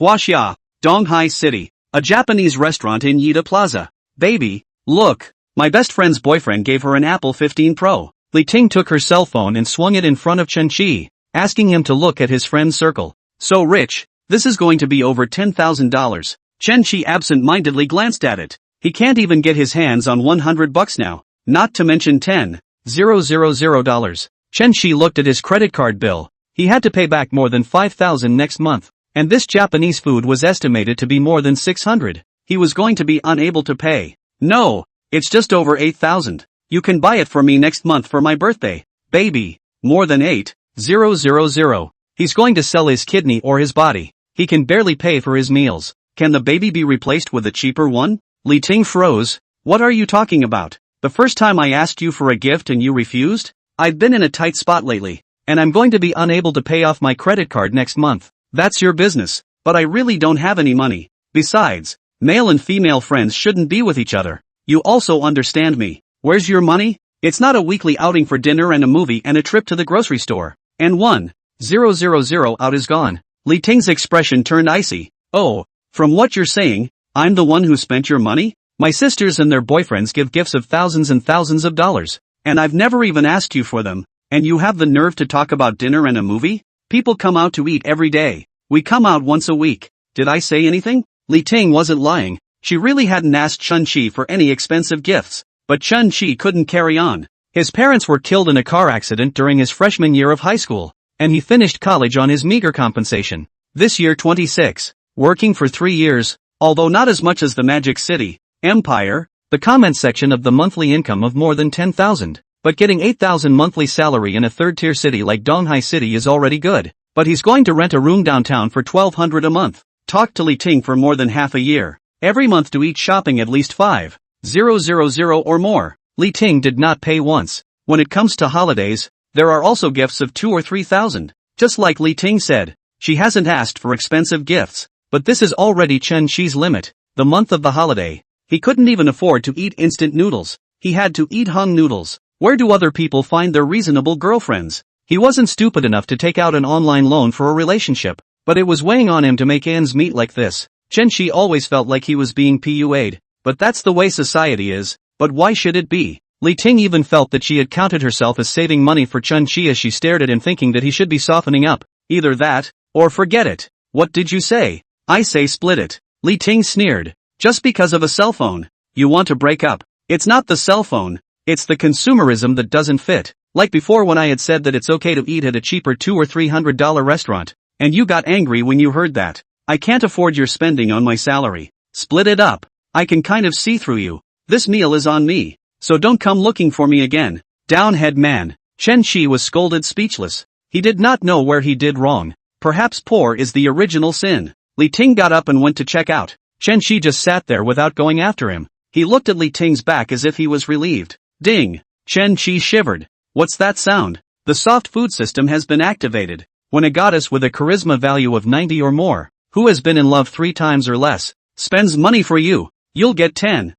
Huaxia, Donghai City, a Japanese restaurant in Yida Plaza. Baby, look, my best friend's boyfriend gave her an Apple 15 Pro. Li Ting took her cell phone and swung it in front of Chen Qi, asking him to look at his friend's circle. So rich, this is going to be over $10,000. Chen Qi absent-mindedly glanced at it. He can't even get his hands on $100 now, not to mention $10,000. Chen Qi looked at his credit card bill. He had to pay back more than $5,000 next month, and this Japanese food was estimated to be more than $600. He was going to be unable to pay. No, it's just over $8,000. You can buy it for me next month for my birthday. Baby, more than $8,000. He's going to sell his kidney or his body. He can barely pay for his meals. Can the baby be replaced with a cheaper one? Li Ting froze. What are you talking about? The first time I asked you for a gift and you refused? I've been in a tight spot lately, and I'm going to be unable to pay off my credit card next month. That's your business, but I really don't have any money. Besides, male and female friends shouldn't be with each other. You also understand me. Where's your money? It's not a weekly outing for dinner and a movie and a trip to the grocery store. And 1,000 out is gone. Li Ting's expression turned icy. Oh, from what you're saying, I'm the one who spent your money? My sisters and their boyfriends give gifts of thousands and thousands of dollars, and I've never even asked you for them, and you have the nerve to talk about dinner and a movie? People come out to eat every day. We come out once a week. Did I say anything? Li Ting wasn't lying. She really hadn't asked Chen Qi for any expensive gifts. But Chen Qi couldn't carry on. His parents were killed in a car accident during his freshman year of high school, and he finished college on his meager compensation. This year 26, working for 3 years, although not as much as the Magic City Empire, the comment section of the monthly income of more than 10,000, but getting 8,000 monthly salary in a third-tier city like Donghai City is already good. But he's going to rent a room downtown for $1,200 a month. Talked to Li Ting for more than half a year. Every month to eat shopping at least 5,000 or more. Li Ting did not pay once. When it comes to holidays, there are also gifts of 2,000 or 3,000. Just like Li Ting said, she hasn't asked for expensive gifts, but this is already Chen Qi's limit. The month of the holiday, he couldn't even afford to eat instant noodles. He had to eat hung noodles. Where do other people find their reasonable girlfriends? He wasn't stupid enough to take out an online loan for a relationship, but it was weighing on him to make ends meet like this. Chen Qi always felt like he was being PUA'd. But that's the way society is. But why should it be? Li Ting even felt that she had counted herself as saving money for Chen Qi as she stared at him thinking that he should be softening up. Either that, or forget it. What did you say? I say split it. Li Ting sneered. Just because of a cell phone, you want to break up. It's not the cell phone, it's the consumerism that doesn't fit. Like before when I had said that it's okay to eat at a cheaper $200 or $300 restaurant, and you got angry when you heard that. I can't afford your spending on my salary. Split it up. I can kind of see through you. This meal is on me, so don't come looking for me again. Downhead man. Chen Qi was scolded speechless. He did not know where he did wrong. Perhaps poor is the original sin. Li Ting got up and went to check out. Chen Qi just sat there without going after him. He looked at Li Ting's back as if he was relieved. Ding. Chen Qi shivered. What's that sound? The soft food system has been activated. When a goddess with a charisma value of 90 or more, who has been in love 3 times or less, spends money for you, you'll get 10,000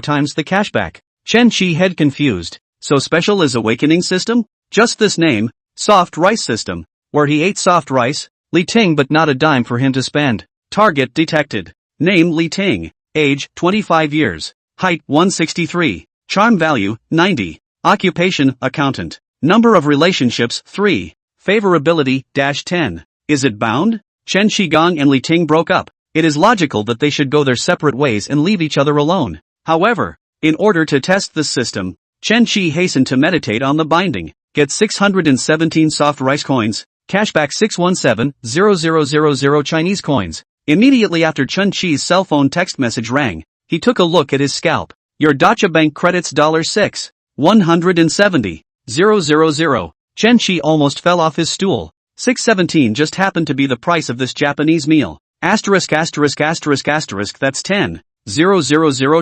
times the cashback. Chen Qi head confused. So special is awakening system? Just this name, soft rice system. Where he ate soft rice, Li Ting but not a dime for him to spend. Target detected. Name Li Ting. Age 25 years. Height 163. Charm value 90. Occupation accountant. Number of relationships 3. Favorability -10. Is it bound? Chen Qigong and Li Ting broke up. It is logical that they should go their separate ways and leave each other alone. However, in order to test this system, Chen Qi hastened to meditate on the binding. Get 617 soft rice coins. Cashback 617,000 Chinese coins. Immediately after Chen Qi's cell phone text message rang, he took a look at his scalp. Your Deutsche Bank credits $6,170,000. Chen Qi almost fell off his stool. 617 just happened to be the price of this Japanese meal. Asterisk that's 10,000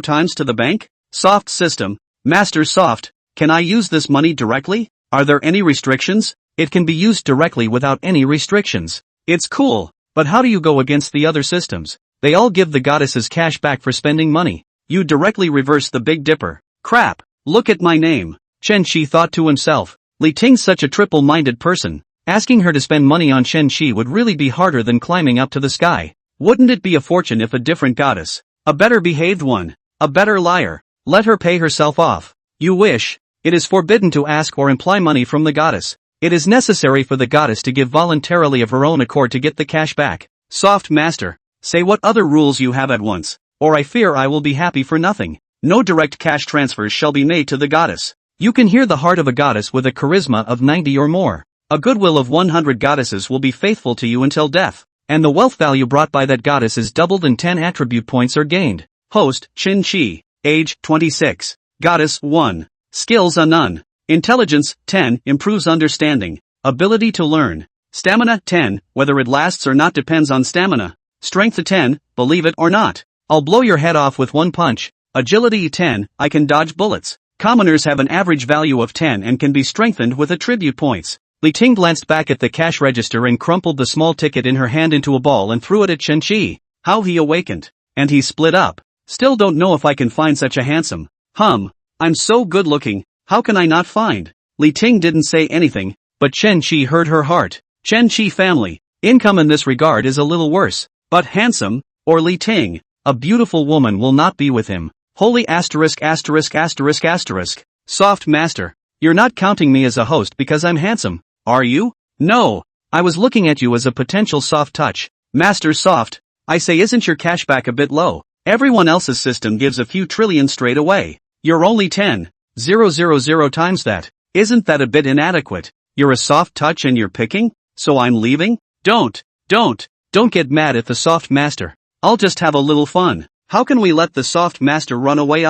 times to the bank? Soft system. Master Soft, can I use this money directly? Are there any restrictions? It can be used directly without any restrictions. It's cool, but how do you go against the other systems? They all give the goddesses cash back for spending money. You directly reverse the Big Dipper. Crap, look at my name. Chen Qi thought to himself. Li Ting's such a triple-minded person. Asking her to spend money on Chen Shi would really be harder than climbing up to the sky. Wouldn't it be a fortune if a different goddess, a better behaved one, a better liar, let her pay herself off? You wish. It is forbidden to ask or imply money from the goddess. It is necessary for the goddess to give voluntarily of her own accord to get the cash back. Soft master, say what other rules you have at once, or I fear I will be happy for nothing. No direct cash transfers shall be made to the goddess. You can hear the heart of a goddess with a charisma of 90 or more. A goodwill of 100 goddesses will be faithful to you until death, and the wealth value brought by that goddess is doubled and 10 attribute points are gained. Host, Chen Shi. Age, 26. Goddess, 1. Skills, a none. Intelligence, 10, improves understanding. Ability to learn. Stamina, 10, whether it lasts or not depends on stamina. Strength, 10, believe it or not. I'll blow your head off with one punch. Agility, 10, I can dodge bullets. Commoners have an average value of 10 and can be strengthened with attribute points. Li Ting glanced back at the cash register and crumpled the small ticket in her hand into a ball and threw it at Chen Shi. How he awakened. And he split up. Still don't know if I can find such a handsome. I'm so good looking, how can I not find? Li Ting didn't say anything, but Chen Shi heard her heart. Chen Shi family. Income in this regard is a little worse. But handsome, or Li Ting, a beautiful woman will not be with him. Holy asterisk asterisk asterisk asterisk. Soft master. You're not counting me as a host because I'm handsome, are you? No. I was looking at you as a potential soft touch. Master Soft. I say, isn't your cashback a bit low? Everyone else's system gives a few trillion straight away. You're only 10,000 times that. Isn't that a bit inadequate? You're a soft touch and you're picking? So I'm leaving? Don't get mad at the soft master. I'll just have a little fun. How can we let the soft master run away?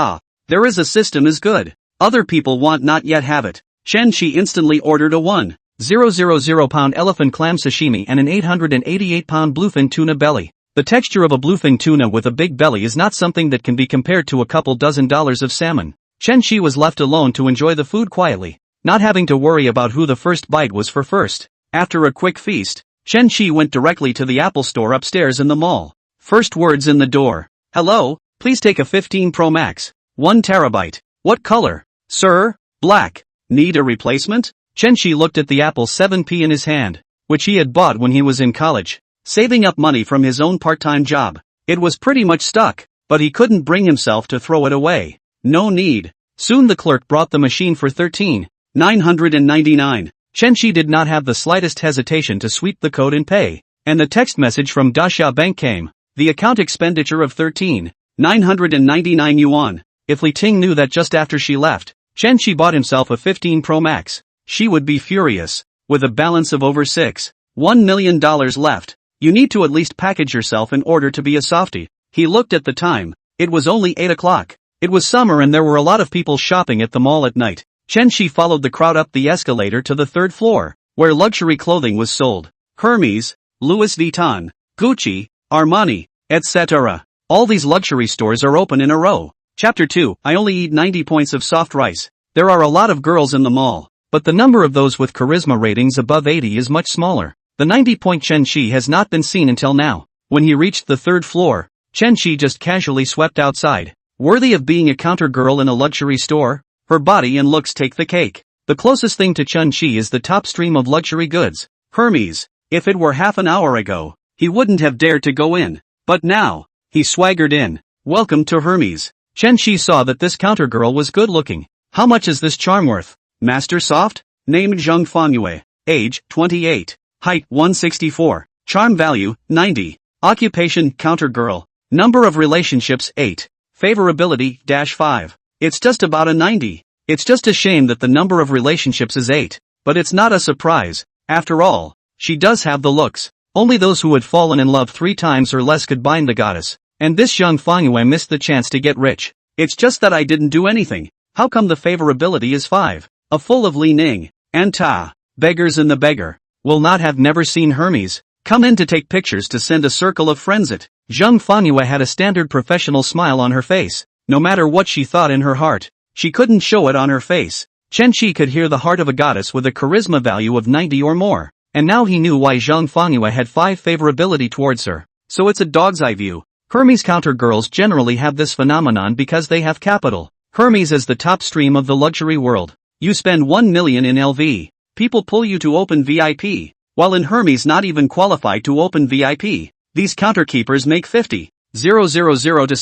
There is a system is good. Other people want not yet have it. Chen Shi instantly ordered a 1,000 pound elephant clam sashimi and an 888 pound bluefin tuna belly. The texture of a bluefin tuna with a big belly is not something that can be compared to a couple dozen dollars of salmon. Chen Shi was left alone to enjoy the food quietly, not having to worry about who the first bite was for first. After a quick feast, Chen Shi went directly to the Apple store upstairs in the mall. First words in the door. Hello, please take a 15 Pro Max. 1 terabyte. What color? Sir, black. Need a replacement? Chen Shi looked at the Apple 7P in his hand, which he had bought when he was in college, saving up money from his own part-time job. It was pretty much stuck, but he couldn't bring himself to throw it away. No need. Soon the clerk brought the machine for 13,999. Chen Shi did not have the slightest hesitation to sweep the code and pay, and the text message from Dasha Bank came. The account expenditure of 13,999 yuan. If Li Ting knew that just after she left, Chen Shi bought himself a 15 Pro Max, she would be furious. With a balance of over $1 million left, you need to at least package yourself in order to be a softie. He looked at the time. It was only 8 o'clock. It was summer and there were a lot of people shopping at the mall at night. Chen Shi followed the crowd up the escalator to the 3rd floor, where luxury clothing was sold. Hermes, Louis Vuitton, Gucci, Armani, etc. All these luxury stores are open in a row. Chapter 2. I only eat 90 points of soft rice. There are a lot of girls in the mall, but the number of those with charisma ratings above 80 is much smaller. The 90-point Chen Shi has not been seen until now. When he reached the 3rd floor, Chen Shi just casually swept outside. Worthy of being a counter girl in a luxury store? Her body and looks take the cake. The closest thing to Chen Shi is the top stream of luxury goods, Hermes. If it were half an hour ago, he wouldn't have dared to go in. But now, he swaggered in. Welcome to Hermes. Chen Shi saw that this counter girl was good looking. How much is this charm worth? Master Soft? Name Zheng Fanyue. Age, 28. Height, 164. Charm value, 90. Occupation, counter girl. Number of relationships, 8. Favorability, -5. It's just about a 90. It's just a shame that the number of relationships is 8. But it's not a surprise. After all, she does have the looks. Only those who had fallen in love 3 times or less could bind the goddess. And this Zheng Fanyue missed the chance to get rich. It's just that I didn't do anything. How come the favorability is 5? A full of Li Ning, and Ta. Beggars in the beggar. Will not have never seen Hermes. Come in to take pictures to send a circle of friends it. Zheng Fanyue had a standard professional smile on her face. No matter what she thought in her heart, she couldn't show it on her face. Chen Shi could hear the heart of a goddess with a charisma value of 90 or more. And now he knew why Zheng Fanyue had 5 favorability towards her. So it's a dog's eye view. Hermes counter girls generally have this phenomenon because they have capital. Hermes is the top stream of the luxury world. You spend 1 million in LV. People pull you to open VIP, while in Hermes not even qualified to open VIP. These counterkeepers make $50,000 to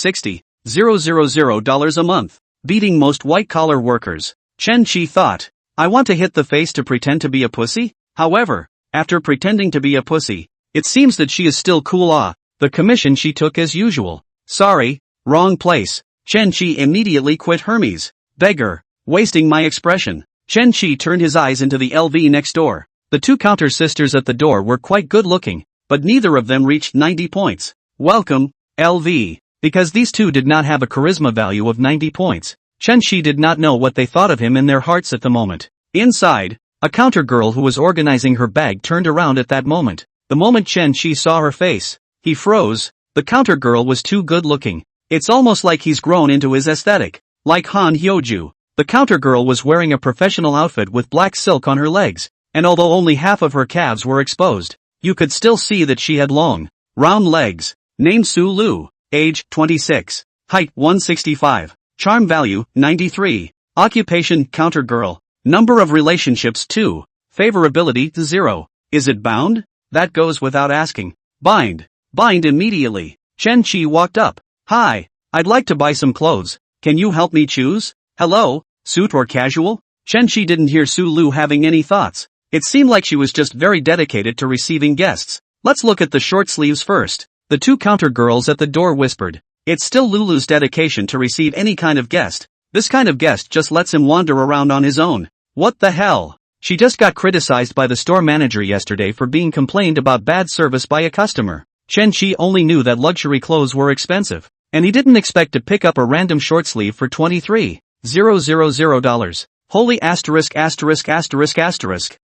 $60,000 a month, beating most white-collar workers. Chen Qi thought, I want to hit the face to pretend to be a pussy? However, after pretending to be a pussy, it seems that she is still cool. The commission she took as usual. Sorry, wrong place. Chen Qi immediately quit Hermes. Beggar, wasting my expression. Chen Qi turned his eyes into the LV next door. The two counter sisters at the door were quite good looking, but neither of them reached 90 points. Welcome, LV. Because these two did not have a charisma value of 90 points, Chen Qi did not know what they thought of him in their hearts at the moment. Inside, a counter girl who was organizing her bag turned around at that moment. The moment Chen Qi saw her face, he froze. The counter girl was too good looking. It's almost like he's grown into his aesthetic. Like Han Hyoju. The counter girl was wearing a professional outfit with black silk on her legs, and although only half of her calves were exposed, you could still see that she had long, round legs. Name Su Lu. Age, 26. Height, 165. Charm value, 93. Occupation, counter girl. Number of relationships, 2. Favorability, 0. Is it bound? That goes without asking. Bind. Bind immediately. Chen Qi walked up. Hi, I'd like to buy some clothes. Can you help me choose? Hello, suit or casual? Chen Qi didn't hear Su Lu having any thoughts. It seemed like she was just very dedicated to receiving guests. Let's look at the short sleeves first. The two counter girls at the door whispered. It's still Lulu's dedication to receive any kind of guest. This kind of guest just lets him wander around on his own. What the hell? She just got criticized by the store manager yesterday for being complained about bad service by a customer. Chen Qi only knew that luxury clothes were expensive, and he didn't expect to pick up a random short sleeve for $23,000. Holy asterisk.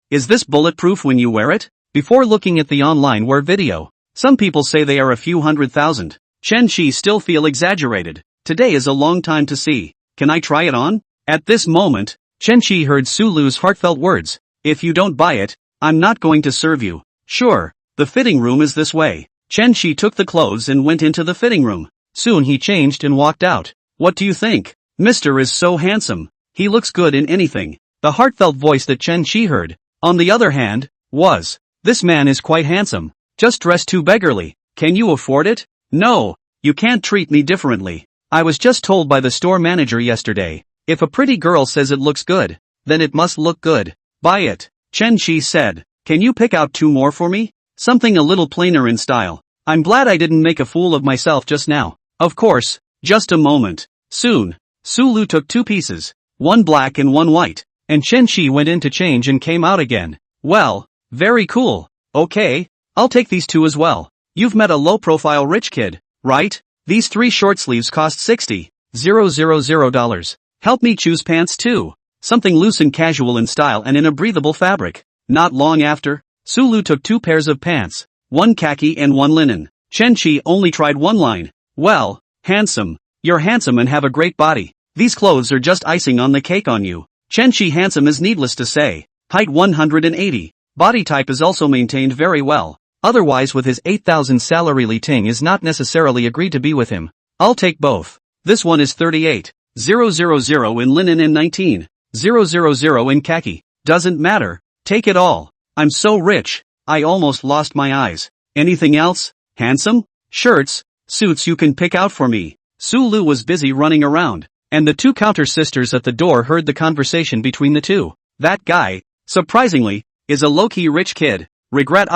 Is this bulletproof when you wear it? Before looking at the online wear video, some people say they are a few $100,000. Chen Qi still feel exaggerated. Today is a long time to see. Can I try it on? At this moment, Chen Qi heard Su Lu's heartfelt words. If you don't buy it, I'm not going to serve you. Sure, the fitting room is this way. Chen Qi took the clothes and went into the fitting room. Soon he changed and walked out. What do you think? Mr. is so handsome. He looks good in anything. The heartfelt voice that Chen Qi heard, on the other hand, was, this man is quite handsome. Just dressed too beggarly. Can you afford it? No, you can't treat me differently. I was just told by the store manager yesterday, if a pretty girl says it looks good, then it must look good. Buy it. Chen Qi said. Can you pick out 2 more for me? Something a little plainer in style. I'm glad I didn't make a fool of myself just now. Of course, just a moment. Soon, Su Lu took 2 pieces, 1 black and 1 white, and Chen Qi went in to change and came out again. Well, very cool. Okay, I'll take these 2 as well. You've met a low-profile rich kid, right? These 3 short sleeves cost $60,000. Help me choose pants too. Something loose and casual in style and in a breathable fabric. Not long after, Su Lu took 2 pairs of pants, 1 khaki and 1 linen. Chen Qi only tried 1 line. Well, handsome. You're handsome and have a great body. These clothes are just icing on the cake on you. Chen Qi handsome is needless to say. Height 180. Body type is also maintained very well. Otherwise with his 8,000 salary Li Ting is not necessarily agreed to be with him. I'll take both. This one is 38,000 in linen and 19,000 in khaki. Doesn't matter. Take it all. I'm so rich. I almost lost my eyes. Anything else? Handsome? Shirts, suits you can pick out for me. Su Lu was busy running around, and the 2 counter sisters at the door heard the conversation between the 2. That guy, surprisingly, is a low-key rich kid. Regret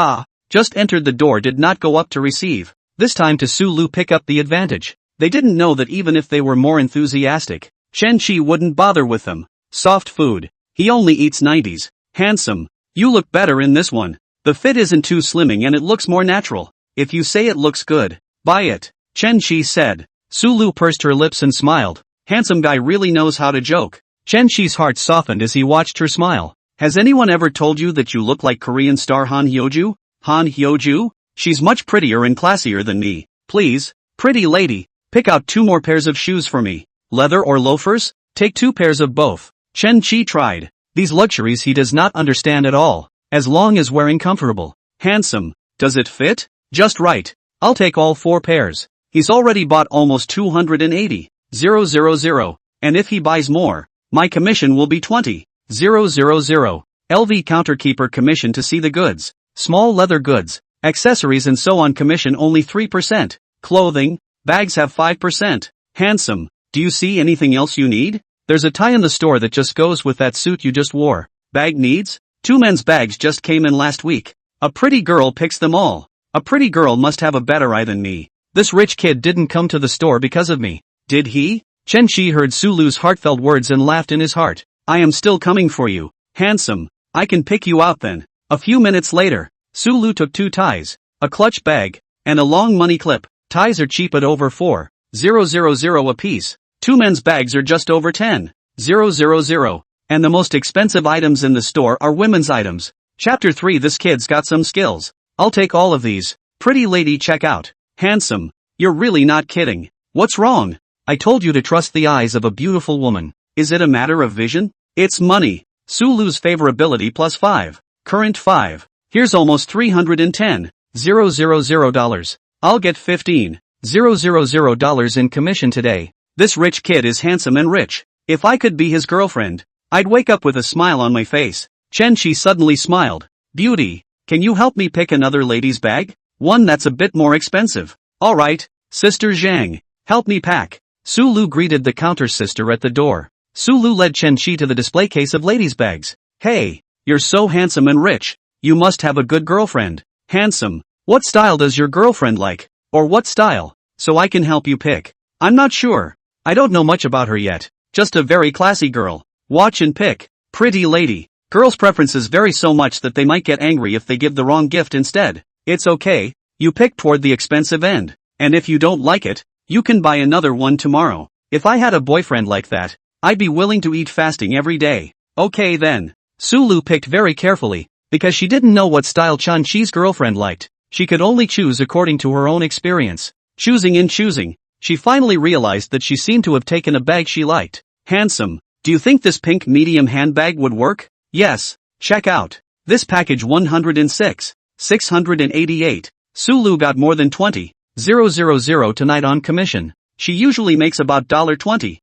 just entered the door did not go up to receive. This time to Su Lu pick up the advantage. They didn't know that even if they were more enthusiastic, Chen Qi wouldn't bother with them. Soft food. He only eats 90s. Handsome. You look better in this one. The fit isn't too slimming and it looks more natural. If you say it looks good, buy it. Chen Qi said. Su Lu pursed her lips and smiled. Handsome guy really knows how to joke. Chen Qi's heart softened as he watched her smile. Has anyone ever told you that you look like Korean star Han Hyoju? Han Hyoju? She's much prettier and classier than me. Please, pretty lady, pick out 2 more pairs of shoes for me. Leather or loafers? Take 2 pairs of both. Chen Qi tried. These luxuries he does not understand at all. As long as wearing comfortable. Handsome. Does it fit? Just right. I'll take all 4 pairs. He's already bought almost 280,000. And if he buys more, my commission will be 20,000. LV counterkeeper commission to see the goods. Small leather goods, accessories and so on commission only 3%. Clothing, bags have 5%. Handsome, do you see anything else you need? There's a tie in the store that just goes with that suit you just wore. Bag needs? 2 men's bags just came in last week. A pretty girl picks them all. A pretty girl must have a better eye than me. This rich kid didn't come to the store because of me. Did he? Chen Shi heard Sulu's heartfelt words and laughed in his heart. I am still coming for you. Handsome, I can pick you out then. A few minutes later, Sulu took 2 ties, a clutch bag, and a long money clip. Ties are cheap at over 4,000 a piece. 2 men's bags are just over 10,000. And the most expensive items in the store are women's items. Chapter 3. This kid's got some skills. I'll take all of these. Pretty lady, check out. Handsome, you're really not kidding. What's wrong? I told you to trust the eyes of a beautiful woman. Is it a matter of vision? It's money. Sulu's favorability plus 5. Current 5. Here's almost $310,000. I'll get $15,000 in commission today. This rich kid is handsome and rich. If I could be his girlfriend, I'd wake up with a smile on my face. Chen Shi suddenly smiled. Beauty, can you help me pick another lady's bag? One that's a bit more expensive. Alright, Sister Zhang, help me pack. Sulu greeted the counter sister at the door. Sulu led Chen Shi to the display case of ladies' bags. Hey, you're so handsome and rich. You must have a good girlfriend. Handsome, what style does your girlfriend like? Or what style? So I can help you pick. I'm not sure. I don't know much about her yet. Just a very classy girl. Watch and pick. Pretty lady. Girls' preferences vary so much that they might get angry if they give the wrong gift instead. It's okay. You pick toward the expensive end. And if you don't like it, you can buy another one tomorrow. If I had a boyfriend like that, I'd be willing to eat fasting every day. Okay then. Sulu picked very carefully, because she didn't know what style Chen Shi's girlfriend liked. She could only choose according to her own experience. Choosing, she finally realized that she seemed to have taken a bag she liked. Handsome, do you think this pink medium handbag would work? Yes. Check out. This package 106,688. Sulu got more than 20,000 tonight on commission. She usually makes about $20,000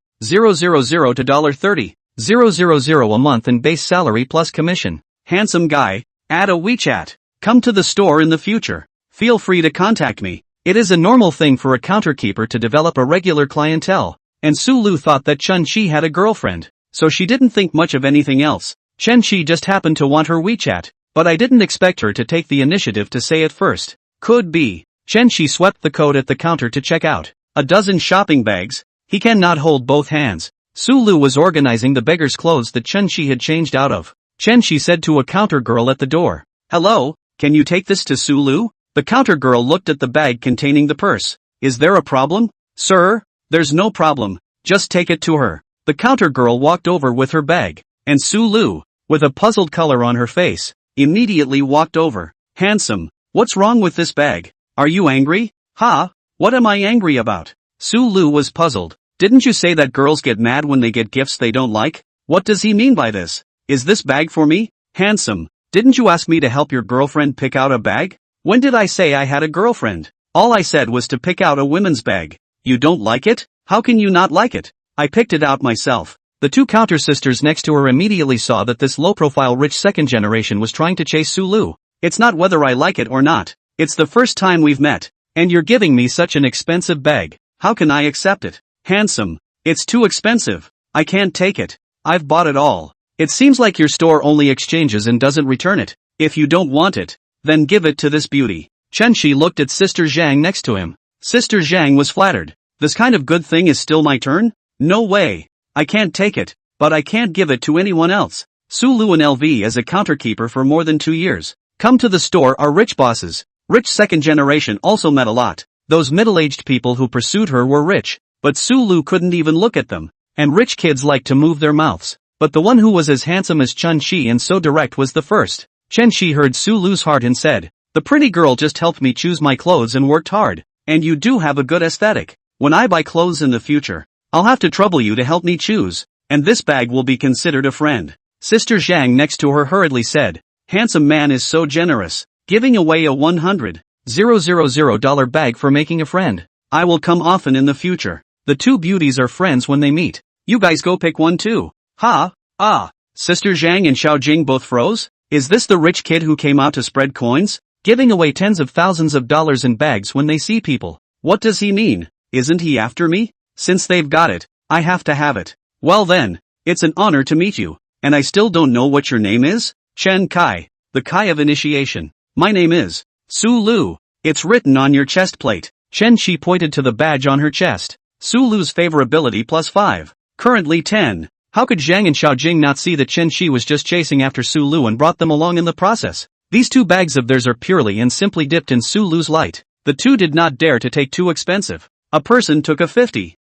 to $30,000 a month in base salary plus commission. Handsome guy, add a WeChat. Come to the store in the future. Feel free to contact me. It is a normal thing for a counterkeeper to develop a regular clientele, and Sulu thought that Chen Shi had a girlfriend, so she didn't think much of anything else. Chen Shi just happened to want her WeChat, but I didn't expect her to take the initiative to say it first. Could be. Chen Shi swept the code at the counter to check out a dozen shopping bags. He cannot hold both hands. Sulu was organizing the beggar's clothes that Chen Shi had changed out of. Chen Shi said to a counter girl at the door, "Hello, can you take this to Sulu?" The counter girl looked at the bag containing the purse. "Is there a problem?" "Sir, there's no problem. Just take it to her." The counter girl walked over with her bag, and Sulu, with a puzzled color on her face, immediately walked over. "Handsome, what's wrong with this bag? Are you angry?" "Ha, what am I angry about?" Sulu was puzzled. "Didn't you say that girls get mad when they get gifts they don't like? What does he mean by this? Is this bag for me?" "Handsome, didn't you ask me to help your girlfriend pick out a bag?" "When did I say I had a girlfriend? All I said was to pick out a women's bag." "You don't like it? How can you not like it? I picked it out myself." The 2 counter sisters next to her immediately saw that this low-profile rich second generation was trying to chase Sulu. "It's not whether I like it or not. It's the first time we've met. And you're giving me such an expensive bag. How can I accept it?" "Handsome, it's too expensive. I can't take it. I've bought it all." "It seems like your store only exchanges and doesn't return it. If you don't want it, then give it to this beauty." Chen Shi looked at Sister Zhang next to him. Sister Zhang was flattered. "This kind of good thing is still my turn? No way. I can't take it, but I can't give it to anyone else." Sulu and LV as a counterkeeper for more than 2 years. Come to the store are rich bosses. Rich second generation also met a lot. Those middle-aged people who pursued her were rich, but Sulu couldn't even look at them. And rich kids like to move their mouths. But the one who was as handsome as Chen Shi and so direct was the first. Chen Shi heard Sulu's heart and said, "The pretty girl just helped me choose my clothes and worked hard. And you do have a good aesthetic. When I buy clothes in the future, I'll have to trouble you to help me choose. And this bag will be considered a friend." Sister Zhang next to her hurriedly said, "Handsome man is so generous, giving away a $100,000 bag for making a friend. I will come often in the future." The 2 beauties are friends when they meet. "You guys go pick one too." "Ha, ah, Sister Zhang and Xiao Jing both froze? Is this the rich kid who came out to spread coins? Giving away tens of thousands of dollars in bags when they see people. What does he mean? Isn't he after me? Since they've got it, I have to have it. Well then, it's an honor to meet you. And I still don't know what your name is? Chen Kai. The Kai of initiation. My name is Su Lu. It's written on your chest plate. Chen Shi pointed to the badge on her chest. Su Lu's favorability +5. Currently 10. How could Zhang and Xiaojing not see that Chen Shi was just chasing after Su Lu and brought them along in the process? These two bags of theirs are purely and simply dipped in Su Lu's light. The two did not dare to take too expensive. A person took a 50,000.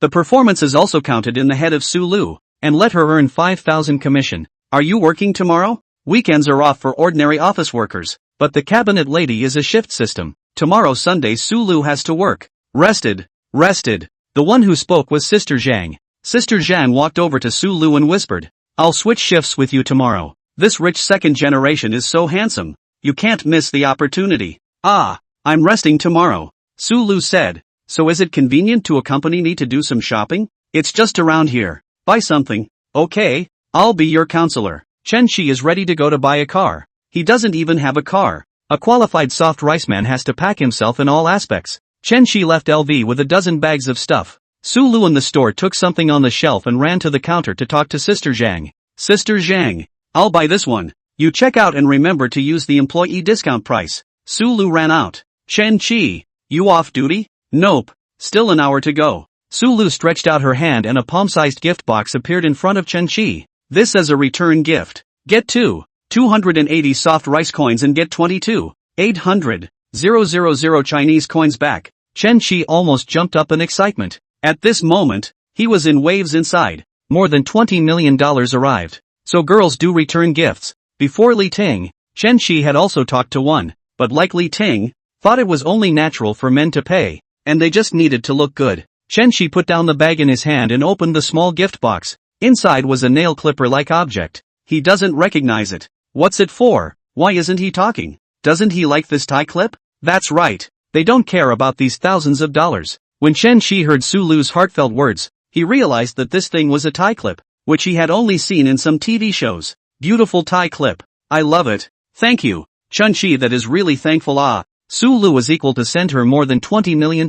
The performance is also counted in the head of Su Lu, and let her earn 5,000 commission. Are you working tomorrow? Weekends are off for ordinary office workers, but the cabinet lady is a shift system. Tomorrow Sunday Su Lu has to work. Rested. The one who spoke was Sister Zhang. Sister Zhang walked over to Su Lu and whispered, I'll switch shifts with you tomorrow. This rich second generation is so handsome. You can't miss the opportunity. Ah, I'm resting tomorrow. Su Lu said. So is it convenient to accompany me to do some shopping? It's just around here. Buy something. Okay, I'll be your counselor. Chen Shi is ready to go to buy a car. He doesn't even have a car. A qualified soft rice man has to pack himself in all aspects. Chen Shi left LV with a dozen bags of stuff. Su Lu in the store took something on the shelf and ran to the counter to talk to Sister Zhang. Sister Zhang, I'll buy this one. You check out and remember to use the employee discount price. Su Lu ran out. Chen Shi, you off duty? Nope. Still an hour to go. Su Lu stretched out her hand and a palm-sized gift box appeared in front of Chen Shi. This as a return gift. Get 280 soft rice coins and get 800,000 Chinese coins back. Chen Shi almost jumped up in excitement. At this moment, he was in waves inside. More than $20 million arrived. So girls do return gifts. Before Li Ting, Chen Shi had also talked to one, but like Li Ting, thought it was only natural for men to pay, and they just needed to look good. Chen Shi put down the bag in his hand and opened the small gift box. Inside was a nail clipper-like object. He doesn't recognize it. What's it for? Why isn't he talking? Doesn't he like this tie clip? That's right. They don't care about these thousands of dollars. When Chen Shi heard Su Lu's heartfelt words, he realized that this thing was a tie clip, which he had only seen in some TV shows. Beautiful tie clip. I love it. Thank you. Chen Shi that is really thankful. Ah. Su Lu was equal to send her more than $20 million.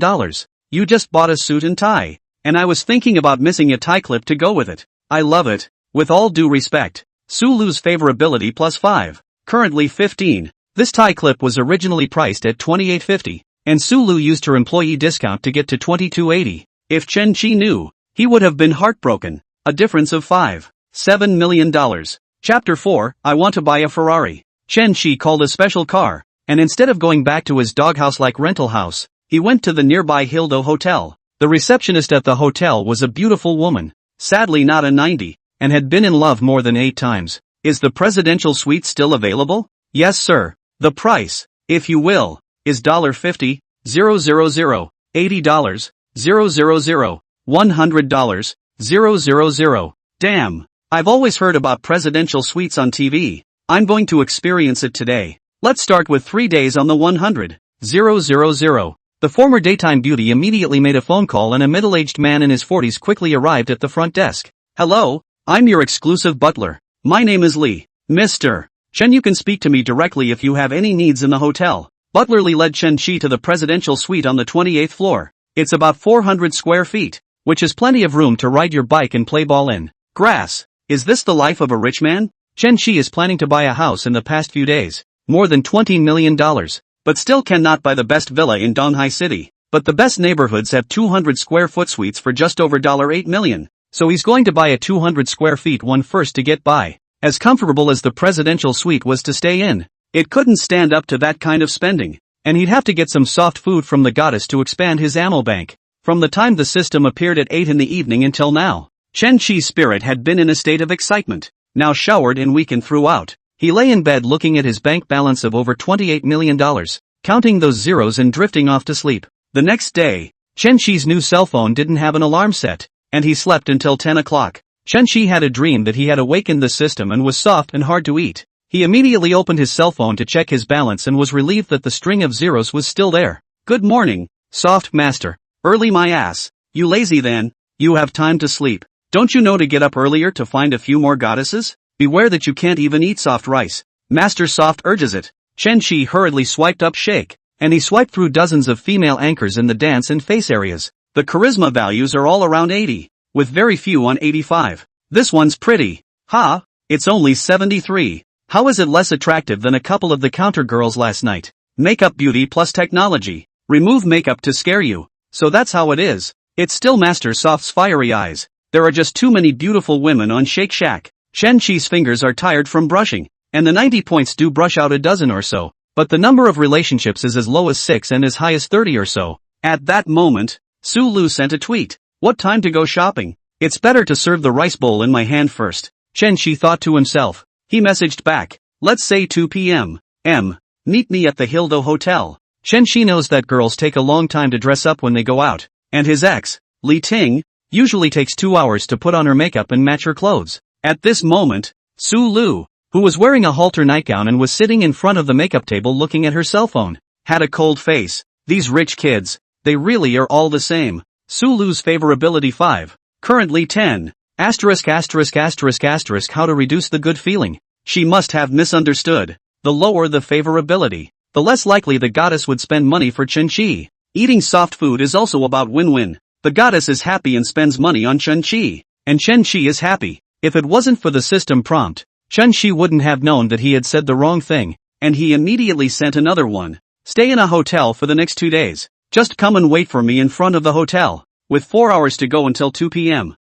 You just bought a suit and tie. And I was thinking about missing a tie clip to go with it. I love it. With all due respect. Su Lu's favorability +5. Currently 15. This tie clip was originally priced at $28.50, and Su Lu used her employee discount to get to $22.80. If Chen Shi knew, he would have been heartbroken. A difference of $7 million. Chapter 4, I want to buy a Ferrari. Chen Shi called a special car, and instead of going back to his doghouse-like rental house, he went to the nearby Hildo Hotel. The receptionist at the hotel was a beautiful woman, sadly not a 90, and had been in love more than 8 times. Is the presidential suite still available? Yes sir. The price, if you will, is $50, $000, $80, $000, $100, $000. Damn. I've always heard about presidential suites on TV. I'm going to experience it today. Let's start with 3 days on the 100, $000. The former daytime beauty immediately made a phone call and a middle-aged man in his 40s quickly arrived at the front desk. Hello, I'm your exclusive butler. My name is Lee. Mr. Chen, you can speak to me directly if you have any needs in the hotel. Butler Lee led Chen Shi to the presidential suite on the 28th floor. It's about 400 square feet, which is plenty of room to ride your bike and play ball in. Grass. Is this the life of a rich man? Chen Shi is planning to buy a house in the past few days. More than $20 million. But still cannot buy the best villa in Donghai City. But the best neighborhoods have 200 square foot suites for just over $8 million. So he's going to buy a 200 square feet one first to get by. As comfortable as the presidential suite was to stay in, it couldn't stand up to that kind of spending. And he'd have to get some soft food from the goddess to expand his ammo bank. From the time the system appeared at 8 in the evening until now, Chen Shi's spirit had been in a state of excitement. Now showered and weakened throughout, he lay in bed looking at his bank balance of over $28 million, counting those zeros and drifting off to sleep. The next day, Chen Shi's new cell phone didn't have an alarm set, and he slept until 10 o'clock. Chen Shi had a dream that he had awakened the system and was soft and hard to eat. He immediately opened his cell phone to check his balance and was relieved that the string of zeros was still there. Good morning, soft master. Early my ass. You lazy then? You have time to sleep. Don't you know to get up earlier to find a few more goddesses? Beware that you can't even eat soft rice. Master Soft urges it. Chen Shi hurriedly swiped up Shake, and he swiped through dozens of female anchors in the dance and face areas. The charisma values are all around 80, with very few on 85. This one's pretty. Ha! It's only 73. How is it less attractive than a couple of the counter girls last night? Makeup beauty plus technology. Remove makeup to scare you. So that's how it is. It's still Master Soft's fiery eyes. There are just too many beautiful women on Shake Shack. Chen Chi's fingers are tired from brushing, and the 90 points do brush out a dozen or so, but the number of relationships is as low as 6 and as high as 30 or so. At that moment, Su Lu sent a tweet. What time to go shopping? It's better to serve the rice bowl in my hand first. Chen Chi thought to himself. He messaged back. Let's say 2 p.m. Meet me at the Hildo Hotel. Chen Chi knows that girls take a long time to dress up when they go out, and his ex, Li Ting, usually takes 2 hours to put on her makeup and match her clothes. At this moment, Su Lu, who was wearing a halter nightgown and was sitting in front of the makeup table looking at her cell phone, had a cold face. These rich kids, they really are all the same. Su Lu's favorability 5. Currently 10. How to reduce the good feeling. She must have misunderstood. The lower the favorability, the less likely the goddess would spend money for Chen Chi. Eating soft food is also about win-win. The goddess is happy and spends money on Chen Chi, and Chen Chi is happy. If it wasn't for the system prompt, Chen Chi wouldn't have known that he had said the wrong thing, and he immediately sent another one. Stay in a hotel for the next 2 days. Just come and wait for me in front of the hotel. With 4 hours to go until 2 p.m.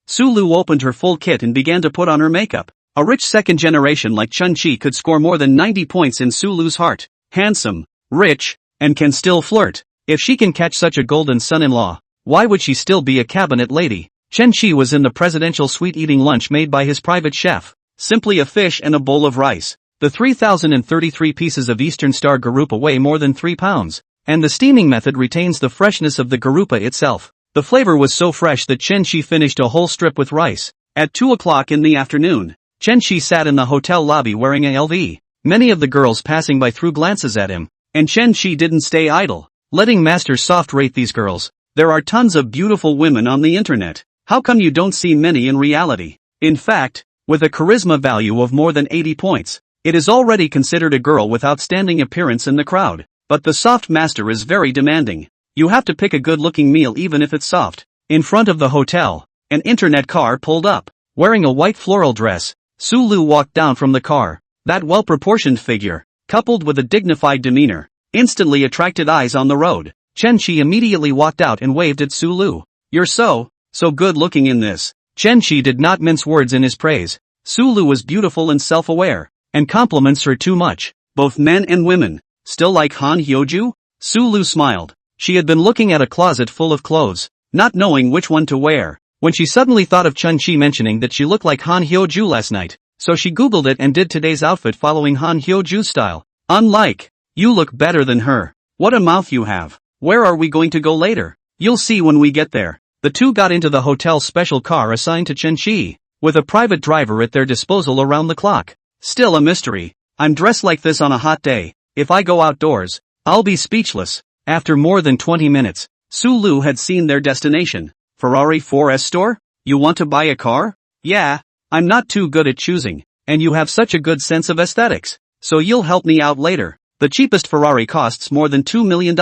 Su Lu opened her full kit and began to put on her makeup. A rich second generation like Chen Chi could score more than 90 points in Su Lu's heart. Handsome, rich, and can still flirt. If she can catch such a golden son-in-law, why would she still be a cabinet lady? Chen Chi was in the presidential suite eating lunch made by his private chef. Simply a fish and a bowl of rice. The 3,033 pieces of Eastern Star garupa weigh more than 3 pounds, and the steaming method retains the freshness of the garupa itself. The flavor was so fresh that Chen Chi finished a whole strip with rice. At 2 o'clock in the afternoon, Chen Chi sat in the hotel lobby wearing a LV. Many of the girls passing by threw glances at him, and Chen Chi didn't stay idle, letting Master Soft rate these girls. There are tons of beautiful women on the internet. How come you don't see many in reality? In fact, with a charisma value of more than 80 points, it is already considered a girl with outstanding appearance in the crowd. But the soft master is very demanding. You have to pick a good-looking meal even if it's soft. In front of the hotel, an internet car pulled up. Wearing a white floral dress, Su Lu walked down from the car. That well-proportioned figure, coupled with a dignified demeanor, instantly attracted eyes on the road. Chen Chi immediately walked out and waved at Su Lu. You're so good-looking in this. Chen Chi did not mince words in his praise. Su Lu was beautiful and self-aware, and compliments her too much. Both men and women. Still like Han Hyoju? Su Lu smiled. She had been looking at a closet full of clothes, not knowing which one to wear, when she suddenly thought of Chen Chi mentioning that she looked like Han Hyoju last night. So she googled it and did today's outfit following Han Hyoju's style. Unlike, you look better than her. What a mouth you have. Where are we going to go later? You'll see when we get there. The two got into the hotel's special car assigned to Chen Chi, with a private driver at their disposal around the clock. Still a mystery. I'm dressed like this on a hot day. If I go outdoors, I'll be speechless. After more than 20 minutes, Su Lu had seen their destination. Ferrari 4S store? You want to buy a car? Yeah, I'm not too good at choosing, and you have such a good sense of aesthetics, so you'll help me out later. The cheapest Ferrari costs more than $2 million.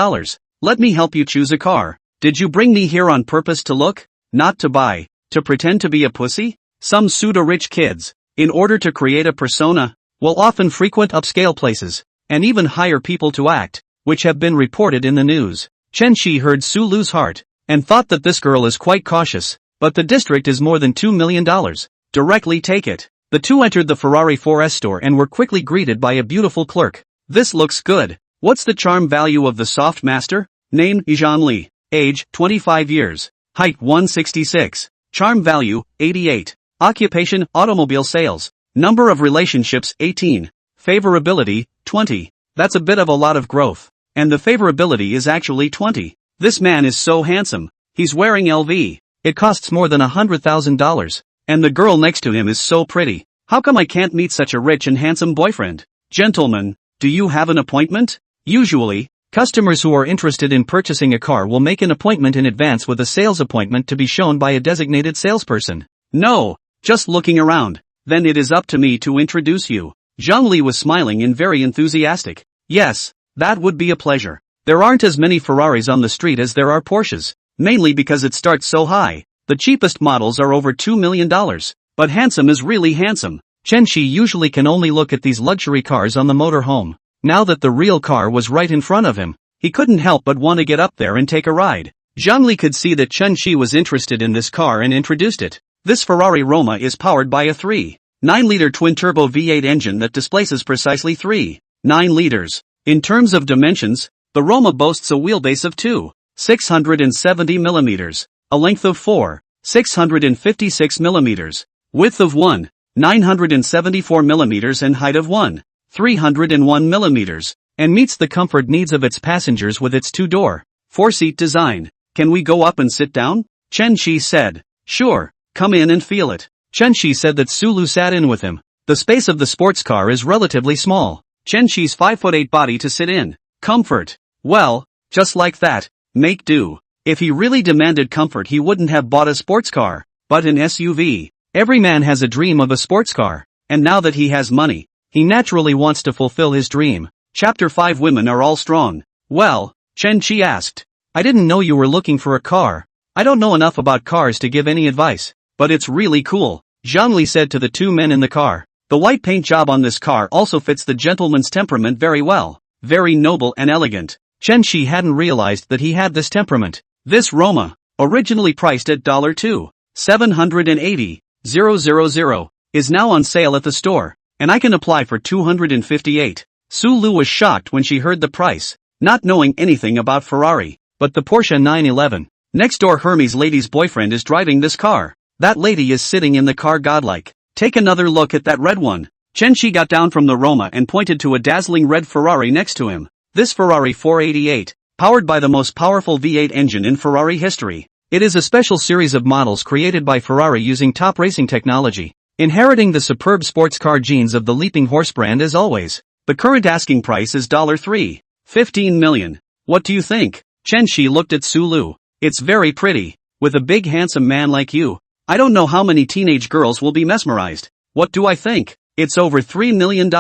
Let me help you choose a car. Did you bring me here on purpose to look? Not to buy? To pretend to be a pussy? Some pseudo-rich kids, in order to create a persona, will often frequent upscale places, and even hire people to act, which have been reported in the news. Chen Chi heard Su Lu's heart, and thought that this girl is quite cautious, but the district is more than $2 million. Directly take it. The two entered the Ferrari 4S store and were quickly greeted by a beautiful clerk. This looks good. What's the charm value of the soft master? Name, Zhan Li. Age, 25 years. Height, 166. Charm value, 88. Occupation, automobile sales. Number of relationships, 18. Favorability, 20. That's a bit of a lot of growth. And the favorability is actually 20. This man is so handsome. He's wearing LV. It costs more than $100,000. And the girl next to him is so pretty. How come I can't meet such a rich and handsome boyfriend? Gentlemen, do you have an appointment? Usually, Customers who are interested in purchasing a car will make an appointment in advance with a sales appointment to be shown by a designated salesperson. No, just looking around. Then it is up to me to introduce you. Zhang Li was smiling and very enthusiastic. Yes, that would be a pleasure. There aren't as many Ferraris on the street as there are Porsches, mainly because it starts so high. The cheapest models are over $2 million. But handsome is really handsome. Chen Shi usually can only look at these luxury cars on the motorhome. Now that the real car was right in front of him, he couldn't help but want to get up there and take a ride. Zhang Li could see that Chen Shi was interested in this car and introduced it. This Ferrari Roma is powered by a 3.9-liter twin-turbo V8 engine that displaces precisely 3.9 liters. In terms of dimensions, the Roma boasts a wheelbase of 2.670 millimeters, a length of 4.656 millimeters, width of 1.974 millimeters and height of 1.301 millimeters, and meets the comfort needs of its passengers with its two-door, four-seat design. Can we go up and sit down? Chen Shi said. Sure, come in and feel it. Chen Shi said that Sulu sat in with him. The space of the sports car is relatively small. Chen Shi's 5'8" body to sit in. Comfort. Well, just like that, make do. If he really demanded comfort he wouldn't have bought a sports car, but an SUV. Every man has a dream of a sports car, and now that he has money, he naturally wants to fulfill his dream. Chapter 5 Women are all strong. Well, Chen Shi asked. I didn't know you were looking for a car. I don't know enough about cars to give any advice, but it's really cool, Zhang Li said to the two men in the car. The white paint job on this car also fits the gentleman's temperament very well. Very noble and elegant. Chen Shi hadn't realized that he had this temperament. This Roma, originally priced at $2,780,000, is now on sale at the store, and I can apply for $258,000. Sulu was shocked when she heard the price, not knowing anything about Ferrari, but the Porsche 911. Next door Hermes' lady's boyfriend is driving this car. That lady is sitting in the car godlike. Take another look at that red one. Chen Shi got down from the Roma and pointed to a dazzling red Ferrari next to him. This Ferrari 488, powered by the most powerful V8 engine in Ferrari history. It is a special series of models created by Ferrari using top racing technology, inheriting the superb sports car genes of the Leaping Horse brand as always. The current asking price is $3.15 million. What do you think? Chen Shi looked at Sulu. It's very pretty. With a big handsome man like you, I don't know how many teenage girls will be mesmerized. What do I think? It's over $3 million.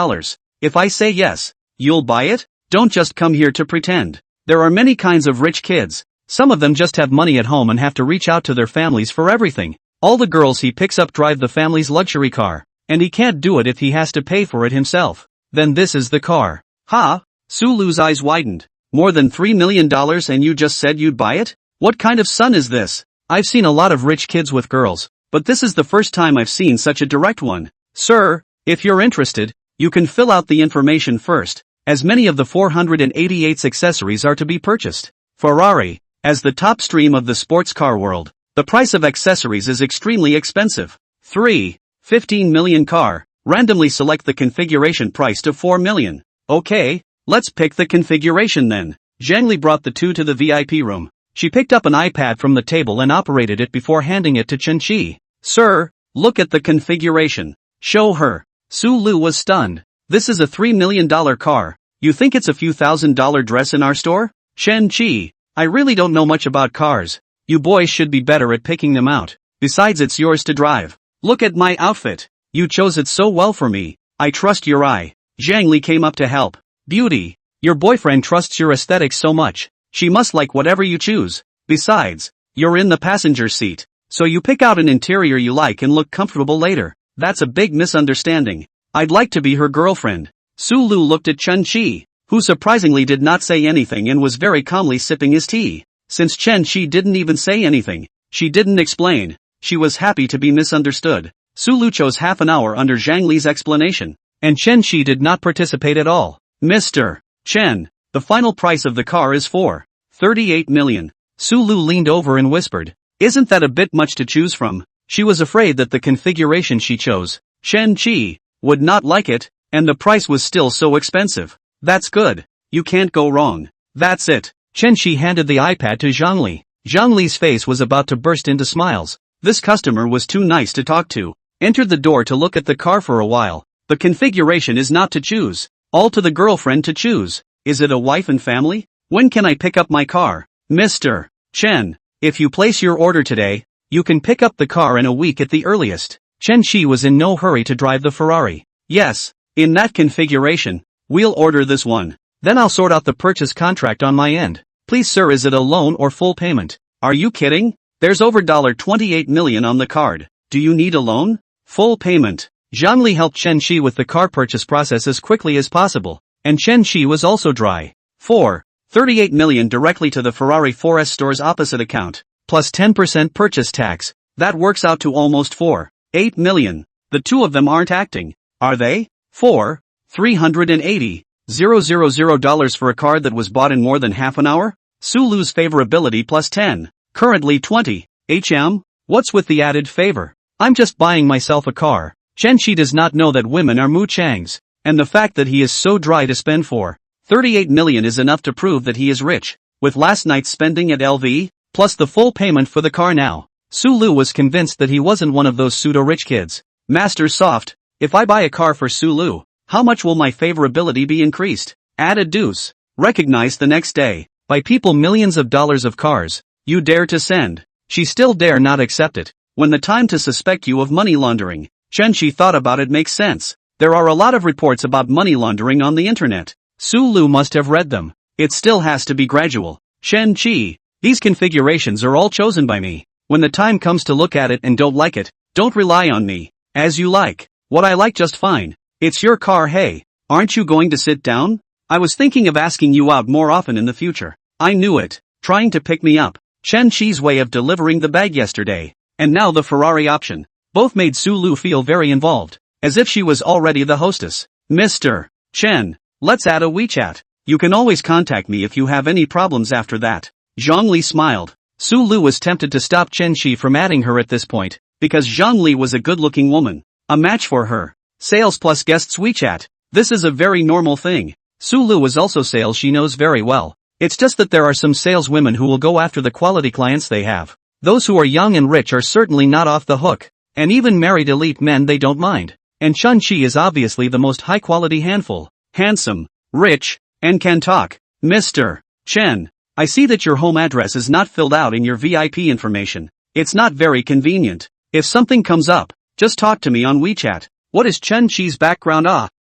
If I say yes, you'll buy it? Don't just come here to pretend. There are many kinds of rich kids. Some of them just have money at home and have to reach out to their families for everything. All the girls he picks up drive the family's luxury car, and he can't do it if he has to pay for it himself. Then this is the car. Ha! Sulu's eyes widened. More than $3 million and you just said you'd buy it? What kind of son is this? I've seen a lot of rich kids with girls, but this is the first time I've seen such a direct one. Sir, if you're interested, you can fill out the information first, as many of the 488 accessories are to be purchased. Ferrari, as the top stream of the sports car world, the price of accessories is extremely expensive. 3.15 million car. Randomly select the configuration price to 4 million. Okay, let's pick the configuration then. Zhang Li brought the two to the VIP room. She picked up an iPad from the table and operated it before handing it to Chen Shi. Sir, look at the configuration. Show her. Sulu was stunned. This is a $3 million car. You think it's a few $1,000 dress in our store? Chen Shi, I really don't know much about cars. You boys should be better at picking them out. Besides it's yours to drive. Look at my outfit. You chose it so well for me. I trust your eye. Zhang Li came up to help. Beauty. Your boyfriend trusts your aesthetics so much. She must like whatever you choose. Besides, you're in the passenger seat, so you pick out an interior you like and look comfortable later. That's a big misunderstanding. I'd like to be her girlfriend. Sulu looked at Chen Shi, who surprisingly did not say anything and was very calmly sipping his tea. Since Chen Shi didn't even say anything, she didn't explain. She was happy to be misunderstood. Sulu chose half an hour under Zhang Li's explanation, and Chen Shi did not participate at all. Mr. Chen, the final price of the car is $38 million. Sulu leaned over and whispered, isn't that a bit much to choose from? She was afraid that the configuration she chose, Chen Shi, would not like it, and the price was still so expensive. That's good. You can't go wrong. That's it. Chen Shi handed the iPad to Zhang Li. Zhang Li's face was about to burst into smiles. This customer was too nice to talk to. Entered the door to look at the car for a while. The configuration is not to choose. All to the girlfriend to choose. Is it a wife and family? When can I pick up my car? Mr. Chen, if you place your order today, you can pick up the car in a week at the earliest. Chen Shi was in no hurry to drive the Ferrari. Yes, in that configuration, we'll order this one. Then I'll sort out the purchase contract on my end. Please sir, is it a loan or full payment? Are you kidding? There's over $28 million on the card. Do you need a loan? Full payment. Zhang helped Chen Shi with the car purchase process as quickly as possible, and Chen Shi was also dry. 38 million directly to the Ferrari 4S store's opposite account, plus 10% purchase tax. That works out to almost 8 million. The two of them aren't acting, are they? $380,000 for a car that was bought in more than half an hour? Sulu's favorability plus 10. Currently 20. What's with the added favor? I'm just buying myself a car. Chen Shi does not know that women are Mu Changs, and the fact that he is so dry to spend 38 million is enough to prove that he is rich. With last night's spending at LV, plus the full payment for the car now, Sulu was convinced that he wasn't one of those pseudo-rich kids. Master Soft, if I buy a car for Sulu, how much will my favorability be increased? Add a deuce. Recognized the next day. By people millions of dollars of cars. You dare to send. She still dare not accept it. When the time to suspect you of money laundering. Chen Shi thought about it makes sense. There are a lot of reports about money laundering on the internet. Sulu must have read them. It still has to be gradual. Chen Shi, these configurations are all chosen by me. When the time comes to look at it and don't like it, don't rely on me. As you like. What I like just fine. It's your car. Hey, aren't you going to sit down? I was thinking of asking you out more often in the future. I knew it. Trying to pick me up. Chen Shi's way of delivering the bag yesterday, and now the Ferrari option, both made Sulu feel very involved, as if she was already the hostess. Mr. Chen, let's add a WeChat. You can always contact me if you have any problems after that. Zhongli smiled. Sulu was tempted to stop Chen Shi from adding her at this point, because Zhongli was a good-looking woman. A match for her. Sales plus guests WeChat. This is a very normal thing. Sulu was also sales she knows very well. It's just that there are some saleswomen who will go after the quality clients they have. Those who are young and rich are certainly not off the hook. And even married elite men they don't mind. And Chen Shi is obviously the most high-quality handful. Handsome, rich, and can talk. Mr. Chen, I see that your home address is not filled out in your VIP information. It's not very convenient. If something comes up, just talk to me on WeChat. What is Chen Shi's background?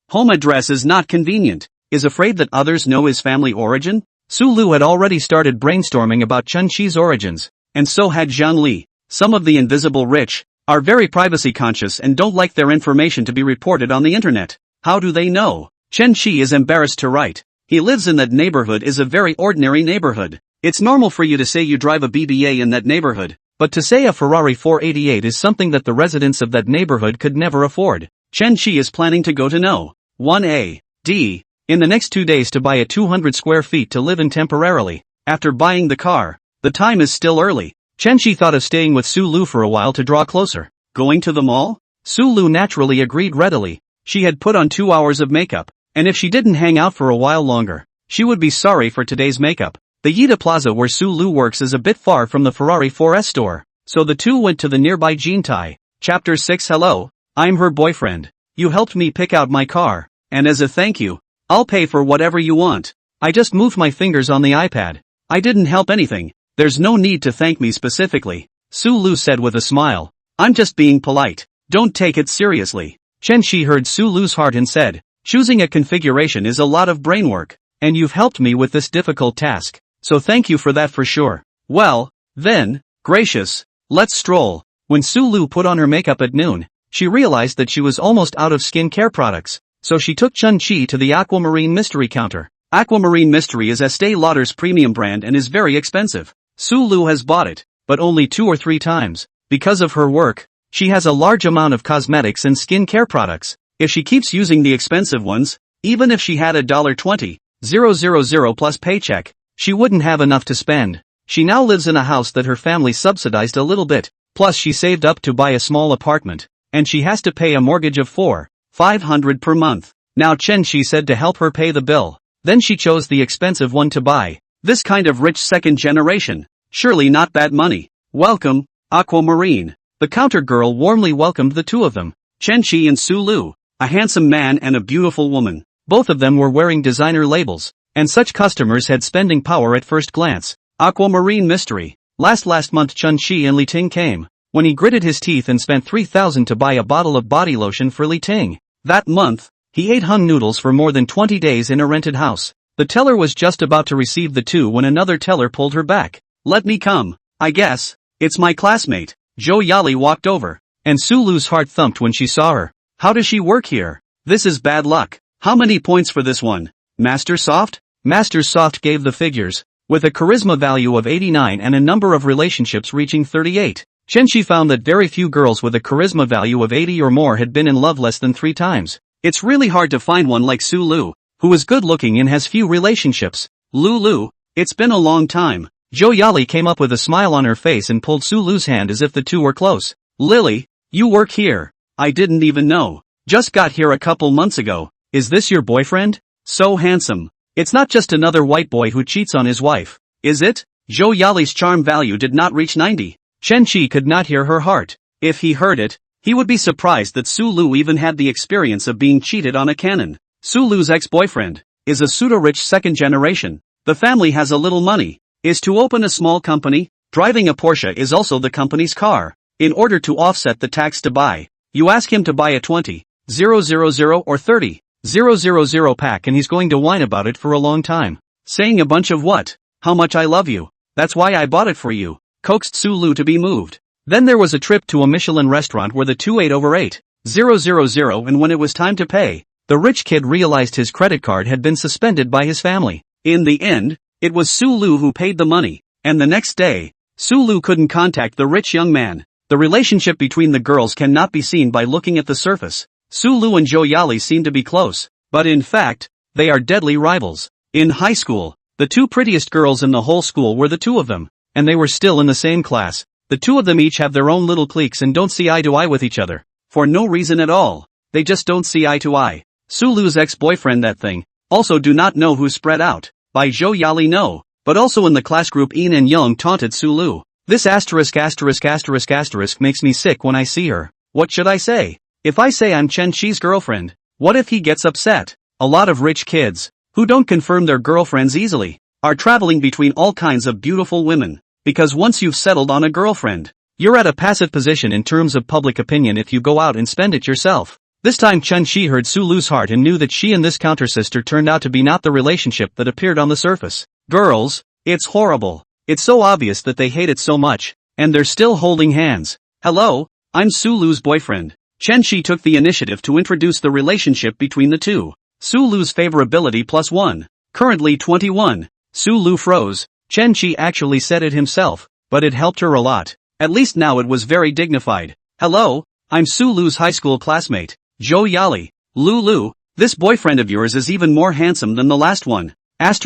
Home address is not convenient. Is afraid that others know his family origin? Sulu had already started brainstorming about Chen Shi's origins, and so had Zhang Li. Some of the invisible rich are very privacy conscious and don't like their information to be reported on the internet. How do they know? Chen Shi is embarrassed to write. He lives in that neighborhood is a very ordinary neighborhood. It's normal for you to say you drive a BBA in that neighborhood, but to say a Ferrari 488 is something that the residents of that neighborhood could never afford. Chen Shi is planning to go to No. 1A. D. in the next 2 days to buy a 200 square feet to live in temporarily. After buying the car, the time is still early. Chen Shi thought of staying with Sulu for a while to draw closer. Going to the mall? Sulu naturally agreed readily. She had put on 2 hours of makeup, and if she didn't hang out for a while longer, she would be sorry for today's makeup. The Yida Plaza where Sulu works is a bit far from the Ferrari 4S store, so the two went to the nearby Jintai. Chapter 6. Hello, I'm her boyfriend. You helped me pick out my car, and as a thank you, I'll pay for whatever you want. I just moved my fingers on the iPad. I didn't help anything. There's no need to thank me specifically, Sulu said with a smile. I'm just being polite. Don't take it seriously. Chen Shi heard Sulu's heart and said, choosing a configuration is a lot of brain work, and you've helped me with this difficult task, so thank you for that for sure. Well, then, gracious, let's stroll. When Sulu put on her makeup at noon, she realized that she was almost out of skincare products, so she took Chen Shi to the Aquamarine Mystery counter. Aquamarine Mystery is Estee Lauder's premium brand and is very expensive. Sulu has bought it, but only 2 or 3 times. Because of her work, she has a large amount of cosmetics and skincare products. If she keeps using the expensive ones, even if she had a $20,000 plus paycheck, she wouldn't have enough to spend. She now lives in a house that her family subsidized a little bit, plus she saved up to buy a small apartment, and she has to pay a mortgage of $4,500 per month. Now Chen Shi said to help her pay the bill. Then she chose the expensive one to buy. This kind of rich second generation. Surely not bad money. Welcome, Aquamarine. The counter girl warmly welcomed the two of them. Chen Shi and Sulu. A handsome man and a beautiful woman. Both of them were wearing designer labels. And such customers had spending power at first glance. Aquamarine mystery. Last month Chun-Chi and Li Ting came. When he gritted his teeth and spent 3,000 to buy a bottle of body lotion for Li Ting. That month, he ate hung noodles for more than 20 days in a rented house. The teller was just about to receive the two when another teller pulled her back. Let me come. I guess. It's my classmate. Zhou Yali walked over. And Sulu's heart thumped when she saw her. How does she work here? This is bad luck. How many points for this one? Master Soft? Master Soft gave the figures. With a charisma value of 89 and a number of relationships reaching 38. Chen-Chi found that very few girls with a charisma value of 80 or more had been in love less than 3 times. It's really hard to find one like Sulu, who is good looking and has few relationships. Lulu, it's been a long time. Zhou Yali came up with a smile on her face and pulled Sulu's hand as if the two were close. Lily, you work here. I didn't even know. Just got here a couple months ago. Is this your boyfriend? So handsome. It's not just another white boy who cheats on his wife, is it? Zhou Yali's charm value did not reach 90. Chen-Chi could not hear her heart. If he heard it, he would be surprised that Sulu even had the experience of being cheated on a canon. Sulu's ex-boyfriend is a pseudo-rich second generation. The family has a little money, is to open a small company. Driving a Porsche is also the company's car. In order to offset the tax to buy, you ask him to buy a 20,000 or 30,000 pack and he's going to whine about it for a long time. Saying a bunch of what? How much I love you. That's why I bought it for you. Coaxed Sulu to be moved. Then there was a trip to a Michelin restaurant where the two ate over 8,000 and when it was time to pay, the rich kid realized his credit card had been suspended by his family. In the end, it was Sulu who paid the money, and the next day, Sulu couldn't contact the rich young man. The relationship between the girls cannot be seen by looking at the surface. Sulu and Zhou Yali seem to be close, but in fact, they are deadly rivals. In high school, the two prettiest girls in the whole school were the two of them, and they were still in the same class. The two of them each have their own little cliques and don't see eye to eye with each other. For no reason at all. They just don't see eye to eye. Sulu's ex-boyfriend that thing, also do not know who spread out. By Zhou Yali no, but also in the class group Yin and Young taunted Sulu. This asterisk makes me sick when I see her. What should I say? If I say I'm Chen-Chi's girlfriend, what if he gets upset? A lot of rich kids, who don't confirm their girlfriends easily, are traveling between all kinds of beautiful women. Because once you've settled on a girlfriend, you're at a passive position in terms of public opinion if you go out and spend it yourself. This time Chen-Chi heard Sulu's heart and knew that she and this counter-sister turned out to be not the relationship that appeared on the surface. Girls, it's horrible. It's so obvious that they hate it so much, and they're still holding hands. Hello, I'm Sulu's boyfriend. Chen-Chi took the initiative to introduce the relationship between the two. Sulu's favorability +1. Currently 21. Sulu froze. Chen-Chi actually said it himself, but it helped her a lot. At least now it was very dignified. Hello, I'm Sulu's high school classmate, Zhou Yali. Lulu, this boyfriend of yours is even more handsome than the last one. This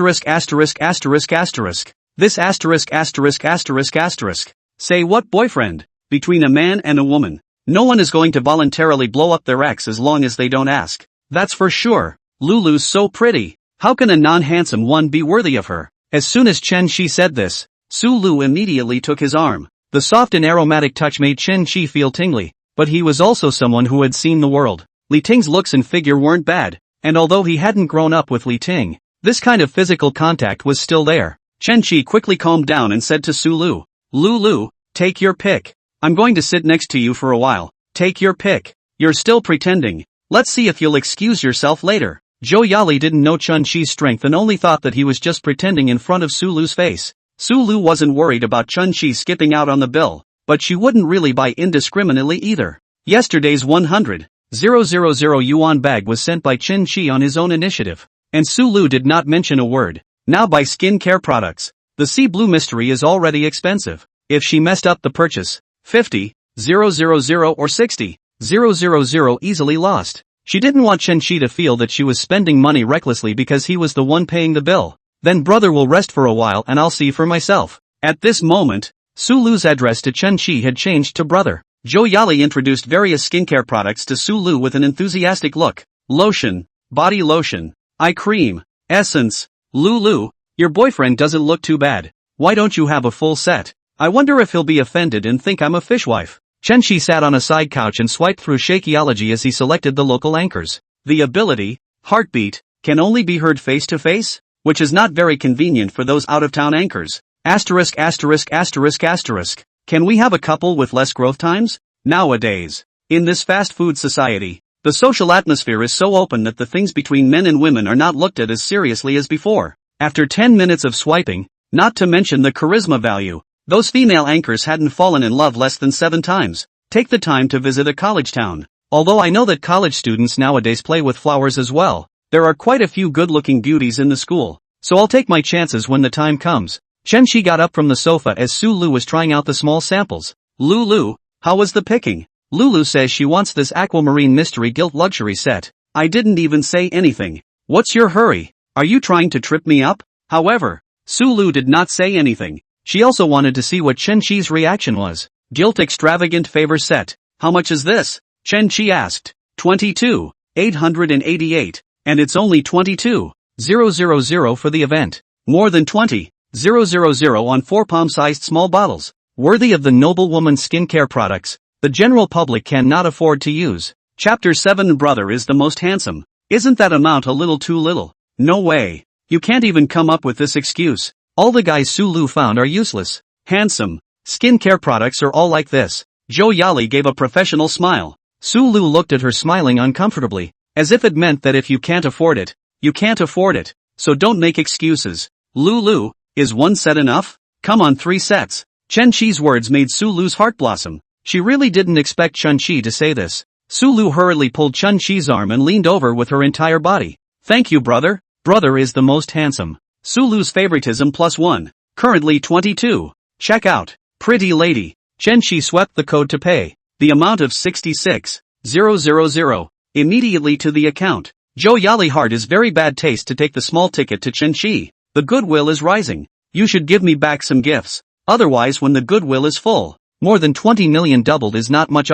******. Say what boyfriend? Between a man and a woman. No one is going to voluntarily blow up their ex as long as they don't ask. That's for sure. Lulu's so pretty. How can a non-handsome one be worthy of her? As soon as Chen-Chi said this, Sulu immediately took his arm. The soft and aromatic touch made Chen-Chi feel tingly, but he was also someone who had seen the world. Li Ting's looks and figure weren't bad, and although he hadn't grown up with Li Ting, this kind of physical contact was still there. Chen-Chi quickly calmed down and said to Sulu, Lulu, take your pick. I'm going to sit next to you for a while. Take your pick. You're still pretending. Let's see if you'll excuse yourself later. Zhou Yali didn't know Chen-Chi's strength and only thought that he was just pretending in front of Sulu's face. Sulu wasn't worried about Chen-Chi skipping out on the bill, but she wouldn't really buy indiscriminately either. Yesterday's 100,000 yuan bag was sent by Chen-Chi on his own initiative, and Sulu did not mention a word. Now buy skincare products. The sea blue mystery is already expensive. If she messed up the purchase, 50,000 or 60,000 easily lost. She didn't want Chen-Chi to feel that she was spending money recklessly because he was the one paying the bill. Then brother will rest for a while and I'll see for myself. At this moment, Sulu's address to Chen-Chi had changed to brother. Zhou Yali introduced various skincare products to Sulu with an enthusiastic look. Lotion, body lotion, eye cream, essence. Lulu, your boyfriend doesn't look too bad. Why don't you have a full set? I wonder if he'll be offended and think I'm a fishwife. Chen-Chi sat on a side couch and swiped through Shakeology as he selected the local anchors. The ability, heartbeat, can only be heard face to face? which is not very convenient for those out-of-town anchors. Asterisk asterisk asterisk asterisk. Can we have a couple with less growth times? Nowadays, in this fast food society, the social atmosphere is so open that the things between men and women are not looked at as seriously as before. After 10 minutes of swiping, not to mention the charisma value, those female anchors hadn't fallen in love less than 7 times. Take the time to visit a college town. Although I know that college students nowadays play with flowers as well, there are quite a few good-looking beauties in the school, so I'll take my chances when the time comes. Chen-Chi got up from the sofa as Su-Lu was trying out the small samples. Lulu, how was the picking? Lulu says she wants this aquamarine mystery gilt luxury set. I didn't even say anything. What's your hurry? Are you trying to trip me up? However, Su-Lu did not say anything. She also wanted to see what Chen-Chi's reaction was. Gilt extravagant favor set. How much is this? Chen-Chi asked. 22,888. And it's only 22,000 for the event. More than 20,000 on 4 palm-sized small bottles. Worthy of the noblewoman skincare products the general public cannot afford to use. Chapter 7 Brother is the most handsome. Isn't that amount a little too little? No way. You can't even come up with this excuse. All the guys Su-Lu found are useless. Handsome. Skincare products are all like this. Zhou Yali gave a professional smile. Su-Lu looked at her smiling uncomfortably, as if it meant that if you can't afford it, you can't afford it. So don't make excuses. Lulu, is 1 set enough? Come on 3 sets. Chen-Chi's words made Su-Lu's heart blossom. She really didn't expect Chen-Chi to say this. Su-Lu hurriedly pulled Chen-Chi's arm and leaned over with her entire body. Thank you brother. Brother is the most handsome. Su-Lu's favoritism +1. Currently 22. Check out. Pretty lady. Chen-Chi swept the code to pay. The amount of 66,000. Immediately to the account. Zhou Yali Heart is very bad taste to take the small ticket to Chen-Chi. The goodwill is rising. You should give me back some gifts. Otherwise when the goodwill is full, more than 20 million doubled is not much.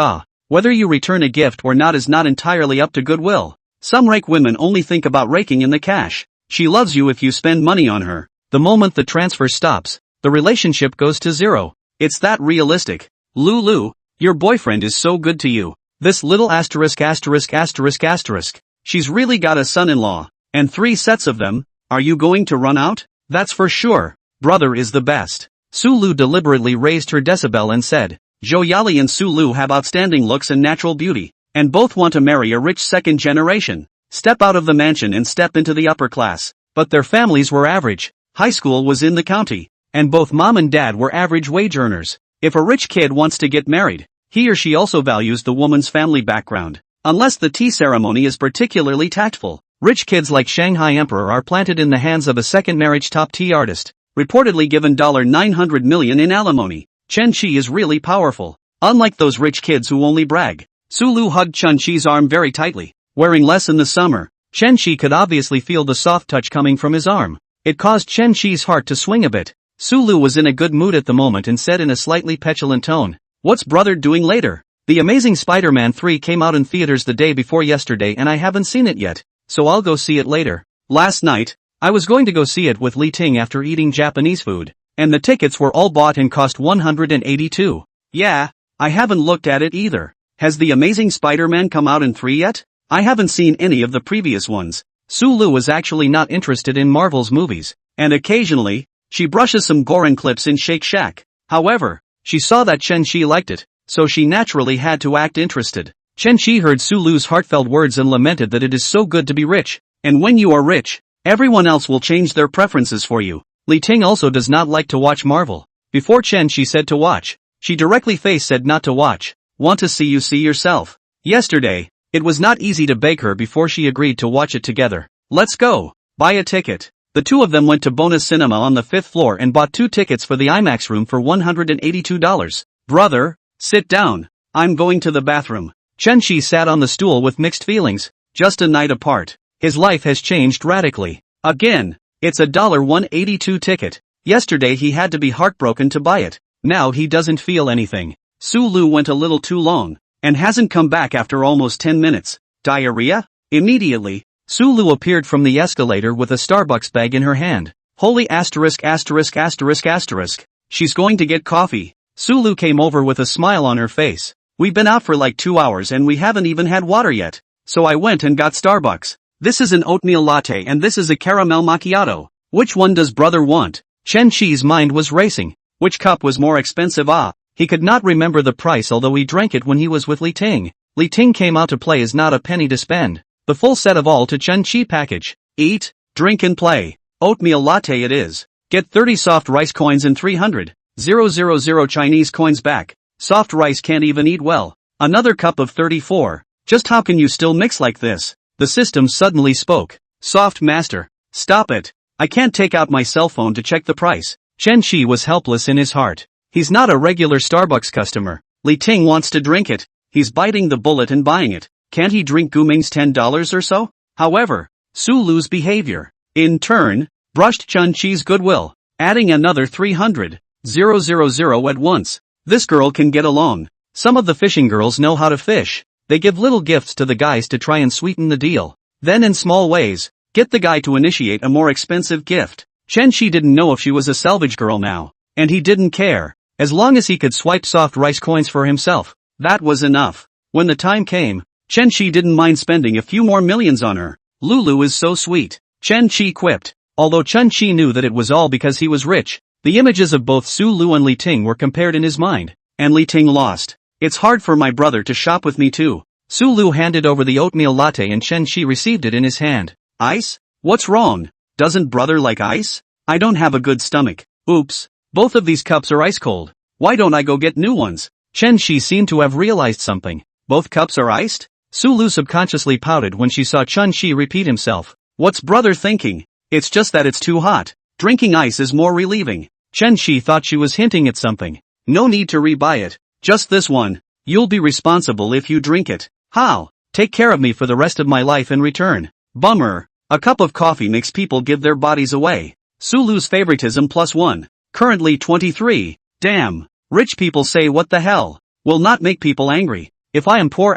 Whether you return a gift or not is not entirely up to goodwill. Some rake women only think about raking in the cash. She loves you if you spend money on her. The moment the transfer stops, the relationship goes to 0. It's that realistic. Lulu, your boyfriend is so good to you. This little asterisk asterisk asterisk asterisk. She's really got a son-in-law. And 3 sets of them. Are you going to run out? That's for sure. Brother is the best. Su-Lu deliberately raised her decibel and said, Zhou Yali and Su-Lu have outstanding looks and natural beauty, and both want to marry a rich second generation. Step out of the mansion and step into the upper class. But their families were average. High school was in the county, and both mom and dad were average wage earners. If a rich kid wants to get married, he or she also values the woman's family background. Unless the tea ceremony is particularly tactful, rich kids like Shanghai Emperor are planted in the hands of a second marriage top tea artist, reportedly given $900 million in alimony. Chen-Chi is really powerful. Unlike those rich kids who only brag. Su-Lu hugged Chen-Chi's arm very tightly. Wearing less in the summer, Chen-Chi could obviously feel the soft touch coming from his arm. It caused Chen-Chi's heart to swing a bit. Su-Lu was in a good mood at the moment and said in a slightly petulant tone, What's brother doing later? The Amazing Spider-Man 3 came out in theaters the day before yesterday and I haven't seen it yet, so I'll go see it later. Last night, I was going to go see it with Li Ting after eating Japanese food, and the tickets were all bought and cost 182. Yeah, I haven't looked at it either. Has The Amazing Spider-Man come out in 3 yet? I haven't seen any of the previous ones. Su-Lu was actually not interested in Marvel's movies, and occasionally, she brushes some Goran clips in Shake Shack. However, she saw that Chen-Chi liked it, so she naturally had to act interested. Chen-Chi heard Su-Lu's heartfelt words and lamented that it is so good to be rich, and when you are rich, everyone else will change their preferences for you. Li Ting also does not like to watch Marvel. Before Chen-Chi said to watch, she directly said not to watch. Want to see you see yourself. Yesterday, it was not easy to beg her before she agreed to watch it together. Let's go. Buy a ticket. The two of them went to Bonus Cinema on the 5th floor and bought 2 tickets for the IMAX room for $182. Brother, sit down. I'm going to the bathroom. Chen-Chi sat on the stool with mixed feelings. Just a night apart. His life has changed radically. Again, it's a $182 ticket. Yesterday he had to be heartbroken to buy it. Now he doesn't feel anything. Su-Lu went a little too long, and hasn't come back after almost 10 minutes. Diarrhea? Immediately, Su-Lu appeared from the escalator with a Starbucks bag in her hand. Holy asterisk asterisk asterisk asterisk. She's going to get coffee. Su-Lu came over with a smile on her face. We've been out for like 2 hours and we haven't even had water yet. So I went and got Starbucks. This is an oatmeal latte and this is a caramel macchiato. Which one does brother want? Chen Shi's mind was racing. Which cup was more expensive? He could not remember the price, although he drank it when he was with Li Ting. Li Ting came out to play as not a penny to spend. The full set of all to Chen Shi package. Eat, drink and play. Oatmeal latte it is. Get 30 soft rice coins and 300,000 Chinese coins back. Soft rice can't even eat well. Another cup of 34. Just how can you still mix like this? The system suddenly spoke. Soft master. Stop it. I can't take out my cell phone to check the price. Chen Shi was helpless in his heart. He's not a regular Starbucks customer. Li Ting wants to drink it. He's biting the bullet and buying it. Can't he drink Guming's $10 or so? However, Su Lu's behavior, in turn, brushed Chen Shi's goodwill, adding another 300,000 at once. This girl can get along. Some of the fishing girls know how to fish. They give little gifts to the guys to try and sweeten the deal. Then in small ways, get the guy to initiate a more expensive gift. Chen Shi didn't know if she was a salvage girl now, and he didn't care. As long as he could swipe soft rice coins for himself, that was enough. When the time came, Chen Shi didn't mind spending a few more millions on her. Lulu is so sweet, Chen Shi quipped. Although Chen Shi knew that it was all because he was rich, the images of both Su Lu and Li Ting were compared in his mind, and Li Ting lost. It's hard for my brother to shop with me too. Su Lu handed over the oatmeal latte and Chen Shi received it in his hand. Ice? What's wrong? Doesn't brother like ice? I don't have a good stomach. Oops. Both of these cups are ice cold. Why don't I go get new ones? Chen Shi seemed to have realized something. Both cups are iced? Su Lu subconsciously pouted when she saw Chen Shi repeat himself. What's brother thinking? It's just that it's too hot. Drinking ice is more relieving. Chen Shi thought she was hinting at something. No need to rebuy it. Just this one. You'll be responsible if you drink it. How? Take care of me for the rest of my life in return. Bummer. A cup of coffee makes people give their bodies away. Su Lu's favoritism +1. Currently 23. Damn. Rich people say what the hell. Will not make people angry. If I am poor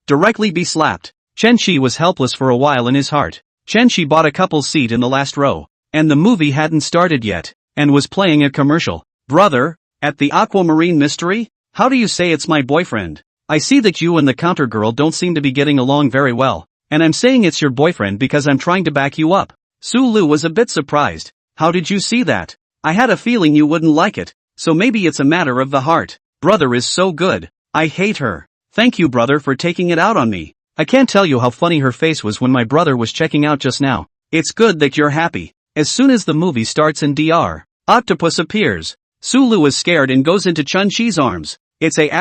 directly be slapped. Chen Shi was helpless for a while in his heart. Chen Shi bought a couple's seat in the last row. And the movie hadn't started yet. And was playing a commercial. Brother, at the Aquamarine Mystery? How do you say it's my boyfriend? I see that you and the counter girl don't seem to be getting along very well. And I'm saying it's your boyfriend because I'm trying to back you up. Su Lu was a bit surprised. How did you see that? I had a feeling you wouldn't like it. So maybe it's a matter of the heart. Brother is so good. I hate her. Thank you brother for taking it out on me. I can't tell you how funny her face was when my brother was checking out just now. It's good that you're happy. As soon as the movie starts and Dr. Octopus appears, Su Lu is scared and goes into Chen Shi's arms. It's a ******* ing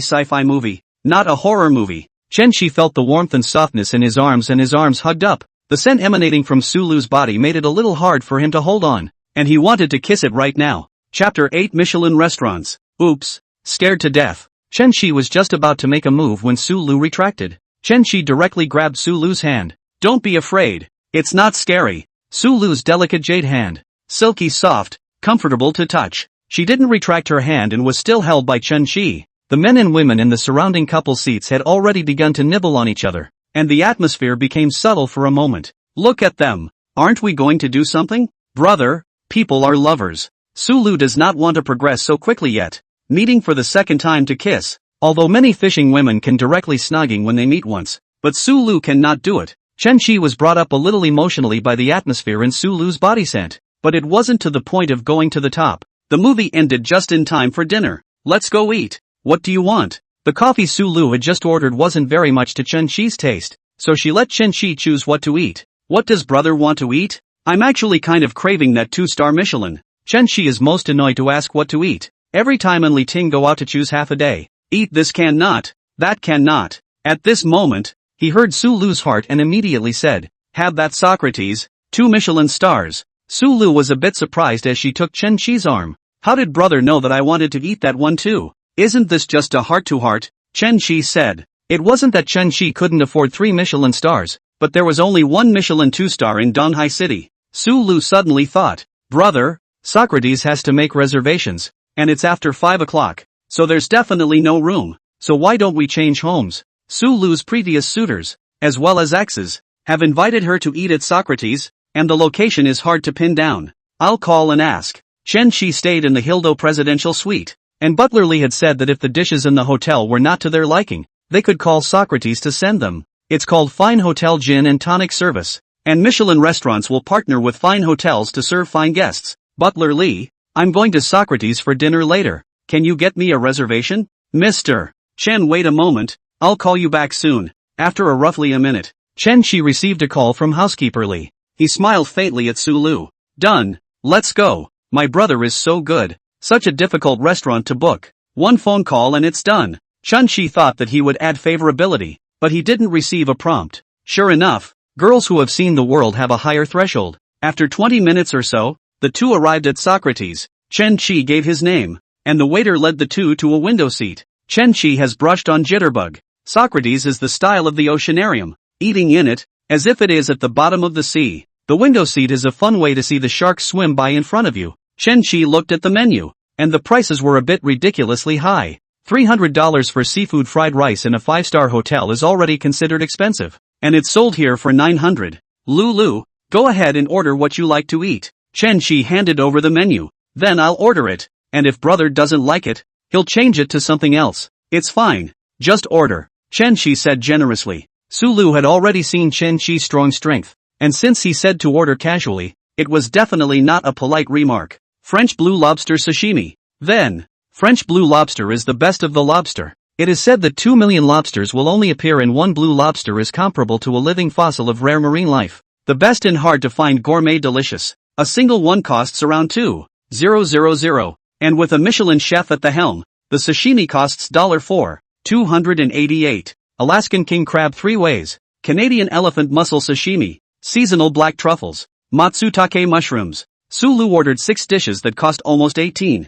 sci-fi movie, not a horror movie. Chen Shi felt the warmth and softness in his arms hugged up. The scent emanating from Su Lu's body made it a little hard for him to hold on, and he wanted to kiss it right now. Chapter 8 Michelin Restaurants. Oops. Scared to death. Chen Shi was just about to make a move when Su Lu retracted. Chen Shi directly grabbed Su Lu's hand. Don't be afraid. It's not scary. Su Lu's delicate jade hand. Silky soft, comfortable to touch. She didn't retract her hand and was still held by Chen Shi. The men and women in the surrounding couple seats had already begun to nibble on each other, and the atmosphere became subtle for a moment. Look at them. Aren't we going to do something? Brother, people are lovers. Su Lu does not want to progress so quickly yet. Meeting for the second time to kiss. Although many fishing women can directly snogging when they meet once, but Su Lu cannot do it. Chen Shi was brought up a little emotionally by the atmosphere and Su Lu's body scent, but it wasn't to the point of going to the top. The movie ended just in time for dinner. Let's go eat. What do you want? The coffee Su Lu had just ordered wasn't very much to Chen Shi's taste, so she let Chen Shi choose what to eat. What does brother want to eat? I'm actually kind of craving that 2-star Michelin. Chen Shi is most annoyed to ask what to eat. Every time and Li Ting go out to choose half a day. Eat this cannot, that cannot. At this moment, he heard Su Lu's heart and immediately said, have that Socrates, 2 Michelin stars. Su Lu was a bit surprised as she took Chen Shi's arm. How did brother know that I wanted to eat that one too? Isn't this just a heart-to-heart? Chen Shi said. It wasn't that Chen Shi couldn't afford 3 Michelin stars, but there was only 1 Michelin 2-star in Donghai City. Su Lu suddenly thought, brother, Socrates has to make reservations, and it's after 5 o'clock, so there's definitely no room. So why don't we change homes? Su Lu's previous suitors, as well as exes, have invited her to eat at Socrates, and the location is hard to pin down. I'll call and ask. Chen Shi stayed in the Hildo presidential suite, and Butler Lee had said that if the dishes in the hotel were not to their liking, they could call Socrates to send them. It's called Fine Hotel Gin and Tonic Service. And Michelin restaurants will partner with fine hotels to serve fine guests. Butler Lee, I'm going to Socrates for dinner later. Can you get me a reservation? Mr. Chen, wait a moment, I'll call you back soon. After roughly a minute, Chen Shi received a call from housekeeper Lee. He smiled faintly at Sulu. Done. Let's go. My brother is so good. Such a difficult restaurant to book. One phone call and it's done. Chen Shi thought that he would add favorability, but he didn't receive a prompt. Sure enough, girls who have seen the world have a higher threshold. After 20 minutes or so, the two arrived at Socrates. Chen Shi gave his name, and the waiter led the two to a window seat. Chen Shi has brushed on jitterbug. Socrates is the style of the oceanarium, eating in it, as if it is at the bottom of the sea. The window seat is a fun way to see the sharks swim by in front of you. Chen Shi looked at the menu, and the prices were a bit ridiculously high. $300 for seafood fried rice in a 5-star hotel is already considered expensive, and it's sold here for $900. Lulu, go ahead and order what you like to eat. Chen Shi handed over the menu. Then I'll order it, and if brother doesn't like it, he'll change it to something else. It's fine. Just order, Chen Shi said generously. Sulu had already seen Chen Shi's strong strength, and since he said to order casually, it was definitely not a polite remark. French blue lobster sashimi. Then, French blue lobster is the best of the lobster. It is said that 2 million lobsters will only appear in one blue lobster is comparable to a living fossil of rare marine life. The best and hard to find gourmet delicious. A single one costs around $2,000, and with a Michelin chef at the helm, the sashimi costs $4,288. Alaskan king crab 3 ways, Canadian elephant mussel sashimi, seasonal black truffles, matsutake mushrooms. Sulu ordered 6 dishes that cost almost $18,000.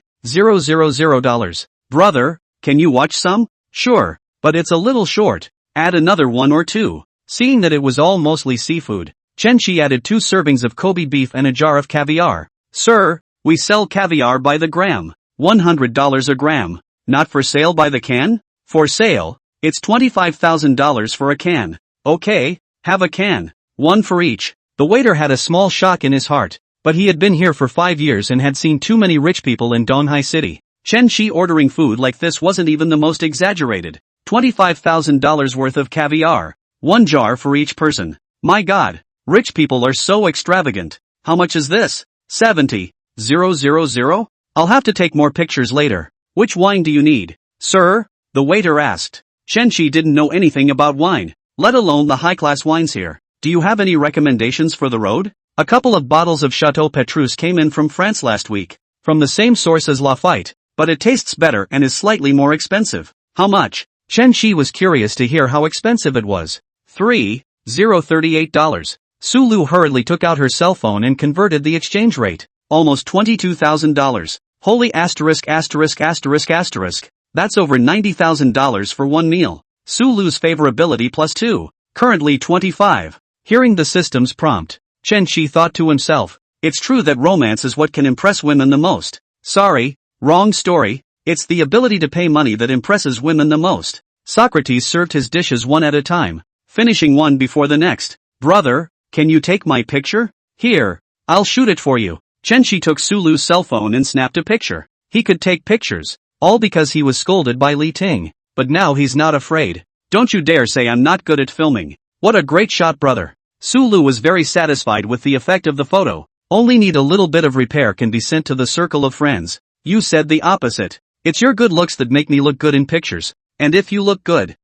Brother, can you watch some? Sure, but it's a little short. Add another 1 or 2. Seeing that it was all mostly seafood, Chen Shi added 2 servings of Kobe beef and a jar of caviar. Sir, we sell caviar by the gram. $100 a gram. Not for sale by the can? For sale, it's $25,000 for a can. Okay, have a can. 1 for each. The waiter had a small shock in his heart, but he had been here for 5 years and had seen too many rich people in Donghai City. Chen Shi ordering food like this wasn't even the most exaggerated. $25,000 worth of caviar. 1 jar for each person. My God, rich people are so extravagant. How much is this? $70,000? I'll have to take more pictures later. Which wine do you need, sir? The waiter asked. Chen Shi didn't know anything about wine, let alone the high-class wines here. Do you have any recommendations for the road? A couple of bottles of Chateau Petrus came in from France last week, from the same source as Lafite, but it tastes better and is slightly more expensive. How much? Chen Shi was curious to hear how expensive it was. $3,038. Sulu hurriedly took out her cell phone and converted the exchange rate. Almost $22,000. Holy asterisk asterisk asterisk asterisk. That's over $90,000 for one meal. Sulu's favorability +2. Currently 25. Hearing the system's prompt, Chen Shi thought to himself, it's true that romance is what can impress women the most. Sorry, wrong story. It's the ability to pay money that impresses women the most. Socrates served his dishes one at a time, finishing one before the next. Brother, can you take my picture? Here, I'll shoot it for you. Chen Shi took Sulu's cell phone and snapped a picture. He could take pictures, all because he was scolded by Li Ting. But now he's not afraid. Don't you dare say I'm not good at filming. What a great shot, brother. Sulu was very satisfied with the effect of the photo. Only need a little bit of repair can be sent to the circle of friends. You said the opposite. It's your good looks that make me look good in pictures. And if you look good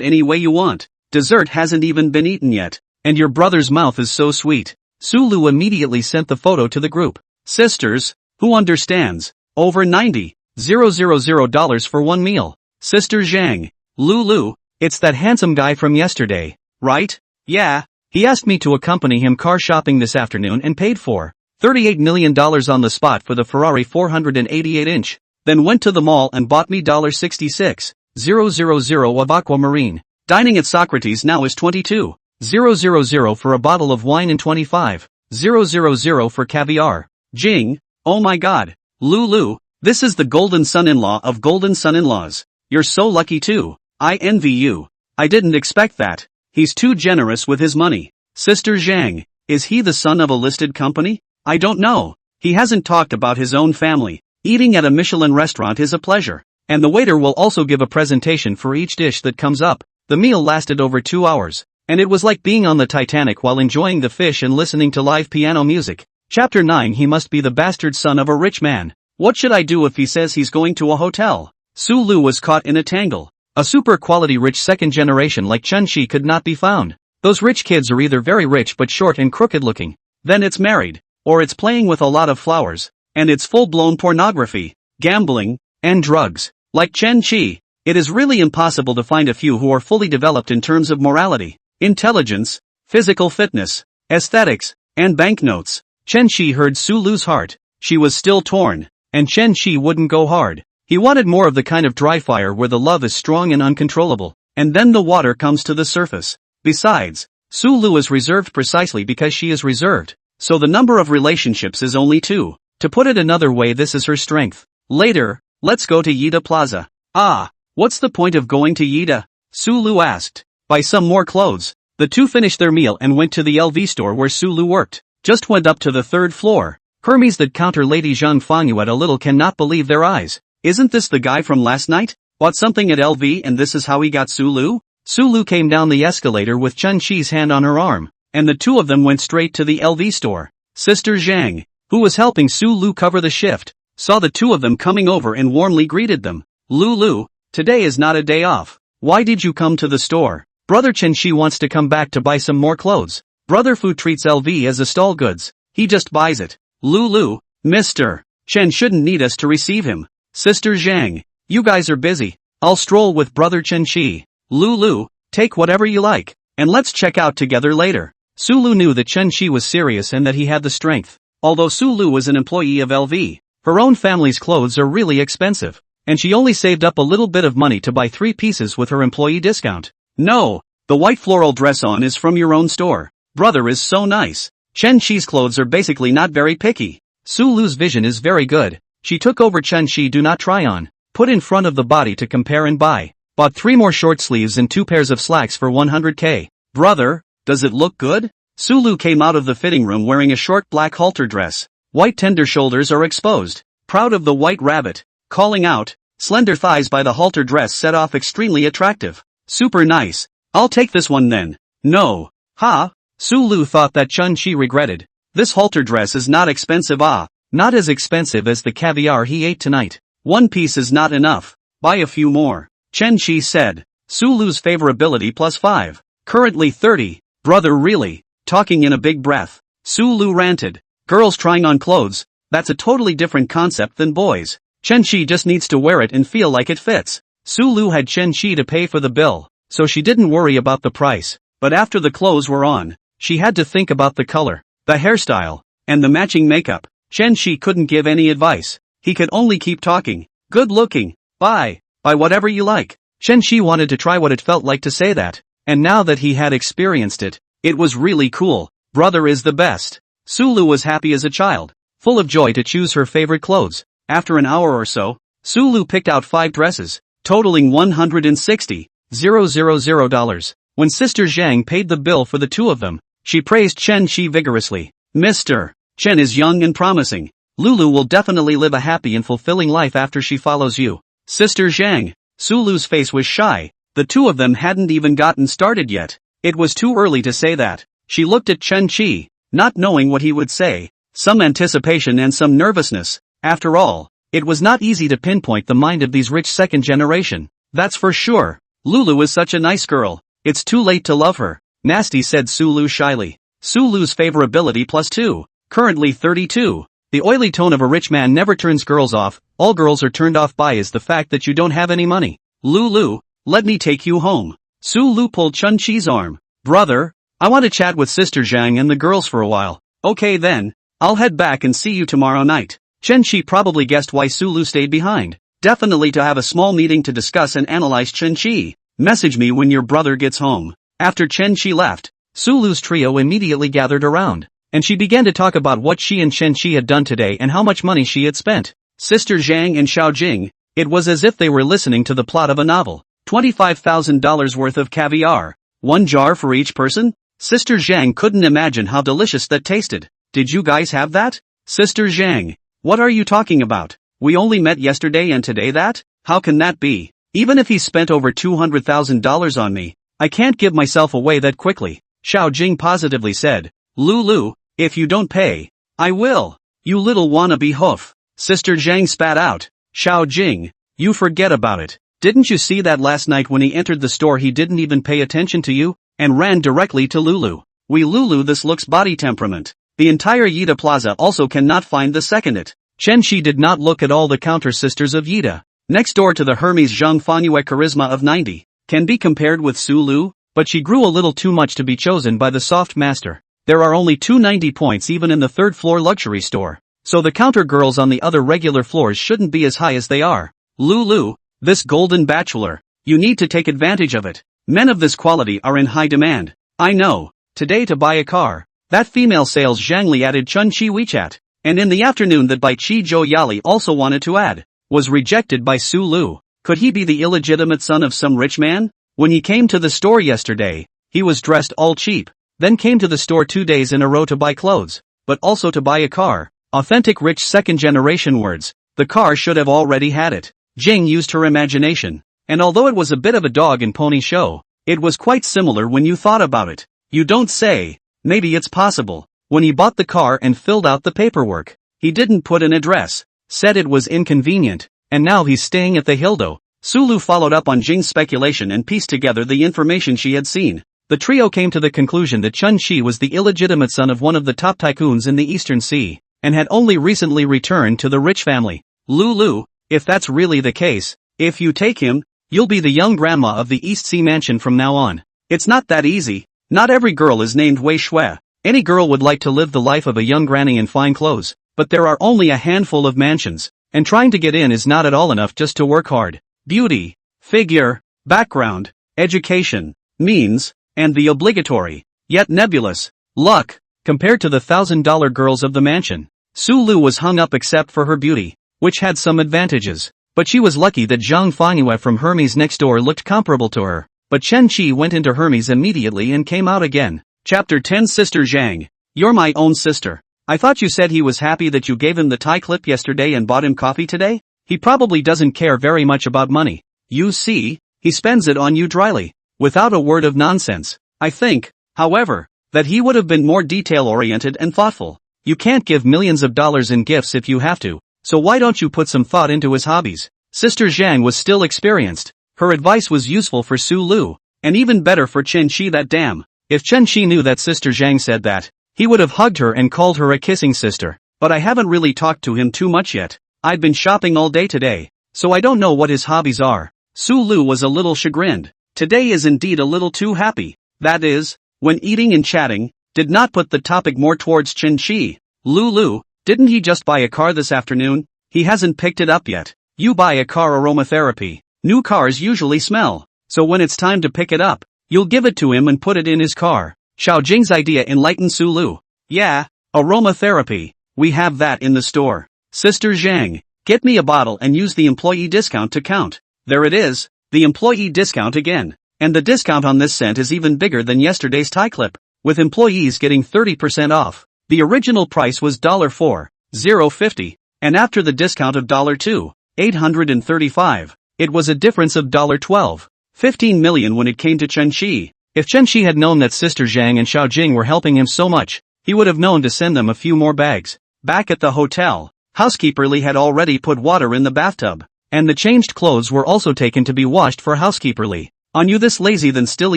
any way you want. Dessert hasn't even been eaten yet. And your brother's mouth is so sweet. Sulu immediately sent the photo to the group. Sisters, who understands? Over $90,000 for one meal. Sister Zhang. Lulu, it's that handsome guy from yesterday, right? Yeah. He asked me to accompany him car shopping this afternoon and paid for $38 million on the spot for the Ferrari 488-inch. Then went to the mall and bought me $66,000 of aquamarine. Dining at Socrates now is $22,000 for a bottle of wine and $25,000 for caviar. Jing, oh my God. Lulu, this is the golden son-in-law of golden son-in-laws. You're so lucky too. I envy you. I didn't expect that. He's too generous with his money. Sister Zhang, is he the son of a listed company? I don't know. He hasn't talked about his own family. Eating at a Michelin restaurant is a pleasure. And the waiter will also give a presentation for each dish that comes up. The The meal lasted over 2 hours, and it was like being on the Titanic while enjoying the fish and listening to live piano music. Chapter 9. He must be the bastard son of a rich man. What should I do if he says he's going to a hotel? Sulu was caught in a tangle. A super quality rich second generation like Chun-Shi could not be found. Those rich kids are either very rich but short and crooked looking. Then it's married. Or it's playing with a lot of flowers. And it's full-blown pornography, gambling, and drugs. Like Chen-Chi, it is really impossible to find a few who are fully developed in terms of morality, intelligence, physical fitness, aesthetics, and banknotes. Chen-Chi heard Sulu's heart. She was still torn, and Chen-Chi wouldn't go hard. He wanted more of the kind of dry fire where the love is strong and uncontrollable, and then the water comes to the surface. Besides, Sulu is reserved precisely because she is reserved, so the number of relationships is only 2. To put it another way, this is her strength. Later, let's go to Yida Plaza. Ah, what's the point of going to Yida? Sulu asked. Buy some more clothes. The two finished their meal and went to the LV store where Sulu worked. Just went up to the 3rd floor. Hermes that counter Lady Zhang Fangyu at a little cannot believe their eyes. Isn't this the guy from last night? Bought something at LV and this is how he got Sulu? Sulu came down the escalator with Chun-Chi's hand on her arm, and the two of them went straight to the LV store. Sister Zhang, who was helping Sulu cover the shift, saw the two of them coming over and warmly greeted them. Lulu, today is not a day off. Why did you come to the store? Brother Chen-Chi wants to come back to buy some more clothes. Brother Fu treats LV as a stall goods. He just buys it. Lulu, Mr. Chen shouldn't need us to receive him. Sister Zhang, you guys are busy. I'll stroll with Brother Chen-Chi. Lulu, take whatever you like, and let's check out together later. Sulu knew that Chen-Chi was serious and that he had the strength. Although Sulu was an employee of LV, her own family's clothes are really expensive, and she only saved up a little bit of money to buy 3 pieces with her employee discount. No, the white floral dress on is from your own store. Brother is so nice. Chen-Chi's clothes are basically not very picky. Sulu's vision is very good. She took over Chen-Chi do not try on, put in front of the body to compare and buy. Bought 3 more short sleeves and 2 pairs of slacks for 100k. Brother, does it look good? Sulu came out of the fitting room wearing a short black halter dress. White tender shoulders are exposed. Proud of the white rabbit. Calling out, slender thighs by the halter dress set off extremely attractive. Super nice. I'll take this one then. No. Ha? Sulu thought that Chun-Chi regretted. This halter dress is not expensive. Not as expensive as the caviar he ate tonight. 1 piece is not enough. Buy a few more. Chen-Chi said. Sulu's favorability +5. Currently 30. Brother really? Talking in a big breath. Sulu ranted. Girls trying on clothes, that's a totally different concept than boys. Chen-Chi just needs to wear it and feel like it fits. Sulu had Chen-Chi to pay for the bill, so she didn't worry about the price. But after the clothes were on, she had to think about the color, the hairstyle, and the matching makeup. Chen-Chi couldn't give any advice. He could only keep talking. Good looking. Buy whatever you like. Chen-Chi wanted to try what it felt like to say that. And now that he had experienced it, it was really cool. Brother is the best. Sulu was happy as a child, full of joy to choose her favorite clothes. After an hour or so, Sulu picked out 5 dresses, totaling $160,000. When Sister Zhang paid the bill for the 2 of them, she praised Chen-Chi vigorously. Mr. Chen is young and promising. Lulu will definitely live a happy and fulfilling life after she follows you. Sister Zhang. Sulu's face was shy. The 2 of them hadn't even gotten started yet. It was too early to say that. She looked at Chen-Chi, not knowing what he would say. Some anticipation and some nervousness. After all, it was not easy to pinpoint the mind of these rich second generation. That's for sure. Lulu is such a nice girl. It's too late to love her. Nasty, said Sulu shyly. Sulu's favorability +2. Currently 32. The oily tone of a rich man never turns girls off. All girls are turned off by is the fact that you don't have any money. Lulu, let me take you home. Sulu pulled Chun-Chi's arm. Brother, I want to chat with Sister Zhang and the girls for a while. Okay then, I'll head back and see you tomorrow night. Chen-Chi probably guessed why Sulu stayed behind. Definitely to have a small meeting to discuss and analyze Chen-Chi. Message me when your brother gets home. After Chen-Chi left, Sulu's trio immediately gathered around, and she began to talk about what she and Chen-Chi had done today and how much money she had spent. Sister Zhang and Xiaojing, it was as if they were listening to the plot of a novel. $25,000 worth of caviar. 1 jar for each person? Sister Zhang couldn't imagine how delicious that tasted. Did you guys have that? Sister Zhang, what are you talking about? We only met yesterday and today that? How can that be? Even if he spent over $200,000 on me, I can't give myself away that quickly, Xiao Jing positively said. Lulu, if you don't pay, I will. You little wannabe hoof. Sister Zhang spat out. Xiao Jing, you forget about it. Didn't you see that last night when he entered the store he didn't even pay attention to you, and ran directly to Lulu? We Lulu this looks body temperament. The entire Yida Plaza also cannot find the second it. Chen Shi did not look at all the counter sisters of Yida. Next door to the Hermes Zhang Fanue charisma of 90, can be compared with Su Lu, but she grew a little too much to be chosen by the soft master. There are only 290 points even in the third floor luxury store, so the counter girls on the other regular floors shouldn't be as high as they are. Lulu, this golden bachelor, you need to take advantage of it. Men of this quality are in high demand. I know. Today to buy a car, that female sales Zhangli added Chun Chi WeChat, and in the afternoon that by Chi Zhou Yali also wanted to add, was rejected by Su Lu. Could he be the illegitimate son of some rich man? When he came to the store yesterday, he was dressed all cheap, then came to the store 2 days in a row to buy clothes, but also to buy a car. Authentic rich second-generation words. The car should have already had it. Jing used her imagination, and although it was a bit of a dog and pony show, it was quite similar when you thought about it. You don't say. Maybe it's possible. When he bought the car and filled out the paperwork, he didn't put an address, said it was inconvenient, and now he's staying at the Hildo. Sulu followed up on Jing's speculation and pieced together the information she had seen. The trio came to the conclusion that Chun Chi was the illegitimate son of one of the top tycoons in the Eastern Sea, and had only recently returned to the rich family. Lulu, if that's really the case, if you take him, you'll be the young grandma of the East Sea mansion from now on. It's not that easy. Not every girl is named Wei Shui. Any girl would like to live the life of a young granny in fine clothes, but there are only a handful of mansions, and trying to get in is not at all enough just to work hard. Beauty, figure, background, education, means, and the obligatory, yet nebulous, luck, compared to the $1,000 girls of the mansion. Su Lu was hung up except for her beauty, which had some advantages, but she was lucky that Zhang Fanue from Hermes next door looked comparable to her. But Chen Qi went into Hermes immediately and came out again. Chapter 10 Sister Zhang, you're my own sister. I thought you said he was happy that you gave him the tie clip yesterday and bought him coffee today? He probably doesn't care very much about money. You see, he spends it on you dryly, without a word of nonsense. I think, however, that he would have been more detail-oriented and thoughtful. You can't give millions of dollars in gifts if you have to, so why don't you put some thought into his hobbies? Sister Zhang was still experienced. Her advice was useful for Su Lu, and even better for Chen Qi. That damn. If Chen Qi knew that Sister Zhang said that, he would have hugged her and called her a kissing sister. But I haven't really talked to him too much yet. I've been shopping all day today, so I don't know what his hobbies are. Su Lu was a little chagrined. Today is indeed a little too happy. That is, when eating and chatting, did not put the topic more towards Chen Qi. Lulu, didn't he just buy a car this afternoon? He hasn't picked it up yet. You buy a car aromatherapy. New cars usually smell, so when it's time to pick it up, you'll give it to him and put it in his car. Xiao Jing's idea enlightened Su Lu. Yeah, aromatherapy. We have that in the store. Sister Zhang, get me a bottle and use the employee discount to count. There it is, the employee discount again. And the discount on this scent is even bigger than yesterday's tie clip, with employees getting 30% off. The original price was $4.50, and after the discount of $2.835. It was a difference of $12.15 million when it came to Chen Qi. If Chen Qi had known that Sister Zhang and Xiao Jing were helping him so much, he would have known to send them a few more bags. Back at the hotel, housekeeper Li had already put water in the bathtub, and the changed clothes were also taken to be washed for housekeeper Li. Are you this lazy then still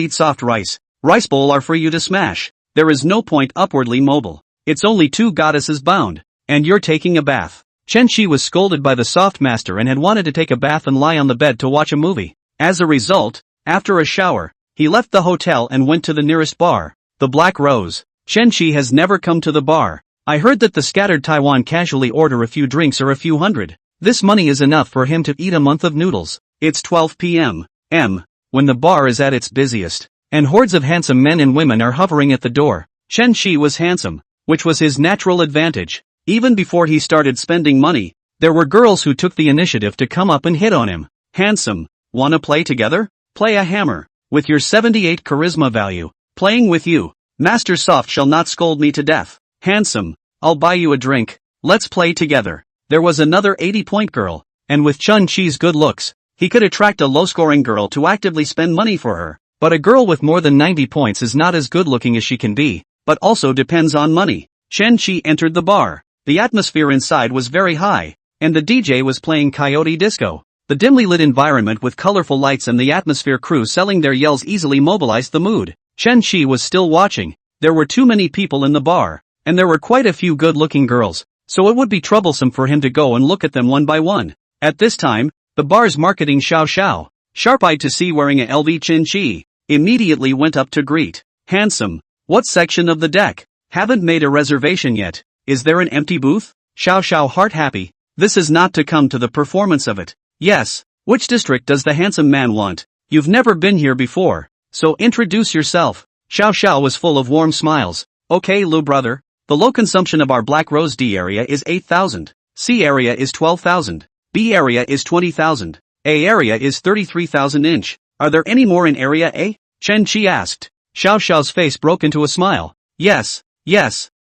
eat soft rice? Rice bowl are for you to smash. There is no point upwardly mobile. It's only two goddesses bound, and you're taking a bath. Chen Qi was scolded by the soft master and had wanted to take a bath and lie on the bed to watch a movie. As a result, after a shower, he left the hotel and went to the nearest bar, the Black Rose. Chen Qi has never come to the bar. I heard that the scattered Taiwan casually order a few drinks or a few hundred. This money is enough for him to eat a month of noodles. It's 12 p.m. When the bar is at its busiest, and hordes of handsome men and women are hovering at the door. Chen Qi was handsome, which was his natural advantage. Even before he started spending money, there were girls who took the initiative to come up and hit on him. Handsome, wanna play together? Play a hammer. With your 78 charisma value, playing with you. Master Soft shall not scold me to death. Handsome, I'll buy you a drink. Let's play together. There was another 80-point girl, and with Chun Chi's good looks, he could attract a low-scoring girl to actively spend money for her. But a girl with more than 90 points is not as good looking as she can be, but also depends on money. Chen Qi entered the bar. The atmosphere inside was very high, and the DJ was playing Coyote Disco. The dimly lit environment with colorful lights and the atmosphere crew selling their yells easily mobilized the mood. Chen Qi was still watching. There were too many people in the bar, and there were quite a few good-looking girls, so it would be troublesome for him to go and look at them one by one. At this time, the bar's marketing Xiao Xiao, sharp-eyed to see wearing a LV Chen Qi, immediately went up to greet. Handsome. What section of the deck? Haven't made a reservation yet. Is there an empty booth? Xiao Xiao heart happy. This is not to come to the performance of it. Yes. Which district does the handsome man want? You've never been here before, so introduce yourself. Xiao Xiao was full of warm smiles. Okay, Lu brother. The low consumption of our Black Rose D area is 8,000. C area is 12,000. B area is 20,000. A area is 33,000 inch. Are there any more in area A? Chen Qi asked. Xiao Xiao's face broke into a smile. Yes,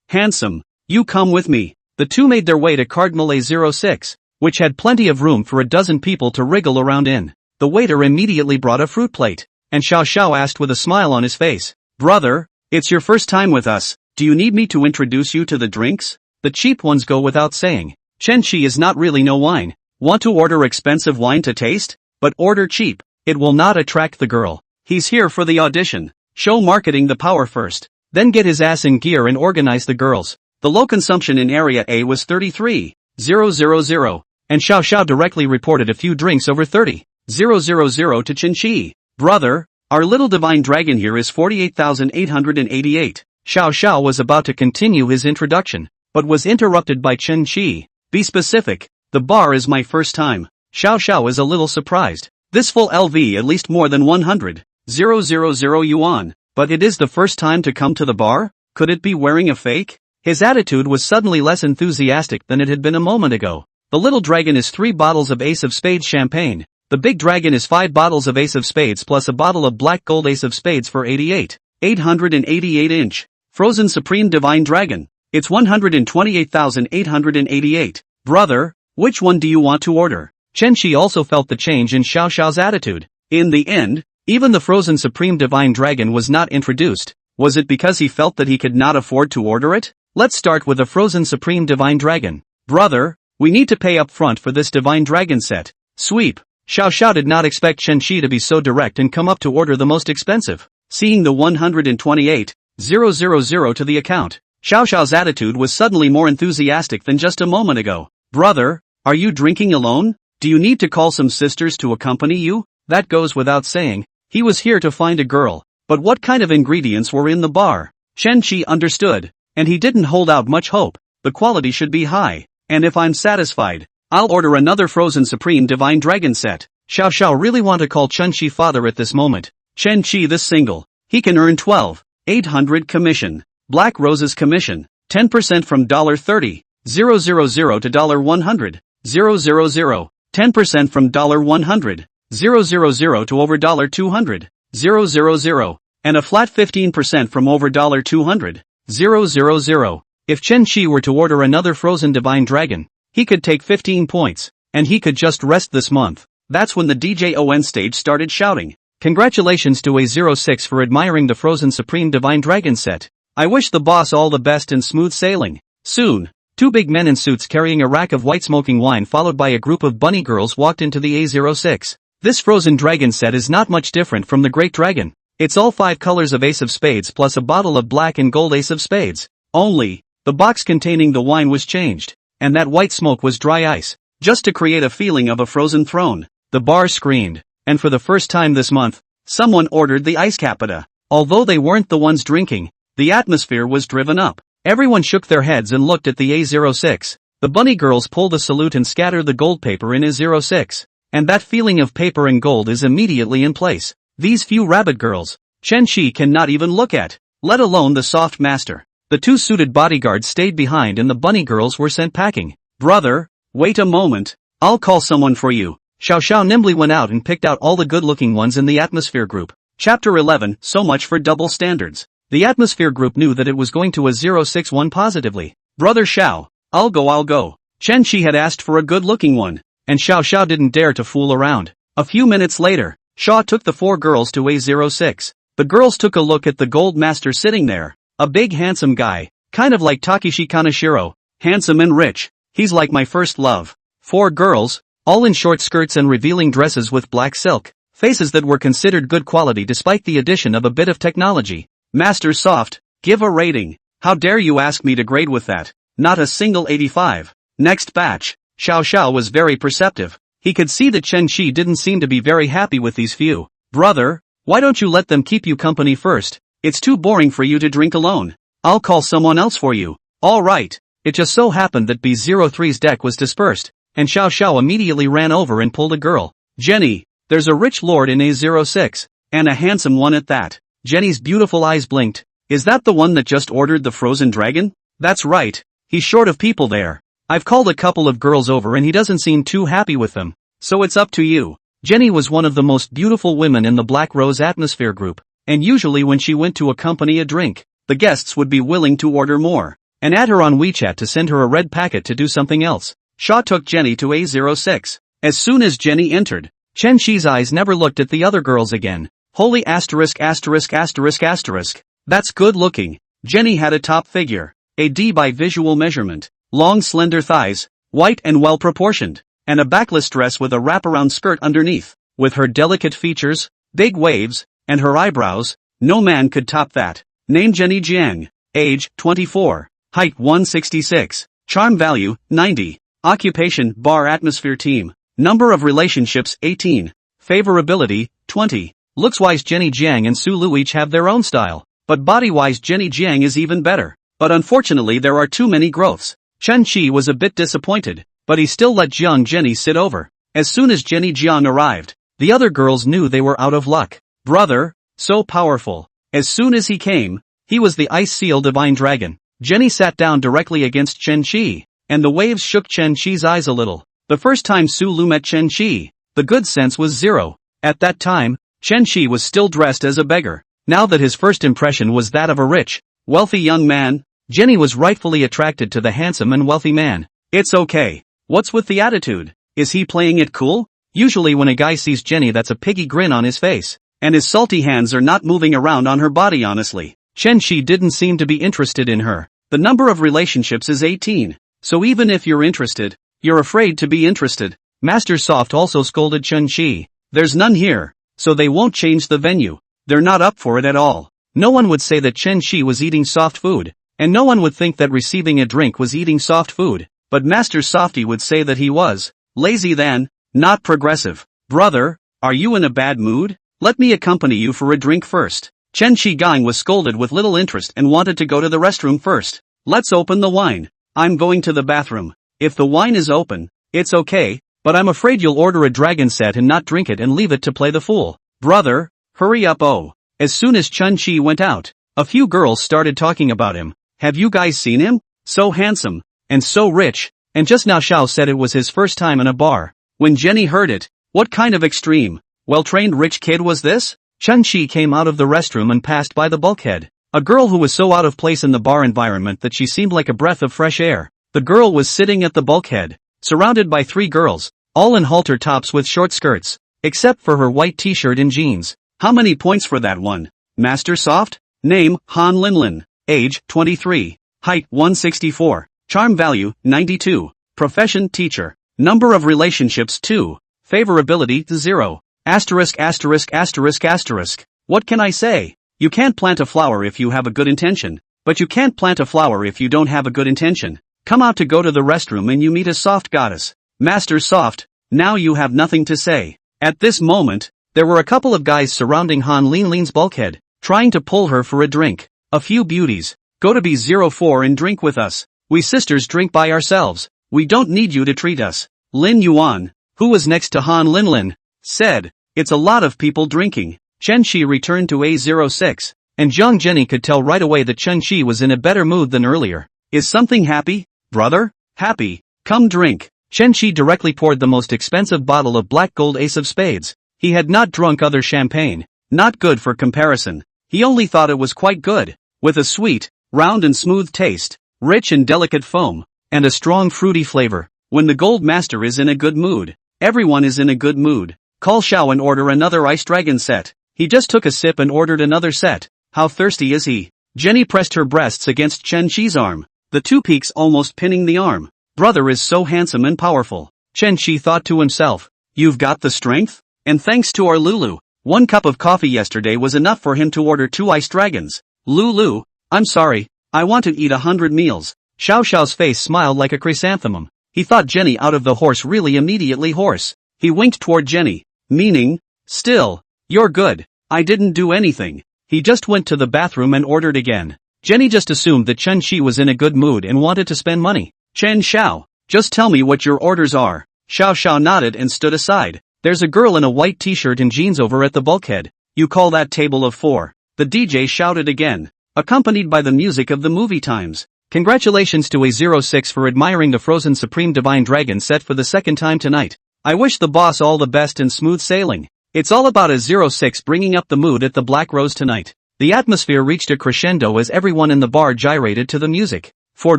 handsome. You come with me. The two made their way to Cardinal A06, which had plenty of room for a dozen people to wriggle around in. The waiter immediately brought a fruit plate, and Xiao Xiao asked with a smile on his face. Brother, it's your first time with us. Do you need me to introduce you to the drinks? The cheap ones go without saying. Chen Qi is not really no wine. Want to order expensive wine to taste? But order cheap. It will not attract the girl. He's here for the audition. Show marketing the power first. Then get his ass in gear and organize the girls. The low consumption in area A was 33,000, and Xiao Xiao directly reported a few drinks over 30,000 to Chen Qi. Brother, our little divine dragon here is 48,888. Xiao Xiao was about to continue his introduction, but was interrupted by Chen Qi. Be specific. The bar is my first time. Xiao Xiao is a little surprised. This full LV at least more than 100,000 yuan. But it is the first time to come to the bar? Could it be wearing a fake? His attitude was suddenly less enthusiastic than it had been a moment ago. The little dragon is 3 bottles of Ace of Spades champagne. The big dragon is 5 bottles of Ace of Spades plus a bottle of black gold Ace of Spades for 888 inch. Frozen Supreme Divine Dragon. It's 128,888. Brother, which one do you want to order? Chen Qi also felt the change in Xiao Xiao's attitude. In the end, even the Frozen Supreme Divine Dragon was not introduced. Was it because he felt that he could not afford to order it? Let's start with the Frozen Supreme Divine Dragon. Brother, we need to pay up front for this Divine Dragon set. Sweep. Xiao Xiao did not expect Chen Qi to be so direct and come up to order the most expensive. Seeing the 128,000 to the account, Xiao Xiao's attitude was suddenly more enthusiastic than just a moment ago. Brother, are you drinking alone? Do you need to call some sisters to accompany you? That goes without saying. He was here to find a girl. But what kind of ingredients were in the bar? Chen Qi understood, and he didn't hold out much hope. The quality should be high, and if I'm satisfied, I'll order another Frozen Supreme Divine Dragon set. Xiao Xiao really want to call Chen Qi father at this moment. Chen Qi this single. He can earn 12,800 commission. Black Rose's commission. 10% from $30,000 to $100,000. 10% from $100,000 to over $200,000. And a flat 15% from over $200,000. If Chen Qi were to order another Frozen Divine Dragon, he could take 15 points, and he could just rest this month. That's when the DJ on stage started shouting. Congratulations to A06 for admiring the Frozen Supreme Divine Dragon set. I wish the boss all the best and smooth sailing. Soon, 2 big men in suits carrying a rack of white smoking wine followed by a group of bunny girls walked into the A06. This Frozen Dragon set is not much different from the Great Dragon. It's all 5 colors of Ace of Spades plus a bottle of black and gold Ace of Spades. Only, the box containing the wine was changed, and that white smoke was dry ice, just to create a feeling of a frozen throne. The bar screamed, and for the first time this month, someone ordered the ice capita. Although they weren't the ones drinking, the atmosphere was driven up. Everyone shook their heads and looked at the A06. The bunny girls pull the salute and scatter the gold paper in A06. And that feeling of paper and gold is immediately in place. These few rabbit girls, Chen Qi cannot even look at, let alone the soft master. The 2 suited bodyguards stayed behind and the bunny girls were sent packing. Brother, wait a moment, I'll call someone for you. Xiao Xiao nimbly went out and picked out all the good-looking ones in the atmosphere group. Chapter 11, so much for double standards. The atmosphere group knew that it was going to A061 positively. Brother Xiao, I'll go. Chen Qi had asked for a good-looking one, and Xiao Xiao didn't dare to fool around. A few minutes later, Shaw took the 4 girls to A06. The girls took a look at the gold master sitting there. A big handsome guy, kind of like Takeshi Kaneshiro, handsome and rich. He's like my first love. 4 girls, all in short skirts and revealing dresses with black silk, faces that were considered good quality despite the addition of a bit of technology. Master Soft, give a rating. How dare you ask me to grade with that? Not a single 85. Next batch. Xiao Xiao was very perceptive. He could see that Chen Shi didn't seem to be very happy with these few. Brother, why don't you let them keep you company first? It's too boring for you to drink alone. I'll call someone else for you. Alright. It just so happened that B03's deck was dispersed, and Xiao Xiao immediately ran over and pulled a girl. Jenny, there's a rich lord in A06, and a handsome one at that. Jenny's beautiful eyes blinked. Is that the one that just ordered the frozen dragon? That's right. He's short of people there. I've called a couple of girls over and he doesn't seem too happy with them. So it's up to you. Jenny was one of the most beautiful women in the Black Rose Atmosphere group, and usually when she went to accompany a drink, the guests would be willing to order more, and add her on WeChat to send her a red packet to do something else. Shaw took Jenny to A06. As soon as Jenny entered, Chen Shi's eyes never looked at the other girls again. Holy asterisk asterisk asterisk asterisk. That's good looking. Jenny had a top figure, a D by visual measurement, long slender thighs, white and well proportioned, and a backless dress with a wraparound skirt underneath. With her delicate features, big waves, and her eyebrows, no man could top that. Name Jenny Jiang. Age, 24. Height 166. Charm value, 90. Occupation, bar atmosphere team. Number of relationships, 18. Favorability, 20. Looks-wise Jenny Jiang and Su Lu each have their own style, but body-wise Jenny Jiang is even better. But unfortunately there are too many growths. Chen Shi was a bit disappointed, but he still let Jiang Jenny sit over. As soon as Jenny Jiang arrived, the other girls knew they were out of luck. Brother, so powerful. As soon as he came, he was the Ice Seal Divine Dragon. Jenny sat down directly against Chen Shi, and the waves shook Chen Shi's eyes a little. The first time Su Lu met Chen Shi, the good sense was zero. At that time, Chen Shi was still dressed as a beggar. Now that his first impression was that of a rich, wealthy young man, Jenny was rightfully attracted to the handsome and wealthy man. It's okay. What's with the attitude? Is he playing it cool? Usually when a guy sees Jenny that's a piggy grin on his face, and his salty hands are not moving around on her body honestly. Chen Shi didn't seem to be interested in her. The number of relationships is 18. So even if you're interested, you're afraid to be interested. Master Soft also scolded Chen Shi. There's none here, so they won't change the venue. They're not up for it at all. No one would say that Chen Shi was eating soft food, and no one would think that receiving a drink was eating soft food, but Master Softy would say that he was lazy then, not progressive. Brother, are you in a bad mood? Let me accompany you for a drink first. Chen Shi Gang was scolded with little interest and wanted to go to the restroom first. Let's open the wine. I'm going to the bathroom. If the wine is open, it's okay, but I'm afraid you'll order a dragon set and not drink it and leave it to play the fool. Brother, hurry up. Oh. As soon as Chen Shi went out, a few girls started talking about him. Have you guys seen him? So handsome, and so rich, and just now Xiao said it was his first time in a bar. When Jenny heard it, what kind of extreme, well-trained rich kid was this? Chen Shi came out of the restroom and passed by the bulkhead. A girl who was so out of place in the bar environment that she seemed like a breath of fresh air. The girl was sitting at the bulkhead, surrounded by 3 girls, all in halter tops with short skirts, except for her white t-shirt and jeans. How many points for that one? Master Soft? Name, Han Linlin. Age, 23. Height, 164. Charm value, 92. Profession, teacher. Number of relationships, 2. Favorability, 0. Asterisk asterisk asterisk asterisk. What can I say? You can't plant a flower if you have a good intention, but you can't plant a flower if you don't have a good intention. Come out to go to the restroom and you meet a soft goddess. Master Soft, now you have nothing to say. At this moment, there were a couple of guys surrounding Han Linlin's bulkhead, trying to pull her for a drink. A few beauties. Go to B04 and drink with us. We sisters drink by ourselves. We don't need you to treat us. Lin Yuan, who was next to Han Linlin, said, it's a lot of people drinking. Chen Shi returned to A06, and Jiang Jenny could tell right away that Chen Shi was in a better mood than earlier. Is something happy, brother? Happy? Come drink. Chen Shi directly poured the most expensive bottle of black gold Ace of Spades. He had not drunk other champagne. Not good for comparison. He only thought it was quite good, with a sweet, round and smooth taste, rich and delicate foam, and a strong fruity flavor. When the Gold Master is in a good mood, everyone is in a good mood. Call Xiao and order another Ice Dragon set. He just took a sip and ordered another set. How thirsty is he? Jenny pressed her breasts against Chen Shi's arm, the two peaks almost pinning the arm. Brother is so handsome and powerful. Chen Shi thought to himself. You've got the strength? And thanks to our Lulu, 1 cup of coffee yesterday was enough for him to order 2 Ice Dragons. Lulu, I'm sorry, I want to eat 100 meals. Xiao Xiao's face smiled like a chrysanthemum. He thought Jenny out of the horse really immediately hoarse. He winked toward Jenny, meaning, still, you're good. I didn't do anything. He just went to the bathroom and ordered again. Jenny just assumed that Chen Shi was in a good mood and wanted to spend money. Chen Xiao, just tell me what your orders are. Xiao Xiao nodded and stood aside. There's a girl in a white t-shirt and jeans over at the bulkhead. You call that table of 4? The DJ shouted again, accompanied by the music of the movie times. Congratulations to A06 for admiring the Frozen Supreme Divine Dragon set for the second time tonight. I wish the boss all the best and smooth sailing. It's all about A06 bringing up the mood at the Black Rose tonight. The atmosphere reached a crescendo as everyone in the bar gyrated to the music. For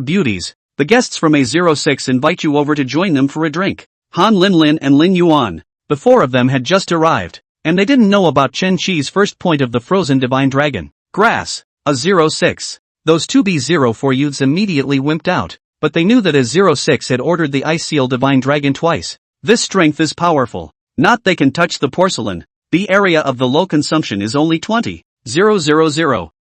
beauties, the guests from A06 invite you over to join them for a drink. Han Linlin and Lin Yuan, the 4 of them had just arrived, and they didn't know about Chen Shi's first point of the Frozen Divine Dragon. Grass, A06. Those 2B04 youths immediately wimped out, but they knew that A06 had ordered the Ice Seal Divine Dragon twice. This strength is powerful. Not they can touch the porcelain. The area of the low consumption is only 20,000.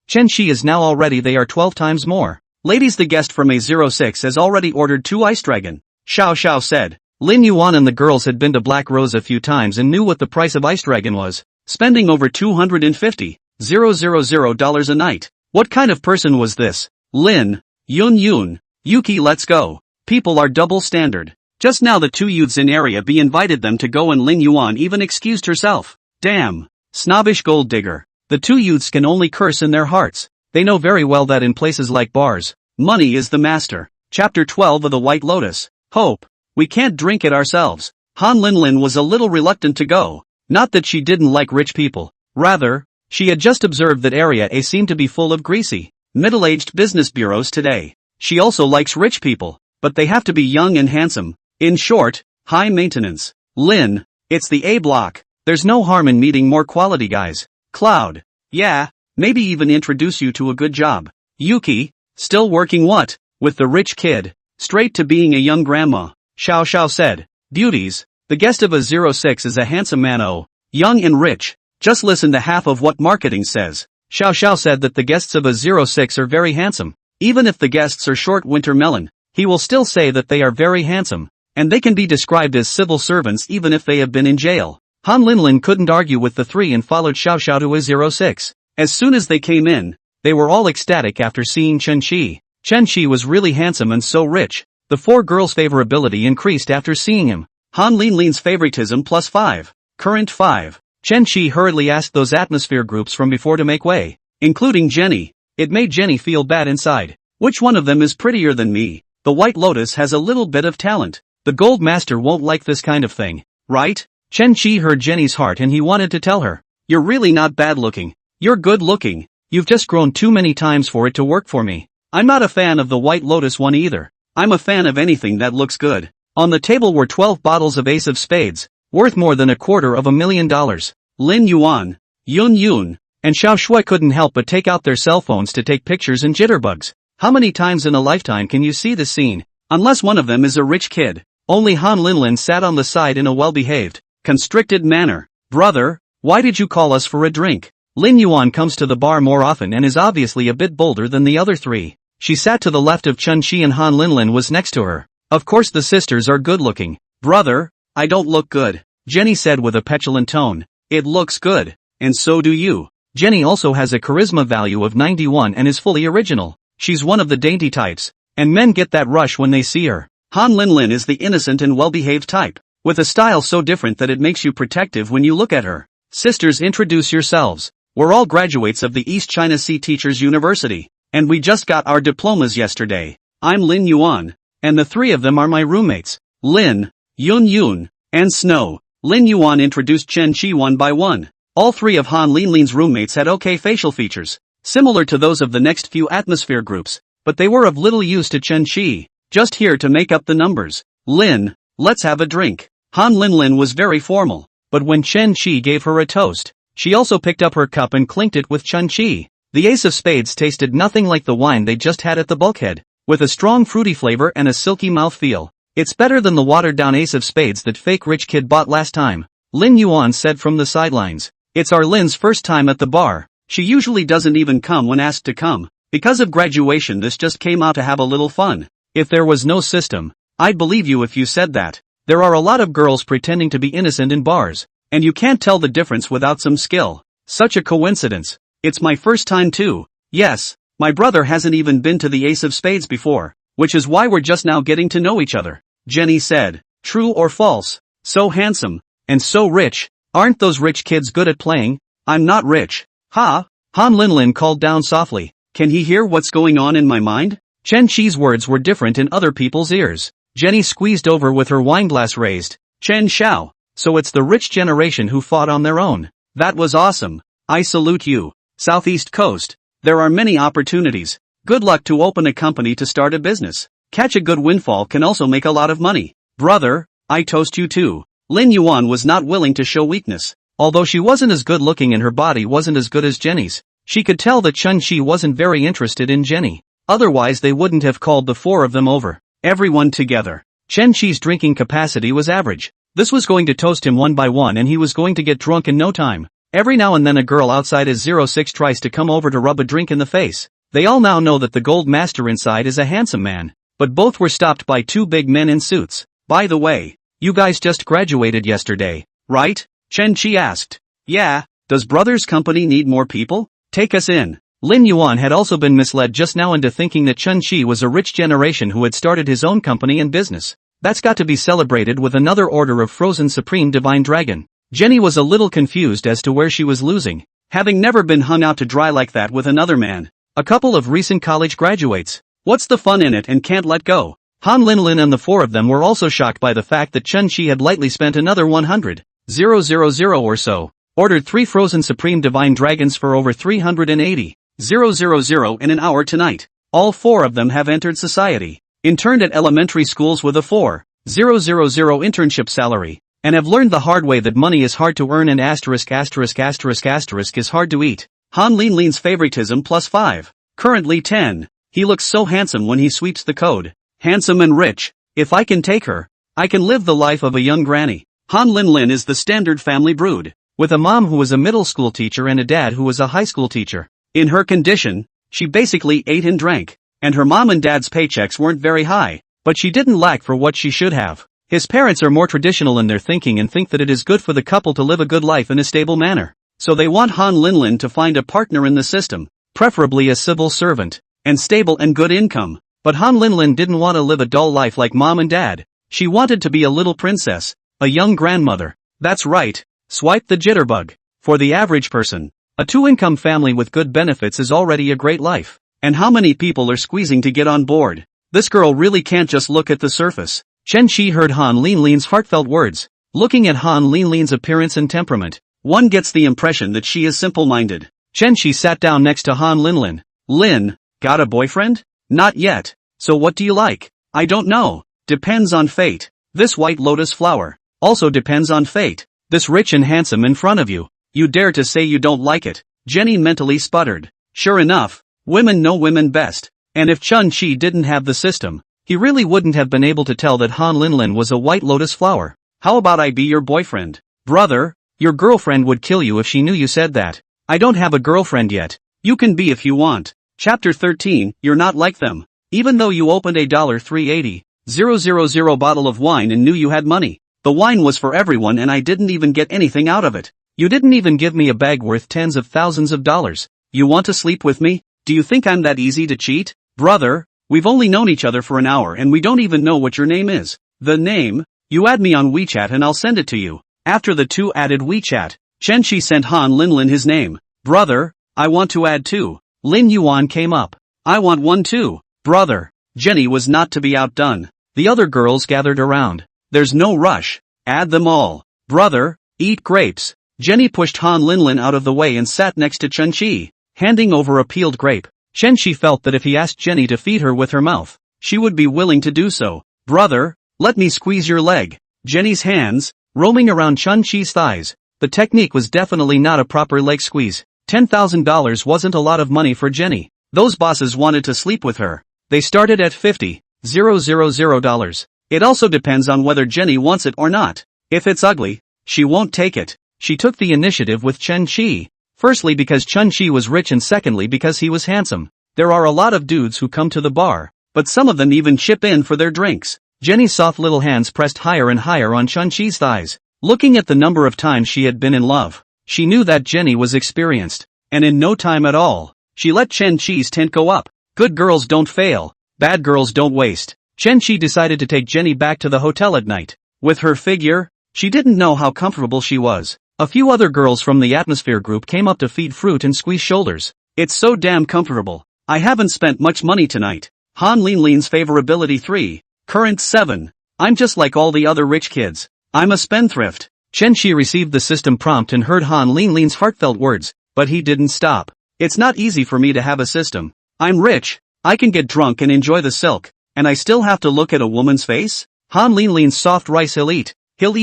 Chen Shi is now already they are 12 times more. Ladies, the guest from A06 has already ordered 2 Ice Dragon. Xiao Xiao said. Lin Yuan and the girls had been to Black Rose a few times and knew what the price of Ice Dragon was, spending over $250,000 a night. What kind of person was this? Lin, Yun, Yuki, let's go. People are double standard. Just now the 2 youths in Area B invited them to go and Lin Yuan even excused herself. Damn. Snobbish gold digger. The 2 youths can only curse in their hearts. They know very well that in places like bars, money is the master. Chapter 12 of the White Lotus. Hope. We can't drink it ourselves. Han Linlin was a little reluctant to go. Not that she didn't like rich people. Rather, she had just observed that Area A seemed to be full of greasy, middle-aged business bureaus today. She also likes rich people, but they have to be young and handsome. In short, high maintenance. Lin, it's the A block. There's no harm in meeting more quality guys. Cloud. Yeah, maybe even introduce you to a good job. Yuki, still working what? With the rich kid. Straight to being a young grandma. Xiao Xiao said. Beauties, the guest of A06 is a handsome man. Oh, young and rich. Just listen to half of what marketing says. Xiao Xiao said that the guests of A06 are very handsome. Even if the guests are short winter melon, he will still say that they are very handsome. And they can be described as civil servants even if they have been in jail. Han Linlin couldn't argue with the 3 and followed Xiao Xiao to A06. As soon as they came in, they were all ecstatic after seeing Chen Shi. Chen Shi was really handsome and so rich. The 4 girls' favorability increased after seeing him. Han Linlin's favoritism plus 5. Current 5. Chen Shi hurriedly asked those atmosphere groups from before to make way, including Jenny. It made Jenny feel bad inside. Which one of them is prettier than me? The White Lotus has a little bit of talent. The Gold Master won't like this kind of thing, right? Chen Shi heard Jenny's heart and he wanted to tell her. You're really not bad looking. You're good looking. You've just grown too many times for it to work for me. I'm not a fan of the White Lotus one either. I'm a fan of anything that looks good. On the table were 12 bottles of Ace of Spades, worth more than $250,000. Lin Yuan, Yun, and Xiao Shui couldn't help but take out their cell phones to take pictures and jitterbugs. How many times in a lifetime can you see this scene? Unless one of them is a rich kid. Only Han Linlin sat on the side in a well-behaved, constricted manner. Brother, why did you call us for a drink? Lin Yuan comes to the bar more often and is obviously a bit bolder than the other 3. She sat to the left of Chen Shi and Han Linlin was next to her. Of course the sisters are good-looking. Brother, I don't look good, Jenny said with a petulant tone. It looks good, and so do you. Jenny also has a charisma value of 91 and is fully original. She's one of the dainty types, and men get that rush when they see her. Han Linlin is the innocent and well-behaved type, with a style so different that it makes you protective when you look at her. Sisters, introduce yourselves. We're all graduates of the East China Sea Teachers University, and we just got our diplomas yesterday. I'm Lin Yuan, and the 3 of them are my roommates. Lin, Yun, and Snow. Lin Yuan introduced Chen Shi one by one. All 3 of Han Linlin's roommates had okay facial features, similar to those of the next few atmosphere groups, but they were of little use to Chen Shi, just here to make up the numbers. Lin, let's have a drink. Han Linlin was very formal. but when Chen Qi gave her a toast, she also picked up her cup and clinked it with Chen Qi. The ace of spades tasted nothing like the wine they just had at the bulkhead, with a strong fruity flavor and a silky mouthfeel. It's better than the watered-down ace of spades that fake rich kid bought last time, Lin Yuan said from the sidelines. It's our Lin's first time at the bar. She usually doesn't even come when asked to come. Because of graduation, this just came out to have a little fun. If there was no system, I'd believe you if you said that. There are a lot of girls pretending to be innocent in bars, and you can't tell the difference without some skill. Such a coincidence. It's my first time too. Yes, my brother hasn't even been to the ace of spades before, which is why we're just now getting to know each other, Jenny said. True or false? So handsome, and so rich. Aren't those rich kids good at playing? I'm not rich. Ha! Han Linlin called down softly. Can he hear what's going on in my mind? Chen Qi's words were different in other people's ears. Jenny squeezed over with her wineglass raised. Chen Xiao. So it's the rich generation who fought on their own. That was awesome. I salute you. Southeast Coast. There are many opportunities. Good luck to open a company to start a business. Catch a good windfall can also make a lot of money. Brother, I toast you too. Lin Yuan was not willing to show weakness. Although she wasn't as good looking and her body wasn't as good as Jenny's, she could tell that Chen Qi wasn't very interested in Jenny. Otherwise they wouldn't have called the four of them over. Everyone together. Chen Qi's drinking capacity was average. This was going to toast him one by one and he was going to get drunk in no time. Every now and then a girl outside his 06 tries to come over to rub a drink in the face. They all now know that the gold master inside is a handsome man. But both were stopped by two big men in suits. By the way, you guys just graduated yesterday, right? Chen Qi asked. Yeah, does Brothers Company need more people? Take us in. Lin Yuan had also been misled just now into thinking that Chen Qi was a rich generation who had started his own company and business. That's got to be celebrated with another order of frozen supreme divine dragon. Jenny was a little confused as to where she was losing, having never been hung out to dry like that with another man. A couple of recent college graduates. What's the fun in it and can't let go? Han Linlin and the four of them were also shocked by the fact that Chen Qi had lightly spent another 100,000 or so, ordered 3 frozen supreme divine dragons for over 380,000 in an hour tonight. All 4 of them have entered society, interned at elementary schools with a 4,000 internship salary, and have learned the hard way that money is hard to earn and is hard to eat. Han Linlin's favoritism +5. Currently 10. He looks so handsome when he sweeps the code. Handsome and rich. If I can take her, I can live the life of a young granny. Han Linlin is the standard family brood, with a mom who was a middle school teacher and a dad who was a high school teacher. In her condition, she basically ate and drank, and her mom and dad's paychecks weren't very high, but she didn't lack for what she should have. His parents are more traditional in their thinking and think that it is good for the couple to live a good life in a stable manner. So they want Han Linlin to find a partner in the system, preferably a civil servant, and stable and good income. But Han Linlin didn't want to live a dull life like mom and dad. She wanted to be a little princess, a young grandmother. That's right. Swipe the jitterbug. For the average person, a 2-income family with good benefits is already a great life. And how many people are squeezing to get on board? This girl really can't just look at the surface. Chen Qi heard Han Linlin's heartfelt words. Looking at Han Linlin's appearance and temperament, one gets the impression that she is simple-minded. Chen Qi sat down next to Han Linlin. Lin, got a boyfriend? Not yet. So what do you like? I don't know. Depends on fate. This white lotus flower. Also depends on fate. This rich and handsome in front of you. You dare to say you don't like it? Jenny mentally sputtered. Sure enough, women know women best. And if Chen Qi didn't have the system, he really wouldn't have been able to tell that Han Linlin was a white lotus flower. How about I be your boyfriend? Brother, your girlfriend would kill you if she knew you said that. I don't have a girlfriend yet. You can be if you want. Chapter 13, You're not like them. Even though you opened a $380,000 bottle of wine and knew you had money, the wine was for everyone and I didn't even get anything out of it. You didn't even give me a bag worth tens of thousands of dollars. You want to sleep with me? Do you think I'm that easy to cheat? Brother, we've only known each other for an hour and we don't even know what your name is. The name? You add me on WeChat and I'll send it to you. After the two added WeChat, Chen Qi sent Han Linlin his name. Brother, I want to add too. Lin Yuan came up. I want one too. Brother. Jenny was not to be outdone. The other girls gathered around. There's no rush. Add them all. Brother, eat grapes. Jenny pushed Han Linlin out of the way and sat next to Chen Qi, handing over a peeled grape. Chen Qi felt that if he asked Jenny to feed her with her mouth, she would be willing to do so. Brother, let me squeeze your leg. Jenny's hands, roaming around Chun-Chi's thighs. The technique was definitely not a proper leg squeeze. $10,000 wasn't a lot of money for Jenny. Those bosses wanted to sleep with her. They started at $50,000. It also depends on whether Jenny wants it or not. If it's ugly, she won't take it. She took the initiative with Chun-Chi. Firstly because Chun-Chi was rich and secondly because he was handsome. There are a lot of dudes who come to the bar, but some of them even chip in for their drinks. Jenny's soft little hands pressed higher and higher on Chun-Chi's thighs. Looking at the number of times she had been in love, she knew that Jenny was experienced. And in no time at all, she let Chun-Chi's tent go up. Good girls don't fail. Bad girls don't waste. Chun-Chi decided to take Jenny back to the hotel at night. With her figure, she didn't know how comfortable she was. A few other girls from the atmosphere group came up to feed fruit and squeeze shoulders. It's so damn comfortable. I haven't spent much money tonight. Han Linlin's favorability 3. Current 7. I'm just like all the other rich kids. I'm a spendthrift. Chun-Chi received the system prompt and heard Han Linlin's heartfelt words, but he didn't stop. It's not easy for me to have a system. I'm rich. I can get drunk and enjoy the silk, and I still have to look at a woman's face? Han Linlin's soft rice he'll eat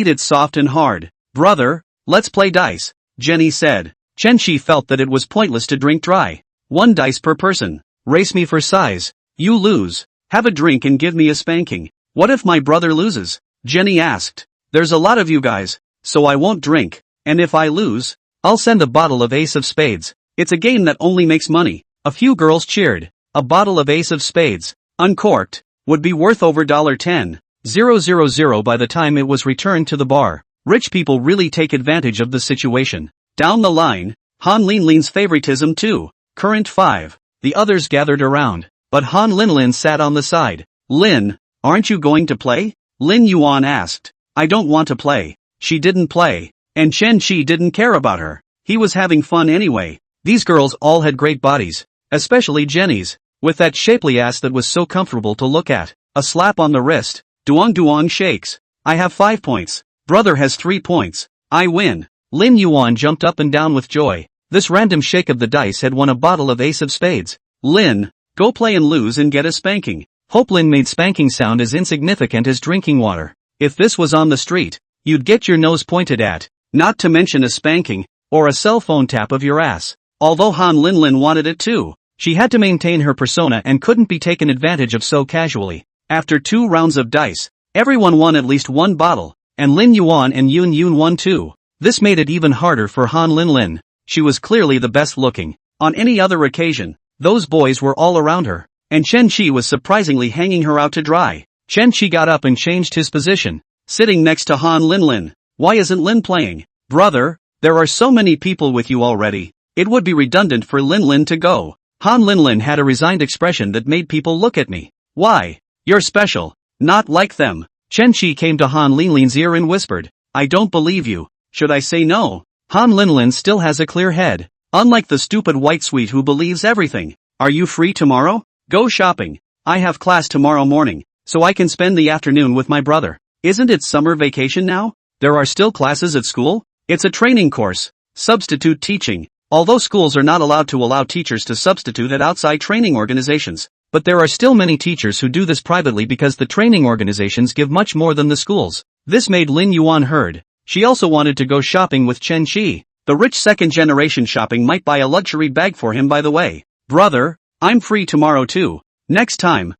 it soft and hard. Brother, let's play dice, Jenny said. Chun-Chi felt that it was pointless to drink dry. 1 dice per person. Race me for size. You lose. Have a drink and give me a spanking. What if my brother loses? Jenny asked. There's a lot of you guys, so I won't drink, and if I lose, I'll send a bottle of Ace of Spades. It's a game that only makes money. A few girls cheered. A bottle of Ace of Spades, uncorked, would be worth over $10,000 by the time it was returned to the bar. Rich people really take advantage of the situation. Down the line, Han Linlin's favoritism 2. Current 5. The others gathered around, but Han Linlin sat on the side. Lin, aren't you going to play? Lin Yuan asked. I don't want to play. She didn't play, and Chun-Chi didn't care about her. He was having fun anyway. These girls all had great bodies, especially Jenny's, with that shapely ass that was so comfortable to look at. A slap on the wrist. Duong Duong shakes. I have 5 points. Brother has 3 points. I win. Lin Yuan jumped up and down with joy. This random shake of the dice had won a bottle of Ace of Spades. Lin, go play and lose and get a spanking. Hope Lin made spanking sound as insignificant as drinking water. If this was on the street, you'd get your nose pointed at, not to mention a spanking, or a cell phone tap of your ass. Although Han Linlin wanted it too, she had to maintain her persona and couldn't be taken advantage of so casually. After 2 rounds of dice, everyone won at least 1 bottle, and Lin Yuan and Yun Yun won too. This made it even harder for Han Linlin. She was clearly the best looking. On any other occasion, those boys were all around her, and Chun-Chi was surprisingly hanging her out to dry. Chun-Chi got up and changed his position, sitting next to Han Linlin. Why isn't Lin playing? Brother, there are so many people with you already. It would be redundant for Linlin to go. Han Linlin had a resigned expression that made people look at me. Why? You're special. Not like them. Chun-Chi came to Han Linlin's ear and whispered, I don't believe you. Should I say no? Han Linlin still has a clear head. Unlike the stupid white sweet who believes everything. Are you free tomorrow? Go shopping. I have class tomorrow morning, so I can spend the afternoon with my brother. Isn't it summer vacation now? There are still classes at school? It's a training course. Substitute teaching. Although schools are not allowed to allow teachers to substitute at outside training organizations, but there are still many teachers who do this privately because the training organizations give much more than the schools. This made Lin Yuan heard. She also wanted to go shopping with Chun-Chi. The rich second-generation shopping might buy a luxury bag for him by the way. Brother, I'm free tomorrow too. Next time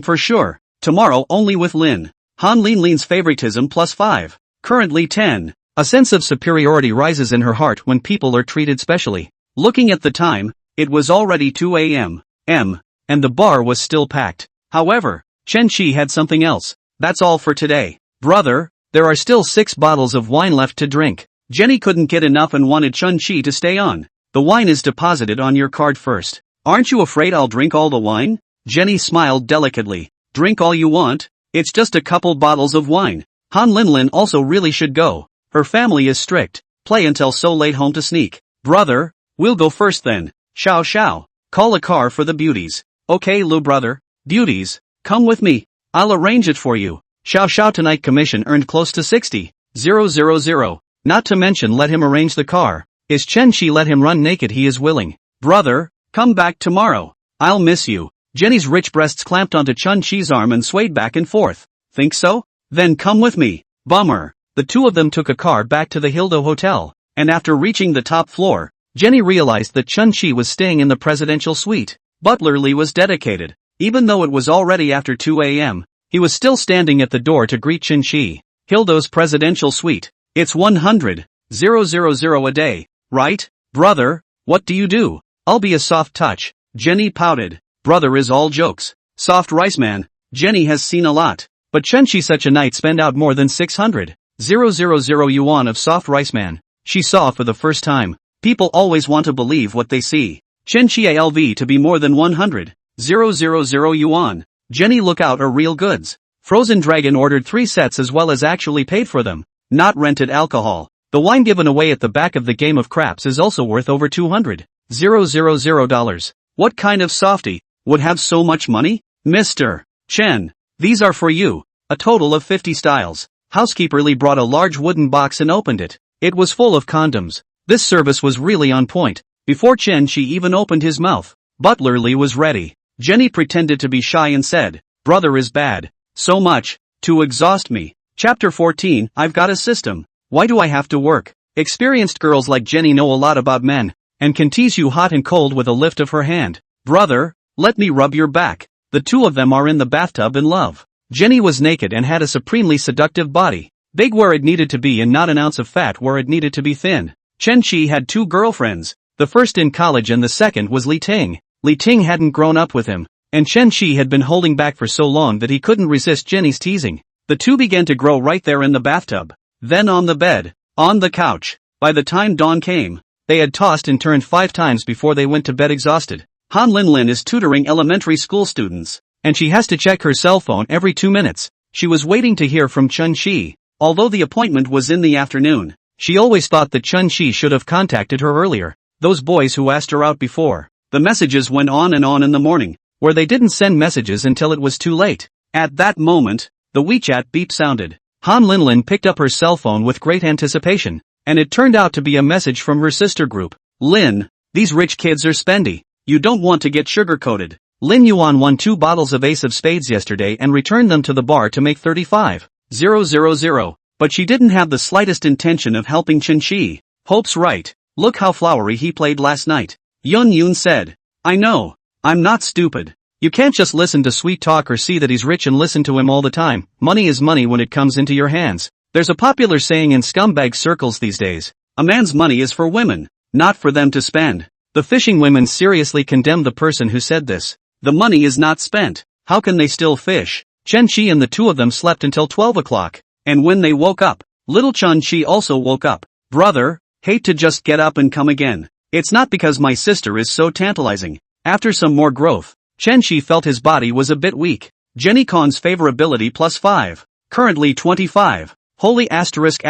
for sure. Tomorrow only with Lin. Han Linlin's favoritism +5. Currently 10. A sense of superiority rises in her heart when people are treated specially. Looking at the time, it was already 2 a.m. And the bar was still packed. However, Chun-Chi had something else. That's all for today. Brother, there are still 6 bottles of wine left to drink. Jenny couldn't get enough and wanted Chun-Chi to stay on. The wine is deposited on your card first. Aren't you afraid I'll drink all the wine? Jenny smiled delicately. Drink all you want. It's just a couple bottles of wine. Han Linlin also really should go. Her family is strict. Play until so late home to sneak. Brother, we'll go first then. Xiao xiao. Call a car for the beauties. Okay Lu brother. Beauties, come with me. I'll arrange it for you. Xiao xiao tonight commission earned close to 60,000. Not to mention let him arrange the car. Is Chun-Chi let him run naked he is willing. Brother, come back tomorrow. I'll miss you. Jenny's rich breasts clamped onto Chun-Chi's arm and swayed back and forth. Think so? Then come with me. Bummer. The two of them took a car back to the Hildo Hotel, and after reaching the top floor, Jenny realized that Chun-Chi was staying in the presidential suite. Butler Lee was dedicated. Even though it was already after 2 a.m., he was still standing at the door to greet Chun-Chi. Hildo's presidential suite. It's 100,000 a day, right? Brother, what do you do? I'll be a soft touch. Jenny pouted. Brother is all jokes. Soft rice man. Jenny has seen a lot. But Chun-Chi such a night spend out more than 600,000 yuan of soft rice man. She saw for the first time. People always want to believe what they see. Chun-Chi ALV to be more than 100,000 yuan. Jenny look out are real goods. Frozen Dragon ordered 3 sets as well as actually paid for them. Not rented alcohol. The wine given away at the back of the game of craps is also worth over $200,000. What kind of softy would have so much money? Mr. Chen. These are for you. A total of 50 styles. Housekeeper Lee brought a large wooden box and opened it. It was full of condoms. This service was really on point. Before Chen-Chi even opened his mouth, Butler Lee was ready. Jenny pretended to be shy and said, brother is bad. So much, to exhaust me. Chapter 14, I've got a system. Why do I have to work? Experienced girls like Jenny know a lot about men, and can tease you hot and cold with a lift of her hand. Brother, let me rub your back. The two of them are in the bathtub in love. Jenny was naked and had a supremely seductive body. Big where it needed to be and not an ounce of fat where it needed to be thin. Chen-Chi had 2 girlfriends. The first in college and the second was Li Ting. Li Ting hadn't grown up with him, and Chen-Chi had been holding back for so long that he couldn't resist Jenny's teasing. The two began to grow right there in the bathtub. Then on the bed, on the couch. By the time dawn came, they had tossed and turned 5 times before they went to bed exhausted. Han Linlin is tutoring elementary school students, and she has to check her cell phone every 2 minutes. She was waiting to hear from Chun-Chi. Although the appointment was in the afternoon, she always thought that Chun-Chi should have contacted her earlier. Those boys who asked her out before. The messages went on in the morning, where they didn't send messages until it was too late. At that moment, the WeChat beep sounded. Han Linlin picked up her cell phone with great anticipation, and it turned out to be a message from her sister group. Lin, these rich kids are spendy. You don't want to get sugar-coated. Lin Yuan won 2 bottles of Ace of Spades yesterday and returned them to the bar to make 35,000. But she didn't have the slightest intention of helping Chun-Chi. Hope's right. Look how flowery he played last night. Yun Yun said. I know. I'm not stupid. You can't just listen to sweet talk or see that he's rich and listen to him all the time. Money is money when it comes into your hands. There's a popular saying in scumbag circles these days. A man's money is for women, not for them to spend. The fishing women seriously condemned the person who said this. The money is not spent. How can they still fish? Chen-Chi and the two of them slept until 12 o'clock. And when they woke up, little Chun-Chi also woke up. Brother, hate to just get up and come again. It's not because my sister is so tantalizing. After some more growth, Chen-Chi felt his body was a bit weak. Jenny Khan's favorability +5. Currently 25. Holy asterisk.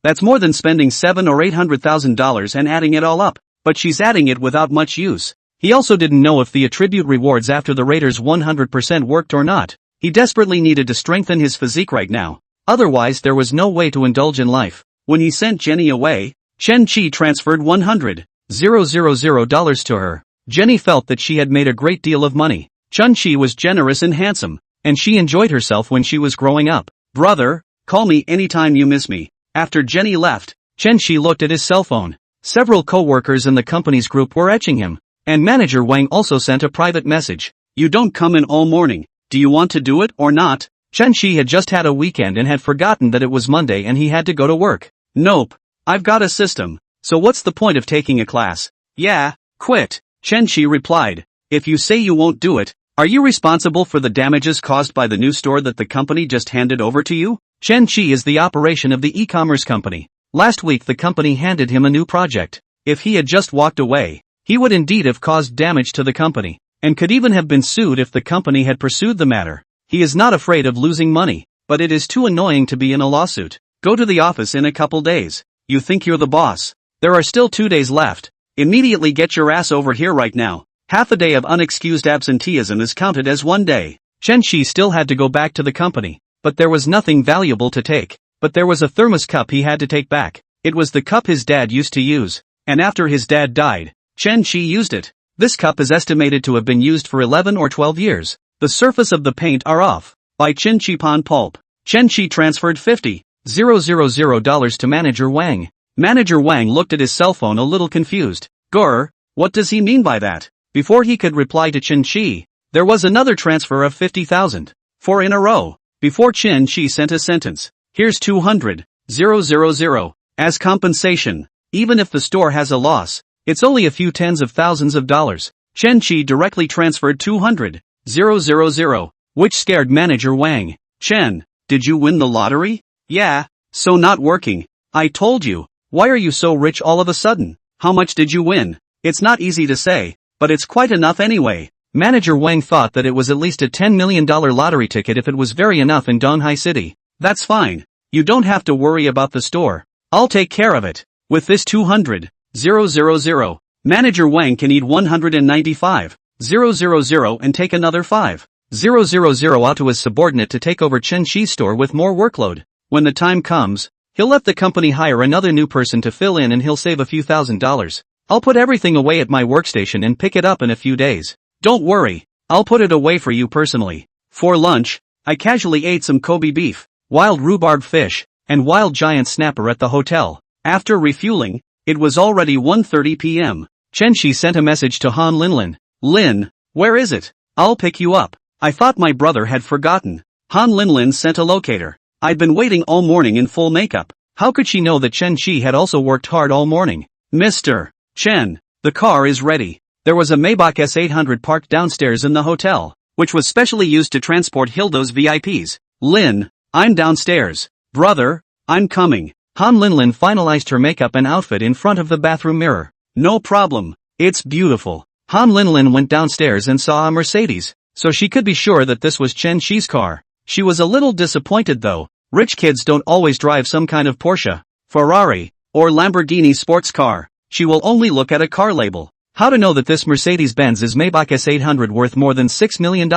That's more than spending $700,000 or $800,000 and adding it all up. But she's adding it without much use. He also didn't know if the attribute rewards after the Raiders 100% worked or not. He desperately needed to strengthen his physique right now. Otherwise there was no way to indulge in life. When he sent Jenny away, Chen-Chi transferred $100,000 to her. Jenny felt that she had made a great deal of money. Chun-Chi was generous and handsome, and she enjoyed herself when she was growing up. Brother, call me anytime you miss me. After Jenny left, Chen-Chi looked at his cell phone. Several co-workers in the company's group were etching him, and manager Wang also sent a private message. You don't come in all morning. Do you want to do it or not? Chen-Chi had just had a weekend and had forgotten that it was Monday and he had to go to work. Nope. I've got a system. So what's the point of taking a class? Yeah, quit. Chen-Chi replied. If you say you won't do it, are you responsible for the damages caused by the new store that the company just handed over to you? Chen-Chi is the operation of the e-commerce company. Last week the company handed him a new project. If he had just walked away, he would indeed have caused damage to the company, and could even have been sued if the company had pursued the matter. He is not afraid of losing money, but it is too annoying to be in a lawsuit. Go to the office in a couple days. You think you're the boss. There are still 2 days left. Immediately get your ass over here right now. Half a day of unexcused absenteeism is counted as 1 day. Chen-Chi still had to go back to the company, but there was nothing valuable to take. But there was a thermos cup he had to take back. It was the cup his dad used to use, and after his dad died, Chen-Chi used it. This cup is estimated to have been used for 11 or 12 years. The surface of the paint are off. By Chin Chi Pan Pulp. Chen Shi transferred $50,000 to Manager Wang. Manager Wang looked at his cell phone a little confused. Grr, what does he mean by that? Before he could reply to Chen Shi, there was another transfer of 50,000. 4 in a row. Before Chen Shi sent a sentence. Here's 200,000 as compensation. Even if the store has a loss, it's only a few tens of thousands of dollars. Chen Shi directly transferred 200,000, which scared Manager Wang. Chen, did you win the lottery? Yeah, so not working. I told you. Why are you so rich all of a sudden? How much did you win? It's not easy to say, but it's quite enough anyway. Manager Wang thought that it was at least a $10 million lottery ticket if it was very enough in Donghai City. That's fine. You don't have to worry about the store. I'll take care of it. With this 200,000, Manager Wang can eat 195,000 and take another 5,000 out to his subordinate to take over Chen Shi's store with more workload. When the time comes, he'll let the company hire another new person to fill in and he'll save a few $1,000s. I'll put everything away at my workstation and pick it up in a few days. Don't worry, I'll put it away for you personally. For lunch, I casually ate some Kobe beef, wild rhubarb fish, and wild giant snapper at the hotel. After refueling, it was already 1:30 p.m. Chen Shi sent a message to Han Linlin. Lin, where is it? I'll pick you up. I thought my brother had forgotten. Han Linlin sent a locator. I'd been waiting all morning in full makeup. How could she know that Chen Shi had also worked hard all morning? Mr. Chen, the car is ready. There was a Maybach S800 parked downstairs in the hotel, which was specially used to transport Hildo's VIPs. Lin, I'm downstairs. Brother, I'm coming. Han Linlin finalized her makeup and outfit in front of the bathroom mirror. No problem. It's beautiful. Han Linlin went downstairs and saw a Mercedes, so she could be sure that this was Chen Shi's car. She was a little disappointed though. Rich kids don't always drive some kind of Porsche, Ferrari, or Lamborghini sports car. She will only look at a car label. How to know that this Mercedes-Benz is Maybach S800 worth more than $6 million?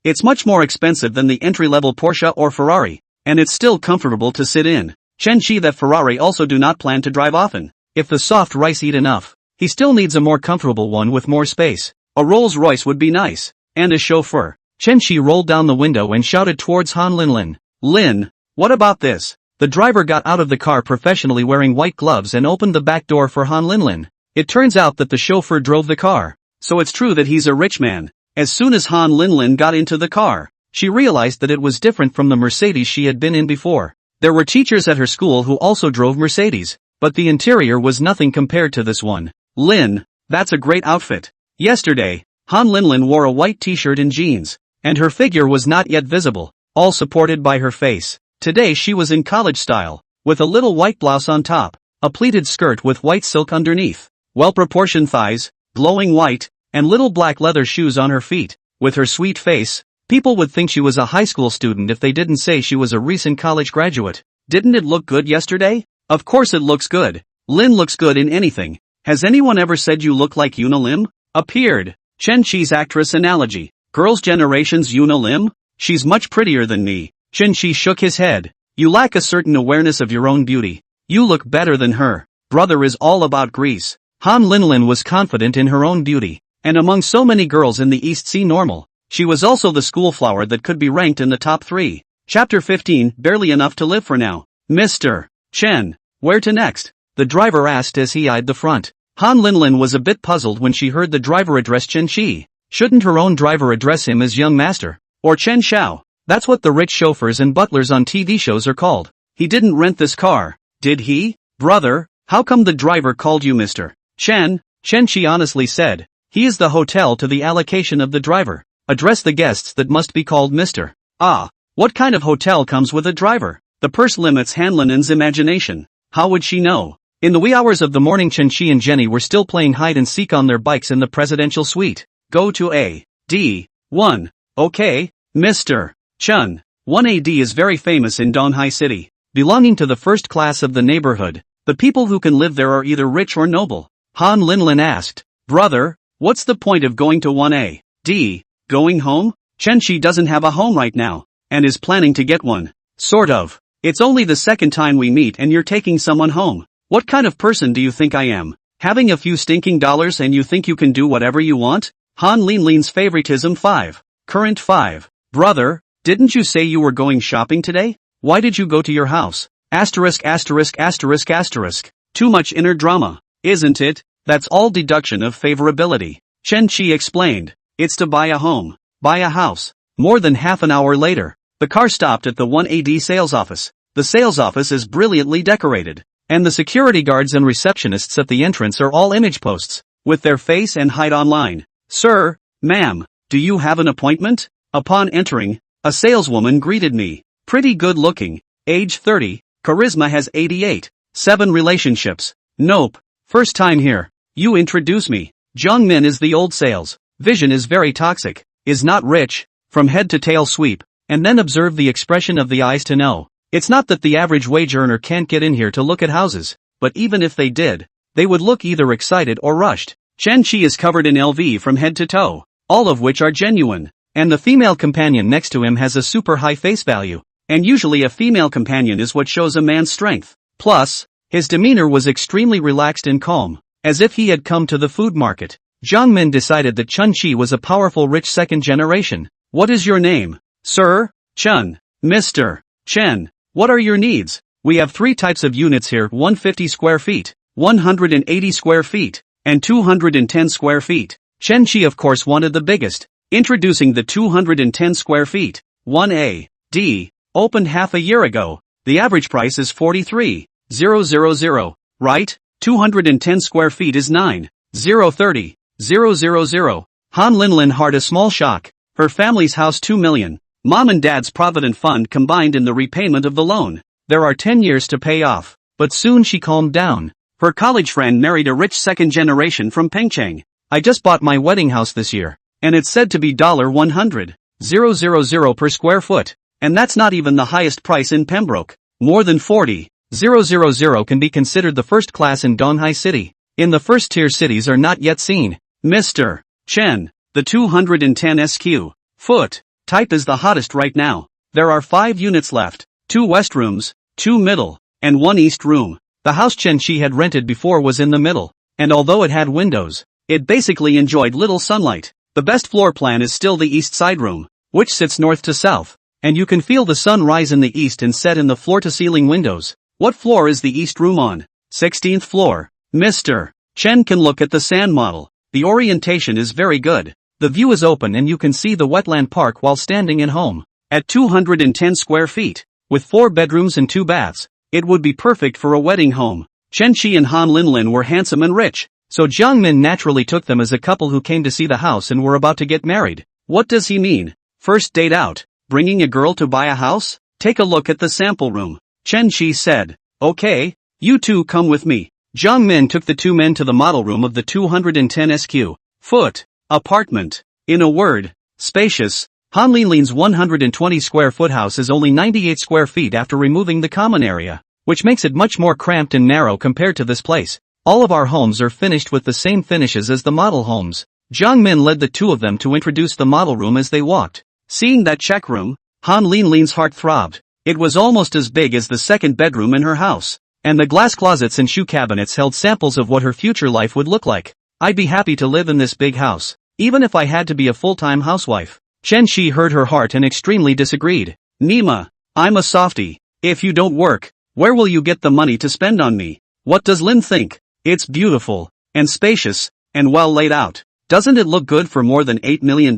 It's much more expensive than the entry-level Porsche or Ferrari, and it's still comfortable to sit in. Chen Shi that Ferrari also do not plan to drive often. If the soft rice eat enough, he still needs a more comfortable one with more space. A Rolls-Royce would be nice. And a chauffeur. Chen Shi rolled down the window and shouted towards Han Linlin. Lin, what about this? The driver got out of the car professionally wearing white gloves and opened the back door for Han Linlin. It turns out that the chauffeur drove the car. So it's true that he's a rich man. As soon as Han Linlin got into the car, she realized that it was different from the Mercedes she had been in before. There were teachers at her school who also drove Mercedes, but the interior was nothing compared to this one. Lin, that's a great outfit. Yesterday, Han Linlin wore a white t-shirt and jeans, and her figure was not yet visible, all supported by her face. Today she was in college style, with a little white blouse on top, a pleated skirt with white silk underneath, well-proportioned thighs, glowing white, and little black leather shoes on her feet. With her sweet face, people would think she was a high school student if they didn't say she was a recent college graduate. Didn't it look good yesterday? Of course it looks good. Lin looks good in anything. Has anyone ever said you look like Yuna Lim? Appeared. Chen Shi's actress analogy. Girls' generation's Yuna Lim? She's much prettier than me. Chen Shi shook his head. You lack a certain awareness of your own beauty. You look better than her. Brother is all about Greece. Han Linlin was confident in her own beauty, and among so many girls in the East Sea normal, she was also the school flower that could be ranked in the top 3. Chapter 15, barely enough to live for now. Mr. Chen, where to next? The driver asked as he eyed the front. Han Linlin was a bit puzzled when she heard the driver address Chen Shi. Shouldn't her own driver address him as young master? Or Chen Xiao? That's what the rich chauffeurs and butlers on TV shows are called. He didn't rent this car, did he? Brother, how come the driver called you Mr. Chen? Chen Shi honestly said. He is the hotel to the allocation of the driver. Address the guests that must be called Mr. Ah, what kind of hotel comes with a driver? The purse limits Han Linlin's imagination. How would she know? In the wee hours of the morning Chen Shi and Jenny were still playing hide and seek on their bikes in the presidential suite. Go to A.D.1. Okay, Mr. Chen. 1AD is very famous in Donghai City. Belonging to the first class of the neighborhood, the people who can live there are either rich or noble. Han Linlin asked. Brother, what's the point of going to 1AD? Going home? Chen Shi doesn't have a home right now, and is planning to get one. Sort of. It's only the second time we meet and you're taking someone home. What kind of person do you think I am? Having a few stinking dollars and you think you can do whatever you want? Han Linlin's favoritism 5. Current 5. Brother, Didn't you say you were going shopping today? Why did you go to your house? Asterisk asterisk asterisk asterisk. Too much inner drama, isn't it? That's all deduction of favorability. Chen Qi explained. It's to buy a home. Buy a house. More than half an hour later, the car stopped at the 1AD sales office. The sales office is brilliantly decorated, and the security guards and receptionists at the entrance are all image posts, with their face and height online. Sir, ma'am, do you have an appointment? Upon entering, a saleswoman greeted me. Pretty good looking, age 30, charisma has 88, 7 relationships. Nope, first time here. You introduce me. Jungmin is the old sales. Vision is very toxic, is not rich, from head to tail sweep, and then observe the expression of the eyes to know. It's not that the average wage earner can't get in here to look at houses, but even if they did, they would look either excited or rushed. Chen Qi is covered in LV from head to toe, all of which are genuine, and the female companion next to him has a super high face value, and usually a female companion is what shows a man's strength. Plus, his demeanor was extremely relaxed and calm, as if he had come to the food market. Jiang Min decided that Chen Qi was a powerful rich second generation. What is your name? Sir? Chen. Mr. Chen. What are your needs? We have 3 types of units here: 150 square feet, 180 square feet, and 210 square feet. Chen Qi of course wanted the biggest. Introducing the 210 square feet, 1A, D, opened half a year ago. The average price is 43,000, right? 210 square feet is 9,030,000. Han Linlin had a small shock. Her family's house 2 million. Mom and Dad's provident fund combined in the repayment of the loan. There are 10 years to pay off. But soon she calmed down. Her college friend married a rich second generation from Pengcheng. I just bought my wedding house this year, and it's said to be $100,000 per square foot. And that's not even the highest price in Pembroke. More than 40,000 can be considered the first class in Donghai City. In the first tier cities are not yet seen. Mr. Chen, the 210 SQ foot type is the hottest right now. There are 5 units left, 2 west rooms, 2 middle, and 1 east room. The house Chen Qi had rented before was in the middle, and although it had windows, it basically enjoyed little sunlight. The best floor plan is still the east side room, which sits north to south, and you can feel the sun rise in the east and set in the floor-to-ceiling windows. What floor is the east room on? 16th floor. Mr. Chen can look at the sand model. The orientation is very good. The view is open and you can see the wetland park while standing in home. At 210 square feet, with 4 bedrooms and 2 baths, it would be perfect for a wedding home. Chen Qi and Han Linlin were handsome and rich, so Jiang Min naturally took them as a couple who came to see the house and were about to get married. What does he mean? First date out? Bringing a girl to buy a house? Take a look at the sample room. Chen Qi said. Okay, you two come with me. Jiang Min took the 2 men to the model room of the 210 SQ foot apartment. In a word, spacious. Han Linlin's 120 square foot house is only 98 square feet after removing the common area, which makes it much more cramped and narrow compared to this place. All of our homes are finished with the same finishes as the model homes. Jiang Min led the 2 of them to introduce the model room as they walked. Seeing that check room, Han Linlin's heart throbbed. It was almost as big as the second bedroom in her house, and the glass closets and shoe cabinets held samples of what her future life would look like. I'd be happy to live in this big house, even if I had to be a full-time housewife. Chen Qi heard her heart and extremely disagreed. Nima, I'm a softie. If you don't work, where will you get the money to spend on me? What does Lin think? It's beautiful, and spacious, and well laid out. Doesn't it look good for more than $8 million?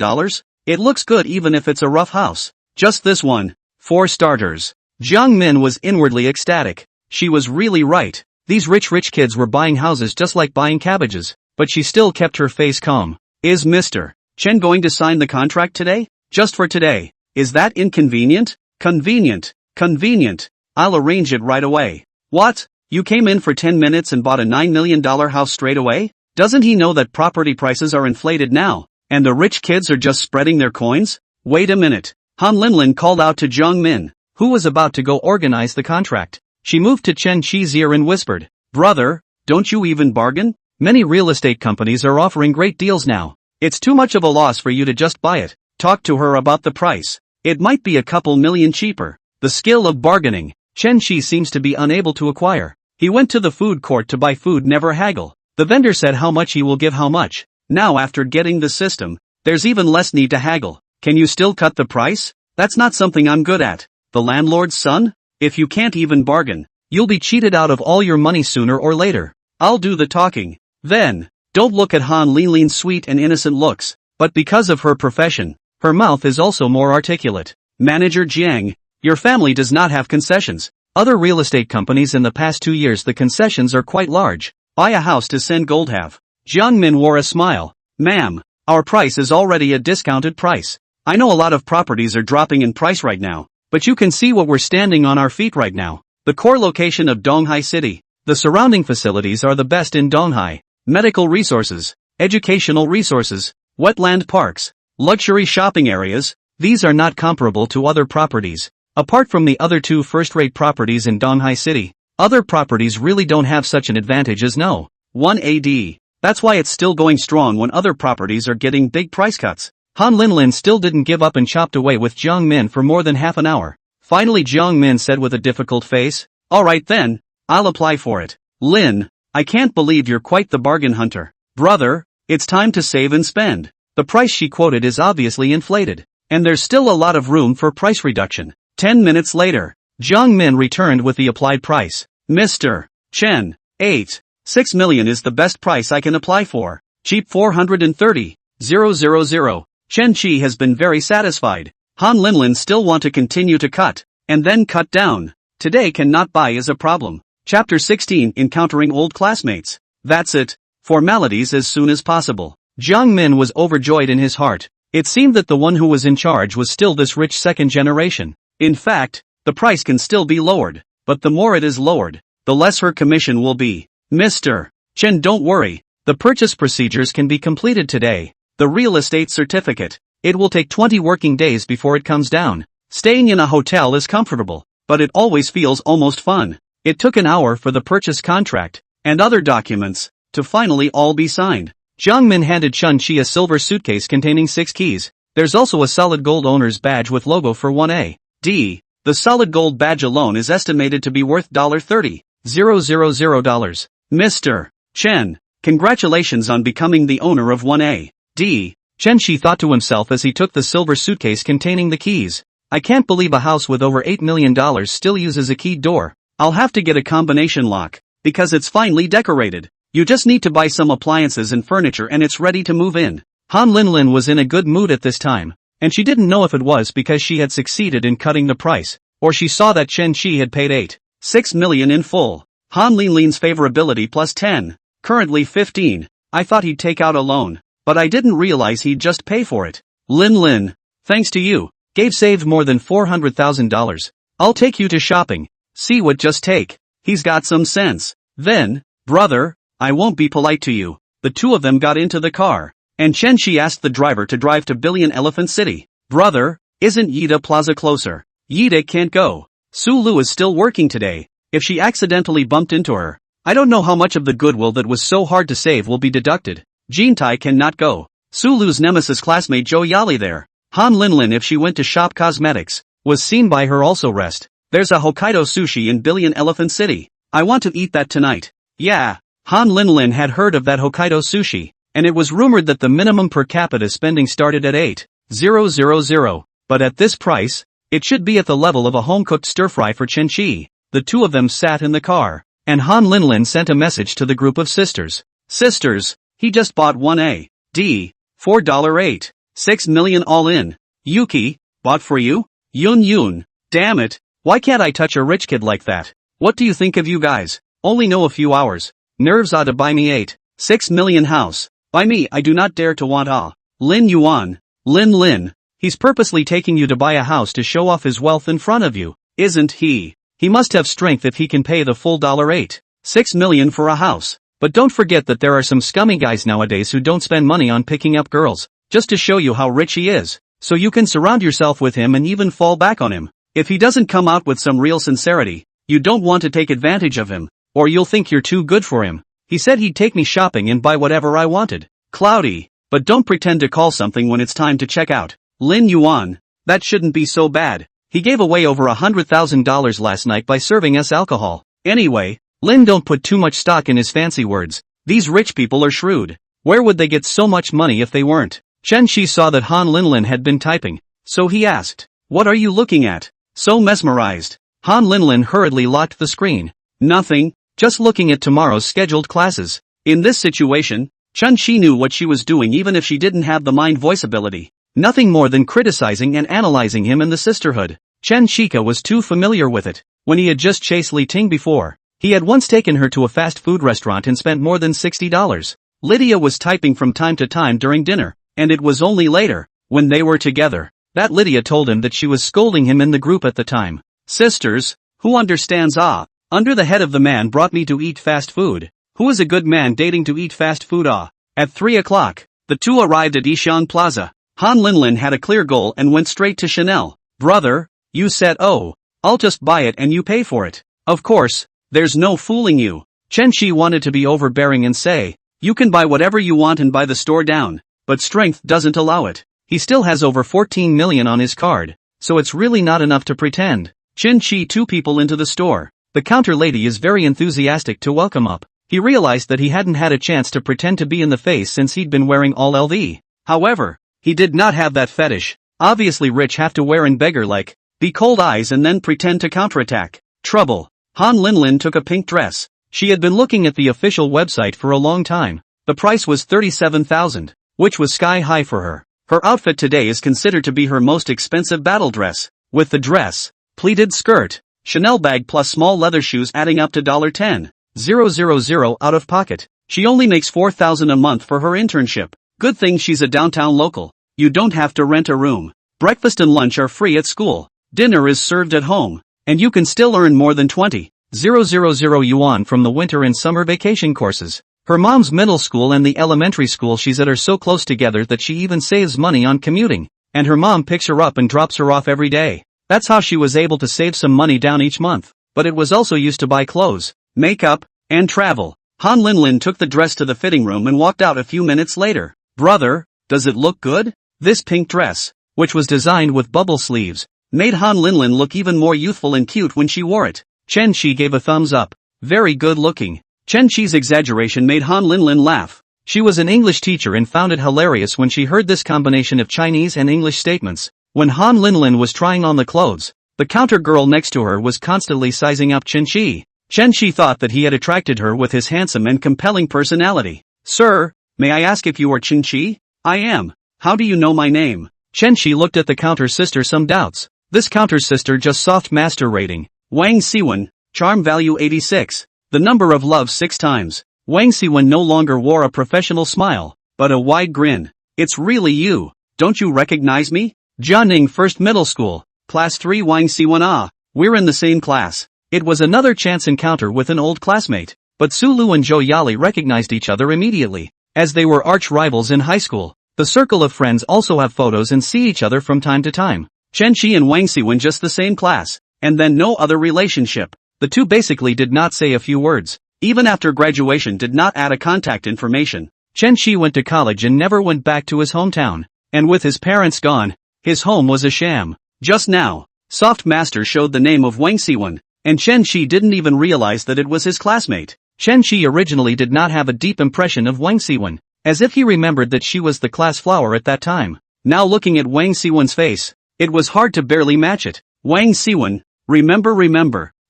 It looks good even if it's a rough house. Just this one. For starters. Jiang Min was inwardly ecstatic. She was really right. These rich kids were buying houses just like buying cabbages, but she still kept her face calm. Is Mr. Chen going to sign the contract today? Just for today. Is that inconvenient? Convenient. Convenient. I'll arrange it right away. What? You came in for 10 minutes and bought a $9 million house straight away? Doesn't he know that property prices are inflated now, and the rich kids are just spreading their coins? Wait a minute. Han Linlin called out to Jiang Min, who was about to go organize the contract. She moved to Chen Qi's ear and whispered, Brother, don't you even bargain? Many real estate companies are offering great deals now. It's too much of a loss for you to just buy it. Talk to her about the price. It might be a couple million cheaper. The skill of bargaining, Chen Qi seems to be unable to acquire. He went to the food court to buy food, never haggle. The vendor said how much he will give how much. Now after getting the system, there's even less need to haggle. Can you still cut the price? That's not something I'm good at. The landlord's son? If you can't even bargain, you'll be cheated out of all your money sooner or later. I'll do the talking. Then, don't look at Han Linlin's sweet and innocent looks, but because of her profession, her mouth is also more articulate. Manager Jiang, your family does not have concessions. Other real estate companies in the past 2 years the concessions are quite large. Buy a house to send gold have. Jiang Min wore a smile. Ma'am, our price is already a discounted price. I know a lot of properties are dropping in price right now, but you can see what we're standing on our feet right now. The core location of Donghai City. The surrounding facilities are the best in Donghai. Medical resources, educational resources, wetland parks, luxury shopping areas, these are not comparable to other properties. Apart from the other 2 first-rate properties in Donghai City, other properties really don't have such an advantage as no. 1 AD. That's why it's still going strong when other properties are getting big price cuts. Han Linlin still didn't give up and chopped away with Jiang Min for more than half an hour. Finally Jiang Min said with a difficult face, "Alright then, I'll apply for it." Lin, I can't believe you're quite the bargain hunter. Brother, it's time to save and spend. The price she quoted is obviously inflated, and there's still a lot of room for price reduction. 10 minutes later, Jiang Min returned with the applied price. Mr. Chen, 6 million is the best price I can apply for. Cheap 430,000. Chen Qi has been very satisfied. Han Linlin still want to continue to cut, and then cut down. Today cannot buy is a problem. Chapter 16 Encountering Old Classmates. That's it. Formalities as soon as possible. Jiang Min was overjoyed in his heart. It seemed that the one who was in charge was still this rich second generation. In fact, the price can still be lowered, but the more it is lowered, the less her commission will be. Mr. Chen, don't worry, the purchase procedures can be completed today. The real estate certificate. It will take 20 working days before it comes down. Staying in a hotel is comfortable, but it always feels almost fun. It took an hour for the purchase contract, and other documents, to finally all be signed. Jiang Min handed Chen Qi a silver suitcase containing 6 keys. There's also a solid gold owner's badge with logo for 1A. D. The solid gold badge alone is estimated to be worth $30,000. Mr. Chen, congratulations on becoming the owner of 1A. D. Chen Qi thought to himself as he took the silver suitcase containing the keys. I can't believe a house with over $8 million still uses a keyed door. I'll have to get a combination lock, because it's finely decorated. You just need to buy some appliances and furniture and it's ready to move in. Han Linlin was in a good mood at this time, and she didn't know if it was because she had succeeded in cutting the price, or she saw that Chen Qi had paid 6 million in full. Han Linlin's favorability plus 10, currently 15. I thought he'd take out a loan, but I didn't realize he'd just pay for it. Linlin, thanks to you, Gabe saved more than $400,000. I'll take you to shopping. See what just take. He's got some sense. Then, brother, I won't be polite to you. The two of them got into the car, and Chen Qi asked the driver to drive to Billion Elephant City. Brother, isn't Yida Plaza closer? Yida can't go. Su Lu is still working today. If she accidentally bumped into her, I don't know how much of the goodwill that was so hard to save will be deducted. Jintai cannot go. Su Lu's nemesis classmate Zhou Yali there. Han Linlin, if she went to shop cosmetics, was seen by her also rest. There's a Hokkaido sushi in Billion Elephant City. I want to eat that tonight. Yeah. Han Linlin had heard of that Hokkaido sushi, and it was rumored that the minimum per capita spending started at 8,000. But at this price, it should be at the level of a home-cooked stir-fry for Chen Qi. The two of them sat in the car, and Han Linlin sent a message to the group of sisters. Sisters, he just bought 1A. D. $4.8. 6 million all in. Yuki, bought for you? Yun. Damn it. Why can't I touch a rich kid like that? What do you think of you guys? Only know a few hours. Nerves ought to buy me 6 million house. By me I do not dare to want Lin Yuan. Lin. He's purposely taking you to buy a house to show off his wealth in front of you, isn't he? He must have strength if he can pay the full $6 million for a house. But don't forget that there are some scummy guys nowadays who don't spend money on picking up girls, just to show you how rich he is, so you can surround yourself with him and even fall back on him. If he doesn't come out with some real sincerity, you don't want to take advantage of him, or you'll think you're too good for him. He said he'd take me shopping and buy whatever I wanted. Cloudy, but don't pretend to call something when it's time to check out. Lin Yuan, that shouldn't be so bad. He gave away over $100,000 last night by serving us alcohol. Anyway, Lin, don't put too much stock in his fancy words. These rich people are shrewd. Where would they get so much money if they weren't? Chen Qi saw that Han Linlin had been typing, so he asked, What are you looking at? So mesmerized. Han Linlin hurriedly locked the screen. Nothing, just looking at tomorrow's scheduled classes. In this situation, Chun-Chi knew what she was doing even if she didn't have the mind-voice ability. Nothing more than criticizing and analyzing him and the sisterhood. Chen Shika was too familiar with it. When he had just chased Li Ting before, he had once taken her to a fast food restaurant and spent more than $60. Lydia was typing from time to time during dinner, and it was only later, when they were together, that Lydia told him that she was scolding him in the group at the time. Sisters, who understands under the head of the man brought me to eat fast food. Who is a good man dating to eat fast food? At 3 o'clock, the two arrived at Ishan Plaza. Han Linlin had a clear goal and went straight to Chanel. Brother, you said I'll just buy it and you pay for it. Of course, there's no fooling you. Chen Shi wanted to be overbearing and say, you can buy whatever you want and buy the store down, but strength doesn't allow it. He still has over 14 million on his card, so it's really not enough to pretend. Chen Shi two people into the store. The counter lady is very enthusiastic to welcome up. He realized that he hadn't had a chance to pretend to be in the face since he'd been wearing all LV. However, he did not have that fetish. Obviously rich have to wear and beggar-like, be cold eyes and then pretend to counterattack. Trouble. Han Linlin took a pink dress. She had been looking at the official website for a long time. The price was 37,000, which was sky high for her. Her outfit today is considered to be her most expensive battle dress. With the dress, pleated skirt, Chanel bag plus small leather shoes adding up to $10,000 out of pocket. She only makes $4,000 a month for her internship. Good thing she's a downtown local. You don't have to rent a room. Breakfast and lunch are free at school. Dinner is served at home. And you can still earn more than 20,000 yuan from the winter and summer vacation courses. Her mom's middle school and the elementary school she's at are so close together that she even saves money on commuting. And her mom picks her up and drops her off every day. That's how she was able to save some money down each month. But it was also used to buy clothes, makeup, and travel. Han Linlin took the dress to the fitting room and walked out a few minutes later. Brother, does it look good? This pink dress, which was designed with bubble sleeves, made Han Linlin look even more youthful and cute when she wore it. Chen Shi gave a thumbs up. Very good looking. Chen Shi's exaggeration made Han Linlin laugh. She was an English teacher and found it hilarious when she heard this combination of Chinese and English statements. When Han Linlin was trying on the clothes, the counter girl next to her was constantly sizing up Chen Shi. Chen Shi thought that he had attracted her with his handsome and compelling personality. Sir, may I ask if you are Chen Shi? I am. How do you know my name? Chen Shi looked at the counter sister some doubts. This counter sister just soft master rating. Wang Siwen, charm value 86. The number of love 6 times. Wang Siwen no longer wore a professional smile, but a wide grin. It's really you. Don't you recognize me? Jianing First Middle School, Class 3 Wang Siwen. We're in the same class. It was another chance encounter with an old classmate, but Su Lu and Zhou Yali recognized each other immediately, as they were arch rivals in high school. The circle of friends also have photos and see each other from time to time. Chen Shi and Wang Siwen just the same class, and then no other relationship. The two basically did not say a few words. Even after graduation did not add a contact information. Chen Shi went to college and never went back to his hometown. And with his parents gone, his home was a sham. Just now, Soft Master showed the name of Wang Siwen, and Chen Shi didn't even realize that it was his classmate. Chen Shi originally did not have a deep impression of Wang Siwen, as if he remembered that she was the class flower at that time. Now looking at Wang Siwen's face, it was hard to barely match it. Wang Siwen, remember,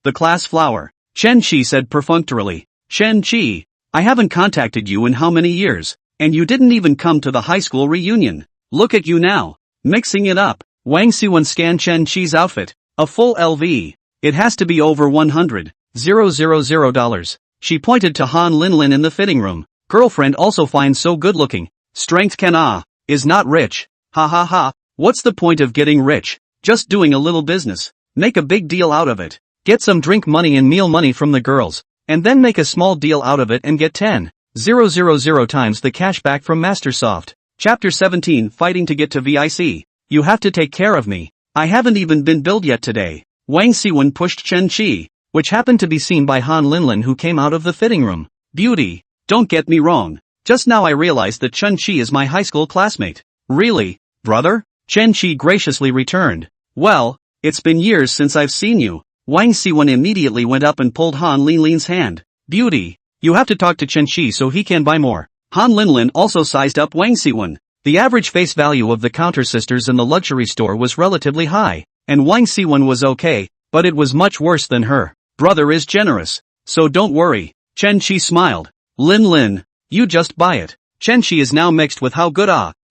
the class flower. Chen Shi said perfunctorily. Chen Shi, I haven't contacted you in how many years, and you didn't even come to the high school reunion. Look at you now, mixing it up. Wang Siwen scanned Chen Shi's outfit, a full LV. It has to be over $100,000. She pointed to Han Linlin in the fitting room. Girlfriend also finds so good looking. Strength can is not rich. Ha ha ha, what's the point of getting rich? Just doing a little business. Make a big deal out of it. Get some drink money and meal money from the girls, and then make a small deal out of it and get 10,000 times the cash back from Mastersoft. Chapter 17 Fighting to get to VIC. You have to take care of me. I haven't even been billed yet today. Wang Siwen pushed Chen Shi, which happened to be seen by Han Linlin who came out of the fitting room. Beauty, don't get me wrong. Just now I realized that Chen Shi is my high school classmate. Really, brother? Chen Shi graciously returned. Well, it's been years since I've seen you. Wang Siwen immediately went up and pulled Han Linlin's hand. Beauty, you have to talk to Chen Shi so he can buy more. Han Linlin also sized up Wang Siwen. The average face value of the counter sisters in the luxury store was relatively high, and Wang Siwen was okay, but it was much worse than her brother is generous. So don't worry. Chen Qi smiled. Lin, you just buy it. Chen Qi is now mixed with how good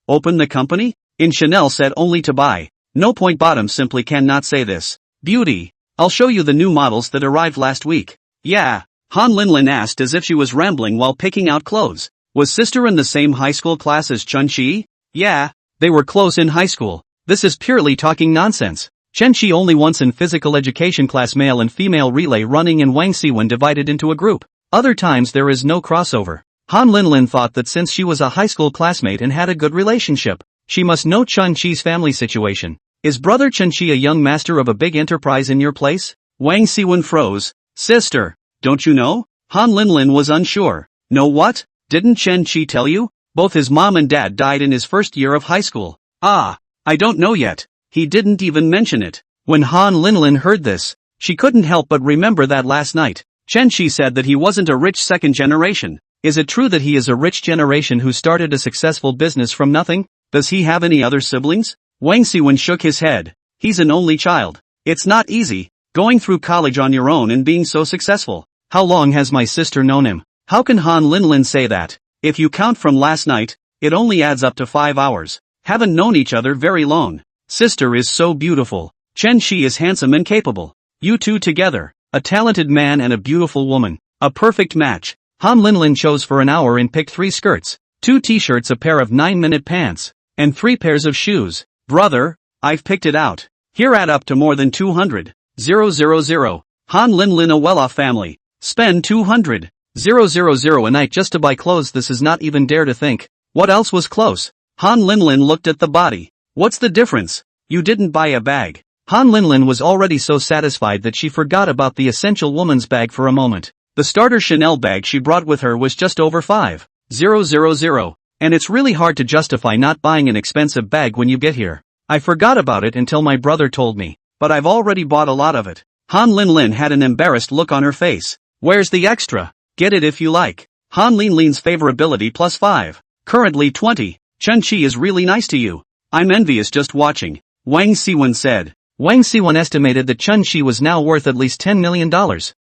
open the company? In Chanel said only to buy. No point bottom simply cannot say this. Beauty. I'll show you the new models that arrived last week. Yeah. Han Linlin asked as if she was rambling while picking out clothes. Was sister in the same high school class as Chen Qi? Yeah. They were close in high school. This is purely talking nonsense. Chen Qi only once in physical education class male and female relay running and Wang Siwen divided into a group. Other times there is no crossover. Han Linlin thought that since she was a high school classmate and had a good relationship, she must know Chen Qi's family situation. Is brother Chen Qi a young master of a big enterprise in your place? Wang Siwen froze. Sister, don't you know? Han Linlin was unsure. Know what? Didn't Chen Qi tell you? Both his mom and dad died in his first year of high school. I don't know yet. He didn't even mention it. When Han Linlin heard this, she couldn't help but remember that last night. Chen Qi said that he wasn't a rich second generation. Is it true that he is a rich generation who started a successful business from nothing? Does he have any other siblings? Wang Siwen shook his head. He's an only child. It's not easy, going through college on your own and being so successful. How long has my sister known him? How can Han Linlin say that? If you count from last night, it only adds up to 5 hours. Haven't known each other very long. Sister is so beautiful. Chen Qi is handsome and capable. You two together, a talented man and a beautiful woman. A perfect match. Han Linlin chose for an hour and picked 3 skirts, 2 t-shirts, a pair of 9-minute pants, and 3 pairs of shoes. Brother, I've picked it out. Here add up to more than 200. 000. Han Linlin, a well-off family. Spend 200. 000 a night just to buy clothes. This is not even dare to think. What else was close? Han Linlin looked at the body. What's the difference? You didn't buy a bag. Han Linlin was already so satisfied that she forgot about the essential woman's bag for a moment. The starter Chanel bag she brought with her was just over 5,000, and it's really hard to justify not buying an expensive bag when you get here. I forgot about it until my brother told me, but I've already bought a lot of it. Han Linlin had an embarrassed look on her face. Where's the extra? Get it if you like. Han Linlin's favorability +5. Currently 20. Chen Qi is really nice to you. I'm envious just watching. Wang Siwen said. Wang Siwen estimated that Chen Qi was now worth at least $10 million.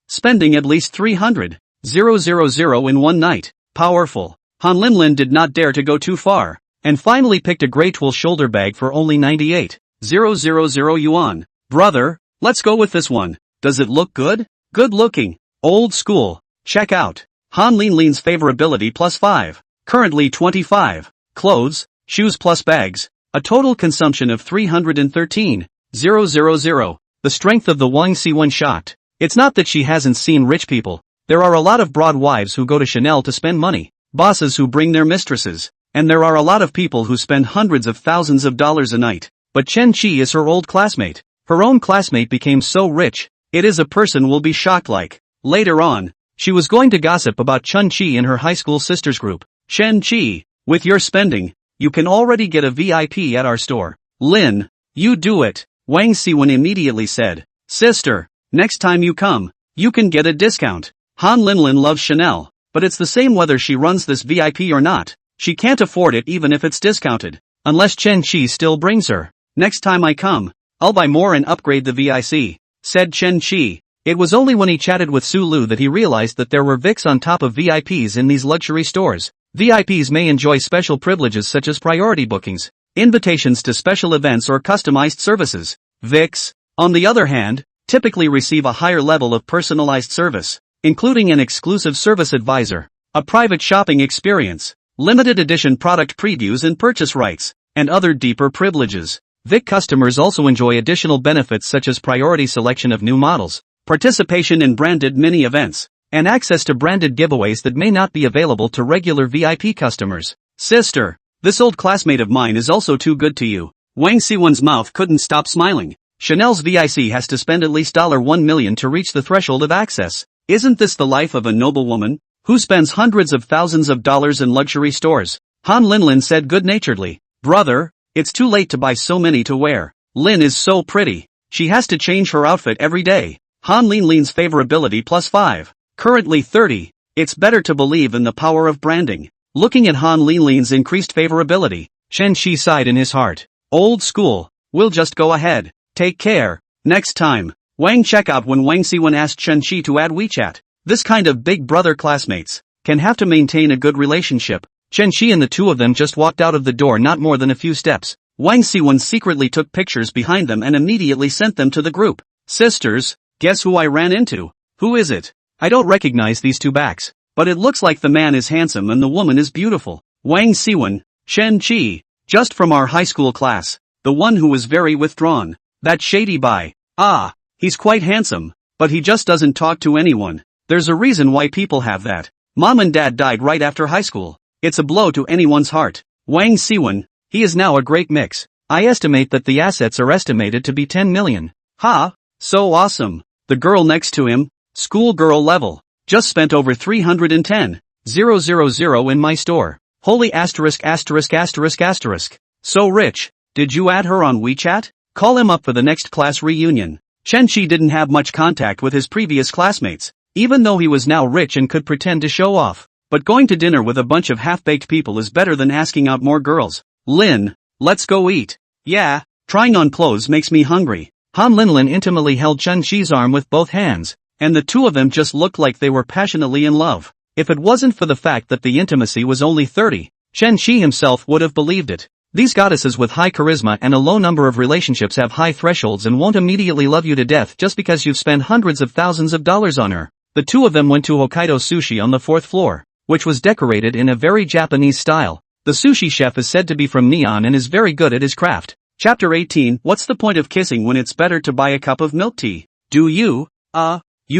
Spending at least 300,000 in one night. Powerful. Han Linlin did not dare to go too far, and finally picked a gray twill shoulder bag for only 98,000 yuan. Brother, let's go with this one. Does it look good? Good looking. Old school. Check out. Han Linlin's favorability +5. Currently 25. Clothes, shoes plus bags. A total consumption of 313,000. The strength of the Wang Siwen shocked. It's not that she hasn't seen rich people. There are a lot of broad wives who go to Chanel to spend money, bosses who bring their mistresses, and there are a lot of people who spend hundreds of thousands of dollars a night. But Chen Qi is her old classmate. Her own classmate became so rich, it is a person will be shocked like. Later on, she was going to gossip about Chen Qi in her high school sisters group. Chen Qi, with your spending, you can already get a VIP at our store. Lin, you do it. Wang Siwen immediately said. Sister, next time you come, you can get a discount. Han Linlin loves Chanel, but it's the same whether she runs this VIP or not. She can't afford it even if it's discounted. Unless Chen Qi still brings her. Next time I come, I'll buy more and upgrade the VIC, said Chen Qi. It was only when he chatted with Su Lu that he realized that there were VICs on top of VIPs in these luxury stores. VIPs may enjoy special privileges such as priority bookings, invitations to special events or customized services. VICs, on the other hand, typically receive a higher level of personalized service, including an exclusive service advisor, a private shopping experience, limited edition product previews and purchase rights, and other deeper privileges. VIC customers also enjoy additional benefits such as priority selection of new models, participation in branded mini events, and access to branded giveaways that may not be available to regular VIP customers. Sister, this old classmate of mine is also too good to you. Wang Siwen's mouth couldn't stop smiling. Chanel's VIC has to spend at least $1 million to reach the threshold of access. Isn't this the life of a noble woman, who spends hundreds of thousands of dollars in luxury stores? Han Linlin said good-naturedly. Brother, it's too late to buy so many to wear. Lin is so pretty. She has to change her outfit every day. Han Linlin's favorability +5. Currently 30. It's better to believe in the power of branding. Looking at Han Linlin's increased favorability, Chen Qi sighed in his heart. Old school. We'll just go ahead. Take care. Next time. Wang check out when Wang Siwen asked Chen Qi to add WeChat. This kind of big brother classmates can have to maintain a good relationship. Chen Qi and the two of them just walked out of the door not more than a few steps. Wang Siwen secretly took pictures behind them and immediately sent them to the group. Sisters, guess who I ran into? Who is it? I don't recognize these two backs, but it looks like the man is handsome and the woman is beautiful. Wang Siwen, Chen Qi, just from our high school class. The one who was very withdrawn. That shady guy. Ah, he's quite handsome, but he just doesn't talk to anyone. There's a reason why people have that. Mom and dad died right after high school. It's a blow to anyone's heart. Wang Siwen, he is now a great mix. I estimate that the assets are estimated to be 10 million. Ha, so awesome. The girl next to him, schoolgirl level, just spent over 310,000 in my store. Holy asterisk asterisk asterisk asterisk. So rich. Did you add her on WeChat? Call him up for the next class reunion. Chen Qi didn't have much contact with his previous classmates, even though he was now rich and could pretend to show off. But going to dinner with a bunch of half-baked people is better than asking out more girls. Lin, let's go eat. Yeah, trying on clothes makes me hungry. Han Linlin intimately held Chen Qi's arm with both hands, and the two of them just looked like they were passionately in love. If it wasn't for the fact that the intimacy was only 30, Chen Qi himself would have believed it. These goddesses with high charisma and a low number of relationships have high thresholds and won't immediately love you to death just because you've spent hundreds of thousands of dollars on her. The two of them went to Hokkaido Sushi on the 4th floor, which was decorated in a very Japanese style. The sushi chef is said to be from Neon and is very good at his craft. Chapter 18. What's the point of kissing when it's better to buy a cup of milk tea? Do you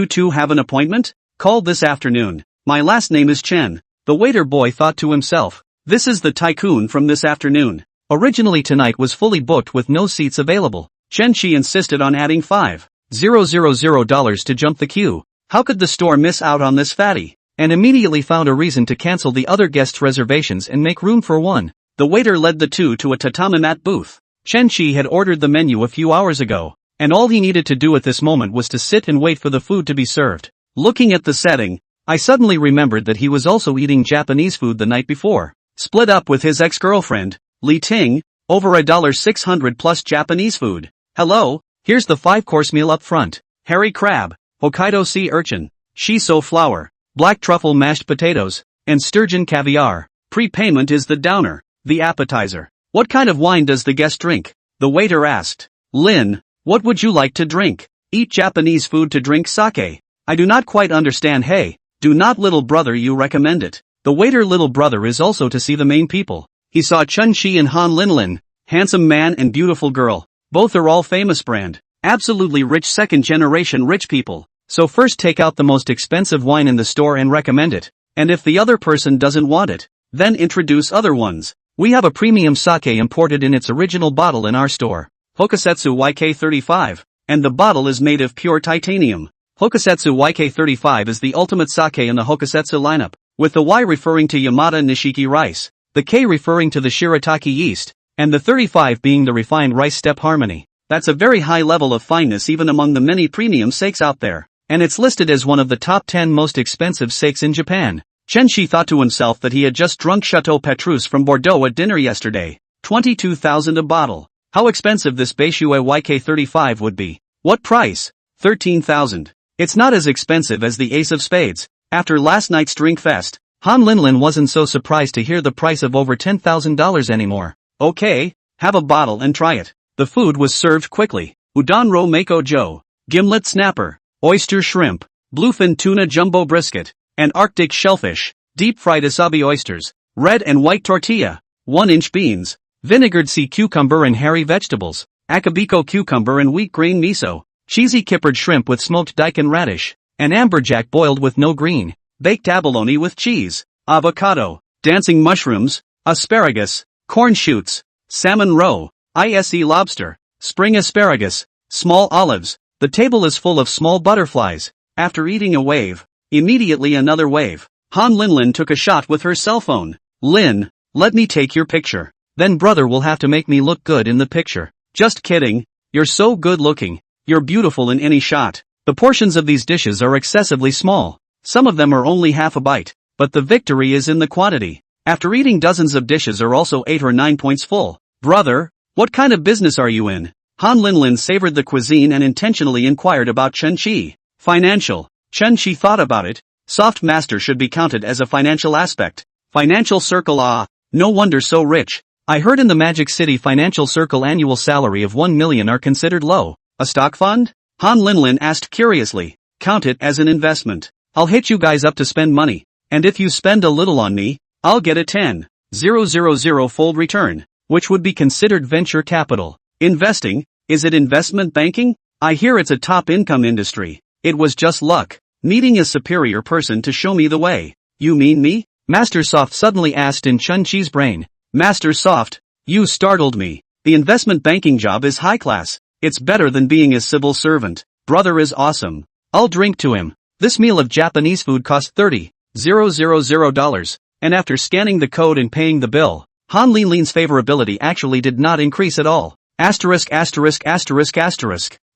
two have an appointment? Called this afternoon. My last name is Chen. The waiter boy thought to himself. This is the tycoon from this afternoon. Originally tonight was fully booked with no seats available. Chen Qi insisted on adding $5,000 to jump the queue. How could the store miss out on this fatty? And immediately found a reason to cancel the other guests' reservations and make room for one. The waiter led the two to a tatami mat booth. Chen Qi had ordered the menu a few hours ago, and all he needed to do at this moment was to sit and wait for the food to be served. Looking at the setting, I suddenly remembered that he was also eating Japanese food the night before. Split up with his ex-girlfriend, Li Ting, over $600 plus Japanese food. Hello, here's the 5-course meal up front. Hairy crab, Hokkaido sea urchin, shiso flour, black truffle mashed potatoes, and sturgeon caviar. Prepayment is the downer. The appetizer. What kind of wine does the guest drink? The waiter asked. Lin, what would you like to drink? Eat Japanese food to drink sake. I do not quite understand. Hey, do not little brother you recommend it. The waiter little brother is also to see the main people. He saw Chen Qi and Han Linlin, handsome man and beautiful girl. Both are all famous brand. Absolutely rich second generation rich people. So first take out the most expensive wine in the store and recommend it. And if the other person doesn't want it, then introduce other ones. We have a premium sake imported in its original bottle in our store. Hokusetsu YK35. And the bottle is made of pure titanium. Hokusetsu YK35 is the ultimate sake in the Hokusetsu lineup, with the Y referring to Yamada Nishiki rice, the K referring to the Shirataki yeast, and the 35 being the refined rice step harmony. That's a very high level of fineness even among the many premium sakes out there, and it's listed as one of the top 10 most expensive sakes in Japan. Chen Qi thought to himself that he had just drunk Chateau Petrus from Bordeaux at dinner yesterday. 22,000 a bottle. How expensive this Beishue YK35 would be. What price? 13,000. It's not as expensive as the Ace of Spades. After last night's drink fest, Han Linlin wasn't so surprised to hear the price of over $10,000 anymore. Okay, have a bottle and try it. The food was served quickly. Udon ro mako jo, gimlet snapper, oyster shrimp, bluefin tuna jumbo brisket, and Arctic shellfish, deep-fried asabi oysters, red and white tortilla, 1-inch beans, vinegared sea cucumber and hairy vegetables, akabiko cucumber and wheat grain miso, cheesy kippered shrimp with smoked daikon radish, and amberjack boiled with no green, baked abalone with cheese, avocado, dancing mushrooms, asparagus, corn shoots, salmon roe, ise lobster, spring asparagus, small olives. The table is full of small butterflies. After eating a wave, immediately another wave. Han Linlin took a shot with her cell phone. Lin, let me take your picture. Then brother will have to make me look good in the picture. Just kidding. You're so good looking. You're beautiful in any shot. The portions of these dishes are excessively small. Some of them are only half a bite. But the victory is in the quantity. After eating dozens of dishes are also 8 or 9 points full. Brother, what kind of business are you in? Han Linlin savored the cuisine and intentionally inquired about Chen Qi. Financial. Chen Qi thought about it. Soft master should be counted as a financial aspect. Financial circle, no wonder so rich. I heard in the Magic City financial circle annual salary of 1 million are considered low. A stock fund? Han Linlin asked curiously. Count it as an investment. I'll hit you guys up to spend money. And if you spend a little on me, I'll get a 10,000-fold return, which would be considered venture capital. Investing? Is it investment banking? I hear it's a top income industry. It was just luck. Needing a superior person to show me the way. You mean me? Master Soft suddenly asked in Chen Qi's brain. Master Soft, you startled me. The investment banking job is high class. It's better than being a civil servant. Brother is awesome. I'll drink to him. This meal of Japanese food cost $30,000, and after scanning the code and paying the bill, Han Linlin's favorability actually did not increase at all.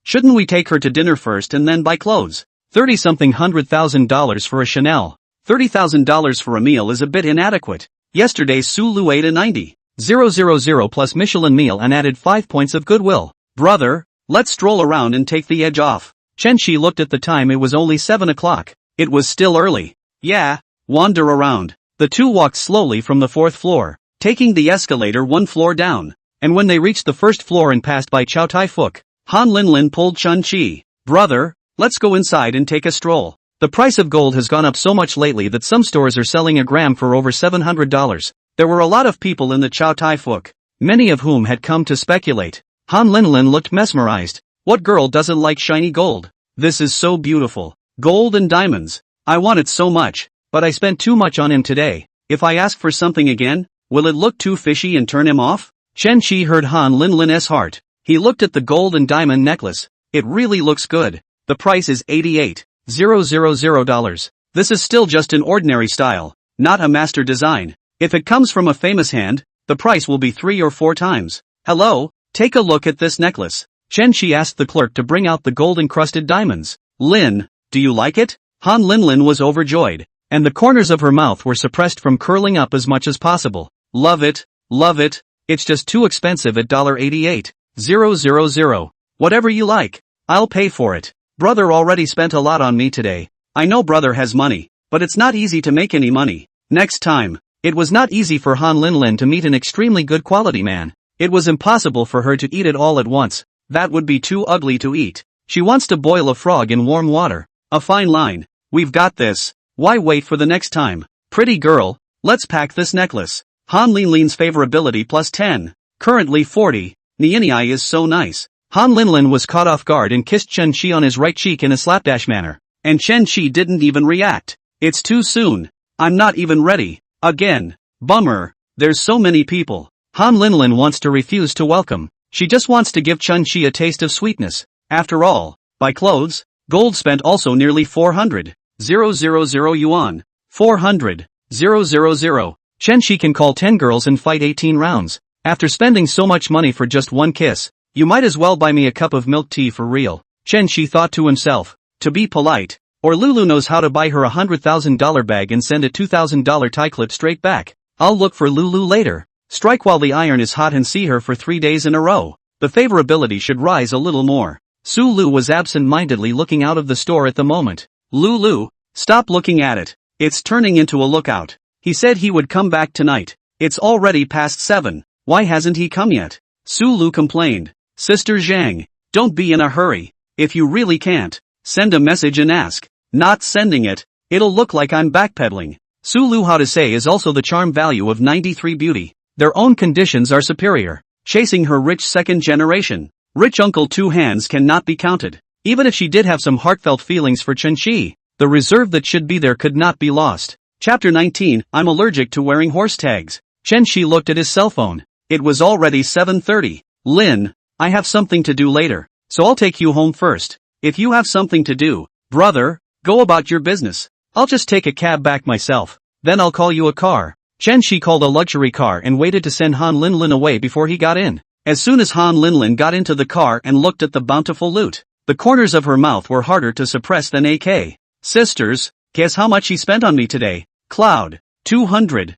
Shouldn't we take her to dinner first and then buy clothes? $30-something $100,000 for a Chanel. $30,000 for a meal is a bit inadequate. Yesterday Sulu ate a 90,000 plus Michelin meal and added 5 points of goodwill. Brother, let's stroll around and take the edge off. Chen Qi looked at the time. It was only 7 o'clock. It was still early. Yeah, wander around. The two walked slowly from the 4th floor, taking the escalator 1 floor down. And when they reached the 1st floor and passed by Chow Tai Fook, Han Linlin pulled Chen Qi. Brother, let's go inside and take a stroll. The price of gold has gone up so much lately that some stores are selling a gram for over $700. There were a lot of people in the Chow Tai Fook, many of whom had come to speculate. Han Linlin looked mesmerized. What girl doesn't like shiny gold? This is so beautiful. Gold and diamonds. I want it so much, but I spent too much on him today. If I ask for something again, will it look too fishy and turn him off? Chen Qi heard Han Linlin's heart. He looked at the gold and diamond necklace. It really looks good. The price is $88,000. This is still just an ordinary style, not a master design. If it comes from a famous hand, the price will be 3 or 4 times. Hello, take a look at this necklace. Chen Qi asked the clerk to bring out the gold-encrusted diamonds. Lin, do you like it? Han Linlin was overjoyed, and the corners of her mouth were suppressed from curling up as much as possible. Love it, love it. It's just too expensive at $88,000. Whatever you like, I'll pay for it. Brother already spent a lot on me today. I know brother has money, but it's not easy to make any money. Next time. It was not easy for Han Linlin to meet an extremely good quality man. It was impossible for her to eat it all at once. That would be too ugly to eat. She wants to boil a frog in warm water. A fine line. We've got this. Why wait for the next time? Pretty girl, let's pack this necklace. Han Linlin's favorability plus 10. Currently 40. Nianai is so nice. Han Linlin was caught off guard and kissed Chen Qi on his right cheek in a slapdash manner. And Chen Qi didn't even react. It's too soon. I'm not even ready. Again. Bummer. There's so many people. Han Linlin wants to refuse to welcome. She just wants to give Chen Qi a taste of sweetness. After all, buy clothes, gold spent also nearly 400,000 yuan. 400,000. Chen Qi can call 10 girls and fight 18 rounds. After spending so much money for just one kiss, you might as well buy me a cup of milk tea for real. Chen Qi thought to himself, to be polite, or Lulu knows how to buy her $100,000 bag and send a $2,000 tie clip straight back. I'll look for Lulu later. Strike while the iron is hot and see her for 3 days in a row. The favorability should rise a little more. Sulu was absent-mindedly looking out of the store at the moment. Lulu, stop looking at it. It's turning into a lookout. He said he would come back tonight. It's already past 7. Why hasn't he come yet? Sulu complained. Sister Zhang, don't be in a hurry. If you really can't, send a message and ask. Not sending it, it'll look like I'm backpedaling. Sulu how to say is also the charm value of 93 beauty. Their own conditions are superior. Chasing her rich second generation. Rich uncle 2 hands cannot be counted. Even if she did have some heartfelt feelings for Chen Qi, the reserve that should be there could not be lost. Chapter 19, I'm allergic to wearing horse tags. Chen Qi looked at his cell phone. It was already 7:30. Lin, I have something to do later, so I'll take you home first. If you have something to do, brother, go about your business. I'll just take a cab back myself. Then I'll call you a car. Chen Qi called a luxury car and waited to send Han Linlin away before he got in. As soon as Han Linlin got into the car and looked at the bountiful loot, the corners of her mouth were harder to suppress than AK. Sisters, guess how much he spent on me today? Cloud. 200,000.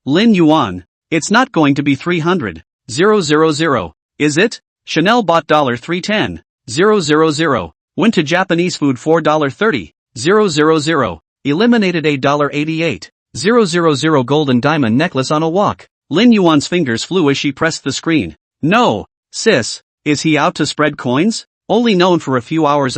Lin Yuan. It's not going to be 300,000. is it? Chanel bought $310,000. Went to Japanese food $4.30,000. Eliminated $88,000 golden diamond necklace on a walk. Lin Yuan's fingers flew as she pressed the screen. No, sis, is he out to spread coins? Only known for a few hours.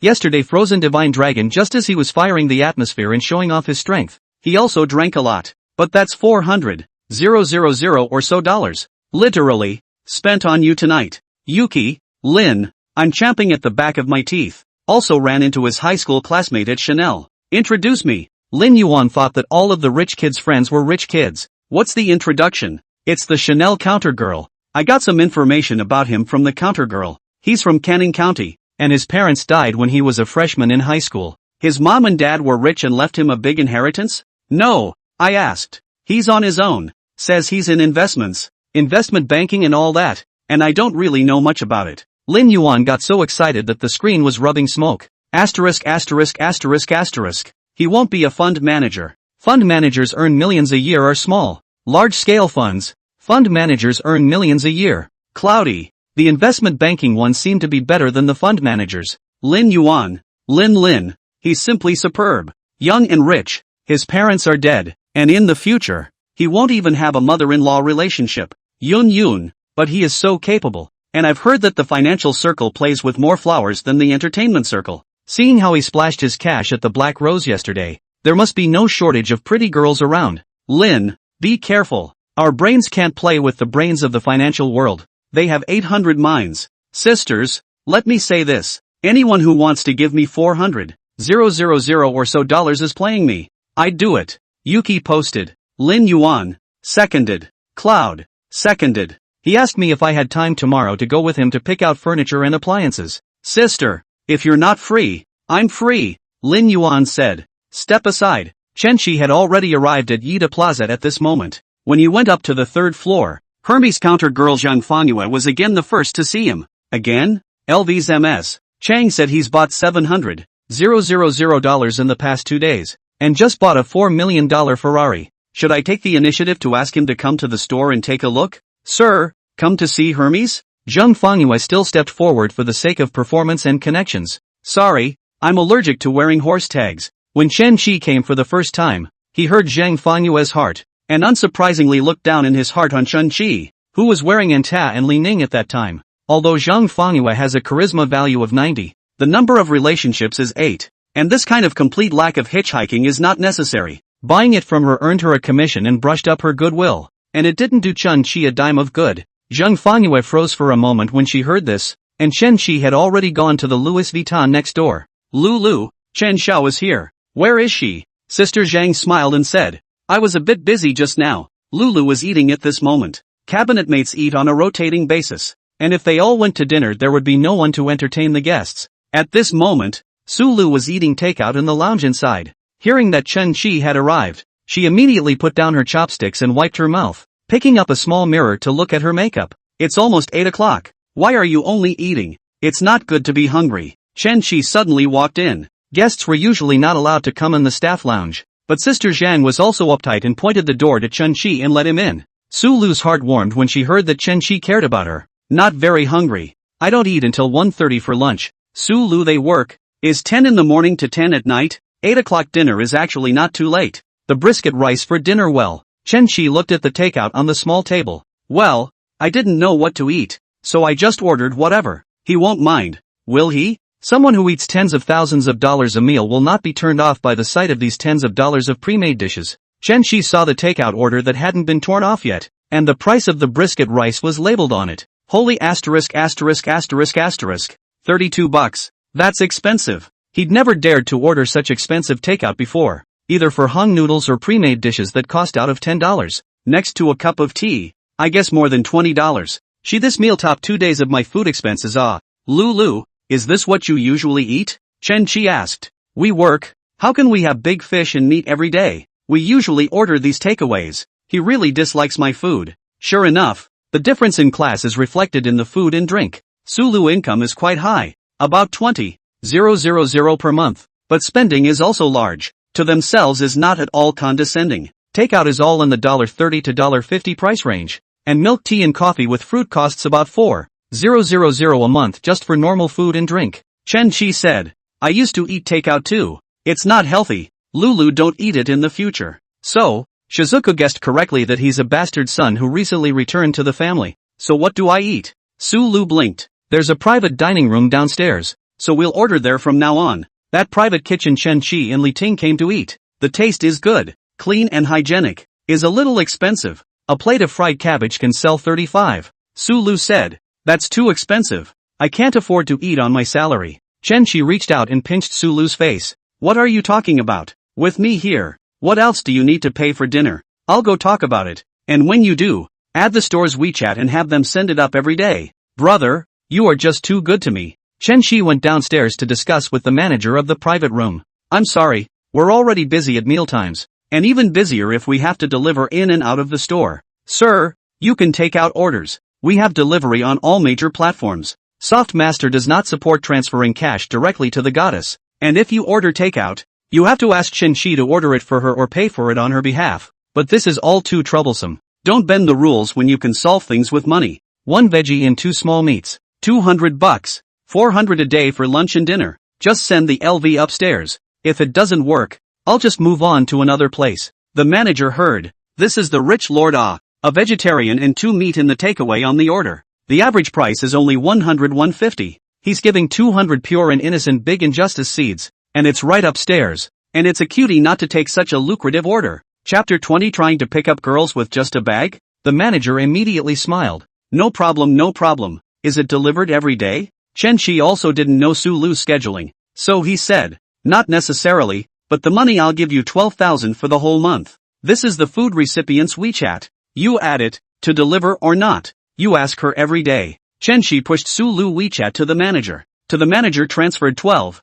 Yesterday frozen divine dragon just as he was firing the atmosphere and showing off his strength. He also drank a lot. But that's 400,000 or so dollars. Literally, spent on you tonight. Yuki, Lin, I'm champing at the back of my teeth. Also ran into his high school classmate at Chanel. Introduce me. Lin Yuan thought that all of the rich kids' friends were rich kids. What's the introduction? It's the Chanel counter girl. I got some information about him from the counter girl. He's from Canning County, and his parents died when he was a freshman in high school. His mom and dad were rich and left him a big inheritance? No, I asked. He's on his own. Says he's in investments, investment banking and all that, and I don't really know much about it. Lin Yuan got so excited that the screen was rubbing smoke. Asterisk asterisk asterisk asterisk. He won't be a fund manager. Fund managers earn millions a year are small. Large-scale funds. Fund managers earn millions a year. Cloudy. The investment banking ones seem to be better than the fund managers. Lin Yuan. Lin. He's simply superb. Young and rich. His parents are dead. And in the future, he won't even have a mother-in-law relationship. Yun. But he is so capable. And I've heard that the financial circle plays with more flowers than the entertainment circle. Seeing how he splashed his cash at the Black Rose yesterday, there must be no shortage of pretty girls around. Lin, be careful. Our brains can't play with the brains of the financial world. They have 800 minds. Sisters, let me say this. Anyone who wants to give me 400,000 or so dollars is playing me. I'd do it. Yuki posted. Lin Yuan. Seconded. Cloud. Seconded. He asked me if I had time tomorrow to go with him to pick out furniture and appliances. Sister, if you're not free, I'm free, Lin Yuan said. Step aside. Chen Shi had already arrived at Yida Plaza at this moment. When he went up to the third floor, Hermes counter girl Zhang Fangyue was again the first to see him. Again? LV's MS. Chang said he's bought $700,000 in the past 2 days, and just bought a $4 million Ferrari. Should I take the initiative to ask him to come to the store and take a look? Sir, come to see Hermes? Zhang Fangyue still stepped forward for the sake of performance and connections. Sorry, I'm allergic to wearing horse tags. When Chen Shi came for the first time, he heard Zhang Fangyue's heart, and unsurprisingly looked down in his heart on Chen Shi, who was wearing Anta and Li Ning at that time. Although Zhang Fangyue has a charisma value of 90, the number of relationships is 8, and this kind of complete lack of hitchhiking is not necessary. Buying it from her earned her a commission and brushed up her goodwill, and it didn't do Chen Shi a dime of good. Zhang Fangyue froze for a moment when she heard this, and Chen Shi had already gone to the Louis Vuitton next door. Lulu, Chen Xiao is here. Where is she? Sister Zhang smiled and said, I was a bit busy just now. Lulu was eating at this moment. Cabinet mates eat on a rotating basis, and if they all went to dinner there would be no one to entertain the guests. At this moment, Sulu was eating takeout in the lounge inside. Hearing that Chen Shi had arrived, she immediately put down her chopsticks and wiped her mouth, picking up a small mirror to look at her makeup. It's almost 8 o'clock. Why are you only eating? It's not good to be hungry. Chen Shi suddenly walked in. Guests were usually not allowed to come in the staff lounge, but Sister Zhang was also uptight and pointed the door to Chen Shi and let him in. Sulu's heart warmed when she heard that Chen Shi cared about her. Not very hungry. I don't eat until 1:30 for lunch. Sulu, they work. Is 10 in the morning to 10 at night? 8 o'clock dinner is actually not too late. The brisket rice for dinner. Well, Chen Shi looked at the takeout on the small table. Well, I didn't know what to eat, so I just ordered whatever. He won't mind, will he? Someone who eats tens of thousands of dollars a meal will not be turned off by the sight of these tens of dollars of pre-made dishes. Chen Shi saw the takeout order that hadn't been torn off yet, and the price of the brisket rice was labeled on it. Holy asterisk asterisk asterisk asterisk. $32. That's expensive. He'd never dared to order such expensive takeout before, either for hung noodles or pre-made dishes that cost out of $10. Next to a cup of tea, I guess more than $20. This meal topped 2 days of my food expenses. Lulu, is this what you usually eat? Chen Shi asked. We work. How can we have big fish and meat every day? We usually order these takeaways. He really dislikes my food. Sure enough, the difference in class is reflected in the food and drink. Sulu income is quite high, about 20,000 per month, but spending is also large. To themselves is not at all condescending. Takeout is all in the $30 to $50 price range. and milk tea and coffee with fruit costs about 4,000 a month just for normal food and drink. Chen Qi said. I used to eat takeout too. It's not healthy. Lulu don't eat it in the future. So, Shizuku guessed correctly that he's a bastard son who recently returned to the family. So what do I eat? Sulu blinked. There's a private dining room downstairs, so we'll order there from now on. That private kitchen Chen Qi and Li Ting came to eat. The taste is good, clean and hygienic. Is a little expensive. A plate of fried cabbage can sell 35. Sulu said. That's too expensive. I can't afford to eat on my salary. Chen Qi reached out and pinched Sulu's face. What are you talking about? With me here. What else do you need to pay for dinner? I'll go talk about it. And when you do, add the store's WeChat and have them send it up every day. Brother, you are just too good to me. Chen Qi went downstairs to discuss with the manager of the private room. I'm sorry, we're already busy at mealtimes, and even busier if we have to deliver in and out of the store. Sir, you can take out orders. We have delivery on all major platforms. Softmaster does not support transferring cash directly to the goddess, and if you order takeout, you have to ask Chen Qi to order it for her or pay for it on her behalf. But this is all too troublesome. Don't bend the rules when you can solve things with money. 1 veggie and 2 small meats. $200. 400 a day for lunch and dinner. Just send the LV upstairs. If it doesn't work, I'll just move on to another place. The manager heard. This is the rich Lord Ah. A vegetarian and 2 meat in the takeaway on the order. The average price is only 100-150. He's giving 200 pure and innocent big injustice seeds. And it's right upstairs. And it's a cutie not to take such a lucrative order. Chapter 20 Trying to pick up girls with just a bag? The manager immediately smiled. No problem, no problem. Is it delivered every day? Chen Qi also didn't know Sulu's scheduling. So he said, not necessarily, but the money I'll give you 12,000 for the whole month. This is the food recipient's WeChat. You add it, to deliver or not. You ask her every day. Chen Qi pushed Sulu WeChat to the manager. To the manager transferred 12,000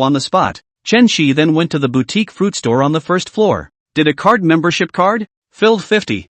on the spot. Chen Qi then went to the boutique fruit store on the first floor. Did a card membership card? Filled 50,000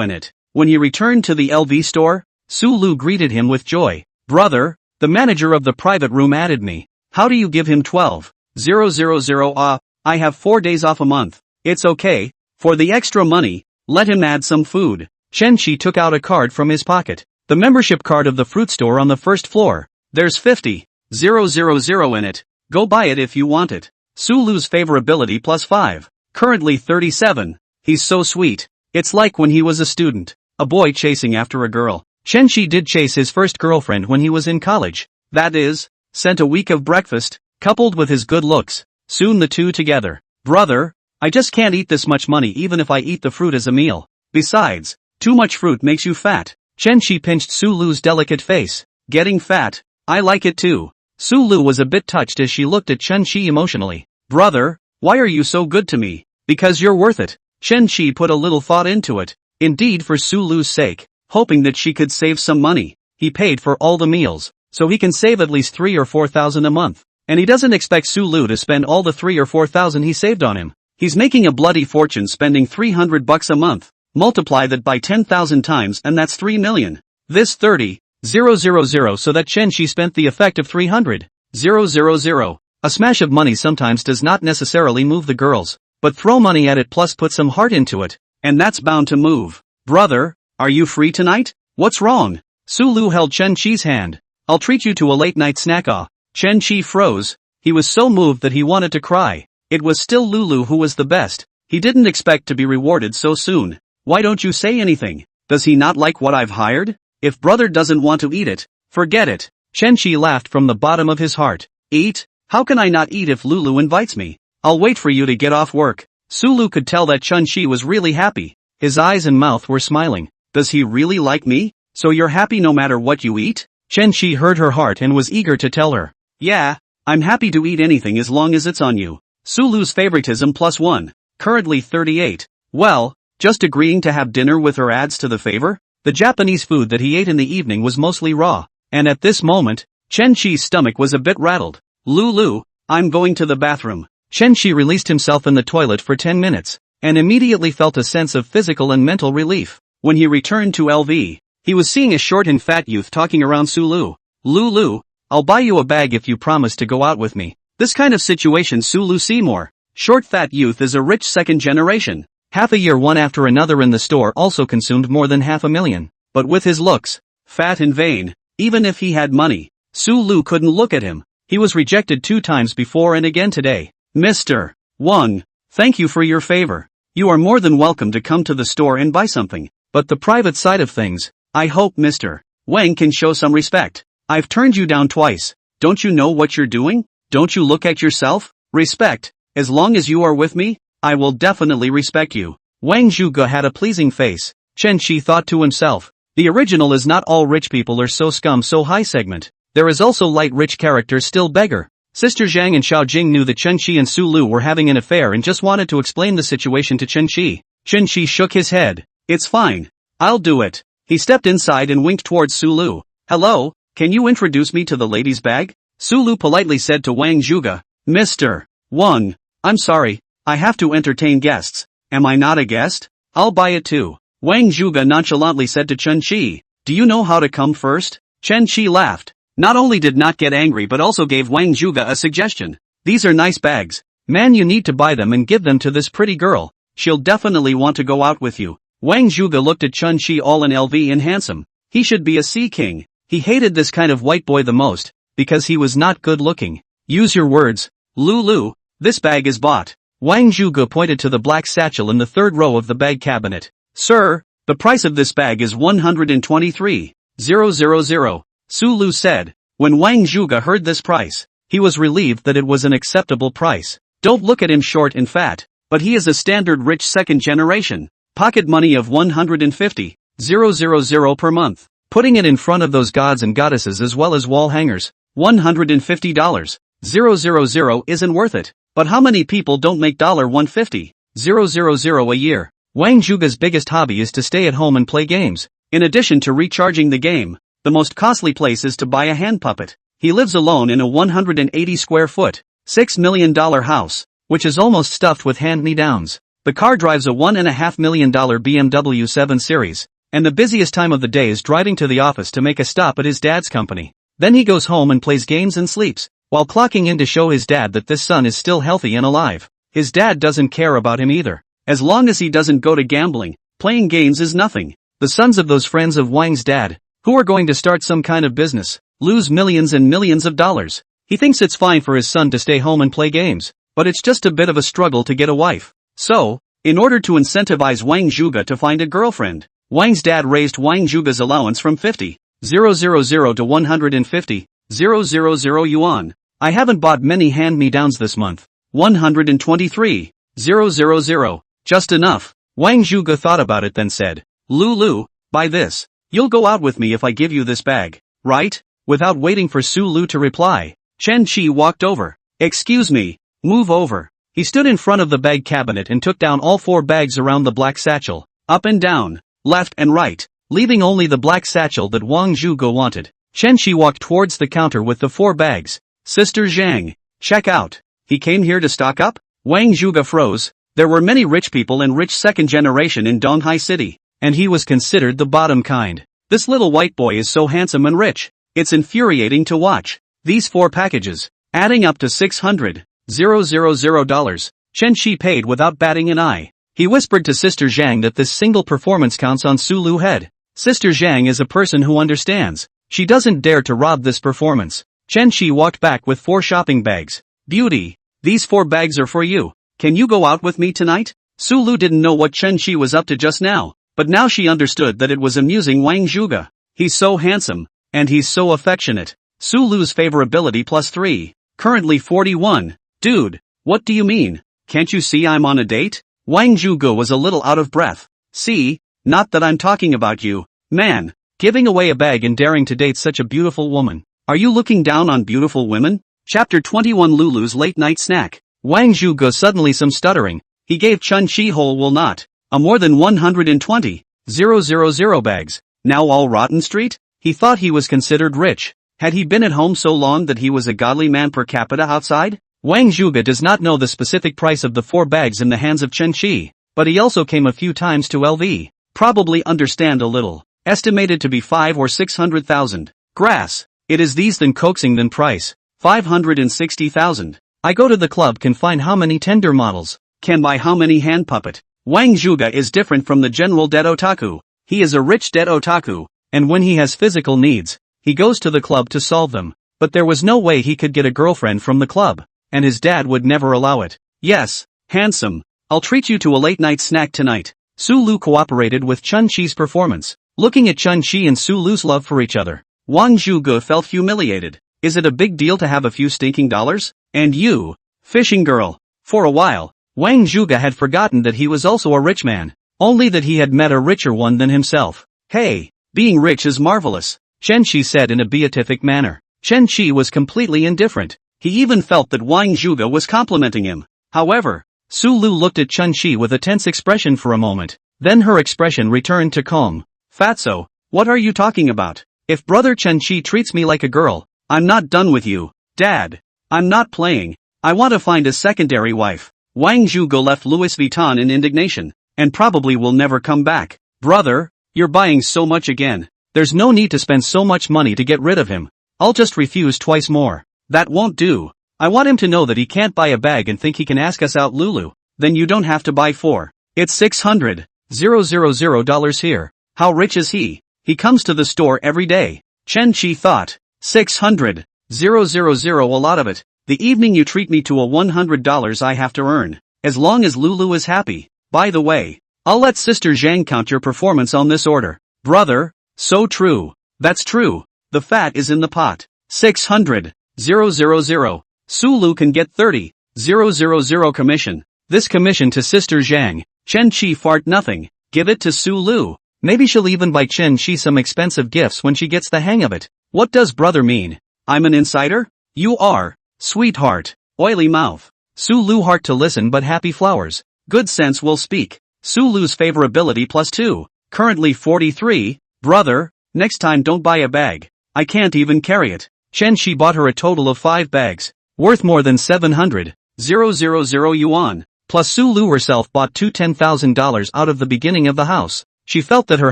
in it. When he returned to the LV store, Sulu greeted him with joy. Brother, the manager of the private room added me. How do you give him 12,000? I have 4 days off a month. It's okay. For the extra money, let him add some food. Chen Qi took out a card from his pocket. The membership card of the fruit store on the first floor. There's 50,000 in it. Go buy it if you want it. Sulu's favorability +5. Currently 37. He's so sweet. It's like when he was a student. A boy chasing after a girl. Chen Qi did chase his first girlfriend when he was in college. That is, sent a week of breakfast, coupled with his good looks. Soon the two together. Brother, I just can't eat this much money even if I eat the fruit as a meal. Besides, too much fruit makes you fat. Chen Qi pinched Sulu's delicate face. Getting fat? I like it too. Sulu was a bit touched as she looked at Chen Qi emotionally. Brother, why are you so good to me? Because you're worth it. Chen Qi put a little thought into it. Indeed, for Sulu's sake, hoping that she could save some money, he paid for all the meals, so he can save at least 3,000 or 4,000 a month. And he doesn't expect Sulu to spend all the 3,000 or 4,000 he saved on him. He's making a bloody fortune spending $300 a month. Multiply that by 10,000 times and that's 3 million. This 30,000 so that Chen Qi spent the effect of 300,000. A smash of money sometimes does not necessarily move the girls, but throw money at it plus put some heart into it, and that's bound to move. Brother, are you free tonight? What's wrong? Sulu held Chen Qi's hand. I'll treat you to a late night snack. Chen Qi froze. He was so moved that he wanted to cry. It was still Lulu who was the best. He didn't expect to be rewarded so soon. Why don't you say anything? Does he not like what I've hired? If brother doesn't want to eat it, forget it. Chen Qi laughed from the bottom of his heart. Eat? How can I not eat if Lulu invites me? I'll wait for you to get off work. Sulu could tell that Chen Qi was really happy. His eyes and mouth were smiling. Does he really like me? So you're happy no matter what you eat? Chen Qi heard her heart and was eager to tell her. Yeah, I'm happy to eat anything as long as it's on you. Sulu's favoritism +1. Currently 38. Well, just agreeing to have dinner with her adds to the favor? The Japanese food that he ate in the evening was mostly raw, and at this moment, Chen Qi's stomach was a bit rattled. Lulu, I'm going to the bathroom. Chen Qi released himself in the toilet for 10 minutes, and immediately felt a sense of physical and mental relief. When he returned to LV, he was seeing a short and fat youth talking around Sulu. Lulu, I'll buy you a bag if you promise to go out with me. This kind of situation Sulu Seymour. Short fat youth is a rich second generation. Half a year one after another in the store also consumed more than 500,000. But with his looks, fat and vain, even if he had money, Sulu couldn't look at him. He was rejected 2 times before and again today. Mr. Wang, thank you for your favor. You are more than welcome to come to the store and buy something. But the private side of things, I hope Mr. Wang can show some respect. I've turned you down twice. Don't you know what you're doing? Don't you look at yourself? Respect. As long as you are with me, I will definitely respect you. Wang Zhuge had a pleasing face. Chen Shi thought to himself. The original is not all rich people are so scum so high segment. There is also light rich characters still beggar. Sister Zhang and Xiao Jing knew that Chen Shi and Su Lu were having an affair and just wanted to explain the situation to Chen Shi. Chen Shi shook his head. It's fine. I'll do it. He stepped inside and winked towards Su Lu. Hello, can you introduce me to the lady's bag? Su Lu politely said to Wang Zhuge. Mr. Wang, I'm sorry, I have to entertain guests. Am I not a guest? I'll buy it too. Wang Zhuge nonchalantly said to Chen Shi. Do you know how to come first? Chen Shi laughed. Not only did not get angry but also gave Wang Zhuge a suggestion. These are nice bags. Man, you need to buy them and give them to this pretty girl. She'll definitely want to go out with you. Wang Zhuge looked at Chen Shi all in LV and handsome. He should be a sea king. He hated this kind of white boy the most, because he was not good looking. Use your words. Lulu, this bag is bought. Wang Zhuge pointed to the black satchel in the 3rd row of the bag cabinet. Sir, the price of this bag is 123,000. Su Lu said. When Wang Zhuge heard this price, he was relieved that it was an acceptable price. Don't look at him short and fat, but he is a standard rich second generation. Pocket money of 150,000 per month. Putting it in front of those gods and goddesses as well as wall hangers, $150,000 isn't worth it. But how many people don't make $150,000 a year? Wang Zhuge's biggest hobby is to stay at home and play games. In addition to recharging the game, the most costly place is to buy a hand puppet. He lives alone in a 180 square foot, $6 million house, which is almost stuffed with hand-me-downs. The car drives a $1.5 million BMW 7 Series, and the busiest time of the day is driving to the office to make a stop at his dad's company. Then he goes home and plays games and sleeps, while clocking in to show his dad that this son is still healthy and alive. His dad doesn't care about him either. As long as he doesn't go to gambling, playing games is nothing. The sons of those friends of Wang's dad, who are going to start some kind of business, lose millions and millions of dollars. He thinks it's fine for his son to stay home and play games, but it's just a bit of a struggle to get a wife. So, in order to incentivize Wang Zhuge to find a girlfriend, Wang's dad raised Wang Zhuge's allowance from 50,000 to 150,000 yuan. I haven't bought many hand-me-downs this month. 123,000. Just enough. Wang Zhuge thought about it then said, Lulu, buy this. You'll go out with me if I give you this bag, right? Without waiting for Su Lu to reply, Chen Shi walked over. Excuse me, move over. He stood in front of the bag cabinet and took down all 4 bags around the black satchel, up and down, left and right, leaving only the black satchel that Wang Zhuge wanted. Chen Shi walked towards the counter with the 4 bags. Sister Zhang, check out. He came here to stock up? Wang Zhuge froze. There were many rich people and rich second generation in Donghai City, and he was considered the bottom kind. This little white boy is so handsome and rich. It's infuriating to watch. These 4 packages, adding up to $600,000. Chen Shi paid without batting an eye. He whispered to Sister Zhang that this single performance counts on Su Lu head. Sister Zhang is a person who understands. She doesn't dare to rob this performance. Chen Shi walked back with 4 shopping bags. Beauty, these 4 bags are for you. Can you go out with me tonight? Su Lu didn't know what Chen Shi was up to just now, but now she understood that it was amusing Wang Zhuge. He's so handsome, and he's so affectionate. Su Lu's favorability +3, currently 41. Dude, what do you mean? Can't you see I'm on a date? Wang Zhuge was a little out of breath. See, not that I'm talking about you, man. Giving away a bag and daring to date such a beautiful woman. Are you looking down on beautiful women? Chapter 21 Lulu's late night snack. Wang Zhuge suddenly some stuttering. He gave Chen Shi whole will not. A more than 120,000 bags. Now all Rotten Street? He thought he was considered rich. Had he been at home so long that he was a godly man per capita outside? Wang Zhuge does not know the specific price of the 4 bags in the hands of Chen Shi, but he also came a few times to LV. Probably understand a little. Estimated to be 5 or 600,000. Grass. It is these than coaxing than price. 560,000. I go to the club can find how many tender models. Can buy how many hand puppet. Wang Zhuge is different from the general dead otaku. He is a rich dead otaku, and when he has physical needs, he goes to the club to solve them. But there was no way he could get a girlfriend from the club, and his dad would never allow it. Yes, handsome, I'll treat you to a late-night snack tonight. Su-Lu cooperated with Chun-Chi's performance. Looking at Chun-Chi and Su-Lu's love for each other, Wang Zhuge felt humiliated. Is it a big deal to have a few stinking dollars? And you, fishing girl. For a while, Wang Zhuge had forgotten that he was also a rich man, only that he had met a richer one than himself. Hey, being rich is marvelous, Chen-Chi said in a beatific manner. Chen-Chi was completely indifferent. He even felt that Wang Zhuge was complimenting him. However, Su-Lu looked at Chun-Chi with a tense expression for a moment. Then her expression returned to calm. Fatso, what are you talking about? If brother Chun-Chi treats me like a girl, I'm not done with you. Dad, I'm not playing. I want to find a secondary wife. Wang Zhuge left Louis Vuitton in indignation, and probably will never come back. Brother, you're buying so much again. There's no need to spend so much money to get rid of him. I'll just refuse twice more. That won't do. I want him to know that he can't buy a bag and think he can ask us out, Lulu. Then you don't have to buy 4. It's $600,000 here. How rich is he? He comes to the store every day. Chen-Chi thought. $600,000, a lot of it. The evening you treat me to a $100 I have to earn. As long as Lulu is happy. By the way, I'll let Sister Zhang count your performance on this order. Brother, so true. That's true. The fat is in the pot. $600,000. Su-Lu can get $30,000 commission. This commission to Sister Zhang. Chen-Chi fart nothing. Give it to Su-Lu. Maybe she'll even buy Chen-Chi some expensive gifts when she gets the hang of it. What does brother mean? I'm an insider? You are. Sweetheart. Oily mouth. Su-Lu heart to listen but happy flowers. Good sense will speak. Su-Lu's favorability +2. Currently 43. Brother, next time don't buy a bag. I can't even carry it. Chen-Chi bought her a total of 5 bags, worth more than 700,000 yuan. Plus Su-Lu herself bought 2 $10,000 out of the beginning of the house. She felt that her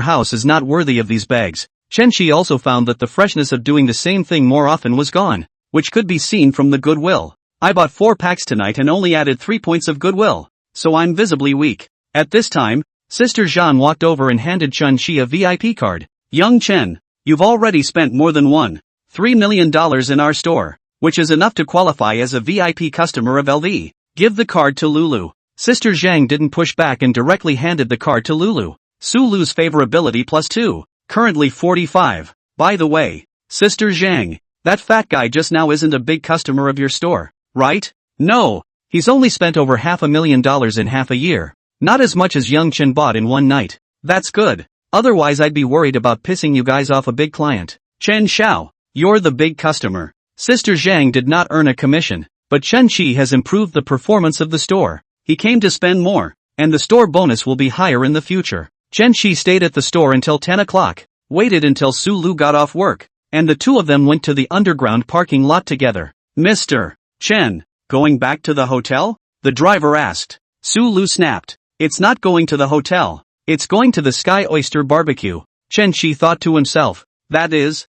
house is not worthy of these bags. Chen-Chi also found that the freshness of doing the same thing more often was gone, which could be seen from the goodwill. I bought 4 packs tonight and only added 3 points of goodwill, so I'm visibly weak. At this time, Sister Zhan walked over and handed Chun-Chi a VIP card. Young Chen, you've already spent more than $3 million in our store, which is enough to qualify as a VIP customer of LV. Give the card to Lulu. Sister Zhang didn't push back and directly handed the card to Lulu. Su-Lu's favorability +2. Currently 45. By the way, Sister Zhang, that fat guy just now isn't a big customer of your store, right? No, he's only spent over $500,000 in half a year. Not as much as young Chen bought in one night. That's good. Otherwise I'd be worried about pissing you guys off a big client. Chen Xiao, you're the big customer. Sister Zhang did not earn a commission, but Chen-Chi has improved the performance of the store. He came to spend more, and the store bonus will be higher in the future. Chen-Chi stayed at the store until 10 o'clock, waited until Su-Lu got off work, and the two of them went to the underground parking lot together. Mr. Chen, going back to the hotel? The driver asked. Su-Lu snapped. It's not going to the hotel. It's going to the Sky Oyster Barbecue. Chen-Chi thought to himself. That is,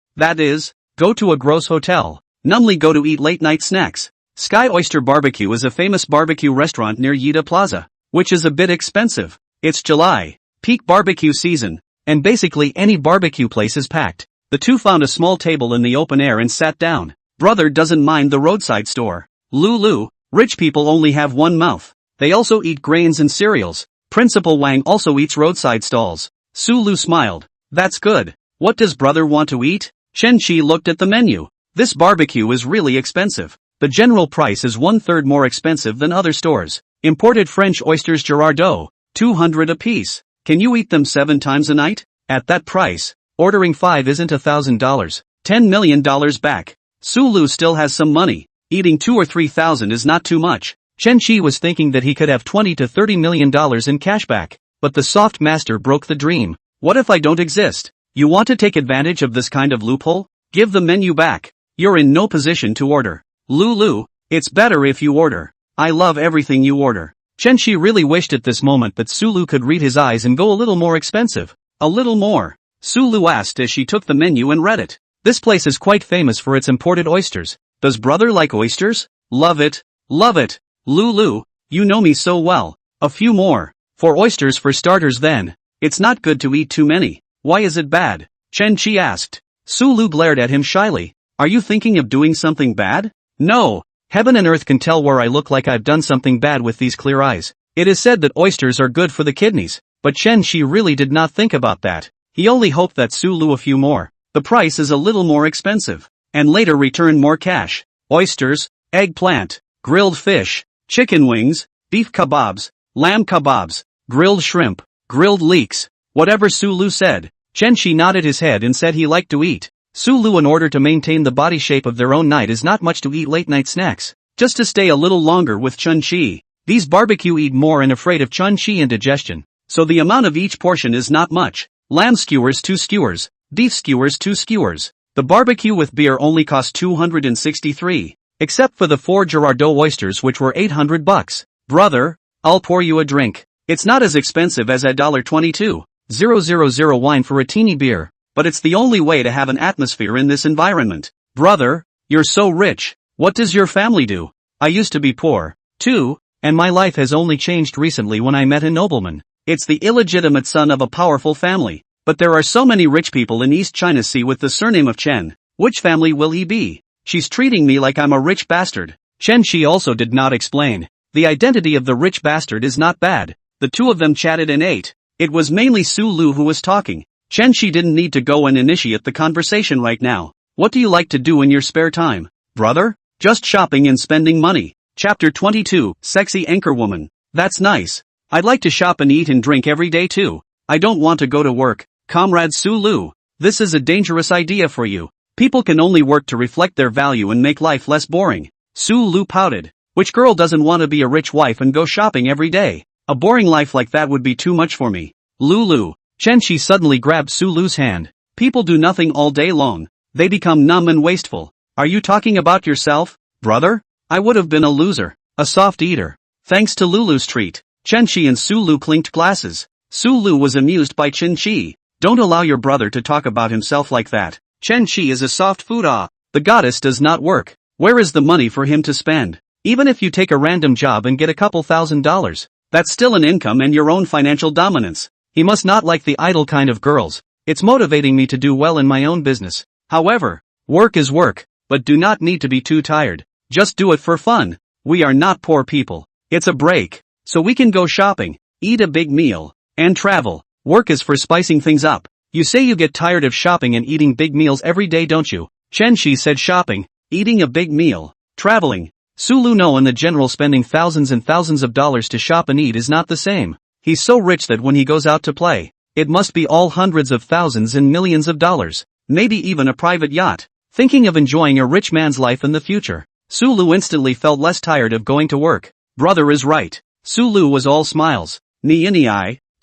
go to a gross hotel. Numbly go to eat late-night snacks. Sky Oyster Barbecue is a famous barbecue restaurant near Yida Plaza, which is a bit expensive. It's July, peak barbecue season, and basically any barbecue place is packed. The two found a small table in the open air and sat down. Brother doesn't mind the roadside store. Lulu, rich people only have one mouth. They also eat grains and cereals. Principal Wang also eats roadside stalls. Su-Lu smiled. That's good. What does brother want to eat? Chen-Chi looked at the menu. This barbecue is really expensive. The general price is 1/3 more expensive than other stores. Imported French oysters Girardot, 200 apiece. Can you eat them 7 times a night? At that price, ordering 5 isn't $1,000. $10 million back. Su-Lu still has some money. Eating 2 or 3,000 is not too much. Chen-Chi was thinking that he could have $20 to $30 million in cash back. But the soft master broke the dream. What if I don't exist? You want to take advantage of this kind of loophole? Give the menu back. You're in no position to order. Lulu, it's better if you order. I love everything you order. Chen-Chi really wished at this moment that Su-Lu could read his eyes and go a little more expensive. A little more. Su-Lu asked as she took the menu and read it. This place is quite famous for its imported oysters. Does brother like oysters? Love it. Love it. Lulu, you know me so well. A few more. For oysters for starters then. It's not good to eat too many. Why is it bad? Chen Qi asked. Sulu glared at him shyly. Are you thinking of doing something bad? No. Heaven and earth can tell where I look like I've done something bad with these clear eyes. It is said that oysters are good for the kidneys, but Chen Qi really did not think about that. He only hoped that Sulu a few more. The price is a little more expensive. And later returned more cash. Oysters, eggplant, grilled fish, chicken wings, beef kebabs, lamb kebabs, grilled shrimp, grilled leeks, whatever Sulu said. Chen Qi nodded his head and said he liked to eat. Sulu, in order to maintain the body shape of their own night, is not much to eat late night snacks. Just to stay a little longer with Chen Qi. These barbecue eat more and afraid of Chen Qi indigestion. So the amount of each portion is not much. Lamb skewers 2 skewers, beef skewers 2 skewers. The barbecue with beer only cost $263. Except for the 4 Girardot oysters which were $800. Brother, I'll pour you a drink. It's not as expensive as $22,000 wine for a teeny beer, but it's the only way to have an atmosphere in this environment. Brother, you're so rich. What does your family do? I used to be poor, too, and my life has only changed recently when I met a nobleman. It's the illegitimate son of a powerful family. But there are so many rich people in East China Sea with the surname of Chen. Which family will he be? She's treating me like I'm a rich bastard. Chen Qi also did not explain. The identity of the rich bastard is not bad. The two of them chatted and ate. It was mainly Sulu who was talking. Chen Qi didn't need to go and initiate the conversation right now. What do you like to do in your spare time? Brother? Just shopping and spending money. Chapter 22, Sexy Anchorwoman. That's nice. I'd like to shop and eat and drink every day too. I don't want to go to work. Comrade Sulu, this is a dangerous idea for you. People can only work to reflect their value and make life less boring. Sulu pouted. Which girl doesn't want to be a rich wife and go shopping every day? A boring life like that would be too much for me. Lulu. Chen Qi suddenly grabbed Sulu's hand. People do nothing all day long. They become numb and wasteful. Are you talking about yourself, brother? I would have been a loser, a soft eater. Thanks to Lulu's treat. Chen Qi and Sulu clinked glasses. Sulu was amused by Chen Qi. Don't allow your brother to talk about himself like that. Chen Qi is a soft food The goddess does not work. Where is the money for him to spend? Even if you take a random job and get a couple $1,000s, that's still an income and your own financial dominance. He must not like the idle kind of girls. It's motivating me to do well in my own business. However, work is work, but do not need to be too tired. Just do it for fun. We are not poor people. It's a break. So we can go shopping, eat a big meal, and travel. Work is for spicing things up. You say you get tired of shopping and eating big meals every day, don't you? Chen Qi said shopping, eating a big meal, traveling. Sulu no, and the general spending thousands and thousands of dollars to shop and eat is not the same. He's so rich that when he goes out to play, it must be all hundreds of thousands and millions of dollars. Maybe even a private yacht. Thinking of enjoying a rich man's life in the future. Sulu instantly felt less tired of going to work. Brother is right. Sulu was all smiles. Ni,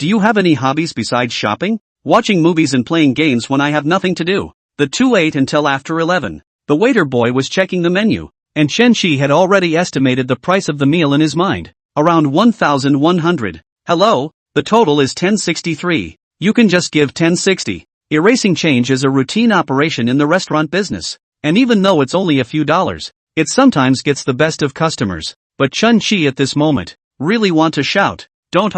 do you have any hobbies besides shopping? Watching movies and playing games when I have nothing to do. The two ate until after 11. The waiter boy was checking the menu, and Chen Qi had already estimated the price of the meal in his mind. Around 1,100. Hello, the total is 1063. You can just give 1060. Erasing change is a routine operation in the restaurant business. And even though it's only a few dollars, it sometimes gets the best of customers. But Chen Qi at this moment really want to shout. Don't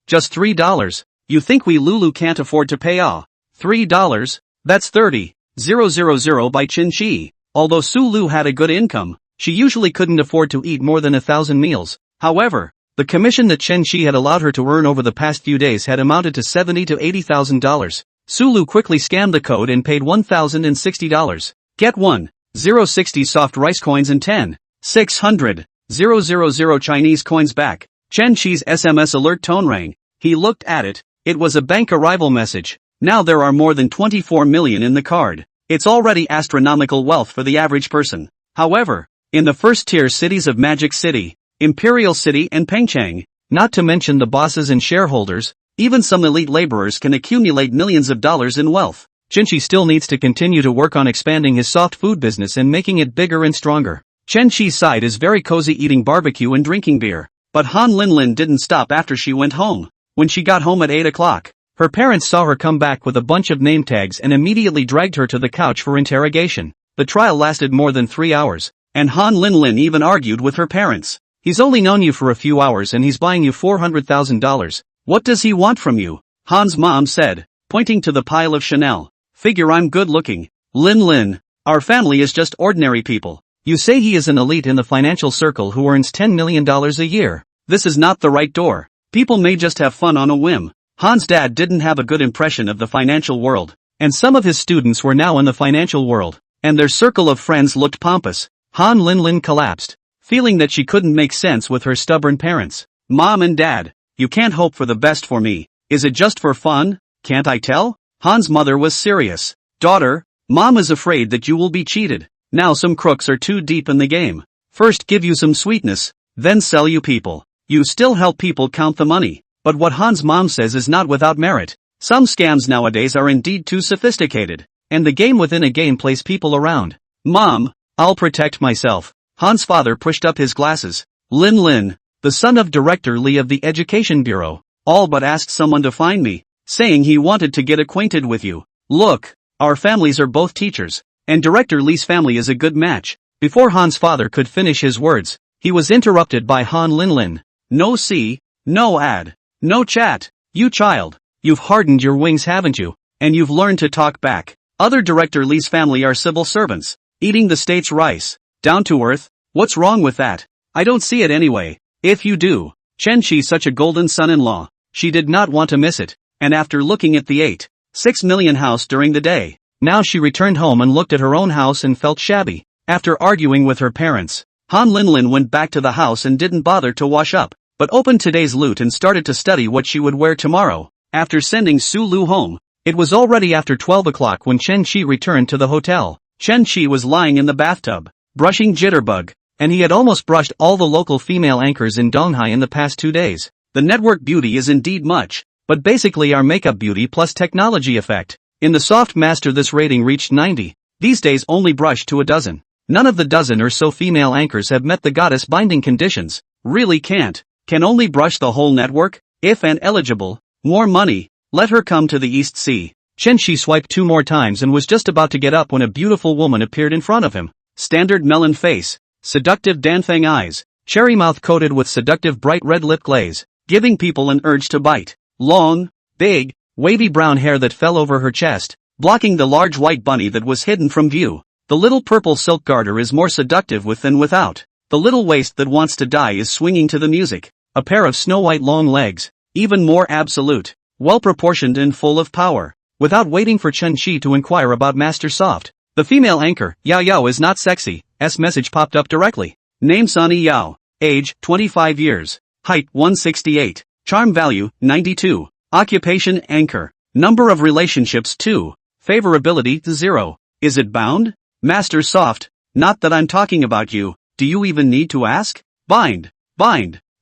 just $3. You think we Lulu can't afford to pay $3? That's 30,000 by Chen Qi. Although Sulu had a good income, she usually couldn't afford to eat more than 1,000 meals. However, the commission that Chen Qi had allowed her to earn over the past few days had amounted to $70,000 to $80,000. Sulu quickly scanned the code and paid $1,060. Get 1,060 soft rice coins and 10,600,000 Chinese coins back. Chen Qi's SMS alert tone rang. He looked at it. It was a bank arrival message. Now there are more than 24 million in the card. It's already astronomical wealth for the average person. However, in the first-tier cities of Magic City, Imperial City and Pengcheng, not to mention the bosses and shareholders, even some elite laborers can accumulate millions of dollars in wealth. Chen Qi still needs to continue to work on expanding his soft food business and making it bigger and stronger. Chen Qi's side is very cozy, eating barbecue and drinking beer. But Han Linlin didn't stop after she went home. When she got home at 8 o'clock, her parents saw her come back with a bunch of name tags and immediately dragged her to the couch for interrogation. The trial lasted more than 3 hours, and Han Linlin even argued with her parents. He's only known you for a few hours and he's buying you $400,000. What does he want from you? Han's mom said, pointing to the pile of Chanel. Figure I'm good looking. Lin. Our family is just ordinary people. You say he is an elite in the financial circle who earns $10 million a year. This is not the right door. People may just have fun on a whim. Han's dad didn't have a good impression of the financial world, and some of his students were now in the financial world, and their circle of friends looked pompous. Han Lin collapsed, feeling that she couldn't make sense with her stubborn parents. Mom and Dad, you can't hope for the best for me. Is it just for fun? Can't I tell? Han's mother was serious. Daughter, Mom is afraid that you will be cheated. Now some crooks are too deep in the game. First give you some sweetness, then sell you people. You still help people count the money. But what Han's mom says is not without merit. Some scams nowadays are indeed too sophisticated, and the game within a game plays people around. Mom, I'll protect myself. Han's father pushed up his glasses. Lin, the son of Director Lee of the Education Bureau, all but asked someone to find me, saying he wanted to get acquainted with you. Look, our families are both teachers, and Director Lee's family is a good match. Before Han's father could finish his words, he was interrupted by Han Lin. No see, no ad, no chat. You child, you've hardened your wings, haven't you? And you've learned to talk back. Other Director Lee's family are civil servants, eating the state's rice. Down to earth. What's wrong with that? I don't see it anyway. If you do. Chen Shi's such a golden son-in-law. She did not want to miss it, and after looking at the 8.6 million house during the day, now she returned home and looked at her own house and felt shabby. After arguing with her parents, Han Lin went back to the house and didn't bother to wash up, but opened today's loot and started to study what she would wear tomorrow. After sending Su Lu home, it was already after 12 o'clock when Chen Shi returned to the hotel. Chen Shi was lying in the bathtub, brushing Jitterbug, and he had almost brushed all the local female anchors in Donghai in the past 2 days. The network beauty is indeed much, but basically our makeup beauty plus technology effect. In the soft master this rating reached 90. These days only brush to a dozen. None of the dozen or so female anchors have met the goddess binding conditions. Really can't. Can only brush the whole network? If and eligible, more money. Let her come to the East Sea. Chen Shi swiped 2 more times and was just about to get up when a beautiful woman appeared in front of him. Standard melon face, seductive danfeng eyes, cherry mouth coated with seductive bright red lip glaze, giving people an urge to bite. Long, big, wavy brown hair that fell over her chest, blocking the large white bunny that was hidden from view. The little purple silk garter is more seductive with than without. The little waist that wants to die is swinging to the music. A pair of snow-white long legs, even more absolute, well-proportioned and full of power. Without waiting for Chen Shi to inquire about Master Soft, the female anchor, Yao is not sexy, message popped up directly. Name Sunny Yao. Age, 25 years. Height, 168. Charm value, 92. Occupation, anchor. Number of relationships, 2. Favorability, 0. Is it bound? Master Soft, not that I'm talking about you. Do you even need to ask? Bind.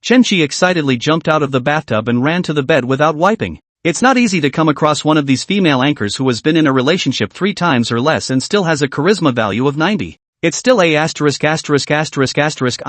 Chen Shi excitedly jumped out of the bathtub and ran to the bed without wiping. It's not easy to come across one of these female anchors who has been in a relationship 3 times or less and still has a charisma value of 90. It's still a *********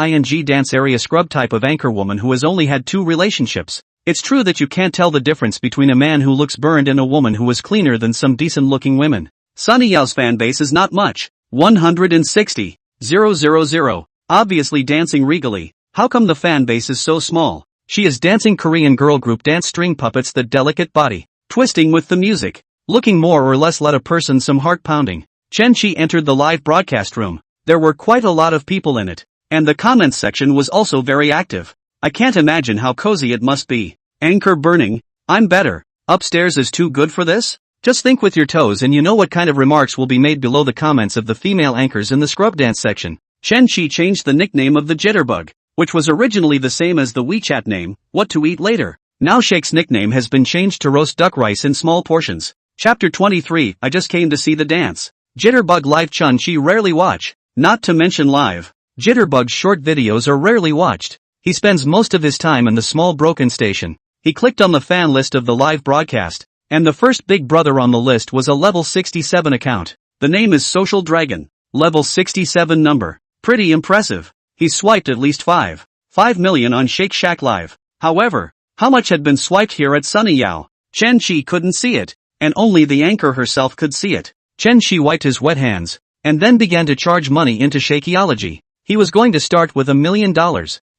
ing dance area scrub type of anchor woman who has only had 2 relationships. It's true that you can't tell the difference between a man who looks burned and a woman who is cleaner than some decent looking women. Sunny Yao's fan base is not much. 160,000. Obviously dancing regally. How come the fan base is so small? She is dancing Korean girl group dance string puppets, that delicate body, twisting with the music, looking more or less let a person some heart pounding. Chen Shi entered the live broadcast room. There were quite a lot of people in it, and the comments section was also very active. I can't imagine how cozy it must be. Anchor burning, I'm better. Upstairs is too good for this? Just think with your toes and you know what kind of remarks will be made below the comments of the female anchors in the scrub dance section. Chen Shi changed the nickname of the Jitterbug, which was originally the same as the WeChat name, What to Eat Later. Now Shake's nickname has been changed to Roast Duck Rice in Small Portions. Chapter 23, I just came to see the dance. Jitterbug live Chen Shi rarely watch. Not to mention live. Jitterbug's short videos are rarely watched. He spends most of his time in the small broken station. He clicked on the fan list of the live broadcast, and the first big brother on the list was a level 67 account. The name is Social Dragon. Level 67 number. Pretty impressive. He swiped at least 5 million on Shake Shack Live. However, how much had been swiped here at Sunny Yao? Chen Shi couldn't see it, and only the anchor herself could see it. Chen Shi wiped his wet hands, and then began to charge money into Shakeology. He was going to start with $1 million,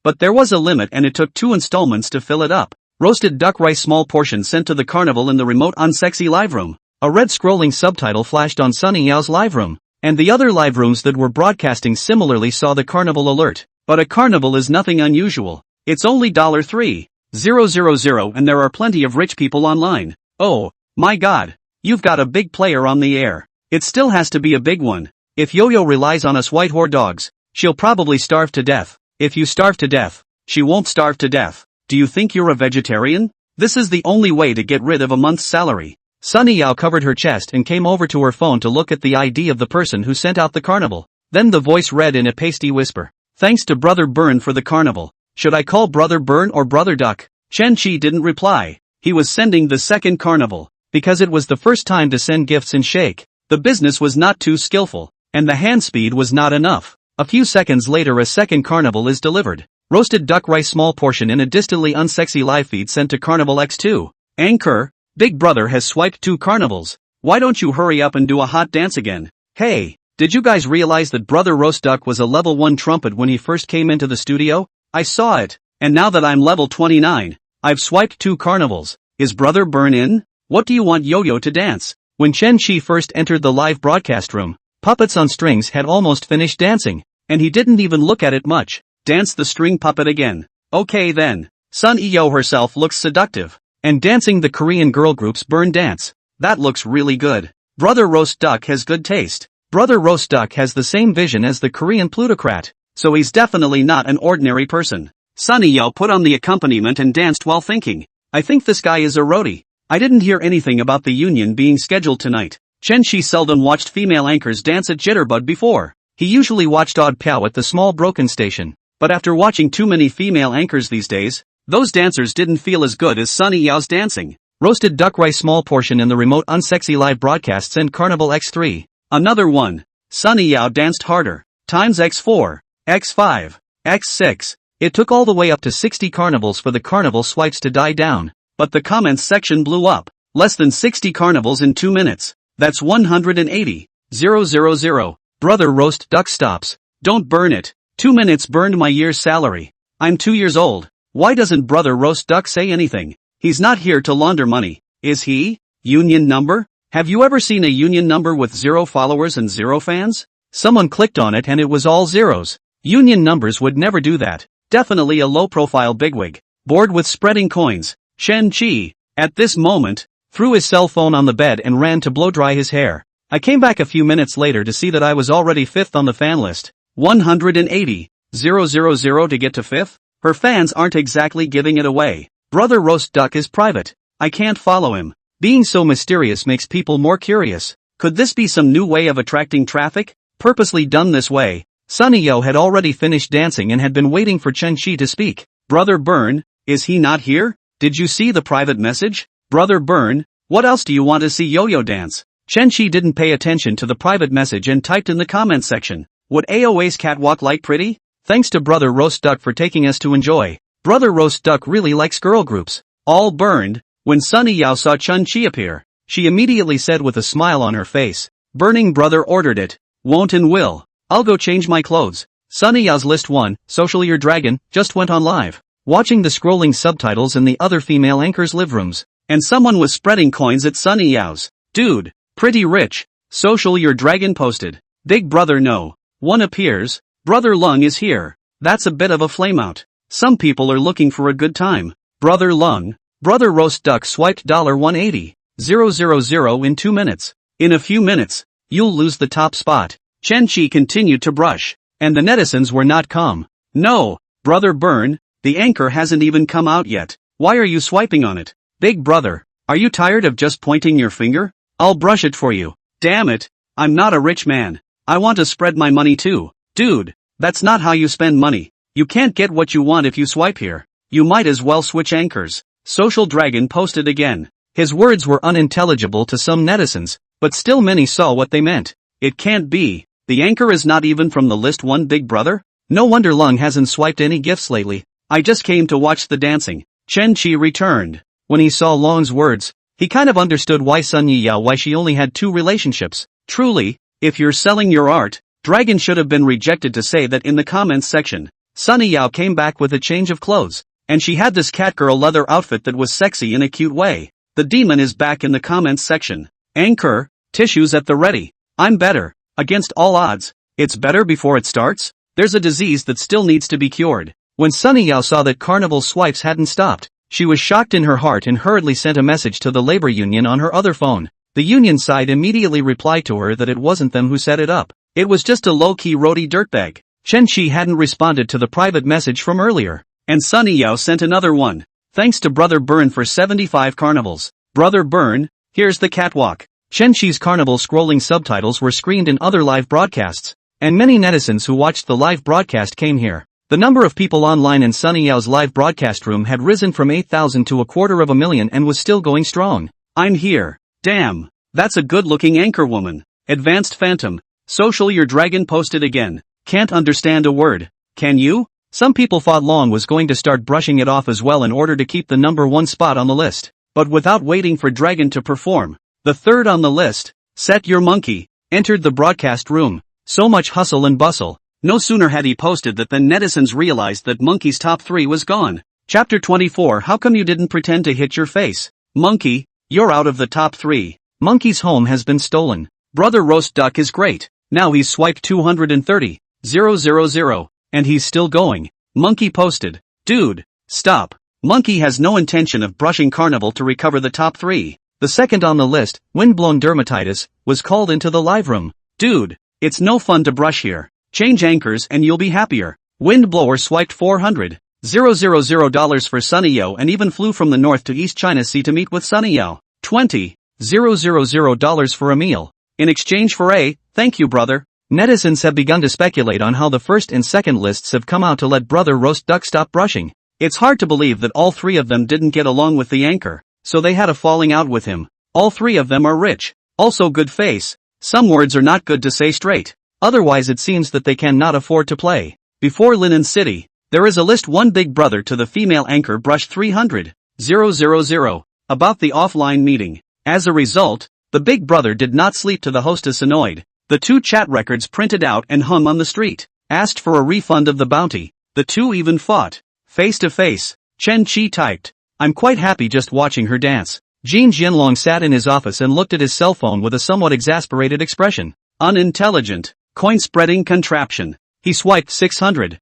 but there was a limit and it took 2 installments to fill it up. Roasted duck rice small portion sent to the carnival in the remote unsexy live room. A red scrolling subtitle flashed on Sunny Yao's live room, and the other live rooms that were broadcasting similarly saw the carnival alert. But a carnival is nothing unusual. It's only $3,000 and there are plenty of rich people online. Oh, my god. You've got a big player on the air. It still has to be a big one. If Yo-Yo relies on us white whore dogs, she'll probably starve to death. If you starve to death, she won't starve to death. Do you think you're a vegetarian? This is the only way to get rid of a month's salary. Sunny Yao covered her chest and came over to her phone to look at the ID of the person who sent out the carnival. Then the voice read in a pasty whisper. Thanks to Brother Burn for the carnival. Should I call Brother Burn or Brother Duck? Chen Chi didn't reply. He was sending the second carnival. Because it was the first time to send gifts in shake. The business was not too skillful, and the hand speed was not enough. A few seconds later a second carnival is delivered. Roasted duck rice small portion in a distantly unsexy live feed sent to Carnival X2. Anchor, Big Brother has swiped 2 carnivals. Why don't you hurry up and do a hot dance again? Hey, did you guys realize that Brother Roast Duck was a level 1 trumpet when he first came into the studio? I saw it, and now that I'm level 29, I've swiped 2 carnivals. Is Brother Burn in? What do you want Yo-Yo to dance? When Chen Chi first entered the live broadcast room, Puppets on Strings had almost finished dancing, and he didn't even look at it much. Dance the string puppet again. Okay then. Sun Yo herself looks seductive. And dancing the Korean girl group's Burn dance. That looks really good. Brother Roast Duck has good taste. Brother Roast Duck has the same vision as the Korean plutocrat, so he's definitely not an ordinary person. Sunny Yo put on the accompaniment and danced while thinking. I think this guy is a roadie. I didn't hear anything about the union being scheduled tonight. Chen Chi seldom watched female anchors dance at Jitterbug before. He usually watched Odd Pow at the small broken station. But after watching too many female anchors these days, those dancers didn't feel as good as Sunny Yao's dancing. Roasted duck rice small portion in the remote unsexy live broadcasts and Carnival X3. Another one. Sunny Yao danced harder. Times X4, X5, X6. It took all the way up to 60 carnivals for the carnival swipes to die down. But the comments section blew up. Less than 60 carnivals in 2 minutes. That's 180,000. Brother Roast Duck stops. Don't burn it. 2 minutes burned my year's salary. I'm 2 years old. Why doesn't Brother Roast Duck say anything? He's not here to launder money, is he? Union number? Have you ever seen a union number with 0 followers and 0 fans? Someone clicked on it and it was all zeros. Union numbers would never do that. Definitely a low-profile bigwig. Bored with spreading coins, Chen Chi, at this moment, threw his cell phone on the bed and ran to blow-dry his hair. I came back a few minutes later to see that I was already 5th on the fan list. 180,000 to get to 5th? Her fans aren't exactly giving it away. Brother Roast Duck is private. I can't follow him. Being so mysterious makes people more curious. Could this be some new way of attracting traffic? Purposely done this way. Sunny Yo had already finished dancing and had been waiting for Chen Chi to speak. Brother Burn, is he not here? Did you see the private message? Brother Burn, what else do you want to see Yo-Yo dance? Chen Chi didn't pay attention to the private message and typed in the comment section. Would AOA's catwalk like pretty? Thanks to Brother Roast Duck for taking us to enjoy. Brother Roast Duck really likes girl groups. All burned. When Sunny Yao saw Chen Chi appear, she immediately said with a smile on her face, Burning Brother ordered it. Won't and will. I'll go change my clothes. Sunny Yao's List 1, Social Your Dragon, just went on live. Watching the scrolling subtitles in the other female anchors' live rooms. And someone was spreading coins at Sunny Yao's. Dude, pretty rich. Social Your Dragon posted. Big Brother no. One appears. Brother Lung is here. That's a bit of a flameout. Some people are looking for a good time. Brother Lung. Brother Roast Duck swiped $180,000 in 2 minutes. In a few minutes, you'll lose the top spot. Chen Chi continued to brush. And the netizens were not calm. No, Brother Burn, the anchor hasn't even come out yet. Why are you swiping on it? Big Brother, are you tired of just pointing your finger? I'll brush it for you. Damn it, I'm not a rich man. I want to spread my money too. Dude, that's not how you spend money. You can't get what you want if you swipe here. You might as well switch anchors. Social Dragon posted again. His words were unintelligible to some netizens, but still many saw what they meant. It can't be. The anchor is not even from the List 1 Big Brother? No wonder Lung hasn't swiped any gifts lately. I just came to watch the dancing. Chen Chi returned. When he saw Lung's words, he kind of understood why she only had 2 relationships. Truly, if you're selling your art, Dragon should have been rejected to say that in the comments section. Sunny Yao came back with a change of clothes. And she had this catgirl leather outfit that was sexy in a cute way. The demon is back in the comments section. Anchor, tissues at the ready. I'm better. Against all odds. It's better before it starts? There's a disease that still needs to be cured. When Sunny Yao saw that Carnival swipes hadn't stopped, she was shocked in her heart and hurriedly sent a message to the labor union on her other phone. The union side immediately replied to her that it wasn't them who set it up. It was just a low-key roadie dirtbag. Chen Qi hadn't responded to the private message from earlier. And Sunny Yao sent another one. Thanks to Brother Burn for 75 carnivals. Brother Burn, here's the catwalk. Chen Qi's carnival scrolling subtitles were screened in other live broadcasts. And many netizens who watched the live broadcast came here. The number of people online in Sunny Yao's live broadcast room had risen from 8,000 to 250,000 and was still going strong. I'm here. Damn. That's a good-looking anchor woman. Advanced Phantom. Social your dragon posted again. Can't understand a word. Can you? Some people thought Long was going to start brushing it off as well in order to keep the number one spot on the list. But without waiting for Dragon to perform. The third on the list, Set Your Monkey, entered the broadcast room. So much hustle and bustle. No sooner had he posted that than netizens realized that Monkey's top 3 was gone. Chapter 24. How come you didn't pretend to hit your face? Monkey, you're out of the top 3. Monkey's home has been stolen. Brother Roast Duck is great. Now he's swiped 230,000. And he's still going. Monkey posted. Dude, stop. Monkey has no intention of brushing Carnival to recover the top 3. The second on the list, Windblown Dermatitis, was called into the live room. Dude, it's no fun to brush here. Change anchors and you'll be happier. Windblower swiped $400,000 for Sunny Yao and even flew from the north to East China Sea to meet with Sunny Yao. $20,000 for a meal. In exchange for a, thank you brother. Netizens have begun to speculate on how the first and second lists have come out to let Brother Roast Duck stop brushing. It's hard to believe that all 3 of them didn't get along with the anchor, so they had a falling out with him. All 3 of them are rich. Also good face. Some words are not good to say straight. Otherwise it seems that they cannot afford to play. Before Linen City, there is a list. One big brother to the female anchor brushed 300,000 about the offline meeting. As a result, the big brother did not sleep to the hostess annoyed. The 2 chat records printed out and hung on the street. Asked for a refund of the bounty. The 2 even fought. Face to face. Chen Qi typed. I'm quite happy just watching her dance. Jin Jianlong sat in his office and looked at his cell phone with a somewhat exasperated expression. Unintelligent. Coin-spreading contraption. He swiped 600,000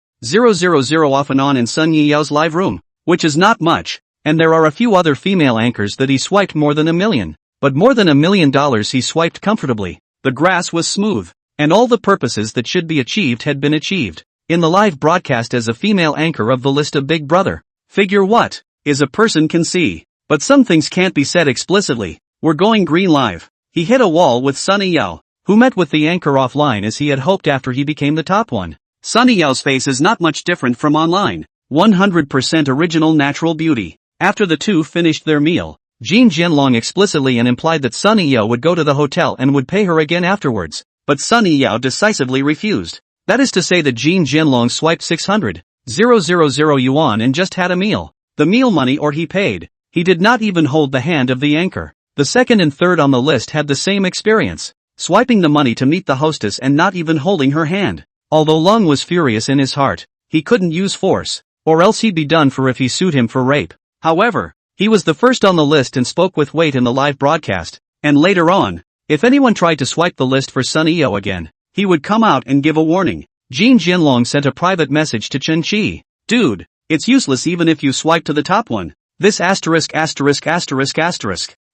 off and on in Sun Yiyao's live room, which is not much, and there are a few other female anchors that he swiped more than $1 million. But more than $1 million he swiped comfortably. The grass was smooth, and all the purposes that should be achieved had been achieved. In the live broadcast as a female anchor of the list of Big Brother. Figure what is a person can see, but some things can't be said explicitly. We're going green live. He hit a wall with Sunny Yao, who met with the anchor offline as he had hoped after he became the top one. Sunny Yao's face is not much different from online. 100% original natural beauty. After the 2 finished their meal, Jin Jianlong explicitly and implied that Sunny Yao would go to the hotel and would pay her again afterwards. But Sunny Yao decisively refused. That is to say that Jin Jianlong swiped 600,000 yuan and just had a meal. The meal money or he paid. He did not even hold the hand of the anchor. The second and third on the list had the same experience. Swiping the money to meet the hostess and not even holding her hand. Although Lung was furious in his heart, he couldn't use force, or else he'd be done for if he sued him for rape. However, he was the first on the list and spoke with weight in the live broadcast, and later on, if anyone tried to swipe the list for Sunny Yao again, he would come out and give a warning. Jin Jianlong sent a private message to Chen Qi. Dude, it's useless even if you swipe to the top one. This asterisk.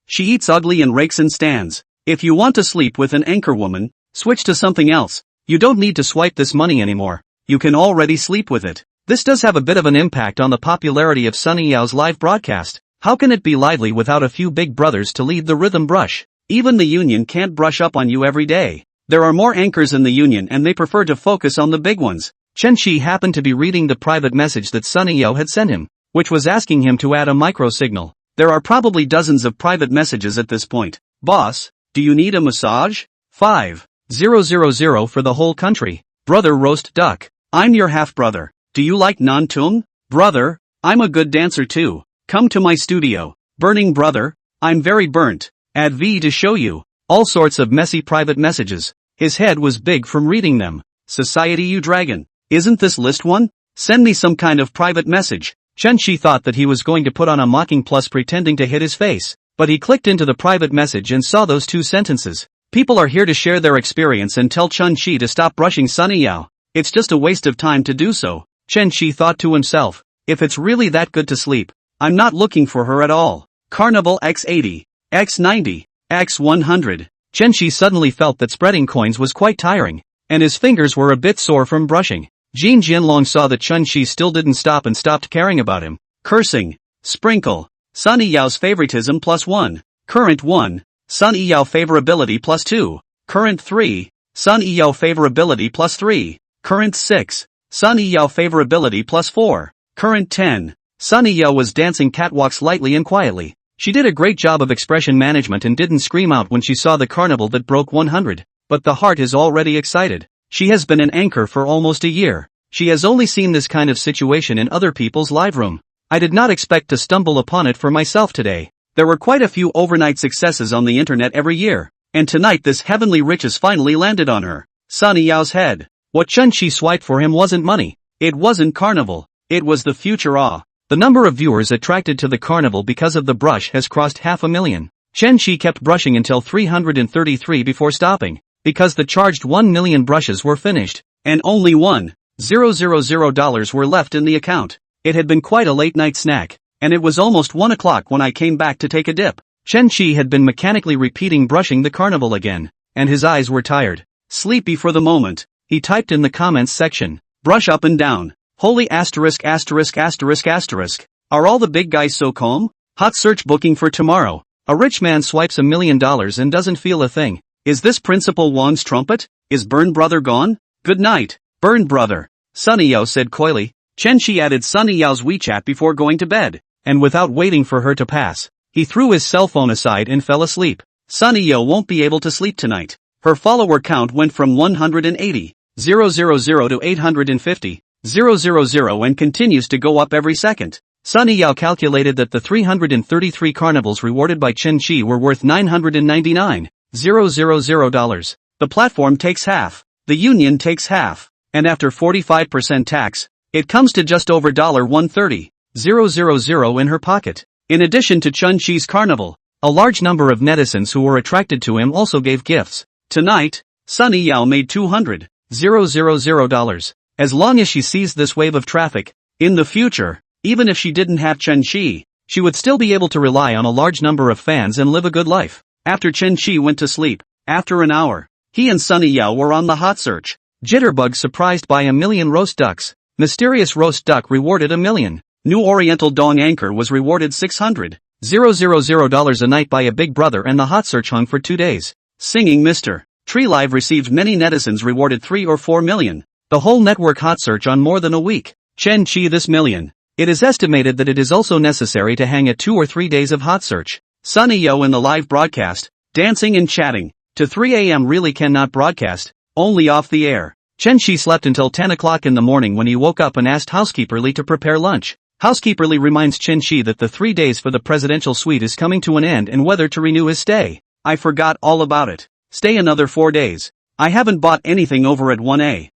She eats ugly and rakes and stands. If you want to sleep with an anchor woman, switch to something else. You don't need to swipe this money anymore. You can already sleep with it. This does have a bit of an impact on the popularity of Sunny Yao's live broadcast. How can it be lively without a few big brothers to lead the rhythm brush? Even the union can't brush up on you every day. There are more anchors in the union and they prefer to focus on the big ones. Chen Qi happened to be reading the private message that Sunny Yao had sent him, which was asking him to add a micro signal. There are probably dozens of private messages at this point. Boss, do you need a massage? 5,000 for the whole country. Brother Roast Duck. I'm your half-brother. Do you like non-tune? Brother, I'm a good dancer too. Come to my studio. Burning brother, I'm very burnt. Add V to show you. All sorts of messy private messages. His head was big from reading them. Society you dragon. Isn't this list one? Send me some kind of private message. Chen Shi thought that he was going to put on a mocking plus pretending to hit his face, but he clicked into the private message and saw those two sentences. People are here to share their experience and tell Chen Shi to stop brushing Sunny Yao. It's just a waste of time to do so. Chen Shi thought to himself, if it's really that good to sleep, I'm not looking for her at all. Carnival X80, X90, X100. Chen Shi suddenly felt that spreading coins was quite tiring, and his fingers were a bit sore from brushing. Jin Jianlong saw that Chen Shi still didn't stop and stopped caring about him. Cursing. Sprinkle. Sunny Yao's favoritism +1. Current 1. Sunny Yao favorability +2. Current 3. Sunny Yao favorability +3. Current 6. Sunny Yao favorability +4. Current 10. Sunny Yao was dancing catwalks lightly and quietly. She did a great job of expression management and didn't scream out when she saw the carnival that broke 100. But the heart is already excited. She has been an anchor for almost a year. She has only seen this kind of situation in other people's live room. I did not expect to stumble upon it for myself today. There were quite a few overnight successes on the internet every year, and tonight this heavenly riches finally landed on her. Sunny Yao's head. What Chen Shi swiped for him wasn't money. It wasn't carnival. It was the future awe. The number of viewers attracted to the carnival because of the brush has crossed 500,000. Chen Shi kept brushing until 333 before stopping, because the charged 1 million brushes were finished, and only $1,000 were left in the account. It had been quite a late night snack, and it was almost 1 o'clock when I came back to take a dip. Chen Shi had been mechanically repeating brushing the carnival again, and his eyes were tired. Sleepy for the moment, he typed in the comments section, brush up and down. Holy asterisk asterisk asterisk asterisk. Are all the big guys so calm? Hot search booking for tomorrow. A rich man swipes $1 million and doesn't feel a thing. Is this Principal Wang's trumpet? Is Burn Brother gone? Good night, Burn Brother. Sunny Yao said coyly. Chen Shi added Sunny Yao's WeChat before going to bed, and without waiting for her to pass, he threw his cell phone aside and fell asleep. Sunny Yao won't be able to sleep tonight. Her follower count went from 180,000 to 850,000 and continues to go up every second. Sunny Yao calculated that the 333 carnivals rewarded by Chen Shi were worth $999,000. The platform takes half, the union takes half, and after 45% tax, it comes to just over $130,000 in her pocket. In addition to Chen Shi's carnival, a large number of netizens who were attracted to him also gave gifts. Tonight, Sunny Yao made $200,000. As long as she sees this wave of traffic, in the future, even if she didn't have Chen Shi, she would still be able to rely on a large number of fans and live a good life. After Chen Shi went to sleep, after an hour, he and Sunny Yao were on the hot search. Jitterbug surprised by 1 million roast ducks. Mysterious roast duck rewarded 1 million. New Oriental Dong anchor was rewarded $600,000 a night by a big brother, and the hot search hung for 2 days. Singing Mr. Tree Live received many netizens rewarded 3 or 4 million. The whole network hot search on more than a week. Chen Shi this million. It is estimated that it is also necessary to hang at 2 or 3 days of hot search. Sunny Yao in the live broadcast, dancing and chatting, to 3 a.m. really cannot broadcast, only off the air. Chen Shi slept until 10 o'clock in the morning when he woke up and asked Housekeeper Li to prepare lunch. Housekeeper Li reminds Chen Shi that the 3 days for the presidential suite is coming to an end and whether to renew his stay. I forgot all about it. Stay another 4 days. I haven't bought anything over at 1A.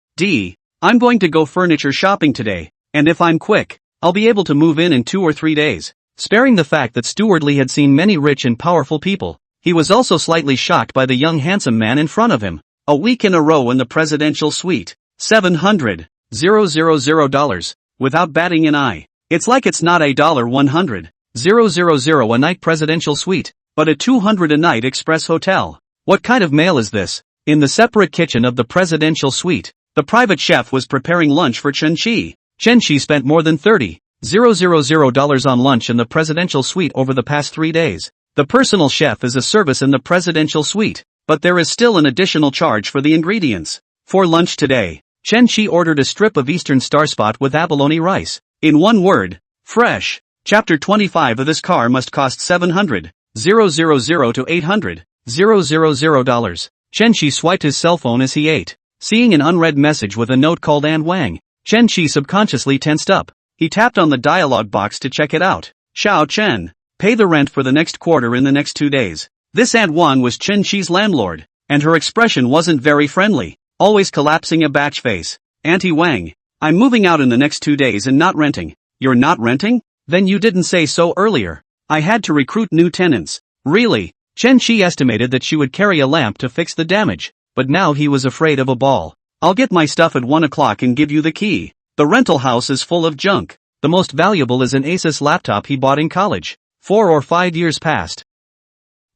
I'm going to go furniture shopping today, and if I'm quick, I'll be able to move in 2 or 3 days. Sparing the fact that Steward Lee had seen many rich and powerful people, he was also slightly shocked by the young handsome man in front of him. A week in a row in the presidential suite. $700,000, without batting an eye. It's like it's not $100,000 a night presidential suite, but a $200 a night express hotel. What kind of mail is this? In the separate kitchen of the presidential suite, the private chef was preparing lunch for Chen Shi. Chen Shi spent more than $30,000 on lunch in the presidential suite over the past 3 days. The personal chef is a service in the presidential suite, but there is still an additional charge for the ingredients. For lunch today, Chen Shi ordered a strip of Eastern Starspot with abalone rice. In one word, fresh. Chapter 25 of this car must cost $700,000 to $800,000. Chen Shi swiped his cell phone as he ate. Seeing an unread message with a note called An Wang, Chen Shi subconsciously tensed up. He tapped on the dialog box to check it out. Xiao Chen, pay the rent for the next quarter in the next 2 days. This Aunt Wang was Chen Shi's landlord, and her expression wasn't very friendly, always collapsing a batch face. Auntie Wang, I'm moving out in the next 2 days and not renting. You're not renting? Then you didn't say so earlier. I had to recruit new tenants. Really? Chen Shi estimated that she would carry a lamp to fix the damage, but now he was afraid of a ball. I'll get my stuff at 1 o'clock and give you the key. The rental house is full of junk. The most valuable is an Asus laptop he bought in college. 4 or 5 years passed.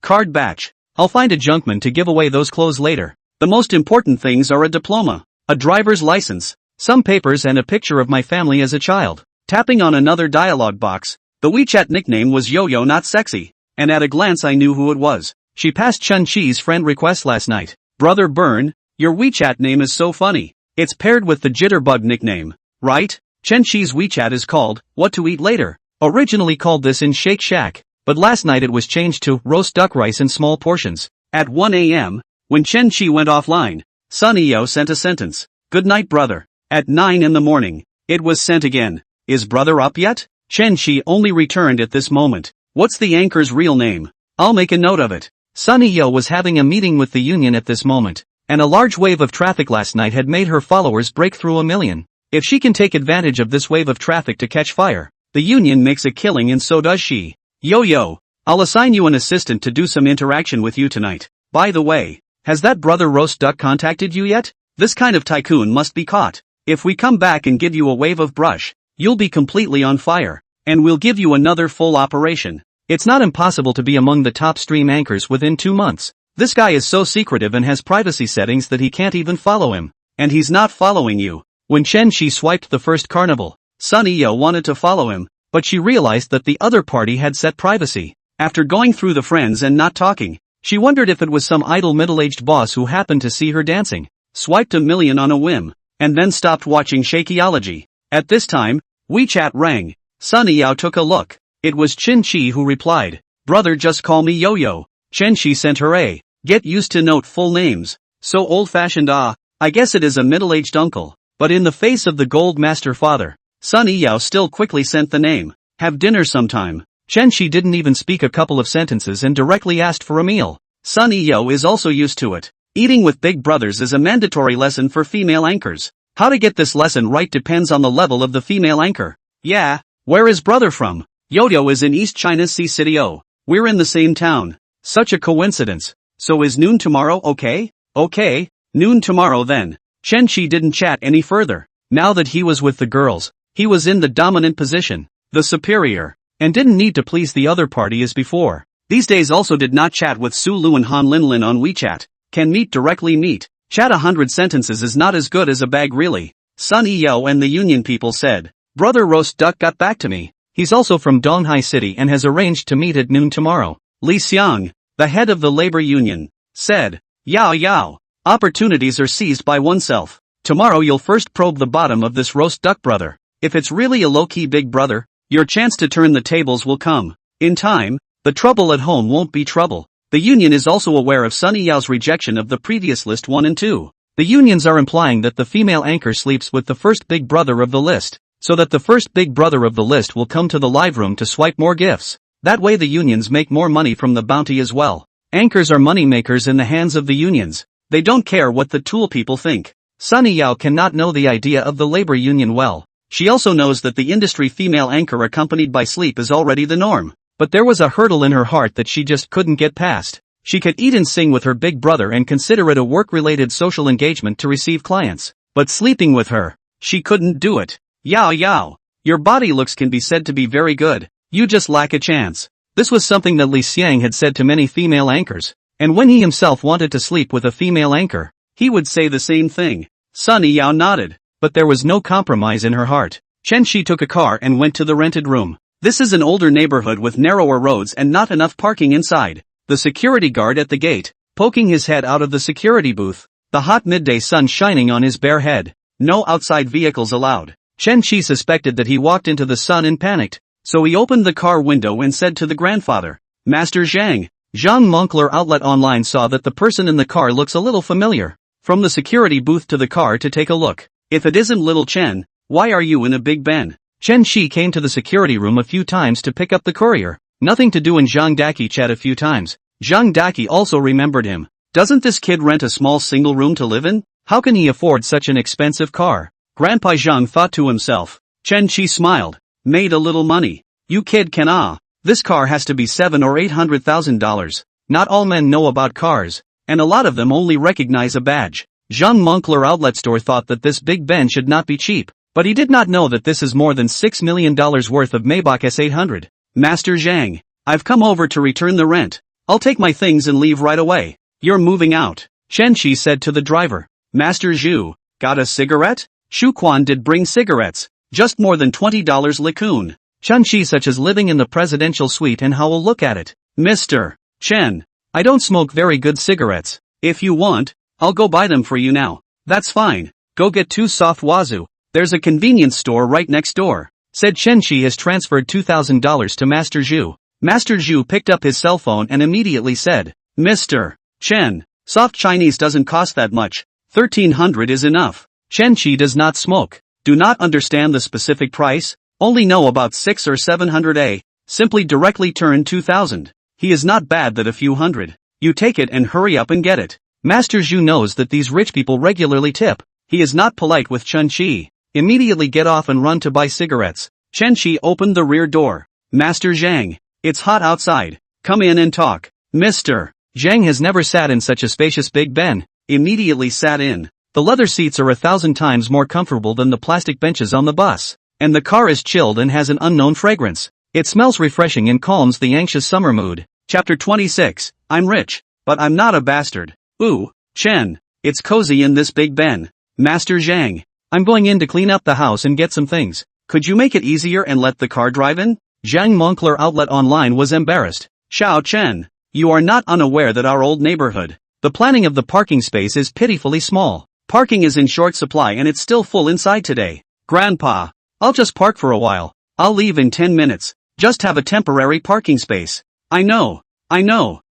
Card batch. I'll find a junkman to give away those clothes later. The most important things are a diploma, a driver's license, some papers and a picture of my family as a child. Tapping on another dialog box, the WeChat nickname was Yo-Yo Not Sexy, and at a glance I knew who it was. She passed Chen Chi's friend request last night. Brother Byrne, your WeChat name is so funny. It's paired with the Jitterbug nickname, right? Chen Chi's WeChat is called, What to Eat Later. Originally called this in Shake Shack, but last night it was changed to roast duck rice in small portions. At 1 a.m., when Chen Chi went offline, Sunny Yo sent a sentence. Good night brother. At 9 in the morning, it was sent again. Is brother up yet? Chen Chi only returned at this moment. What's the anchor's real name? I'll make a note of it. Sunny Yo was having a meeting with the union at this moment, and a large wave of traffic last night had made her followers break through 1 million. If she can take advantage of this wave of traffic to catch fire, the union makes a killing and so does she. Yo-Yo, I'll assign you an assistant to do some interaction with you tonight. By the way, has that brother roast duck contacted you yet? This kind of tycoon must be caught. If we come back and give you a wave of brush, you'll be completely on fire, and we'll give you another full operation. It's not impossible to be among the top stream anchors within 2 months. This guy is so secretive and has privacy settings that he can't even follow him. And he's not following you. When Chen Shi swiped the first carnival, Sunny Yo wanted to follow him, but she realized that the other party had set privacy. After going through the friends and not talking, she wondered if it was some idle middle-aged boss who happened to see her dancing, swiped 1 million on a whim, and then stopped watching Shakeology. At this time, WeChat rang. Sunny Yo took a look. It was Chen Chi who replied. Brother just call me Yo-Yo. Chen Chi sent her a get used to note full names. So old-fashioned I guess it is a middle-aged uncle. But in the face of the gold master father, Sunny Yo still quickly sent the name. Have dinner sometime. Chen Chi didn't even speak a couple of sentences and directly asked for a meal. Sunny Yo is also used to it. Eating with big brothers is a mandatory lesson for female anchors. How to get this lesson right depends on the level of the female anchor. Yeah, where is brother from? Yo-Yo is in East China's Sea City. Oh, we're in the same town. Such a coincidence. So is noon tomorrow okay? Okay, noon tomorrow then. Chen Chi didn't chat any further. Now that he was with the girls, he was in the dominant position, the superior, and didn't need to please the other party as before. These days also did not chat with Su Lu and Han Linlin on WeChat. Can meet directly meet. Chat 100 sentences is not as good as a bag really. Sunny Yo and the union people said. Brother Roast Duck got back to me. He's also from Donghai City and has arranged to meet at noon tomorrow. Li Xiang, the head of the labor union, said. Yao Yao. Opportunities are seized by oneself. Tomorrow you'll first probe the bottom of this roast duck brother. If it's really a low-key big brother, your chance to turn the tables will come. In time, the trouble at home won't be trouble. The union is also aware of Sunny Yao's rejection of the previous list 1 and 2. The unions are implying that the female anchor sleeps with the first big brother of the list, so that the first big brother of the list will come to the live room to swipe more gifts. That way the unions make more money from the bounty as well. Anchors are money makers in the hands of the unions. They don't care what the tool people think. Sunny Yo cannot know the idea of the labor union well. She also knows that the industry female anchor accompanied by sleep is already the norm. But there was a hurdle in her heart that she just couldn't get past. She could eat and sing with her big brother and consider it a work-related social engagement to receive clients. But sleeping with her, she couldn't do it. Yao Yao, your body looks can be said to be very good. You just lack a chance. This was something that Li Xiang had said to many female anchors. And when he himself wanted to sleep with a female anchor, he would say the same thing. Sunny Yo nodded, but there was no compromise in her heart. Chen Shi took a car and went to the rented room. This is an older neighborhood with narrower roads and not enough parking inside. The security guard at the gate, poking his head out of the security booth, the hot midday sun shining on his bare head. No outside vehicles allowed. Chen Shi suspected that he walked into the sun and panicked, so he opened the car window and said to the grandfather, Master Zhang. Zhang Moncler Outlet Online saw that the person in the car looks a little familiar. From the security booth to the car to take a look. If it isn't little Chen, why are you in a Big Ben? Chen Shi came to the security room a few times to pick up the courier. Nothing to do and Zhang Daki chat a few times. Zhang Daki also remembered him. Doesn't this kid rent a small single room to live in? How can he afford such an expensive car? Grandpa Zhang thought to himself. Chen Shi smiled. Made a little money. You kid can This car has to be $700,000 or $800,000. Not all men know about cars, and a lot of them only recognize a badge. Jean Moncler outlet store thought that this Big Ben should not be cheap, but he did not know that this is more than $6 million worth of Maybach S800. Master Zhang, I've come over to return the rent. I'll take my things and leave right away. You're moving out, Chen Shi said to the driver. Master Zhu, got a cigarette? Shu Quan did bring cigarettes, just more than $20 Likun. Chen Shi such as living in the presidential suite and how will look at it. Mr. Chen, I don't smoke very good cigarettes. If you want, I'll go buy them for you now. That's fine. Go get 2 soft wazoo. There's a convenience store right next door. Said Chen Shi has transferred $2,000 to Master Zhu. Master Zhu picked up his cell phone and immediately said, Mr. Chen, soft Chinese doesn't cost that much. 1,300 is enough. Chen Shi does not smoke. Do not understand the specific price. Only know about 6 or 700 Simply directly turn 2,000. He is not bad that a few hundred. You take it and hurry up and get it. Master Zhu knows that these rich people regularly tip. He is not polite with Chen Shi. Immediately get off and run to buy cigarettes. Chen Shi opened the rear door. Master Zhang, it's hot outside. Come in and talk. Mr. Zhang has never sat in such a spacious Big Ben. Immediately sat in. The leather seats are 1,000 times more comfortable than the plastic benches on the bus. And the car is chilled and has an unknown fragrance. It smells refreshing and calms the anxious summer mood. Chapter 26, I'm rich, but I'm not a bastard. Ooh, Chen, it's cozy in this Big Ben. Master Zhang, I'm going in to clean up the house and get some things. Could you make it easier and let the car drive in? Zhang Moncler Outlet Online was embarrassed. Xiao Chen, you are not unaware that our old neighborhood, the planning of the parking space is pitifully small. Parking is in short supply and it's still full inside today. Grandpa, I'll just park for a while. I'll leave in 10 minutes. Just have a temporary parking space. I know,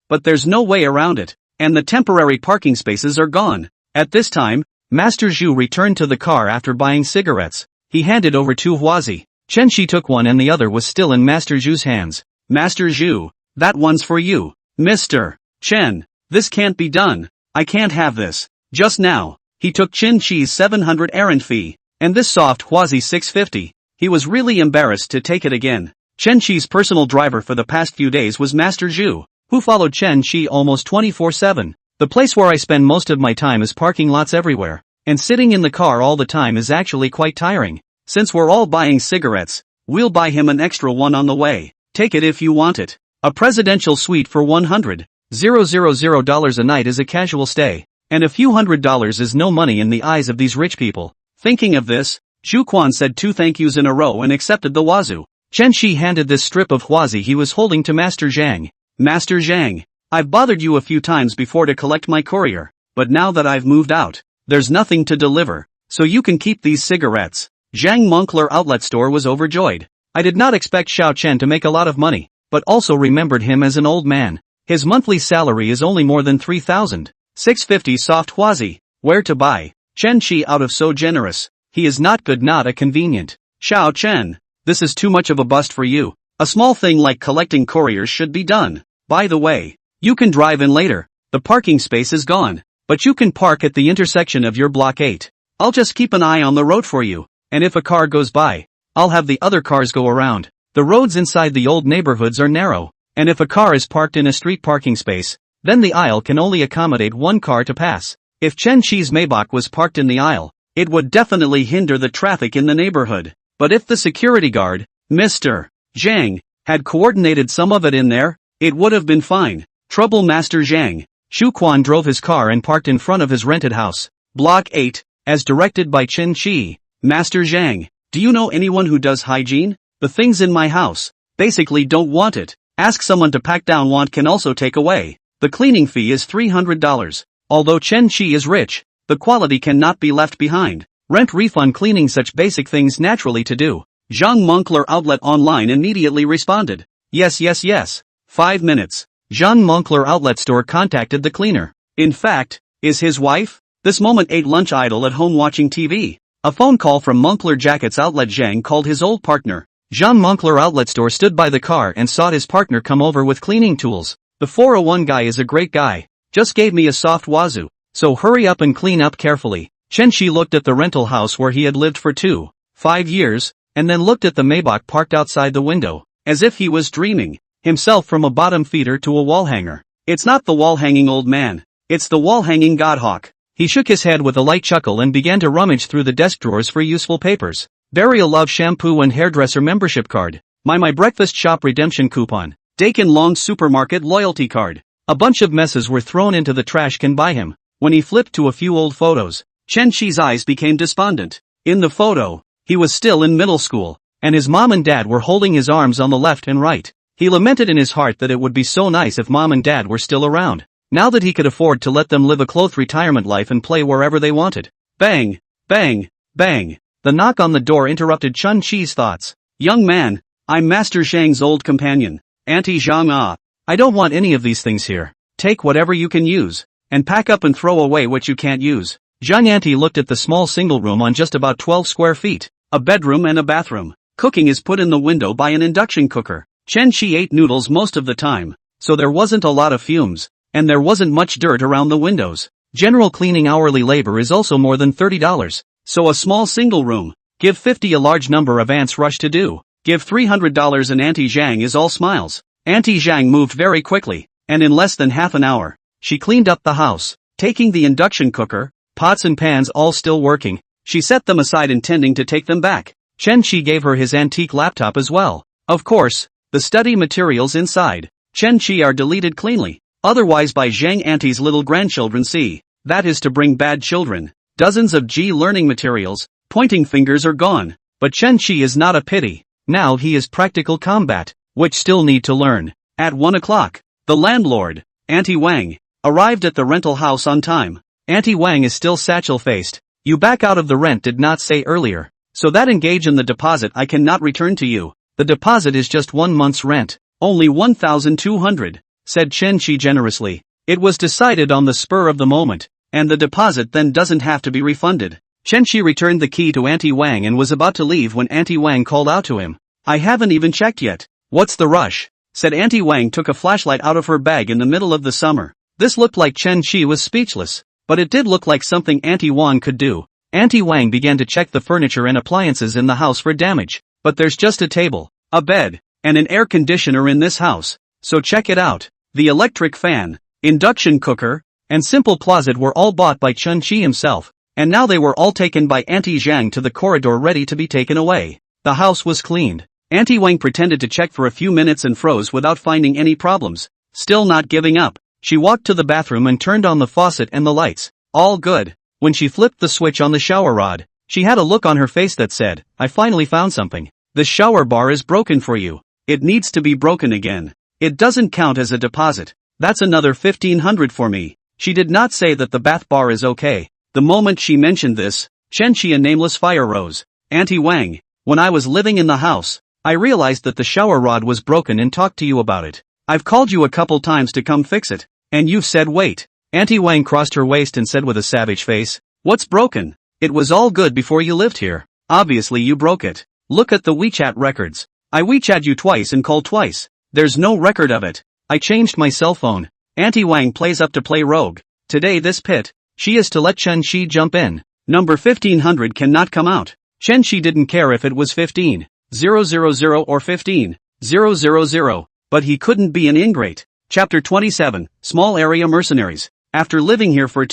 but there's no way around it. And the temporary parking spaces are gone. At this time, Master Zhu returned to the car after buying cigarettes. He handed over 2 huazi. Chen Shi took one and the other was still in Master Zhu's hands. Master Zhu, that one's for you. Mr. Chen, this can't be done. I can't have this. Just now, he took Chen Shi's 700 errand fee, and this soft huazi 650. He was really embarrassed to take it again. Chen Shi's personal driver for the past few days was Master Zhu, who followed Chen Shi almost 24/7. The place where I spend most of my time is parking lots everywhere, and sitting in the car all the time is actually quite tiring. Since we're all buying cigarettes, we'll buy him an extra one on the way. Take it if you want it. A presidential suite for $100,000 a night is a casual stay, and a few $100s is no money in the eyes of these rich people. Thinking of this, Zhu Quan said 2 thank yous in a row and accepted the wazoo. Chen Shi handed this strip of huazi he was holding to Master Zhang. Master Zhang, I've bothered you a few times before to collect my courier, but now that I've moved out, there's nothing to deliver, so you can keep these cigarettes. Zhang Moncler Outlet Store was overjoyed. I did not expect Xiao Chen to make a lot of money, but also remembered him as an old man. His monthly salary is only more than 3,650 soft huazi. Where to buy? Chen Shi out of so generous. He is not good, not a convenient. Xiao Chen, this is too much of a bust for you. A small thing like collecting couriers should be done. By the way, you can drive in later. The parking space is gone, but you can park at the intersection of your block 8. I'll just keep an eye on the road for you, and if a car goes by, I'll have the other cars go around. The roads inside the old neighborhoods are narrow, and if a car is parked in a street parking space, then the aisle can only accommodate one car to pass. If Chen Shi's Maybach was parked in the aisle, it would definitely hinder the traffic in the neighborhood. But if the security guard, Mr. Zhang, had coordinated some of it in there, it would have been fine. Trouble Master Zhang. Shu Quan drove his car and parked in front of his rented house. Block 8, as directed by Chen Shi. Master Zhang, do you know anyone who does hygiene? The things in my house, basically don't want it. Ask someone to pack down, want can also take away. The cleaning fee is $300. Although Chen Shi is rich, the quality cannot be left behind. Rent refund cleaning, such basic things naturally to do. Zhang Moncler Outlet Online immediately responded. Yes. 5 minutes. Zhang Moncler Outlet Store contacted the cleaner. In fact, is his wife? This moment ate lunch idle at home watching TV. A phone call from Moncler Jackets Outlet. Zhang called his old partner. Zhang Moncler Outlet Store stood by the car and saw his partner come over with cleaning tools. The 401 guy is a great guy. Just gave me a soft wazoo. So hurry up and clean up carefully. Chen Shi looked at the rental house where he had lived for 5 years. and then looked at the Maybach parked outside the window, as if he was dreaming himself from a bottom feeder to a wall hanger. It's not the wall hanging old man. It's the wall hanging godhawk. He shook his head with a light chuckle and began to rummage through the desk drawers for useful papers. Burial Love shampoo and hairdresser membership card. My breakfast shop redemption coupon. Dakin Long supermarket loyalty card. A bunch of messes were thrown into the trash can by him. When he flipped to a few old photos, Chen Shi's eyes became despondent. In the photo, he was still in middle school, and his mom and dad were holding his arms on the left and right. He lamented in his heart that it would be so nice if mom and dad were still around, now that he could afford to let them live a clothed retirement life and play wherever they wanted. Bang! Bang! Bang! The knock on the door interrupted Chen Shi's thoughts. Young man, I'm Master Zhang's old companion, Auntie Zhang Ah. I don't want any of these things here. Take whatever you can use, and pack up and throw away what you can't use. Zhang Auntie looked at the small single room on just about 12 square feet, a bedroom and a bathroom. Cooking is put in the window by an induction cooker. Chen Shi ate noodles most of the time, so there wasn't a lot of fumes, and there wasn't much dirt around the windows. General cleaning hourly labor is also more than $30, so a small single room. Give 50 a large number of ants rush to do. Give $300 and Auntie Zhang is all smiles. Auntie Zhang moved very quickly, and in less than half an hour, she cleaned up the house, taking the induction cooker, pots and pans all still working. She set them aside intending to take them back. Chen Shi gave her his antique laptop as well. Of course, the study materials inside Chen Shi are deleted cleanly, otherwise by Zhang Auntie's little grandchildren see. That is to bring bad children. Dozens of G learning materials, pointing fingers are gone. But Chen Shi is not a pity. Now he is practical combat, which still need to learn. At 1 o'clock, the landlord, Auntie Wang, arrived at the rental house on time. Auntie Wang is still satchel-faced. You back out of the rent did not say earlier. So that engage in the deposit I cannot return to you. The deposit is just 1 month's rent. Only 1,200, said Chen Shi generously. It was decided on the spur of the moment, and the deposit then doesn't have to be refunded. Chen Shi returned the key to Auntie Wang and was about to leave when Auntie Wang called out to him. I haven't even checked yet. What's the rush? Said Auntie Wang took a flashlight out of her bag in the middle of the summer. This looked like Chen Shi was speechless, but it did look like something Auntie Wang could do. Auntie Wang began to check the furniture and appliances in the house for damage. But there's just a table, a bed, and an air conditioner in this house, so check it out. The electric fan, induction cooker, and simple closet were all bought by Chen Shi himself, and now they were all taken by Auntie Zhang to the corridor ready to be taken away. The house was cleaned. Auntie Wang pretended to check for a few minutes and froze without finding any problems. Still not giving up, she walked to the bathroom and turned on the faucet and the lights. All good. When she flipped the switch on the shower rod, she had a look on her face that said, I finally found something. The shower bar is broken for you. It needs to be broken again. It doesn't count as a deposit. That's another 1,500 for me. She did not say that the bath bar is okay. The moment she mentioned this, Chen Shi a nameless fire rose. Auntie Wang, when I was living in the house, I realized that the shower rod was broken and talked to you about it. I've called you a couple times to come fix it, and you've said wait. Auntie Wang crossed her waist and said with a savage face, what's broken? It was all good before you lived here. Obviously you broke it. Look at the WeChat records. I WeChat you twice and called twice. There's no record of it. I changed my cell phone. Auntie Wang plays up to play rogue. Today this pit, she is to let Chen Shi jump in. Number 1500 cannot come out. Chen Shi didn't care if it was 15,000 or 15,000, but he couldn't be an ingrate. Chapter 27, Small Area Mercenaries. After living here for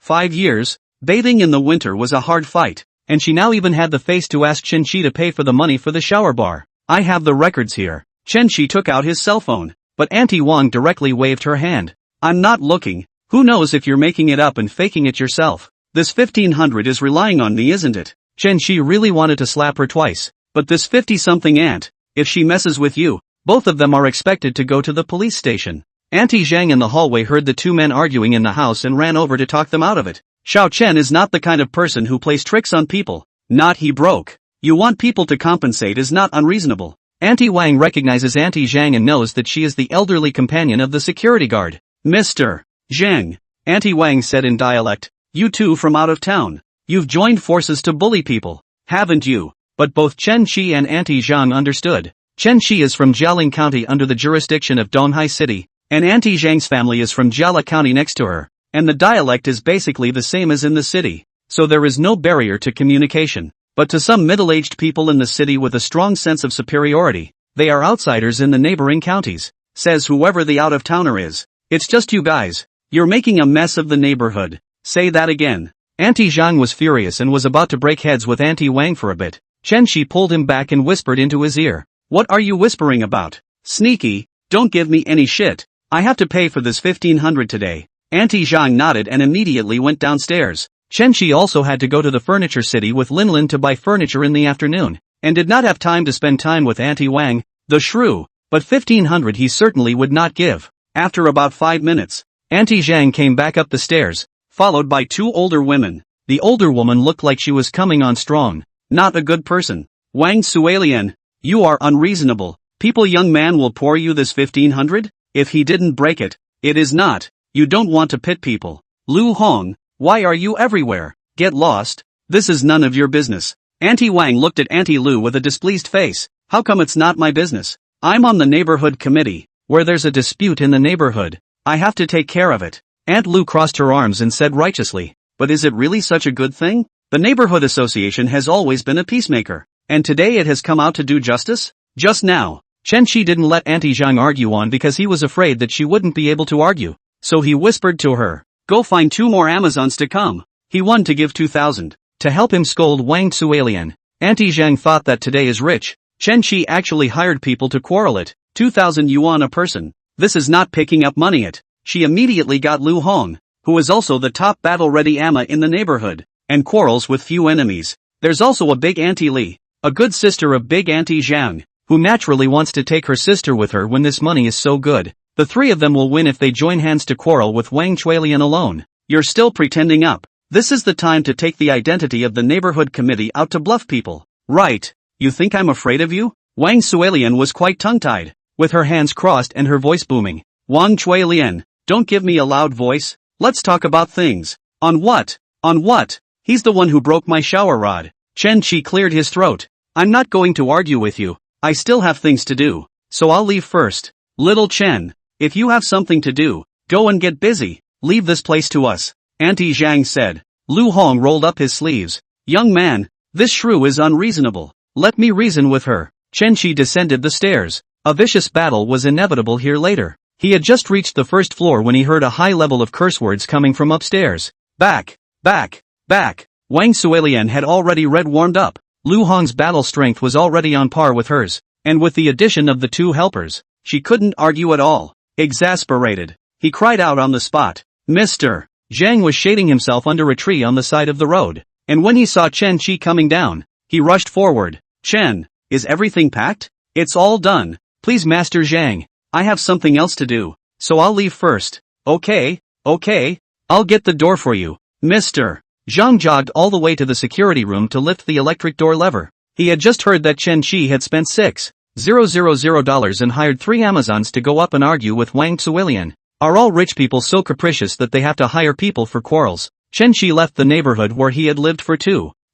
5 years, bathing in the winter was a hard fight, and she now even had the face to ask Chen Shi to pay for the money for the shower bar. I have the records here. Chen Shi took out his cell phone, but Auntie Wang directly waved her hand. I'm not looking. Who knows if you're making it up and faking it yourself? This 1500 is relying on me, isn't it? Chen Shi really wanted to slap her twice, but this 50-something aunt, if she messes with you, both of them are expected to go to the police station. Auntie Zhang in the hallway heard the two men arguing in the house and ran over to talk them out of it. Xiao Chen is not the kind of person who plays tricks on people. Not he broke. You want people to compensate is not unreasonable. Auntie Wang recognizes Auntie Zhang and knows that she is the elderly companion of the security guard. Mr. Zhang, Auntie Wang said in dialect, you two from out of town. You've joined forces to bully people, haven't you? But both Chen Shi and Auntie Zhang understood. Chen Shi is from Jialing County under the jurisdiction of Donghai City, and Auntie Zhang's family is from Jiala County next to her, and the dialect is basically the same as in the city, so there is no barrier to communication. but to some middle-aged people in the city with a strong sense of superiority, they are outsiders in the neighboring counties, says whoever the out-of-towner is. It's just you guys. You're making a mess of the neighborhood. Say that again. Auntie Zhang was furious and was about to break heads with Auntie Wang for a bit. Chen Shi pulled him back and whispered into his ear. What are you whispering about? Sneaky, don't give me any shit. I have to pay for this 1500 today. Auntie Zhang nodded and immediately went downstairs. Chen Shi also had to go to the furniture city with Lin Lin to buy furniture in the afternoon, and did not have time to spend time with Auntie Wang, the shrew, but 1500 he certainly would not give. After about 5 minutes, Auntie Zhang came back up the stairs, followed by 2 older women. The older woman looked like she was coming on strong. Not a good person. Wang Suelian, you are unreasonable. People, young man will pour you this 1500? If he didn't break it, it is not. You don't want to pit people. Lu Hong, why are you everywhere? Get lost. This is none of your business. Auntie Wang looked at Auntie Lu with a displeased face. How come it's not my business? I'm on the neighborhood committee. Where there's a dispute in the neighborhood, I have to take care of it. Aunt Lu crossed her arms and said righteously, but is it really such a good thing? The neighborhood association has always been a peacemaker, and today it has come out to do justice? Just now, Chen Shi didn't let Auntie Zhang argue on because he was afraid that she wouldn't be able to argue, so he whispered to her, go find 2 more Amazons to come. He won to give 2,000. To help him scold Wang Suelian, Auntie Zhang thought that today is rich. Chen Shi actually hired people to quarrel it, 2,000 yuan a person. This is not picking up money it. She immediately got Lu Hong, who is also the top battle-ready ama in the neighborhood, and quarrels with few enemies. There's also a big Auntie Li, a good sister of big Auntie Zhang, who naturally wants to take her sister with her when this money is so good. The 3 of them will win if they join hands to quarrel with Wang Chuelian alone. You're still pretending up. This is the time to take the identity of the neighborhood committee out to bluff people. Right. You think I'm afraid of you? Wang Suelian was quite tongue-tied, with her hands crossed and her voice booming. Wang Chuelian, don't give me a loud voice. Let's talk about things. On what? On what? He's the one who broke my shower rod. Chen Shi cleared his throat. I'm not going to argue with you. I still have things to do, so I'll leave first. Little Chen, if you have something to do, go and get busy. Leave this place to us. Auntie Zhang said. Lu Hong rolled up his sleeves. Young man, this shrew is unreasonable. Let me reason with her. Chen Shi descended the stairs. A vicious battle was inevitable here later. He had just reached the first floor when he heard a high level of curse words coming from upstairs. Back, back, back. Wang Suelian had already warmed up. Lu Hong's battle strength was already on par with hers, and with the addition of the 2 helpers, she couldn't argue at all. Exasperated, he cried out on the spot. Mr. Zhang was shading himself under a tree on the side of the road, and when he saw Chen Shi coming down, he rushed forward. Chen, is everything packed? It's all done. Please Master Zhang, I have something else to do, so I'll leave first. Okay, I'll get the door for you. Mr. Zhang jogged all the way to the security room to lift the electric door lever. He had just heard that Chen Shi had spent $6,000 and hired 3 Amazons to go up and argue with Wang Suelian. Are all rich people so capricious that they have to hire people for quarrels? Chen Shi left the neighborhood where he had lived for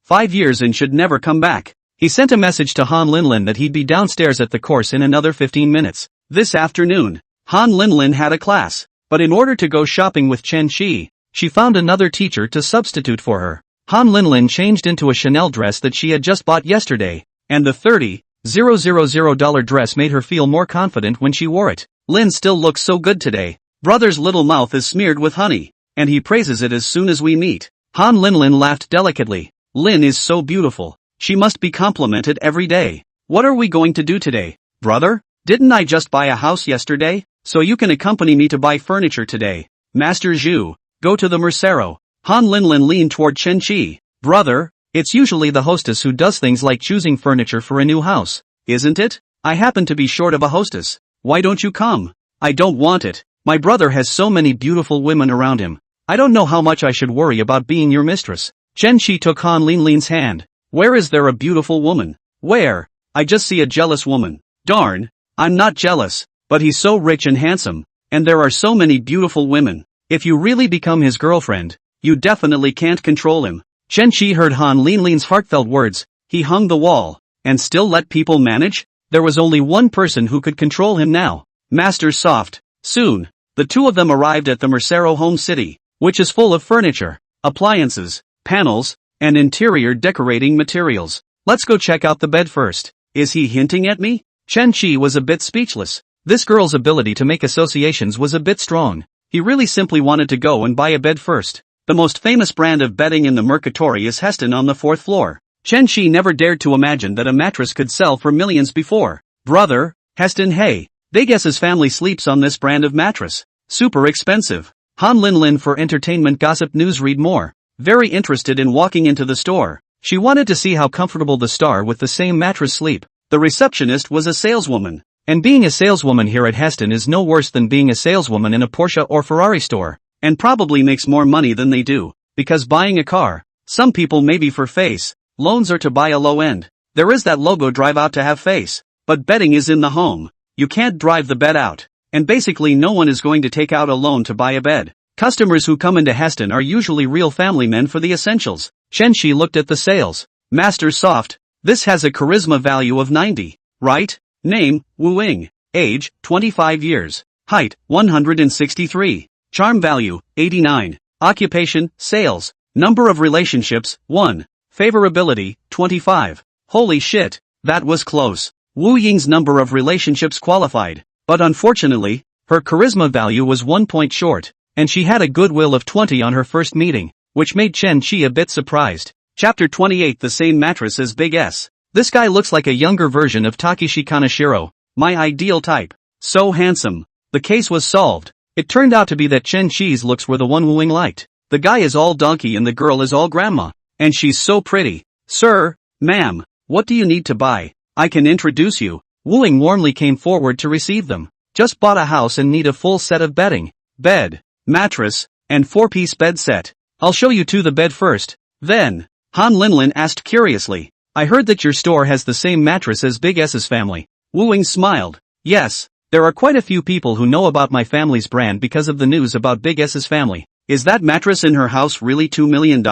5 years and should never come back. He sent a message to Han Linlin that he'd be downstairs at the course in another 15 minutes. This afternoon, Han Linlin had a class, but in order to go shopping with Chen Shi, she found another teacher to substitute for her. Han Linlin changed into a Chanel dress that she had just bought yesterday, and the $30,000 dress made her feel more confident when she wore it. Lin still looks so good today. Brother's little mouth is smeared with honey, and he praises it as soon as we meet. Han Linlin laughed delicately. Lin is so beautiful. She must be complimented every day. What are we going to do today, brother? Didn't I just buy a house yesterday? So you can accompany me to buy furniture today. Master Zhu, go to the Mercero. Han Linlin leaned toward Chen Shi. Brother, it's usually the hostess who does things like choosing furniture for a new house, isn't it? I happen to be short of a hostess. Why don't you come? I don't want it. My brother has so many beautiful women around him. I don't know how much I should worry about being your mistress. Chen Shi took Han Linlin's hand. Where is there a beautiful woman? Where? I just see a jealous woman. Darn, I'm not jealous, but he's so rich and handsome, and there are so many beautiful women. If you really become his girlfriend, you definitely can't control him. Chen Shi heard Han Linlin's heartfelt words. He hung the wall, and still let people manage? There was only one person who could control him now. Master Soft. Soon, the 2 of them arrived at the Mercero home city, which is full of furniture, appliances, panels, and interior decorating materials. Let's go check out the bed first. Is he hinting at me? Chen Qi was a bit speechless. This girl's ability to make associations was a bit strong. He really simply wanted to go and buy a bed first. The most famous brand of bedding in the Mercatory is Heston on the 4th floor. Chen Qi never dared to imagine that a mattress could sell for millions before. Brother, Heston, hey, they guess his family sleeps on this brand of mattress. Super expensive. Han Linlin for Entertainment Gossip News. Read more. Very interested in walking into the store. She wanted to see how comfortable the star with the same mattress sleep. The receptionist was a saleswoman. And being a saleswoman here at Heston is no worse than being a saleswoman in a Porsche or Ferrari store. And probably makes more money than they do. Because buying a car, some people maybe for face, loans are to buy a low end. There is that logo drive out to have face. But bedding is in the home. You can't drive the bed out. And basically no one is going to take out a loan to buy a bed. Customers who come into Heston are usually real family men for the essentials. Chen Qi looked at the sales. Master Soft. This has a charisma value of 90. Right? Name, Wu Ying. Age, 25 years. Height, 163. Charm value, 89. Occupation, sales. Number of relationships, 1. Favorability, 25. Holy shit, that was close. Wu Ying's number of relationships qualified. But unfortunately, her charisma value was 1 point short, and she had a goodwill of 20 on her first meeting, which made Chen Qi a bit surprised. Chapter 28. The same mattress as Big S. This guy looks like a younger version of Takeshi Kaneshiro, my ideal type. So handsome. The case was solved. It turned out to be that Chen Qi's looks were the one Wu Ying liked. The guy is all donkey and the girl is all grandma. And she's so pretty. Sir, ma'am, what do you need to buy? I can introduce you. Wu Ying warmly came forward to receive them. Just bought a house and need a full set of bedding, bed, mattress, and 4-piece bed set. I'll show you to the bed first. Then, Han Linlin asked curiously, I heard that your store has the same mattress as Big S's family. Wu Ying smiled. Yes, there are quite a few people who know about my family's brand because of the news about Big S's family. Is that mattress in her house really $2 million?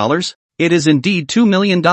It is indeed $2 million.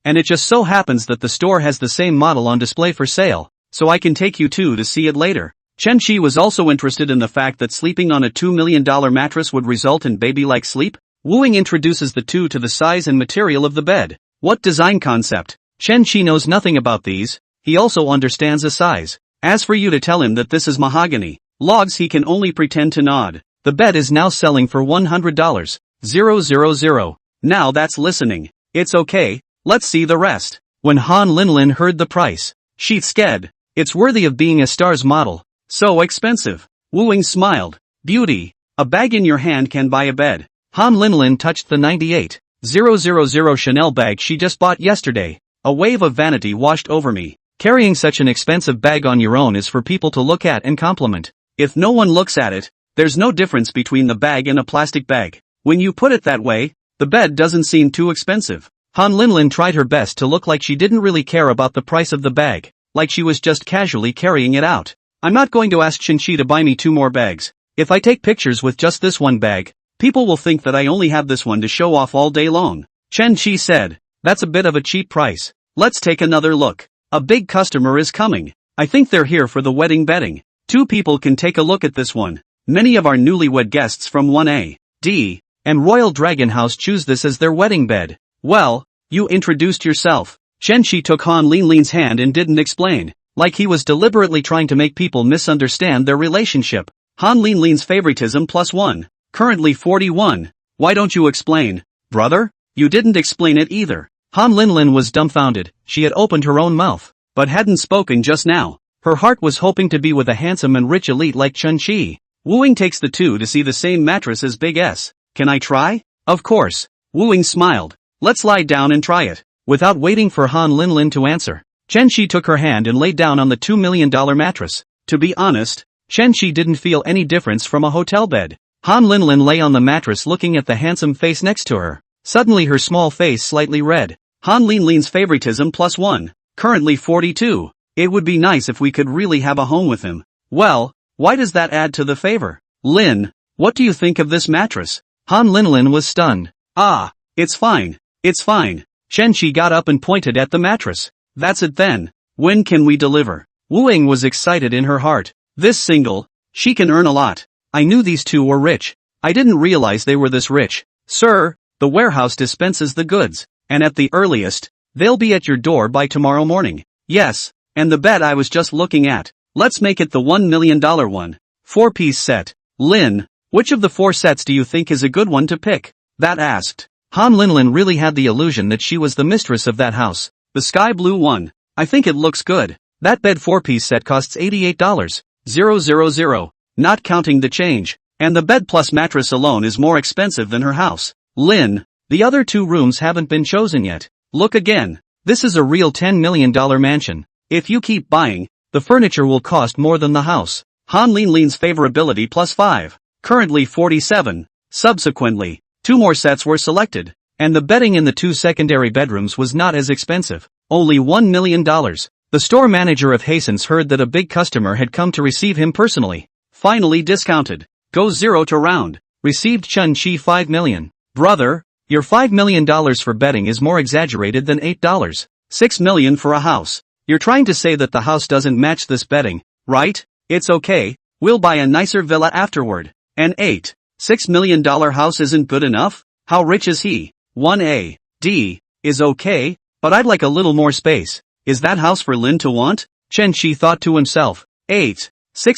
And it just so happens that the store has the same model on display for sale. So I can take you to see it later. Chen Qi was also interested in the fact that sleeping on a $2 million mattress would result in baby-like sleep. Wu Ying introduces the two to the size and material of the bed. What design concept? Chen Qi knows nothing about these. He also understands the size. As for you to tell him that this is mahogany logs, he can only pretend to nod. The bed is now selling for $100. 000. Now that's listening. It's okay, let's see the rest. When Han Linlin heard the price, she sked. It's worthy of being a star's model. So expensive. Wu Ying smiled. Beauty. A bag in your hand can buy a bed. Han Linlin touched the 98,000 Chanel bag she just bought yesterday. A wave of vanity washed over me. Carrying such an expensive bag on your own is for people to look at and compliment. If no one looks at it, there's no difference between the bag and a plastic bag. When you put it that way, the bed doesn't seem too expensive. Han Linlin tried her best to look like she didn't really care about the price of the bag. Like she was just casually carrying it out. I'm not going to ask Chen Qi to buy me 2 more bags. If I take pictures with just this one bag, people will think that I only have this one to show off all day long. Chen Qi said, that's a bit of a cheap price. Let's take another look. A big customer is coming. I think they're here for the wedding bedding. 2 people can take a look at this one. Many of our newlywed guests from 1A, D, and Royal Dragon House choose this as their wedding bed. Well, you introduced yourself. Chen Qi took Han Linlin's hand and didn't explain, like he was deliberately trying to make people misunderstand their relationship. Han Linlin's favoritism +1, currently 41. Why don't you explain, brother? You didn't explain it either. Han Linlin was dumbfounded. She had opened her own mouth, but hadn't spoken just now. Her heart was hoping to be with a handsome and rich elite like Chen Qi. Wu Ying takes the two to see the same mattress as Big S. Can I try? Of course. Wu Ying smiled. Let's lie down and try it. Without waiting for Han Linlin to answer, Chen Qi took her hand and laid down on the $2 million mattress. To be honest, Chen Qi didn't feel any difference from a hotel bed. Han Linlin lay on the mattress looking at the handsome face next to her. Suddenly her small face slightly red. Han Linlin's favoritism +1, currently 42. It would be nice if we could really have a home with him. Well, why does that add to the favor? Lin, what do you think of this mattress? Han Linlin was stunned. Ah, it's fine. It's fine. Chen Qi got up and pointed at the mattress. That's it then. When can we deliver? Wu Ying was excited in her heart. This single, she can earn a lot. I knew these two were rich. I didn't realize they were this rich. Sir, the warehouse dispenses the goods. and at the earliest, they'll be at your door by tomorrow morning. Yes, and the bed I was just looking at. Let's make it the $1 million one. 4-piece set. Lin, which of the 4 sets do you think is a good one to pick? That asked. Han Linlin really had the illusion that she was the mistress of that house. The sky blue one. I think it looks good. That bed 4-piece set costs $88,000, not counting the change. And the bed plus mattress alone is more expensive than her house. Lin, the other 2 rooms haven't been chosen yet. Look again. This is a real $10 million mansion. If you keep buying, the furniture will cost more than the house. Han Linlin's favorability plus 5. Currently 47. Subsequently, 2 more sets were selected. And the bedding in the 2 secondary bedrooms was not as expensive. Only $1 million. The store manager of Hasten's heard that a big customer had come to receive him personally. Finally discounted. Go 0 to round. Received Chun-Chi $5 million. Brother, your $5 million for bedding is more exaggerated than $8. $6 million for a house. You're trying to say that the house doesn't match this bedding, right? It's okay, we'll buy a nicer villa afterward. An $6 million house isn't good enough? How rich is he? 1A. D. Is okay, but I'd like a little more space. Is that house for Lin to want? Chen-Chi thought to himself. 6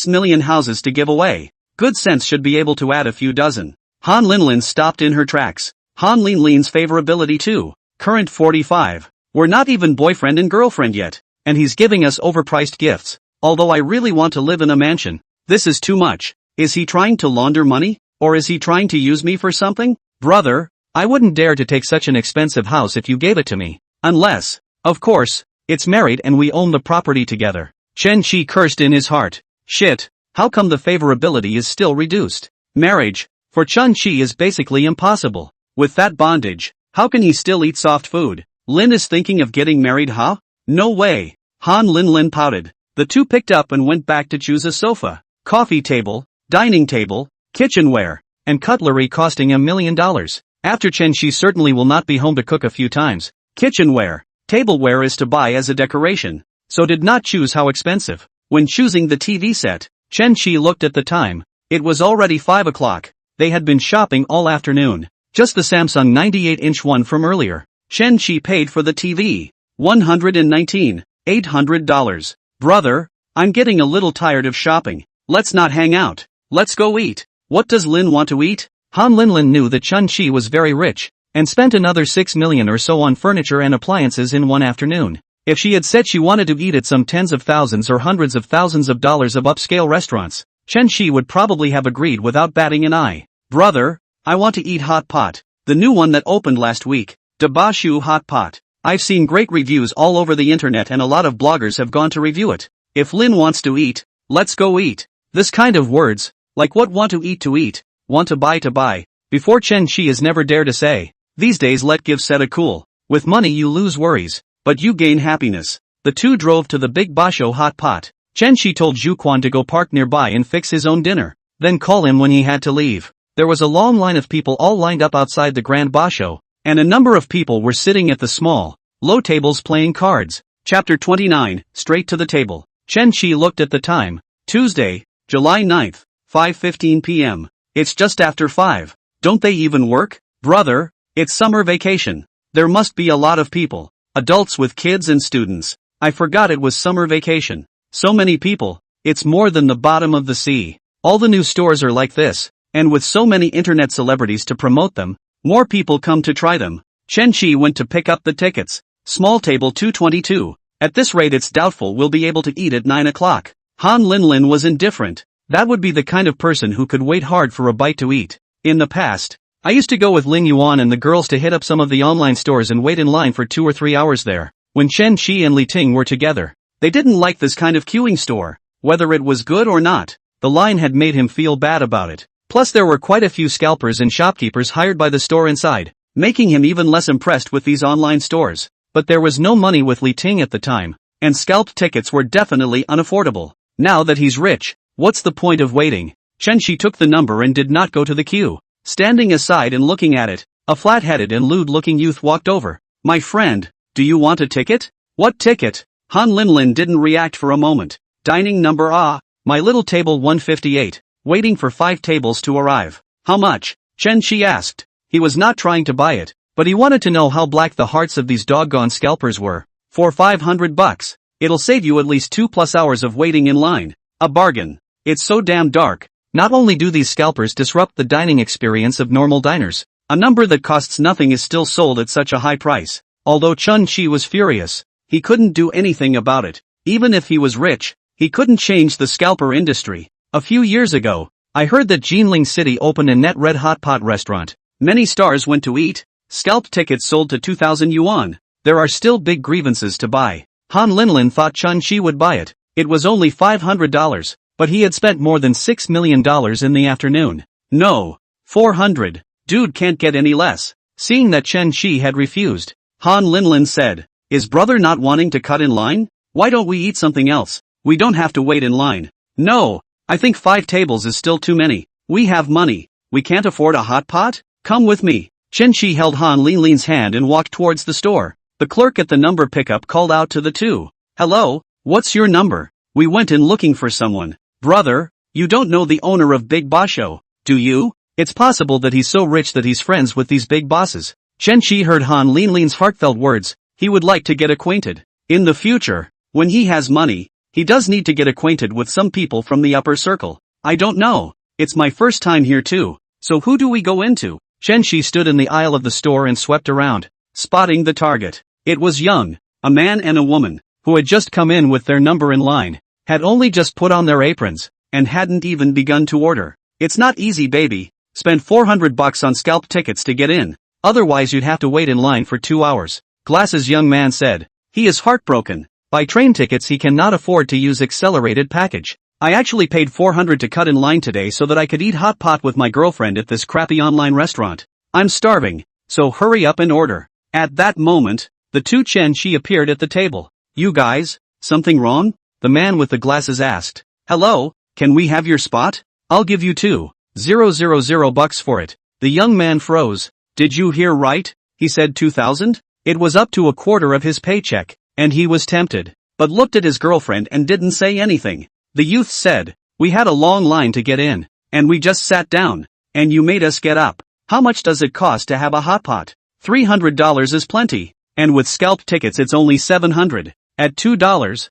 million houses to give away. Good sense should be able to add a few dozen. Han Linlin stopped in her tracks. Han Linlin's favorability too. Current 45. We're not even boyfriend and girlfriend yet. And he's giving us overpriced gifts. Although I really want to live in a mansion. This is too much. Is he trying to launder money? Or is he trying to use me for something? Brother, I wouldn't dare to take such an expensive house if you gave it to me. Unless, of course, it's married and we own the property together. Chen-Chi cursed in his heart. Shit, how come the favorability is still reduced? Marriage, for Chun-Chi is basically impossible. With that bondage, how can he still eat soft food? Lin is thinking of getting married, huh? No way. Han Linlin pouted. The 2 picked up and went back to choose a sofa, coffee table, dining table, kitchenware, and cutlery costing $1 million. After Chen-Chi certainly will not be home to cook a few times. Kitchenware, tableware is to buy as a decoration, so did not choose how expensive. When choosing the TV set, Chen-Chi looked at the time. It was already 5 o'clock. They had been shopping all afternoon. Just the Samsung 98-inch one from earlier. Chen-Chi paid for the TV. $119,800. Brother, I'm getting a little tired of shopping. Let's not hang out. Let's go eat. What does Lin want to eat? Han Linlin knew that Chun-Chi was very rich, and spent another $6 million or so on furniture and appliances in one afternoon. If she had said she wanted to eat at some tens of thousands or hundreds of thousands of dollars of upscale restaurants, Chen-Chi would probably have agreed without batting an eye. Brother, I want to eat hot pot. The new one that opened last week. Dabashu hot pot. I've seen great reviews all over the internet and a lot of bloggers have gone to review it. If Lin wants to eat, let's go eat. This kind of words, like what want to eat, want to buy, before Chen-Chi is never dare to say. These days let give said a cool. With money you lose worries, but you gain happiness. The 2 drove to the big Basho hot pot. Chen-Chi told Zhu Quan to go park nearby and fix his own dinner, then call him when he had to leave. There was a long line of people all lined up outside the Grand Basho, and a number of people were sitting at the small, low tables playing cards. Chapter 29, Straight to the Table. Chen-Chi looked at the time. Tuesday, July 9th, 5:15 p.m. It's just after 5. Don't they even work? Brother, it's summer vacation. There must be a lot of people. Adults with kids and students. I forgot it was summer vacation. So many people. It's more than the bottom of the sea. All the new stores are like this. And with so many internet celebrities to promote them, more people come to try them. Chen-Chi went to pick up the tickets. Small table 222. At this rate it's doubtful we'll be able to eat at 9 o'clock. Han Linlin was indifferent. That would be the kind of person who could wait hard for a bite to eat. In the past, I used to go with Ling Yuan and the girls to hit up some of the online stores and wait in line for 2 or 3 hours there. When Chen-Chi and Li Ting were together, they didn't like this kind of queuing store. Whether it was good or not, the line had made him feel bad about it. Plus there were quite a few scalpers and shopkeepers hired by the store inside, making him even less impressed with these online stores. But there was no money with Li Ting at the time, and scalped tickets were definitely unaffordable. Now that he's rich, what's the point of waiting? Chen-Chi took the number and did not go to the queue. Standing aside and looking at it, a flat-headed and lewd-looking youth walked over. My friend, do you want a ticket? What ticket? Han Linlin didn't react for a moment. Dining number my little table 158. Waiting for 5 tables to arrive. How much? Chen-Chi asked. He was not trying to buy it, But he wanted to know how black the hearts of these doggone scalpers were. For $500. It'll save you at least 2+ hours of waiting in line. A bargain. It's so damn dark. Not only do these scalpers disrupt the dining experience of normal diners, a number that costs nothing is still sold at such a high price. Although Chun-Chi was furious, he couldn't do anything about it. Even if he was rich, he couldn't change the scalper industry. A few years ago, I heard that Jinling City opened a net red hot pot restaurant. Many stars went to eat. Scalped tickets sold to 2,000 yuan. There are still big grievances to buy. Han Linlin thought Chun-Chi would buy it. It was only $500, but he had spent more than $6 million in the afternoon. No. 400. Dude can't get any less. Seeing that Chun-Chi had refused, Han Linlin said, "Is brother not wanting to cut in line? Why don't we eat something else? We don't have to wait in line." "No. I think 5 tables is still too many. We have money. We can't afford a hot pot? Come with me." Chun-Chi held Han Linlin's hand and walked towards the store. The clerk at the number pickup called out to the two. "Hello, what's your number? We went in looking for someone." "Brother, you don't know the owner of Big Basho, do you? It's possible that he's so rich that he's friends with these big bosses." Chun-Chi heard Han Linlin's heartfelt words. He would like to get acquainted. In the future, when he has money, he does need to get acquainted with some people from the upper circle. "I don't know. It's my first time here too. So who do we go into?" Chun-Chi stood in the aisle of the store and swept around, spotting the target. It was young, a man and a woman, who had just come in with their number in line, had only just put on their aprons, and hadn't even begun to order. "It's not easy, baby. Spend $400 on scalped tickets to get in. Otherwise you'd have to wait in line for 2 hours. Glasses young man said. He is heartbroken. By train tickets he cannot afford to use accelerated package. "I actually paid $400 to cut in line today so that I could eat hot pot with my girlfriend at this crappy online restaurant. I'm starving, so hurry up and order." At that moment, the two Chun-Chi appeared at the table. "You guys, something wrong?" the man with the glasses asked. "Hello, can we have your spot? I'll give you $2,000 for it." The young man froze. "Did you hear right?" He said 2,000? It was up to a quarter of his paycheck, and he was tempted, but looked at his girlfriend and didn't say anything. The youth said, "We had a long line to get in, and we just sat down, and you made us get up. How much does it cost to have a hot pot?" $300 is plenty, and with scalped tickets it's only $700. At $2,000,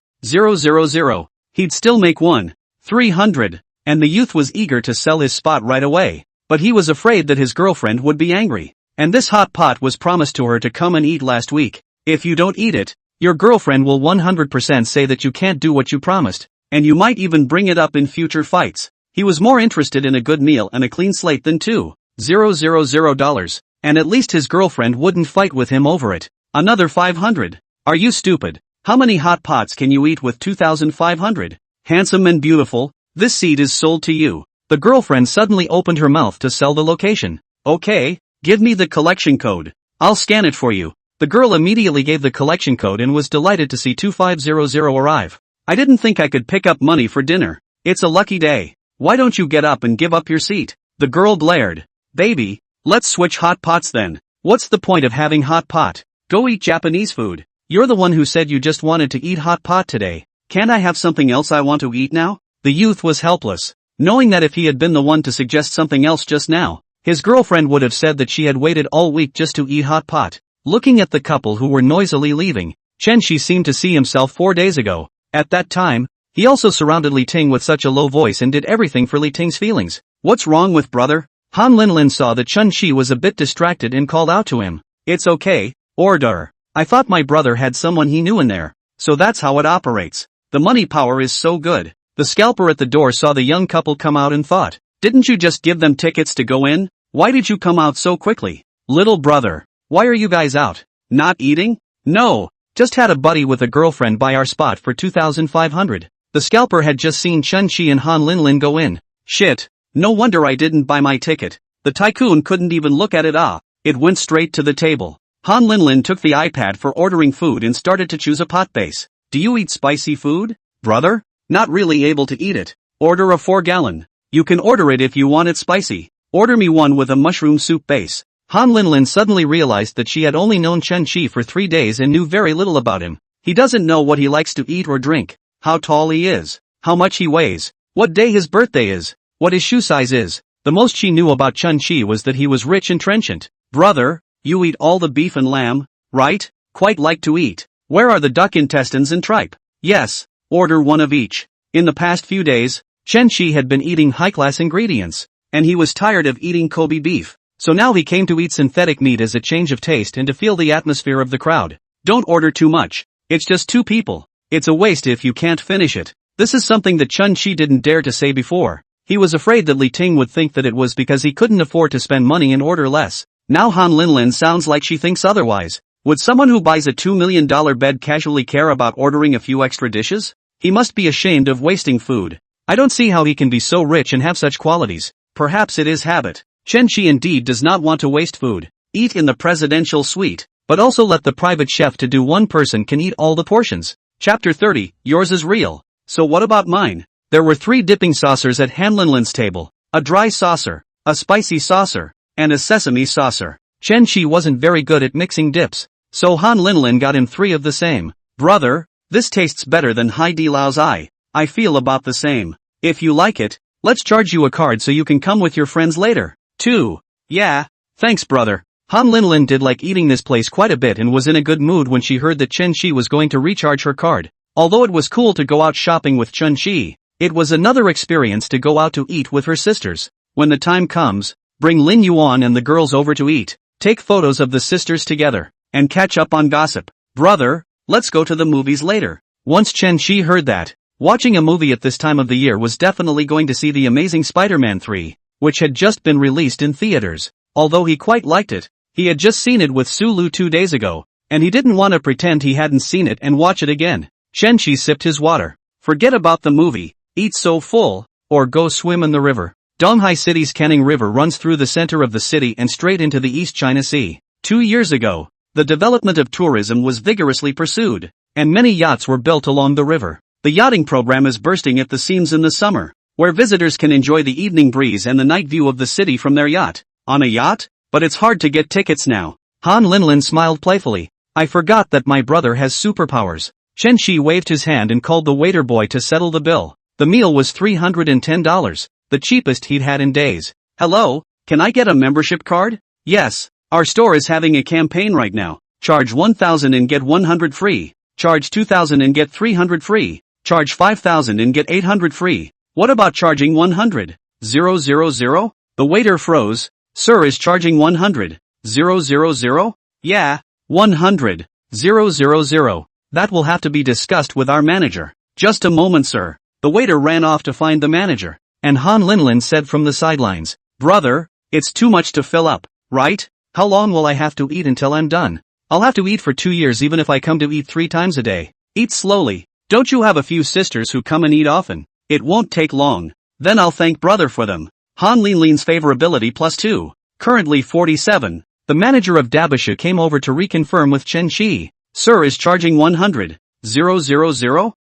he'd still make $1,300, and the youth was eager to sell his spot right away, but he was afraid that his girlfriend would be angry. And this hot pot was promised to her to come and eat last week. If you don't eat it, your girlfriend will 100% say that you can't do what you promised, and you might even bring it up in future fights. He was more interested in a good meal and a clean slate than $2,000, and at least his girlfriend wouldn't fight with him over it. Another $500. Are you stupid? How many hot pots can you eat with $2,500? Handsome and beautiful, this seat is sold to you. The girlfriend suddenly opened her mouth to sell the location. "Okay, give me the collection code. I'll scan it for you." The girl immediately gave the collection code and was delighted to see 2500 arrive. "I didn't think I could pick up money for dinner. It's a lucky day. Why don't you get up and give up your seat?" The girl glared. "Baby, let's switch hot pots then. What's the point of having hot pot? Go eat Japanese food. You're the one who said you just wanted to eat hot pot today. Can't I have something else I want to eat now?" The youth was helpless, knowing that if he had been the one to suggest something else just now, his girlfriend would have said that she had waited all week just to eat hot pot. Looking at the couple who were noisily leaving, Chun-Chi seemed to see himself 4 days ago. At that time, he also surrounded Li Ting with such a low voice and did everything for Li Ting's feelings. "What's wrong with brother?" Han Linlin saw that Chun-Chi was a bit distracted and called out to him. "It's okay, order. I thought my brother had someone he knew in there, so that's how it operates. The money power is so good." The scalper at the door saw the young couple come out and thought, "Didn't you just give them tickets to go in? Why did you come out so quickly?" "Little brother, why are you guys out? Not eating?" "No, just had a buddy with a girlfriend buy our spot for 2,500. The scalper had just seen Chun-Chi and Han Linlin go in. "Shit, no wonder I didn't buy my ticket." The tycoon couldn't even look at it. It went straight to the table. Han Linlin took the iPad for ordering food and started to choose a pot base. "Do you eat spicy food, brother?" "Not really able to eat it." "Order a 4-gallon. You can order it if you want it spicy. Order me one with a mushroom soup base." Han Linlin suddenly realized that she had only known Chun-Chi for 3 days and knew very little about him. He doesn't know what he likes to eat or drink, how tall he is, how much he weighs, what day his birthday is, what his shoe size is. The most she knew about Chun-Chi was that he was rich and trenchant. "Brother, You eat all the beef and lamb, right? Quite like to eat. Where are the duck intestines and tripe? Yes. Order one of each. In the past few days, Chen Shi had been eating high-class ingredients, and he was tired of eating Kobe beef, so now he came to eat synthetic meat as a change of taste and to feel the atmosphere of the crowd. Don't order too much. It's just 2 people. It's a waste if you can't finish it. This is something that Chen Shi didn't dare to say before. He was afraid that Li Ting would think that it was because he couldn't afford to spend money and order less. Now Han Linlin sounds like she thinks otherwise. Would someone who buys a $2 million bed casually care about ordering a few extra dishes? He must be ashamed of wasting food. I don't see how he can be so rich and have such qualities. Perhaps it is habit. Chen Shi indeed does not want to waste food. Eat in the presidential suite, but also let the private chef to do one person can eat all the portions. Chapter 30, yours is real. So what about mine? There were 3 dipping saucers at Han Linlin's table. A dry saucer, a spicy saucer, and a sesame saucer. Chen Shi wasn't very good at mixing dips, so Han Linlin got him 3 of the same. Brother, this tastes better than Hai Di Lao's eye. I feel about the same. If you like it, let's charge you a card so you can come with your friends later. 2. Yeah. Thanks brother. Han Linlin did like eating this place quite a bit and was in a good mood when she heard that Chen Shi was going to recharge her card. Although it was cool to go out shopping with Chen Shi, it was another experience to go out to eat with her sisters. When the time comes, bring Lin Yuan and the girls over to eat, take photos of the sisters together, and catch up on gossip. Brother, let's go to the movies later. Once Chen Shi heard that, watching a movie at this time of the year was definitely going to see The Amazing Spider-Man 3, which had just been released in theaters. Although he quite liked it, he had just seen it with Su Lu 2 days ago, and he didn't want to pretend he hadn't seen it and watch it again. Chen Shi sipped his water. Forget about the movie, eat so full, or go swim in the river. Donghai City's Canning River runs through the center of the city and straight into the East China Sea. 2 years ago, the development of tourism was vigorously pursued, and many yachts were built along the river. The yachting program is bursting at the seams in the summer, where visitors can enjoy the evening breeze and the night view of the city from their yacht. On a yacht? But it's hard to get tickets now. Han Linlin smiled playfully. I forgot that my brother has superpowers. Chen Shi waved his hand and called the waiter boy to settle the bill. The meal was $310, the cheapest he'd had in days. Hello, can I get a membership card? Yes, our store is having a campaign right now. Charge 1,000 and get 100 free. Charge 2,000 and get 300 free. Charge 5,000 and get 800 free. What about charging 100? 000? The waiter froze. Sir is charging 100. 000? Yeah, 100. 000. That will have to be discussed with our manager. Just a moment sir. The waiter ran off to find the manager, and Han Linlin said from the sidelines, Brother, it's too much to fill up, right? How long will I have to eat until I'm done? I'll have to eat for 2 years even if I come to eat 3 times a day. Eat slowly. Don't you have a few sisters who come and eat often? It won't take long. Then I'll thank brother for them. Han Linlin's favorability +2. Currently 47. The manager of Dabasha came over to reconfirm with Chen Shi. Sir is charging 100. 000?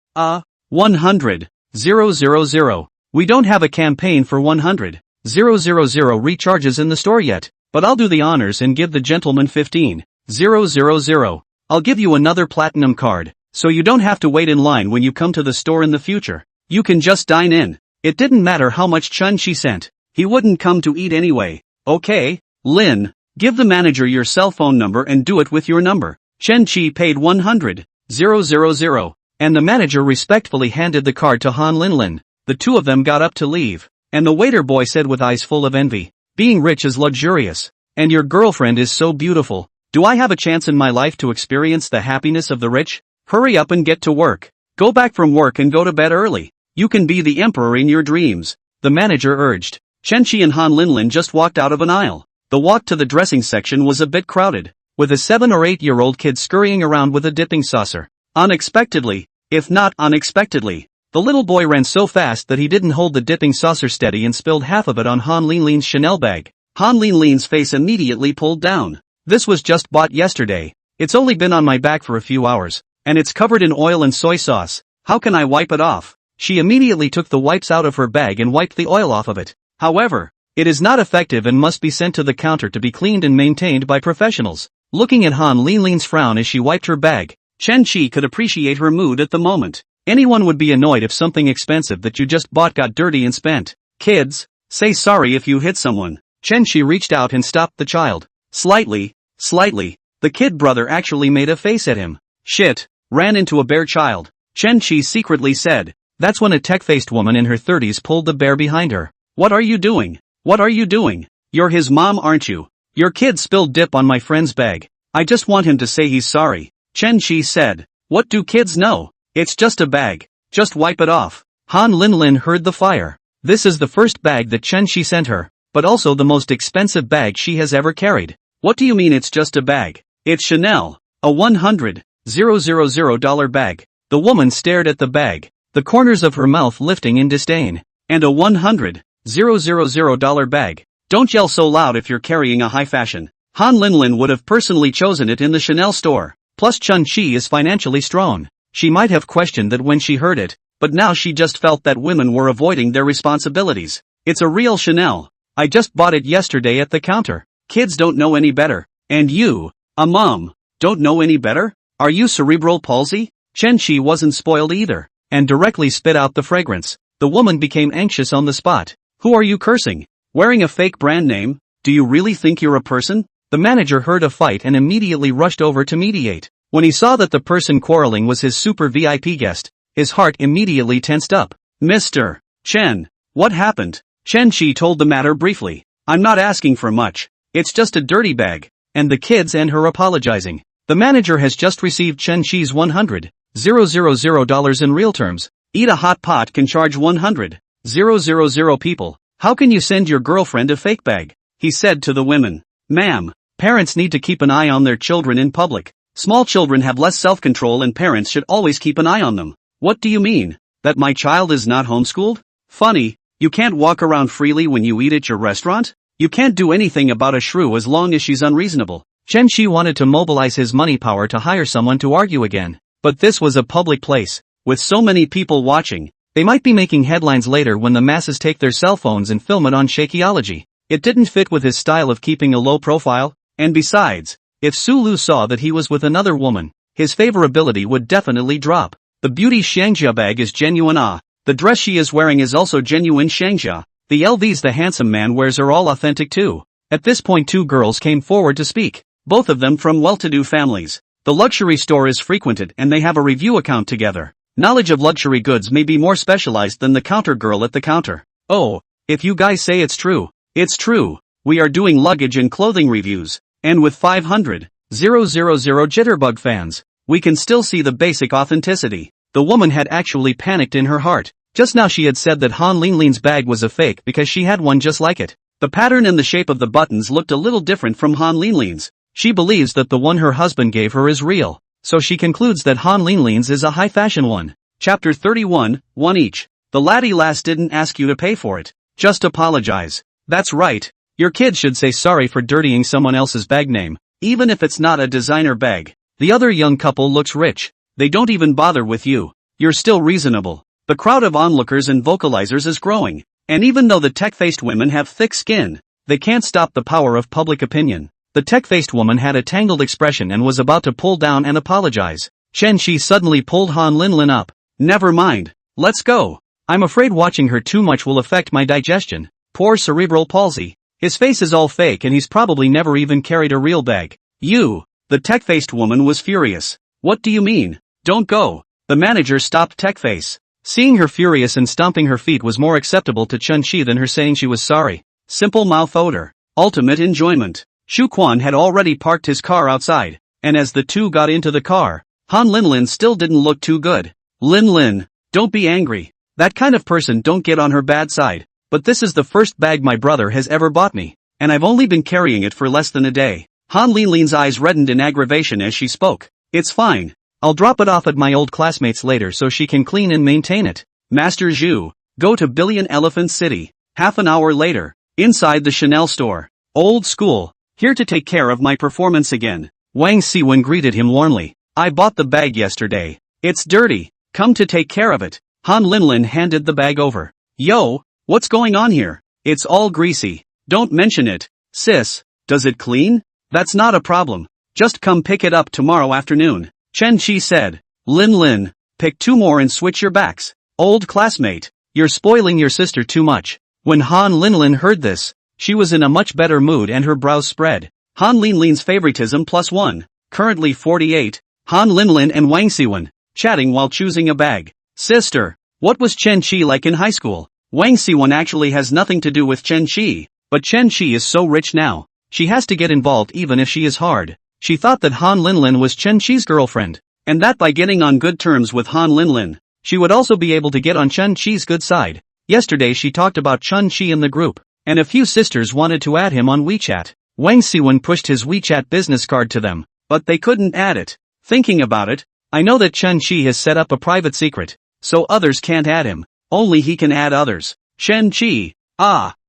100. 000. We don't have a campaign for 100. 000 recharges in the store yet, but I'll do the honors and give the gentleman 15. 000. I'll give you another platinum card, so you don't have to wait in line when you come to the store in the future. You can just dine in. It didn't matter how much Chen Shi sent. He wouldn't come to eat anyway. Okay, Lin, give the manager your cell phone number and do it with your number. Chen Shi paid 100. 000. And the manager respectfully handed the card to Han Linlin. The two of them got up to leave, and the waiter boy said with eyes full of envy, being rich is luxurious, and your girlfriend is so beautiful. Do I have a chance in my life to experience the happiness of the rich? Hurry up and get to work. Go back from work and go to bed early. You can be the emperor in your dreams, the manager urged. Chen Shi and Han Linlin just walked out of an aisle. The walk to the dressing section was a bit crowded, with a 7 or 8-year-old kid scurrying around with a dipping saucer. Unexpectedly, if not unexpectedly, the little boy ran so fast that he didn't hold the dipping saucer steady and spilled half of it on Han Linlin's Chanel bag. Han Linlin's face immediately pulled down. This was just bought yesterday. It's only been on my back for a few hours, and it's covered in oil and soy sauce. How can I wipe it off? She immediately took the wipes out of her bag and wiped the oil off of it. However, it is not effective and must be sent to the counter to be cleaned and maintained by professionals. Looking at Han Linlin's frown as she wiped her bag, Chen Shi could appreciate her mood at the moment. Anyone would be annoyed if something expensive that you just bought got dirty and spent. Kids, say sorry if you hit someone. Chen Shi reached out and stopped the child. Slightly Slightly. The kid brother actually made a face at him. Shit. Ran into a bear child. Chen Chi secretly said. That's when a tech-faced woman in her 30s pulled the bear behind her. What are you doing? What are you doing? You're his mom, aren't you? Your kid spilled dip on my friend's bag. I just want him to say he's sorry. Chen Chi said. What do kids know? It's just a bag. Just wipe it off. Han Linlin heard the fire. This is the first bag that Chen Chi sent her, but also the most expensive bag she has ever carried. What do you mean it's just a bag? It's Chanel. A $100,000 bag. The woman stared at the bag, the corners of her mouth lifting in disdain. And a $100,000 bag. Don't yell so loud if you're carrying a high fashion. Han Linlin would have personally chosen it in the Chanel store. Plus Chen Chi is financially strong. She might have questioned that when she heard it, but now she just felt that women were avoiding their responsibilities. It's a real Chanel. I just bought it yesterday at the counter. Kids don't know any better. And you, a mom, don't know any better? Are you cerebral palsy? Chen Chi wasn't spoiled either, and directly spit out the fragrance. The woman became anxious on the spot. Who are you cursing? Wearing a fake brand name? Do you really think you're a person? The manager heard a fight and immediately rushed over to mediate. When he saw that the person quarreling was his super VIP guest, his heart immediately tensed up. Mr. Chen, what happened? Chen Chi told the matter briefly. I'm not asking for much. It's just a dirty bag. And the kids and her apologizing. The manager has just received Chen Chi's $100,000 in real terms. Eat a hot pot can charge 100,000 people. How can you send your girlfriend a fake bag? He said to the women. Ma'am, parents need to keep an eye on their children in public. Small children have less self-control and parents should always keep an eye on them. What do you mean? That my child is not homeschooled? Funny, you can't walk around freely when you eat at your restaurant? You can't do anything about a shrew as long as she's unreasonable. Chen Chi wanted to mobilize his money power to hire someone to argue again. But this was a public place. With so many people watching, they might be making headlines later when the masses take their cell phones and film it on Shakeology. It didn't fit with his style of keeping a low profile, and besides, if Sulu saw that he was with another woman, his favorability would definitely drop. The beauty Xiangjia bag is genuine. The dress she is wearing is also genuine Xiangjia. The LVs the handsome man wears are all authentic too. At this point two girls came forward to speak, both of them from well-to-do families. The luxury store is frequented and they have a review account together. Knowledge of luxury goods may be more specialized than the counter girl at the counter. Oh, if you guys say it's true, it's true. We are doing luggage and clothing reviews. And with 500,000 Jitterbug fans, we can still see the basic authenticity. The woman had actually panicked in her heart. Just now she had said that Han Linlin's bag was a fake because she had one just like it. The pattern and the shape of the buttons looked a little different from Han Linlin's. She believes that the one her husband gave her is real, so she concludes that Han Linlin's is a high-fashion one. Chapter 31, one each. The laddie lass didn't ask you to pay for it. Just apologize. That's right. Your kid should say sorry for dirtying someone else's bag name, even if it's not a designer bag. The other young couple looks rich. They don't even bother with you. You're still reasonable. The crowd of onlookers and vocalizers is growing, and even though the tech-faced women have thick skin, they can't stop the power of public opinion. The tech-faced woman had a tangled expression and was about to pull down and apologize. Chen Chi suddenly pulled Han Linlin up. Never mind. Let's go. I'm afraid watching her too much will affect my digestion. Poor cerebral palsy. His face is all fake and he's probably never even carried a real bag. You. The tech-faced woman was furious. What do you mean? Don't go. The manager stopped Tech-face. Seeing her furious and stomping her feet was more acceptable to Chen Chi than her saying she was sorry. Simple mouth odor. Ultimate enjoyment. Shu Quan had already parked his car outside, and as the two got into the car, Han Linlin still didn't look too good. Linlin, don't be angry. That kind of person don't get on her bad side, but this is the first bag my brother has ever bought me, and I've only been carrying it for less than a day. Han Linlin's eyes reddened in aggravation as she spoke. It's fine. I'll drop it off at my old classmates later so she can clean and maintain it. Master Zhu, go to Billion Elephant City. Half an hour later, inside the Chanel store. Old school, here to take care of my performance again. Wang Siwen greeted him warmly. I bought the bag yesterday. It's dirty. Come to take care of it. Han Linlin handed the bag over. Yo, what's going on here? It's all greasy. Don't mention it. Sis, does it clean? That's not a problem. Just come pick it up tomorrow afternoon. Chen Chi said. Linlin, pick two more and switch your backs. Old classmate, you're spoiling your sister too much. When Han Linlin heard this, she was in a much better mood and her brows spread. Han Linlin's favoritism +1. Currently 48. Han Linlin and Wang Siwen, chatting while choosing a bag. Sister, what was Chen Chi like in high school? Wang Siwen actually has nothing to do with Chen Chi, but Chen Chi is so rich now. She has to get involved even if she is hard. She thought that Han Linlin was Chen Chi's girlfriend, and that by getting on good terms with Han Linlin, she would also be able to get on Chen Chi's good side. Yesterday she talked about Chen Chi in the group, and a few sisters wanted to add him on WeChat. Wang Siwen pushed his WeChat business card to them, but they couldn't add it. Thinking about it, I know that Chen Chi has set up a private secret, so others can't add him, only he can add others. Chen Chi,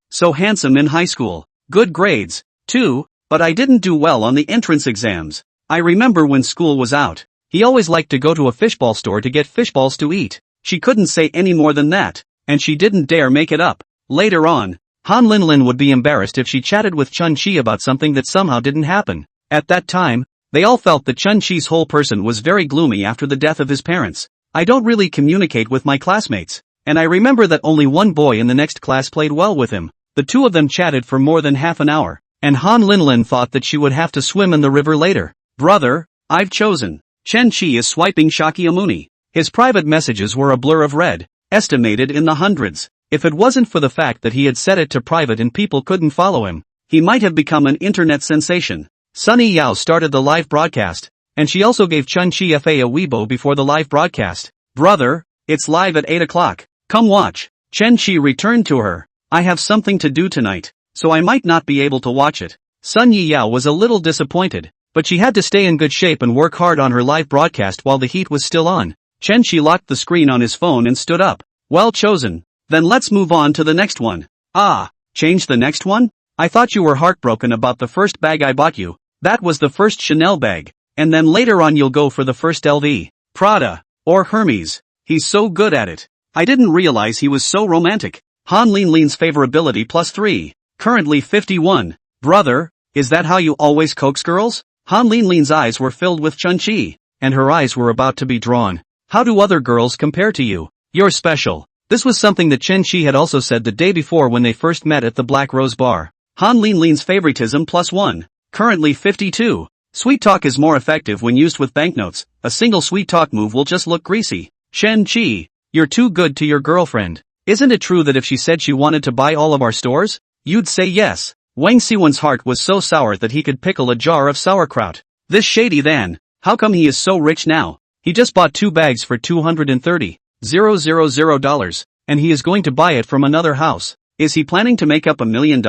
so handsome in high school, good grades, too, but I didn't do well on the entrance exams. I remember when school was out, he always liked to go to a fishball store to get fishballs to eat. She couldn't say any more than that, and she didn't dare make it up. Later on, Han Linlin would be embarrassed if she chatted with Chen Chi about something that somehow didn't happen. At that time, they all felt that Chen Chi's whole person was very gloomy after the death of his parents. I don't really communicate with my classmates, and I remember that only one boy in the next class played well with him. The two of them chatted for more than half an hour, and Han Linlin thought that she would have to swim in the river later. Brother, I've chosen. Chen Chi is swiping Shakyamuni. His private messages were a blur of red, estimated in the hundreds. If it wasn't for the fact that he had set it to private and people couldn't follow him, he might have become an internet sensation. Sunny Yao started the live broadcast, and she also gave Chen Chi a Weibo before the live broadcast. Brother, it's live at 8 o'clock. Come watch. Chen Chi returned to her. I have something to do tonight, so I might not be able to watch it. Sun Yao was a little disappointed, but she had to stay in good shape and work hard on her live broadcast while the heat was still on. Chen Chi locked the screen on his phone and stood up. Well chosen. Then let's move on to the next one. Change the next one? I thought you were heartbroken about the first bag I bought you. That was the first Chanel bag, and then later on you'll go for the first LV, Prada, or Hermes. He's so good at it. I didn't realize he was so romantic. Han Linlin's favorability +3. Currently 51. Brother, is that how you always coax girls? Han Linlin's eyes were filled with Chen Chi, and her eyes were about to be drawn. How do other girls compare to you? You're special. This was something that Chen Chi had also said the day before when they first met at the Black Rose Bar. Han Linlin's favoritism +1. Currently 52. Sweet talk is more effective when used with banknotes. A single sweet talk move will just look greasy. Chen Chi, you're too good to your girlfriend. Isn't it true that if she said she wanted to buy all of our stores, you'd say yes? Wang Siwen's heart was so sour that he could pickle a jar of sauerkraut. This shady then, how come he is so rich now? He just bought 2 bags for $230,000, and he is going to buy it from another house. Is he planning to make up $1 million?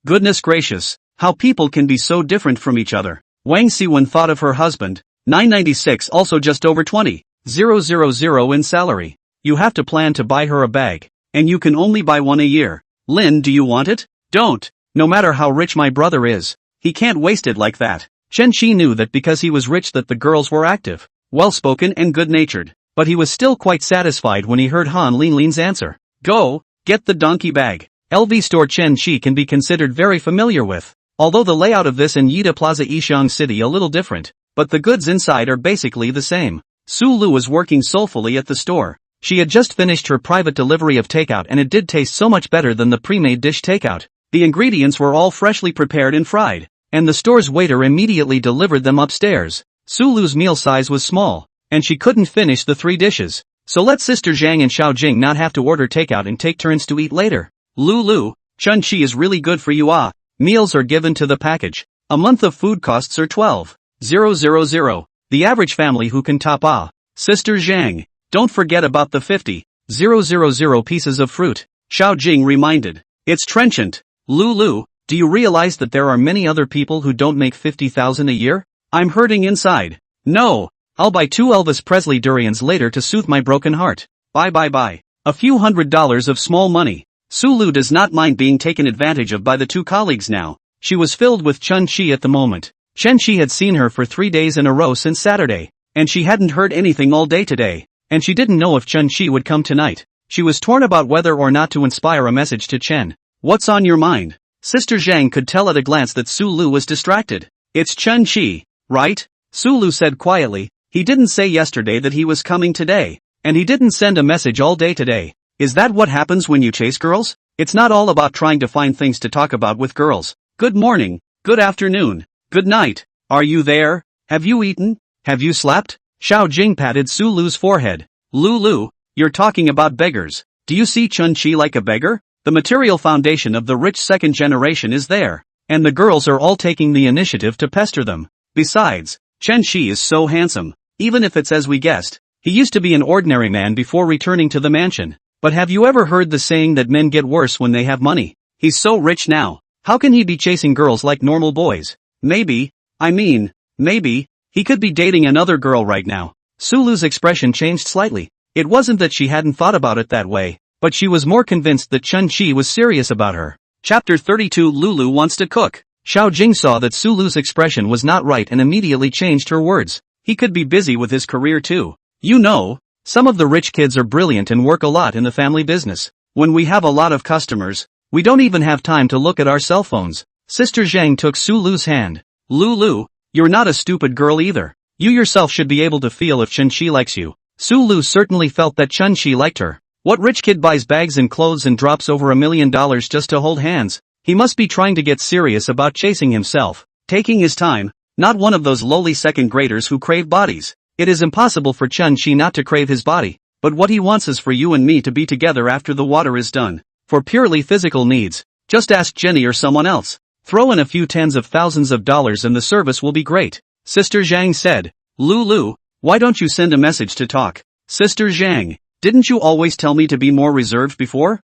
Goodness gracious, how people can be so different from each other. Wang Siwen thought of her husband, 996 also just over 20,000 in salary. You have to plan to buy her a bag, and you can only buy one a year. Lin, do you want it? Don't. No matter how rich my brother is, he can't waste it like that. Chen Chi knew that because he was rich that the girls were active, well-spoken and good-natured, but he was still quite satisfied when he heard Han Linlin's answer. Go, get the donkey bag. LV store Chen Chi can be considered very familiar with, although the layout of this in Yida Plaza Yixiang City a little different, but the goods inside are basically the same. Su Lu was working soulfully at the store. She had just finished her private delivery of takeout and it did taste so much better than the pre-made dish takeout. The ingredients were all freshly prepared and fried, and the store's waiter immediately delivered them upstairs. Su Lu's meal size was small, and she couldn't finish the 3 dishes, so let Sister Zhang and Xiao Jing not have to order takeout and take turns to eat later. Lulu, Chen Chi is really good for you. Meals are given to the package. A month of food costs are 12,000. The average family who can top Sister Zhang. Don't forget about the 50,000 pieces of fruit. Xiao Jing reminded. It's trenchant. Lulu, do you realize that there are many other people who don't make 50,000 a year? I'm hurting inside. No, I'll buy 2 Elvis Presley durians later to soothe my broken heart. Bye. A few $100s of small money. Su Lu does not mind being taken advantage of by the 2 colleagues now. She was filled with Chen Chi at the moment. Chen Chi had seen her for 3 days in a row since Saturday, and she hadn't heard anything all day today, and she didn't know if Chen Chi would come tonight. She was torn about whether or not to inspire a message to Chen. What's on your mind? Sister Zhang could tell at a glance that Su Lu was distracted. It's Chen Chi, right? Su Lu said quietly. He didn't say yesterday that he was coming today, and he didn't send a message all day today. Is that what happens when you chase girls? It's not all about trying to find things to talk about with girls. Good morning, Good afternoon. Good night. Are you there? Have you eaten? Have you slept? Xiao Jing patted Sulu's forehead. Lulu, you're talking about beggars. Do you see Chun-Chi like a beggar? The material foundation of the rich second generation is there, and the girls are all taking the initiative to pester them. Besides, Chen-Chi is so handsome, even if it's as we guessed. He used to be an ordinary man before returning to the mansion. But have you ever heard the saying that men get worse when they have money? He's so rich now. How can he be chasing girls like normal boys? Maybe, he could be dating another girl right now. Sulu's expression changed slightly. It wasn't that she hadn't thought about it that way, but she was more convinced that Chun-Chi was serious about her. Chapter 32 Lulu Wants to Cook. Xiao Jing saw that Sulu's expression was not right and immediately changed her words. He could be busy with his career too. You know, some of the rich kids are brilliant and work a lot in the family business. When we have a lot of customers, we don't even have time to look at our cell phones. Sister Zhang took Sulu's hand. Lulu, you're not a stupid girl either. You yourself should be able to feel if Chun-Chi likes you. Sulu certainly felt that Chun-Chi liked her. What rich kid buys bags and clothes and drops over $1 million just to hold hands? He must be trying to get serious about chasing himself, taking his time, not one of those lowly second graders who crave bodies. It is impossible for Chun-Chi not to crave his body, but what he wants is for you and me to be together after the water is done. For purely physical needs, just ask Jenny or someone else. Throw in a few tens of thousands of dollars and the service will be great. Sister Zhang said. Lulu, why don't you send a message to talk? Sister Zhang, didn't you always tell me to be more reserved before?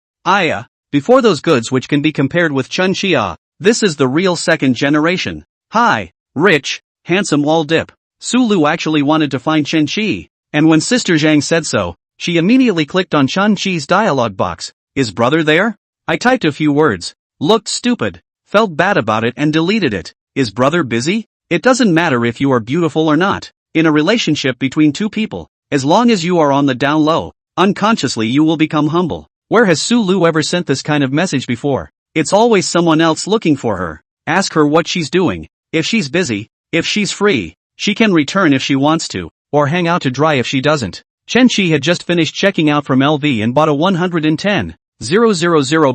Before those goods which can be compared with Chun-Chi. This is the real second generation. Hi, rich, handsome wall dip. Sulu actually wanted to find Chen-Chi, and when Sister Zhang said so, she immediately clicked on Chen-Chi's dialogue box. Is brother there? I typed a few words, looked stupid, felt bad about it and deleted it. Is brother busy? It doesn't matter if you are beautiful or not. In a relationship between two people, as long as you are on the down low, unconsciously you will become humble. Where has Sulu ever sent this kind of message before? It's always someone else looking for her. Ask her what she's doing. If she's busy, if she's free, she can return if she wants to, or hang out to dry if she doesn't. Chen-Chi had just finished checking out from LV and bought a 110,000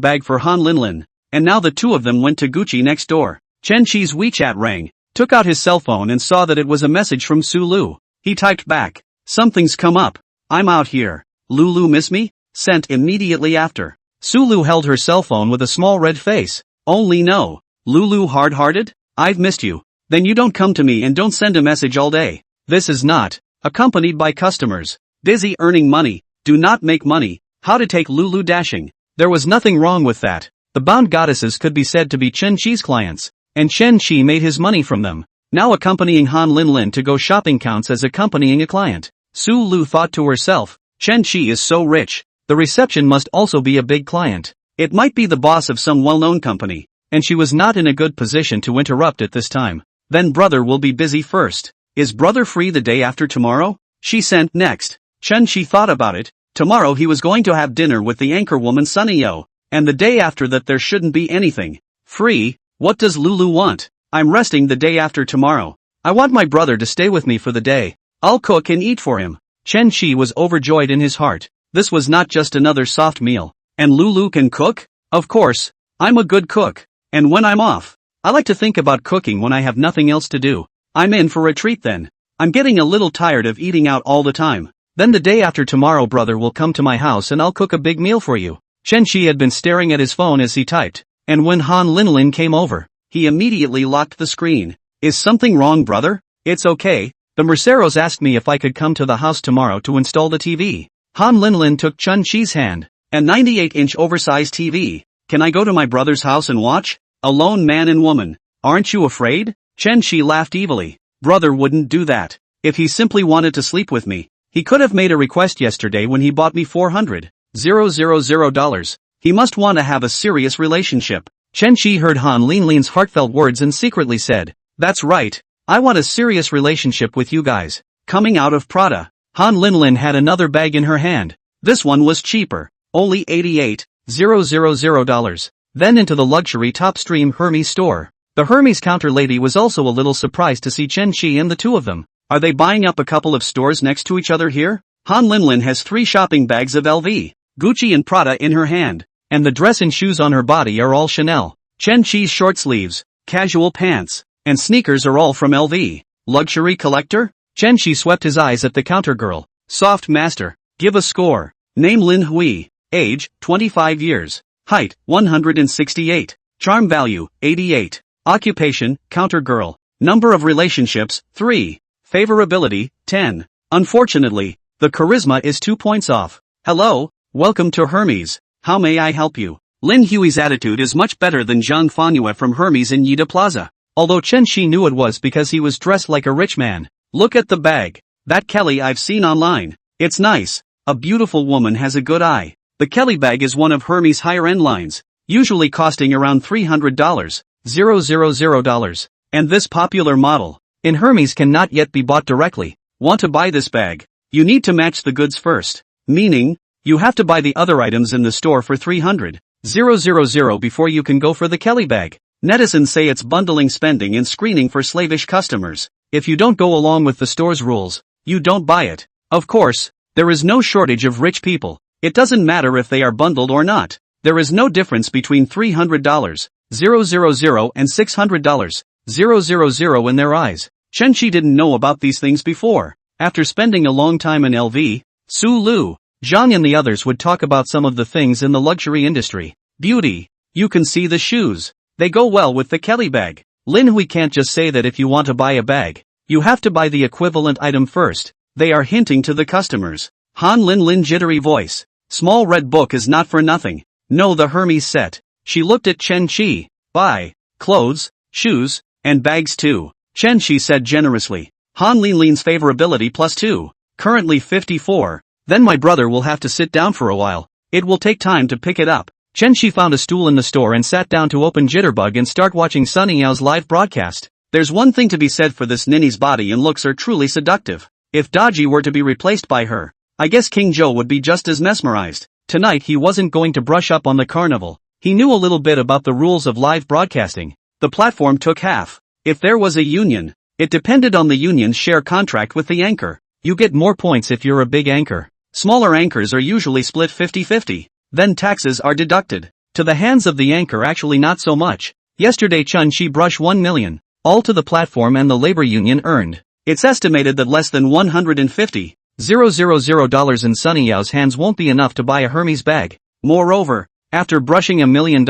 bag for Han Linlin, and now the two of them went to Gucci next door. Chen-Chi's WeChat rang, took out his cell phone and saw that it was a message from Sulu. He typed back, something's come up. I'm out here. Lulu miss me? Sent immediately after. Sulu held her cell phone with a small red face. Only no. Lulu hard-hearted? I've missed you. Then you don't come to me and don't send a message all day. This is not accompanied by customers. Busy earning money. Do not make money. How to take Lulu dashing. There was nothing wrong with that. The bound goddesses could be said to be Chen-Chi's clients, and Chen-Chi made his money from them. Now accompanying Han Linlin to go shopping counts as accompanying a client. Sulu thought to herself, Chen-Chi is so rich. The reception must also be a big client. It might be the boss of some well-known company, and she was not in a good position to interrupt at this time. Then brother will be busy first. Is brother free the day after tomorrow? She sent next. Chen-Chi thought about it. Tomorrow he was going to have dinner with the anchorwoman Sunny-Yo, and the day after that there shouldn't be anything. Free? What does Lulu want? I'm resting the day after tomorrow. I want my brother to stay with me for the day. I'll cook and eat for him. Chen-Chi was overjoyed in his heart. This was not just another soft meal. And Lulu can cook? Of course. I'm a good cook. And when I'm off, I like to think about cooking when I have nothing else to do. I'm in for a treat then. I'm getting a little tired of eating out all the time. Then the day after tomorrow brother will come to my house and I'll cook a big meal for you. Chen-Chi had been staring at his phone as he typed, and when Han Linlin came over, he immediately locked the screen. Is something wrong brother? It's okay. The Merceros asked me if I could come to the house tomorrow to install the TV. Han Linlin took Chen-Chi's hand. A 98-inch oversized TV. Can I go to my brother's house and watch? A lone man and woman. Aren't you afraid? Chen-Chi laughed evilly. Brother wouldn't do that. If he simply wanted to sleep with me, he could have made a request yesterday when he bought me $400,000. He must want to have a serious relationship. Chen-Chi heard Han Linlin's heartfelt words and secretly said, that's right. I want a serious relationship with you guys. Coming out of Prada, Han Linlin had another bag in her hand. This one was cheaper. Only $88,000. Then into the luxury top-stream Hermes store. The Hermes counter lady was also a little surprised to see Chen-Chi and the two of them. Are they buying up a couple of stores next to each other here? Han Linlin has 3 shopping bags of LV, Gucci and Prada in her hand, and the dress and shoes on her body are all Chanel. Chen-Chi's short sleeves, casual pants, and sneakers are all from LV. Luxury collector? Chen Shi swept his eyes at the counter girl. Soft master. Give a score. Name Lin Hui. Age, 25 years. Height, 168. Charm value, 88. Occupation, counter girl. Number of relationships, 3. Favorability, 10. Unfortunately, the charisma is 2 points off. Hello, welcome to Hermes. How may I help you? Lin Hui's attitude is much better than Zhang Fanhua from Hermes in Yida Plaza. Although Chen Shi knew it was because he was dressed like a rich man. Look at the bag. That Kelly I've seen online. It's nice. A beautiful woman has a good eye. The Kelly bag is one of Hermes' higher-end lines, usually costing around $300, $000. And this popular model, in Hermes cannot yet be bought directly. Want to buy this bag? You need to match the goods first. Meaning, you have to buy the other items in the store for $300, $000 before you can go for the Kelly bag. Netizens say it's bundling spending and screening for slavish customers. If you don't go along with the store's rules, you don't buy it. Of course, there is no shortage of rich people. It doesn't matter if they are bundled or not. There is no difference between $300, $000 and $600, $000 in their eyes. Chen Shi didn't know about these things before. After spending a long time in LV, Su Lu, Zhang and the others would talk about some of the things in the luxury industry. Beauty. You can see the shoes. They go well with the Kelly bag. Lin Hui can't just say that if you want to buy a bag, you have to buy the equivalent item first. They are hinting to the customers. Han Lin jittery voice. Small red book is not for nothing. No, the Hermes set. She looked at Chen Shi. Buy clothes, shoes, and bags too. Chen Shi said generously. Han Lin's favorability +2. Currently 54. Then my brother will have to sit down for a while. It will take time to pick it up. Chen Shi found a stool in the store and sat down to open Jitterbug and start watching Sunny Yao's live broadcast. There's one thing to be said for this ninny's body and looks are truly seductive. If Daji were to be replaced by her, I guess King Zhou would be just as mesmerized. Tonight he wasn't going to brush up on the carnival. He knew a little bit about the rules of live broadcasting. The platform took half. If there was a union, it depended on the union's share contract with the anchor. You get more points if you're a big anchor. Smaller anchors are usually split 50-50. Then taxes are deducted. To the hands of the anchor actually not so much. Yesterday Chen Shi brushed 1 million, all to the platform and the labor union earned. It's estimated that less than $150,000 in Sunny Yao's hands won't be enough to buy a Hermes bag. Moreover, after brushing $1 million,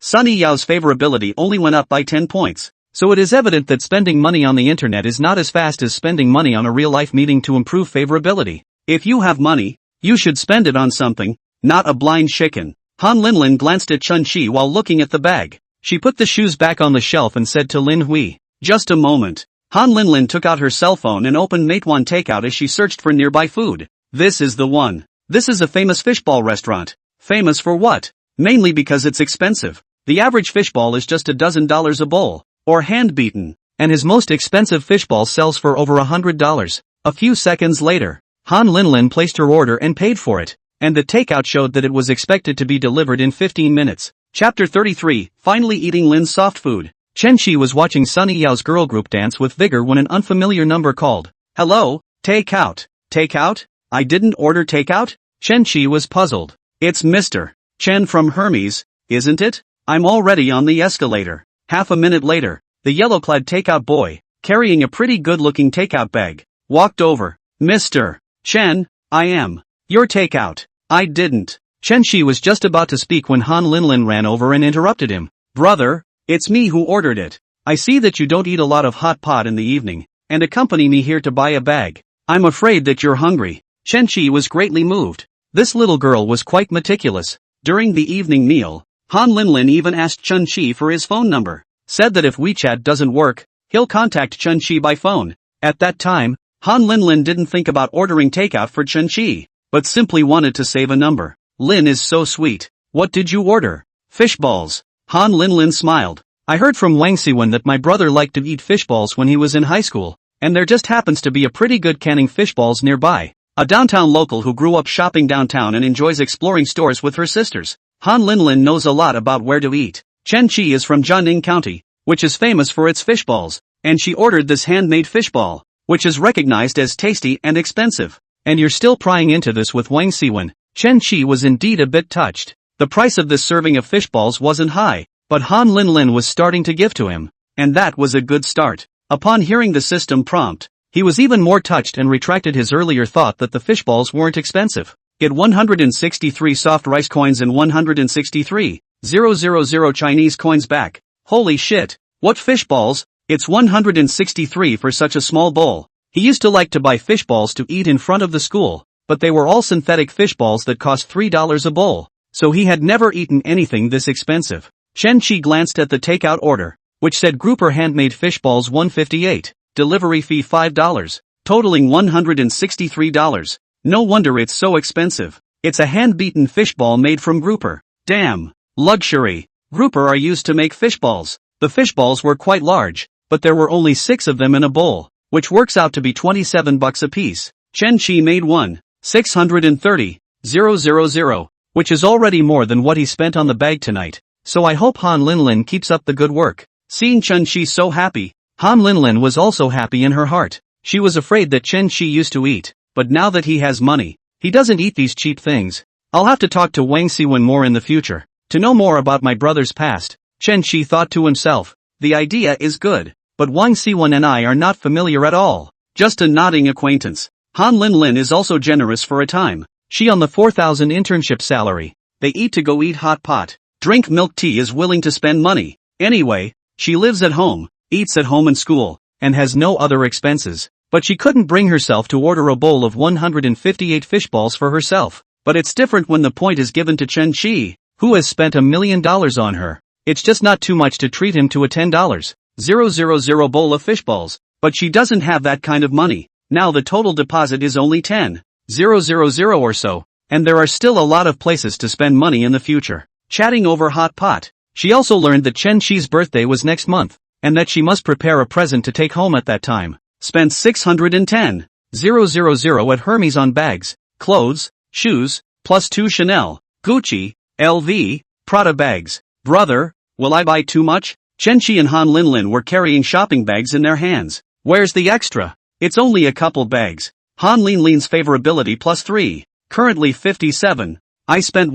Sunny Yao's favorability only went up by 10 points. So it is evident that spending money on the internet is not as fast as spending money on a real-life meeting to improve favorability. If you have money, you should spend it on something, not a blind chicken. Han Lin glanced at Chen Shi while looking at the bag. She put the shoes back on the shelf and said to Lin Hui, "Just a moment." Han Lin took out her cell phone and opened Meituan Takeout as she searched for nearby food. This is the one. This is a famous fishball restaurant. Famous for what? Mainly because it's expensive. The average fishball is just $12 a bowl, or hand-beaten, and his most expensive fishball sells for over $100. A few seconds later, Han Lin placed her order and paid for it. And the takeout showed that it was expected to be delivered in 15 minutes. Chapter 33, Finally eating Lin's soft food. Chen Shi was watching Sunny Yao's girl group dance with vigor when an unfamiliar number called. Hello, takeout. Takeout? I didn't order takeout? Chen Shi was puzzled. It's Mr. Chen from Hermes, isn't it? I'm already on the escalator. Half a minute later, the yellow-clad takeout boy, carrying a pretty good-looking takeout bag, walked over. Mr. Chen, I am your takeout. I didn't. Chen Shi was just about to speak when Han Lin ran over and interrupted him. Brother, it's me who ordered it. I see that you don't eat a lot of hot pot in the evening, and accompany me here to buy a bag. I'm afraid that you're hungry. Chen Shi was greatly moved. This little girl was quite meticulous. During the evening meal, Han Lin even asked Chen Shi for his phone number. Said that if WeChat doesn't work, he'll contact Chen Shi by phone. At that time, Han Lin didn't think about ordering takeout for Chen Shi, but simply wanted to save a number. Lin is so sweet. What did you order? Fish balls. Han Lin smiled. I heard from Wang Siwen that my brother liked to eat fish balls when he was in high school, and there just happens to be a pretty good canning fish balls nearby. A downtown local who grew up shopping downtown and enjoys exploring stores with her sisters. Han Lin knows a lot about where to eat. Chen Shi is from Jianing County, which is famous for its fish balls, and she ordered this handmade fish ball, which is recognized as tasty and expensive. And you're still prying into this with Wang Siwen. Chen Shi was indeed a bit touched. The price of this serving of fish balls wasn't high, but Han Linlin was starting to give to him. And that was a good start. Upon hearing the system prompt, he was even more touched and retracted his earlier thought that the fishballs weren't expensive. Get 163 soft rice coins and 163,000 Chinese coins back. Holy shit. What fishballs? It's 163 for such a small bowl. He used to like to buy fishballs to eat in front of the school, but they were all synthetic fishballs that cost $3 a bowl, so he had never eaten anything this expensive. Chen Qi glanced at the takeout order, which said grouper handmade fishballs $158, delivery fee $5, totaling $163. No wonder it's so expensive. It's a hand-beaten fishball made from grouper. Damn. Luxury. Grouper are used to make fishballs. The fishballs were quite large, but there were only 6 of them in a bowl, which works out to be $27 a piece. Chen Qi made 1,630,000, which is already more than what he spent on the bag tonight, so I hope Han Linlin keeps up the good work. Seeing Chen Qi so happy, Han Linlin was also happy in her heart. She was afraid that Chen Qi used to eat, but now that he has money, he doesn't eat these cheap things. I'll have to talk to Wang Siwen more in the future, to know more about my brother's past. Chen Qi thought to himself, the idea is good, but Wang Siwen and I are not familiar at all. Just a nodding acquaintance. Han Linlin is also generous for a time. She on the 4,000 internship salary. They eat to go eat hot pot. Drink milk tea is willing to spend money. Anyway, she lives at home, eats at home and school, and has no other expenses. But she couldn't bring herself to order a bowl of 158 fishballs for herself. But it's different when the point is given to Chen Qi, who has spent $1 million on her. It's just not too much to treat him to a $10,000 bowl of fishballs. But she doesn't have that kind of money. Now the total deposit is only 10,000 or so, and there are still a lot of places to spend money in the future. Chatting over hot pot, she also learned that Chen Qi's birthday was next month, and that she must prepare a present to take home at that time. Spent 610,000 at Hermes on bags, clothes, shoes, plus 2 Chanel, Gucci, LV, Prada bags. Brother, will I buy too much? Chen Qi and Han Linlin were carrying shopping bags in their hands. Where's the extra? It's only a couple bags. Han Linlin's favorability plus 3, currently 57. I spent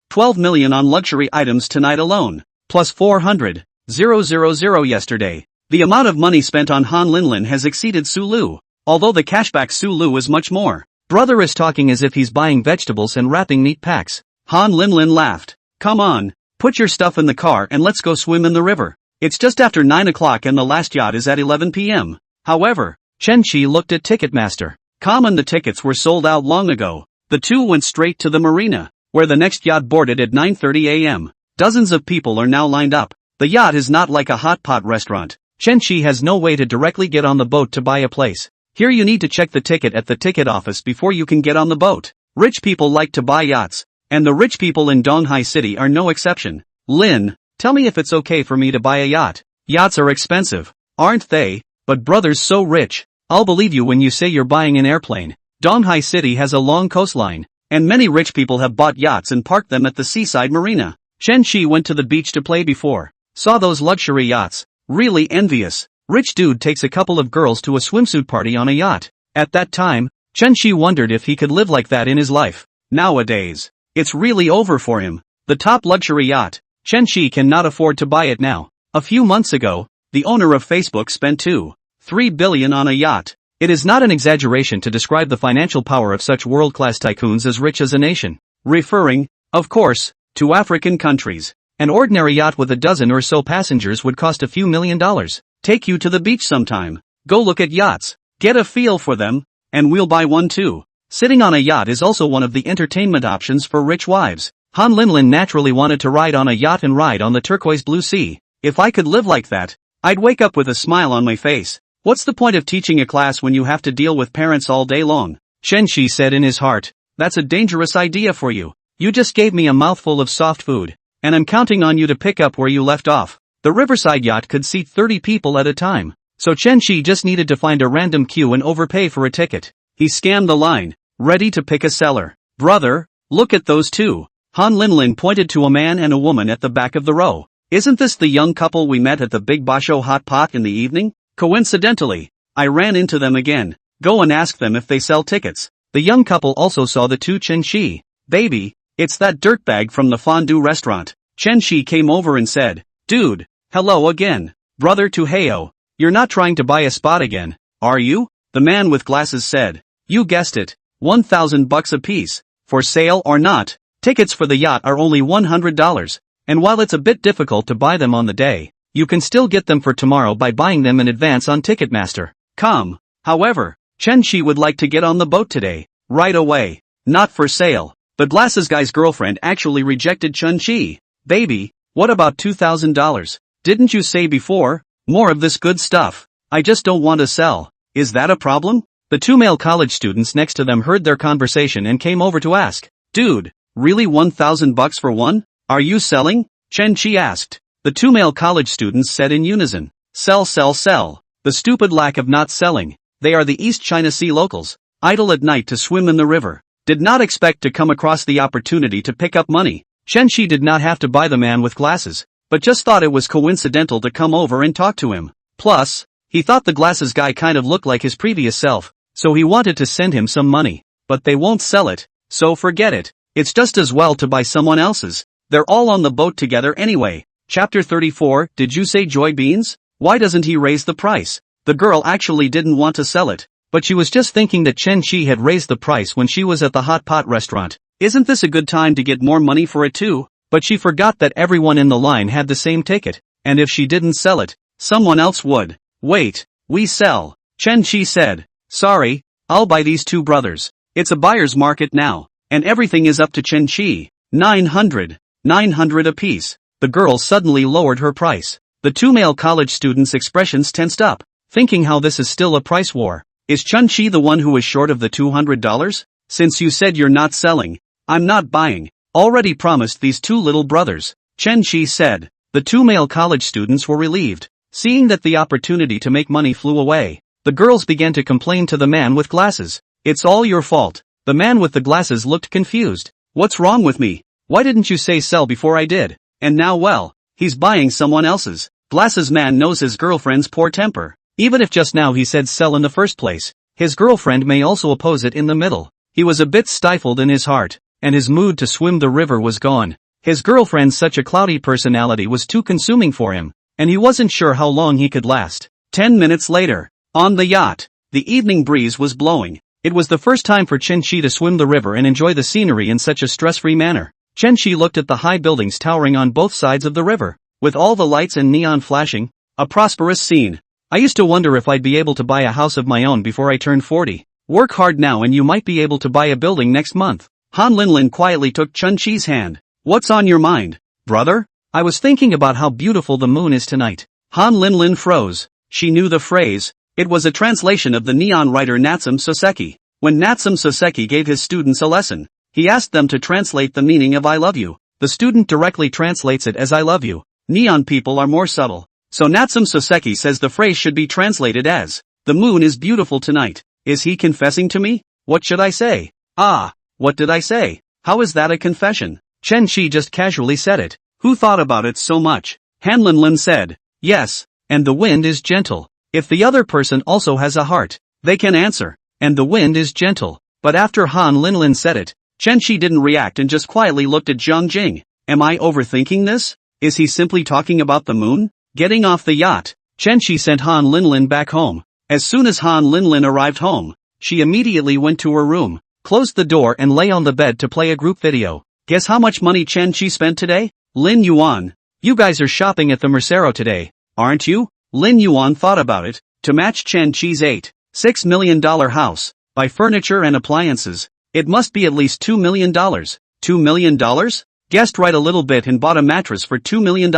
12 million on luxury items tonight alone, plus 400,000 yesterday. The amount of money spent on Han Linlin has exceeded Sulu, although the cashback Sulu is much more. Brother is talking as if he's buying vegetables and wrapping meat packs. Han Linlin laughed. Come on, put your stuff in the car and let's go swim in the river. It's just after 9 o'clock and the last yacht is at 11 p.m. However, Chen Qi looked at Ticketmaster. The tickets were sold out long ago. The two went straight to the marina, where the next yacht boarded at 9:30 a.m. Dozens of people are now lined up. The yacht is not like a hot pot restaurant. Chen Qi has no way to directly get on the boat to buy a place. Here you need to check the ticket at the ticket office before you can get on the boat. Rich people like to buy yachts, and the rich people in Donghai City are no exception. Lin, tell me if it's okay for me to buy a yacht. Yachts are expensive, aren't they? But brother's so rich. I'll believe you when you say you're buying an airplane. Donghai City has a long coastline, and many rich people have bought yachts and parked them at the seaside marina. Chen Qi went to the beach to play before. Saw those luxury yachts. Really envious. Rich dude takes a couple of girls to a swimsuit party on a yacht. At that time, Chen Qi wondered if he could live like that in his life. Nowadays, it's really over for him. The top luxury yacht. Chen Qi cannot afford to buy it now. A few months ago, the owner of Facebook spent $2.3 billion on a yacht. It is not an exaggeration to describe the financial power of such world-class tycoons as rich as a nation. Referring, of course, to African countries. An ordinary yacht with a dozen or so passengers would cost a few $1 million. Take you to the beach sometime. Go look at yachts. Get a feel for them, and we'll buy one too. Sitting on a yacht is also one of the entertainment options for rich wives. Han Linlin naturally wanted to ride on a yacht and ride on the turquoise blue sea. If I could live like that, I'd wake up with a smile on my face. What's the point of teaching a class when you have to deal with parents all day long? Chen Qi said in his heart. That's a dangerous idea for you. You just gave me a mouthful of soft food, and I'm counting on you to pick up where you left off. The riverside yacht could seat 30 people at a time, so Chen Qi just needed to find a random queue and overpay for a ticket. He scanned the line, ready to pick a seller. Brother, look at those two. Han Linlin pointed to a man and a woman at the back of the row. Isn't this the young couple we met at the Big Basho hot pot in the evening? Coincidentally, I ran into them again. Go and ask them if they sell tickets. The young couple also saw the two Chen Qi. Baby, it's that dirtbag from the fondue restaurant. Chen Qi came over and said, Dude, hello again. Brother to Heyo. You're not trying to buy a spot again, are you? The man with glasses said. You guessed it. $1,000 a piece. For sale or not? Tickets for the yacht are only $100. And while it's a bit difficult to buy them on the day, you can still get them for tomorrow by buying them in advance on Ticketmaster. Come. However, Chen-Chi would like to get on the boat today. Right away. Not for sale. The glasses guy's girlfriend actually rejected Chen-Chi. Baby, what about $2,000? Didn't you say before? More of this good stuff. I just don't want to sell. Is that a problem? The two male college students next to them heard their conversation and came over to ask. Dude, really $1,000 for one? Are you selling? Chen-Chi asked. The two male college students said in unison. Sell, sell, sell. The stupid lack of not selling. They are the East China Sea locals. Idle at night to swim in the river. Did not expect to come across the opportunity to pick up money. Chen-Chi did not have to buy the man with glasses, but just thought it was coincidental to come over and talk to him. Plus, he thought the glasses guy kind of looked like his previous self, so he wanted to send him some money. But they won't sell it, so forget it. It's just as well to buy someone else's. They're all on the boat together anyway. Chapter 34, Did you say Joy Beans? Why doesn't he raise the price? The girl actually didn't want to sell it, but she was just thinking that Chen-Chi had raised the price when she was at the hot pot restaurant. Isn't this a good time to get more money for it too? But she forgot that everyone in the line had the same ticket, and if she didn't sell it, someone else would. Wait, we sell. Chen-Chi said. Sorry, I'll buy these two brothers. It's a buyer's market now, and everything is up to Chen-Chi. 900 apiece. The girl suddenly lowered her price. The two male college students' expressions tensed up, thinking how this is still a price war. Is Chen-Chi the one who is short of the $200? Since you said you're not selling, I'm not buying. Already promised these two little brothers, Chen-Chi said. The two male college students were relieved, seeing that the opportunity to make money flew away. The girls began to complain to the man with glasses. It's all your fault. The man with the glasses looked confused. What's wrong with me? Why didn't you say sell before I did? And now well, he's buying someone else's. Glasses man knows his girlfriend's poor temper. Even if just now he said sell in the first place, his girlfriend may also oppose it in the middle. He was a bit stifled in his heart, and his mood to swim the river was gone. His girlfriend's such a cloudy personality was too consuming for him, and he wasn't sure how long he could last. 10 minutes later, on the yacht, the evening breeze was blowing. It was the first time for Chen-Chi to swim the river and enjoy the scenery in such a stress-free manner. Chen-Chi looked at the high buildings towering on both sides of the river, with all the lights and neon flashing. A prosperous scene. I used to wonder if I'd be able to buy a house of my own before I turned 40. Work hard now and you might be able to buy a building next month. Han Linlin quietly took Chen-Chi's hand. What's on your mind, brother? I was thinking about how beautiful the moon is tonight. Han Linlin froze. She knew the phrase. It was a translation of the neon writer Natsume Soseki. When Natsume Soseki gave his students a lesson, he asked them to translate the meaning of I love you. The student directly translates it as I love you. Neon people are more subtle. So Natsume Soseki says the phrase should be translated as, the moon is beautiful tonight. Is he confessing to me? What should I say? Ah, what did I say? How is that a confession? Chen-Chi just casually said it. Who thought about it so much? Han Linlin said, yes, and the wind is gentle. If the other person also has a heart, they can answer, and the wind is gentle. But after Han Linlin said it, Chen-Chi didn't react and just quietly looked at Zhang Jing. Am I overthinking this? Is he simply talking about the moon? Getting off the yacht, Chen-Chi sent Han Linlin back home. As soon as Han Linlin arrived home, she immediately went to her room, closed the door and lay on the bed to play a group video. Guess how much money Chen-Chi spent today? Lin Yuan. You guys are shopping at the Mercero today, aren't you? Lin Yuan thought about it. To match Chen-Chi's $8.6 million house, buy furniture and appliances, it must be at least $2 million. $2 million? Guessed right a little bit and bought a mattress for $2 million.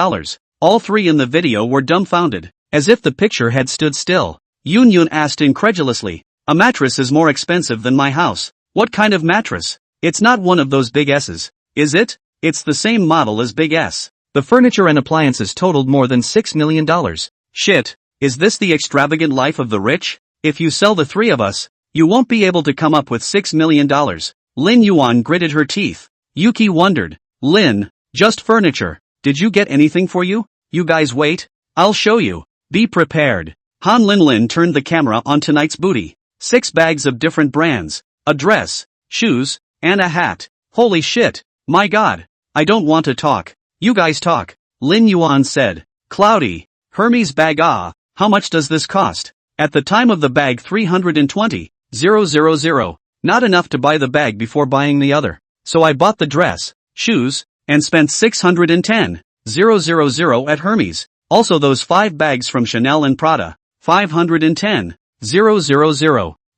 All three in the video were dumbfounded, as if the picture had stood still. Yun Yun asked incredulously, a mattress is more expensive than my house. What kind of mattress? It's not one of those big S's, is it? It's the same model as Big S. The furniture and appliances totaled more than $6 million. Shit, is this the extravagant life of the rich? If you sell the three of us, you won't be able to come up with $6 million. Lin Yuan gritted her teeth. Yuki wondered, Lin, just furniture. Did you get anything for you? You guys wait, I'll show you. Be prepared. Han Linlin turned the camera on tonight's booty. 6 bags of different brands, a dress, shoes, and a hat. Holy shit, my god. I don't want to talk. You guys talk. Lin Yuan said. Cloudy. Hermes bag how much does this cost? At the time of the bag 320,000. Not enough to buy the bag before buying the other. So I bought the dress, shoes, and spent 610,000 at Hermes. Also those 5 bags from Chanel and Prada, 510,000.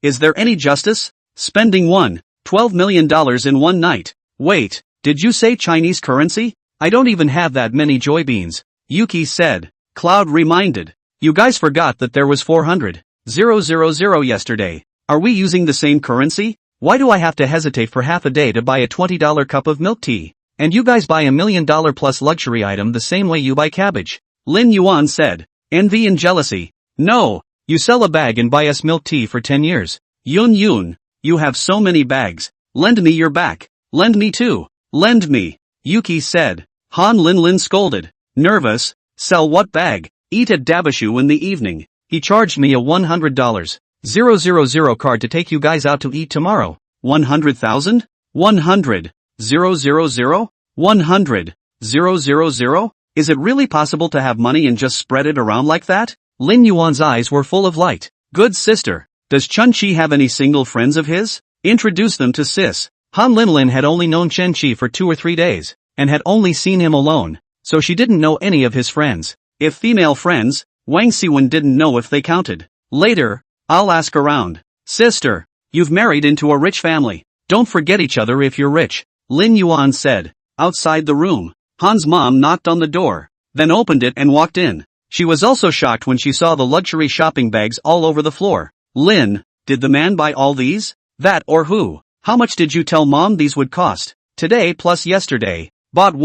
Is there any justice? Spending $12 million in one night. Wait, did you say Chinese currency? I don't even have that many joy beans, Yuki said. Cloud reminded. You guys forgot that there was 400,000 yesterday. Are we using the same currency? Why do I have to hesitate for half a day to buy a $20 cup of milk tea? And you guys buy $1 million plus luxury item the same way you buy cabbage. Lin Yuan said. Envy and jealousy. No, you sell a bag and buy us milk tea for 10 years. Yun, you have so many bags. Lend me your back. Lend me too. Lend me. Yuki said. Han Lin scolded. Nervous. Sell what bag? Eat at Dabashu in the evening. He charged me a $100,000 card to take you guys out to eat tomorrow. 100,000? 100. 000? 100. 000? Is it really possible to have money and just spread it around like that? Lin Yuan's eyes were full of light. Good sister. Does Chun-Chi have any single friends of his? Introduce them to sis. Han Lin had only known Chen-Chi for 2 or 3 days, and had only seen him alone, so she didn't know any of his friends. If female friends, Wang Siwen didn't know if they counted. Later, I'll ask around. Sister, you've married into a rich family. Don't forget each other if you're rich, Lin Yuan said. Outside the room, Han's mom knocked on the door, then opened it and walked in. She was also shocked when she saw the luxury shopping bags all over the floor. Lin, did the man buy all these? That or who? How much did you tell mom these would cost? Today plus yesterday. Bought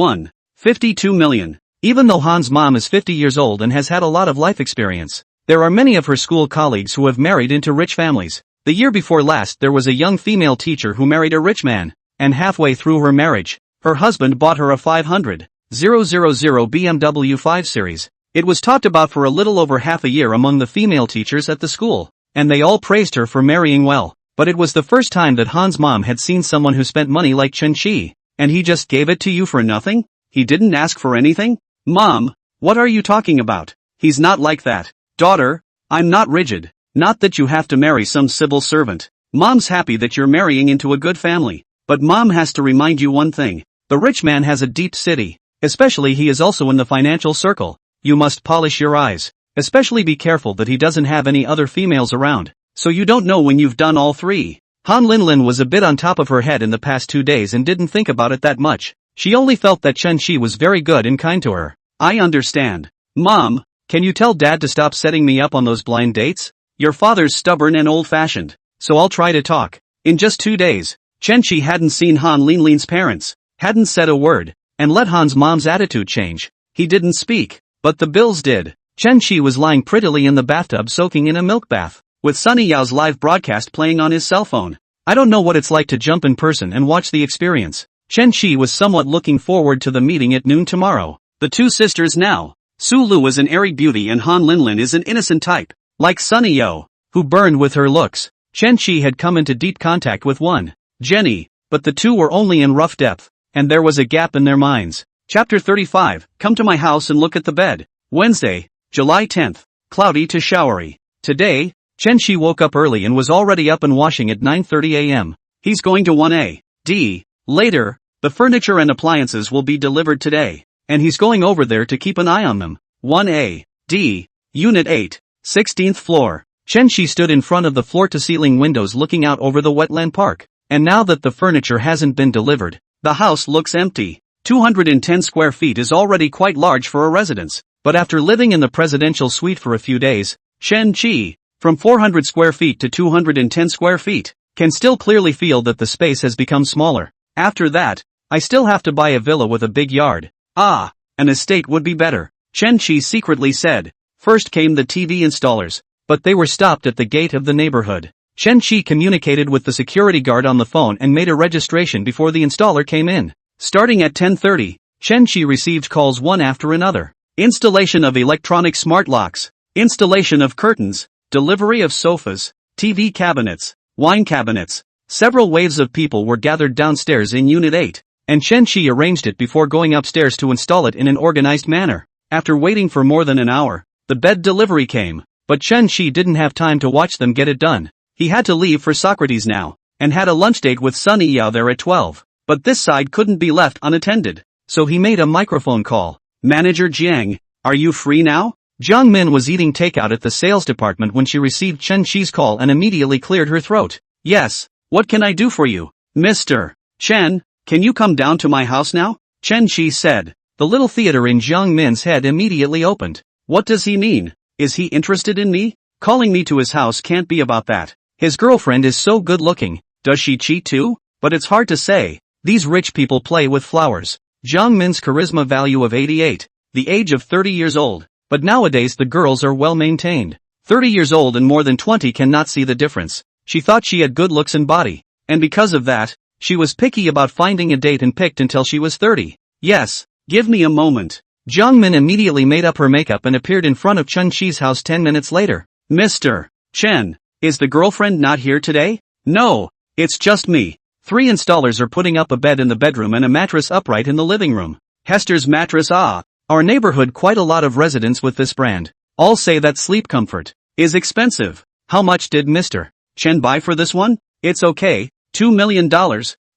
52 million. Even though Han's mom is 50 years old and has had a lot of life experience, there are many of her school colleagues who have married into rich families. The year before last there was a young female teacher who married a rich man, and halfway through her marriage, her husband bought her a 500,000 BMW 5 Series. It was talked about for a little over half a year among the female teachers at the school, and they all praised her for marrying well. But it was the first time that Han's mom had seen someone who spent money like Chen-Chi. And he just gave it to you for nothing? He didn't ask for anything? Mom, what are you talking about? He's not like that. Daughter, I'm not rigid. Not that you have to marry some civil servant. Mom's happy that you're marrying into a good family. But mom has to remind you one thing. The rich man has a deep city. Especially he is also in the financial circle. You must polish your eyes. Especially be careful that he doesn't have any other females around. So you don't know when you've done all 3. Han Lin was a bit on top of her head in the past 2 days and didn't think about it that much. She only felt that Chen-Chi was very good and kind to her. I understand. Mom, can you tell Dad to stop setting me up on those blind dates? Your father's stubborn and old-fashioned, so I'll try to talk. In just 2 days, Chen-Chi hadn't seen Han Lin's parents, hadn't said a word, and let Han's mom's attitude change. He didn't speak, but the bills did. Chen-Chi was lying prettily in the bathtub soaking in a milk bath, with Sunny Yao's live broadcast playing on his cell phone. I don't know what it's like to jump in person and watch the experience. Chen-Chi was somewhat looking forward to the meeting at noon tomorrow. The two sisters now. Su Lu is an airy beauty and Han Lin is an innocent type. Like Sunny Yao, who burned with her looks. Chen-Chi had come into deep contact with one, Jenny, but the two were only in rough depth, and there was a gap in their minds. Chapter 35, Come to my house and look at the bed. Wednesday, July 10th, cloudy to showery. Today, Chen-Chi woke up early and was already up and washing at 9:30 a.m. He's going to 1A.D. Later, the furniture and appliances will be delivered today, and he's going over there to keep an eye on them. 1A.D. Unit 8, 16th floor. Chen-Chi stood in front of the floor-to-ceiling windows looking out over the wetland park, and now that the furniture hasn't been delivered, the house looks empty. 210 square feet is already quite large for a residence, but after living in the presidential suite for a few days, Chen-Chi, from 400 square feet to 210 square feet, can still clearly feel that the space has become smaller. After that, I still have to buy a villa with a big yard. An estate would be better, Chen-Chi secretly said. First came the TV installers, but they were stopped at the gate of the neighborhood. Chen-Chi communicated with the security guard on the phone and made a registration before the installer came in. Starting at 10:30, Chen-Chi received calls one after another. Installation of electronic smart locks, installation of curtains, delivery of sofas, TV cabinets, wine cabinets. Several waves of people were gathered downstairs in Unit 8. and Chen Shi arranged it before going upstairs to install it in an organized manner. After waiting for more than an hour, the bed delivery came, but Chen Shi didn't have time to watch them get it done. He had to leave for Socrates now, and had a lunch date with Sunny Yao there at 12. But this side couldn't be left unattended, so he made a microphone call. Manager Jiang, are you free now? Jiang Min was eating takeout at the sales department when she received Chen Shi's call and immediately cleared her throat. Yes, what can I do for you? Mr. Chen, can you come down to my house now? Chen Shi said. The little theater in Jiang Min's head immediately opened. What does he mean? Is he interested in me? Calling me to his house can't be about that. His girlfriend is so good looking. Does she cheat too? But it's hard to say. These rich people play with flowers. Jiang Min's charisma value of 88. The age of 30 years old. But nowadays the girls are well maintained. 30 years old and more than 20 cannot see the difference. She thought she had good looks and body. And because of that, she was picky about finding a date and picked until she was 30. Yes, give me a moment. Jiang Min immediately made up her makeup and appeared in front of Chen Shi's house 10 minutes later. Mr. Chen, is the girlfriend not here today? No, it's just me. 3 installers are putting up a bed in the bedroom and a mattress upright in the living room. Hester's mattress. Our neighborhood quite a lot of residents with this brand. All say that Sleep Comfort is expensive. How much did Mr. Chen buy for this one? It's okay, $2 million.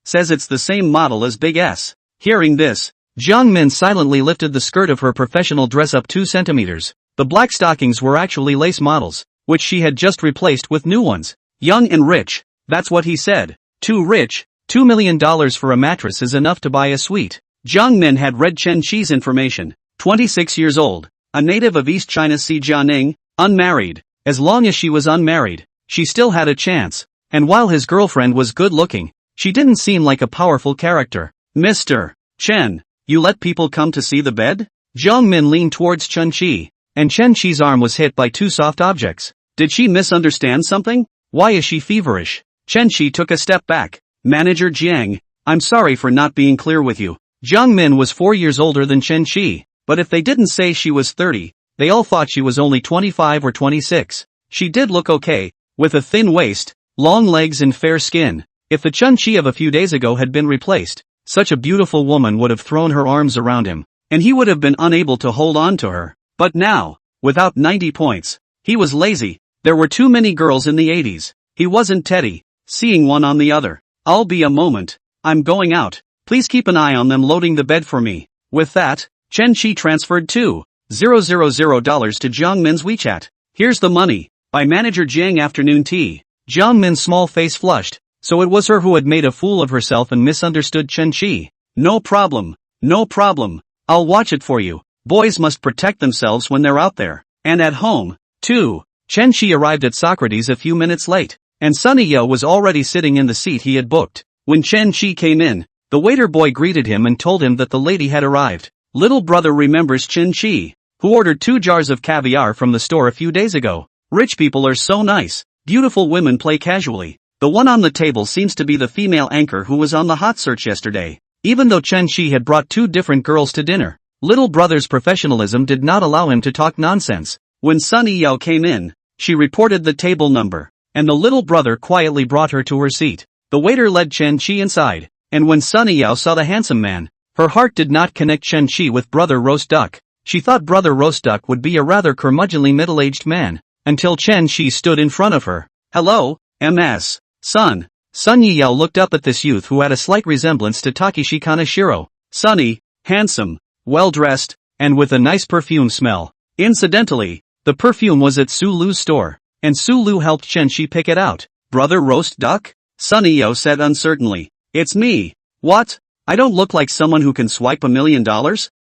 Says it's the same model as Big S. Hearing this, Jiang Min silently lifted the skirt of her professional dress up 2 centimeters. The black stockings were actually lace models, which she had just replaced with new ones. Young and rich, that's what he said. Too rich, $2 million for a mattress is enough to buy a suite. Jiang Min had read Chen Shi's information. 26 years old, a native of East China Jianing, unmarried. As long as she was unmarried, she still had a chance. And while his girlfriend was good looking, she didn't seem like a powerful character. Mr. Chen, you let people come to see the bed? Jiang Min leaned towards Chen Shi, and Chen Shi's arm was hit by 2 soft objects. Did she misunderstand something? Why is she feverish? Chen Shi took a step back. Manager Jiang, I'm sorry for not being clear with you. Jiang Min was 4 years older than Chen Shi, but if they didn't say she was 30, they all thought she was only 25 or 26. She did look okay, with a thin waist, long legs and fair skin. If the Chen Shi of a few days ago had been replaced, such a beautiful woman would have thrown her arms around him, and he would have been unable to hold on to her. But now, without 90 points, he was lazy. There were too many girls in the 80s. He wasn't Teddy, seeing one on the other. I'll be a moment. I'm going out. Please keep an eye on them loading the bed for me. With that, Chen Shi transferred $2,000 to Jiang Min's WeChat. Here's the money. By Manager Jiang. Afternoon tea. Jiang Min's small face flushed. So it was her who had made a fool of herself and misunderstood Chen Shi. No problem. No problem. I'll watch it for you. Boys must protect themselves when they're out there. And at home, too. Chen Shi arrived at Socrates a few minutes late, and Sunny Yao was already sitting in the seat he had booked. When Chen Shi came in, the waiter boy greeted him and told him that the lady had arrived. Little brother remembers Chen Shi, who ordered 2 jars of caviar from the store a few days ago. Rich people are so nice. Beautiful women play casually. The one on the table seems to be the female anchor who was on the hot search yesterday. Even though Chen Shi had brought 2 different girls to dinner, little brother's professionalism did not allow him to talk nonsense. When Sunny Yao came in, she reported the table number, and the little brother quietly brought her to her seat. The waiter led Chen Shi inside, and when Sunny Yao saw the handsome man, her heart did not connect Chen Shi with Brother Roast Duck. She thought Brother Roast Duck would be a rather curmudgeonly middle-aged man, until Chen Shi stood in front of her. Hello, MS. Son. Sunny Yao looked up at this youth who had a slight resemblance to Takeshi Kaneshiro. Sunny, handsome, well-dressed, and with a nice perfume smell. Incidentally, the perfume was at Su Lu's store, and Su Lu helped Chen Shi pick it out. Brother Roast Duck? Sunny Yao said uncertainly. It's me. What? I don't look like someone who can swipe $1 million?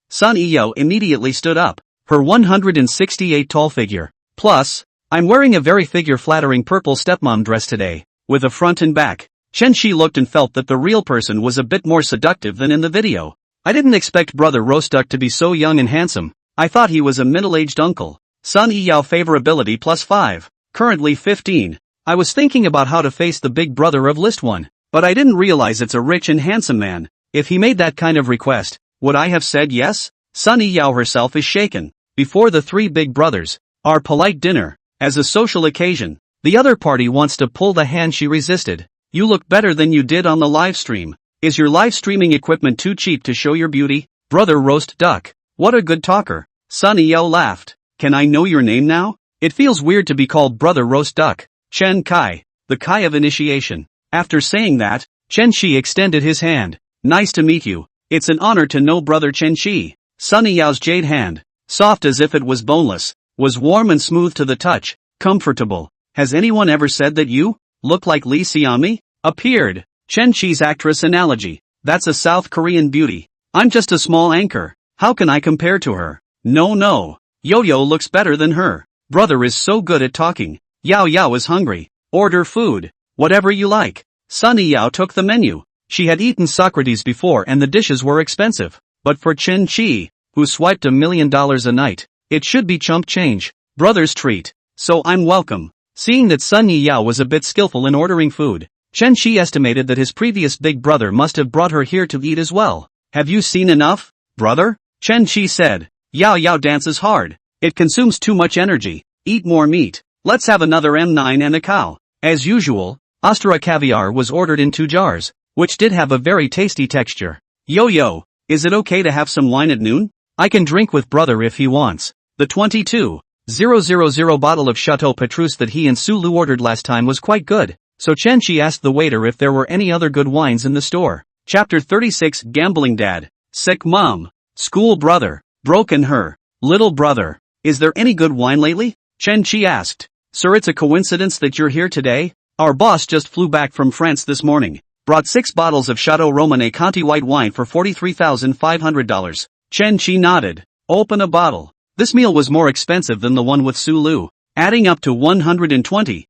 Sunny Yao immediately stood up. Her 168 tall figure. Plus, I'm wearing a very figure-flattering purple stepmom dress today, with a front and back. Chen Shi looked and felt that the real person was a bit more seductive than in the video. I didn't expect Brother Roast Duck to be so young and handsome. I thought he was a middle-aged uncle. Sunny Yao favorability +5. Currently 15. I was thinking about how to face the big brother of list 1, but I didn't realize it's a rich and handsome man. If he made that kind of request, would I have said yes? Sunny Yao herself is shaken. Before the 3 big brothers, our polite dinner, as a social occasion, the other party wants to pull the hand she resisted. You look better than you did on the live stream. Is your live streaming equipment too cheap to show your beauty? Brother roast duck. What a good talker. Sunny Yao laughed. Can I know your name now? It feels weird to be called Brother roast duck. Chen Kai. The Kai of initiation. After saying that, Chen Shi extended his hand. Nice to meet you. It's an honor to know Brother Chen Shi. Sunny Yao's jade hand, soft as if it was boneless, was warm and smooth to the touch, comfortable. Has anyone ever said that you look like Lee Siami? Appeared. Chen Shi's actress analogy. That's a South Korean beauty. I'm just a small anchor. How can I compare to her? No. Yo-Yo looks better than her. Brother is so good at talking. Yao Yao is hungry. Order food. Whatever you like. Sunny Yao took the menu. She had eaten Socrates before and the dishes were expensive. But for Chen Chi, who swiped $1 million a night, it should be chump change. Brother's treat. So I'm welcome. Seeing that Sunny Yao was a bit skillful in ordering food, Chen Chi estimated that his previous big brother must have brought her here to eat as well. Have you seen enough, brother? Chen Chi said. Yao Yao dances hard. It consumes too much energy. Eat more meat. Let's have another M9 and a cow. As usual, Ostra caviar was ordered in 2 jars, which did have a very tasty texture. Yo-Yo, is it okay to have some wine at noon? I can drink with brother if he wants. The 22,000 bottle of Chateau Petrus that he and Sulu ordered last time was quite good, so Chen Chi asked the waiter if there were any other good wines in the store. Chapter 36 Gambling Dad. Sick Mom. School Brother. Broken Her. Little Brother. Is there any good wine lately? Chen Chi asked. Sir, it's a coincidence that you're here today? Our boss just flew back from France this morning. Brought 6 bottles of Chateau Romane Conti white wine for $43,500. Chen Chi nodded. Open a bottle. This meal was more expensive than the one with Sulu, adding up to $120,000.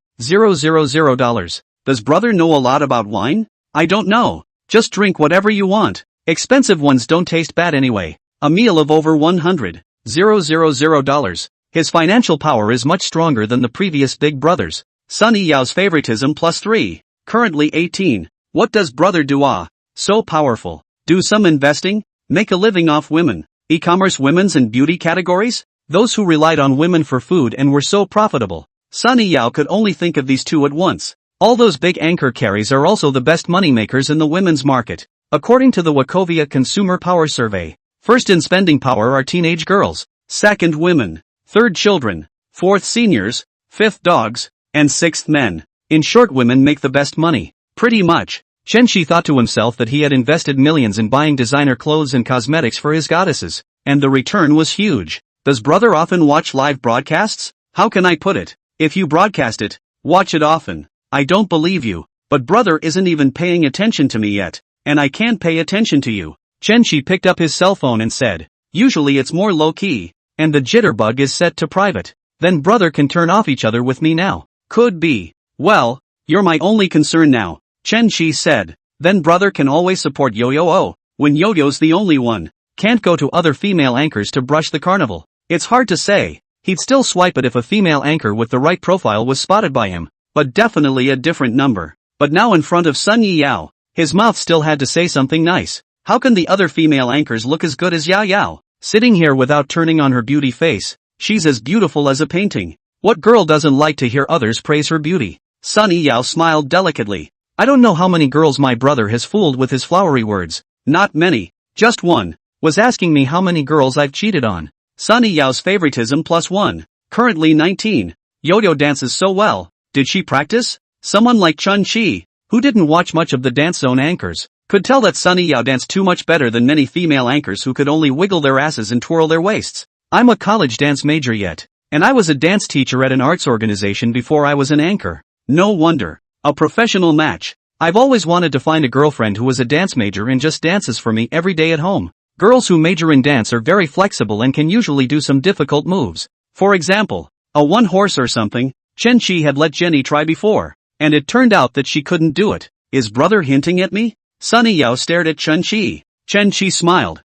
Does brother know a lot about wine? I don't know. Just drink whatever you want. Expensive ones don't taste bad anyway. A meal of over $100,000. His financial power is much stronger than the previous big brothers. Sunny Yao's favoritism +3. Currently 18. What does brother do? So powerful. Do some investing? Make a living off women. E-commerce women's and beauty categories? Those who relied on women for food and were so profitable. Sunny Yao could only think of these 2 at once. All those big anchor carries are also the best moneymakers in the women's market. According to the Wachovia Consumer Power Survey, first in spending power are teenage girls, second women, third children, fourth seniors, fifth dogs, and sixth men. In short, women make the best money. Pretty much. Chen Shi thought to himself that he had invested millions in buying designer clothes and cosmetics for his goddesses, and the return was huge. Does brother often watch live broadcasts? How can I put it? If you broadcast it, watch it often. I don't believe you, but brother isn't even paying attention to me yet, and I can't pay attention to you. Chen Shi picked up his cell phone and said, usually it's more low-key, and the jitterbug is set to private. Then brother can turn off each other with me now. Could be. Well, you're my only concern now, Chen Shi said. Then brother can always support Yo-Yo when Yo-Yo's the only one. Can't go to other female anchors to brush the carnival. It's hard to say. He'd still swipe it if a female anchor with the right profile was spotted by him, but definitely a different number. But now in front of Sunny Yao, his mouth still had to say something nice. How can the other female anchors look as good as Yao Yao? Sitting here without turning on her beauty face, she's as beautiful as a painting. What girl doesn't like to hear others praise her beauty? Sunny Yao smiled delicately. I don't know how many girls my brother has fooled with his flowery words. Not many. Just one. Was asking me how many girls I've cheated on. Sunny Yao's favoritism +1. Currently 19. Yo-Yo dances so well. Did she practice? Someone like Chun Chi, who didn't watch much of the Dance Zone anchors, could tell that Sunny Yao danced too much better than many female anchors who could only wiggle their asses and twirl their waists. I'm a college dance major yet, and I was a dance teacher at an arts organization before I was an anchor. No wonder. A professional match. I've always wanted to find a girlfriend who was a dance major and just dances for me every day at home. Girls who major in dance are very flexible and can usually do some difficult moves. For example, a one horse or something. Chen Chi had let Jenny try before, and it turned out that she couldn't do it. Is brother hinting at me? Sunny Yao stared at Chen Chi. Chen Chi smiled.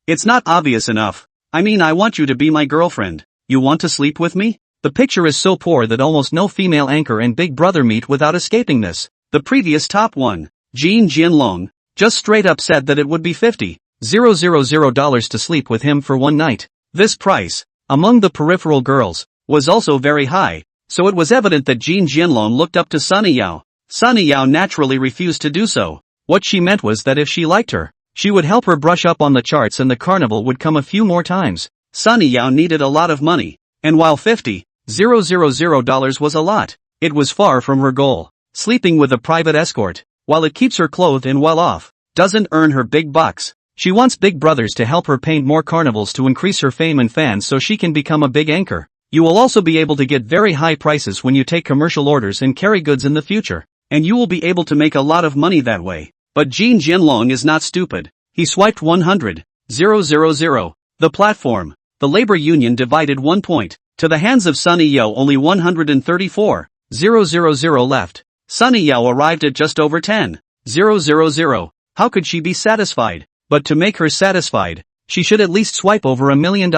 It's not obvious enough. I mean, I want you to be my girlfriend. You want to sleep with me? The picture is so poor that almost no female anchor and big brother meet without escaping this. The previous top one, Jean Jianlong, just straight up said that it would be $50,000 to sleep with him for one night. This price, among the peripheral girls, was also very high, so it was evident that Jean Jianlong looked up to Sunny Yao. Sunny Yao naturally refused to do so. What she meant was that if she liked her, she would help her brush up on the charts and the carnival would come a few more times. Sunny Yao needed a lot of money, and while $50,000 was a lot, it was far from her goal. Sleeping with a private escort, while it keeps her clothed and well off, doesn't earn her big bucks. She wants big brothers to help her paint more carnivals to increase her fame and fans so she can become a big anchor. You will also be able to get very high prices when you take commercial orders and carry goods in the future, and you will be able to make a lot of money that way. But Jin Jianlong is not stupid. He swiped 100,000. The platform, the labor union divided 1 point. To the hands of Sunny Yao only 134,000 left. Sunny Yao arrived at just over 10,000. How could she be satisfied? But to make her satisfied, she should at least swipe over $1 million.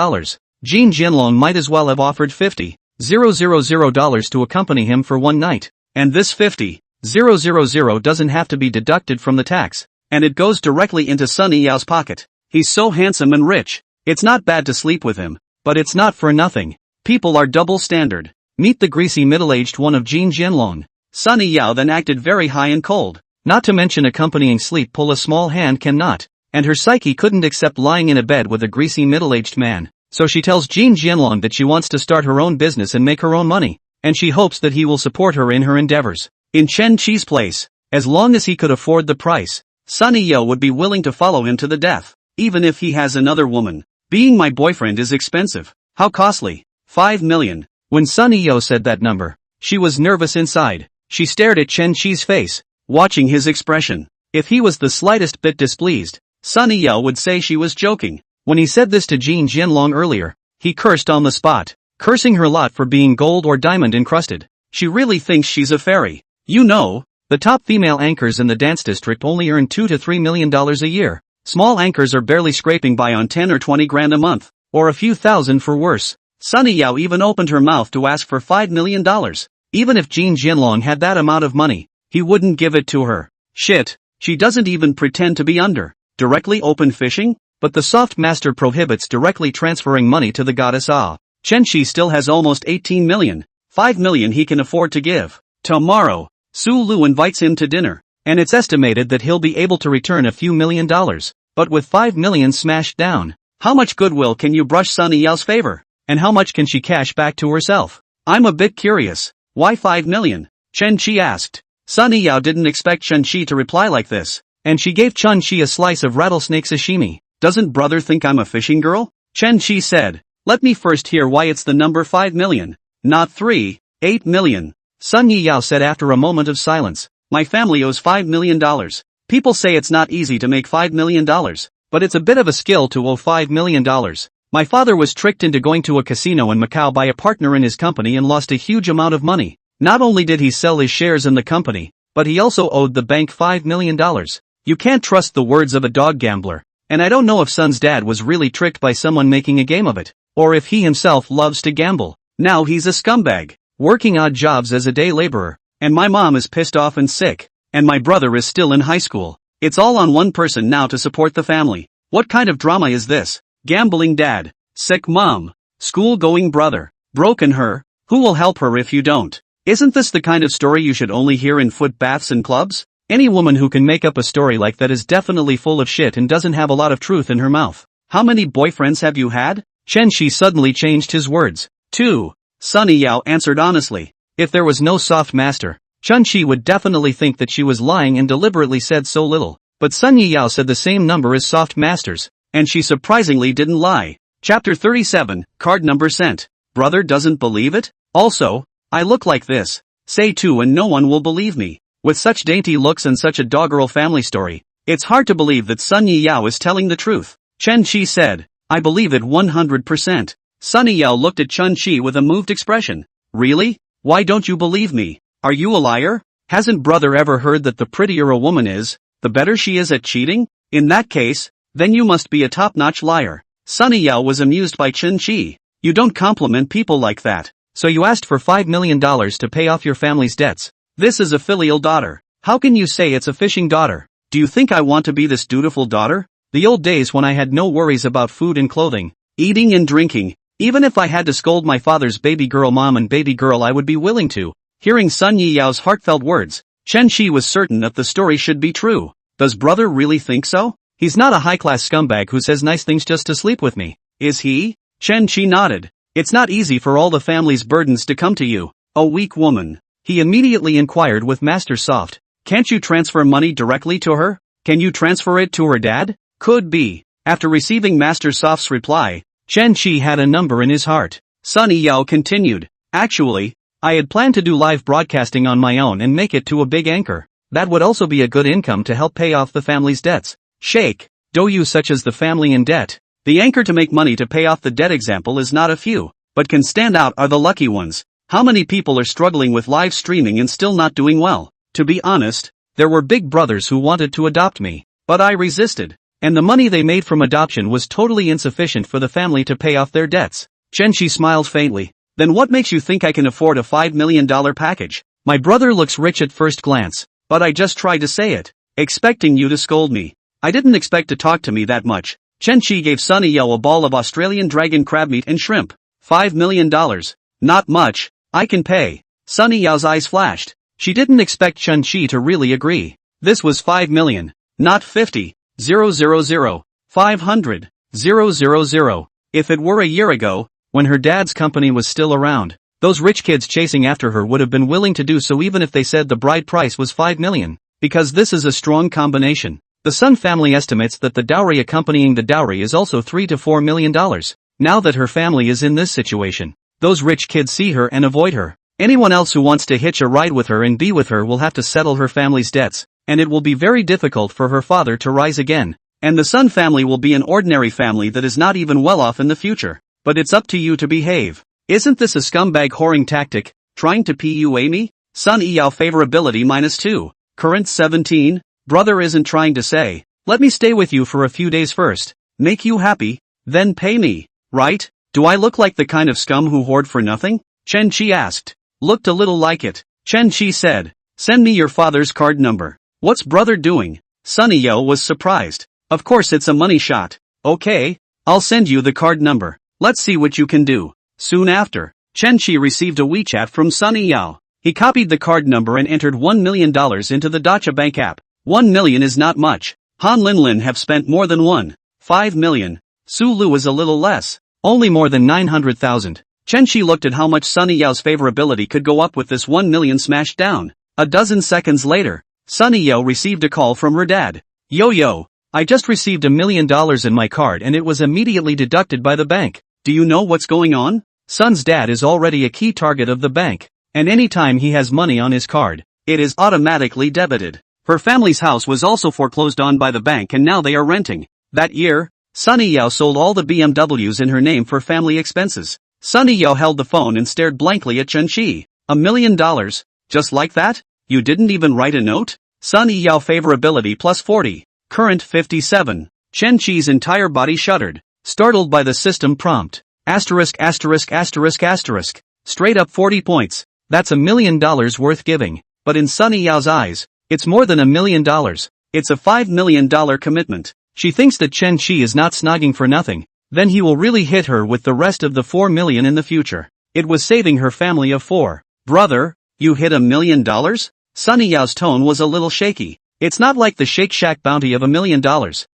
Jin Jianlong might as well have offered $50,000 to accompany him for one night. And this $50,000 doesn't have to be deducted from the tax, and it goes directly into Sunny Yao's pocket. He's so handsome and rich. It's not bad to sleep with him, but it's not for nothing. People are double standard. Meet the greasy middle-aged one of Jin Jianlong. Sunny Yao then acted very high and cold. Not to mention accompanying sleep pull a small hand cannot, and her psyche couldn't accept lying in a bed with a greasy middle-aged man. So she tells Jin Jianlong that she wants to start her own business and make her own money, and she hopes that he will support her in her endeavors. In Chen Chi's place, as long as he could afford the price, Sunny Yao would be willing to follow him to the death, even if he has another woman. Being my boyfriend is expensive. How costly? 5 million. When Sunny Yao said that number, she was nervous inside. She stared at Chen Chi's face, watching his expression. If he was the slightest bit displeased, Sunny Yao would say she was joking. When he said this to Jin Jianlong earlier, he cursed on the spot, cursing her lot for being gold or diamond encrusted. She really thinks she's a fairy. You know, the top female anchors in the dance district only earn $2 to $3 million a year. Small anchors are barely scraping by on 10 or 20 grand a month, or a few thousand for worse. Sunny Yao even opened her mouth to ask for $5 million. Even if Jin Jianlong had that amount of money, he wouldn't give it to her. Shit, she doesn't even pretend to be under. Directly open fishing? But the soft master prohibits directly transferring money to the goddess Ah. Chen Chi still has almost 18 million. 5 million he can afford to give. Tomorrow, Su Lu invites him to dinner, and it's estimated that he'll be able to return a few $1 million. But with 5 million smashed down, how much goodwill can you brush Sunny Yao's favor? And how much can she cash back to herself? I'm a bit curious. Why 5 million? Chen Chi asked. Sunny Yao didn't expect Chen Chi to reply like this, and she gave Chen Chi a slice of rattlesnake sashimi. Doesn't brother think I'm a fishing girl? Chen Chi said. Let me first hear why it's the number 5 million. Not 3, 8 million. Sunny Yao said after a moment of silence. My family owes $5 million. People say it's not easy to make $5 million, but it's a bit of a skill to owe $5 million. My father was tricked into going to a casino in Macau by a partner in his company and lost a huge amount of money. Not only did he sell his shares in the company, but he also owed the bank $5 million. You can't trust the words of a dog gambler. And I don't know if Sun's dad was really tricked by someone making a game of it, or if he himself loves to gamble. Now he's a scumbag, working odd jobs as a day laborer, and my mom is pissed off and sick, and my brother is still in high school. It's all on one person now to support the family. What kind of drama is this? Gambling dad, sick mom, school-going brother, broken her, who will help her if you don't? Isn't this the kind of story you should only hear in foot baths and clubs? Any woman who can make up a story like that is definitely full of shit and doesn't have a lot of truth in her mouth. How many boyfriends have you had? Chen Shi suddenly changed his words. 2. Sunny Yao answered honestly. If there was no soft master, Chen Shi would definitely think that she was lying and deliberately said so little. But Sunny Yao said the same number as soft masters, and she surprisingly didn't lie. Chapter 37, card number sent. Brother doesn't believe it? Also, I look like this. Say 2 and no one will believe me. With such dainty looks and such a doggerel family story, it's hard to believe that Sunny Yao is telling the truth. Chen Chi said, I believe it 100%. Sunny Yao looked at Chen Chi with a moved expression. Really? Why don't you believe me? Are you a liar? Hasn't brother ever heard that the prettier a woman is, the better she is at cheating? In that case, then you must be a top-notch liar. Sunny Yao was amused by Chen Chi. You don't compliment people like that. So you asked for $5 million to pay off your family's debts. This is a filial daughter. How can you say it's a fishing daughter? Do you think I want to be this dutiful daughter? The old days when I had no worries about food and clothing, eating and drinking. Even if I had to scold my father's baby girl mom and baby girl, I would be willing to. Hearing Sun Yi Yao's heartfelt words, Chen Shi was certain that the story should be true. Does brother really think so? He's not a high-class scumbag who says nice things just to sleep with me, is he? Chen Qi nodded. It's not easy for all the family's burdens to come to you, a weak woman. He immediately inquired with Master Soft. Can't you transfer money directly to her? Can you transfer it to her dad? Could be. After receiving Master Soft's reply, Chen Qi had a number in his heart. Sunny Yao continued. Actually, I had planned to do live broadcasting on my own and make it to a big anchor. That would also be a good income to help pay off the family's debts. Shake. Doyu such as the family in debt. The anchor to make money to pay off the debt example is not a few, but can stand out are the lucky ones. How many people are struggling with live streaming and still not doing well? To be honest, there were big brothers who wanted to adopt me, but I resisted. And the money they made from adoption was totally insufficient for the family to pay off their debts. Chen Qi smiled faintly. Then what makes you think I can afford a $5 million package? My brother looks rich at first glance, but I just tried to say it, expecting you to scold me. I didn't expect to talk to me that much. Chen Qi gave Sunny Yao a ball of Australian dragon crab meat and shrimp. $5 million. Not much, I can pay. Sunny Yao's eyes flashed. She didn't expect Chen Qi to really agree. This was 5 million, not 50. 000, 500, 000. If it were a year ago, when her dad's company was still around, those rich kids chasing after her would have been willing to do so even if they said the bride price was 5 million. Because this is a strong combination. The Sun family estimates that the dowry accompanying the dowry is also $3 to $4 million. Now that her family is in this situation, those rich kids see her and avoid her. Anyone else who wants to hitch a ride with her and be with her will have to settle her family's debts, and it will be very difficult for her father to rise again. And the Sun family will be an ordinary family that is not even well off in the future. But it's up to you to behave. Isn't this a scumbag whoring tactic, trying to PUA me? Sun Yao favorability -2. Current 17. Brother isn't trying to say, let me stay with you for a few days first, make you happy, then pay me, right? Do I look like the kind of scum who hoard for nothing? Chen Qi asked. Looked a little like it. Chen Qi said, send me your father's card number. What's brother doing? Sunny Yao was surprised. Of course it's a money shot. Okay, I'll send you the card number. Let's see what you can do. Soon after, Chen Qi received a WeChat from Sunny Yao. He copied the card number and entered $1 million into the Dacha Bank app. 1 million is not much. Han Linlin have spent more than 1.5 million. Su Lu is a little less. Only more than 900,000. Chen Qi looked at how much Sunny Yao's favorability could go up with this 1 million smashed down. A dozen seconds later, Sunny Yao received a call from her dad. Yo, I just received $1 million in my card and it was immediately deducted by the bank. Do you know what's going on? Sun's dad is already a key target of the bank, and anytime he has money on his card, it is automatically debited. Her family's house was also foreclosed on by the bank and now they are renting. That year, Sunny Yao sold all the BMWs in her name for family expenses. Sunny Yao held the phone and stared blankly at Chen Qi. $1 million? Just like that? You didn't even write a note? Sunny Yao favorability +40. Current 57. Chen Qi's entire body shuddered, startled by the system prompt. Asterisk. Straight up 40 points. That's $1 million worth giving. But in Sunny Yao's eyes, it's more than $1 million. It's a $5 million commitment. She thinks that Chen Qi is not snogging for nothing. Then he will really hit her with the rest of the 4 million in the future. It was saving her family of 4. Brother, you hit $1 million? Sunny Yao's tone was a little shaky. It's not like the Shake Shack bounty of $1 million,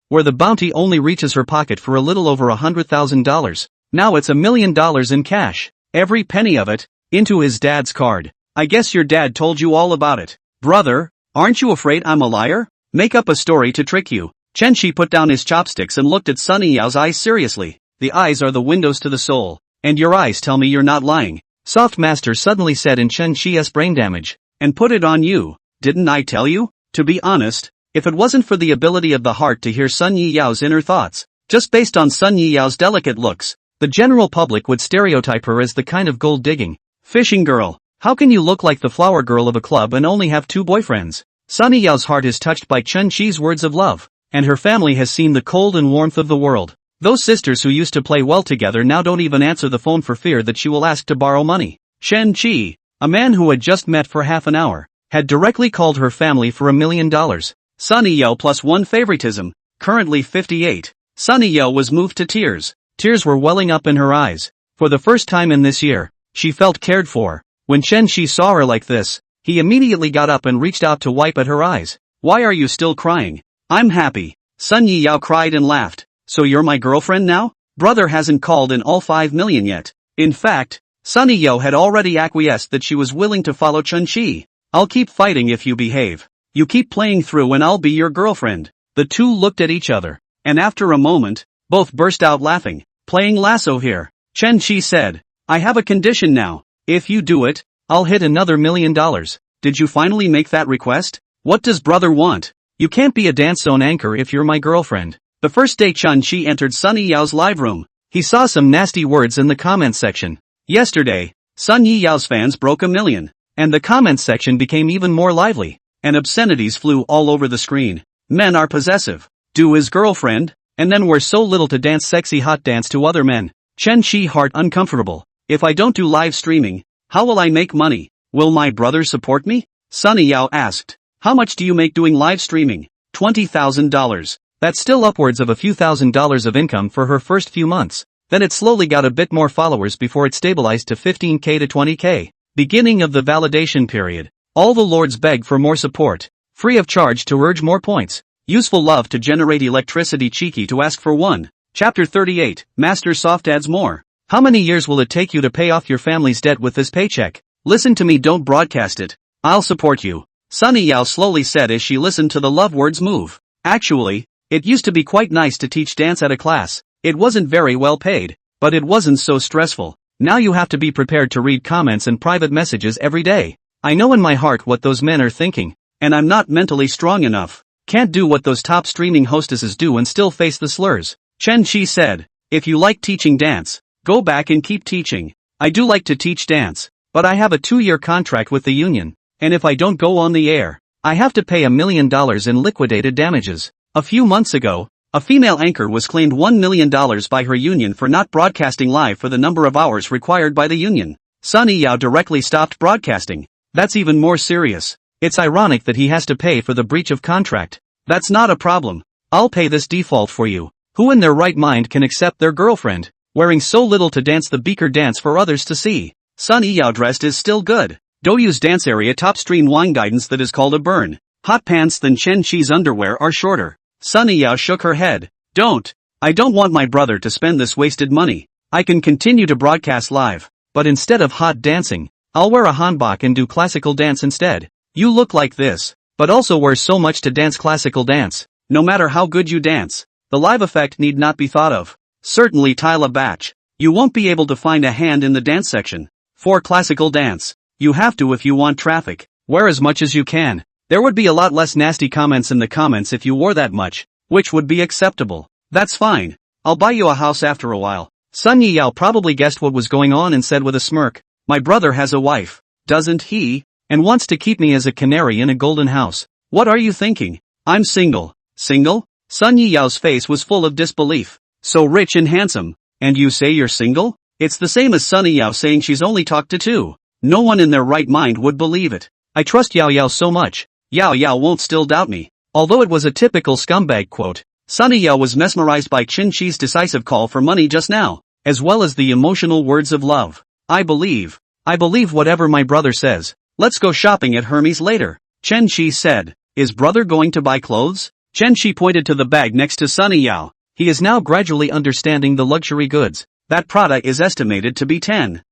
where the bounty only reaches her pocket for a little over $100,000. Now it's $1 million in cash. Every penny of it, into his dad's card. I guess your dad told you all about it. Brother, aren't you afraid I'm a liar? Make up a story to trick you. Chen Qi put down his chopsticks and looked at Sunny Yao's eyes seriously. The eyes are the windows to the soul. And your eyes tell me you're not lying. Soft Master suddenly said in Chen Qi's brain damage. And put it on you. Didn't I tell you? To be honest, if it wasn't for the ability of the heart to hear Sun Yao's inner thoughts, just based on Sun Yao's delicate looks, the general public would stereotype her as the kind of gold-digging, fishing girl. How can you look like the flower girl of a club and only have 2 boyfriends? Sunny Yao's heart is touched by Chen Qi's words of love, and her family has seen the cold and warmth of the world. Those sisters who used to play well together now don't even answer the phone for fear that she will ask to borrow money. Chen Qi, a man who had just met for half an hour, had directly called her family for $1 million. Sunny Yao +1 favoritism, currently 58. Sunny Yao was moved to tears. Tears were welling up in her eyes. For the first time in this year, she felt cared for. When Chen Qi saw her like this, he immediately got up and reached out to wipe at her eyes. Why are you still crying? I'm happy. Sun Yiyao cried and laughed. So you're my girlfriend now? Brother hasn't called in all 5 million yet. In fact, Sun Yiyao had already acquiesced that she was willing to follow Chun-Chi. I'll keep fighting if you behave. You keep playing through and I'll be your girlfriend. The two looked at each other, and after a moment, both burst out laughing. Playing lasso here. Chun-Chi said, I have a condition now. If you do it, I'll hit another $1 million. Did you finally make that request? What does brother want? You can't be a dance zone anchor if you're my girlfriend. The first day Chun-Chi entered Sun Yiyao's live room, he saw some nasty words in the comments section. Yesterday, Sun Yiyao's fans broke 1 million, and the comments section became even more lively, and obscenities flew all over the screen. Men are possessive. Do his girlfriend, and then we're so little to dance sexy hot dance to other men. Chun-Chi heart uncomfortable. If I don't do live streaming, how will I make money? Will my brother support me? Sun Yiyao asked. How much do you make doing live streaming? $20,000. That's still upwards of a few $1,000s of income for her first few months. Then it slowly got a bit more followers before it stabilized to 15k to 20k. Beginning of the validation period. All the lords beg for more support. Free of charge to urge more points. Useful love to generate electricity, cheeky to ask for one. Chapter 38, Master Soft adds more. How many years will it take you to pay off your family's debt with this paycheck? Listen to me, don't broadcast it. I'll support you. Sun Yiyao slowly said as she listened to the love words move. Actually, it used to be quite nice to teach dance at a class. It wasn't very well paid, but it wasn't so stressful. Now you have to be prepared to read comments and private messages every day. I know in my heart what those men are thinking, and I'm not mentally strong enough. Can't do what those top streaming hostesses do and still face the slurs. Chun-Chi said, if you like teaching dance, go back and keep teaching. I do like to teach dance, but I have a 2-year contract with the union, and if I don't go on the air, I have to pay $1 million in liquidated damages. A few months ago, a female anchor was claimed $1 million by her union for not broadcasting live for the number of hours required by the union. Sun Yiyao directly stopped broadcasting. That's even more serious. It's ironic that he has to pay for the breach of contract. That's not a problem. I'll pay this default for you. Who in their right mind can accept their girlfriend wearing so little to dance the beaker dance for others to see? Sun Yiyao dressed is still good. Doyu's dance area top stream wine guidance that is called a burn. Hot pants than Chun-Chi's underwear are shorter. Sun Yiyao shook her head. Don't. I don't want my brother to spend this wasted money. I can continue to broadcast live, but instead of hot dancing, I'll wear a hanbok and do classical dance instead. You look like this, but also wear so much to dance classical dance. No matter how good you dance, the live effect need not be thought of. Certainly Tyla Batch. You won't be able to find a hand in the dance section. For classical dance, you have to if you want traffic. Wear as much as you can. There would be a lot less nasty comments in the comments if you wore that much, which would be acceptable. That's fine. I'll buy you a house after a while. Sun Yiyao probably guessed what was going on and said with a smirk, my brother has a wife, doesn't he? And wants to keep me as a canary in a golden house. What are you thinking? I'm single. Single? Sun Yiyao's face was full of disbelief. So rich and handsome, and you say you're single? It's the same as Sun Yiyao saying she's only talked to 2. No one in their right mind would believe it. I trust Yao Yao so much. Yao Yao won't still doubt me. Although it was a typical scumbag quote, Sun Yiyao was mesmerized by Chun-Chi's decisive call for money just now, as well as the emotional words of love. I believe whatever my brother says. Let's go shopping at Hermes later. Chun-Chi said. Is brother going to buy clothes? Chun-Chi pointed to the bag next to Sun Yiyao. He is now gradually understanding the luxury goods. That Prada is estimated to be 10,000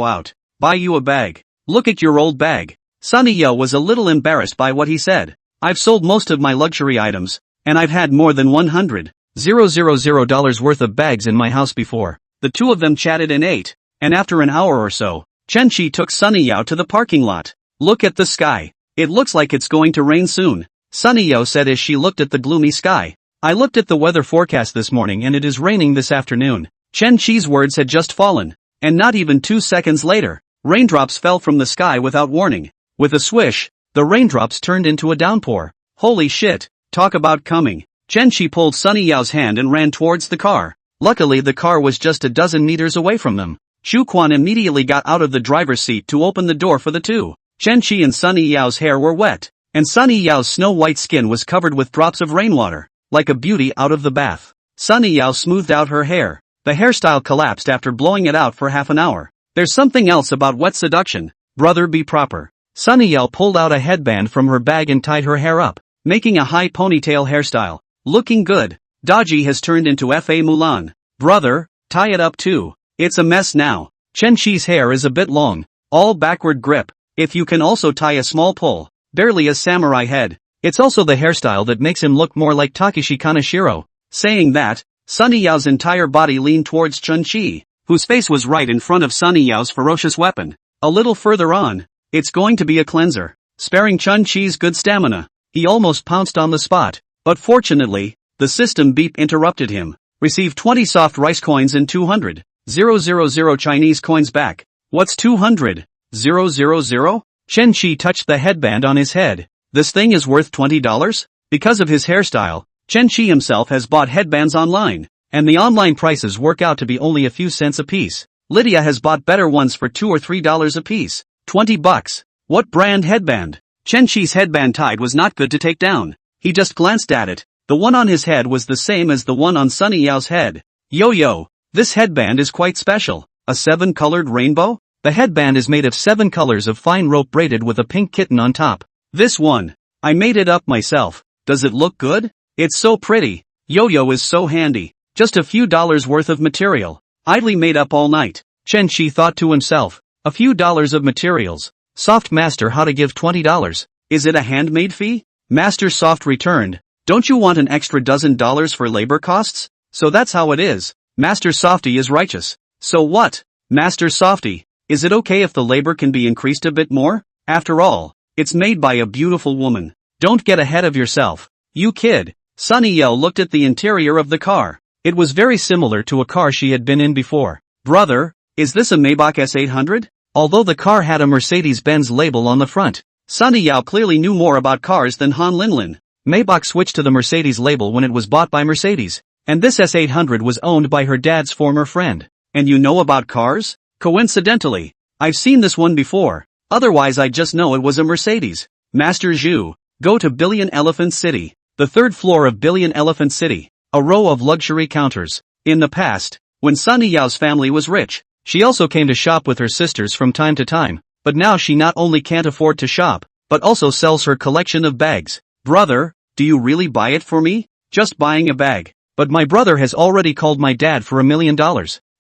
out. Buy you a bag. Look at your old bag. Sun Yiyao was a little embarrassed by what he said. I've sold most of my luxury items, and I've had more than $100,000 worth of bags in my house before. The two of them chatted and ate, and after an hour or so, Chun-Chi took Sun Yiyao to the parking lot. Look at the sky. It looks like it's going to rain soon. Sun Yiyao said as she looked at the gloomy sky. I looked at the weather forecast this morning and it is raining this afternoon. Chun-Chi's words had just fallen, and not even 2 seconds later, raindrops fell from the sky without warning. With a swish, the raindrops turned into a downpour. Holy shit, talk about coming. Chun-Chi pulled Sun Yiyao's hand and ran towards the car. Luckily the car was just a dozen meters away from them. Chu Quan immediately got out of the driver's seat to open the door for the two. Chun-Chi and Sun Yiyao's hair were wet, and Sun Yiyao's snow-white skin was covered with drops of rainwater, like a beauty out of the bath. Sun Yiyao smoothed out her hair. The hairstyle collapsed after blowing it out for half an hour. There's something else about wet seduction. Brother, be proper. Sun Yiyao pulled out a headband from her bag and tied her hair up. making a high ponytail hairstyle. Looking good. Daji has turned into F.A. Mulan. Brother, tie it up too. It's a mess now. Chen Shi's hair is a bit long, all backward grip. If you can also tie a small pull, barely a samurai head. It's also the hairstyle that makes him look more like Takeshi Kaneshiro. Saying that, Sunny Yao's entire body leaned towards Chen Shi, whose face was right in front of Sunny Yao's ferocious weapon. A little further on, it's going to be a cleanser, sparing Chen Shi's good stamina. He almost pounced on the spot, but fortunately, the system beep interrupted him. Receive 20 soft rice coins and 200,000 Chinese coins back. What's 200,000? Chen Shi touched the headband on his head. This thing is worth $20? Because of his hairstyle, Chen Shi himself has bought headbands online, and the online prices work out to be only a few cents a piece. Lydia has bought better ones for $2 or $3 a piece. $20. What brand headband? Chen Shi's headband tied was not good to take down. He just glanced at it. The one on his head was the same as the one on Sunny Yao's head. Yo, this headband is quite special. A 7-colored rainbow? The headband is made of 7 colors of fine rope braided with a pink kitten on top. This one. I made it up myself. Does it look good? It's so pretty. Yo is so handy. Just a few dollars worth of material. Idly made up all night. Chen Shi thought to himself. A few dollars of materials. Soft Master how to give $20. Is it a handmade fee? Master Soft returned. Don't you want an extra $12 for labor costs? So that's how it is. Master Softy is righteous. So what? Master Softy, is it okay if the labor can be increased a bit more? After all, it's made by a beautiful woman. Don't get ahead of yourself. You kid. Sunny Yao looked at the interior of the car. It was very similar to a car she had been in before. Brother, is this a Maybach S800? Although the car had a Mercedes-Benz label on the front, Sunny Yao clearly knew more about cars than Han Linlin. Maybach switched to the Mercedes label when it was bought by Mercedes, and this S800 was owned by her dad's former friend. And you know about cars? Coincidentally, I've seen this one before, otherwise I just know it was a Mercedes. Master Zhu, go to Billion Elephant City, the 3rd floor of Billion Elephant City, a row of luxury counters. In the past, when Sunny Yao's family was rich, she also came to shop with her sisters from time to time, but now she not only can't afford to shop, but also sells her collection of bags. Brother, do you really buy it for me? Just buying a bag. But my brother has already called my dad for $1 million.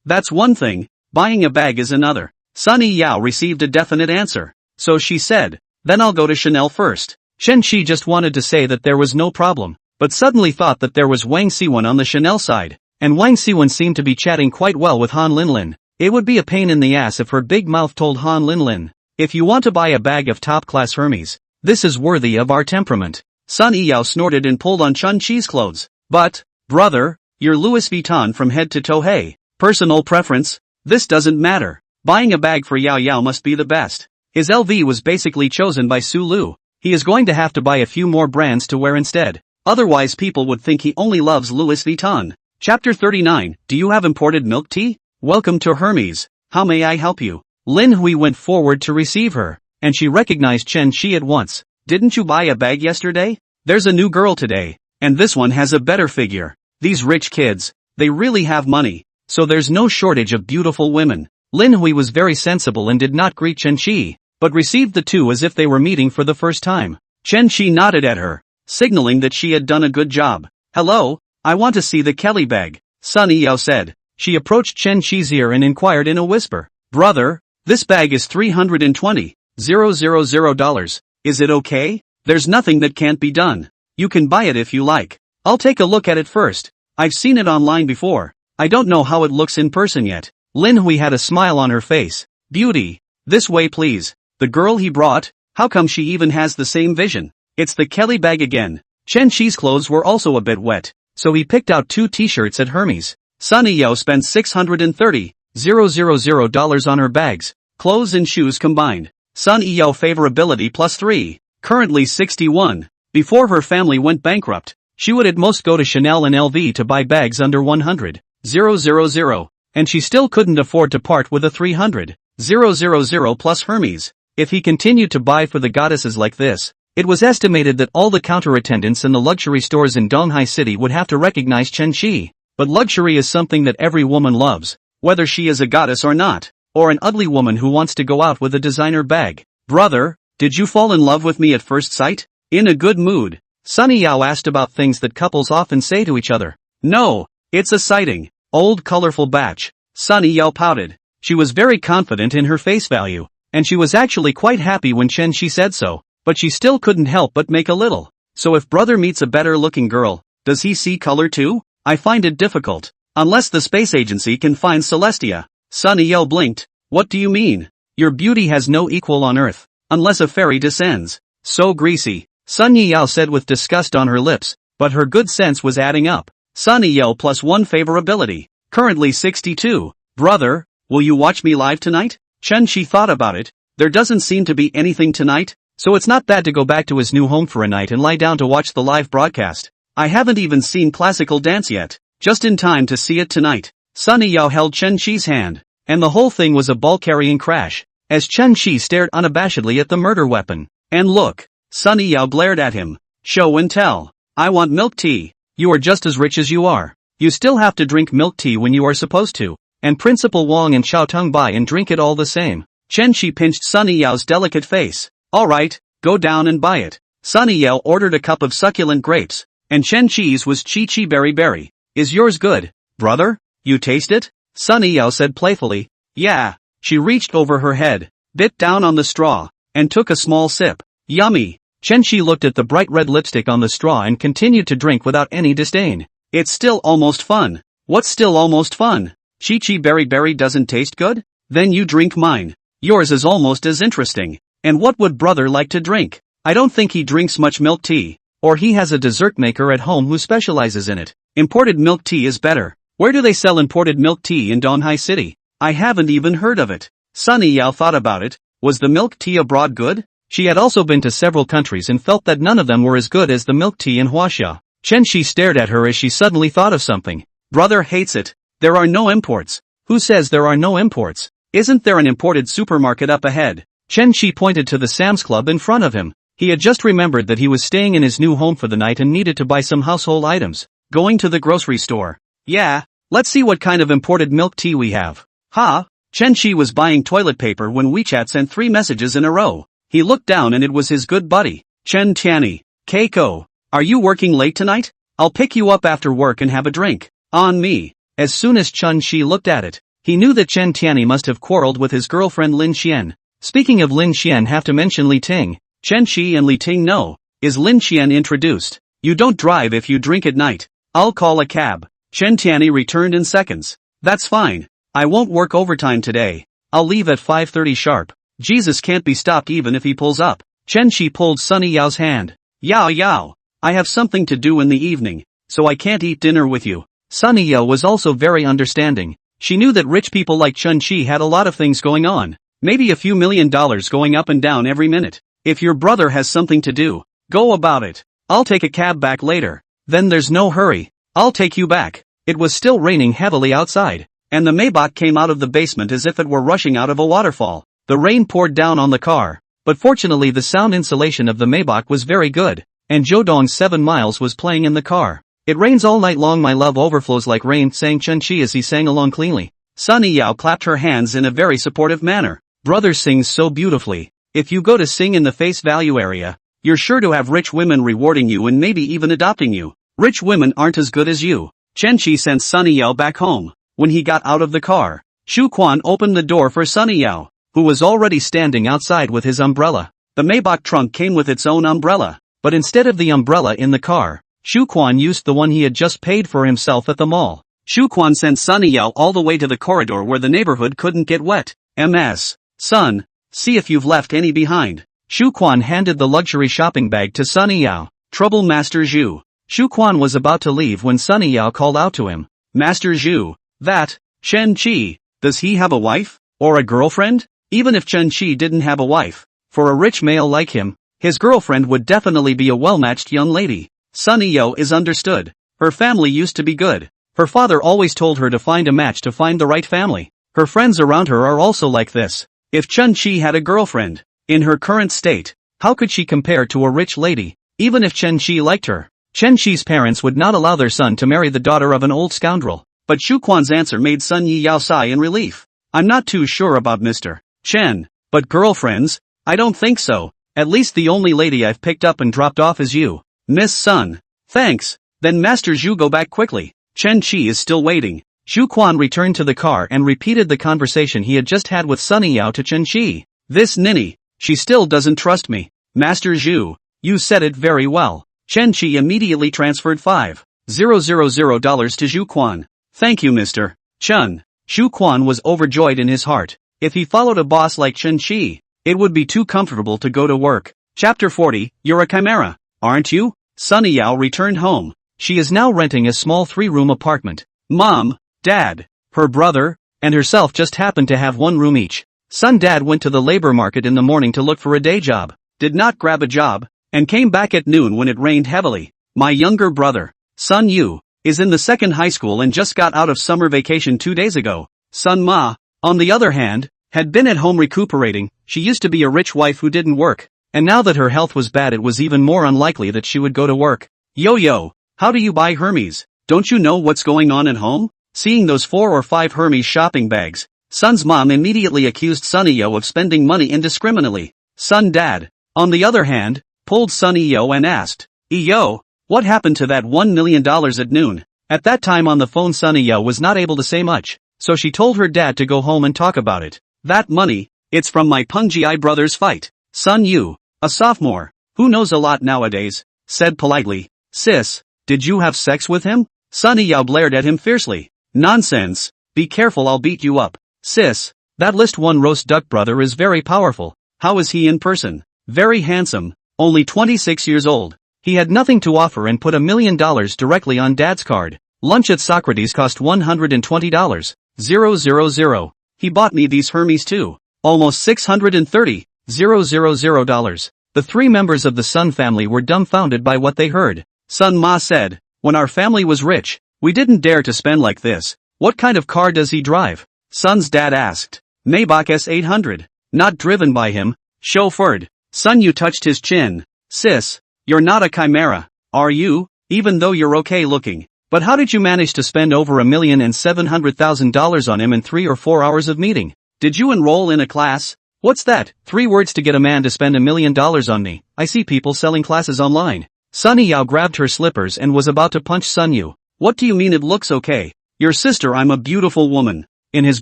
That's one thing, buying a bag is another. Sunny Yao received a definite answer. So she said, then I'll go to Chanel first. Chen Shi just wanted to say that there was no problem, but suddenly thought that there was Wang Siwen on the Chanel side, and Wang Siwen seemed to be chatting quite well with Han Linlin. It would be a pain in the ass if her big mouth told Han Linlin, if you want to buy a bag of top-class Hermes, this is worthy of our temperament. Sunny Yao snorted and pulled on Chen Shi's clothes. But, brother, you're Louis Vuitton from head to toe. Hey, personal preference? This doesn't matter. Buying a bag for Yao Yao must be the best. His LV was basically chosen by Su Lu. He is going to have to buy a few more brands to wear instead. Otherwise people would think he only loves Louis Vuitton. Chapter 39, Do you have imported milk tea? Welcome to Hermes. How may I help you? Lin Hui went forward to receive her, and she recognized Chen Shi at once. Didn't you buy a bag yesterday? There's a new girl today, and this one has a better figure. These rich kids, they really have money, so there's no shortage of beautiful women. Lin Hui was very sensible and did not greet Chen Shi, but received the two as if they were meeting for the first time. Chen Shi nodded at her, signaling that she had done a good job. Hello, I want to see the Kelly bag, Sunny Yao said. She approached Chen Shi's ear and inquired in a whisper. Brother, this bag is $320,000. Is it okay? There's nothing that can't be done. You can buy it if you like. I'll take a look at it first. I've seen it online before. I don't know how it looks in person yet. Lin Hui had a smile on her face. Beauty. This way please. The girl he brought? How come she even has the same vision? It's the Kelly bag again. Chen Shi's clothes were also a bit wet, so he picked out 2 t-shirts at Hermes. Sunny Yao spent $630,000 on her bags, clothes and shoes combined. Sunny Yao favorability +3, currently 61. Before her family went bankrupt, she would at most go to Chanel and LV to buy bags under 100,000, and she still couldn't afford to part with a 300,000 plus Hermes. If he continued to buy for the goddesses like this, it was estimated that all the counter attendants in the luxury stores in Donghai City would have to recognize Chen Shi. But luxury is something that every woman loves, whether she is a goddess or not, or an ugly woman who wants to go out with a designer bag. Brother, did you fall in love with me at first sight? In a good mood, Sunny Yao asked about things that couples often say to each other. No, it's a sighting. Old colorful batch. Sunny Yao pouted. She was very confident in her face value, and she was actually quite happy when Chen Shi said so, but she still couldn't help but make a little. So if brother meets a better looking girl, does he see color too? I find it difficult. Unless the space agency can find Celestia. Sunny Yao blinked. What do you mean? Your beauty has no equal on Earth, unless a fairy descends. So greasy. Sunny Yao said with disgust on her lips, but her good sense was adding up. Sunny Yao plus 1 favorability. Currently 62. Brother, will you watch me live tonight? Chen Shi thought about it. There doesn't seem to be anything tonight, so it's not bad to go back to his new home for a night and lie down to watch the live broadcast. I haven't even seen classical dance yet. Just in time to see it tonight. Sunny Yao held Chen Shi's hand, and the whole thing was a ball-carrying crash, as Chen Shi stared unabashedly at the murder weapon. And look, Sunny Yao glared at him. Show and tell. I want milk tea. You are just as rich as you are. You still have to drink milk tea when you are supposed to, and Principal Wang and Xiao Tong buy and drink it all the same. Chen Shi pinched Sunny Yao's delicate face. Alright, go down and buy it. Sunny Yao ordered a cup of succulent grapes, and Chen Shi's was chi berry berry. Is yours good, brother? You taste it? Sunny Yao said playfully. Yeah. She reached over her head, bit down on the straw, and took a small sip. Yummy. Chen Shi looked at the bright red lipstick on the straw and continued to drink without any disdain. It's still almost fun. What's still almost fun? Chi berry berry doesn't taste good? Then you drink mine. Yours is almost as interesting. And what would brother like to drink? I don't think he drinks much milk tea. Or he has a dessert maker at home who specializes in it. Imported milk tea is better. Where do they sell imported milk tea in Donghai City? I haven't even heard of it. Sunny Yao thought about it. Was the milk tea abroad good? She had also been to several countries and felt that none of them were as good as the milk tea in Huaxia. Chen Shi stared at her as she suddenly thought of something. Brother hates it. There are no imports. Who says there are no imports? Isn't there an imported supermarket up ahead? Chen Shi pointed to the Sam's Club in front of him. He had just remembered that he was staying in his new home for the night and needed to buy some household items. Going to the grocery store. Yeah, let's see what kind of imported milk tea we have. Ha! Chen Shi was buying toilet paper when WeChat sent 3 messages in a row. He looked down and it was his good buddy, Chen Tianyi. Keiko, are you working late tonight? I'll pick you up after work and have a drink. On me. As soon as Chen Shi looked at it, he knew that Chen Tianyi must have quarreled with his girlfriend Lin Xian. Speaking of Lin Xian, have to mention Li Ting. Chen Shi and Li Ting know. Is Lin Xian introduced? You don't drive if you drink at night. I'll call a cab. Chen Tianyi returned in seconds. That's fine. I won't work overtime today. I'll leave at 5:30 sharp. Jesus can't be stopped even if he pulls up. Chen Shi pulled Sunny Yao's hand. Yao Yao. I have something to do in the evening, so I can't eat dinner with you. Sunny Yao was also very understanding. She knew that rich people like Chen Shi had a lot of things going on. Maybe a few $1 million going up and down every minute. If your brother has something to do, go about it. I'll take a cab back later. Then there's no hurry. I'll take you back. It was still raining heavily outside, and the Maybach came out of the basement as if it were rushing out of a waterfall. The rain poured down on the car, but fortunately the sound insulation of the Maybach was very good, and Zhoudong's 7 Miles was playing in the car. It rains all night long, my love overflows like rain, sang Chen Shi as he sang along cleanly. Sunny Yao clapped her hands in a very supportive manner. Brother sings so beautifully. If you go to sing in the face value area, you're sure to have rich women rewarding you and maybe even adopting you. Rich women aren't as good as you. Chen Shi sent Sunny Yao back home. When he got out of the car, Shu Quan opened the door for Sunny Yao, who was already standing outside with his umbrella. The Maybach trunk came with its own umbrella, but instead of the umbrella in the car, Shu Quan used the one he had just paid for himself at the mall. Shu Quan sent Sunny Yao all the way to the corridor where the neighborhood couldn't get wet. Ms. Son, see if you've left any behind. Shu Quan handed the luxury shopping bag to Sunny Yao. Trouble Master Zhu. Shu Quan was about to leave when Sunny Yao called out to him. Master Zhu, that, Chen Chi, does he have a wife? Or a girlfriend? Even if Chen Chi didn't have a wife, for a rich male like him, his girlfriend would definitely be a well-matched young lady. Sunny Yao is understood. Her family used to be good. Her father always told her to find a match to find the right family. Her friends around her are also like this. If Chen Chi had a girlfriend, in her current state, how could she compare to a rich lady? Even if Chen Chi liked her, Chen Chi's parents would not allow their son to marry the daughter of an old scoundrel. But Shu Quan's answer made Sun Yao sigh in relief. I'm not too sure about Mr. Chen, but girlfriends? I don't think so. At least the only lady I've picked up and dropped off is you. Miss Sun. Thanks. Then Master Zhu, go back quickly. Chen Qi is still waiting. Zhu Quan returned to the car and repeated the conversation he had just had with Sunny Yao to Chen Qi. This ninny. She still doesn't trust me. Master Zhu. You said it very well. Chen Qi immediately transferred $5,000 to Zhu Quan. Thank you, Mr. Chen. Zhu Quan was overjoyed in his heart. If he followed a boss like Chen Qi, it would be too comfortable to go to work. Chapter 40, You're a chimera, aren't you? Sunny Yao returned home. She is now renting a small 3-room apartment. Mom, Dad, her brother, and herself just happened to have 1 room each. Sun Dad went to the labor market in the morning to look for a day job, did not grab a job, and came back at noon when it rained heavily. My younger brother, Sun Yu, is in the 2nd high school and just got out of summer vacation 2 days ago. Sun Ma, on the other hand, had been at home recuperating. She used to be a rich wife who didn't work, and now that her health was bad it was even more unlikely that she would go to work. Yo, how do you buy Hermes? Don't you know what's going on at home? Seeing those 4 or 5 Hermes shopping bags, Sun's mom immediately accused Sunny Yo of spending money indiscriminately. Sun Dad, on the other hand, pulled Sunny Yo and asked, Yo, what happened to that $1 million at noon? At that time on the phone Sunny Yo was not able to say much, so she told her dad to go home and talk about it. That money, it's from my Pengji brothers fight. Sun Yu, a sophomore, who knows a lot nowadays, said politely, Sis, did you have sex with him? Sunny Yao blared at him fiercely. Nonsense, be careful, I'll beat you up. Sis, that list 1 roast duck brother is very powerful. How is he in person? Very handsome, only 26 years old. He had nothing to offer and put $1 million directly on Dad's card. Lunch at Socrates cost $120. 000. He bought me these Hermes too. Almost $630. 000. The 3 members of the Sun family were dumbfounded by what they heard. Sun Ma said, when our family was rich, we didn't dare to spend like this. What kind of car does he drive? Sun's dad asked. Maybach S800. Not driven by him. Chauffeured. Sun Yu touched his chin. Sis, you're not a chimera, are you? Even though you're okay looking. But how did you manage to spend over $1,700,000 on him in 3 or 4 hours of meeting? Did you enroll in a class? What's that? 3 words to get a man to spend $1 million on me. I see people selling classes online. Sunny Yao grabbed her slippers and was about to punch Sun Yu. What do you mean it looks okay? Your sister, I'm a beautiful woman. In his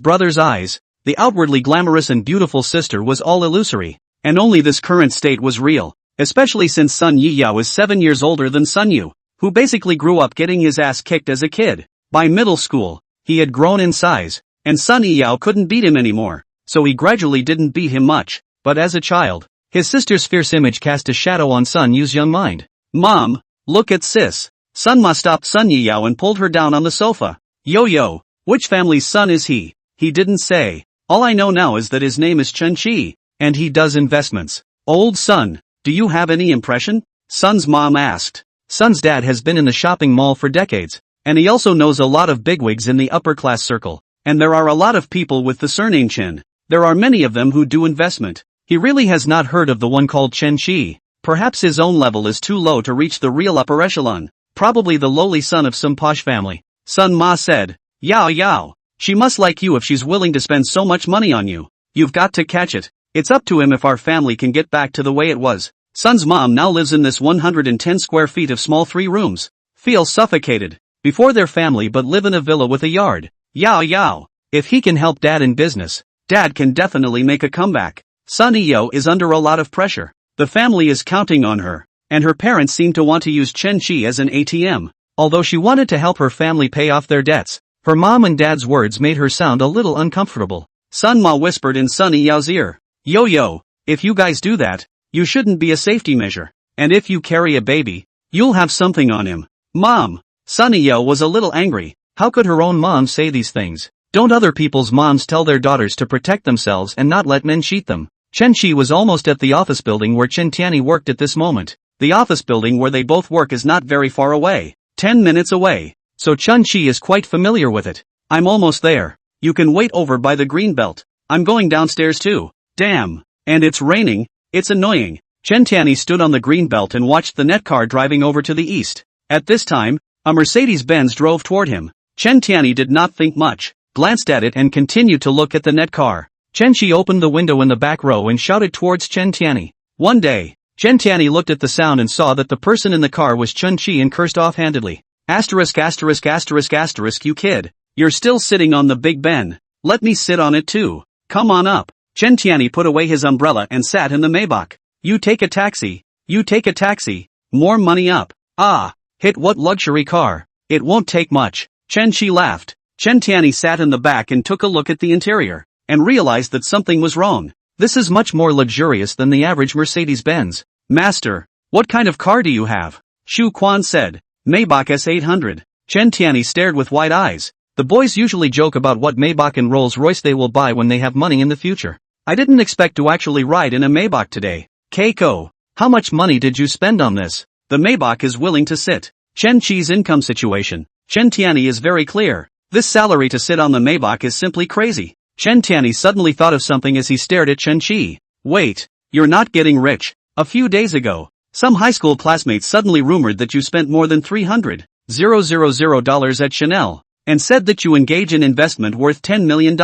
brother's eyes, the outwardly glamorous and beautiful sister was all illusory, and only this current state was real, especially since Sun Yiyao is 7 years older than Sun Yu, who basically grew up getting his ass kicked as a kid. By middle school, he had grown in size, and Sun Yiyao couldn't beat him anymore, so he gradually didn't beat him much, but as a child, his sister's fierce image cast a shadow on Sun Yu's young mind. Mom, look at sis. Sun Ma stopped Sun Yiyao and pulled her down on the sofa. Yo, which family's son is he? He didn't say. All I know now is that his name is Chen Qi, and he does investments. Old Sun, do you have any impression? Sun's mom asked. Sun's dad has been in the shopping mall for decades, and he also knows a lot of bigwigs in the upper class circle, and there are a lot of people with the surname Chen. There are many of them who do investment. He really has not heard of the one called Chen Qi. Perhaps his own level is too low to reach the real upper echelon. Probably the lowly son of some posh family. Sun Ma said. Yao. She must like you if she's willing to spend so much money on you. You've got to catch it. It's up to him if our family can get back to the way it was. Sun's mom now lives in this 110 square feet of small 3 rooms. Feel suffocated. Before their family but live in a villa with a yard. Yao. If he can help dad in business, dad can definitely make a comeback. Sunny Yo is under a lot of pressure. The family is counting on her, and her parents seem to want to use Chen Qi as an ATM. Although she wanted to help her family pay off their debts, her mom and dad's words made her sound a little uncomfortable. Sun Ma whispered in Sunny Yao's ear. Yo, if you guys do that, you shouldn't be a safety measure. And if you carry a baby, you'll have something on him. Mom. Sunny Yao was a little angry. How could her own mom say these things? Don't other people's moms tell their daughters to protect themselves and not let men cheat them? Chen Qi was almost at the office building where Chen Tianyi worked at this moment. The office building where they both work is not very far away. 10 minutes away. So Chen Qi is quite familiar with it. I'm almost there. You can wait over by the green belt. I'm going downstairs too. Damn. And it's raining. It's annoying. Chen Tianyi stood on the green belt and watched the net car driving over to the east. At this time, a Mercedes-Benz drove toward him. Chen Tianyi did not think much, glanced at it and continued to look at the net car. Chen Qi opened the window in the back row and shouted towards Chen Tianyi. One day, Chen Tianyi looked at the sound and saw that the person in the car was Chun Chi and cursed offhandedly. Asterisk asterisk asterisk asterisk you kid. You're still sitting on the Big Ben. Let me sit on it too. Come on up. Chen Tianyi put away his umbrella and sat in the Maybach. You take a taxi. You take a taxi. More money up. Ah. Hit what luxury car? It won't take much. Chen Chi laughed. Chen Tianyi sat in the back and took a look at the interior, and realized that something was wrong. This is much more luxurious than the average Mercedes-Benz. Master, what kind of car do you have? Shu Quan said. Maybach S800. Chen Tianyi stared with wide eyes. The boys usually joke about what Maybach and Rolls-Royce they will buy when they have money in the future. I didn't expect to actually ride in a Maybach today. Keiko, how much money did you spend on this? The Maybach is willing to sit. Chen Chi's income situation. Chen Tianyi is very clear. This salary to sit on the Maybach is simply crazy. Chen Tianyi suddenly thought of something as he stared at Chen Chi. Wait, you're not getting rich. A few days ago, some high school classmates suddenly rumored that you spent more than $300,000 at Chanel, and said that you engage in investment worth $10 million.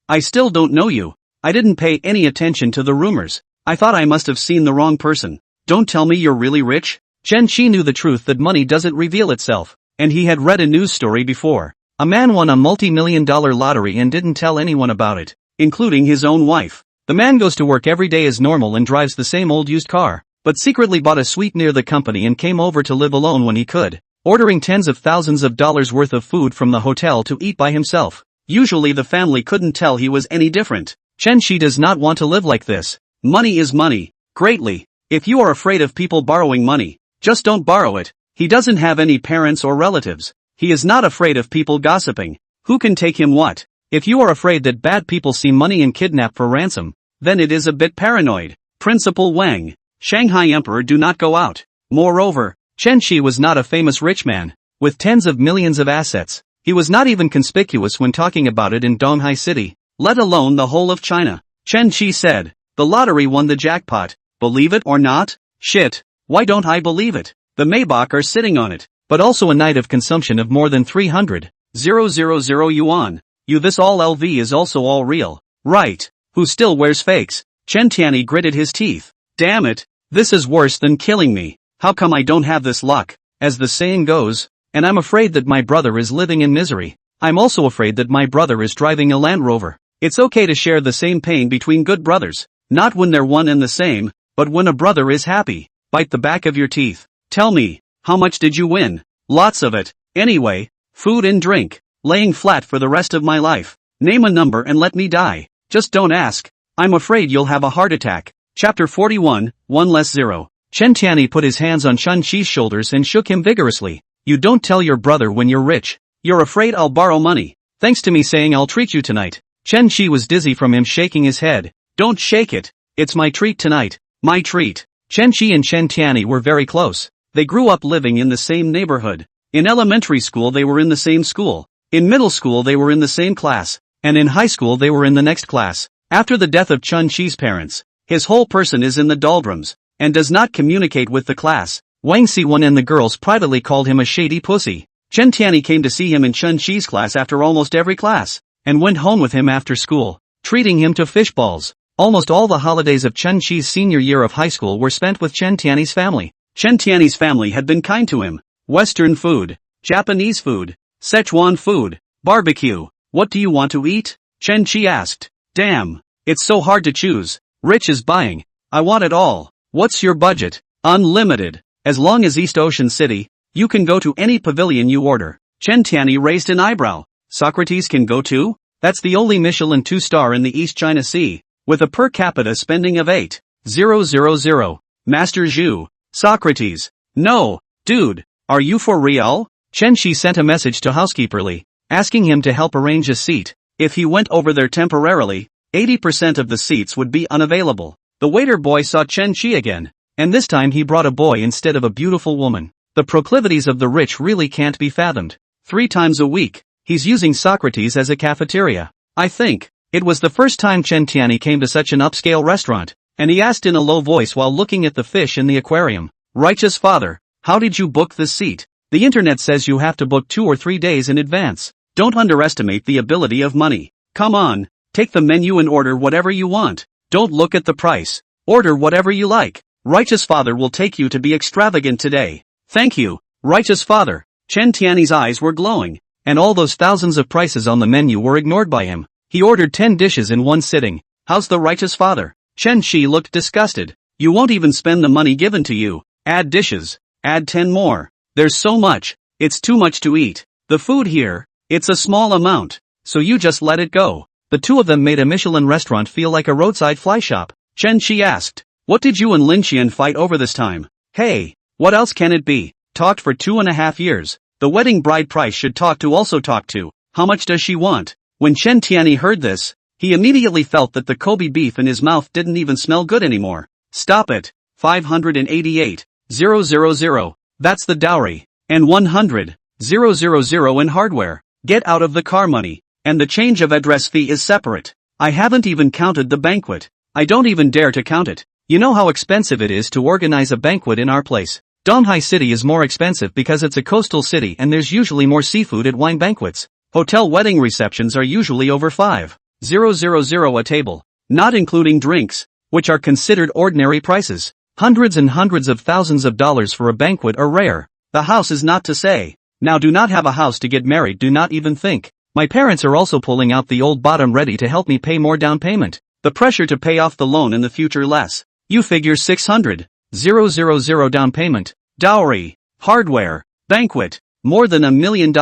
I still don't know you. I didn't pay any attention to the rumors. I thought I must have seen the wrong person. Don't tell me you're really rich? Chen Chi knew the truth that money doesn't reveal itself, and he had read a news story before. A man won a multi-million-dollar lottery and didn't tell anyone about it, including his own wife. The man goes to work every day as normal and drives the same old used car, but secretly bought a suite near the company and came over to live alone when he could, ordering tens of thousands of dollars worth of food from the hotel to eat by himself. Usually the family couldn't tell he was any different. Chen Chi does not want to live like this. Money is money. Greatly. If you are afraid of people borrowing money, just don't borrow it. He doesn't have any parents or relatives. He is not afraid of people gossiping. Who can take him what? If you are afraid that bad people see money and kidnap for ransom, then it is a bit paranoid. Principal Wang. Shanghai Emperor do not go out. Moreover, Chen Chi was not a famous rich man, with tens of millions of assets. He was not even conspicuous when talking about it in Donghai City, let alone the whole of China. Chen Chi said, the lottery won the jackpot. Believe it or not? Shit. Why don't I believe it? The Maybach are sitting on it. But also a night of consumption of more than 300,000 yuan. This all LV is also all real. Right. Who still wears fakes? Chen Tianyi gritted his teeth. Damn it. This is worse than killing me. How come I don't have this luck? As the saying goes. And I'm afraid that my brother is living in misery. I'm also afraid that my brother is driving a Land Rover. It's okay to share the same pain between good brothers. Not when they're one and the same, but when a brother is happy. Bite the back of your teeth. Tell me. How much did you win? Lots of it. Anyway, food and drink. Laying flat for the rest of my life. Name a number and let me die. Just don't ask. I'm afraid you'll have a heart attack. Chapter 41, 1 less 0. Chen Tianyi put his hands on Chen Chi's shoulders and shook him vigorously. You don't tell your brother when you're rich. You're afraid I'll borrow money. Thanks to me saying I'll treat you tonight. Chen Chi was dizzy from him shaking his head. Don't shake it. It's my treat tonight. My treat. Chen Chi and Chen Tianyi were very close. They grew up living in the same neighborhood. In elementary school they were in the same school. In middle school they were in the same class. And in high school they were in the next class. After the death of Chen Chi's parents, his whole person is in the doldrums, and does not communicate with the class. Wang Siwan and the girls privately called him a shady pussy. Chen Tianyi came to see him in Chen Chi's class after almost every class, and went home with him after school, treating him to fish balls. Almost all the holidays of Chen Chi's senior year of high school were spent with Chen Tianyi's family. Chen Tianyi's family had been kind to him. Western food, Japanese food, Sichuan food, barbecue. What do you want to eat? Chen Chi asked. Damn, it's so hard to choose. Rich is buying. I want it all. What's your budget? Unlimited. As long as East Ocean City, you can go to any pavilion you order. Chen Tianyi raised an eyebrow. Socrates can go too? That's the only Michelin 2-star in the East China Sea, with a per capita spending of 8,000. Master Zhu. Socrates. No, dude, are you for real? Chen Chi sent a message to Housekeeperly, asking him to help arrange a seat. If he went over there temporarily, 80% of the seats would be unavailable. The waiter boy saw Chen Chi again, and this time he brought a boy instead of a beautiful woman. The proclivities of the rich really can't be fathomed. 3 times a week, he's using Socrates as a cafeteria. I think it was the first time Chen Tianyi came to such an upscale restaurant, and he asked in a low voice while looking at the fish in the aquarium. Righteous father, how did you book this seat? The internet says you have to book 2 or 3 days in advance. Don't underestimate the ability of money. Come on, take the menu and order whatever you want. Don't look at the price. Order whatever you like. Righteous Father will take you to be extravagant today. Thank you, Righteous Father. Chen Tiany's eyes were glowing, and all those thousands of prices on the menu were ignored by him. He ordered 10 dishes in one sitting. How's the Righteous Father? Chen Shi looked disgusted. You won't even spend the money given to you. Add dishes. Add 10 more. There's so much. It's too much to eat. The food here, it's a small amount. So you just let it go. The two of them made a Michelin restaurant feel like a roadside fly shop. Chen Shi asked, what did you and Lin Qian fight over this time? Hey, what else can it be? Talked for 2.5 years. The wedding bride price should talk to. How much does she want? When Chen Tiany heard this, he immediately felt that the Kobe beef in his mouth didn't even smell good anymore. Stop it. 588,000. That's the dowry. And 100,000 in hardware. Get out of the car money. And the change of address fee is separate. I haven't even counted the banquet. I don't even dare to count it. You know how expensive it is to organize a banquet in our place. Donghai City is more expensive because it's a coastal city and there's usually more seafood at wine banquets. Hotel wedding receptions are usually over 5,000 a table, not including drinks, which are considered ordinary prices. Hundreds and hundreds of thousands of dollars for a banquet are rare. The house is not to say. Now do not have a house to get married, do not even think. My parents are also pulling out the old bottom ready to help me pay more down payment. The pressure to pay off the loan in the future less. You figure 600,000 down payment, dowry, hardware, banquet, more than $1 million.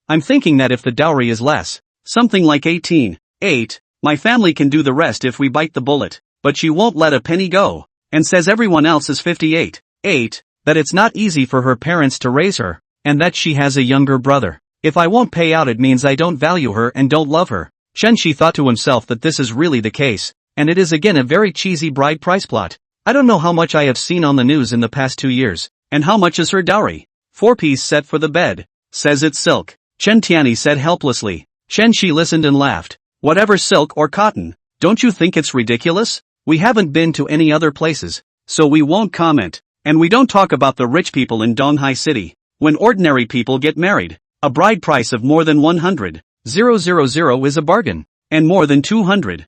I'm thinking that if the dowry is less, something like 18.8, my family can do the rest if we bite the bullet, but she won't let a penny go, and says everyone else is 58.8, that it's not easy for her parents to raise her, and that she has a younger brother. If I won't pay out it means I don't value her and don't love her. Chen Shi thought to himself that this is really the case, and it is again a very cheesy bride price plot. I don't know how much I have seen on the news in the past 2 years, and how much is her dowry? 4-piece set for the bed. Says it's silk. Chen Tiany said helplessly. Chen Shi listened and laughed. Whatever silk or cotton, don't you think it's ridiculous? We haven't been to any other places, so we won't comment, and we don't talk about the rich people in Donghai City. When ordinary people get married, a bride price of more than 100,000 is a bargain, and more than 200,000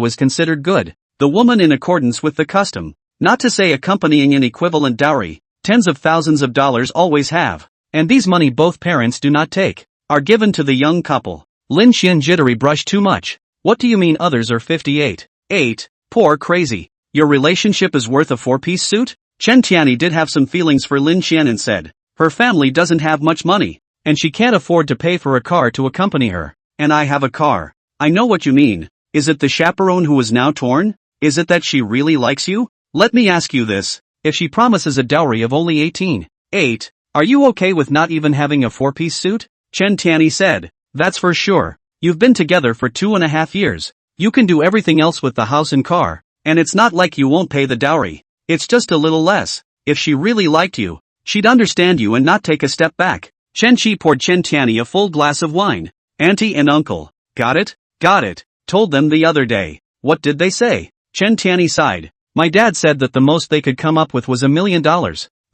is considered good. The woman in accordance with the custom, not to say accompanying an equivalent dowry, tens of thousands of dollars always have, and these money both parents do not take, are given to the young couple. Lin Qian jittery brush too much. What do you mean others are 58.8? Poor crazy. Your relationship is worth a 4-piece suit? Chen Tiany did have some feelings for Lin Qian and said, her family doesn't have much money, and she can't afford to pay for a car to accompany her. And I have a car. I know what you mean. Is it the chaperone who is now torn? Is it that she really likes you? Let me ask you this. If she promises a dowry of only 18.8, are you okay with not even having a 4-piece suit? Chen Tiany said, that's for sure. You've been together for 2.5 years. You can do everything else with the house and car, and it's not like you won't pay the dowry. It's just a little less. If she really liked you, she'd understand you and not take a step back. Chen Shi poured Chen Tiany a full glass of wine. Auntie and uncle. Got it? Got it. Told them the other day. What did they say? Chen Tiany sighed. My dad said that the most they could come up with was $1 million.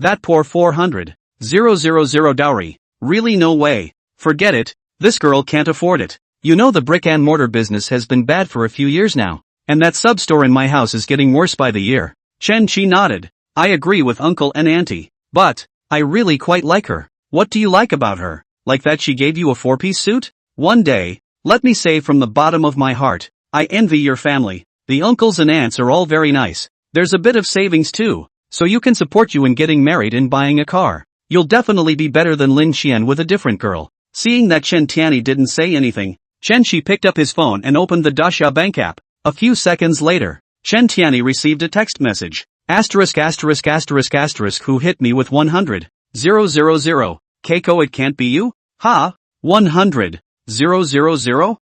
That poor 400,000 dowry. Really no way. Forget it. This girl can't afford it. You know the brick and mortar business has been bad for a few years now, and that sub-store in my house is getting worse by the year. Chen Shi nodded. I agree with uncle and auntie. But, I really quite like her. What do you like about her? Like that she gave you a 4-piece suit? One day, let me say from the bottom of my heart, I envy your family. The uncles and aunts are all very nice. There's a bit of savings too, so you can support you in getting married and buying a car. You'll definitely be better than Lin Qian with a different girl. Seeing that Chen Tiany didn't say anything, Chen Shi picked up his phone and opened the Dasha Bank app. A few seconds later, Chen Tiany received a text message. *********, who hit me with 100,000. Keiko, it can't be you? Ha? 100,000?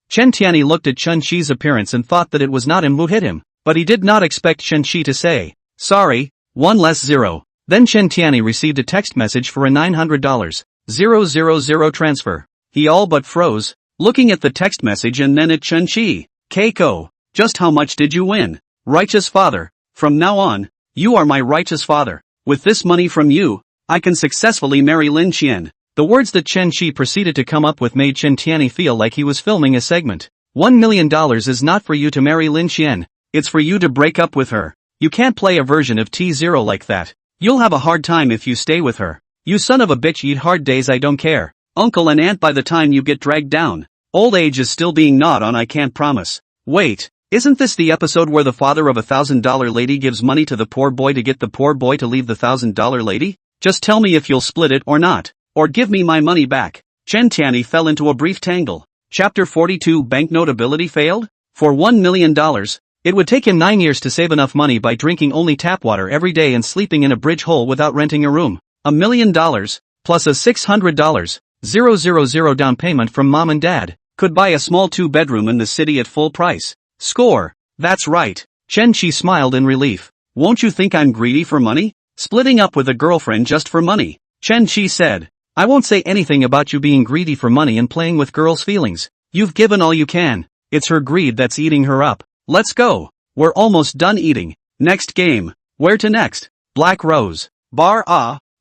Chen Tiany looked at Chen Shi's appearance and thought that it was not him who hit him, but he did not expect Chen Shi to say, sorry, one less zero. Then Chen Tiany received a text message for a $900,000 transfer. He all but froze, looking at the text message and then at Chen Shi. Keiko, just how much did you win? Righteous Father, from now on, you are my righteous father. With this money from you, I can successfully marry Lin Qian. The words that Chen Shi proceeded to come up with made Chen Tiany feel like he was filming a segment. $1 million is not for you to marry Lin Qian, it's for you to break up with her. You can't play a version of T0 like that. You'll have a hard time if you stay with her. You son of a bitch, eat hard days, I don't care. Uncle and aunt, by the time you get dragged down. Old age is still being gnawed on, I can't promise. Wait, isn't this the episode where the father of $1,000 lady gives money to the poor boy to get the poor boy to leave the $1,000 lady? Just tell me if you'll split it or not. Or give me my money back. Chen Tianyi fell into a brief tangle. Chapter 42, banknote ability failed? For $1 million, it would take him 9 years to save enough money by drinking only tap water every day and sleeping in a bridge hole without renting a room. $1 million, plus a $600,000 down payment from mom and dad, could buy a small 2-bedroom in the city at full price. Score. That's right. Chen Qi smiled in relief. Won't you think I'm greedy for money? Splitting up with a girlfriend just for money. Chen Qi said. I won't say anything about you being greedy for money and playing with girls' feelings. You've given all you can. It's her greed that's eating her up. Let's go. We're almost done eating. Next game. Where to next? Black Rose. Bar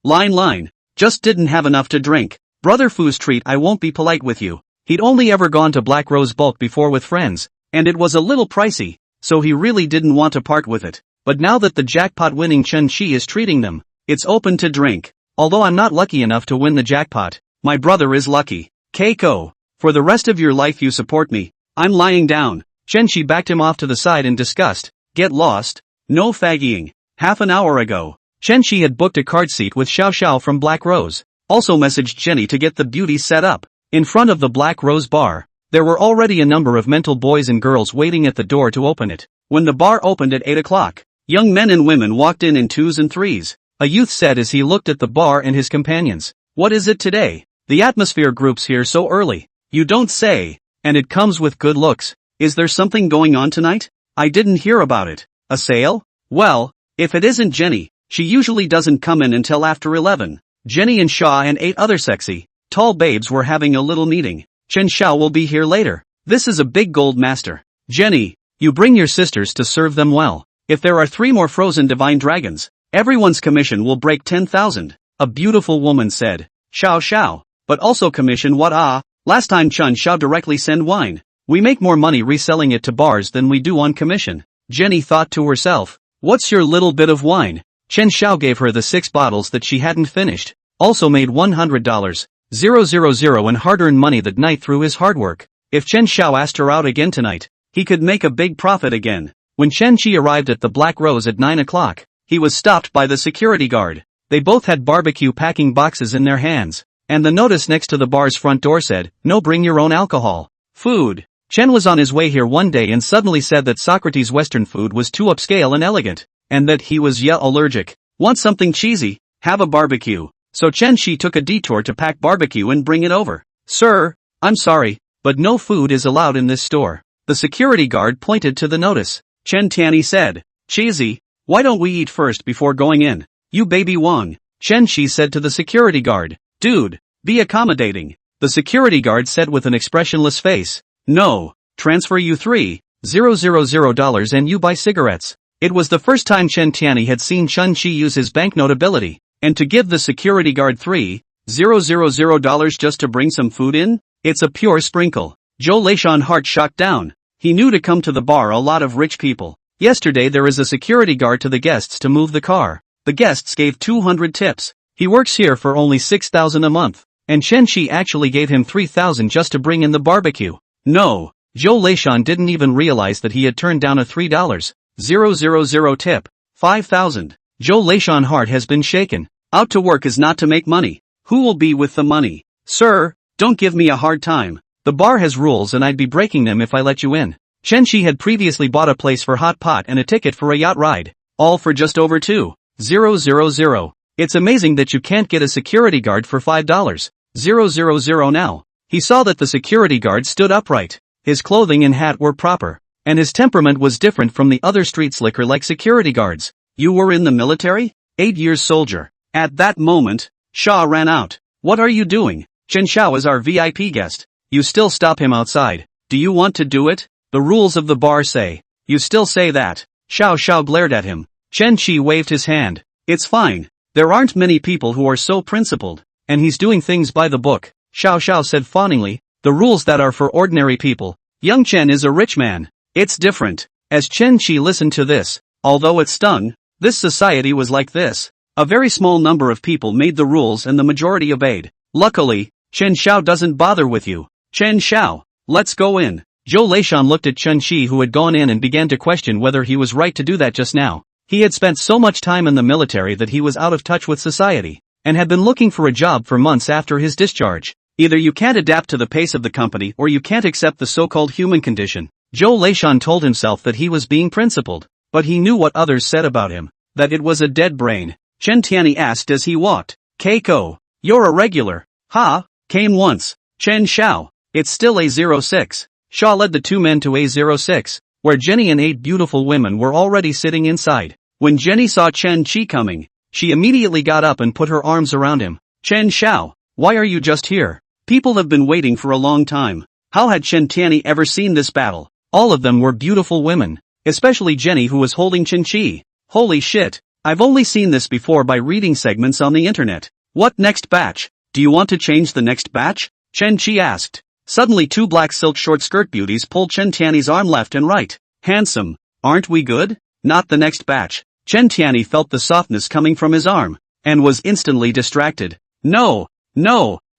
line. Just didn't have enough to drink. Brother Fu's treat, I won't be polite with you. He'd only ever gone to Black Rose bulk before with friends, and it was a little pricey, so he really didn't want to part with it. But now that the jackpot-winning Chen Qi is treating them, it's open to drink. Although I'm not lucky enough to win the jackpot, my brother is lucky. Keiko, for the rest of your life you support me. I'm lying down. Chen Qi backed him off to the side in disgust. Get lost. No faggying. Half an hour ago, Chen Qi had booked a card seat with Xiao Xiao from Black Rose, also messaged Jenny to get the beauty set up. In front of the Black Rose bar, there were already a number of mental boys and girls waiting at the door to open it. When the bar opened at 8 o'clock, young men and women walked in 2s and 3s. A youth said as he looked at the bar and his companions. What is it today? The atmosphere groups here so early. You don't say. And it comes with good looks. Is there something going on tonight? I didn't hear about it. A sale? Well, if it isn't Jenny, she usually doesn't come in until after 11. Jenny and Shaw and 8 other sexy, tall babes were having a little meeting. Chen Xiao will be here later. This is a big gold master. Jenny, you bring your sisters to serve them well. If there are 3 more frozen divine dragons, everyone's commission will break 10,000. A beautiful woman said. Xiao. But also commission what? Last time Chen Xiao directly send wine. We make more money reselling it to bars than we do on commission. Jenny thought to herself. What's your little bit of wine? Chen Xiao gave her the 6 bottles that she hadn't finished. Also made $100,000 in hard-earned money that night through his hard work. If Chen Xiao asked her out again tonight, he could make a big profit again. When Chen Qi arrived at the Black Rose at 9 o'clock, he was stopped by the security guard. They both had barbecue packing boxes in their hands, and the notice next to the bar's front door said, no bring your own alcohol. Food. Chen was on his way here one day and suddenly said that Socrates' Western food was too upscale and elegant, and that he was allergic. Want something cheesy? Have a barbecue. So Chen Qi took a detour to pack barbecue and bring it over. Sir, I'm sorry, but no food is allowed in this store. The security guard pointed to the notice. Chen Tianyi said, cheesy? Why don't we eat first before going in? You baby Wang. Chen Qi said to the security guard. Dude, be accommodating. The security guard said with an expressionless face. No, transfer you $3,000 and you buy cigarettes. It was the first time Chen Tianyi had seen Chen Qi use his banknote ability, and to give the security guard $3,000 just to bring some food in? It's a pure sprinkle. Zhou Leishan heart shocked down. He knew to come to the bar a lot of rich people. Yesterday there is a security guard to the guests to move the car. The guests gave 200 tips. He works here for only 6,000 a month, and Chen Qi actually gave him 3,000 just to bring in the barbecue. No, Zhou Leishan didn't even realize that he had turned down a $3,000 tip. 5,000. Zhou Leishan heart has been shaken. Out to work is not to make money. Who will be with the money? Sir, don't give me a hard time. The bar has rules and I'd be breaking them if I let you in. Chen Qi had previously bought a place for hot pot and a ticket for a yacht ride, all for just over $2,000. It's amazing that you can't get a security guard for $5,000 now. He saw that the security guard stood upright. His clothing and hat were proper, and his temperament was different from the other street slicker like security guards. You were in the military? 8 years soldier. At that moment, Shaw ran out. What are you doing? Chen Xiao is our VIP guest. You still stop him outside. Do you want to do it? The rules of the bar say. You still say that. Xiao Xiao glared at him. Chen Qi waved his hand. It's fine. There aren't many people who are so principled, and he's doing things by the book. Xiao Xiao said fawningly, the rules that are for ordinary people. Young Chen is a rich man. It's different. As Chen Qi listened to this, Although it stung, this society was like this. A very small number of people made the rules and the majority obeyed. Luckily, Chen Xiao doesn't bother with you. Chen Xiao, let's go in. Zhou Leishan looked at Chen Shi, who had gone in, and began to question whether he was right to do that just now. He had spent so much time in the military that he was out of touch with society, and had been looking for a job for months after his discharge. Either you can't adapt to the pace of the company or you can't accept the so-called human condition. Zhou Leishan told himself that he was being principled, but he knew what others said about him, that it was a dead brain. Chen Tianyi asked as he walked. Keiko, you're a regular. Ha, came once. Chen Xiao, it's still A06. Shaw led the two men to A06, where Jenny and 8 beautiful women were already sitting inside. When Jenny saw Chen Qi coming, she immediately got up and put her arms around him. Chen Xiao, why are you just here? People have been waiting for a long time. How had Chen Tianyi ever seen this battle? All of them were beautiful women, especially Jenny, who was holding Chen Qi. Holy shit, I've only seen this before by reading segments on the internet. What next batch? Do you want to change the next batch? Chen Qi asked. Suddenly 2 black silk short skirt beauties pulled Chen Tianyi's arm left and right. Handsome, aren't we good? Not the next batch. Chen Tianyi felt the softness coming from his arm, and was instantly distracted. No,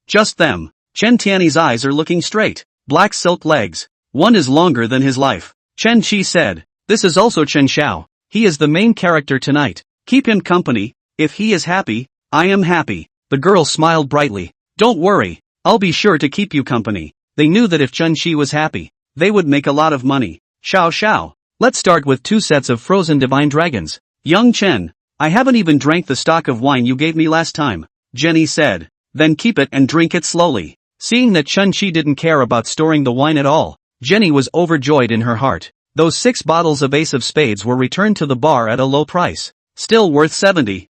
just them. Chen Tianyi's eyes are looking straight. Black silk legs. One is longer than his life. Chen Qi said. This is also Chen Xiao. He is the main character tonight. Keep him company. If he is happy, I am happy. The girl smiled brightly. Don't worry, I'll be sure to keep you company. They knew that if Chen Qi was happy, they would make a lot of money. Xiao, let's start with 2 sets of frozen divine dragons. Young Chen, I haven't even drank the stock of wine you gave me last time, Jenny said. Then keep it and drink it slowly. Seeing that Chen Qi didn't care about storing the wine at all, Jenny was overjoyed in her heart. Those 6 bottles of Ace of Spades were returned to the bar at a low price. Still worth 70,000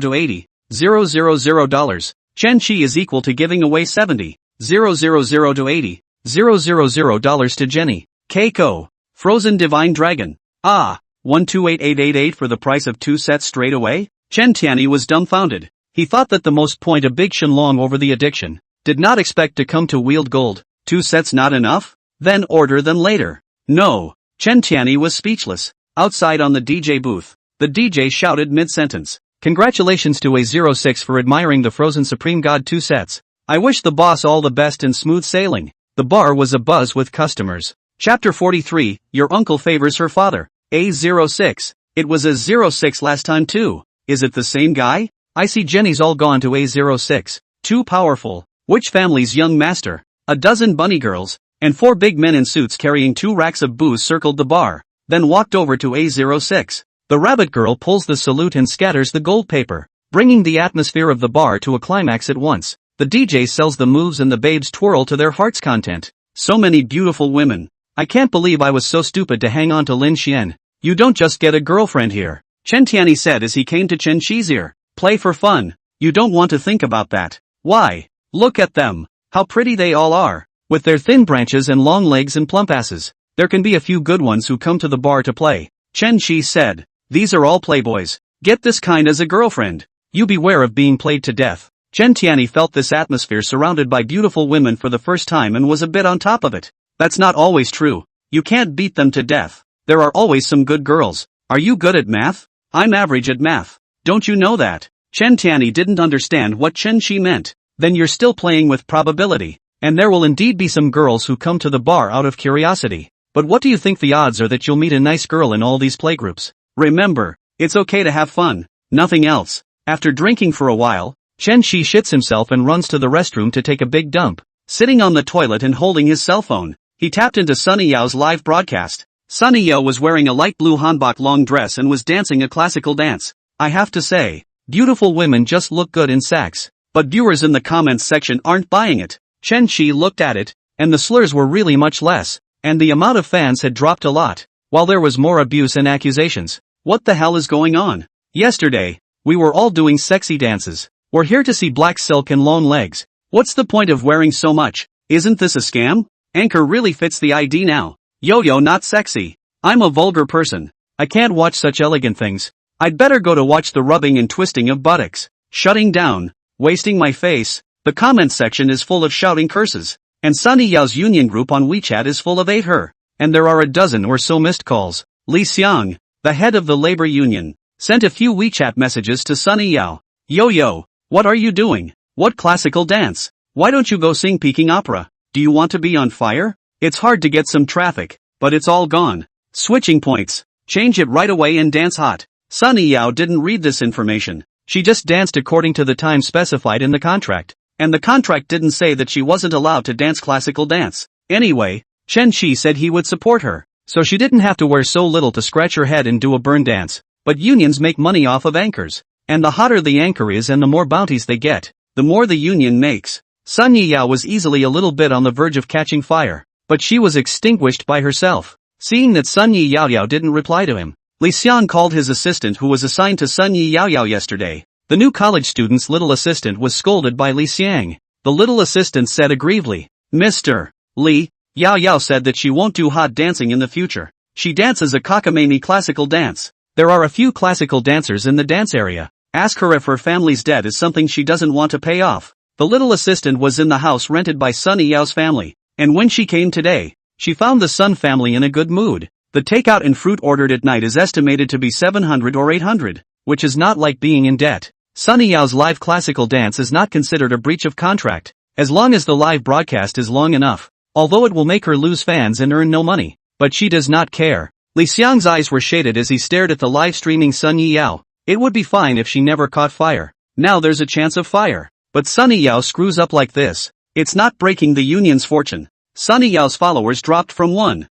to 80,000 dollars. Chen Qi is equal to giving away 70,000 to 80,000 dollars to Jenny. Keiko, frozen divine dragon. 128888 for the price of 2 sets straight away? Chen Tianyi was dumbfounded. He thought that the most point a big Shenlong over the addiction. Did not expect to come to wield gold. 2 sets not enough? Then order them later. No. Chen Tianyi was speechless. Outside on the DJ booth, the DJ shouted mid-sentence. Congratulations to A06 for admiring the Frozen Supreme God 2 sets. I wish the boss all the best and smooth sailing. The bar was abuzz with customers. Chapter 43, Your uncle favors her father. A06. It was A06 last time too. Is it the same guy? I see Jenny's all gone to A06. Too powerful. Which family's young master? A dozen bunny girls, and 4 big men in suits carrying 2 racks of booze circled the bar, then walked over to A06. The rabbit girl pulls the salute and scatters the gold paper, bringing the atmosphere of the bar to a climax at once. The DJ sells the moves and the babes twirl to their heart's content. So many beautiful women. I can't believe I was so stupid to hang on to Lin Xian. You don't just get a girlfriend here, Chen Tianyi said as he came to Chen Qi's ear. Play for fun. You don't want to think about that. Why? Look at them. How pretty they all are. With their thin branches and long legs and plump asses. There can be a few good ones who come to the bar to play, Chen Qi said. These are all playboys. Get this kind as a girlfriend. You beware of being played to death. Chen Tianyi felt this atmosphere surrounded by beautiful women for the first time and was a bit on top of it. That's not always true. You can't beat them to death. There are always some good girls. Are you good at math? I'm average at math. Don't you know that? Chen Tianyi didn't understand what Chen Qi meant. Then you're still playing with probability. And there will indeed be some girls who come to the bar out of curiosity. But what do you think the odds are that you'll meet a nice girl in all these playgroups? Remember, it's okay to have fun. Nothing else. After drinking for a while, Chen Qi shits himself and runs to the restroom to take a big dump. Sitting on the toilet and holding his cell phone, he tapped into Sunny Yao's live broadcast. Sunny Yao was wearing a light blue hanbok long dress and was dancing a classical dance. I have to say, beautiful women just look good in sex. But viewers in the comments section aren't buying it. Chen Qi looked at it, and the slurs were really much less, and the amount of fans had dropped a lot, while there was more abuse and accusations. What the hell is going on? Yesterday, we were all doing sexy dances. We're here to see black silk and long legs. What's the point of wearing so much? Isn't this a scam? Anchor really fits the ID now. Yo-yo not sexy. I'm a vulgar person. I can't watch such elegant things. I'd better go to watch the rubbing and twisting of buttocks. Shutting down. Wasting my face. The comment section is full of shouting curses. And Sunny Yao's union group on WeChat is full of 8 her. And there are a dozen or so missed calls. Li Xiang. the head of the labor union, sent a few WeChat messages to Sunny Yao. Yo, what are you doing? What classical dance? Why don't you go sing Peking opera? Do you want to be on fire? It's hard to get some traffic, but it's all gone. Switching points. Change it right away and dance hot. Sunny Yao didn't read this information. She just danced according to the time specified in the contract. And the contract didn't say that she wasn't allowed to dance classical dance. Anyway, Chen Shi said he would support her, so she didn't have to wear so little to scratch her head and do a burn dance. But unions make money off of anchors. And the hotter the anchor is and the more bounties they get, the more the union makes. Sunny Yao was easily a little bit on the verge of catching fire, but she was extinguished by herself. Seeing that Sunny Yao didn't reply to him, Li Xian called his assistant who was assigned to Sunny Yao yesterday. The new college student's little assistant was scolded by Li Xiang. The little assistant said aggrievedly, Mr. Li, Yao said that she won't do hot dancing in the future. She dances a cockamamie classical dance. There are a few classical dancers in the dance area. Ask her if her family's debt is something she doesn't want to pay off. The little assistant was in the house rented by Sunny Yao's family, and when she came today, she found the Sun family in a good mood. The takeout and fruit ordered at night is estimated to be 700 or 800, which is not like being in debt. Sunny Yao's live classical dance is not considered a breach of contract, as long as the live broadcast is long enough, although it will make her lose fans and earn no money. But she does not care. Li Xiang's eyes were shaded as he stared at the live streaming Sunny Yao. It would be fine if she never caught fire. Now there's a chance of fire. But Sunny Yao screws up like this. It's not breaking the union's fortune. Sunny Yao's followers dropped from 1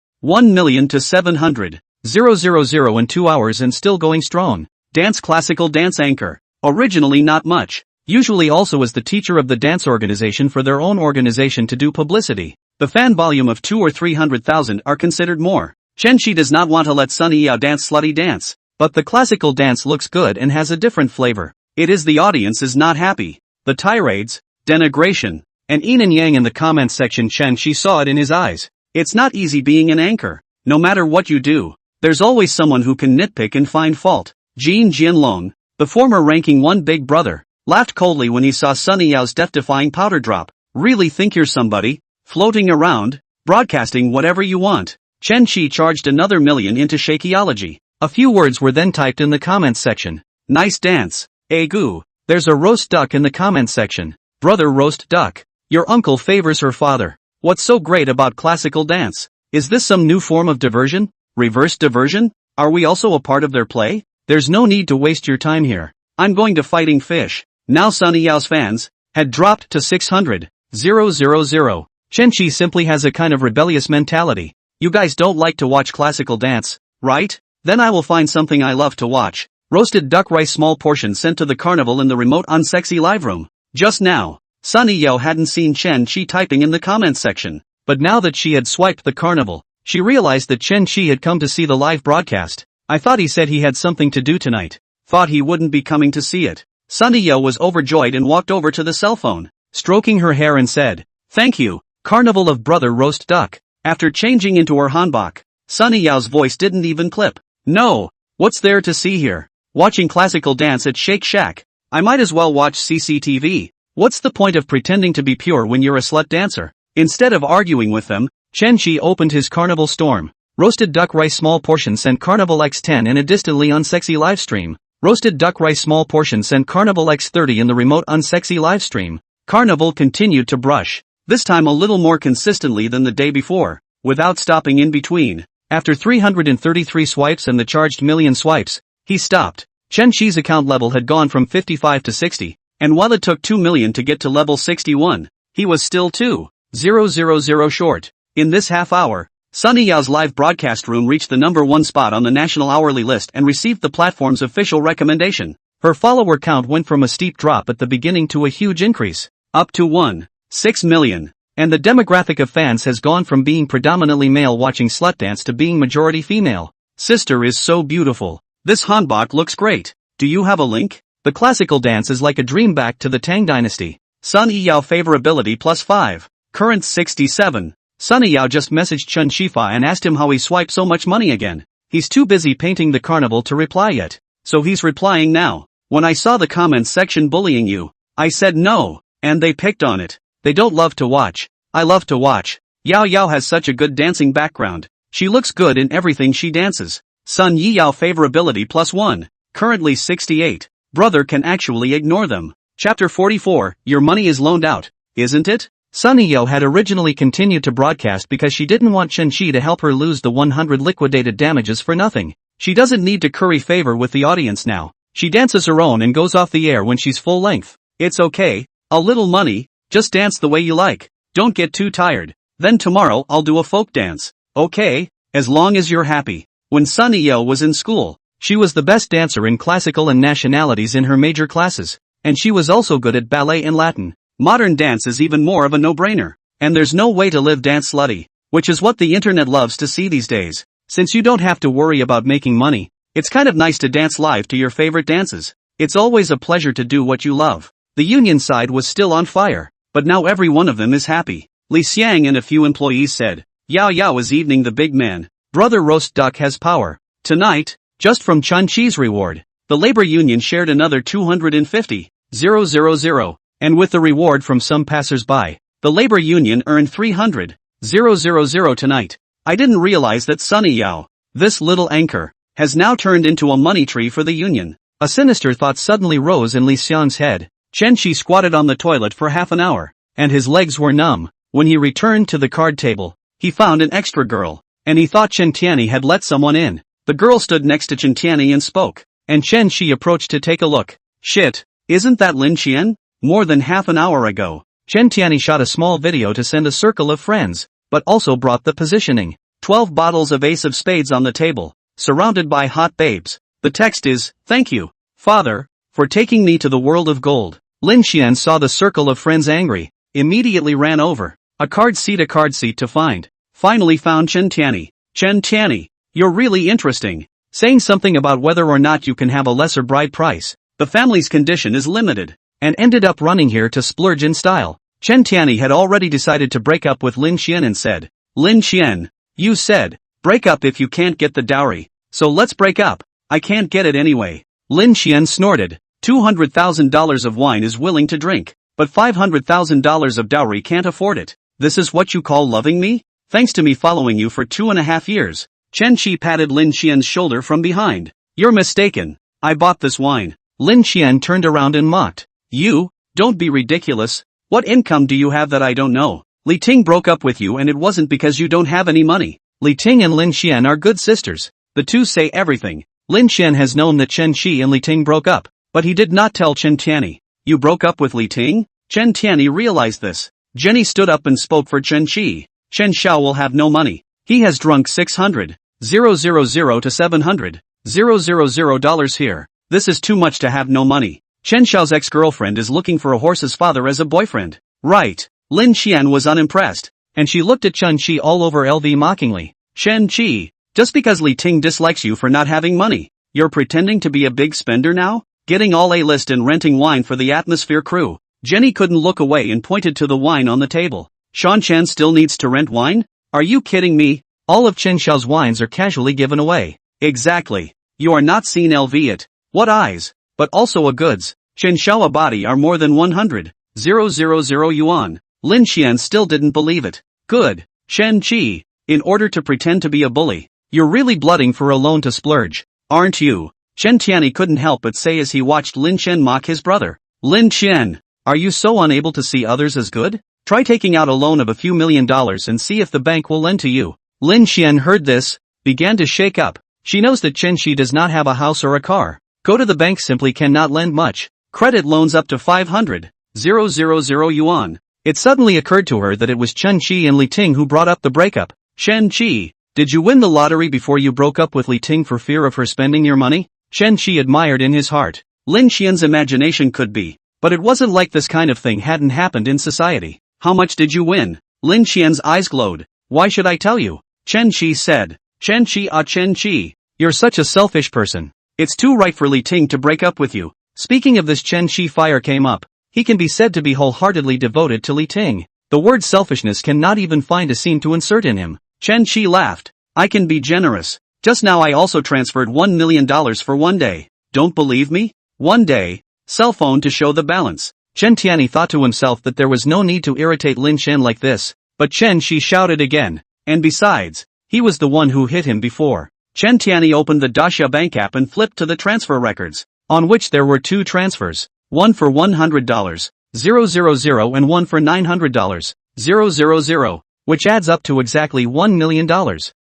million to 700,000 in 2 hours and still going strong. Dance classical dance anchor. Originally not much. Usually also as the teacher of the dance organization for their own organization to do publicity. The fan volume of 2 or 300,000 are considered more. Chen Shi does not want to let Sunny Yao dance slutty dance. But the classical dance looks good and has a different flavor. It is the audience is not happy. The tirades, denigration, and yin and yang in the comments section. Chen Shi saw it in his eyes. It's not easy being an anchor. No matter what you do, there's always someone who can nitpick and find fault. Jin Jianlong, the former ranking 1 big brother, laughed coldly when he saw Sunny Yao's death-defying powder drop. Really think you're somebody? Floating around, broadcasting whatever you want. Chen Shi charged another million into Shakeology. A few words were then typed in the comments section. Nice dance. Goo. There's a roast duck in the comments section. Brother roast duck. Your uncle favors her father. What's so great about classical dance? Is this some new form of diversion? Reverse diversion? Are we also a part of their play? There's no need to waste your time here. I'm going to Fighting Fish. Now Sunny Yao's fans had dropped to 600,000. Chen Shi simply has a kind of rebellious mentality. You guys don't like to watch classical dance, right? Then I will find something I love to watch. Roasted duck rice small portion sent to the carnival in the remote unsexy live room. Just now, Sunny Yao hadn't seen Chen Shi typing in the comments section. But now that she had swiped the carnival, she realized that Chen Shi had come to see the live broadcast. I thought he said he had something to do tonight. Thought he wouldn't be coming to see it. Sunny Yao was overjoyed and walked over to the cell phone, stroking her hair and said, Thank you, Carnival of Brother Roast Duck. After changing into her hanbok, Sunny Yao's voice didn't even clip. No, what's there to see here? Watching classical dance at Shake Shack. I might as well watch CCTV. What's the point of pretending to be pure when you're a slut dancer? Instead of arguing with them, Chen Shi opened his Carnival Storm. Roasted duck rice small portion sent Carnival X10 in a distantly unsexy livestream. Roasted duck rice small portion sent Carnival X30 in the remote unsexy livestream. Carnival continued to brush. This time a little more consistently than the day before, without stopping in between. After 333 swipes and the charged million swipes, he stopped. Chen Shi's account level had gone from 55 to 60, and while it took 2 million to get to level 61, he was still 2,000 short. In this half hour, Sunny Yao's live broadcast room reached the _1 spot on the national hourly list and received the platform's official recommendation. Her follower count went from a steep drop at the beginning to a huge increase, up to 1.6 million. And the demographic of fans has gone from being predominantly male watching slut dance to being majority female. Sister is so beautiful. This hanbok looks great. Do you have a link? The classical dance is like a dream back to the Tang dynasty. Sunny Yao favorability +5. Current 67. Sunny Yao just messaged Chen Shifa and asked him how he swiped so much money again. He's too busy painting the carnival to reply yet. So he's replying now. When I saw the comments section bullying you, I said no, and they picked on it. They don't love to watch. I love to watch. Yao has such a good dancing background. She looks good in everything she dances. Sun Yiyao favorability +1. Currently 68. Brother can actually ignore them. Chapter 44, your money is loaned out, isn't it? Sun Yiyao had originally continued to broadcast because she didn't want Chen Shi to help her lose the 100 liquidated damages for nothing. She doesn't need to curry favor with the audience now. She dances her own and goes off the air when she's full length. It's okay. A little money, just dance the way you like. Don't get too tired. Then tomorrow I'll do a folk dance. Okay, as long as you're happy. When Sun Yiyao was in school, she was the best dancer in classical and nationalities in her major classes, and she was also good at ballet and Latin. Modern dance is even more of a no-brainer, and there's no way to live dance slutty, which is what the internet loves to see these days. Since you don't have to worry about making money, it's kind of nice to dance live to your favorite dances. It's always a pleasure to do what you love. The union side was still on fire, but now every one of them is happy. Li Xiang and a few employees said, Yao Yao is evening the big man. Brother Roast Duck has power. Tonight, just from Chun Chi's reward, the labor union shared another 250,000, and with the reward from some passers-by, the labor union earned 300,000 tonight. I didn't realize that Sun Yiyao, this little anchor, has now turned into a money tree for the union. A sinister thought suddenly rose in Li Xiang's head. Chen Shi squatted on the toilet for half an hour, and his legs were numb. When he returned to the card table, he found an extra girl, and he thought Chen Tianyi had let someone in. The girl stood next to Chen Tianyi and spoke, and Chen Shi approached to take a look. Shit, isn't that Lin Qian? More than half an hour ago, Chen Tianyi shot a small video to send a circle of friends, but also brought the positioning. 12 bottles of Ace of Spades on the table, surrounded by hot babes. The text is, thank you, Father, for taking me to the world of gold. Lin Qian saw the circle of friends angry, immediately ran over. A card seat to find. Finally found Chen Tianyi. Chen Tianyi, you're really interesting. Saying something about whether or not you can have a lesser bride price. The family's condition is limited. And ended up running here to splurge in style. Chen Tianyi had already decided to break up with Lin Qian and said, Lin Qian, you said, break up if you can't get the dowry. So let's break up. I can't get it anyway. Lin Qian snorted. $200,000 of wine is willing to drink, but $500,000 of dowry can't afford it. This is what you call loving me? Thanks to me following you for 2.5 years. Chen Shi patted Lin Qian's shoulder from behind. You're mistaken. I bought this wine. Lin Qian turned around and mocked. You? Don't be ridiculous. What income do you have that I don't know? Li Ting broke up with you and it wasn't because you don't have any money. Li Ting and Lin Qian are good sisters. The two say everything. Lin Qian has known that Chen Shi and Li Ting broke up, but he did not tell Chen Tianyi. You broke up with Li Ting? Chen Tianyi realized this. Jenny stood up and spoke for Chen Shi. Chen Xiao will have no money. He has drunk 600,000 to 700,000 here. This is too much to have no money. Chen Xiao's ex-girlfriend is looking for a horse's father as a boyfriend. Right. Lin Qian was unimpressed, and she looked at Chen Shi all over LV mockingly. Chen Shi, just because Li Ting dislikes you for not having money, you're pretending to be a big spender now? Getting all A-list and renting wine for the Atmosphere crew. Jenny couldn't look away and pointed to the wine on the table. Shan Chen still needs to rent wine? Are you kidding me? All of Chen Xiao's wines are casually given away. Exactly. You are not seen LV it. What eyes? But also a goods. Chen Xiao a body are more than 100,000 yuan. Lin Qian still didn't believe it. Good. Chen Qi, in order to pretend to be a bully, you're really blooding for a loan to splurge, aren't you? Chen Tianyi couldn't help but say as he watched Lin Qian mock his brother. Lin Qian, are you so unable to see others as good? Try taking out a loan of a few $1 million and see if the bank will lend to you. Lin Qian heard this, began to shake up. She knows that Chen Shi does not have a house or a car. Go to the bank simply cannot lend much. Credit loans up to 500,000 yuan. It suddenly occurred to her that it was Chen Shi and Li Ting who brought up the breakup. Chen Shi, did you win the lottery before you broke up with Li Ting for fear of her spending your money? Chen Shi admired in his heart. Lin Qian's imagination could be, but it wasn't like this kind of thing hadn't happened in society. How much did you win? Lin Qian's eyes glowed. Why should I tell you? Chen Shi said. Chen Shi Chen Shi, you're such a selfish person. It's too right for Li Ting to break up with you. Speaking of this, Chen Shi fire came up. He can be said to be wholeheartedly devoted to Li Ting. The word selfishness cannot even find a seam to insert in him. Chen Shi laughed. I can be generous. Just now I also transferred $1 million for one day. Don't believe me? One day. Cell phone to show the balance. Chen Tianyi thought to himself that there was no need to irritate Lin Qian like this, but Chen Shi shouted again. And besides, he was the one who hit him before. Chen Tianyi opened the Dasha Bank app and flipped to the transfer records, on which there were 2 transfers, one for $100, 000 and one for $900, 000, which adds up to exactly $1 million.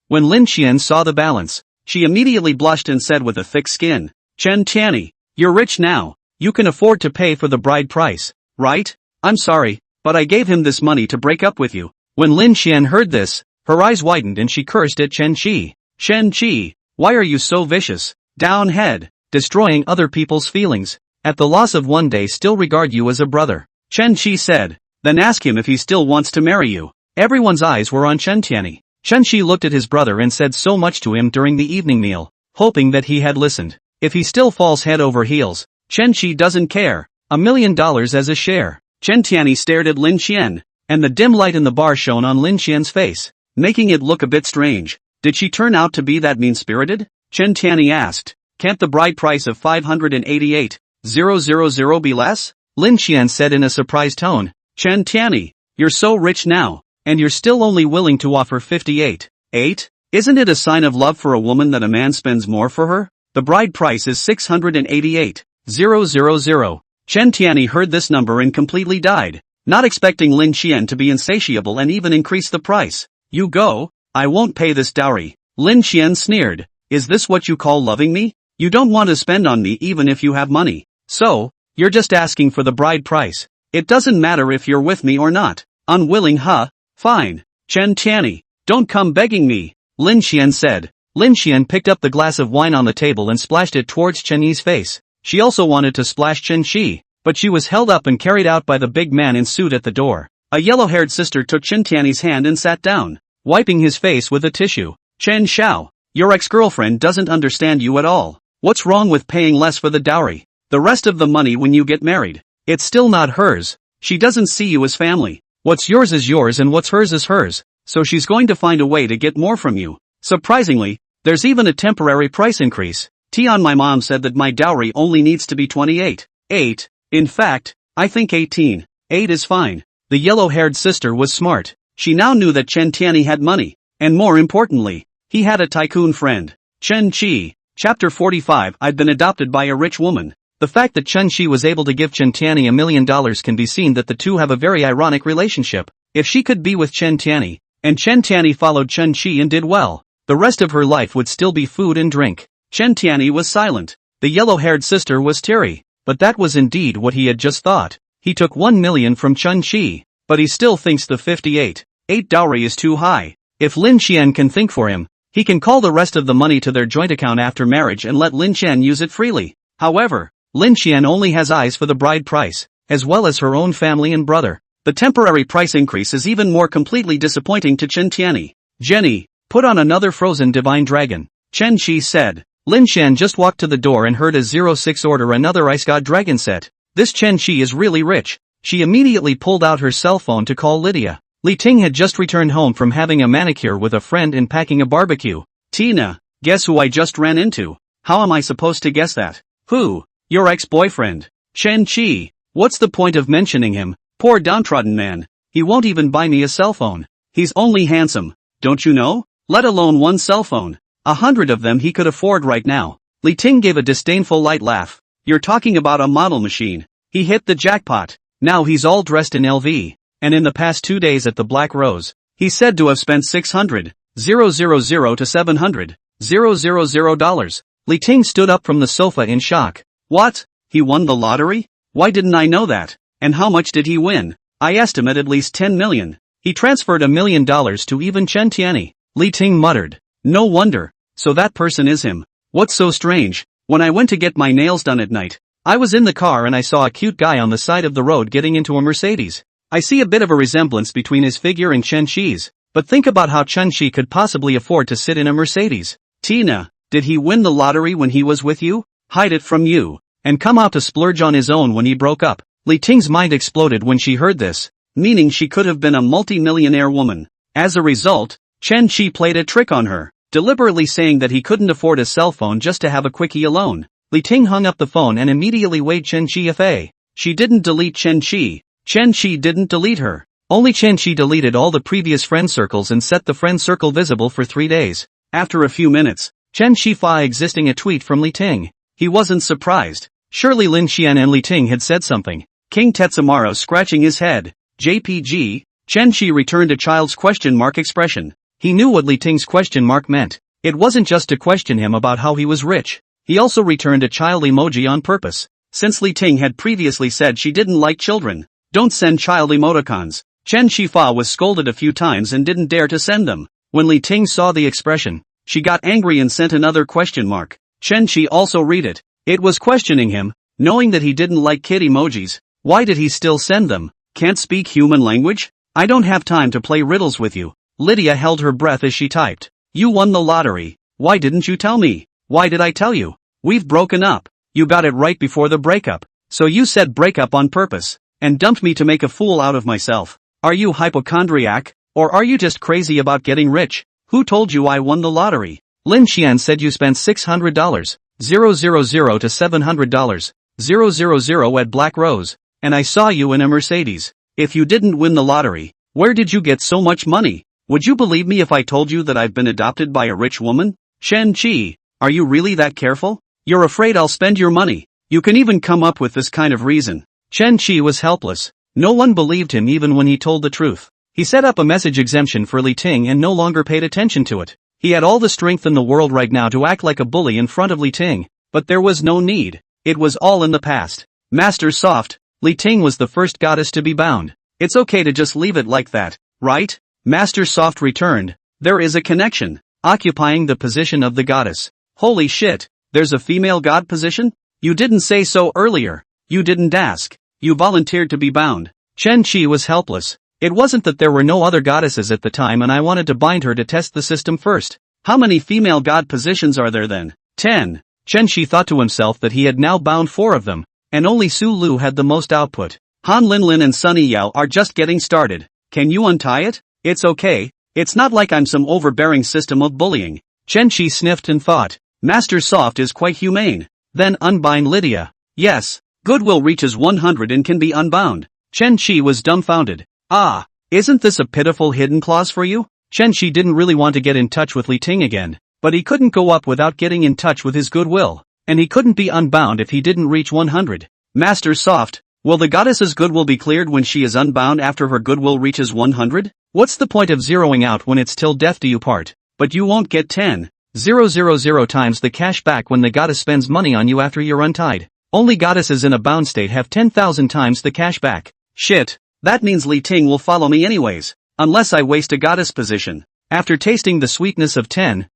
When Lin Xian saw the balance, she immediately blushed and said with a thick skin, Chen Tianyi, you're rich now, you can afford to pay for the bride price, right? I'm sorry, but I gave him this money to break up with you. When Lin Xian heard this, her eyes widened and she cursed at Chen Qi. Chen Qi, why are you so vicious? Down head, destroying other people's feelings. At the loss of one day still regard you as a brother. Chen Qi said, then ask him if he still wants to marry you. Everyone's eyes were on Chen Tianyi. Chen Qi looked at his brother and said so much to him during the evening meal, hoping that he had listened. If he still falls head over heels, Chen Qi doesn't care. $1 million as a share. Chen Tianyi stared at Lin Xian, and the dim light in the bar shone on Lin Xian's face, making it look a bit strange. Did she turn out to be that mean-spirited? Chen Tianyi asked. Can't the bride price of 588,000 be less? Lin Xian said in a surprised tone. Chen Tianyi, you're so rich now, and you're still only willing to offer 58.8? Isn't it a sign of love for a woman that a man spends more for her? The bride price is 688,000. Chen Tianyi heard this number and completely died, not expecting Lin Xian to be insatiable and even increase the price. You go, I won't pay this dowry. Lin Xian sneered. Is this what you call loving me? You don't want to spend on me even if you have money. So, you're just asking for the bride price. It doesn't matter if you're with me or not. Unwilling, huh? Fine. Chen Tianyi, don't come begging me, Lin Xian said. Lin Xian picked up the glass of wine on the table and splashed it towards Chen Yi's face. She also wanted to splash Chen Qi, but she was held up and carried out by the big man in suit at the door. A yellow-haired sister took Chen Tianyi's hand and sat down, wiping his face with a tissue. Chen Xiao, your ex-girlfriend doesn't understand you at all. What's wrong with paying less for the dowry? The rest of the money when you get married. It's still not hers. She doesn't see you as family. What's yours is yours and what's hers is hers, so she's going to find a way to get more from you. Surprisingly, there's even a temporary price increase. Tian, my mom said that my dowry only needs to be 28.8. In fact, I think 18.8 is fine. The yellow-haired sister was smart. She now knew that Chen Tianyi had money, and more importantly, he had a tycoon friend. Chen Qi, Chapter 45. I'd been adopted by a rich woman. The fact that Chen Qi was able to give Chen Tianyi $1 million can be seen that the two have a very ironic relationship. If she could be with Chen Tianyi, and Chen Tianyi followed Chen Qi and did well, the rest of her life would still be food and drink. Chen Tianyi was silent. The yellow-haired sister was teary, but that was indeed what he had just thought. He took $1 million from Chen Qi, but he still thinks the 58.8 dowry is too high. If Lin Xian can think for him, he can call the rest of the money to their joint account after marriage and let Lin Xian use it freely. However, Lin Xian only has eyes for the bride price, as well as her own family and brother. The temporary price increase is even more completely disappointing to Chen Tianyi. Jenny, put on another frozen divine dragon. Chen Qi said. Lin Xian just walked to the door and heard a 06 order another ice god dragon set. This Chen Qi is really rich. She immediately pulled out her cell phone to call Lydia. Li Ting had just returned home from having a manicure with a friend and packing a barbecue. Tina, guess who I just ran into? How am I supposed to guess that? Who? Your ex-boyfriend. Chen Qi. What's the point of mentioning him? Poor downtrodden man. He won't even buy me a cell phone. He's only handsome, don't you know? Let alone one cell phone. 100 of them he could afford right now. Li Ting gave a disdainful light laugh. You're talking about a model machine. He hit the jackpot. Now he's all dressed in LV. And in the past 2 days at the Black Rose, he's said to have spent $600,000 to $700,000. Li Ting stood up from the sofa in shock. What? He won the lottery? Why didn't I know that? And how much did he win? I estimate at least 10 million. He transferred $1 million to even Chen Tianyi. Li Ting muttered. No wonder. So that person is him. What's so strange? When I went to get my nails done at night, I was in the car and I saw a cute guy on the side of the road getting into a Mercedes. I see a bit of a resemblance between his figure and Chen Qi's, but think about how Chen Qi could possibly afford to sit in a Mercedes. Tina, did he win the lottery when he was with you? Hide it from you, and come out to splurge on his own when he broke up. Li Ting's mind exploded when she heard this, meaning she could have been a multi-millionaire woman. As a result, Chen Qi played a trick on her, deliberately saying that he couldn't afford a cell phone just to have a quickie alone. Li Ting hung up the phone and immediately weighed Chen Qi fa. She didn't delete Chen Qi. Chen Qi didn't delete her. Only Chen Qi deleted all the previous friend circles and set the friend circle visible for 3 days. After a few minutes, Chen Shifa existing a tweet from Li Ting. He wasn't surprised. Surely Lin Xian and Li Ting had said something. King Tetsumaru scratching his head. JPG? Chen Shi returned a child's question mark expression. He knew what Li Ting's question mark meant. It wasn't just to question him about how he was rich. He also returned a child emoji on purpose. Since Li Ting had previously said she didn't like children. Don't send child emoticons. Chen Shifa was scolded a few times and didn't dare to send them. When Li Ting saw the expression, she got angry and sent another question mark. Chen Shi also read it. It was questioning him, knowing that he didn't like kid emojis. Why did he still send them? Can't speak human language? I don't have time to play riddles with you. Lydia held her breath as she typed. You won the lottery. Why didn't you tell me? Why did I tell you? We've broken up. You got it right before the breakup. So you said breakup on purpose, and dumped me to make a fool out of myself. Are you hypochondriac, or are you just crazy about getting rich? Who told you I won the lottery? Lin Xian said you spent $600, 000 to $700, 000 at Black Rose, and I saw you in a Mercedes. If you didn't win the lottery, where did you get so much money? Would you believe me if I told you that I've been adopted by a rich woman? Chen Chi, are you really that careful? You're afraid I'll spend your money. You can even come up with this kind of reason. Chen Chi was helpless. No one believed him even when he told the truth. He set up a message exemption for Li Ting and no longer paid attention to it. He had all the strength in the world right now to act like a bully in front of Li Ting, but there was no need. It was all in the past. Master Soft, Li Ting was the first goddess to be bound. It's okay to just leave it like that, right? Master Soft returned. There is a connection. Occupying the position of the goddess. Holy shit, there's a female god position? You didn't say so earlier. You didn't ask. You volunteered to be bound. Chen Chi was helpless. It wasn't that there were no other goddesses at the time and I wanted to bind her to test the system first. How many female god positions are there then? 10. Chen Chi thought to himself that he had now bound 4 of them, and only Su Lu had the most output. Han Lin Lin and Sunny Yao are just getting started. Can you untie it? It's okay. It's not like I'm some overbearing system of bullying. Chen Chi sniffed and thought. Master Soft is quite humane. Then unbind Lydia. Yes. Goodwill reaches 100 and can be unbound. Chen Chi was dumbfounded. Ah, isn't this a pitiful hidden clause for you? Chen Chi didn't really want to get in touch with Li Ting again, but he couldn't go up without getting in touch with his goodwill, and he couldn't be unbound if he didn't reach 100. Master Soft, will the goddess's goodwill be cleared when she is unbound after her goodwill reaches 100? What's the point of zeroing out when it's till death do you part? But you won't get 10,000 times the cash back when the goddess spends money on you after you're untied. Only goddesses in a bound state have 10,000 times the cash back. Shit, that means Li Ting will follow me anyways, unless I waste a goddess position. After tasting the sweetness of 10,000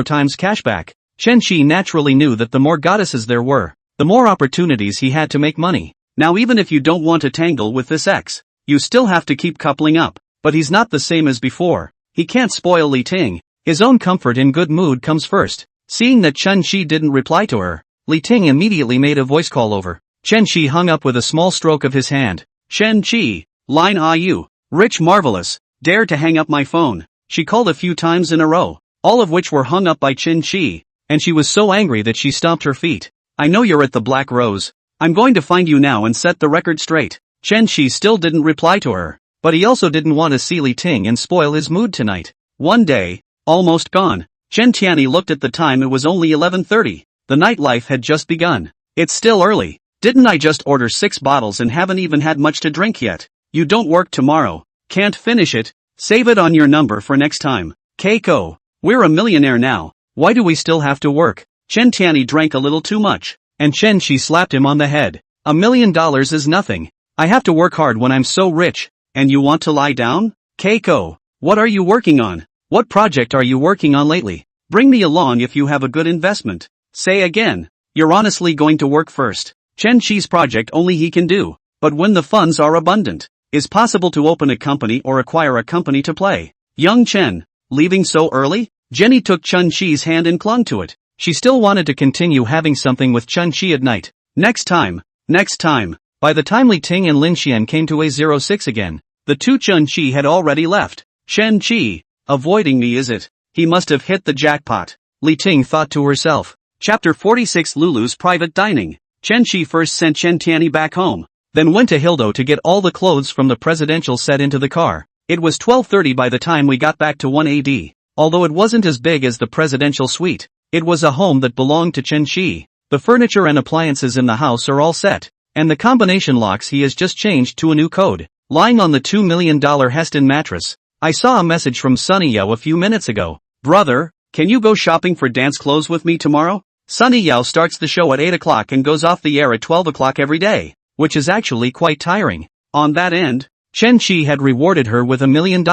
times cashback, Chen Chi naturally knew that the more goddesses there were, the more opportunities he had to make money. Now even if you don't want to tangle with this ex, you still have to keep coupling up, but he's not the same as before. He can't spoil Li Ting. His own comfort and good mood comes first. Seeing that Chen Chi didn't reply to her, Li Ting immediately made a voice call over. Chen Chi hung up with a small stroke of his hand. Chen Chi, line are you? Rich marvelous, dared to hang up my phone. She called a few times in a row, all of which were hung up by Chen Chi, and she was so angry that she stomped her feet. I know you're at the Black Rose. I'm going to find you now and set the record straight. Chen Chi still didn't reply to her, but he also didn't want to see Li Ting and spoil his mood tonight. One day, almost gone. Chen Tianyi looked at the time. It was only 11:30. The nightlife had just begun. It's still early. Didn't I just order 6 bottles and haven't even had much to drink yet? You don't work tomorrow. Can't finish it? Save it on your number for next time. Keiko, we're a millionaire now. Why do we still have to work? Chen Tianyi drank a little too much, and Chen Shi slapped him on the head. $1 million is nothing. I have to work hard when I'm so rich. And you want to lie down? Keiko, what are you working on? What project are you working on lately? Bring me along if you have a good investment. Say again. You're honestly going to work first. Chen Chi's project only he can do, but when the funds are abundant, is possible to open a company or acquire a company to play. Young Chen, leaving so early? Jenny took Chen Chi's hand and clung to it. She still wanted to continue having something with Chen Chi at night. Next time. By the time Li Ting and Lin Xian came to A06 again, the two Chen Chi had already left. Chen Chi, avoiding me is it? He must have hit the jackpot. Li Ting thought to herself. Chapter 46 Lulu's Private Dining. Chen Chi first sent Chen Tianyi back home, then went to Hildo to get all the clothes from the presidential set into the car. It was 12:30 by the time we got back to 1AD. although it wasn't as big as the presidential suite. It was a home that belonged to Chen Shi. The furniture and appliances in the house are all set, and the combination locks he has just changed to a new code. Lying on the $2 million Heston mattress, I saw a message from Sunny Yao a few minutes ago. Brother, can you go shopping for dance clothes with me tomorrow? Sunny Yao starts the show at 8 o'clock and goes off the air at 12 o'clock every day, which is actually quite tiring. On that end, Chen Shi had rewarded her with $1 million,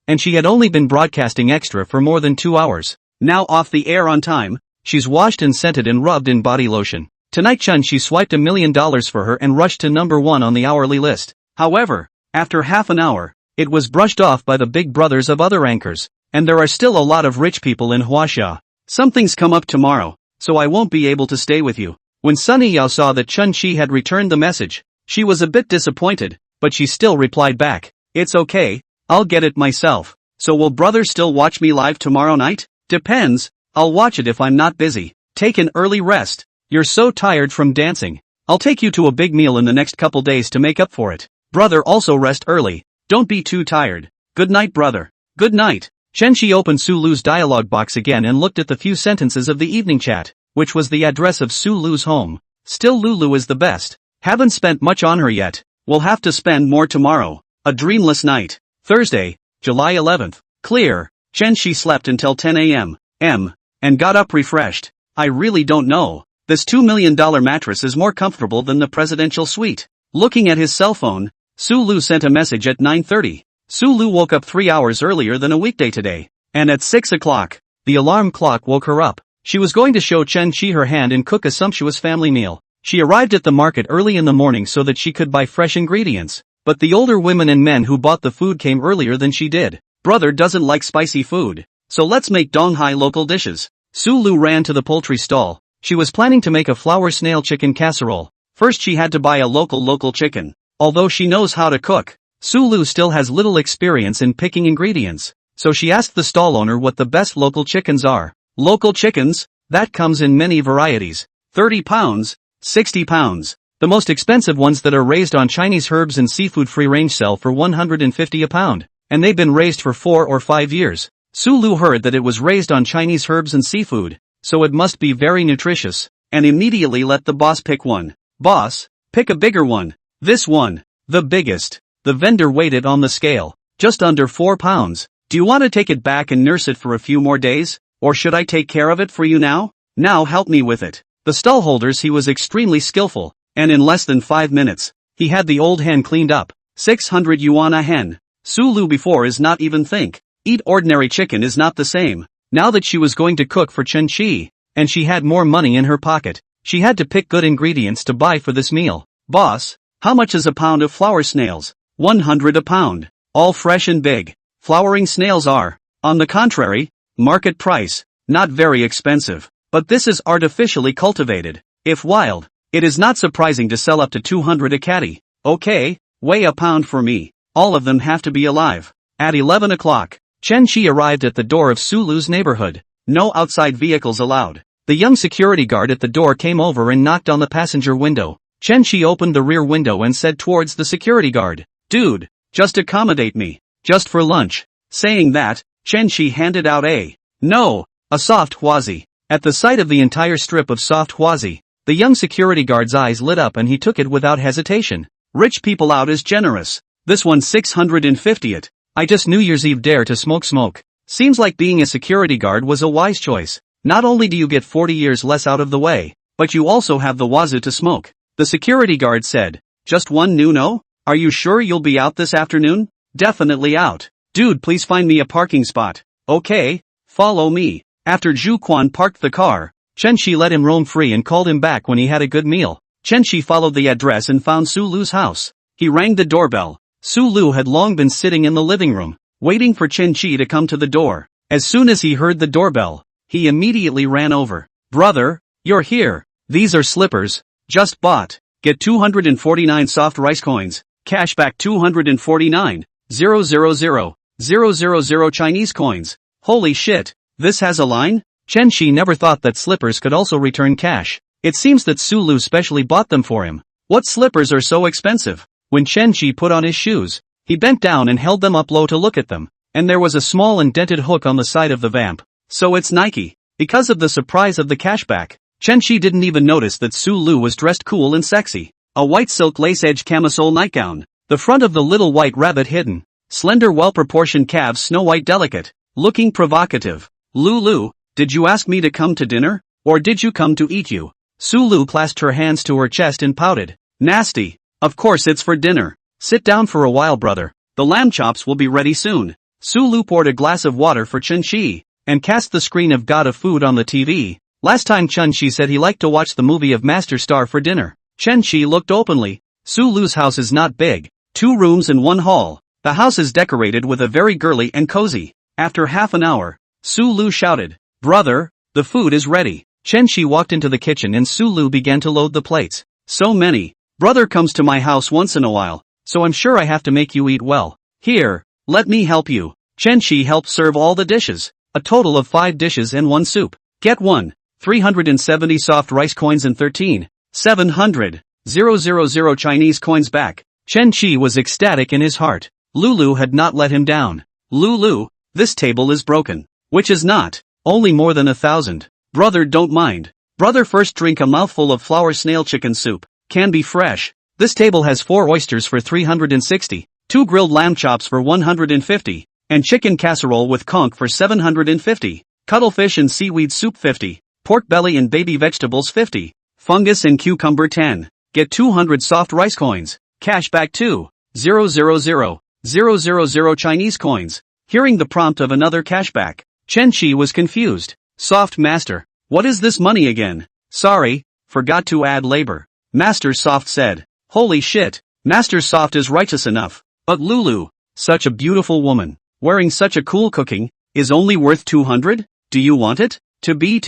and she had only been broadcasting extra for more than 2 hours. Now off the air on time, she's washed and scented and rubbed in body lotion. Tonight Chen Shi swiped $1 million for her and rushed to number 1 on the hourly list. However, after half an hour, it was brushed off by the big brothers of other anchors, and there are still a lot of rich people in Huaxia. Something's come up tomorrow, so I won't be able to stay with you. When Sunny Yao saw that Chen Shi had returned the message, she was a bit disappointed, but she still replied back, "It's okay, I'll get it myself." So will brother still watch me live tomorrow night? Depends, I'll watch it if I'm not busy. Take an early rest. You're so tired from dancing. I'll take you to a big meal in the next couple days to make up for it. Brother, also rest early. Don't be too tired. Good night, brother. Good night. Chen Shi opened Su Lu's dialogue box again and looked at the few sentences of the evening chat, which was the address of Su Lu's home. Still, Lulu is the best. Haven't spent much on her yet. We'll have to spend more tomorrow. A dreamless night. Thursday, July 11th. Clear. Chen Shi slept until 10 a.m. And got up refreshed. I really don't know. This $2 million mattress is more comfortable than the presidential suite. Looking at his cell phone, Su Lu sent a message at 9:30. Su Lu woke up 3 hours earlier than a weekday today. And at 6 o'clock, the alarm clock woke her up. She was going to show Chen Shi her hand and cook a sumptuous family meal. She arrived at the market early in the morning so that she could buy fresh ingredients. But the older women and men who bought the food came earlier than she did. Brother doesn't like spicy food, so let's make Donghai local dishes. Su Lu ran to the poultry stall. She was planning to make a flour snail chicken casserole. First she had to buy a local chicken. Although she knows how to cook, Su Lu still has little experience in picking ingredients, so she asked the stall owner what the best local chickens are. Local chickens? That comes in many varieties. 30 pounds, 60 pounds. The most expensive ones that are raised on Chinese herbs and seafood free range sell for 150 a pound, and they've been raised for 4 or 5 years. Su Lu heard that it was raised on Chinese herbs and seafood, so it must be very nutritious, and immediately let the boss pick one. Boss, pick a bigger one. This one, the biggest. The vendor weighed it on the scale. Just under 4 pounds. Do you want to take it back and nurse it for a few more days? Or should I take care of it for you now? Now help me with it. The stallholders, he was extremely skillful, and in less than 5 minutes, he had the old hen cleaned up. 600 yuan a hen. Su Lu before is not even think. Eat ordinary chicken is not the same. Now that she was going to cook for Chen Shi, and she had more money in her pocket, she had to pick good ingredients to buy for this meal. Boss, how much is a pound of flour snails? 100 a pound. All fresh and big. Flowering snails are, on the contrary, market price, not very expensive. But this is artificially cultivated. If wild, it is not surprising to sell up to 200 a catty. Okay, weigh a pound for me. All of them have to be alive. At 11 o'clock, Chen Shi arrived at the door of Su Lu's neighborhood. No outside vehicles allowed. The young security guard at the door came over and knocked on the passenger window. Chen Shi opened the rear window and said towards the security guard, "Dude, just accommodate me, just for lunch." Saying that, Chen Shi handed out a soft huazi. At the sight of the entire strip of soft huazi, the young security guard's eyes lit up and he took it without hesitation. Rich people out is generous. This one 650 it. I just New Year's Eve dare to smoke. Seems like being a security guard was a wise choice. Not only do you get 40 years less out of the way, but you also have the wazoo to smoke. The security guard said, "Just one no? Are you sure you'll be out this afternoon?" "Definitely out." "Dude, please find me a parking spot." "Okay, follow me." After Zhu Quan parked the car, Chen Shi let him roam free and called him back when he had a good meal. Chen Shi followed the address and found Su Lu's house. He rang the doorbell. Su Lu had long been sitting in the living room, waiting for Chen Shi to come to the door. As soon as he heard the doorbell, he immediately ran over. "Brother, you're here. These are slippers. Just bought. Get 249 soft rice coins. Cash back 249,000,000 Chinese coins. Holy shit, this has a line?" Chen Shi never thought that slippers could also return cash. It seems that Su Lu specially bought them for him. What slippers are so expensive? When Chen Shi put on his shoes, he bent down and held them up low to look at them. and there was a small indented hook on the side of the vamp. So it's Nike. Because of the surprise of the cashback, Chen-Chi didn't even notice that Su-Lu was dressed cool and sexy. A white silk lace-edged camisole nightgown, the front of the little white rabbit hidden, slender well-proportioned calves Snow White delicate, looking provocative. Lulu, did you ask me to come to dinner? Or did you come to eat you? Su-Lu clasped her hands to her chest and pouted. Nasty. Of course it's for dinner. Sit down for a while, brother. The lamb chops will be ready soon. Su-Lu poured a glass of water for Chen-Chi, and cast the screen of God of Food on the TV. Last time Chen-Chi said he liked to watch the movie of Master Star for dinner. Chen-Chi looked openly. Su-Lu's house is not big. 2 rooms and 1 hall. The house is decorated with a very girly and cozy. After half an hour, Su-Lu shouted, Brother, the food is ready. Chen-Chi walked into the kitchen and Su-Lu began to load the plates. So many. Brother comes to my house once in a while, so I'm sure I have to make you eat well. Here, let me help you. Chen-Chi helped serve all the dishes. A total of 5 dishes and 1 soup. Get 1. 370 soft rice coins and 13,700 Chinese coins back. Chen-Chi was ecstatic in his heart. Lulu had not let him down. Lulu, this table is broken. Which is not. Only more than 1,000. Brother, don't mind. Brother, first drink a mouthful of flour snail chicken soup. Can be fresh. This table has 4 oysters for 360, 2 grilled lamb chops for 150, and chicken casserole with conch for 750, cuttlefish and seaweed soup 50, pork belly and baby vegetables 50, fungus and cucumber 10. Get 200 soft rice coins. Cash back 2,000,000 Chinese coins. Hearing the prompt of another cashback, Chen-Chi was confused. Soft master. What is this money again? Sorry, forgot to add labor. Master Soft said. Holy shit, Master Soft is righteous enough. But Lulu, such a beautiful woman, wearing such a cool cooking, is only worth 200? Do you want it? To be.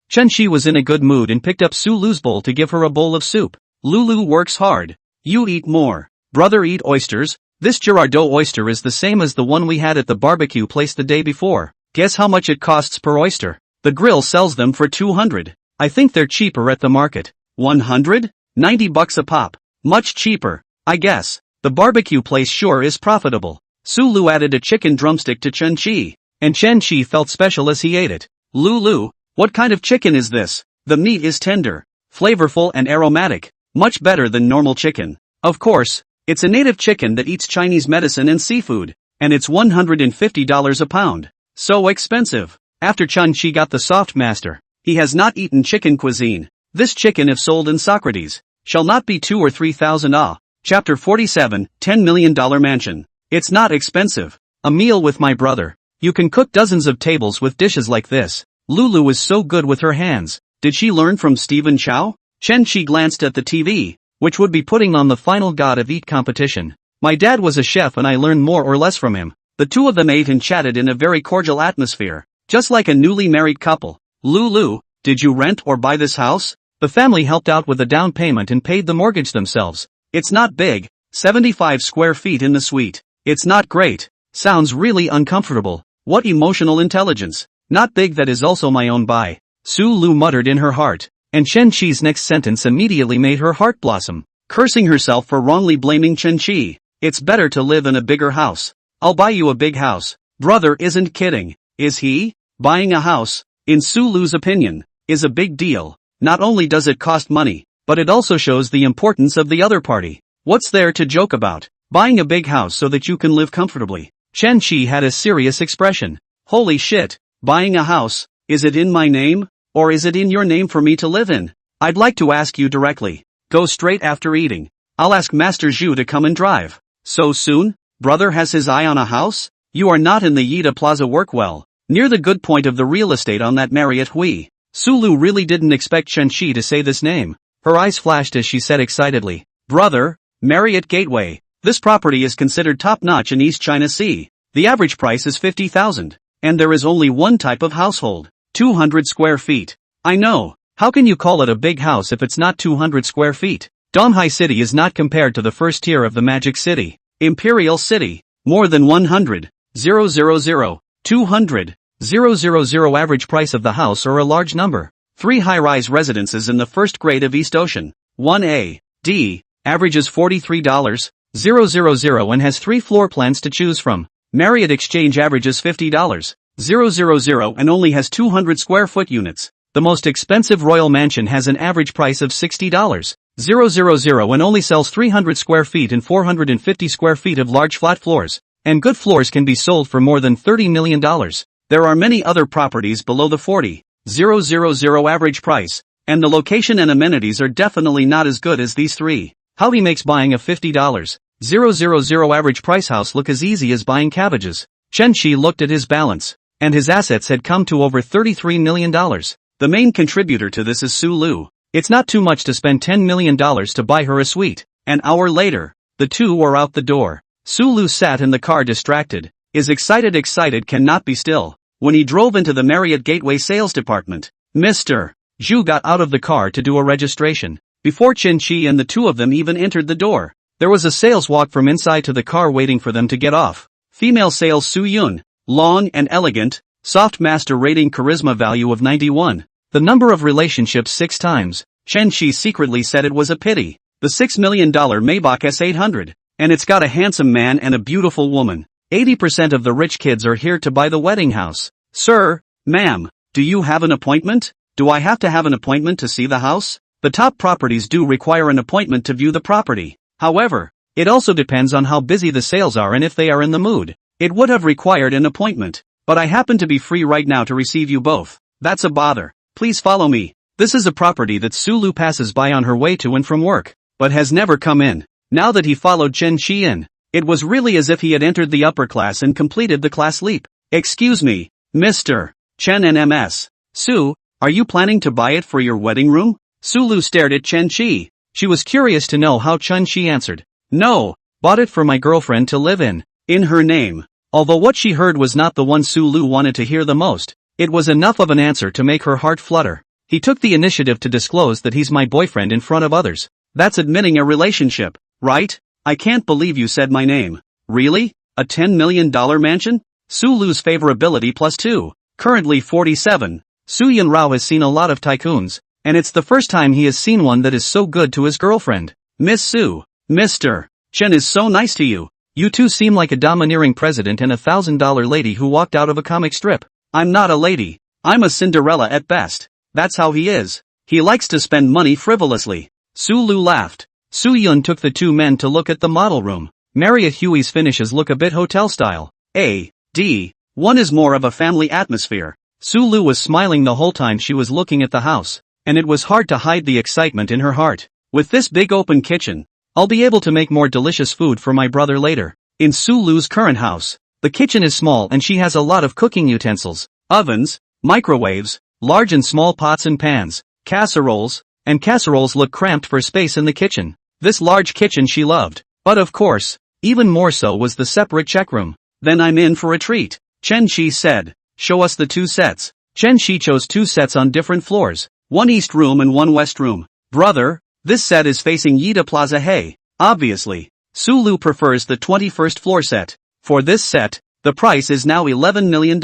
Chen-Chi was in a good mood and picked up Su-Lu's bowl to give her a bowl of soup. Lulu works hard. You eat more. Brother, eat oysters. This Girardot oyster is the same as the one we had at the barbecue place the day before. Guess how much it costs per oyster? The grill sells them for 200. I think they're cheaper at the market. 100? 90 bucks a pop. Much cheaper, I guess. The barbecue place sure is profitable. Su-Lu added a chicken drumstick to Chen-Chi, and Chen-Chi felt special as he ate it. Lulu, what kind of chicken is this? The meat is tender, flavorful and aromatic, much better than normal chicken. Of course, it's a native chicken that eats Chinese medicine and seafood, and it's $150 a pound. So expensive. After Chen-Chi got the soft master, he has not eaten chicken cuisine. This chicken, if sold in Socrates, shall not be 2 or 3,000 ah. Chapter 47, $10 Million Mansion. It's not expensive. A meal with my brother. You can cook dozens of tables with dishes like this. Lulu is so good with her hands. Did she learn from Stephen Chow? Chen-Chi glanced at the TV, which would be putting on the final God of Eat competition. My dad was a chef and I learned more or less from him. The two of them ate and chatted in a very cordial atmosphere, just like a newly married couple. Lulu, did you rent or buy this house? The family helped out with the down payment and paid the mortgage themselves. It's not big, 75 square feet in the suite. It's not great. Sounds really uncomfortable. What emotional intelligence. Not big, that is also my own buy. Su-Lu muttered in her heart, and Chen-Chi's next sentence immediately made her heart blossom, cursing herself for wrongly blaming Chen-Chi. It's better to live in a bigger house. I'll buy you a big house. Brother isn't kidding, is he? Buying a house, in Su-Lu's opinion, is a big deal. Not only does it cost money, but it also shows the importance of the other party. What's there to joke about? Buying a big house so that you can live comfortably. Chen-Chi had a serious expression. Holy shit, buying a house, is it in my name? Or is it in your name for me to live in? I'd like to ask you directly. Go straight after eating. I'll ask Master Zhu to come and drive. So soon? Brother has his eye on a house? You are not in the Yida Plaza work well, near the good point of the real estate on that Marriott Hui. Su-Lu really didn't expect Chen-Chi to say this name. Her eyes flashed as she said excitedly, Brother, Marriott Gateway. This property is considered top-notch in East China Sea. The average price is 50,000. And there is only one type of household. 200 square feet. I know. How can you call it a big house if it's not 200 square feet? Donghai City is not compared to the first tier of the Magic City. Imperial City. More than 100. 000. 200. 000 average price of the house or a large number. 3 high-rise residences in the first grade of East Ocean. 1A. D. Averages $43. 000 and has 3 floor plans to choose from. Marriott Exchange averages $50,000 and only has 200 square foot units. The most expensive royal mansion has an average price of $60,000 and only sells 300 square feet and 450 square feet of large flat floors. And good floors can be sold for more than $30 million. There are many other properties below the $40,000 average price, and the location and amenities are definitely not as good as these three. How he makes buying a $50,000 average price house look as easy as buying cabbages. Chen Shi looked at his balance, and his assets had come to over $33 million. The main contributor to this is Su Lu. It's not too much to spend $10 million to buy her a suite. An hour later, the two were out the door. Su Lu sat in the car distracted. Excited cannot be still. When he drove into the Marriott Gateway sales department, Mr. Zhu got out of the car to do a registration. Before Chen Shi and the two of them even entered the door, there was a sales walk from inside to the car waiting for them to get off. Female sales Su Yun, long and elegant, soft master rating charisma value of 91. The number of relationships 6 times. Chen Shi secretly said it was a pity. The $6 million Maybach S800. And it's got a handsome man and a beautiful woman. 80% of the rich kids are here to buy the wedding house. Sir, ma'am, do you have an appointment? Do I have to have an appointment to see the house? The top properties do require an appointment to view the property. However, it also depends on how busy the sales are and if they are in the mood. It would have required an appointment, but I happen to be free right now to receive you both. That's a bother. Please follow me. This is a property that Su Lu passes by on her way to and from work, but has never come in. Now that he followed Chen Shi in, it was really as if he had entered the upper class and completed the class leap. Excuse me, Mr. Chen and Ms. Su, are you planning to buy it for your wedding room? Su Lu stared at Chen Shi. She was curious to know how Chen Shi answered. No, bought it for my girlfriend to live in her name. Although what she heard was not the one Su Lu wanted to hear the most, it was enough of an answer to make her heart flutter. He took the initiative to disclose that he's my boyfriend in front of others. That's admitting a relationship, right? I can't believe you said my name. Really? A $10 million mansion? Su Lu's favorability +2. Currently 47. Su Yun Rao has seen a lot of tycoons, and it's the first time he has seen one that is so good to his girlfriend. Miss Su, Mr. Chen is so nice to you. You two seem like a domineering president and a $1,000 lady who walked out of a comic strip. I'm not a lady. I'm a Cinderella at best. That's how he is. He likes to spend money frivolously. Su Lu laughed. Su Yun took the two men to look at the model room. Marriott Huey's finishes look a bit hotel style. One is more of a family atmosphere. Su Lu was smiling the whole time she was looking at the house, and it was hard to hide the excitement in her heart. With this big open kitchen, I'll be able to make more delicious food for my brother later. In Su Lu's current house, the kitchen is small and she has a lot of cooking utensils, ovens, microwaves, large and small pots and pans, casseroles look cramped for space in the kitchen. This large kitchen she loved, but of course, even more so was the separate check room. Then I'm in for a treat, Chen Shi said. Show us the 2 sets. Chen Shi chose 2 sets on different floors, one east room and one west room. Brother, this set is facing Yida Plaza. Hey, obviously, Su Lu prefers the 21st floor set. For this set, the price is now $11 million.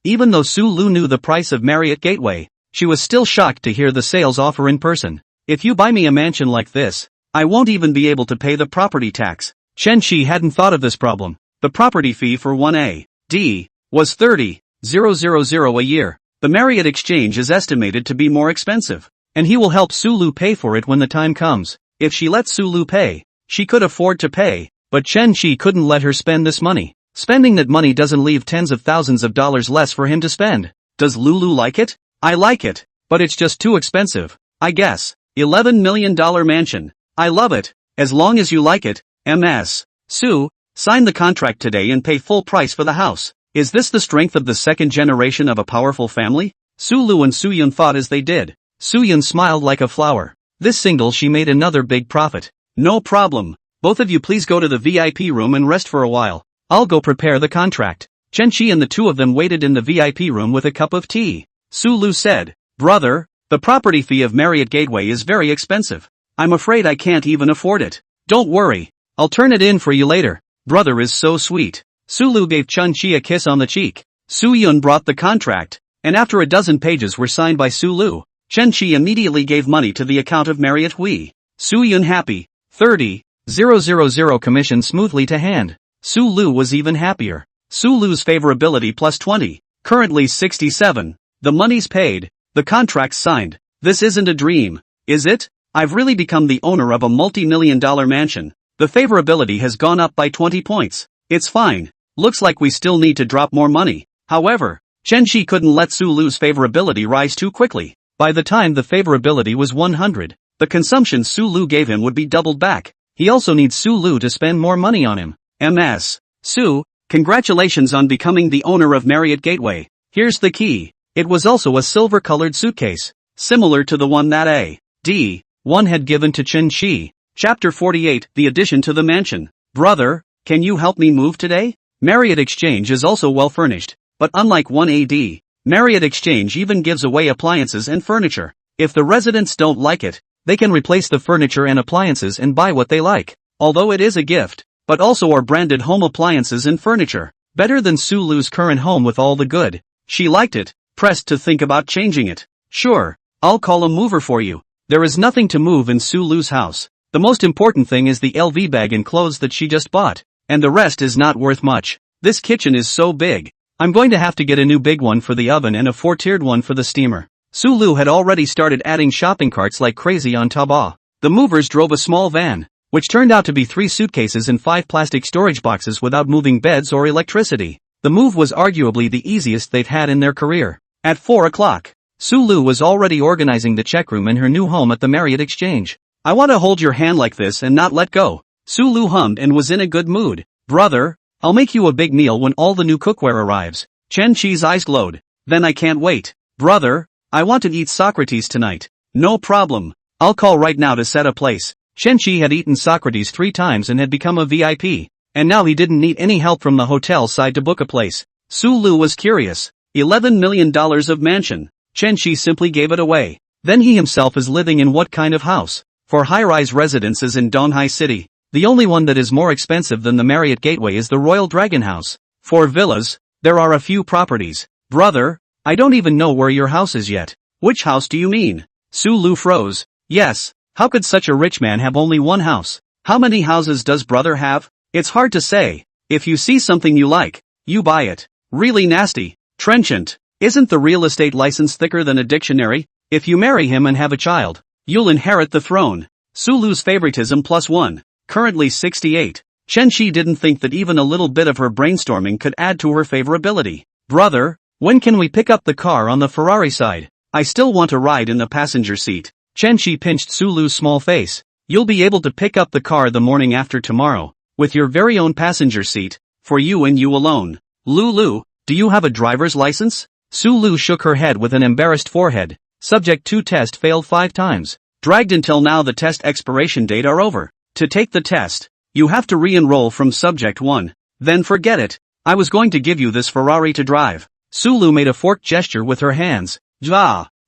Even though Su Lu knew the price of Marriott Gateway, she was still shocked to hear the sales offer in person. If you buy me a mansion like this, I won't even be able to pay the property tax. Chen Shi hadn't thought of this problem. The property fee for 1AD was $30,000 a year. The Marriott Exchange is estimated to be more expensive, and he will help Su Lu pay for it when the time comes. If she lets Su Lu pay, she could afford to pay, but Chen Shi couldn't let her spend this money. Spending that money doesn't leave tens of thousands of dollars less for him to spend. Does Lulu like it? I like it, but it's just too expensive, I guess. $11 million mansion. I love it, as long as you like it. Ms. Su, sign the contract today and pay full price for the house. Is this the strength of the second generation of a powerful family? Su Lu and Su Yun thought as they did. Su Yun smiled like a flower. This single she made another big profit. No problem. Both of you please go to the VIP room and rest for a while. I'll go prepare the contract. Chen Shi and the two of them waited in the VIP room with a cup of tea. Su Lu said, Brother, the property fee of Marriott Gateway is very expensive. I'm afraid I can't even afford it. Don't worry. I'll turn it in for you later. Brother is so sweet. Su Lu gave Chen Shi a kiss on the cheek. Su Yun brought the contract, and after a dozen pages were signed by Su Lu, Chen Shi immediately gave money to the account of Marriott Hui. Su Yun happy. 30,000 commission smoothly to hand. Su Lu was even happier. Sulu's favorability plus 20. Currently 67. The money's paid. The contract's signed. This isn't a dream, is it? I've really become the owner of a multi-million-dollar mansion. The favorability has gone up by 20 points. It's fine. Looks like we still need to drop more money. However, Chen-Shi couldn't let Sulu's favorability rise too quickly. By the time the favorability was 100, the consumption Sulu gave him would be doubled back. He also needs Sulu to spend more money on him. MS. Su, congratulations on becoming the owner of Marriott Gateway. Here's the key. It was also a silver-colored suitcase, similar to the one that A.D.1 had given to Chen-Shi. Chapter 48, The Addition to the Mansion. Brother, can you help me move today? Marriott Exchange is also well furnished, but unlike 1AD, Marriott Exchange even gives away appliances and furniture. If the residents don't like it, they can replace the furniture and appliances and buy what they like. Although it is a gift, but also are branded home appliances and furniture. Better than Sulu's current home with all the good. She liked it, pressed to think about changing it. Sure, I'll call a mover for you. There is nothing to move in Sulu's house. The most important thing is the LV bag and clothes that she just bought. And the rest is not worth much. This kitchen is so big. I'm going to have to get a new big one for the oven and a 4-tiered one for the steamer. Sulu had already started adding shopping carts like crazy on Taobao. The movers drove a small van, which turned out to be 3 suitcases and 5 plastic storage boxes without moving beds or electricity. The move was arguably the easiest they've had in their career. At 4 o'clock, Sulu was already organizing the check room in her new home at the Marriott Exchange. I want to hold your hand like this and not let go. Sulu hummed and was in a good mood. Brother, I'll make you a big meal when all the new cookware arrives. Chen-Chi's eyes glowed. Then I can't wait. Brother, I want to eat Socrates tonight. No problem. I'll call right now to set a place. Chen-Chi had eaten Socrates 3 times and had become a VIP. And now he didn't need any help from the hotel side to book a place. Sulu was curious. $11 million of mansion. Chen-Chi simply gave it away. Then he himself is living in what kind of house? For high-rise residences in Donghai City, the only one that is more expensive than the Marriott Gateway is the Royal Dragon House. For villas, there are a few properties. Brother, I don't even know where your house is yet. Which house do you mean? Sulu froze. Yes, how could such a rich man have only one house? How many houses does brother have? It's hard to say. If you see something you like, you buy it. Really nasty. Trenchant. Isn't the real estate license thicker than a dictionary? If you marry him and have a child, you'll inherit the throne. Sulu's favoritism plus 1. Currently 68. Chen-Chi didn't think that even a little bit of her brainstorming could add to her favorability. Brother, when can we pick up the car on the Ferrari side? I still want to ride in the passenger seat. Chen-Chi pinched Sulu's small face. You'll be able to pick up the car the morning after tomorrow, with your very own passenger seat, for you and you alone. Lulu, do you have a driver's license? Sulu shook her head with an embarrassed forehead. Subject 2 test failed 5 times. Dragged until now the test expiration date are over. To take the test, you have to re-enroll from subject 1. Then forget it. I was going to give you this Ferrari to drive. Sulu made a forked gesture with her hands.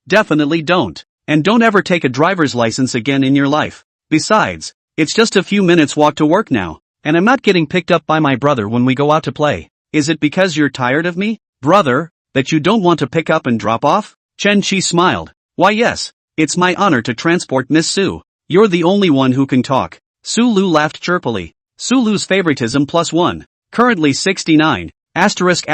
Definitely don't. And don't ever take a driver's license again in your life. Besides, it's just a few minutes walk to work now, and I'm not getting picked up by my brother when we go out to play. Is it because you're tired of me, brother, that you don't want to pick up and drop off? Chen-Chi smiled. Why yes, it's my honor to transport Miss Su. You're the only one who can talk. Sulu laughed chirpily. Sulu's favoritism plus 1. Currently 69. Asterisk.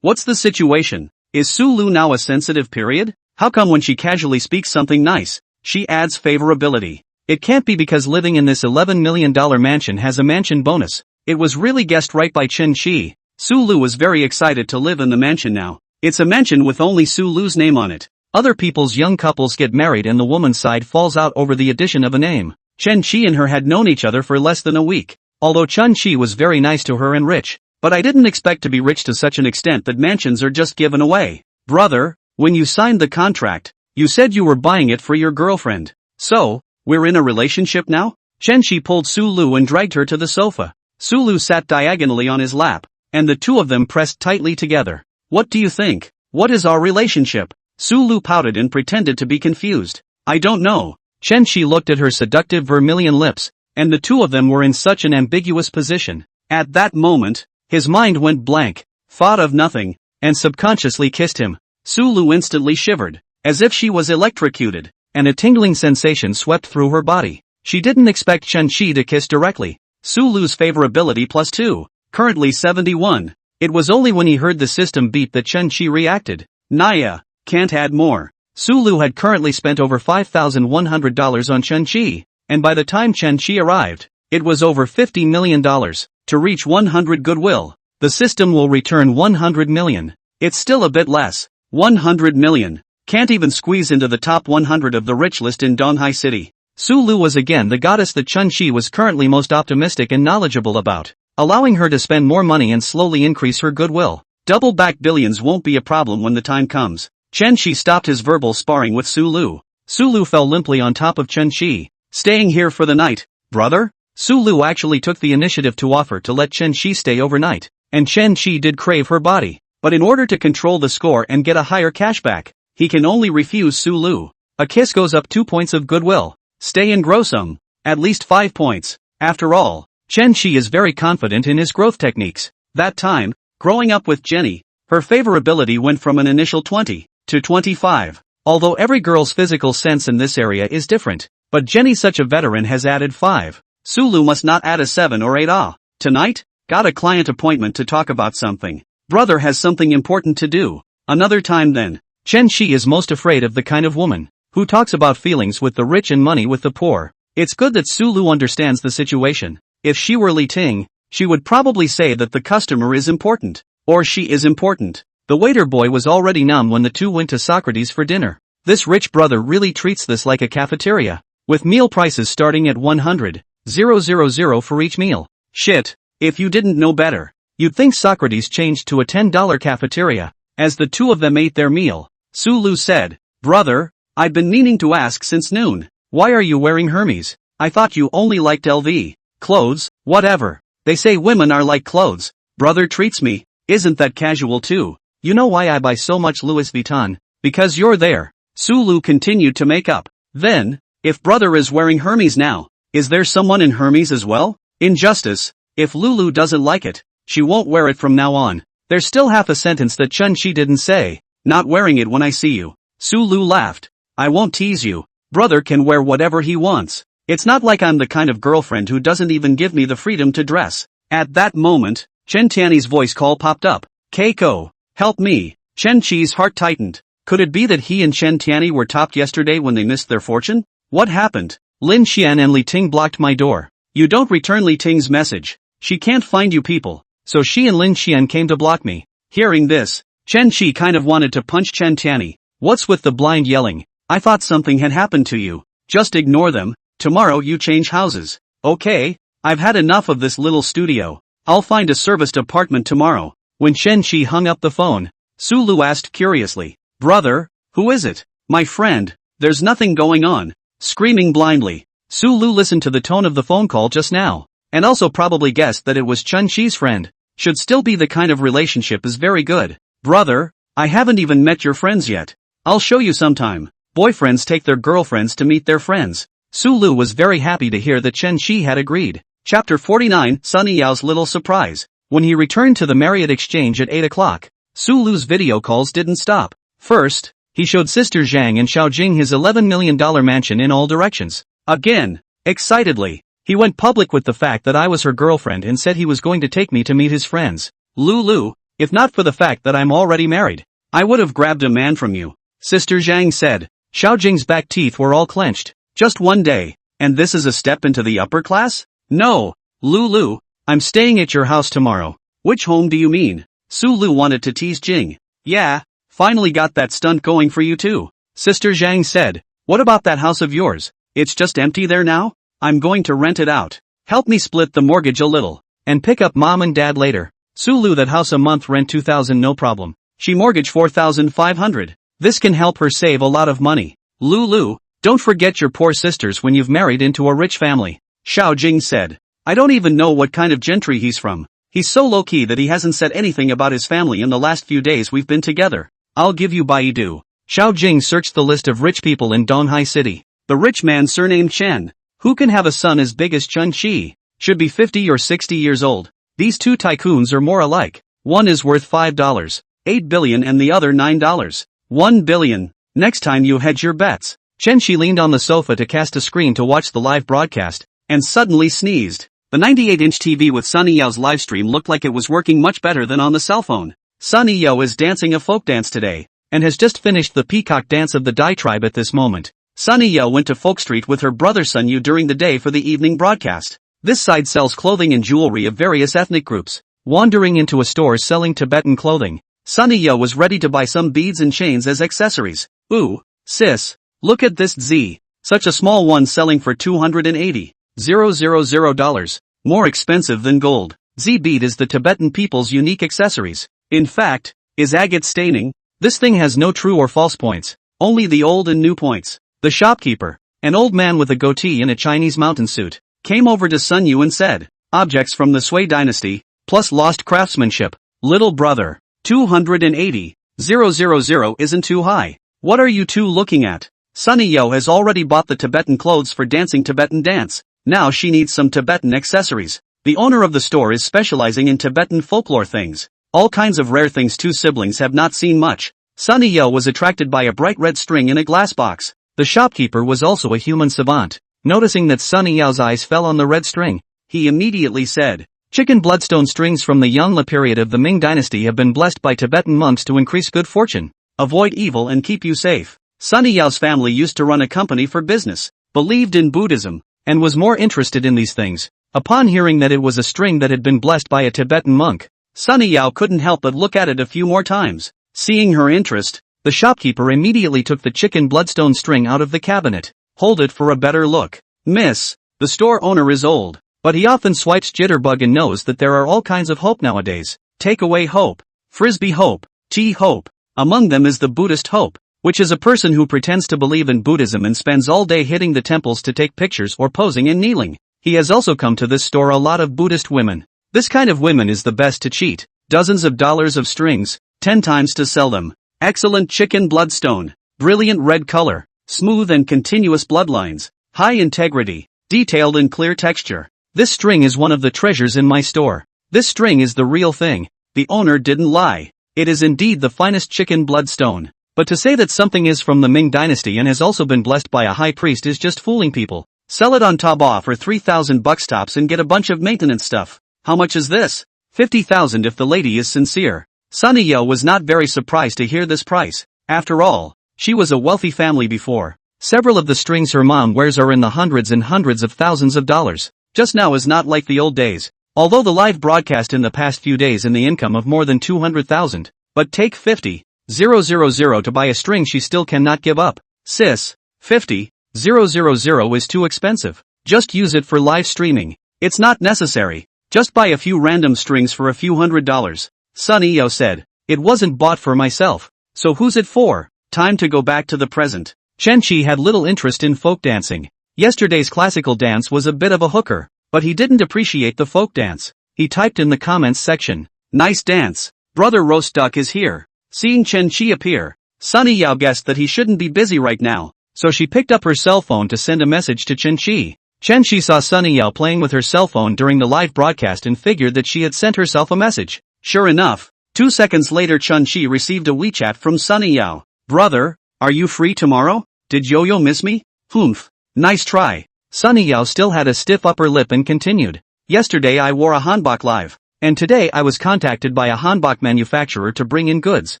What's the situation? Is Sulu now a sensitive period? How come when she casually speaks something nice, she adds favorability? It can't be because living in this $11 million mansion has a mansion bonus. It was really guessed right by Chen-Chi. Sulu was very excited to live in the mansion now. It's a mansion with only Sulu's name on it. Other people's young couples get married and the woman's side falls out over the addition of a name. Chen-Chi and her had known each other for less than a week. Although Chen-Chi was very nice to her and rich. But I didn't expect to be rich to such an extent that mansions are just given away. Brother, when you signed the contract, you said you were buying it for your girlfriend. So, we're in a relationship now? Chen-Chi pulled Sulu and dragged her to the sofa. Sulu sat diagonally on his lap, and the two of them pressed tightly together. What do you think? What is our relationship? Sulu pouted and pretended to be confused. I don't know. Chen-Chi looked at her seductive vermilion lips, and the two of them were in such an ambiguous position. At that moment, his mind went blank, thought of nothing, and subconsciously kissed him. Sulu instantly shivered, as if she was electrocuted, and a tingling sensation swept through her body. She didn't expect Chen-Chi to kiss directly. Sulu's favorability plus 2. currently 71. It was only when he heard the system beep that Chen Shi reacted. Naya, can't add more. Sulu had currently spent over $5,100 on Chen Shi, and by the time Chen Shi arrived, it was over $50 million. To reach 100 goodwill, the system will return 100 million. It's still a bit less. 100 million. Can't even squeeze into the top 100 of the rich list in Donghai City. Sulu was again the goddess that Chen Shi was currently most optimistic and knowledgeable about, allowing her to spend more money and slowly increase her goodwill. Double back billions won't be a problem when the time comes. Chen Shi stopped his verbal sparring with Sulu. Sulu fell limply on top of Chen Shi. Staying here for the night, brother? Sulu actually took the initiative to offer to let Chen Shi stay overnight, and Chen Shi did crave her body. But in order to control the score and get a higher cashback, he can only refuse Sulu. A kiss goes up 2 points of goodwill. Stay and grow some. At least 5 points. After all, Chen Shi is very confident in his growth techniques. That time, growing up with Jenny, her favorability went from an initial 20 to 25. Although every girl's physical sense in this area is different, but Jenny, such a veteran, has added 5. Sulu must not add a 7 or 8. Tonight? Got a client appointment to talk about something. Brother has something important to do. Another time then. Chen Shi is most afraid of the kind of woman who talks about feelings with the rich and money with the poor. It's good that Sulu understands the situation. If she were Li Ting, she would probably say that the customer is important, or she is important. The waiter boy was already numb when the two went to Socrates for dinner. This rich brother really treats this like a cafeteria, with meal prices starting at 100,000 for each meal. Shit, if you didn't know better, you'd think Socrates changed to a $10 cafeteria. As the two of them ate their meal, Sulu said, "Brother, I've been meaning to ask since noon. Why are you wearing Hermes? I thought you only liked LV. Clothes, whatever. They say women are like clothes. Brother treats me. Isn't that casual too? You know why I buy so much Louis Vuitton? Because you're there." Sulu continued to make up. Then, if brother is wearing Hermes now, is there someone in Hermes as well? Injustice. If Lulu doesn't like it, she won't wear it from now on. There's still half a sentence that Chen Shi didn't say. Not wearing it when I see you. Sulu laughed. I won't tease you. Brother can wear whatever he wants. It's not like I'm the kind of girlfriend who doesn't even give me the freedom to dress. At that moment, Chen Tiany's voice call popped up. Keiko, help me. Chen Shi's heart tightened. Could it be that he and Chen Tiany were topped yesterday when they missed their fortune? What happened? Lin Xian and Li Ting blocked my door. You don't return Li Ting's message. She can't find you people. So she and Lin Xian came to block me. Hearing this, Chen Shi kind of wanted to punch Chen Tiany. What's with the blind yelling? I thought something had happened to you. Just ignore them. Tomorrow you change houses. Okay, I've had enough of this little studio. I'll find a serviced apartment tomorrow. When Chen Shi hung up the phone, Sulu asked curiously, Brother, who is it? My friend, there's nothing going on. Screaming blindly. Sulu listened to the tone of the phone call just now, and also probably guessed that it was Chen Shi's friend. Should still be the kind of relationship is very good. Brother, I haven't even met your friends yet. I'll show you sometime. Boyfriends take their girlfriends to meet their friends. Sulu was very happy to hear that Chen Shi had agreed. Chapter 49, Sunny Yao's little surprise. When he returned to the Marriott Exchange at 8 o'clock, Sulu's video calls didn't stop. First, he showed Sister Zhang and Xiaojing his $11 million mansion in all directions. Again, excitedly, he went public with the fact that I was her girlfriend and said he was going to take me to meet his friends. Lulu, if not for the fact that I'm already married, I would have grabbed a man from you, Sister Zhang said. Xiaojing's back teeth were all clenched. Just one day, and this is a step into the upper class? No, Lulu, I'm staying at your house tomorrow. Which home do you mean? Sulu wanted to tease Jing. Yeah, finally got that stunt going for you too. Sister Zhang said, what about that house of yours? It's just empty there now? I'm going to rent it out. Help me split the mortgage a little, and pick up mom and dad later. Sulu, that house a month rent 2,000 no problem. She mortgage 4,500. This can help her save a lot of money. Lulu, don't forget your poor sisters when you've married into a rich family. Xiaojing said. I don't even know what kind of gentry he's from. He's so low-key that he hasn't said anything about his family in the last few days we've been together. I'll give you Baidu. Xiaojing searched the list of rich people in Donghai City. The rich man surnamed Chen, who can have a son as big as Chen Shi, should be 50 or 60 years old. These two tycoons are more alike. One is worth $8 billion and the other $9. $1 billion. Next time you hedge your bets. Chen Shi leaned on the sofa to cast a screen to watch the live broadcast, and suddenly sneezed. The 98-inch TV with Sunny Yao's livestream looked like it was working much better than on the cell phone. Sunny Yao is dancing a folk dance today, and has just finished the peacock dance of the Dai tribe at this moment. Sunny Yao went to Folk Street with her brother Sun Yu during the day for the evening broadcast. This side sells clothing and jewelry of various ethnic groups. Wandering into a store selling Tibetan clothing, Sunny Yao was ready to buy some beads and chains as accessories. Ooh, sis, look at this Z. Such a small one selling for $280,000. More expensive than gold. Z bead is the Tibetan people's unique accessories. In fact, is agate staining? This thing has no true or false points, only the old and new points. The shopkeeper, an old man with a goatee in a Chinese mountain suit, came over to Sun Yu and said, objects from the Sui dynasty, plus lost craftsmanship. Little brother, $280,000 isn't too high. What are you two looking at? Sunny Yao has already bought the Tibetan clothes for dancing Tibetan dance. Now she needs some Tibetan accessories. The owner of the store is specializing in Tibetan folklore things. All kinds of rare things two siblings have not seen much. Sunny Yao was attracted by a bright red string in a glass box. The shopkeeper was also a human savant. Noticing that Sunny Yao's eyes fell on the red string, he immediately said, chicken bloodstone strings from the Yongle period of the Ming dynasty have been blessed by Tibetan monks to increase good fortune, avoid evil and keep you safe. Sunny Yao's family used to run a company for business, believed in Buddhism, and was more interested in these things. Upon hearing that it was a string that had been blessed by a Tibetan monk, Sunny Yao couldn't help but look at it a few more times. Seeing her interest, the shopkeeper immediately took the chicken bloodstone string out of the cabinet. Hold it for a better look. Miss, the store owner is old, but he often swipes jitterbug and knows that there are all kinds of hope nowadays. Take away hope, frisbee hope, tea hope. Among them is the Buddhist hope, which is a person who pretends to believe in Buddhism and spends all day hitting the temples to take pictures or posing and kneeling. He has also come to this store a lot of Buddhist women. This kind of women is the best to cheat. Dozens of dollars of strings, 10 times to sell them. Excellent chicken bloodstone, brilliant red color, smooth and continuous bloodlines, high integrity, detailed and clear texture. This string is one of the treasures in my store. This string is the real thing. The owner didn't lie. It is indeed the finest chicken bloodstone. But to say that something is from the Ming dynasty and has also been blessed by a high priest is just fooling people. Sell it on Taobao for $3,000 tops and get a bunch of maintenance stuff. How much is this? $50,000 if the lady is sincere. Sunny Yao was not very surprised to hear this price. After all, she was a wealthy family before. Several of the strings her mom wears are in the hundreds and hundreds of thousands of dollars. Just now is not like the old days. Although the live broadcast in the past few days in the income of more than 200,000. But take 50,000 to buy a string she still cannot give up. Sis, 50,000 is too expensive. Just use it for live streaming. It's not necessary. Just buy a few random strings for a few $100s. Sunny Yao said, it wasn't bought for myself. So who's it for? Time to go back to the present. Chen Qi had little interest in folk dancing. Yesterday's classical dance was a bit of a hooker, but he didn't appreciate the folk dance. He typed in the comments section, nice dance. Brother Roast Duck is here. Seeing Chen Qi appear, Sunny Yao guessed that he shouldn't be busy right now, so she picked up her cell phone to send a message to Chen Qi. Chen Qi saw Sunny Yao playing with her cell phone during the live broadcast and figured that she had sent herself a message. Sure enough, 2 seconds later Chen Qi received a WeChat from Sunny Yao. Brother, are you free tomorrow? Did Yo-Yo miss me? Humph. Nice try. Sunny Yao still had a stiff upper lip and continued. Yesterday I wore a hanbok live, and today I was contacted by a hanbok manufacturer to bring in goods.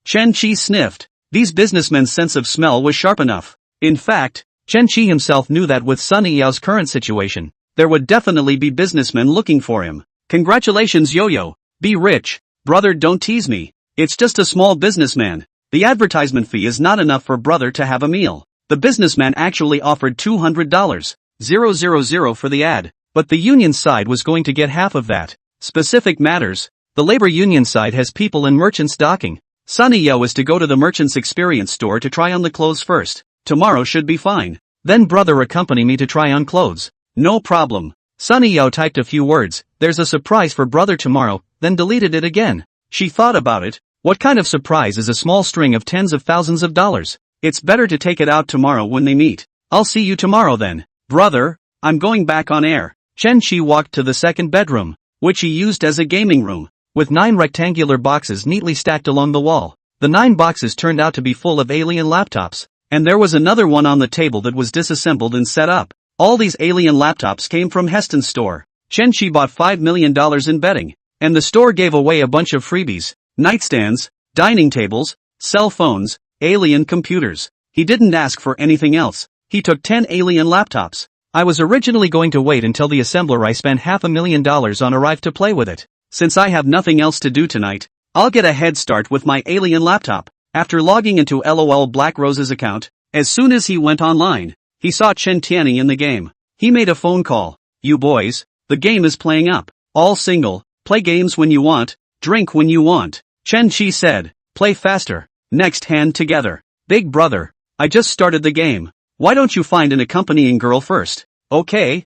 Chen Qi sniffed. These businessmen's sense of smell was sharp enough. In fact, Chen Qi himself knew that with Sunny Yao's current situation, there would definitely be businessmen looking for him. Congratulations Yo-Yo. Be rich. Brother, don't tease me. It's just a small businessman. The advertisement fee is not enough for brother to have a meal. The businessman actually offered $200,000 for the ad, but the union side was going to get half of that. Specific matters. The labor union side has people and merchants docking. Sunny Yao is to go to the merchants experience store to try on the clothes first. Tomorrow should be fine. Then brother accompany me to try on clothes. No problem. Sunny Yao typed a few words, there's a surprise for brother tomorrow, then deleted it again. She thought about it. What kind of surprise is a small string of tens of thousands of dollars? It's better to take it out tomorrow when they meet. I'll see you tomorrow then. Brother, I'm going back on air. Chen Qi walked to the second bedroom, which he used as a gaming room, with 9 rectangular boxes neatly stacked along the wall. The 9 boxes turned out to be full of alien laptops, and there was another one on the table that was disassembled and set up. All these alien laptops came from Heston's store. Chen Shi bought $5 million in betting. And the store gave away a bunch of freebies: nightstands, dining tables, cell phones, alien computers. He didn't ask for anything else. He took 10 alien laptops. I was originally going to wait until the assembler I spent $500,000 on arrived to play with it. Since I have nothing else to do tonight, I'll get a head start with my alien laptop. After logging into LOL Black Rose's account, as soon as he went online, he saw Chen Tianyi in the game. He made a phone call. "You boys, the game is playing up. All single, play games when you want, drink when you want." Chen Shi said, "Play faster. Next hand together. Big brother, I just started the game. Why don't you find an accompanying girl first?" Okay.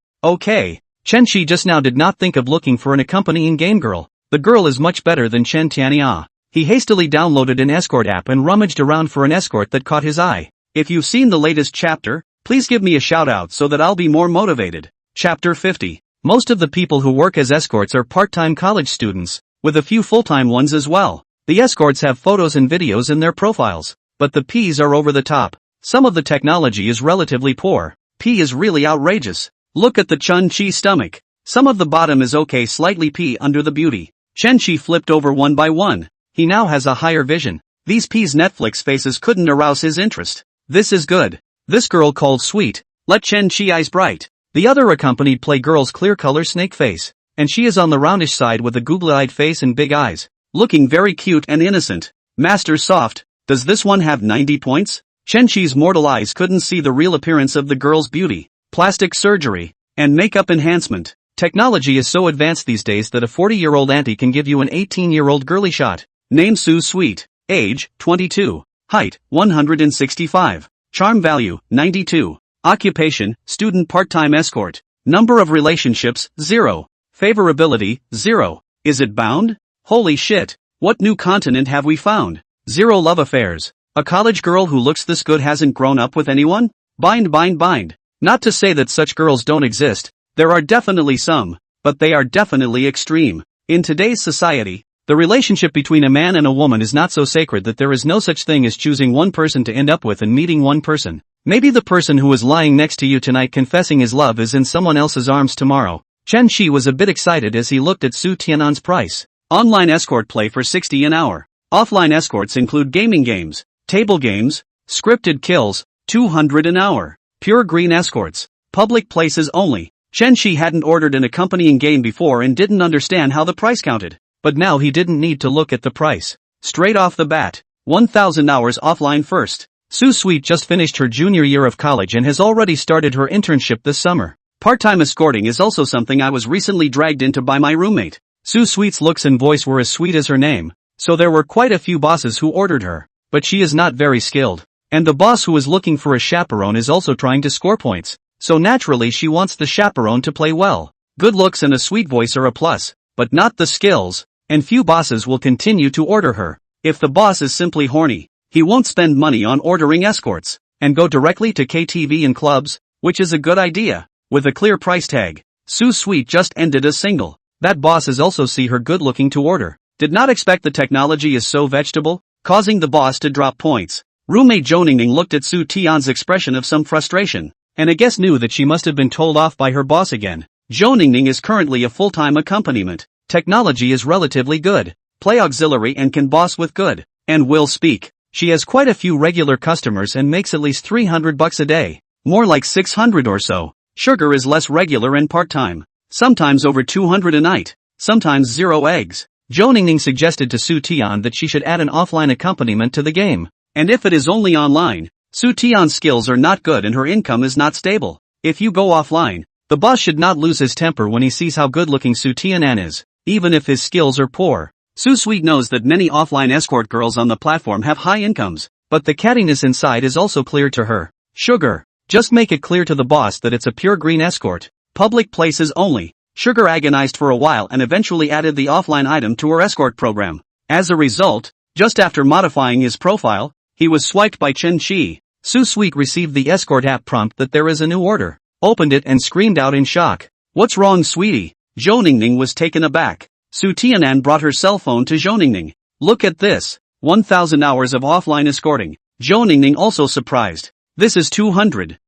Chen Shi just now did not think of looking for an accompanying game girl. The girl is much better than Chen Tianyi. He hastily downloaded an escort app and rummaged around for an escort that caught his eye. If you've seen the latest chapter, please give me a shout out so that I'll be more motivated. Chapter 50. Most of the people who work as escorts are part-time college students, with a few full-time ones as well. The escorts have photos and videos in their profiles, but the P's are over the top. Some of the technology is relatively poor. P is really outrageous. Look at the Chen Shi stomach. Some of the bottom is okay, slightly P under the beauty. Chen Shi flipped over one by one. He now has a higher vision. These P's Netflix faces couldn't arouse his interest. This is good. This girl called sweet. Let Chen Shi eyes bright. The other accompanied play girl's clear color snake face. And she is on the roundish side with a googly-eyed face and big eyes. Looking very cute and innocent. Master soft. Does this one have 90 points? Chen Shi's mortal eyes couldn't see the real appearance of the girl's beauty. Plastic surgery and makeup enhancement. Technology is so advanced these days that a 40-year-old auntie can give you an 18-year-old girly shot. Name Sue Sweet. Age, 22. Height, 165. Charm value, 92. Occupation, student part-time escort. Number of relationships, 0. Favorability, 0. Is it bound? Holy shit. What new continent have we found? 0 love affairs. A college girl who looks this good hasn't grown up with anyone? Bind. Not to say that such girls don't exist. There are definitely some, but they are definitely extreme. In today's society, the relationship between a man and a woman is not so sacred that there is no such thing as choosing one person to end up with and meeting one person. Maybe the person who is lying next to you tonight confessing his love is in someone else's arms tomorrow. Chen Shi was a bit excited as he looked at Su Tianan's price. Online escort play for 60 an hour. Offline escorts include gaming games, table games, scripted kills, 200 an hour. Pure green escorts. Public places only. Chen Shi hadn't ordered an accompanying game before and didn't understand how the price counted. But now he didn't need to look at the price. Straight off the bat. 1,000 hours offline first. Sue Sweet just finished her junior year of college and has already started her internship this summer. Part-time escorting is also something I was recently dragged into by my roommate. Sue Sweet's looks and voice were as sweet as her name, so there were quite a few bosses who ordered her. But she is not very skilled. And the boss who is looking for a chaperone is also trying to score points. So naturally she wants the chaperone to play well. Good looks and a sweet voice are a plus, but not the skills, and few bosses will continue to order her. If the boss is simply horny, he won't spend money on ordering escorts, and go directly to KTV and clubs, which is a good idea, with a clear price tag. Sue Sweet just ended a single. That boss is also see her good looking to order. Did not expect the technology is so vegetable, causing the boss to drop points. Roommate Zhou Ningning looked at Su Tian's expression of some frustration, and I guess knew that she must have been told off by her boss again. Zhou Ningning is currently a full-time accompaniment. Technology is relatively good. Play auxiliary and can boss with good, and will speak. She has quite a few regular customers and makes at least $300 a day. More like 600 or so. Sugar is less regular and part-time. Sometimes over 200 a night. Sometimes 0 eggs. Zhou Ningning suggested to Su Tian that she should add an offline accompaniment to the game. And if it is only online, Su Tian's skills are not good and her income is not stable. If you go offline, the boss should not lose his temper when he sees how good-looking Su Tianan is, even if his skills are poor. Su Sweet knows that many offline escort girls on the platform have high incomes, but the cattiness inside is also clear to her. Sugar. Just make it clear to the boss that it's a pure green escort. Public places only. Sugar agonized for a while and eventually added the offline item to her escort program. As a result, just after modifying his profile, he was swiped by Chen Shi. Su Sweet received the escort app prompt that there is a new order, opened it and screamed out in shock. What's wrong, sweetie? Zhou Ningning was taken aback. Su Tianan brought her cell phone to Zhou Ningning. Look at this. 1,000 hours of offline escorting. Zhou Ningning also surprised. This is 200,000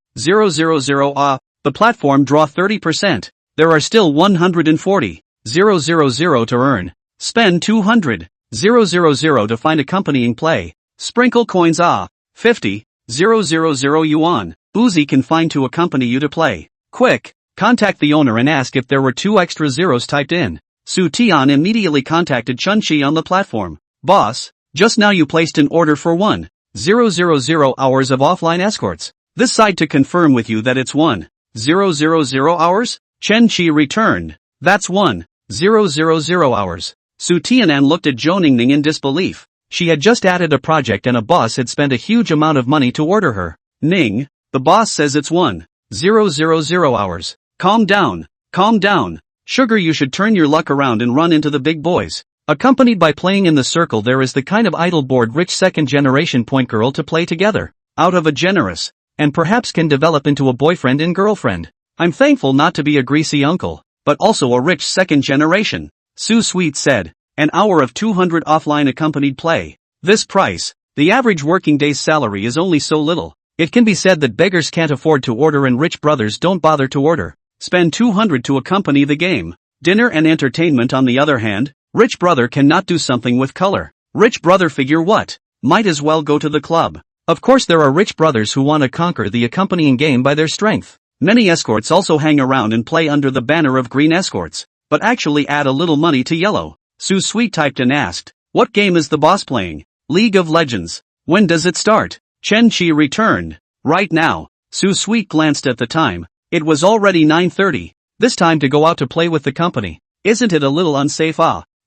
the platform draw 30%. There are still 140,000 to earn. Spend 200,000 to find accompanying play. Sprinkle coins 50,000 yuan. Uzi can find to accompany you to play. Quick, contact the owner and ask if there were 2 extra zeros typed in. Su Tian immediately contacted Chun-Chi on the platform. Boss, just now you placed an order for 1,000 hours of offline escorts. This side to confirm with you that it's 1,000 hours? Chen-Chi returned. That's 1,000 hours. Su Tianan looked at Zhou Ningning in disbelief. She had just added a project and a boss had spent a huge amount of money to order her. Ning, the boss says it's 1,000 hours. Calm down. Sugar, you should turn your luck around and run into the big boys. Accompanied by playing in the circle, there is the kind of idle bored rich second generation point girl to play together. Out of a generous, and perhaps can develop into a boyfriend and girlfriend. I'm thankful not to be a greasy uncle, but also a rich second generation. Su Sweet said, an hour of 200 offline accompanied play. This price, the average working day's salary is only so little. It can be said that beggars can't afford to order and rich brothers don't bother to order. Spend 200 to accompany the game. Dinner and entertainment on the other hand, rich brother cannot do something with color. Rich brother figure what? Might as well go to the club. Of course there are rich brothers who want to conquer the accompanying game by their strength. Many escorts also hang around and play under the banner of green escorts, but actually add a little money to yellow. Su Sweet typed and asked, what game is the boss playing? League of Legends. When does it start? Chen-Chi returned. Right now. Su Sweet glanced at the time. It was already 9:30. This time to go out to play with the company. Isn't it a little unsafe?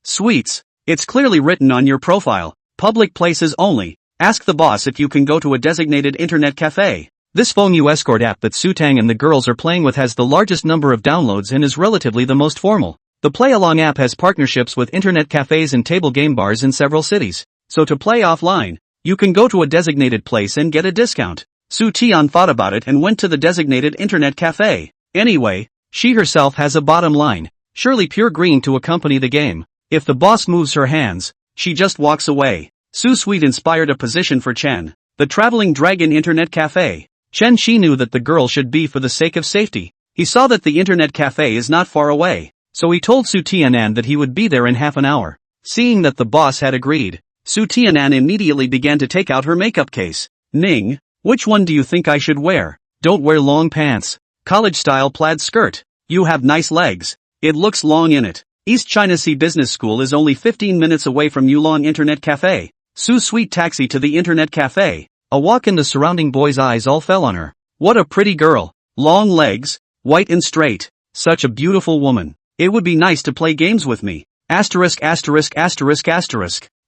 Sweets. It's clearly written on your profile. Public places only. Ask the boss if you can go to a designated internet cafe. This phone new escort app that Su Tang and the girls are playing with has the largest number of downloads and is relatively the most formal. The Play Along app has partnerships with internet cafes and table game bars in several cities. So to play offline, you can go to a designated place and get a discount. Su Tian thought about it and went to the designated internet cafe. Anyway, she herself has a bottom line. Surely pure green to accompany the game. If the boss moves her hands, she just walks away. Su Sweet inspired a position for Chen, the traveling dragon internet cafe. Chen-Chi knew that the girl should be for the sake of safety. He saw that the internet cafe is not far away, so he told Su Tianan that he would be there in half an hour. Seeing that the boss had agreed, Su Tianan immediately began to take out her makeup case. Ning, which one do you think I should wear? Don't wear long pants. College-style plaid skirt. You have nice legs. It looks long in it. East China Sea Business School is only 15 minutes away from Yulong Internet Cafe. Su Sweet taxi to the internet cafe. A walk in the surrounding boys' eyes all fell on her. What a pretty girl. Long legs, white and straight. Such a beautiful woman. It would be nice to play games with me. Asterisk.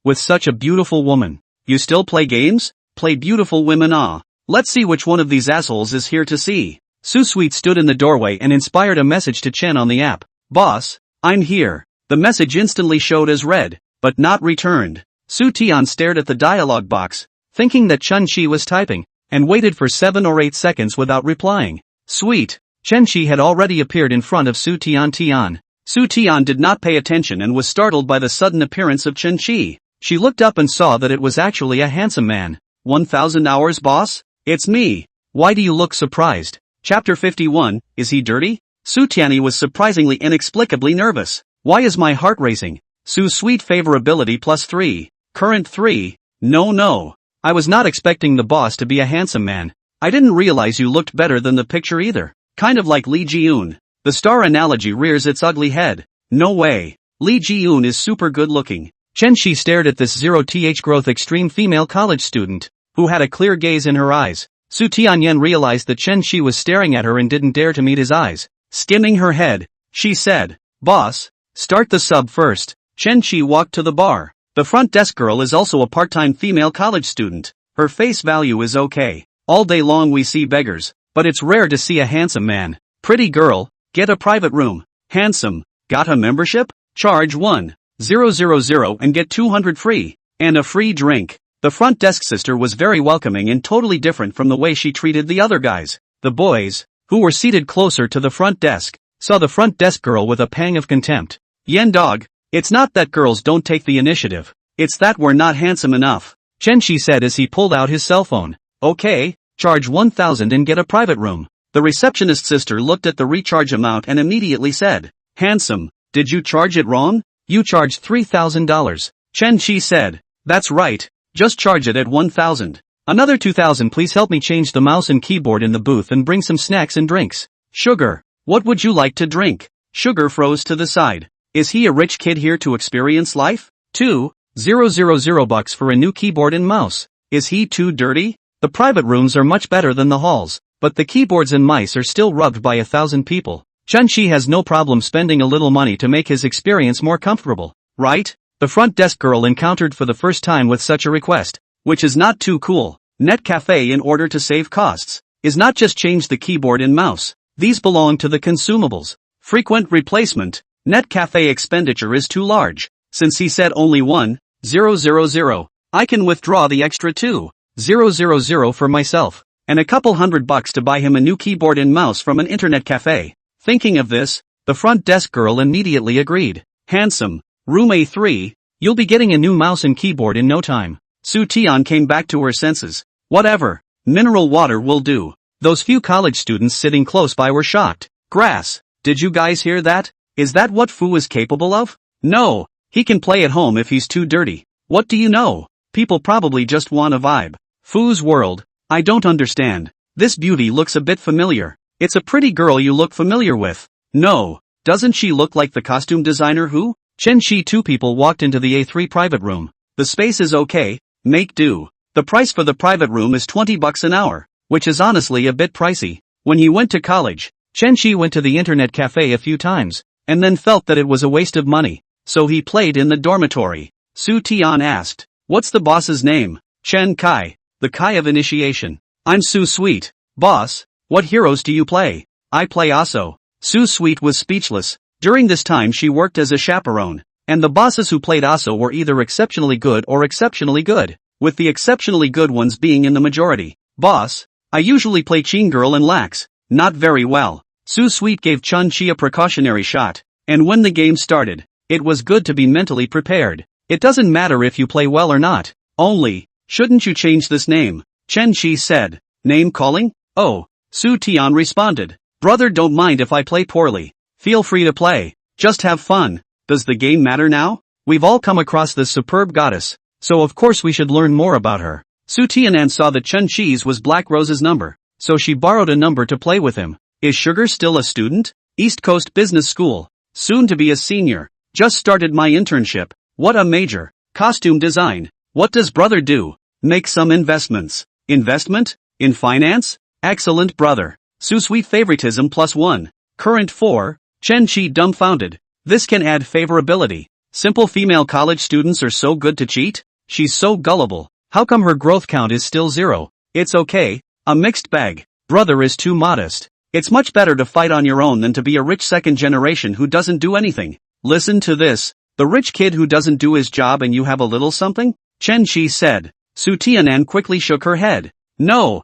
With such a beautiful woman. You still play games? Play beautiful women Let's see which one of these assholes is here to see. Su Sweet stood in the doorway and inspired a message to Chen on the app. Boss, I'm here. The message instantly showed as read, but not returned. Su Tian stared at the dialog box, thinking that Chen-Chi was typing, and waited for 7 or 8 seconds without replying. Sweet. Chen-Chi had already appeared in front of Su Tian. Su Tian did not pay attention and was startled by the sudden appearance of Chen-Chi. She looked up and saw that it was actually a handsome man. 1,000 hours, boss? It's me. Why do you look surprised? Chapter 51, is he dirty? Su Tianyi was surprisingly inexplicably nervous. Why is my heart racing? Su Sweet favorability +3. Current 3. No. I was not expecting the boss to be a handsome man. I didn't realize you looked better than the picture either. Kind of like Lee Ji-eun. The star analogy rears its ugly head. No way. Lee Ji-eun is super good looking. Chen-Chi stared at this 0th growth extreme female college student, who had a clear gaze in her eyes. Su Tianyan realized that Chen-Chi was staring at her and didn't dare to meet his eyes. Skimming her head, she said, Boss, start the sub first. Chen-Chi walked to the bar. The front desk girl is also a part-time female college student. Her face value is okay. All day long we see beggars, but it's rare to see a handsome man. Pretty girl, get a private room. Handsome, got a membership? Charge 1,000 and get 200 free, and a free drink. The front desk sister was very welcoming and totally different from the way she treated the other guys. The boys, who were seated closer to the front desk, saw the front desk girl with a pang of contempt. Yen dog, it's not that girls don't take the initiative. It's that we're not handsome enough. Chen-Chi said as he pulled out his cell phone. Okay, charge 1,000 and get a private room. The receptionist's sister looked at the recharge amount and immediately said, "Handsome, did you charge it wrong? You charged $3,000. Chen Chi said, "That's right, just charge it at 1,000. Another 2,000 please help me change the mouse and keyboard in the booth and bring some snacks and drinks." "Sugar, what would you like to drink?" Sugar froze to the side. Is he a rich kid here to experience life? 2,000 bucks for a new keyboard and mouse. Is he too dirty? The private rooms are much better than the halls, but the keyboards and mice are still rubbed by 1,000 people. Chen Chi has no problem spending a little money to make his experience more comfortable, right? The front desk girl encountered for the first time with such a request, which is not too cool. Net Cafe, in order to save costs, is not just change the keyboard and mouse. These belong to the consumables. Frequent replacement. Net Cafe expenditure is too large. Since he said only 1,000, I can withdraw the extra 2,000 for myself, and a couple $100 to buy him a new keyboard and mouse from an internet cafe. Thinking of this, the front desk girl immediately agreed. "Handsome, room A3, you'll be getting a new mouse and keyboard in no time." Su Tian came back to her senses. "Whatever, mineral water will do." Those few college students sitting close by were shocked. "Grass, did you guys hear that? Is that what Fu is capable of? No, he can play at home if he's too dirty. What do you know? People probably just want a vibe." Fu's world. "I don't understand. This beauty looks a bit familiar. It's a pretty girl you look familiar with." "No, doesn't she look like the costume designer who?" Chen Chi. Two people walked into the A3 private room. "The space is okay, make do. The price for the private room is $20 an hour, which is honestly a bit pricey." When he went to college, Chen Chi went to the internet cafe a few times, and then felt that it was a waste of money, so he played in the dormitory. Su Tian asked, "What's the boss's name?" "Chen Kai, the Kai of initiation." "I'm Su Sweet. Boss, what heroes do you play?" "I play Aso." Su Sweet was speechless. During this time she worked as a chaperone, and the bosses who played Aso were either exceptionally good or exceptionally good, with the exceptionally good ones being in the majority. "Boss, I usually play Chin Girl and Lax, not very well." Su Sweet gave Chun Chi a precautionary shot, and when the game started, it was good to be mentally prepared. "It doesn't matter if you play well or not, only, shouldn't you change this name?" Chen Chi said. "Name calling? Oh," Su Tian responded. "Brother, don't mind if I play poorly. Feel free to play, just have fun. Does the game matter now? We've all come across this superb goddess, so of course we should learn more about her." Su Tianan saw that Chen Chi's was Black Rose's number, so she borrowed a number to play with him. "Is Sugar still a student?" "East Coast Business School. Soon to be a senior. Just started my internship." "What a major." "Costume design." "What does brother do?" "Make some investments." "Investment? In finance?" "Excellent brother." Su Sweet favoritism +1. Current 4. Chen Chi dumbfounded. This can add favorability. Simple female college students are so good to cheat? She's so gullible. How come her growth count is still 0? It's okay. A mixed bag. Brother is too modest. It's much better to fight on your own than to be a rich second generation who doesn't do anything. Listen to this. The rich kid who doesn't do his job and you have a little something? Chen Chi said. Su Tianan quickly shook her head. No,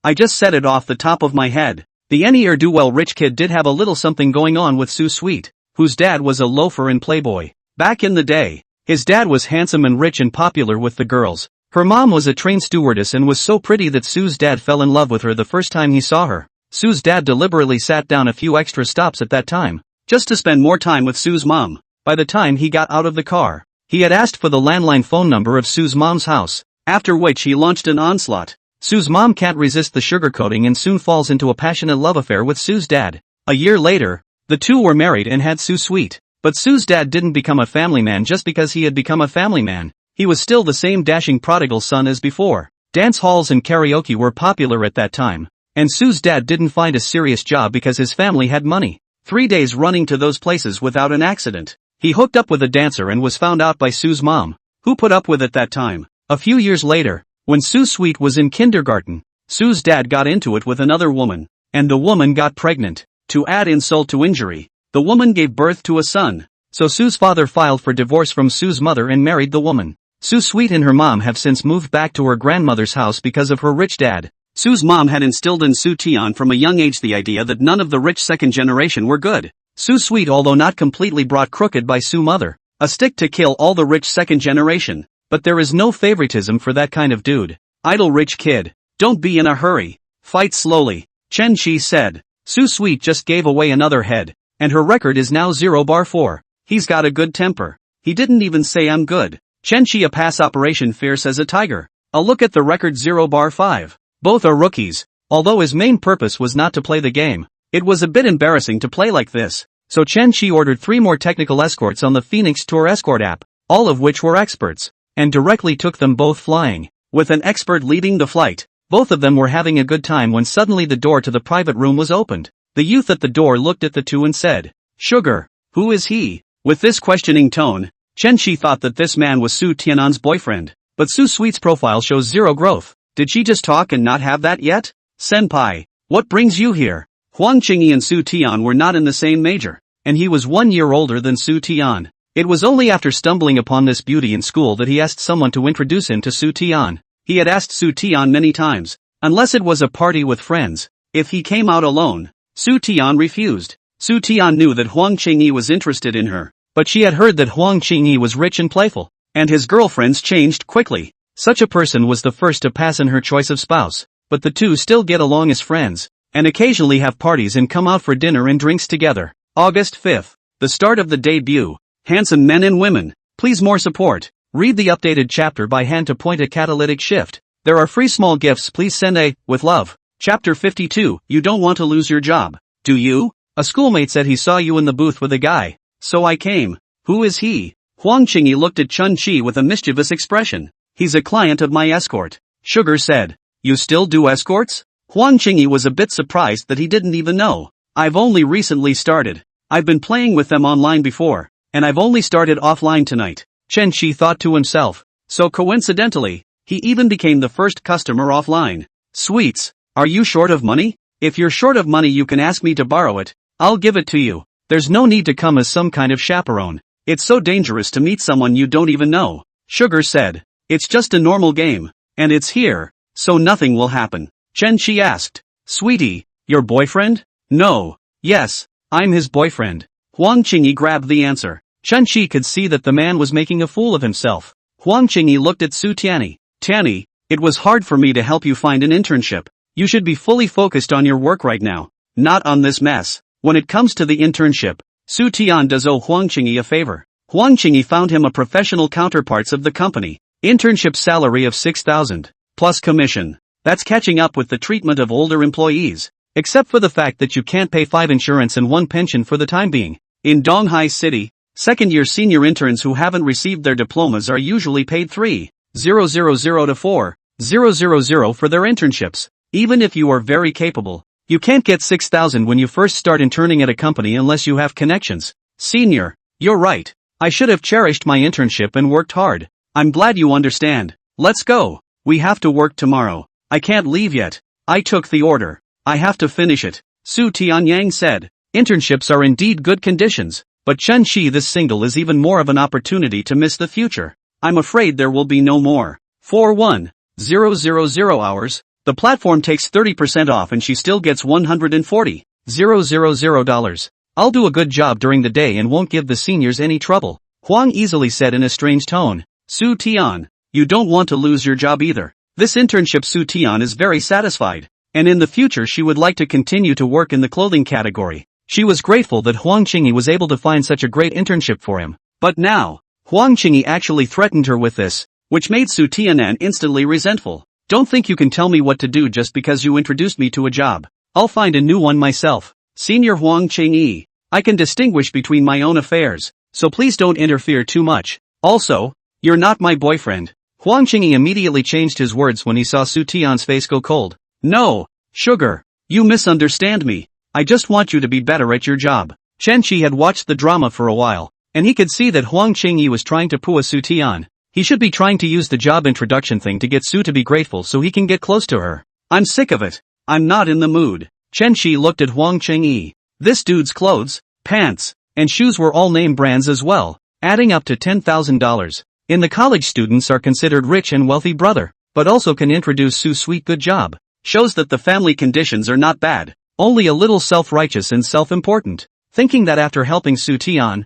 I just said it off the top of my head. The ne'er-do-well rich kid did have a little something going on with Su Sweet, whose dad was a loafer and playboy. Back in the day, his dad was handsome and rich and popular with the girls. Her mom was a train stewardess and was so pretty that Su's dad fell in love with her the first time he saw her. Su's dad deliberately sat down a few extra stops at that time, just to spend more time with Su's mom. By the time he got out of the car, he had asked for the landline phone number of Su's mom's house, after which he launched an onslaught. Su's mom can't resist the sugarcoating and soon falls into a passionate love affair with Su's dad. A year later, the two were married and had Su Sweet. But Su's dad didn't become a family man just because he had become a family man. He was still the same dashing prodigal son as before. Dance halls and karaoke were popular at that time, and Su's dad didn't find a serious job because his family had money. 3 days running to those places without an accident. He hooked up with a dancer and was found out by Su's mom, who put up with it that time. A few years later, when Su Sweet was in kindergarten, Su's dad got into it with another woman, and the woman got pregnant. To add insult to injury, the woman gave birth to a son. So Su's father filed for divorce from Su's mother and married the woman. Su Sweet and her mom have since moved back to her grandmother's house because of her rich dad. Su's mom had instilled in Su Tian from a young age the idea that none of the rich second generation were good. Su Sweet, although not completely brought crooked by Su mother, a stick to kill all the rich second generation. But there is no favoritism for that kind of dude. Idle rich kid. Don't be in a hurry. Fight slowly. Chen Shi said. Su Sweet just gave away another head, and her record is now 0/4. He's got a good temper. He didn't even say I'm good. Chen Shi a pass operation fierce as a tiger. A look at the record 0/5. Both are rookies, although his main purpose was not to play the game. It was a bit embarrassing to play like this, so Chen Shi ordered 3 more technical escorts on the Phoenix Tour escort app, all of which were experts, and directly took them both flying. With an expert leading the flight, both of them were having a good time when suddenly the door to the private room was opened. The youth at the door looked at the two and said, "Sugar, who is he?" With this questioning tone, Chen Shi thought that this man was Su Tianan's boyfriend, but Su Sweet's profile shows 0 growth. Did she just talk and not have that yet? Senpai, what brings you here? Huang Qingyi and Su Tian were not in the same major, and he was 1 year older than Su Tian. It was only after stumbling upon this beauty in school that he asked someone to introduce him to Su Tian. He had asked Su Tian many times, unless it was a party with friends. If he came out alone, Su Tian refused. Su Tian knew that Huang Qingyi was interested in her, but she had heard that Huang Qingyi was rich and playful, and his girlfriends changed quickly. Such a person was the first to pass in her choice of spouse, but the two still get along as friends, and occasionally have parties and come out for dinner and drinks together. August 5th, the start of the debut. Handsome men and women, please more support. Read the updated chapter by hand to point a catalytic shift. There are free small gifts, please send a, with love. Chapter 52, you don't want to lose your job, do you? A schoolmate said he saw you in the booth with a guy, so I came. Who is he? Huang Qingyi looked at Chen Shi with a mischievous expression. He's a client of my escort. Sugar said. You still do escorts? Huang Qingyi was a bit surprised that he didn't even know. I've only recently started. I've been playing with them online before, and I've only started offline tonight. Chen Shi thought to himself. So coincidentally, he even became the first customer offline. Sweets, are you short of money? If you're short of money you can ask me to borrow it. I'll give it to you. There's no need to come as some kind of chaperone. It's so dangerous to meet someone you don't even know. Sugar said. It's just a normal game, and it's here, so nothing will happen. Chen Shi asked. Sweetie, your boyfriend? No. Yes, I'm his boyfriend. Huang Qingyi grabbed the answer. Chen Shi could see that the man was making a fool of himself. Huang Qingyi looked at Su Tianyi. Tianyi, it was hard for me to help you find an internship. You should be fully focused on your work right now, not on this mess. When it comes to the internship, Su Tian does owe Huang Qingyi a favor. Huang Qingyi found him a professional counterparts of the company. Internship salary of 6,000, plus commission. That's catching up with the treatment of older employees. Except for the fact that you can't pay 5 insurance and 1 pension for the time being. In Donghai City, second-year senior interns who haven't received their diplomas are usually paid 3,000 to 4,000 for their internships. Even if you are very capable, you can't get 6,000 when you first start interning at a company unless you have connections. Senior, you're right. I should have cherished my internship and worked hard. I'm glad you understand. Let's go. We have to work tomorrow. I can't leave yet. I took the order. I have to finish it. Su Tianyang said. Internships are indeed good conditions, but Chen Shi this single is even more of an opportunity to miss the future. I'm afraid there will be no more. 41,000 hours. The platform takes 30% off and she still gets $140,000. I'll do a good job during the day and won't give the seniors any trouble. Huang easily said in a strange tone. Su Tian, you don't want to lose your job either. This internship Su Tian is very satisfied, and in the future she would like to continue to work in the clothing category. She was grateful that Huang Qingyi was able to find such a great internship for him. But now, Huang Qingyi actually threatened her with this, which made Su Tianan instantly resentful. Don't think you can tell me what to do just because you introduced me to a job. I'll find a new one myself. Senior Huang Qingyi, I can distinguish between my own affairs, so please don't interfere too much. Also, you're not my boyfriend. Huang Qingyi immediately changed his words when he saw Su Tian's face go cold. No, Sugar, you misunderstand me. I just want you to be better at your job. Chen Shi had watched the drama for a while, and he could see that Huang Qingyi was trying to pull a Su Tian. He should be trying to use the job introduction thing to get Su to be grateful so he can get close to her. I'm sick of it. I'm not in the mood. Chen Shi looked at Huang Qingyi. This dude's clothes, pants, and shoes were all name brands as well, adding up to $10,000. In the college students are considered rich and wealthy brother, but also can introduce Su Sweet good job. Shows that the family conditions are not bad, only a little self-righteous and self-important. Thinking that after helping Su Tian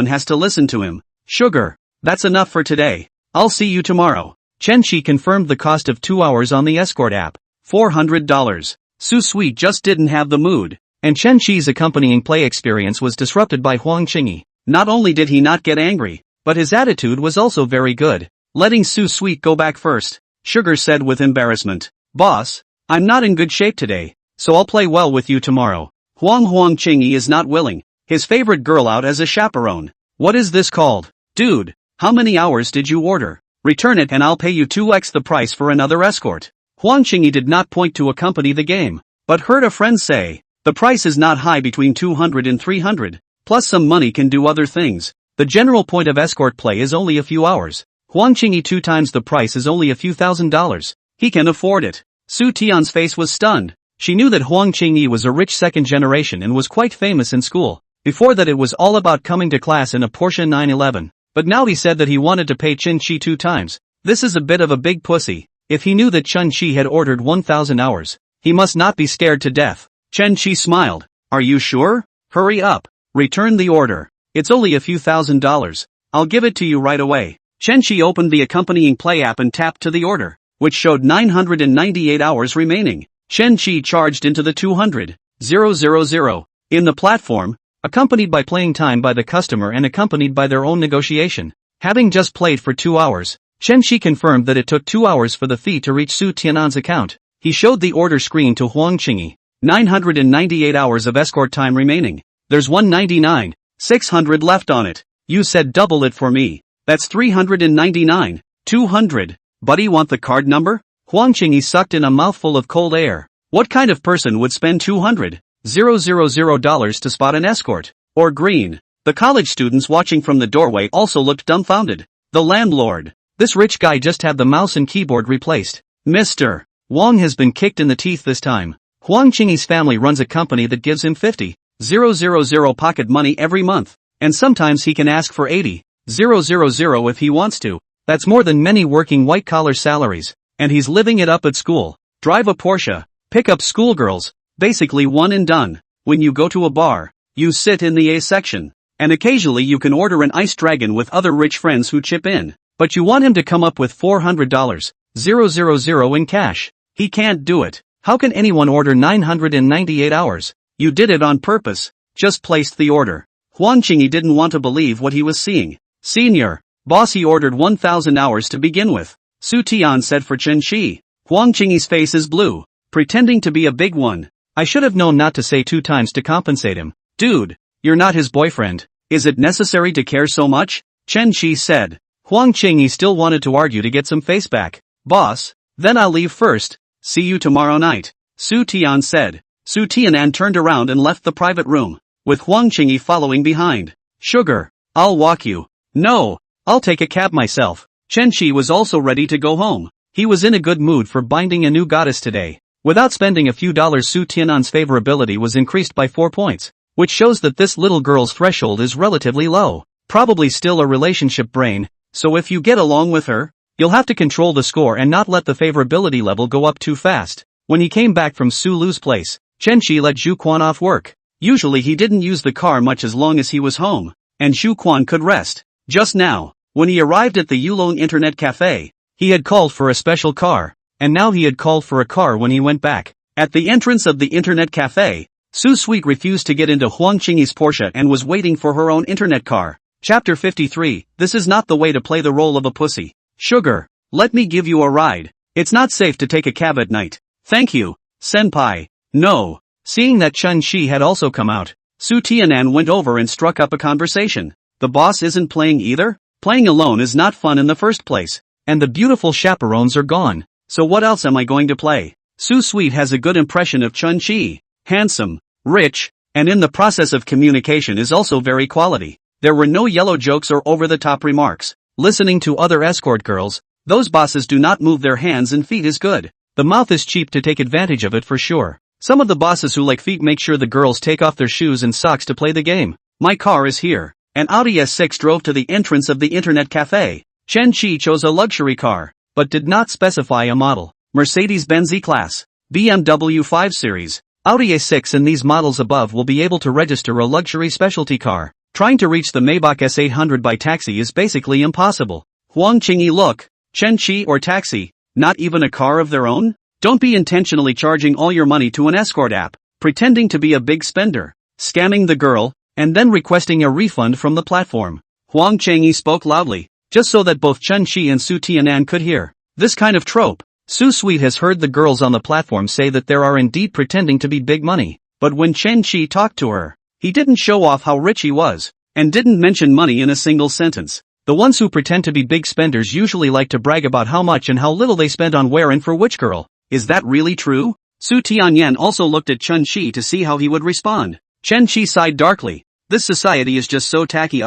has to listen to him. Sugar, that's enough for today. I'll see you tomorrow. Chen Shi confirmed the cost of 2 hours on the escort app. $400. Su Sweet just didn't have the mood. And Chen Chi's accompanying play experience was disrupted by Huang Qingyi. Not only did he not get angry, but his attitude was also very good. Letting Su Sweet go back first, Sugar said with embarrassment. Boss, I'm not in good shape today, so I'll play well with you tomorrow. Huang Qingyi is not willing his favorite girl out as a chaperone. What is this called? Dude, how many hours did you order? Return it and I'll pay you 2x the price for another escort. Huang Qingyi did not point to accompany the game, but heard a friend say, the price is not high between 200 and 300, plus some money can do other things. The general point of escort play is only a few hours. Huang Qingyi 2 times the price is only a few $1,000s. He can afford it. Su Tian's face was stunned. She knew that Huang Qingyi was a rich second generation and was quite famous in school. Before that it was all about coming to class in a Porsche 911. But now he said that he wanted to pay Chen Chi 2 times. This is a bit of a big pussy. If he knew that Chen Chi had ordered 1,000 hours, he must not be scared to death. Chen Chi smiled. Are you sure? Hurry up. Return the order. It's only a few $1,000s. I'll give it to you right away. Chen Chi opened the accompanying play app and tapped to the order, which showed 998 hours remaining. Chen Chi charged into the 200,000 in the platform, accompanied by playing time by the customer and accompanied by their own negotiation. Having just played for 2 hours, Chen Chi confirmed that it took 2 hours for the fee to reach Su Tianan's account. He showed the order screen to Huang Qingyi. 998 hours of escort time remaining. There's 199, 600 left on it. You said double it for me. That's 399, 200. Buddy, want the card number? Huang Qingyi sucked in a mouthful of cold air. What kind of person would spend $200,000 to spot an escort? Or green? The college students watching from the doorway also looked dumbfounded. The landlord. This rich guy just had the mouse and keyboard replaced. Mr. Wang has been kicked in the teeth this time. Huang Qingyi's family runs a company that gives him 50,000 pocket money every month. And sometimes he can ask for 80,000 if he wants to. That's more than many working white-collar salaries. And he's living it up at school. Drive a Porsche. Pick up schoolgirls. Basically one and done. When you go to a bar, you sit in the A section. And occasionally you can order an ice dragon with other rich friends who chip in. But you want him to come up with $400,000 in cash. He can't do it. How can anyone order 998 hours? You did it on purpose. Just placed the order. Huang Qingyi didn't want to believe what he was seeing. Senior. Boss, he ordered 1,000 hours to begin with. Su Tian said for Chen Chi. Huang Qingyi's face is blue. Pretending to be a big one. I should have known not to say 2 times to compensate him. Dude, you're not his boyfriend. Is it necessary to care so much? Chen Chi said. Huang Qingyi still wanted to argue to get some face back. Boss, then I'll leave first. See you tomorrow night. Su Tian said. Su Tianan turned around and left the private room, with Huang Qingyi following behind. Sugar, I'll walk you. No, I'll take a cab myself. Chen Chi was also ready to go home. He was in a good mood for binding a new goddess today. Without spending a few dollars, Su Tianan's favorability was increased by 4 points, which shows that this little girl's threshold is relatively low. Probably still a relationship brain, so if you get along with her, you'll have to control the score and not let the favorability level go up too fast. When he came back from Su Lu's place, Chen Chi let Zhu Quan off work. Usually he didn't use the car much as long as he was home, and Zhu Quan could rest. Just now, when he arrived at the Yulong Internet Cafe, he had called for a special car, and now he had called for a car when he went back. At the entrance of the Internet Cafe, Su Sweet refused to get into Huang Qingyi's Porsche and was waiting for her own internet car. Chapter 53, this is not the way to play the role of a pussy. Sugar, let me give you a ride. It's not safe to take a cab at night. Thank you, senpai. No. Seeing that Chen Chi had also come out, Su Tianan went over and struck up a conversation. The boss isn't playing either? Playing alone is not fun in the first place. And the beautiful chaperones are gone. So what else am I going to play? Su Sweet has a good impression of Chen Chi. Handsome, rich, and in the process of communication is also very quality. There were no yellow jokes or over-the-top remarks. Listening to other escort girls, those bosses do not move their hands and feet is good. The mouth is cheap to take advantage of it for sure. Some of the bosses who like feet make sure the girls take off their shoes and socks to play the game. My car is here. An Audi S6 drove to the entrance of the internet cafe. Chen Chi chose a luxury car, but did not specify a model. Mercedes-Benz E-Class, BMW 5 Series, Audi A6 and these models above will be able to register a luxury specialty car. Trying to reach the Maybach S800 by taxi is basically impossible. Huang Qingyi, look. Chen Chi or taxi, not even a car of their own? Don't be intentionally charging all your money to an escort app, pretending to be a big spender, scamming the girl, and then requesting a refund from the platform. Huang Changyi spoke loudly, just so that both Chen Shi and Su Tianan could hear. This kind of trope. Su Sweet has heard the girls on the platform say that there are indeed pretending to be big money, but when Chen Shi talked to her, he didn't show off how rich he was, and didn't mention money in a single sentence. The ones who pretend to be big spenders usually like to brag about how much and how little they spend on where and for which girl. Is that really true? Su Tianyan also looked at Chen Shi to see how he would respond. Chen Shi sighed darkly. This society is just so tacky.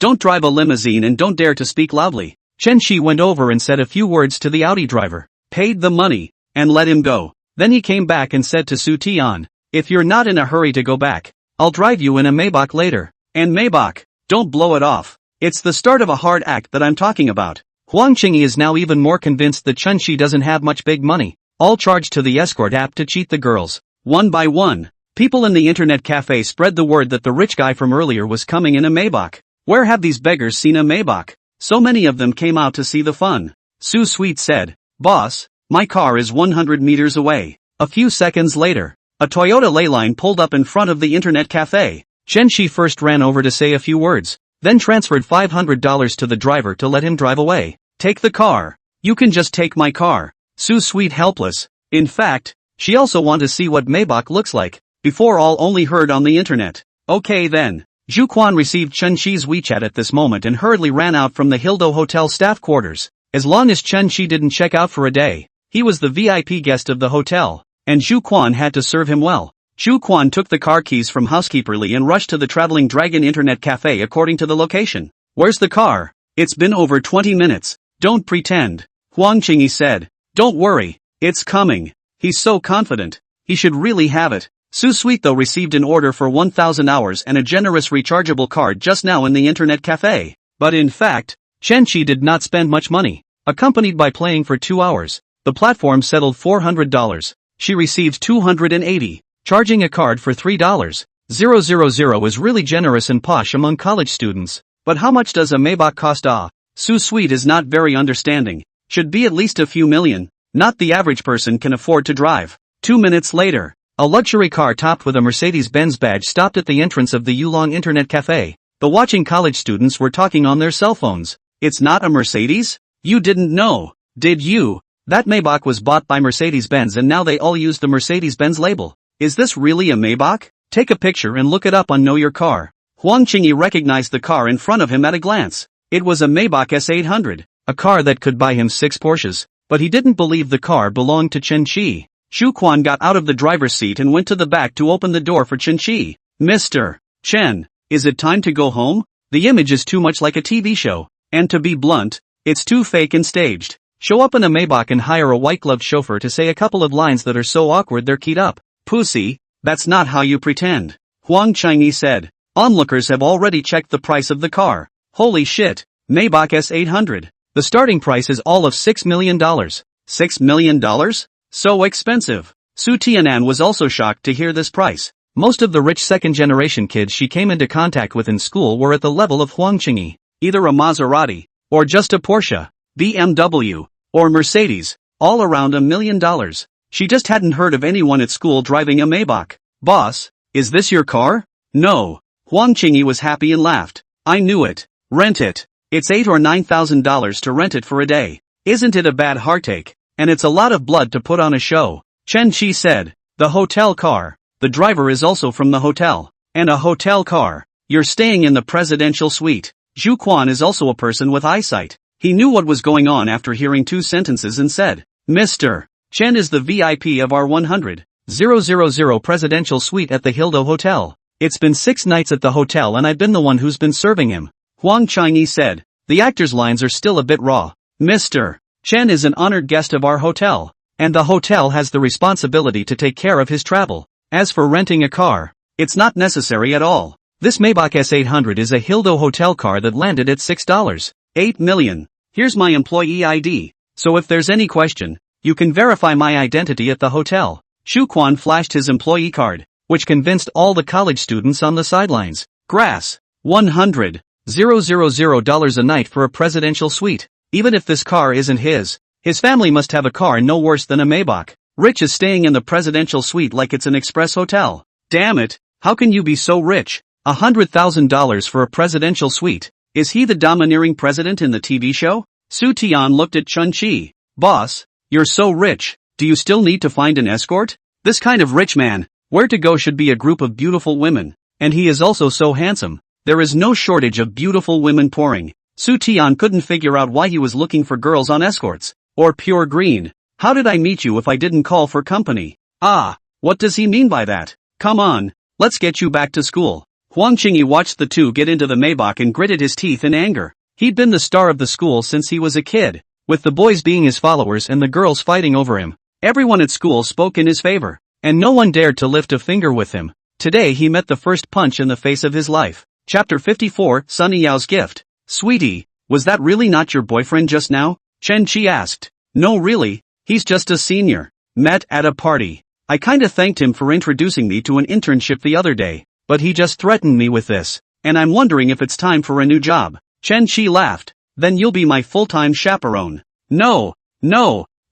Don't drive a limousine and don't dare to speak loudly. Chen Shi went over and said a few words to the Audi driver, paid the money, and let him go. Then he came back and said to Su Tian, if you're not in a hurry to go back, I'll drive you in a Maybach later. And Maybach, don't blow it off. It's the start of a hard act that I'm talking about. Huang Qingyi is now even more convinced that Chen Shi doesn't have much big money, all charged to the escort app to cheat the girls. One by one, people in the internet cafe spread the word that the rich guy from earlier was coming in a Maybach. Where have these beggars seen a Maybach? So many of them came out to see the fun. Su Sweet said, boss, my car is 100 meters away. A few seconds later, a Toyota Leyline pulled up in front of the internet cafe. Chen Shi first ran over to say a few words, then transferred $500 to the driver to let him drive away. Take the car. You can just take my car. Su Sweet helpless. In fact, she also wanted to see what Maybach looks like, before all only heard on the internet. Okay then. Zhu Quan received Chen Shi's WeChat at this moment and hurriedly ran out from the Hildo Hotel staff quarters. As long as Chen Shi didn't check out for a day, he was the VIP guest of the hotel, and Zhu Quan had to serve him well. Zhu Quan took the car keys from housekeeper Li and rushed to the Traveling Dragon Internet Cafe according to the location. Where's the car? It's been over 20 minutes. Don't pretend. Huang Qingyi said. Don't worry, it's coming. He's so confident. He should really have it. Su Sweet though received an order for 1,000 hours and a generous rechargeable card just now in the internet cafe. But in fact, Chen Shi did not spend much money. Accompanied by playing for 2 hours, the platform settled $400. She received $280, charging a card for $3.000 is really generous and posh among college students. But how much does a Maybach cost? Su Sweet is not very understanding. Should be at least a few million. Not the average person can afford to drive. 2 minutes later, a luxury car topped with a Mercedes-Benz badge stopped at the entrance of the Yulong Internet Cafe. The watching college students were talking on their cell phones. It's not a Mercedes? You didn't know, did you? That Maybach was bought by Mercedes-Benz and now they all use the Mercedes-Benz label. Is this really a Maybach? Take a picture and look it up on Know Your Car. Huang Qingyi recognized the car in front of him at a glance. It was a Maybach S800, a car that could buy him 6 Porsches, but he didn't believe the car belonged to Chen Shi. Zhu Quan got out of the driver's seat and went to the back to open the door for Chen Shi. Mr. Chen, is it time to go home? The image is too much like a TV show, and to be blunt, it's too fake and staged. Show up in a Maybach and hire a white-gloved chauffeur to say a couple of lines that are so awkward they're keyed up. Pussy, that's not how you pretend. Huang Qingyi said. Onlookers have already checked the price of the car. Holy shit, Maybach S800. The starting price is all of $6 million. $6 million? So expensive. Su Tianan was also shocked to hear this price. Most of the rich second-generation kids she came into contact with in school were at the level of Huang Qingyi. Either a Maserati, or just a Porsche, BMW, or Mercedes, all around $1 million. She just hadn't heard of anyone at school driving a Maybach. Boss, is this your car? No. Huang Qingyi was happy and laughed. I knew it. Rent it. It's $8,000 or $9,000 to rent it for a day. Isn't it a bad heartache? And it's a lot of blood to put on a show. Chen Shi said. The hotel car. The driver is also from the hotel. And a hotel car. You're staying in the presidential suite. Zhu Quan is also a person with eyesight. He knew what was going on after hearing 2 sentences and said, Mr. Chen is the VIP of our 100,000 presidential suite at the Hildo Hotel. It's been 6 nights at the hotel and I've been the one who's been serving him. Huang Qingyi said. The actor's lines are still a bit raw. Mr. Chen is an honored guest of our hotel, and the hotel has the responsibility to take care of his travel. As for renting a car, it's not necessary at all. This Maybach S800 is a Hildo hotel car that landed at $6.8 million. Here's my employee ID, so if there's any question, you can verify my identity at the hotel. Zhu Quan flashed his employee card, which convinced all the college students on the sidelines. Grass. $100,000 a night for a presidential suite. Even if this car isn't his family must have a car no worse than a Maybach. Rich is staying in the presidential suite like it's an express hotel. Damn it, how can you be so rich? $100,000 for a presidential suite. Is he the domineering president in the TV show? Su Tian looked at Chun-Chi. Boss, you're so rich, do you still need to find an escort? This kind of rich man, where to go should be a group of beautiful women. And he is also so handsome. There is no shortage of beautiful women pouring. Su Tian couldn't figure out why he was looking for girls on escorts. Or pure green. How did I meet you if I didn't call for company? Ah, what does he mean by that? Come on, let's get you back to school. Huang Qingyi watched the two get into the Maybach and gritted his teeth in anger. He'd been the star of the school since he was a kid, with the boys being his followers and the girls fighting over him. Everyone at school spoke in his favor, and no one dared to lift a finger with him. Today he met the first punch in the face of his life. Chapter 54, Sunny Yao's Gift. Sweetie, was that really not your boyfriend just now? Chen Chi asked. No really, he's just a senior. Met at a party. I kinda thanked him for introducing me to an internship the other day, but he just threatened me with this, and I'm wondering if it's time for a new job. Chen Chi laughed. Then you'll be my full-time chaperone. No,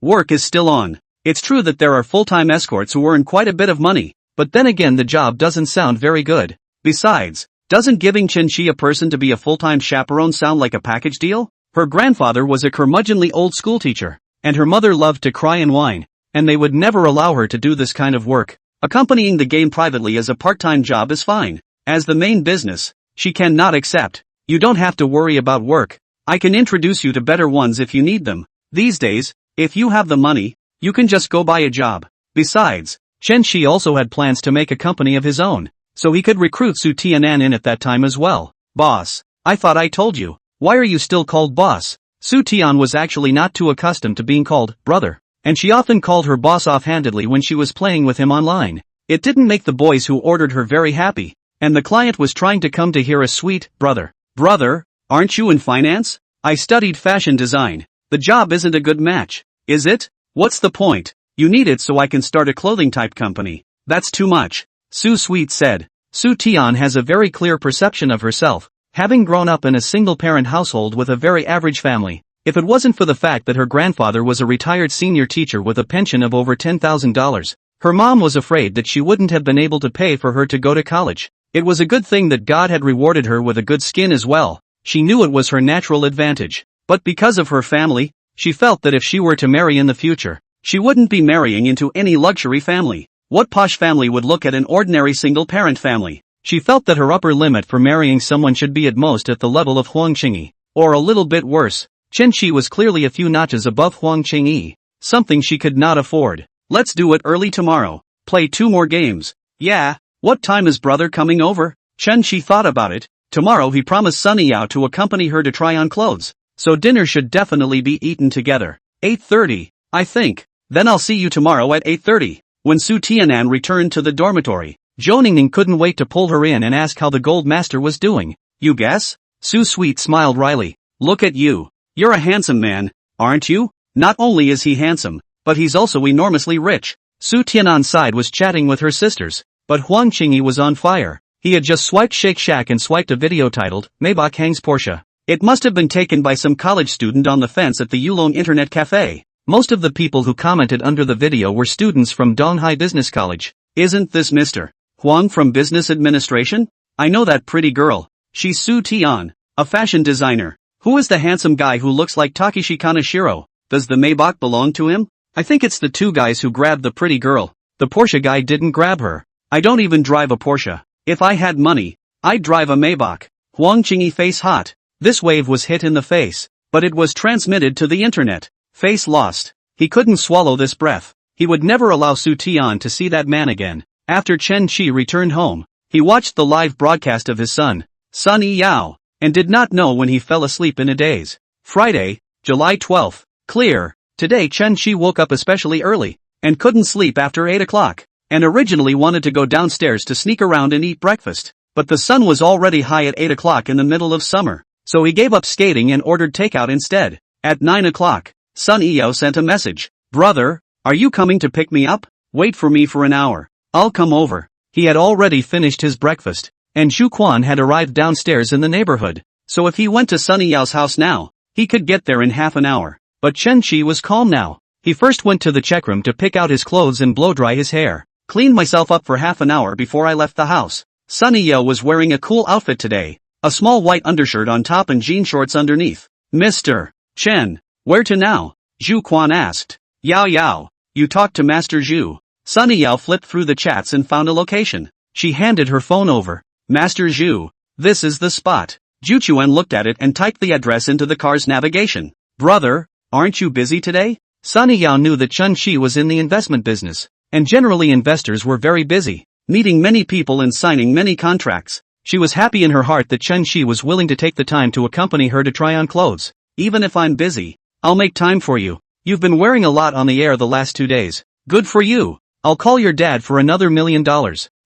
work is still on. It's true that there are full-time escorts who earn quite a bit of money, but then again the job doesn't sound very good. Besides, doesn't giving Chen Chi a person to be a full-time chaperone sound like a package deal? Her grandfather was a curmudgeonly old schoolteacher, and her mother loved to cry and whine, and they would never allow her to do this kind of work. Accompanying the game privately as a part-time job is fine. As the main business, she cannot accept. You don't have to worry about work. I can introduce you to better ones if you need them. These days, if you have the money, you can just go buy a job. Besides, Chen Shi also had plans to make a company of his own, so he could recruit Su Tianan in at that time as well. Boss, I thought I told you. Why are you still called boss? Su Tian was actually not too accustomed to being called brother, and she often called her boss offhandedly when she was playing with him online. It didn't make the boys who ordered her very happy, and the client was trying to come to hear a sweet brother. Brother, aren't you in finance? I studied fashion design. The job isn't a good match, is it? What's the point? You need it so I can start a clothing type company. That's too much. Su Sweet said. Su Tian has a very clear perception of herself, having grown up in a single-parent household with a very average family. If it wasn't for the fact that her grandfather was a retired senior teacher with a pension of over $10,000, her mom was afraid that she wouldn't have been able to pay for her to go to college. It was a good thing that God had rewarded her with a good skin as well. She knew it was her natural advantage. But because of her family, she felt that if she were to marry in the future, she wouldn't be marrying into any luxury family. What posh family would look at an ordinary single-parent family? She felt that her upper limit for marrying someone should be at most at the level of Huang Qingyi, or a little bit worse. Chen Shi was clearly a few notches above Huang Qingyi, something she could not afford. Let's do it early tomorrow. Play 2 more games. Yeah, what time is brother coming over? Chen Shi thought about it. Tomorrow he promised Sunny Yao to accompany her to try on clothes, so dinner should definitely be eaten together. 8:30, I think. Then I'll see you tomorrow at 8:30. When Su Tianan returned to the dormitory, Zhou Ningning couldn't wait to pull her in and ask how the gold master was doing. You guess? Su Sweet smiled wryly. Look at you. You're a handsome man, aren't you? Not only is he handsome, but he's also enormously rich. Su Tianan's side was chatting with her sisters, but Huang Qingyi was on fire. He had just swiped Shake Shack and swiped a video titled, Maybach Hangs Porsche. It must have been taken by some college student on the fence at the Yulong Internet Cafe. Most of the people who commented under the video were students from Donghai Business College. Isn't this Mr. Huang from Business Administration? I know that pretty girl. She's Su Tian, a fashion designer. Who is the handsome guy who looks like Takeshi Kaneshiro? Does the Maybach belong to him? I think it's the 2 guys who grabbed the pretty girl. The Porsche guy didn't grab her. I don't even drive a Porsche. If I had money, I'd drive a Maybach. Huang Qingyi face hot. This wave was hit in the face, but it was transmitted to the internet. Face lost. He couldn't swallow this breath. He would never allow Su Tian to see that man again. After Chen Chi returned home, he watched the live broadcast of his son, Sunny Yao, and did not know when he fell asleep in a daze. Friday, July 12th. Clear. Today Chen Chi woke up especially early, and couldn't sleep after 8 o'clock, and originally wanted to go downstairs to sneak around and eat breakfast, but the sun was already high at 8 o'clock in the middle of summer, so he gave up skating and ordered takeout instead. At 9 o'clock, Sunny Yao sent a message. Brother, are you coming to pick me up? Wait for me for an hour. I'll come over. He had already finished his breakfast, and Zhu Quan had arrived downstairs in the neighborhood, so if he went to Sunny Yao's house now, he could get there in half an hour. But Chen Chi was calm now. He first went to the check room to pick out his clothes and blow-dry his hair. Cleaned myself up for half an hour before I left the house. Sunny Yeo was wearing a cool outfit today. A small white undershirt on top and jean shorts underneath. Mr. Chen, where to now? Zhu Quan asked. Yao Yao, you talked to Master Zhu. Sunny Yao flipped through the chats and found a location. She handed her phone over. Master Zhu, this is the spot. Zhu Chuan looked at it and typed the address into the car's navigation. Brother, aren't you busy today? Sunny Yao knew that Chun Shi was in the investment business, and generally investors were very busy, meeting many people and signing many contracts. She was happy in her heart that Chun Shi was willing to take the time to accompany her to try on clothes. Even if I'm busy, I'll make time for you. You've been wearing a lot on the air the last 2 days. Good for you. I'll call your dad for another $1 million.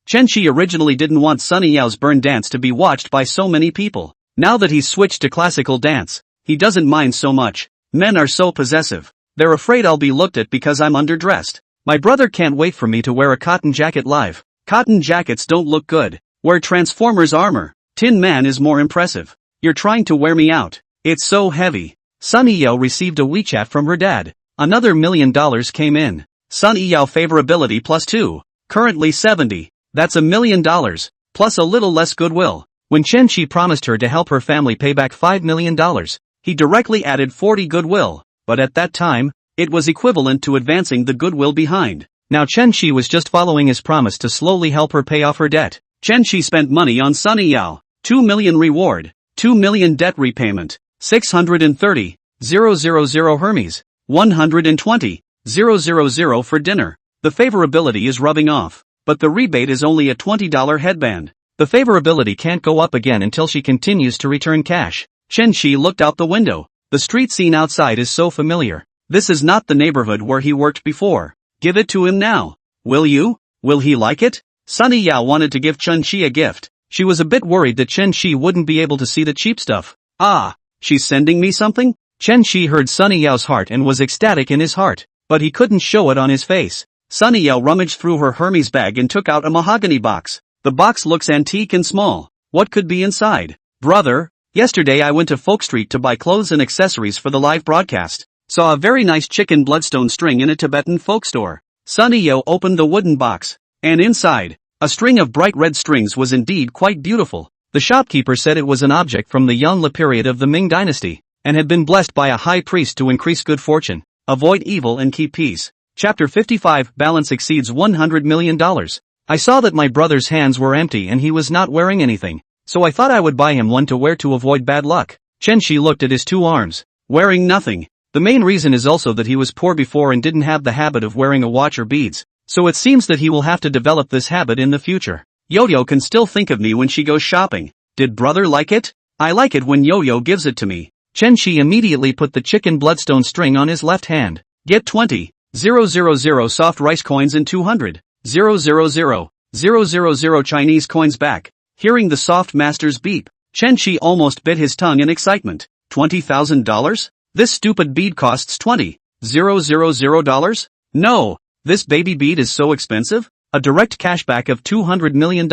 Chen Shi originally didn't want Sunny Yao's burn dance to be watched by so many people. Now that he's switched to classical dance, he doesn't mind so much. Men are so possessive. They're afraid I'll be looked at because I'm underdressed. My brother can't wait for me to wear a cotton jacket live. Cotton jackets don't look good. Wear Transformers armor. Tin Man is more impressive. You're trying to wear me out. It's so heavy. Sunny Yao received a WeChat from her dad. Another $1 million came in. Sunny Yao favorability +2. Currently 70. That's $1 million, plus a little less goodwill. When Chen Shi promised her to help her family pay back $5 million, he directly added 40 goodwill, but at that time, it was equivalent to advancing the goodwill behind. Now Chen Shi was just following his promise to slowly help her pay off her debt. Chen Shi spent money on Sunny Yao. 2 million reward, 2 million debt repayment, 630,000 Hermes, 120,000 for dinner. The favorability is rubbing off, but the rebate is only a $20 headband. The favorability can't go up again until she continues to return cash. Chen Shi looked out the window. The street scene outside is so familiar. This is not the neighborhood where he worked before. Give it to him now. Will you? Will he like it? Sunny Yao wanted to give Chen Shi a gift. She was a bit worried that Chen Shi wouldn't be able to see the cheap stuff. Ah, she's sending me something? Chen Shi heard Sunny Yao's heart and was ecstatic in his heart, but he couldn't show it on his face. Sunny Yao rummaged through her Hermes bag and took out a mahogany box. The box looks antique and small. What could be inside? Brother, yesterday I went to Folk Street to buy clothes and accessories for the live broadcast. Saw a very nice chicken bloodstone string in a Tibetan folk store. Sunny Yao opened the wooden box, and inside, a string of bright red strings was indeed quite beautiful. The shopkeeper said it was an object from the Yongle period of the Ming dynasty, and had been blessed by a high priest to increase good fortune, avoid evil and keep peace. Chapter 55. Balance exceeds $100 million. I saw that my brother's hands were empty and he was not wearing anything, so I thought I would buy him one to wear to avoid bad luck. Chen Shi looked at his 2 arms, wearing nothing. The main reason is also that he was poor before and didn't have the habit of wearing a watch or beads, so it seems that he will have to develop this habit in the future. Yo-Yo can still think of me when she goes shopping. Did brother like it? I like it when Yo-Yo gives it to me. Chen Shi immediately put the chicken bloodstone string on his left hand. Get 20,000 soft rice coins and 200,000 Chinese coins back. Hearing the soft master's beep, Chen Shi almost bit his tongue in excitement. $20,000? This stupid bead costs $20,000? No, this baby bead is so expensive? A direct cashback of $200 million.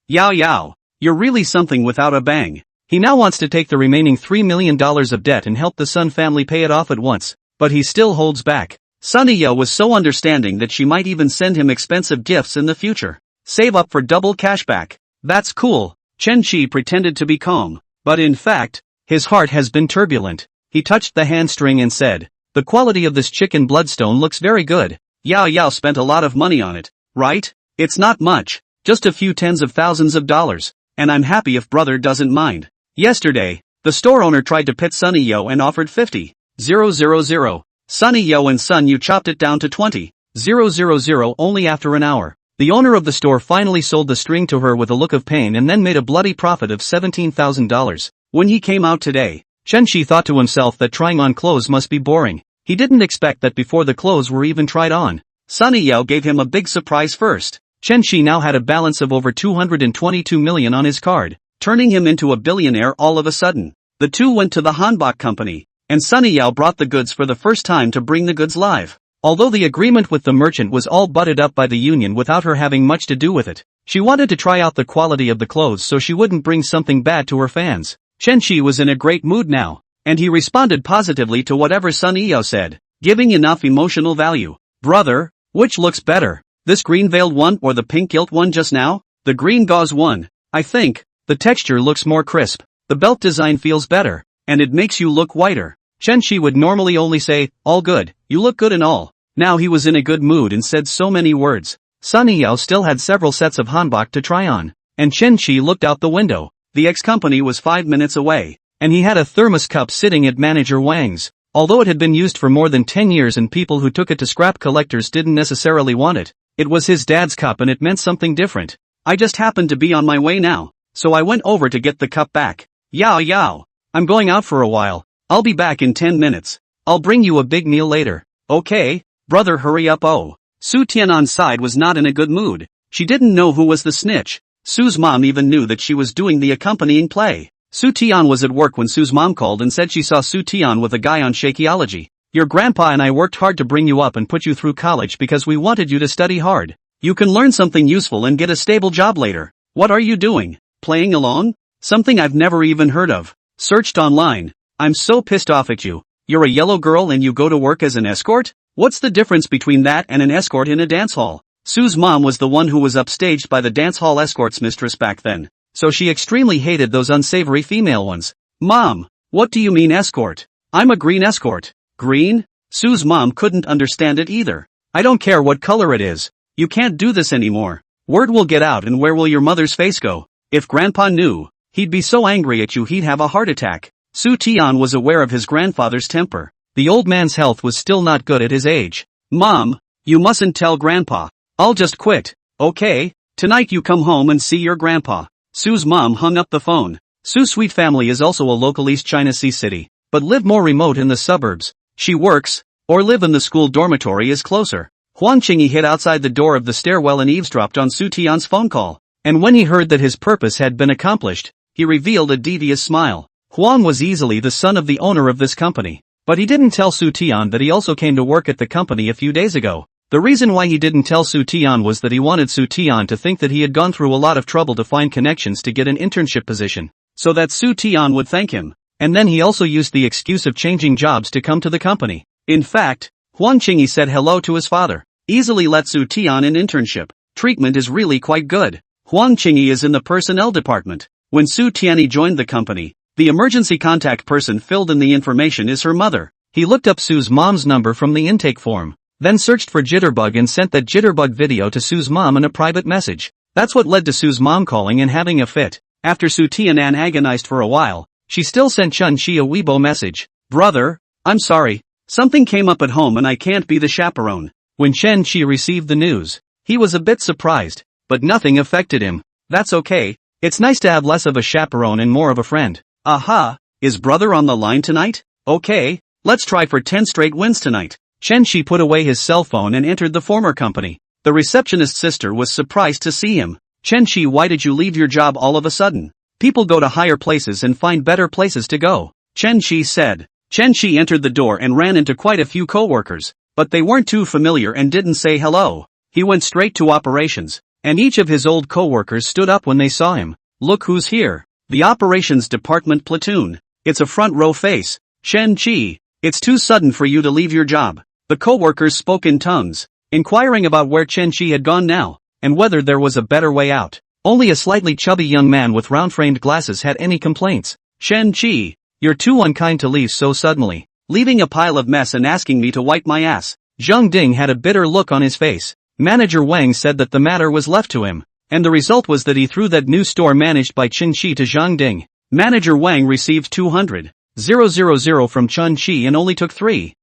Yao Yao, you're really something without a bang. He now wants to take the remaining $3 million of debt and help the Sun family pay it off at once, but he still holds back. Sunny Yao was so understanding that she might even send him expensive gifts in the future. Save up for double cashback. That's cool. Chen Shi pretended to be calm, but in fact, his heart has been turbulent. He touched the hand string and said, the quality of this chicken bloodstone looks very good. Yao Yao spent a lot of money on it, right? It's not much, just a few tens of thousands of dollars, and I'm happy if brother doesn't mind. Yesterday, the store owner tried to pit Sunny Yao and offered 50,000. Sunny Yao and Sun Yu chopped it down to 20,000 only after an hour. The owner of the store finally sold the string to her with a look of pain and then made a bloody profit of $17,000. When he came out today, Chen Shi thought to himself that trying on clothes must be boring. He didn't expect that before the clothes were even tried on. Sunny Yao gave him a big surprise first. Chen Shi now had a balance of over 222 million on his card, turning him into a billionaire all of a sudden. The two went to the Hanbok company, and Sunny Yao brought the goods for the first time to bring the goods live. Although the agreement with the merchant was all butted up by the union without her having much to do with it, she wanted to try out the quality of the clothes so she wouldn't bring something bad to her fans. Chen Shi was in a great mood now, and he responded positively to whatever Sunny Yao said. giving enough emotional value. Brother, which looks better? This green-veiled one or the pink-gilt one just now? The green gauze one. I think. The texture looks more crisp. The belt design feels better. And it makes you look whiter. Chen-Chi would normally only say, all good, you look good and all. Now he was in a good mood and said so many words. Sun Yao still had several sets of hanbok to try on. And Chen-Chi looked out the window. The ex-company was 5 minutes away. And he had a thermos cup sitting at Manager Wang's. Although it had been used for more than 10 years and people who took it to scrap collectors didn't necessarily want it, it was his dad's cup and it meant something different. I just happened to be on my way now, so I went over to get the cup back. Yao. I'm going out for a while. I'll be back in 10 minutes. I'll bring you a big meal later. Okay, brother, hurry up. Oh. Su Tianan's side was not in a good mood. She didn't know who was the snitch. Su's mom even knew that she was doing the accompanying play. Su Tian was at work when Su's mom called and said she saw Su Tian with a guy on Shakeology. Your grandpa and I worked hard to bring you up and put you through college because we wanted you to study hard. You can learn something useful and get a stable job later. What are you doing? Playing along? Something I've never even heard of. Searched online. I'm so pissed off at you. You're a yellow girl and you go to work as an escort? What's the difference between that and an escort in a dance hall? Su's mom was the one who was upstaged by the dance hall escorts mistress back then, so she extremely hated those unsavory female ones. Mom, what do you mean escort? I'm a green escort. Green? Su's mom couldn't understand it either. I don't care what color it is. You can't do this anymore. Word will get out and where will your mother's face go? If grandpa knew, he'd be so angry at you he'd have a heart attack. Su Tian was aware of his grandfather's temper. The old man's health was still not good at his age. Mom, you mustn't tell grandpa. I'll just quit. Okay, tonight you come home and see your grandpa. Su's mom hung up the phone. Su's sweet family is also a local East China Sea city, but live more remote in the suburbs. She works, or live in the school dormitory is closer. Huang Qingyi hid outside the door of the stairwell and eavesdropped on Su Tian's phone call. And when he heard that his purpose had been accomplished, he revealed a devious smile. Huang was easily the son of the owner of this company. But he didn't tell Su Tian that he also came to work at the company a few days ago. The reason why he didn't tell Su Tian was that he wanted Su Tian to think that he had gone through a lot of trouble to find connections to get an internship position, so that Su Tian would thank him. And then he also used the excuse of changing jobs to come to the company. In fact, Huang Qingyi said hello to his father. Easily let Su Tian an internship. Treatment is really quite good. Huang Qingyi is in the personnel department. When Su Tianyi joined the company, the emergency contact person filled in the information is her mother. He looked up Su's mom's number from the intake form, then searched for Jitterbug and sent that Jitterbug video to Su's mom in a private message. That's what led to Su's mom calling and having a fit. After Su Tianan agonized for a while, she still sent Chen-Chi a Weibo message. Brother, I'm sorry. Something came up at home and I can't be the chaperone. When Chen-Chi received the news, he was a bit surprised, but nothing affected him. That's okay. It's nice to have less of a chaperone and more of a friend. Aha, is brother on the line tonight? Okay, let's try for 10 straight wins tonight. Chen-Chi put away his cell phone and entered the former company. The receptionist's sister was surprised to see him. Chen-Chi, why did you leave your job all of a sudden? People go to higher places and find better places to go, Chen-Chi said. Chen-Chi entered the door and ran into quite a few co-workers, but they weren't too familiar and didn't say hello. He went straight to operations, and each of his old co-workers stood up when they saw him. Look who's here. The operations department platoon. It's a front row face. Chen-Chi, it's too sudden for you to leave your job. The co-workers spoke in tongues, inquiring about where Chen-Chi had gone now, and whether there was a better way out. Only a slightly chubby young man with round-framed glasses had any complaints. Chen-Chi, you're too unkind to leave so suddenly, leaving a pile of mess and asking me to wipe my ass. Zhang Ding had a bitter look on his face. Manager Wang said that the matter was left to him, and the result was that he threw that new store managed by Chen-Chi to Zhang Ding. Manager Wang received 200,000 from Chen-Chi and only took 3,000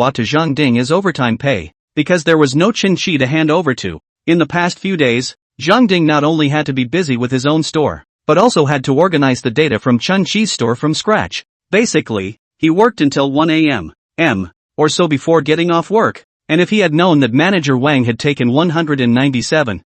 out to Zhang Ding as overtime pay, because there was no Chen-Chi to hand over to. In the past few days, Zhang Ding not only had to be busy with his own store, but also had to organize the data from Chen-Chi's store from scratch. Basically, he worked until 1 a.m. or so before getting off work, and if he had known that Manager Wang had taken 197,000,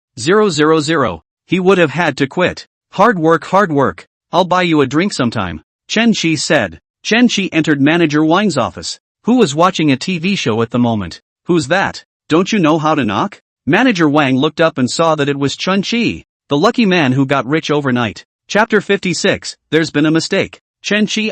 he would have had to quit. Hard work. I'll buy you a drink sometime, Chen-Chi said. Chen-Chi entered Manager Wang's office, who was watching a TV show at the moment. Who's that? Don't you know how to knock? Manager Wang looked up and saw that it was Chen-Chi, the lucky man who got rich overnight. Chapter 56, There's been a mistake. Chen-Chi,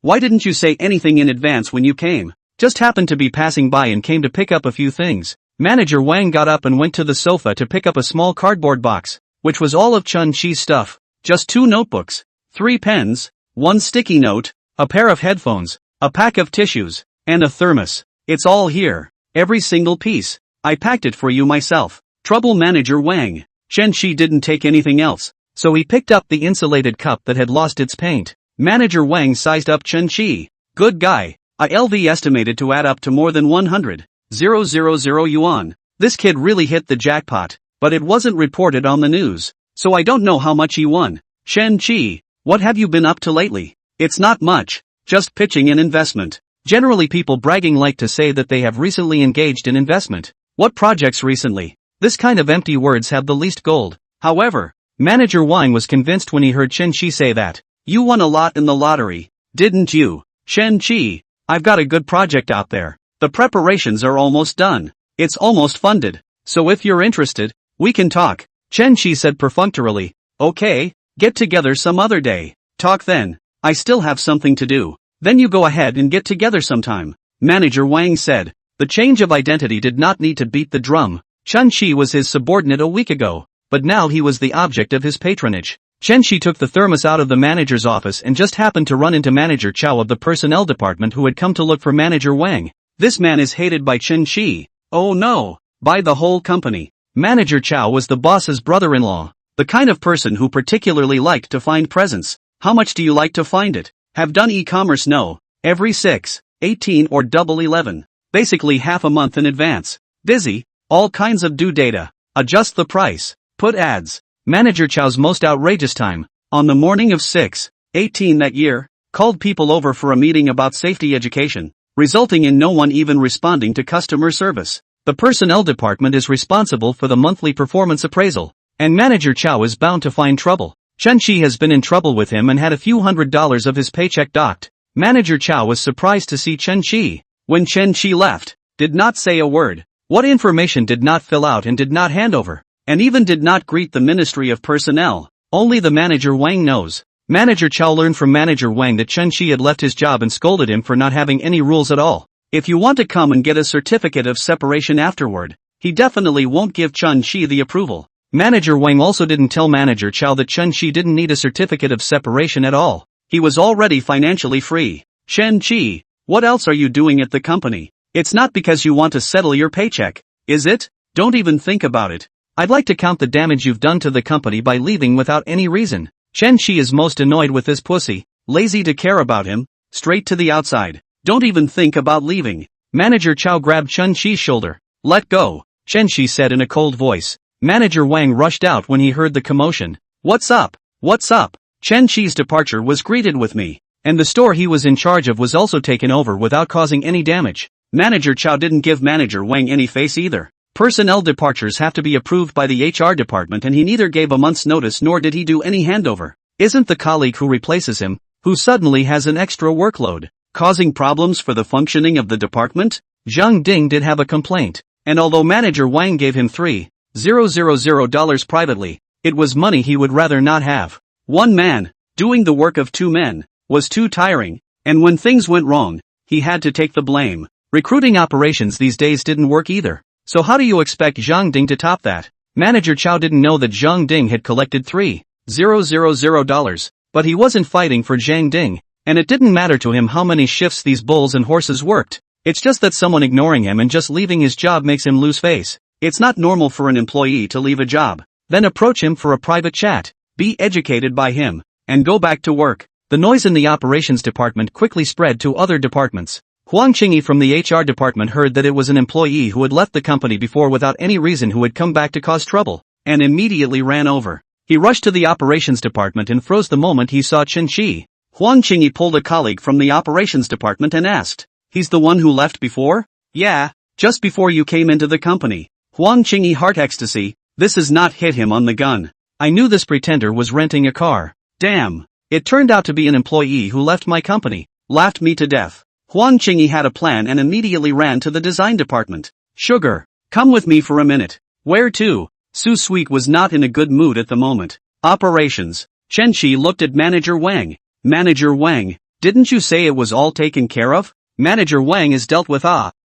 why didn't you say anything in advance when you came? Just happened to be passing by and came to pick up a few things. Manager Wang got up and went to the sofa to pick up a small cardboard box, which was all of Chun-Chi's stuff. Just 2 notebooks, 3 pens, 1 sticky note, a pair of headphones, a pack of tissues, and a thermos. It's all here. Every single piece. I packed it for you myself. Trouble Manager Wang. Chun-Chi didn't take anything else, so he picked up the insulated cup that had lost its paint. Manager Wang sized up Chun-Chi. Good guy. ILV estimated to add up to more than 100,000 yuan. This kid really hit the jackpot, but it wasn't reported on the news, so I don't know how much he won. Chun-Chi, what have you been up to lately? It's not much, just pitching an investment. Generally people bragging like to say that they have recently engaged in investment. What projects recently? This kind of empty words have the least gold. However, Manager Wang was convinced when he heard Chun-Chi say that. You won a lot in the lottery, didn't you? Chun-Chi, I've got a good project out there. The preparations are almost done. It's almost funded. So if you're interested, we can talk. Chun-Chi said perfunctorily. Okay, get together some other day. Talk then. I still have something to do. Then you go ahead and get together sometime. Manager Wang said. The change of identity did not need to beat the drum. Chun-Chi was his subordinate a week ago, but now he was the object of his patronage. Chun-Chi took the thermos out of the manager's office and just happened to run into Manager Chow of the personnel department who had come to look for Manager Wang. This man is hated by Chun-Chi. Oh no, by the whole company. Manager Chow was the boss's brother-in-law, the kind of person who particularly liked to find presents. How much do you like to find it? Have done e-commerce? No. Every 6, 18 or double 11. Basically half a month in advance. Busy, all kinds of due data. Adjust the price. Put ads. Manager Chow's most outrageous time, on the morning of 6/18 that year, called people over for a meeting about safety education, resulting in no one even responding to customer service. The personnel department is responsible for the monthly performance appraisal, and Manager Chow is bound to find trouble. Chun-Chi has been in trouble with him and had a few $100s of his paycheck docked. Manager Chow was surprised to see Chun-Chi. When Chun-Chi left, did not say a word. What information did not fill out and did not hand over, and even did not greet the Ministry of Personnel. Only the Manager Wang knows. Manager Chow learned from Manager Wang that Chun-Chi had left his job and scolded him for not having any rules at all. If you want to come and get a certificate of separation afterward, he definitely won't give Chun-Chi the approval. Manager Wang also didn't tell Manager Chow that Chun-Chi didn't need a certificate of separation at all. He was already financially free. Chun-Chi, what else are you doing at the company? It's not because you want to settle your paycheck, is it? Don't even think about it. I'd like to count the damage you've done to the company by leaving without any reason. Chun-Chi is most annoyed with this pussy, lazy to care about him, straight to the outside. Don't even think about leaving. Manager Chow grabbed Chun-Chi's shoulder. Let go, Chun-Chi said in a cold voice. Manager Wang rushed out when he heard the commotion. What's up? What's up? Chun-Chi's departure was greeted with me, and the store he was in charge of was also taken over without causing any damage. Manager Chow didn't give Manager Wang any face either. Personnel departures have to be approved by the HR department and he neither gave a month's notice nor did he do any handover. Isn't the colleague who replaces him, who suddenly has an extra workload, causing problems for the functioning of the department? Zhang Ding did have a complaint, and although Manager Wang gave him $3,000 privately, it was money he would rather not have. One man, doing the work of 2 men, was too tiring, and when things went wrong, he had to take the blame. Recruiting operations these days didn't work either. So how do you expect Zhang Ding to top that? Manager Chow didn't know that Zhang Ding had collected $3,000, but he wasn't fighting for Zhang Ding, and it didn't matter to him how many shifts these bulls and horses worked. It's just that someone ignoring him and just leaving his job makes him lose face. It's not normal for an employee to leave a job, then approach him for a private chat, be educated by him, and go back to work. The noise in the operations department quickly spread to other departments. Huang Qingyi from the HR department heard that it was an employee who had left the company before without any reason who had come back to cause trouble, and immediately ran over. He rushed to the operations department and froze the moment he saw Chun-Chi. Huang Qingyi pulled a colleague from the operations department and asked, "He's the one who left before?" "Yeah, just before you came into the company." Huang Qingyi heart ecstasy, this has not hit him on the gun. I knew this pretender was renting a car. Damn, it turned out to be an employee who left my company, laughed me to death. Huang Qingyi had a plan and immediately ran to the design department. "Sugar, come with me for a minute." "Where to?" Su Sweet was not in a good mood at the moment. "Operations." Chun-Chi looked at Manager Wang. "Manager Wang, didn't you say it was all taken care of?" Manager Wang is dealt with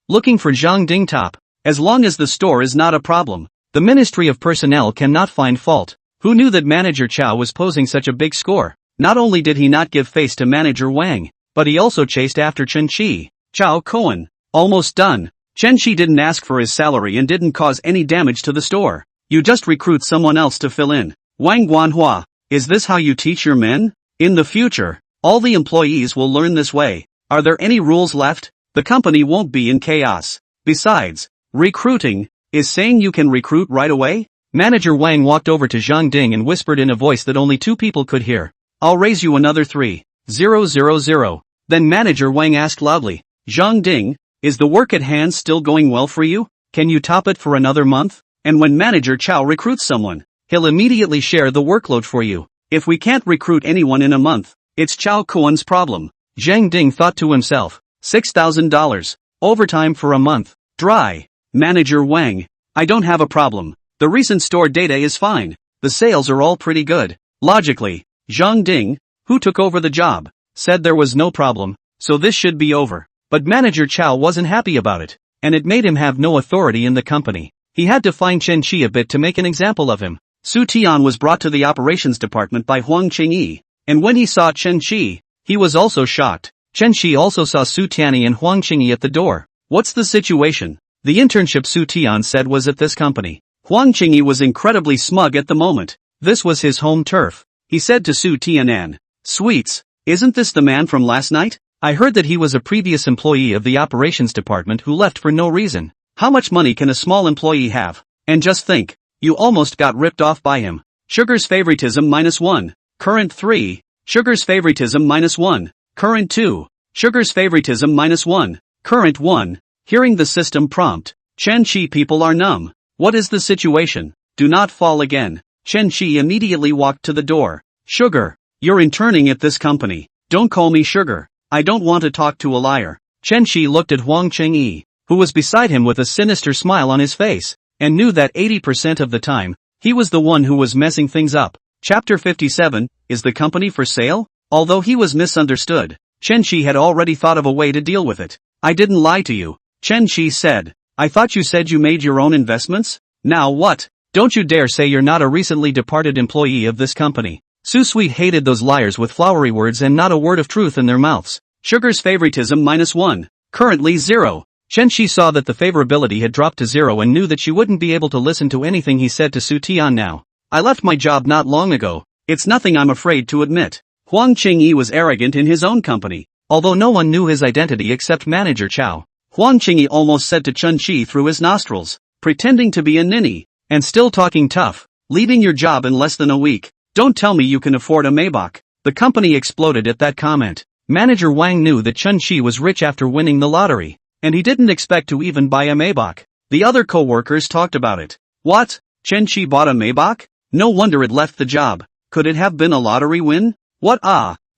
looking for Zhang Ding top. As long as the store is not a problem, the Ministry of Personnel cannot find fault. Who knew that Manager Chow was posing such a big score? Not only did he not give face to Manager Wang, but he also chased after Chen Qi. Chow Koan. Almost done. Chen Qi didn't ask for his salary and didn't cause any damage to the store. You just recruit someone else to fill in. Wang Guanhua. Is this how you teach your men? In the future, all the employees will learn this way. Are there any rules left? The company won't be in chaos. Besides, recruiting is saying you can recruit right away? Manager Wang walked over to Zhang Ding and whispered in a voice that only two people could hear. I'll raise you another 3,000. Then Manager Wang asked loudly, Zhang Ding, is the work at hand still going well for you? Can you top it for another month? And when Manager Chow recruits someone, he'll immediately share the workload for you. If we can't recruit anyone in a month, it's Chow Kuan's problem. Zhang Ding thought to himself, $6,000. Overtime for a month. Dry. Manager Wang. I don't have a problem. The recent store data is fine. The sales are all pretty good. Logically, Zhang Ding, who took over the job, said there was no problem, so this should be over. But Manager Chow wasn't happy about it, and it made him have no authority in the company. He had to fine Chen Qi a bit to make an example of him. Su Tian was brought to the operations department by Huang Qingyi, and when he saw Chen Qi, he was also shocked. Chen Qi also saw Su Tianyi and Huang Qingyi at the door. What's the situation? The internship Su Tian said was at this company. Huang Qingyi was incredibly smug at the moment. This was his home turf. He said to Su Tianan, Sweets, isn't this the man from last night? I heard that he was a previous employee of the operations department who left for no reason. How much money can a small employee have? And just think, you almost got ripped off by him. Sugar's favoritism -1. Current 3. Sugar's favoritism -1. Current 2. Sugar's favoritism -1. Current 1. Hearing the system prompt. Chen Qi people are numb. What is the situation? Do not fall again. Chen Qi immediately walked to the door. Sugar, you're interning at this company. Don't call me Sugar. I don't want to talk to a liar. Chen Qi looked at Huang Qingyi, who was beside him with a sinister smile on his face, and knew that 80% of the time, he was the one who was messing things up. Chapter 57, Is the company for sale? Although he was misunderstood, Chen Qi had already thought of a way to deal with it. I didn't lie to you, Chen Qi said. I thought you said you made your own investments? Now what? Don't you dare say you're not a recently departed employee of this company. Su Sweet hated those liars with flowery words and not a word of truth in their mouths. Sugar's favoritism -1. Currently 0. Chen Qi saw that the favorability had dropped to 0 and knew that she wouldn't be able to listen to anything he said to Su Tian now. I left my job not long ago. It's nothing I'm afraid to admit. Huang Qingyi was arrogant in his own company, although no one knew his identity except Manager Chow. Huang Qingyi almost said to Chen Qi through his nostrils, pretending to be a ninny, and still talking tough, leaving your job in less than a week. Don't tell me you can afford a Maybach. The company exploded at that comment. Manager Wang knew that Chen Qi was rich after winning the lottery, and he didn't expect to even buy a Maybach. The other co-workers talked about it. What? Chen Qi bought a Maybach? No wonder it left the job. Could it have been a lottery win? What?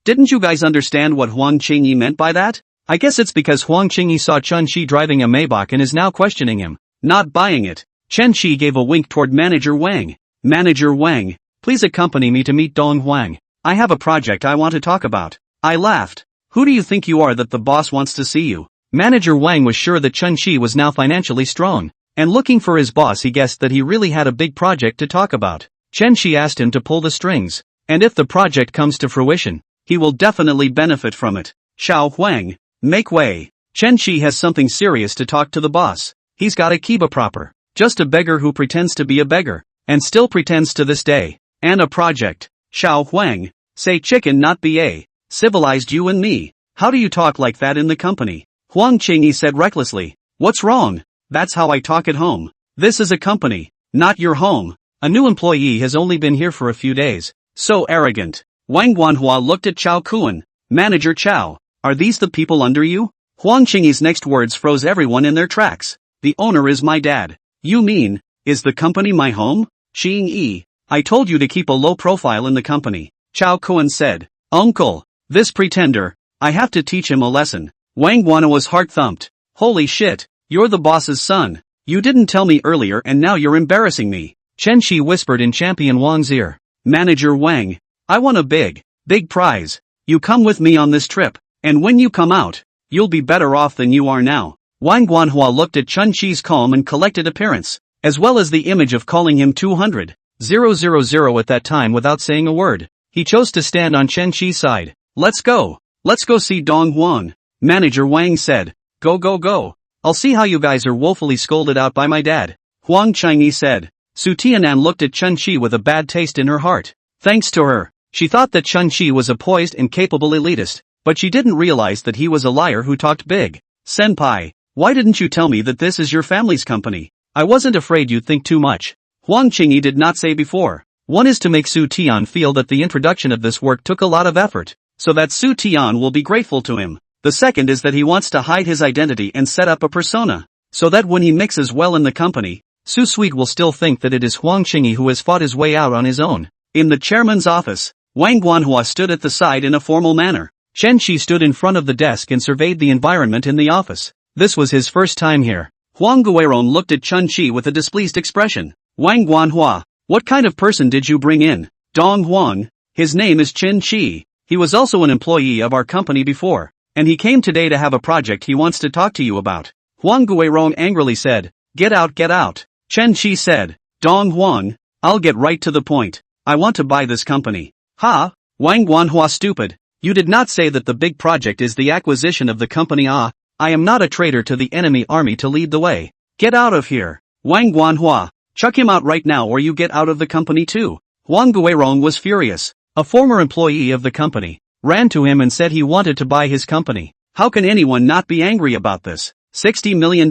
Didn't you guys understand what Huang Qingyi meant by that? I guess it's because Huang Qingyi saw Chen Qi driving a Maybach and is now questioning him, not buying it. Chen Qi gave a wink toward Manager Wang. Manager Wang, please accompany me to meet Dong Huang. I have a project I want to talk about. I laughed. Who do you think you are that the boss wants to see you? Manager Wang was sure that Chen Qi was now financially strong, and looking for his boss he guessed that he really had a big project to talk about. Chen Qi asked him to pull the strings, and if the project comes to fruition, he will definitely benefit from it. Xiao Huang, make way. Chen Qi has something serious to talk to the boss. He's got a Kiba proper, just a beggar who pretends to be a beggar, and still pretends to this day, and a project. Xiao Huang, say chicken not ba, civilized you and me. How do you talk like that in the company? Huang Qingyi said recklessly. What's wrong? That's how I talk at home. This is a company, not your home. A new employee has only been here for a few days. So arrogant. Wang Guanhua looked at Chow Kuan. Manager Chow, are these the people under you? Huang Qingyi's next words froze everyone in their tracks. The owner is my dad. You mean, is the company my home? Qingyi, I told you to keep a low profile in the company. Chow Kuan said. Uncle, this pretender, I have to teach him a lesson. Wang Guanhua's heart thumped. Holy shit, you're the boss's son. You didn't tell me earlier and now you're embarrassing me. Chen Qi whispered in Champion Wang's ear. Manager Wang, I want a big prize. You come with me on this trip, and when you come out, you'll be better off than you are now. Wang Guanhua looked at Chen Qi's calm and collected appearance, as well as the image of calling him 200,000 at that time without saying a word. He chose to stand on Chen Qi's side. Let's go see Dong Huang. Manager Wang said. Go. I'll see how you guys are woefully scolded out by my dad. Huang Chingy said. Su Tianan looked at Chen Qi with a bad taste in her heart. Thanks to her, she thought that Chen Qi was a poised and capable elitist, but she didn't realize that he was a liar who talked big. Senpai, why didn't you tell me that this is your family's company? I wasn't afraid you'd think too much. Huang Qingyi did not say before. One is to make Su Tian feel that the introduction of this work took a lot of effort, so that Su Tian will be grateful to him. The second is that he wants to hide his identity and set up a persona, so that when he mixes well in the company, Su Sweet will still think that it is Huang Qingyi who has fought his way out on his own. In the chairman's office, Wang Guanhua stood at the side in a formal manner. Chen Qi stood in front of the desk and surveyed the environment in the office. This was his first time here. Huang Guiron looked at Chen Qi with a displeased expression. Wang Guanhua, what kind of person did you bring in? Dong Huang, his name is Chen Qi. He was also an employee of our company before, and he came today to have a project he wants to talk to you about. Huang Guirong angrily said. Get out. Chen Qi said. Dong Huang, I'll get right to the point. I want to buy this company. Ha? Wang Guanhua stupid. You did not say that the big project is the acquisition of the company. I am not a traitor to the enemy army to lead the way. Get out of here. Wang Guanhua, chuck him out right now or you get out of the company too. Huang Guirong was furious. A former employee of the company ran to him and said he wanted to buy his company. How can anyone not be angry about this? $60 million.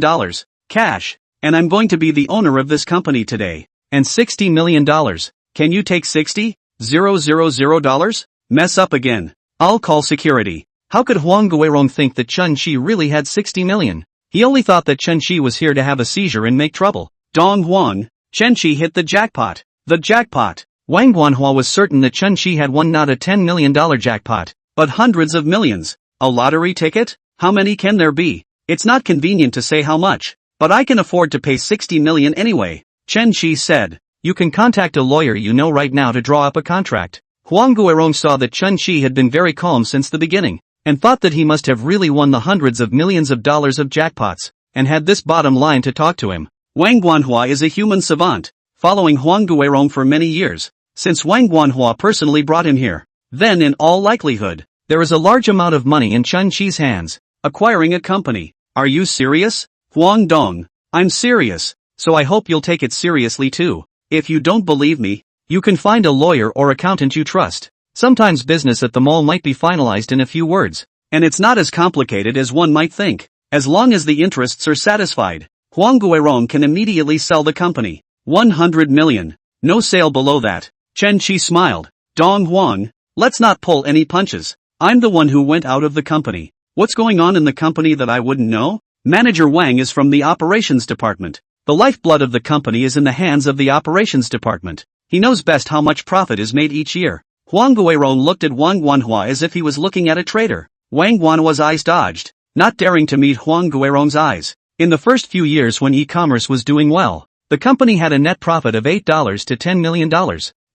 Cash. And I'm going to be the owner of this company today. And $60 million. Can you take $60,000? Mess up again. I'll call security. How could Huang Guirong think that Chen Qi really had 60 million? He only thought that Chen Qi was here to have a seizure and make trouble. Dong Huang, Chen Qi hit the jackpot. The jackpot. Wang Guanhua was certain that Chen Qi had won not a $10 million jackpot, but hundreds of millions. A lottery ticket? How many can there be? It's not convenient to say how much, but I can afford to pay 60 million anyway. Chen Qi said. You can contact a lawyer you know right now to draw up a contract. Huang Guirong saw that Chen Qi had been very calm since the beginning, and thought that he must have really won the hundreds of millions of dollars of jackpots, and had this bottom line to talk to him. Wang Guanhua is a human savant, following Huang Guirong for many years, since Wang Guanhua personally brought him here. Then in all likelihood, there is a large amount of money in Chen Qi's hands, acquiring a company. Are you serious? Huang Dong, I'm serious, so I hope you'll take it seriously too. If you don't believe me, you can find a lawyer or accountant you trust. Sometimes business at the mall might be finalized in a few words, and it's not as complicated as one might think. As long as the interests are satisfied, Huang Guirong can immediately sell the company. 100 million. No sale below that. Chen Qi smiled. Dong Huang, let's not pull any punches. I'm the one who went out of the company. What's going on in the company that I wouldn't know? Manager Wang is from the operations department. The lifeblood of the company is in the hands of the operations department. He knows best how much profit is made each year. Huang Guirong looked at Wang Guanhua as if he was looking at a traitor. Wang Guanhua's eyes dodged, not daring to meet Huang Guirong's eyes. In the first few years when e-commerce was doing well, the company had a net profit of $8 to $10 million.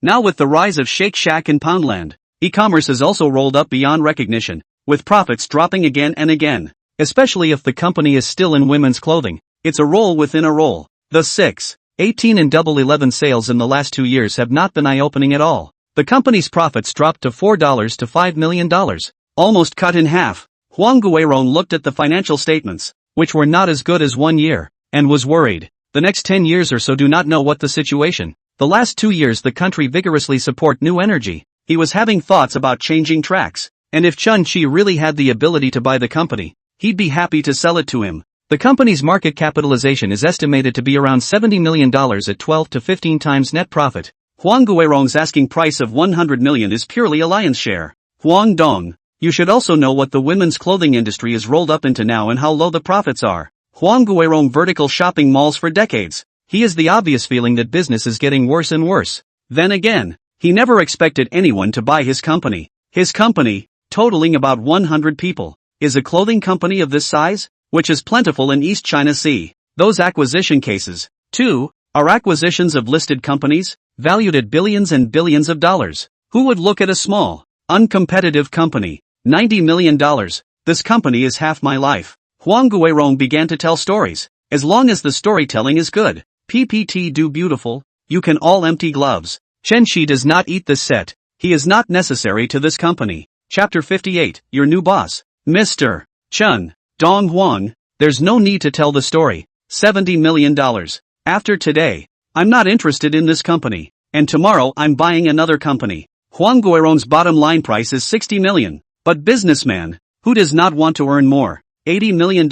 Now with the rise of Shake Shack and Poundland, e-commerce has also rolled up beyond recognition, with profits dropping again and again. Especially if the company is still in women's clothing. It's a roll within a roll. The 6, 18 and Double 11 sales in the last 2 years have not been eye-opening at all. The company's profits dropped to $4 to $5 million. Almost cut in half. Huang Guirong looked at the financial statements, which were not as good as 1 year, and was worried. The next 10 years or so do not know what the situation. The last 2 years the country vigorously support new energy. He was having thoughts about changing tracks, and if Chen Qi really had the ability to buy the company, he'd be happy to sell it to him. The company's market capitalization is estimated to be around $70 million at 12 to 15 times net profit. Huang Guirong's asking price of 100 million is purely a lion's share. Huang Dong, you should also know what the women's clothing industry is rolled up into now and how low the profits are. Huang Guirong vertical shopping malls for decades. He has the obvious feeling that business is getting worse and worse. Then again, he never expected anyone to buy his company. His company, totaling about 100 people, is a clothing company of this size, which is plentiful in East China Sea. Those acquisition cases, too, are acquisitions of listed companies, valued at billions and billions of dollars. Who would look at a small, uncompetitive company? $90 million, This company is half my life. Huang Guirong began to tell stories. As long as the storytelling is good. PPT do beautiful. You can all empty gloves. Chen Shi does not eat this set. He is not necessary to this company. Chapter 58, Your New Boss. Mr. Chen Dong Huang, there's no need to tell the story. $70 million. After today, I'm not interested in this company. And tomorrow I'm buying another company. Huang Guirong's bottom line price is $60 million. But businessman, who does not want to earn more? $80 million.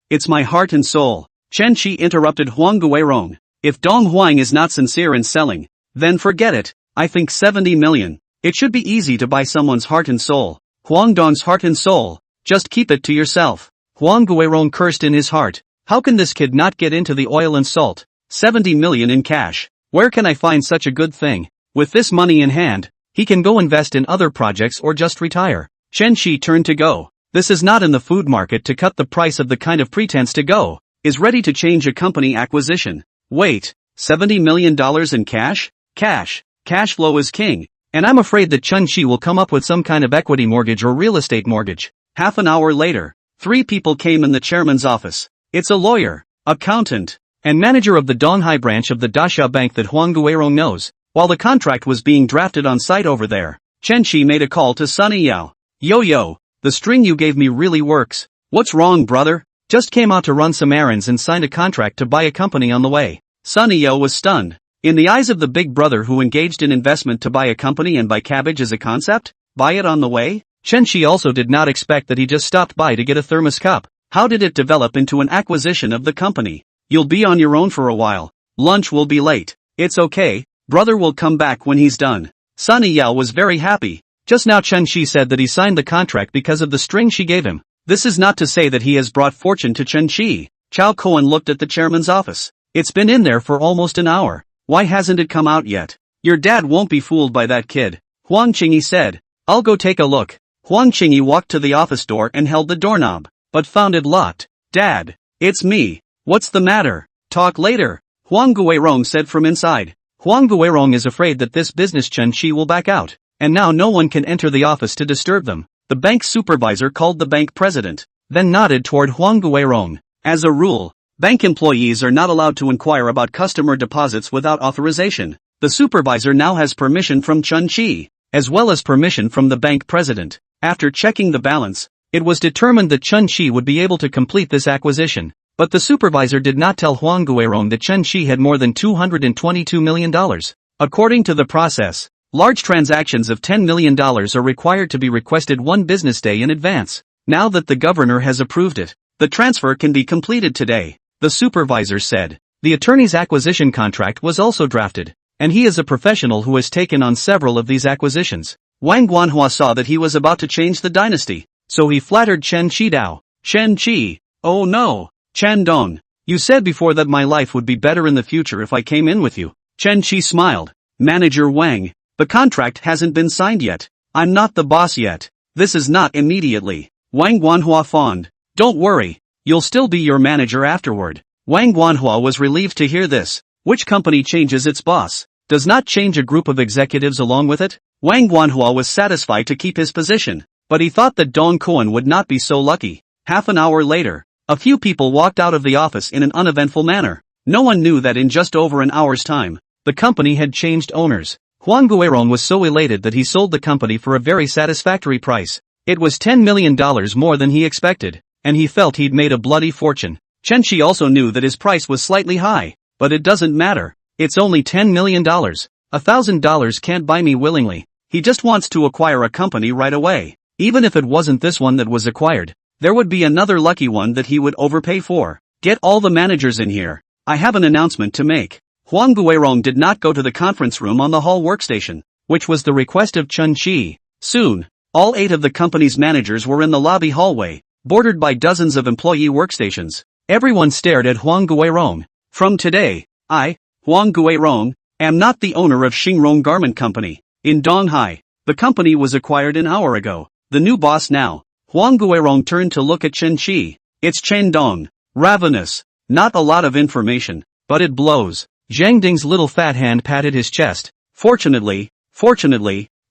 It's my heart and soul. Chen Shi interrupted Huang Guirong. If Dong Huang is not sincere in selling, then forget it. I think 70 million. It should be easy to buy someone's heart and soul. Huang Dong's heart and soul. Just keep it to yourself. Huang Guirong cursed in his heart. How can this kid not get into the oil and salt? 70 million in cash. Where can I find such a good thing? With this money in hand, he can go invest in other projects or just retire. Chen Shi turned to go. This is not in the food market to cut the price of the kind of pretense to go. Is ready to change a company acquisition. Wait, $70 million in cash? Cash flow is king. And I'm afraid that Chen Shi will come up with some kind of equity mortgage or real estate mortgage. Half an hour later, 3 people came in the chairman's office. It's a lawyer, accountant, and manager of the Donghai branch of the Dasha Bank that Huang Guirong knows. While the contract was being drafted on site over there, Chen Shi made a call to Sunny Yao. Yo, the string you gave me really works. What's wrong, brother? Just came out to run some errands and signed a contract to buy a company on the way. Sunny Yao was stunned. In the eyes of the big brother who engaged in investment to buy a company and buy cabbage as a concept? Buy it on the way? Chen Shi also did not expect that he just stopped by to get a thermos cup. How did it develop into an acquisition of the company? You'll be on your own for a while. Lunch will be late. It's okay, brother will come back when he's done. Sunny Yao was very happy. Just now Chen Shi said that he signed the contract because of the string she gave him. This is not to say that he has brought fortune to Chen Shi. Chao Cohen looked at the chairman's office. It's been in there for almost an hour. Why hasn't it come out yet? Your dad won't be fooled by that kid. Huang Qingyi said. I'll go take a look. Huang Qingyi walked to the office door and held the doorknob, but found it locked. Dad, it's me. What's the matter? Talk later, Huang Guirong said from inside. Huang Guirong is afraid that this business Chen Shi will back out, and now no one can enter the office to disturb them. The bank supervisor called the bank president, then nodded toward Huang Guirong. As a rule, bank employees are not allowed to inquire about customer deposits without authorization. The supervisor now has permission from Chen Shi, as well as permission from the bank president. After checking the balance, it was determined that Chen Shi would be able to complete this acquisition. But the supervisor did not tell Huang Guirong that Chen Shi had more than $222 million. According to the process, large transactions of $10 million are required to be requested 1 business day in advance. Now that the governor has approved it, the transfer can be completed today, the supervisor said. The attorney's acquisition contract was also drafted, and he is a professional who has taken on several of these acquisitions. Wang Guanhua saw that he was about to change the dynasty, so he flattered Chen Qidao. Chen Qi, oh no. Chen Dong, you said before that my life would be better in the future if I came in with you. Chen Qi smiled. Manager Wang, the contract hasn't been signed yet. I'm not the boss yet. This is not immediately. Wang Guanhua fawned. Don't worry, you'll still be your manager afterward. Wang Guanhua was relieved to hear this. Which company changes its boss? Does not change a group of executives along with it? Wang Guanhua was satisfied to keep his position, but he thought that Dong Cohen would not be so lucky. Half an hour later, a few people walked out of the office in an uneventful manner. No one knew that in just over an hour's time, the company had changed owners. Huang Guirong was so elated that he sold the company for a very satisfactory price. It was $10 million more than he expected, and he felt he'd made a bloody fortune. Chen Shi also knew that his price was slightly high, but it doesn't matter. It's only $10 million. $1,000 can't buy me willingly. He just wants to acquire a company right away. Even if it wasn't this one that was acquired, there would be another lucky one that he would overpay for. Get all the managers in here. I have an announcement to make. Huang Guirong did not go to the conference room on the hall workstation, which was the request of Chen Shi. Soon, all 8 of the company's managers were in the lobby hallway, bordered by dozens of employee workstations. Everyone stared at Huang Guirong. From today, I, Huang Guirong, am not the owner of Xingrong Garment Company. In Donghai, the company was acquired an hour ago. The new boss now. Huang Guirong turned to look at Chen Shi. It's Chen Dong. Ravenous. Not a lot of information, but it blows. Zhang Ding's little fat hand patted his chest. Fortunately,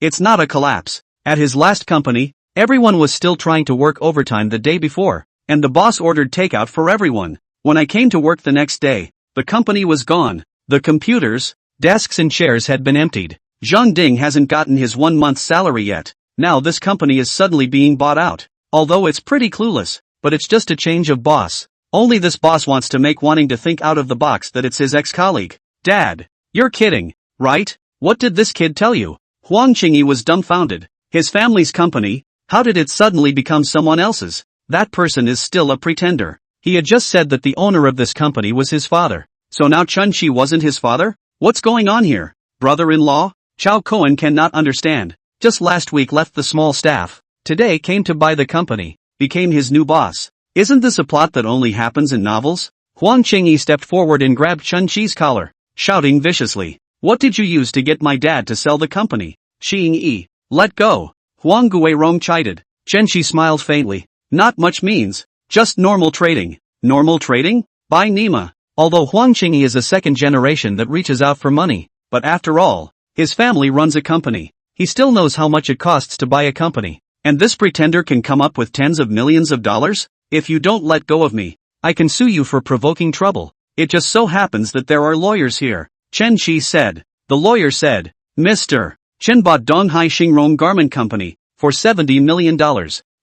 it's not a collapse. At his last company, Everyone was still trying to work overtime the day before, and the boss ordered takeout for everyone. When I came to work the next day, the company was gone. The computers, desks and chairs had been emptied. Zhang Ding hasn't gotten his 1 month's salary yet. Now this company is suddenly being bought out. Although it's pretty clueless, but it's just a change of boss. Only this boss wants to make wanting to think out of the box that it's his ex-colleague. Dad, you're kidding, right? What did this kid tell you? Huang Qingyi was dumbfounded. His family's company? How did it suddenly become someone else's? That person is still a pretender. He had just said that the owner of this company was his father. So now Chun-Chi wasn't his father? What's going on here? Brother-in-law? Chao Cohen cannot understand. Just last week left the small staff. Today came to buy the company. Became his new boss. Isn't this a plot that only happens in novels? Huang Qingyi stepped forward and grabbed Chun-Chi's collar, shouting viciously. What did you use to get my dad to sell the company? Qingyi, let go. Huang Guirong chided. Chen-Chi smiled faintly. Not much means. Just normal trading. Normal trading? By Nima. Although Huang Qingyi is a second generation that reaches out for money, but after all, his family runs a company. He still knows how much it costs to buy a company. And this pretender can come up with tens of millions of dollars? If you don't let go of me, I can sue you for provoking trouble. It just so happens that there are lawyers here. Chen-Chi said. The lawyer said, Mr. Chen bought Donghai Xingrong Garment Company for $70 million.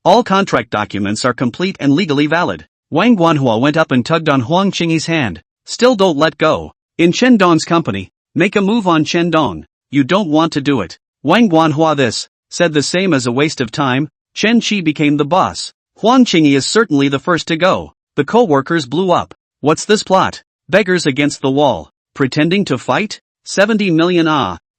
All contract documents are complete and legally valid. Wang Guanhua went up and tugged on Huang Qingyi's hand. Still don't let go. In Chen Dong's company, make a move on Chen Dong. You don't want to do it. Wang Guanhua said the same as a waste of time. Chen-Chi became the boss. Huang Qingyi is certainly the first to go. The co-workers blew up. What's this plot? Beggars against the wall. Pretending to fight? 70 million.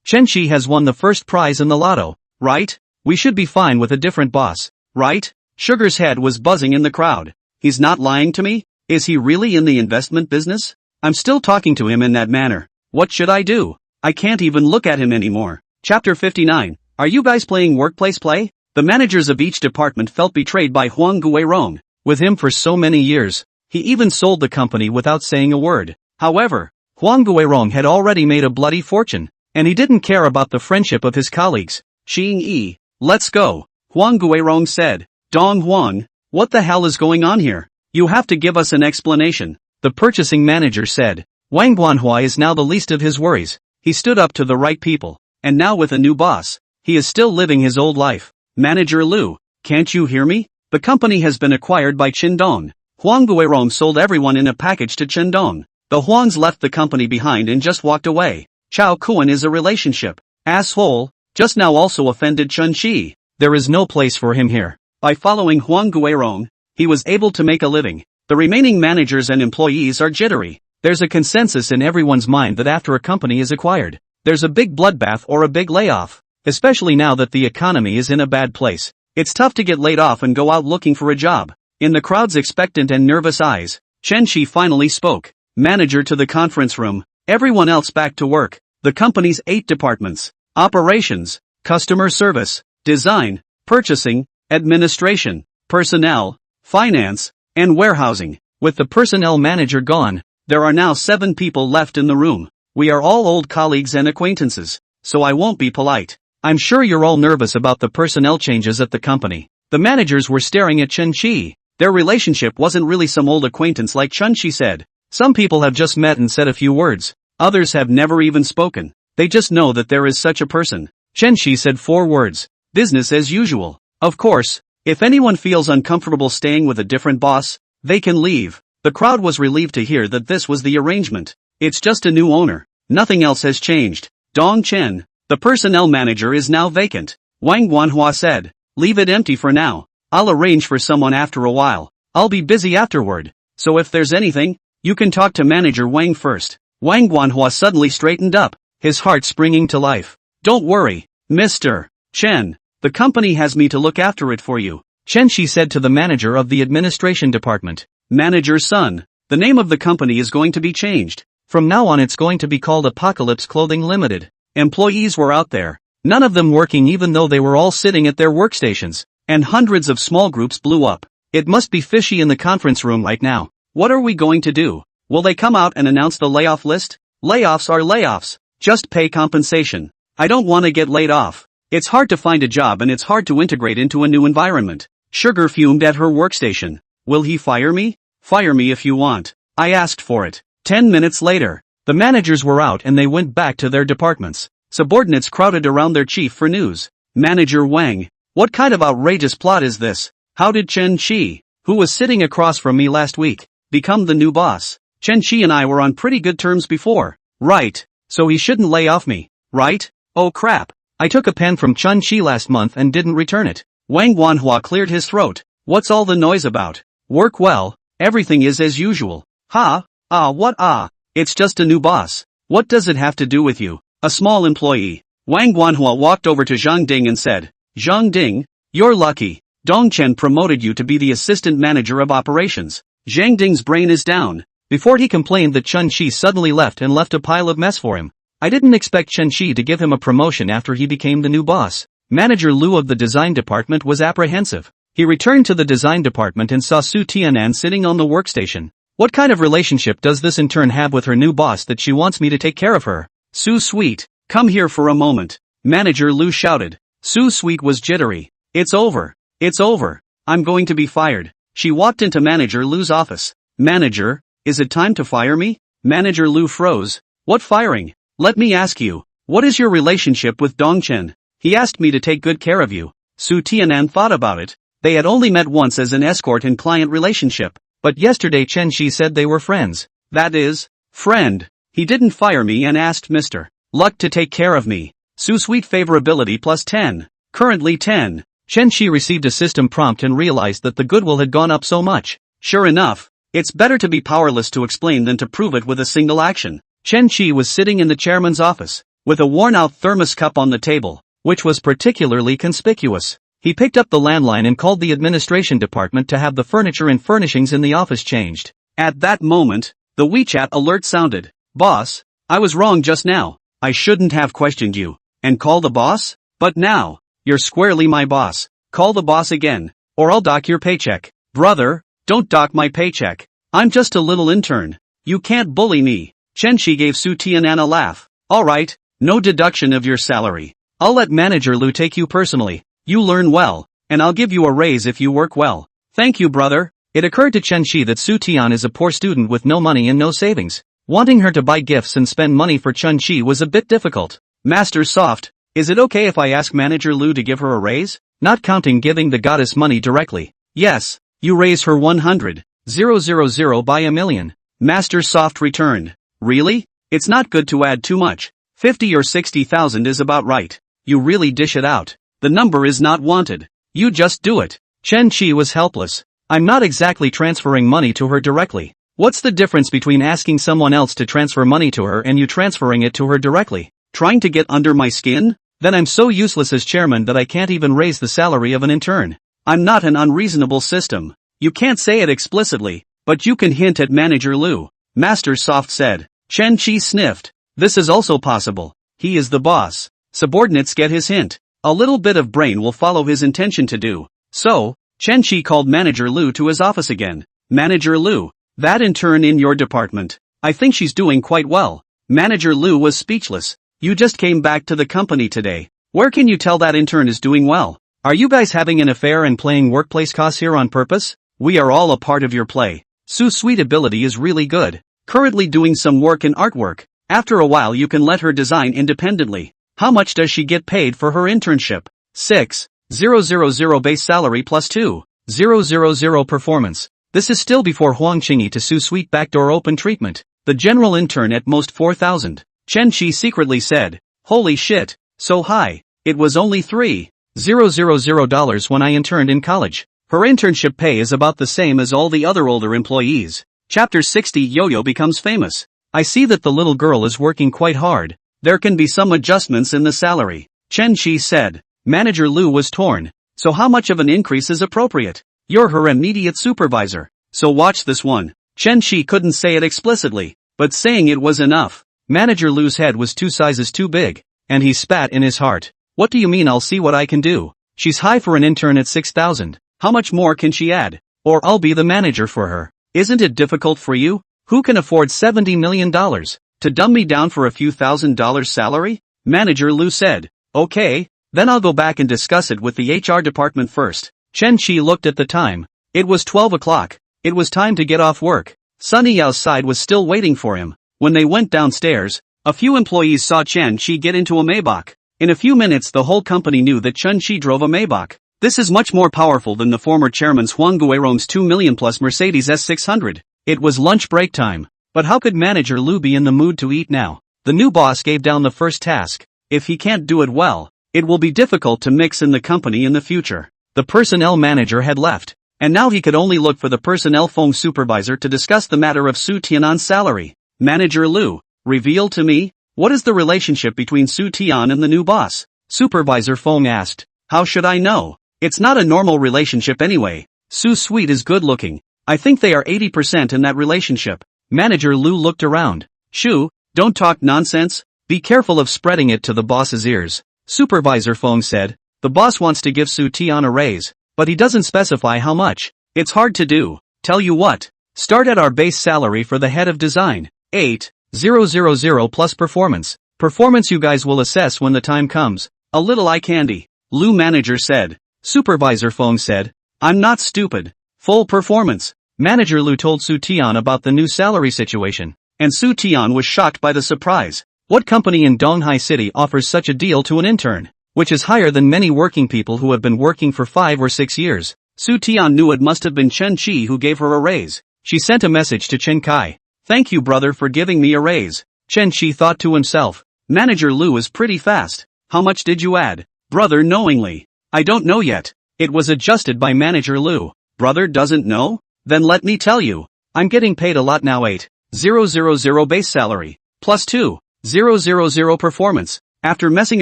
Chen-Chi has won the first prize in the lotto, right? We should be fine with a different boss, right? Sugar's head was buzzing in the crowd. He's not lying to me? Is he really in the investment business? I'm still talking to him in that manner. What should I do? I can't even look at him anymore. Chapter 59. Are you guys playing workplace play? The managers of each department felt betrayed by Huang Guirong. With him for so many years, he even sold the company without saying a word. However, Huang Guirong had already made a bloody fortune, and he didn't care about the friendship of his colleagues. Xing-Yi, let's go, Huang Guirong said. Dong Huang, what the hell is going on here? You have to give us an explanation, the purchasing manager said. Wang Guanhua is now the least of his worries. He stood up to the right people, and now with a new boss, he is still living his old life. Manager Liu, can't you hear me? The company has been acquired by Qindong. Huang Guirong sold everyone in a package to Qindong. The Huangs left the company behind and just walked away. Chao Kuan is a relationship. Asshole, just now also offended Chun-Chi. There is no place for him here. By following Huang Guirong, he was able to make a living. The remaining managers and employees are jittery. There's a consensus in everyone's mind that after a company is acquired, there's a big bloodbath or a big layoff. Especially now that the economy is in a bad place. It's tough to get laid off and go out looking for a job. In the crowd's expectant and nervous eyes, Chen-Chi finally spoke. Manager to the conference room. Everyone else back to work. The company's 8 departments. Operations, customer service, design, purchasing, administration, personnel, finance, and warehousing. With the personnel manager gone, there are now 7 people left in the room. We are all old colleagues and acquaintances, so I won't be polite. I'm sure you're all nervous about the personnel changes at the company. The managers were staring at Chen-Chi. Their relationship wasn't really some old acquaintance like Chen-Chi said. Some people have just met and said a few words. Others have never even spoken. They just know that there is such a person. Chen-Chi said 4 words. Business as usual. Of course, if anyone feels uncomfortable staying with a different boss, they can leave. The crowd was relieved to hear that this was the arrangement. It's just a new owner. Nothing else has changed. Dong Chen, the personnel manager, is now vacant. Wang Guanhua said, leave it empty for now. I'll arrange for someone after a while. I'll be busy afterward. So if there's anything, you can talk to manager Wang first. Wang Guanhua suddenly straightened up, his heart springing to life. Don't worry, Mr. Chen. The company has me to look after it for you. Chen-Chi said to the manager of the administration department. Manager's son, the name of the company is going to be changed. From now on it's going to be called Apocalypse Clothing Limited. Employees were out there, none of them working even though they were all sitting at their workstations, and hundreds of small groups blew up. It must be fishy in the conference room right now. What are we going to do? Will they come out and announce the layoff list? Layoffs are layoffs. Just pay compensation. I don't want to get laid off. It's hard to find a job and it's hard to integrate into a new environment. Sugar fumed at her workstation. Will he fire me? Fire me if you want. I asked for it. 10 minutes later, the managers were out and they went back to their departments. Subordinates crowded around their chief for news. Manager Wang. What kind of outrageous plot is this? How did Chen Qi, who was sitting across from me last week, become the new boss? Chen Qi and I were on pretty good terms before. Right. So he shouldn't lay off me, right? Oh crap. I took a pen from Chen Qi last month and didn't return it. Wang Wanhua cleared his throat. What's all the noise about? Work well. Everything is as usual. Ha? What? It's just a new boss. What does it have to do with you? A small employee. Wang Wanhua walked over to Zhang Ding and said, Zhang Ding, you're lucky. Dongchen promoted you to be the assistant manager of operations. Zhang Ding's brain is down. Before he complained that Chen Qi suddenly left a pile of mess for him. I didn't expect Chen Qi to give him a promotion after he became the new boss. Manager Lu of the design department was apprehensive. He returned to the design department and saw Su Tianan sitting on the workstation. What kind of relationship does this intern have with her new boss that she wants me to take care of her? Su Sweet, come here for a moment. Manager Lu shouted. Su Sweet was jittery. It's over. It's over. I'm going to be fired. She walked into Manager Lu's office. Manager, is it time to fire me? Manager Lu froze. What firing? Let me ask you, what is your relationship with Dongchen? He asked me to take good care of you. Su Tianan thought about it. They had only met once as an escort and client relationship, but yesterday Chen Qi said they were friends. That is, friend. He didn't fire me and asked Mr. Luck to take care of me. Su Sweet favorability plus 10. Currently 10. Chen Qi received a system prompt and realized that the goodwill had gone up so much. Sure enough, it's better to be powerless to explain than to prove it with a single action. Chen Qi was sitting in the chairman's office, with a worn-out thermos cup on the table, which was particularly conspicuous. He picked up the landline and called the administration department to have the furniture and furnishings in the office changed. At that moment, the WeChat alert sounded. Boss, I was wrong just now. I shouldn't have questioned you. And call the boss? But now, you're squarely my boss. Call the boss again, or I'll dock your paycheck. Brother, don't dock my paycheck. I'm just a little intern. You can't bully me. Chen Qi gave Su Tianan a laugh. Alright, no deduction of your salary. I'll let Manager Lu take you personally. You learn well, and I'll give you a raise if you work well. Thank you, brother. It occurred to Chen Qi that Su Tian is a poor student with no money and no savings. Wanting her to buy gifts and spend money for Chen Qi was a bit difficult. Master Soft, is it okay if I ask Manager Lu to give her a raise? Not counting giving the goddess money directly. Yes, you raise her 100,000 by a million. Master Soft returned. Really? It's not good to add too much. 50 or 60,000 is about right. You really dish it out. The number is not wanted. You just do it. Chen Qi was helpless. I'm not exactly transferring money to her directly. What's the difference between asking someone else to transfer money to her and you transferring it to her directly? Trying to get under my skin? Then I'm so useless as chairman that I can't even raise the salary of an intern. I'm not an unreasonable system. You can't say it explicitly, but you can hint at Manager Lu. Master Soft said. Chen Qi sniffed. This is also possible. He is the boss. Subordinates get his hint. A little bit of brain will follow his intention to do. So, Chen Qi called Manager Lu to his office again. Manager Lu, that intern in your department. I think she's doing quite well. Manager Lu was speechless. You just came back to the company today. Where can you tell that intern is doing well? Are you guys having an affair and playing workplace cos here on purpose? We are all a part of your play. Su's sweet ability is really good. Currently doing some work in artwork. After a while you can let her design independently. How much does she get paid for her internship? 6,000 base salary plus 2,000 performance. This is still before Huang Qingyi to Su's sweet backdoor open treatment. The general intern at most 4,000. Chen Qi secretly said, holy shit, so high. It was only $3,000 when I interned in college. Her internship pay is about the same as all the other older employees. Chapter 60 Yo-Yo becomes famous. I see that the little girl is working quite hard. There can be some adjustments in the salary. Chen Qi said. Manager Lu was torn. So how much of an increase is appropriate? You're her immediate supervisor. So watch this one. Chen Qi couldn't say it explicitly, but saying it was enough. Manager Lu's head was 2 sizes too big, and he spat in his heart. What do you mean I'll see what I can do? She's high for an intern at 6,000. How much more can she add? Or I'll be the manager for her. Isn't it difficult for you? Who can afford $70 million? To dumb me down for a few $1,000s salary? Manager Lu said. Okay, Then I'll go back and discuss it with the HR department first. Chen Shi looked at the time. It was 12 o'clock. It was time to get off work. Sunny Yao's side was still waiting for him. When they went downstairs, a few employees saw Chen Shi get into a Maybach. In a few minutes the whole company knew that Chen Shi drove a Maybach. This is much more powerful than the former chairman's Huang Guirong's 2 million plus Mercedes S600. It was lunch break time. But how could manager Lu be in the mood to eat now? The new boss gave down the first task. If he can't do it well, it will be difficult to mix in the company in the future. The personnel manager had left, and now he could only look for the personnel Feng supervisor to discuss the matter of Su Tianan's salary. Manager Lu, reveal to me, what is the relationship between Su Tian and the new boss? Supervisor Feng asked. How should I know? It's not a normal relationship anyway. Su Sweet is good looking. I think they are 80% in that relationship. Manager Lu looked around. Shu, don't talk nonsense. Be careful of spreading it to the boss's ears. Supervisor Feng said. The boss wants to give Su Tian a raise, but he doesn't specify how much. It's hard to do. Tell you what. Start at our base salary for the head of design. 8,000 plus performance. Performance you guys will assess when the time comes. A little eye candy. Lu manager said. Supervisor Feng said. I'm not stupid. Full performance. Manager Lu told Su Tian about the new salary situation, and Su Tian was shocked by the surprise. What company in Donghai City offers such a deal to an intern, which is higher than many working people who have been working for 5 or 6 years? Su Tian knew it must have been Chen Shi who gave her a raise. She sent a message to Chen Kai. Thank you brother for giving me a raise. Chen Shi thought to himself. Manager Lu is pretty fast. How much did you add? Brother knowingly. I don't know yet. It was adjusted by Manager Lu. Brother doesn't know? Then let me tell you. I'm getting paid a lot now. 8,000 base salary. Plus 2,000 performance. After messing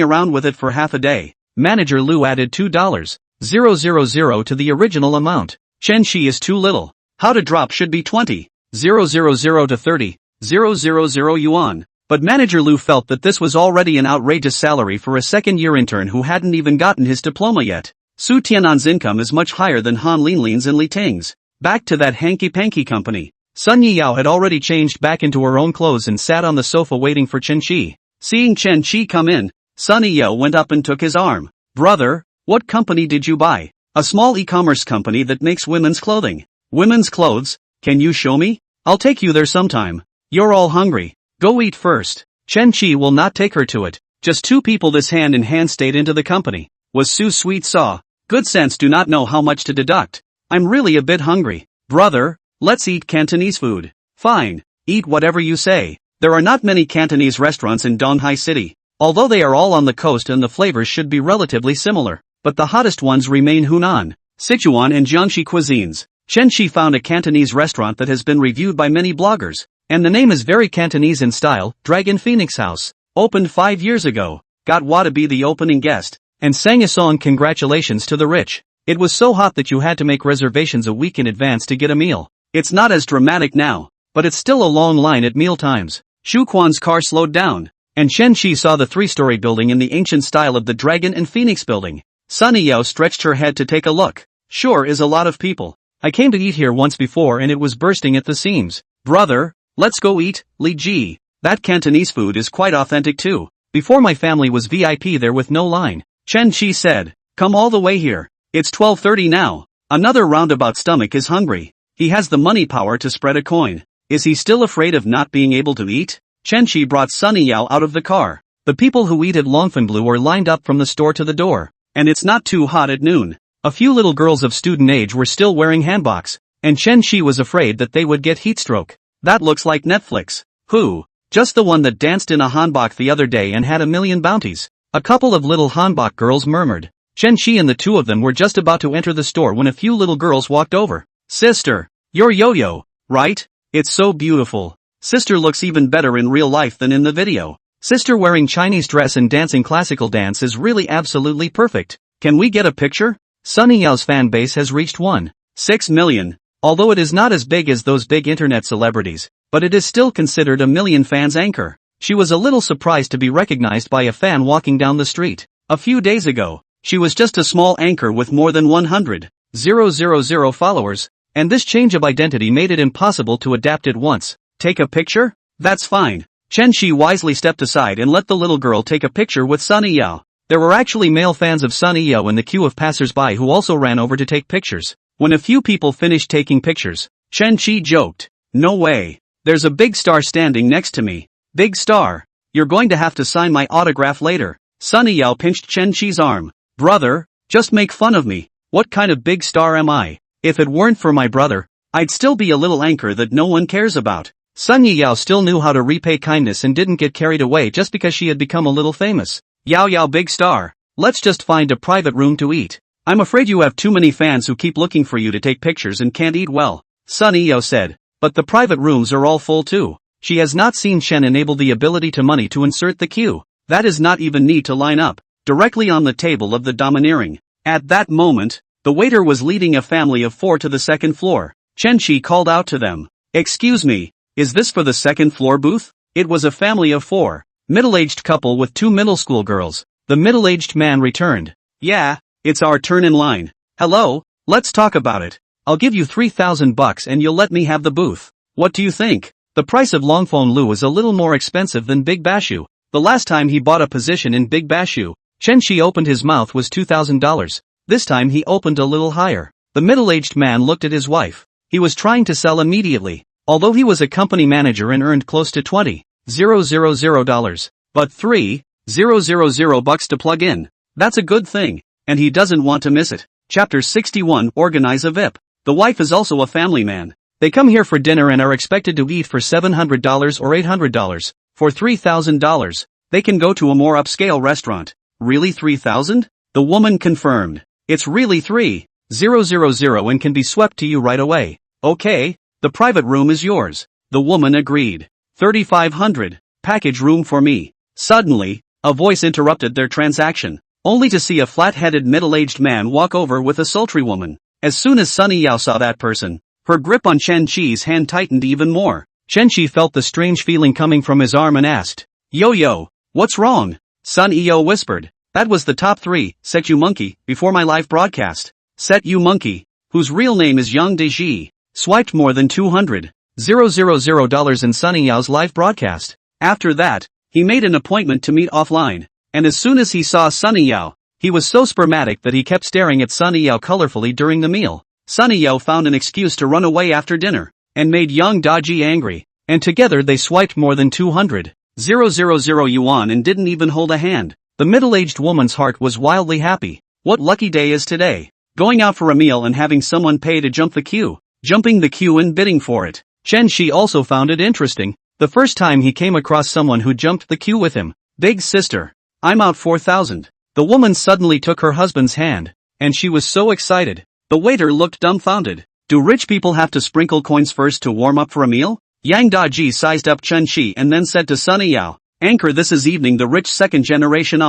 around with it for half a day, Manager Lu added $2,000 to the original amount. Chen Shi is too little. How to drop should be 20,000 to 30,000 yuan. But Manager Lu felt that this was already an outrageous salary for a second-year intern who hadn't even gotten his diploma yet. Su Tianan's income is much higher than Han Linlin's and Li Ting's. Back to that hanky-panky company. Sun Yiyao had already changed back into her own clothes and sat on the sofa waiting for Chen Shi. Seeing Chen Shi come in, Sun Yiyao went up and took his arm. Brother, what company did you buy? A small e-commerce company that makes women's clothing. Women's clothes? Can you show me? I'll take you there sometime. You're all hungry. Go eat first. Chen Shi will not take her to it. Just two people this hand in hand stayed into the company. Was Su Sweet saw. Good sense do not know how much to deduct. I'm really a bit hungry. Brother, let's eat Cantonese food. Fine. Eat whatever you say. There are not many Cantonese restaurants in Donghai City. Although they are all on the coast and the flavors should be relatively similar. But the hottest ones remain Hunan, Sichuan and Jiangxi cuisines. Chen Shi found a Cantonese restaurant that has been reviewed by many bloggers. And the name is very Cantonese in style, Dragon Phoenix House. Opened 5 years ago. Got Wa to be the opening guest. And sang a song congratulations to the rich. It was so hot that you had to make reservations a week in advance to get a meal. It's not as dramatic now. But it's still a long line at meal times. Shu Quan's car slowed down. And Chen Shi saw the 3-story building in the ancient style of the Dragon and Phoenix building. Sunny Yao stretched her head to take a look. Sure is a lot of people. I came to eat here once before and it was bursting at the seams. Brother, let's go eat, Li Ji. That Cantonese food is quite authentic too. Before my family was VIP there with no line. Chen Shi said, come all the way here. It's 12:30 now. Another roundabout stomach is hungry. He has the money power to spread a coin. Is he still afraid of not being able to eat? Chen Shi brought Sunny Yao out of the car. The people who eat at Longfonbleu are lined up from the store to the door. And it's not too hot at noon. A few little girls of student age were still wearing hanboks. And Chen Shi was afraid that they would get heatstroke. That looks like Netflix. Who? Just the one that danced in a hanbok the other day and had 1,000,000 bounties. A couple of little hanbok girls murmured. Chen Shi and the two of them were just about to enter the store when a few little girls walked over. Sister, you're Yo-Yo, right? It's so beautiful. Sister looks even better in real life than in the video. Sister wearing Chinese dress and dancing classical dance is really absolutely perfect. Can we get a picture? Sunny Yao's fan base has reached 1.6 million. Although it is not as big as those big internet celebrities, but it is still considered a million fans anchor. She was a little surprised to be recognized by a fan walking down the street. A few days ago, she was just a small anchor with more than 100,000 followers, and this change of identity made it impossible to adapt at once. Take a picture? That's fine. Chen Shi wisely stepped aside and let the little girl take a picture with Sunny Yao. There were actually male fans of Sun Eo in the queue of passers-by who also ran over to take pictures. When a few people finished taking pictures, Chen Chi joked, "No way. There's a big star standing next to me. Big star. You're going to have to sign my autograph later." Sun Eo pinched Chen Chi's arm. "Brother, just make fun of me. What kind of big star am I? If it weren't for my brother, I'd still be a little anchor that no one cares about." Sun Yao still knew how to repay kindness and didn't get carried away just because she had become a little famous. "Yao Yao big star, let's just find a private room to eat. I'm afraid you have too many fans who keep looking for you to take pictures and can't eat well," Sun Eo said. "But the private rooms are all full too." She has not seen Chen enable the ability to money to insert the queue. That is not even need to line up, directly on the table of the domineering. At that moment, the waiter was leading a family of 4 to the second floor. Chen Chi called out to them, "Excuse me, is this for the second floor booth?" It was a family of 4, middle-aged couple with 2 middle school girls. The middle-aged man returned. "Yeah, it's our turn in line. Hello, let's talk about it. I'll give you $3,000 and you'll let me have the booth. What do you think?" The price of Longphone Lu is a little more expensive than Big Bashu. The last time he bought a position in Big Bashu, Chen Chi opened his mouth was $2,000. This time he opened a little higher. The middle-aged man looked at his wife. He was trying to sell immediately, although he was a company manager and earned close to $20,000. But $3,000 to plug in. That's a good thing, and he doesn't want to miss it. Chapter 61 Organize a VIP. The wife is also a family man. They come here for dinner and are expected to eat for $700 or $800. For $3,000, they can go to a more upscale restaurant. Really $3,000? The woman confirmed. It's really $3,000 and can be swept to you right away. Okay, the private room is yours. The woman agreed. $3,500, package room for me. Suddenly, a voice interrupted their transaction, only to see a flat-headed middle-aged man walk over with a sultry woman. As soon as Sun Yao saw that person, her grip on Chen Chi's hand tightened even more. Chen Chi felt the strange feeling coming from his arm and asked, "Yo, what's wrong?" Sun Yao whispered, "That was the top 3, Set You Monkey, before my live broadcast. Set You Monkey, whose real name is Yang Deji, swiped more than $200,000 in Sun Yao's live broadcast. After that, he made an appointment to meet offline, and as soon as he saw Sun Yao, he was so spermatic that he kept staring at Sun Yao colorfully during the meal. Sun Yao found an excuse to run away after dinner, and made Yang Daji angry, and together they swiped more than 200,000 yuan and didn't even hold a hand. The middle-aged woman's heart was wildly happy. What lucky day is today? Going out for a meal and having someone pay to jump the queue, jumping the queue and bidding for it. Chen Chi also found it interesting, the first time he came across someone who jumped the queue with him. "Big sister, I'm out 4,000. The woman suddenly took her husband's hand, and she was so excited. The waiter looked dumbfounded. Do rich people have to sprinkle coins first to warm up for a meal? Yang Daji sized up Chen Chi and then said to Sun Yao, "Anchor, this is evening the rich second generation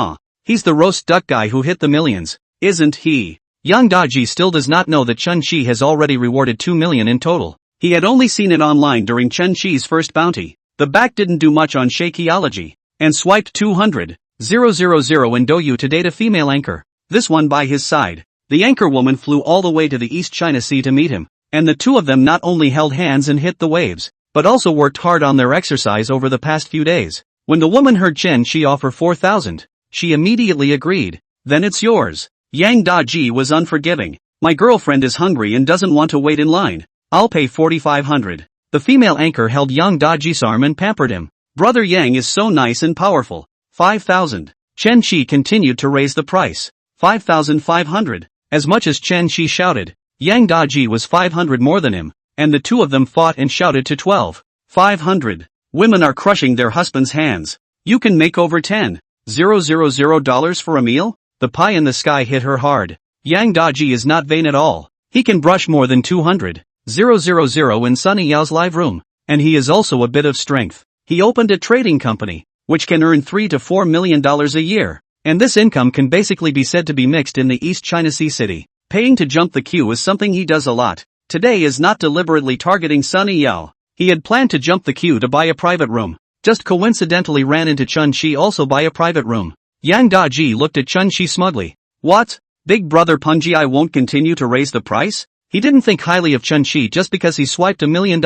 he's the roast duck guy who hit the millions, isn't he?" Yang Daji still does not know that Chen Chi has already rewarded 2 million in total. He had only seen it online during Chen Chi's first bounty. The back didn't do much on Shakeology, and swiped 200,000 in Douyu to date a female anchor. This one by his side. The anchor woman flew all the way to the East China Sea to meet him, and the two of them not only held hands and hit the waves, but also worked hard on their exercise over the past few days. When the woman heard Chen Chi offer 4,000, she immediately agreed. "Then it's yours." Yang Daji was unforgiving. "My girlfriend is hungry and doesn't want to wait in line. I'll pay 4,500. The female anchor held Yang Daji's arm and pampered him. "Brother Yang is so nice and powerful. 5,000. Chen Chi continued to raise the price. 5,500. As much as Chen Chi shouted, Yang Daji was 500 more than him, and the two of them fought and shouted to 12,500. Women are crushing their husbands' hands. "You can make over $10,000 for a meal?" The pie in the sky hit her hard. Yang Daji is not vain at all. He can brush more than 200,000 in Sun Yao's live room, and he is also a bit of strength. He opened a trading company, which can earn $3 to $4 million a year, and this income can basically be said to be mixed in the East China Sea city. Paying to jump the queue is something he does a lot. Today is not deliberately targeting Sun Yao. He had planned to jump the queue to buy a private room, just coincidentally ran into Chen Chi also buy a private room. Yang Daji looked at Chen Chi smugly. "What? Big brother Pengji I won't continue to raise the price?" He didn't think highly of Chen Chi just because he swiped $1 million.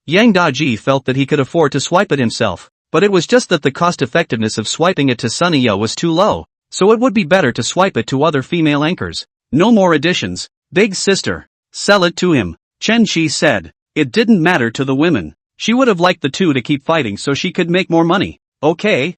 Yang Daji felt that he could afford to swipe it himself, but it was just that the cost effectiveness of swiping it to Sun Yao was too low. so it would be better to swipe it to other female anchors. No more additions, big sister. Sell it to him, Chen Shi said. It didn't matter to the women. She would have liked the two to keep fighting so she could make more money. Okay,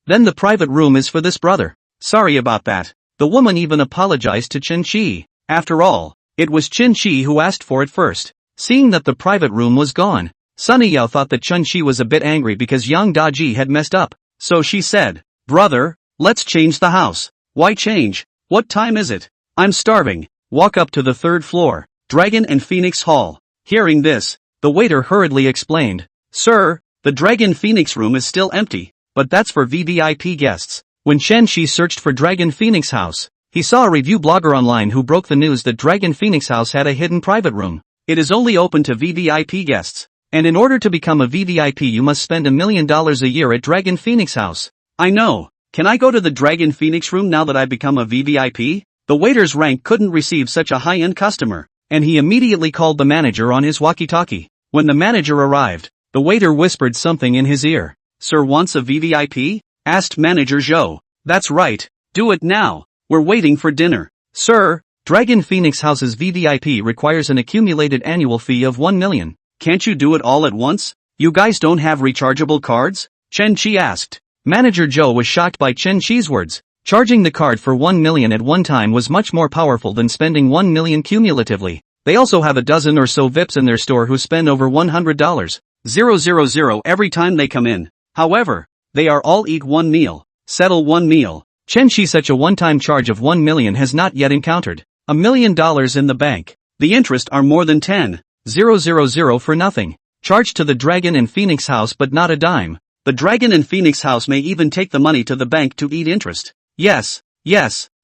then the private room is for this brother. Sorry about that. The woman even apologized to Chen Shi. After all, it was Chen Shi who asked for it first. Seeing that the private room was gone, Sunny Yao thought that Chen Shi was a bit angry because Yang Daji had messed up. So she said, "Brother, let's change the house." "Why change? What time is it? I'm starving." "Walk up to the third floor, Dragon and Phoenix Hall." Hearing this, the waiter hurriedly explained, "Sir, the Dragon Phoenix room is still empty, but that's for VVIP guests." When Chen Shi searched for Dragon Phoenix House, he saw a review blogger online who broke the news that Dragon Phoenix House had a hidden private room. It is only open to VVIP guests, and in order to become a VVIP you must spend $1 million a year at Dragon Phoenix House. "I know. Can I go to the Dragon Phoenix room now that I've become a VVIP? The waiter's rank couldn't receive such a high-end customer, and he immediately called the manager on his walkie-talkie. When the manager arrived, the waiter whispered something in his ear. "Sir wants a VVIP?" asked Manager Zhou. "That's right. Do it now. We're waiting for dinner." "Sir, Dragon Phoenix House's VVIP requires an accumulated annual fee of 1 million. Can't you do it all at once? You guys don't have rechargeable cards?" Chen Shi asked. Manager Zhou was shocked by Chen Shi's words. Charging the card for 1 million at one time was much more powerful than spending 1 million cumulatively. They also have a dozen or so VIPs in their store who spend over $100,000 every time they come in. However, they are all eat one meal, settle one meal. Chen Shi such a one-time charge of 1 million has not yet encountered. $1 million in the bank. The interest are more than 10,000 for nothing. Charged to the Dragon and Phoenix House but not a dime. The Dragon and Phoenix House may even take the money to the bank to eat interest. Yes,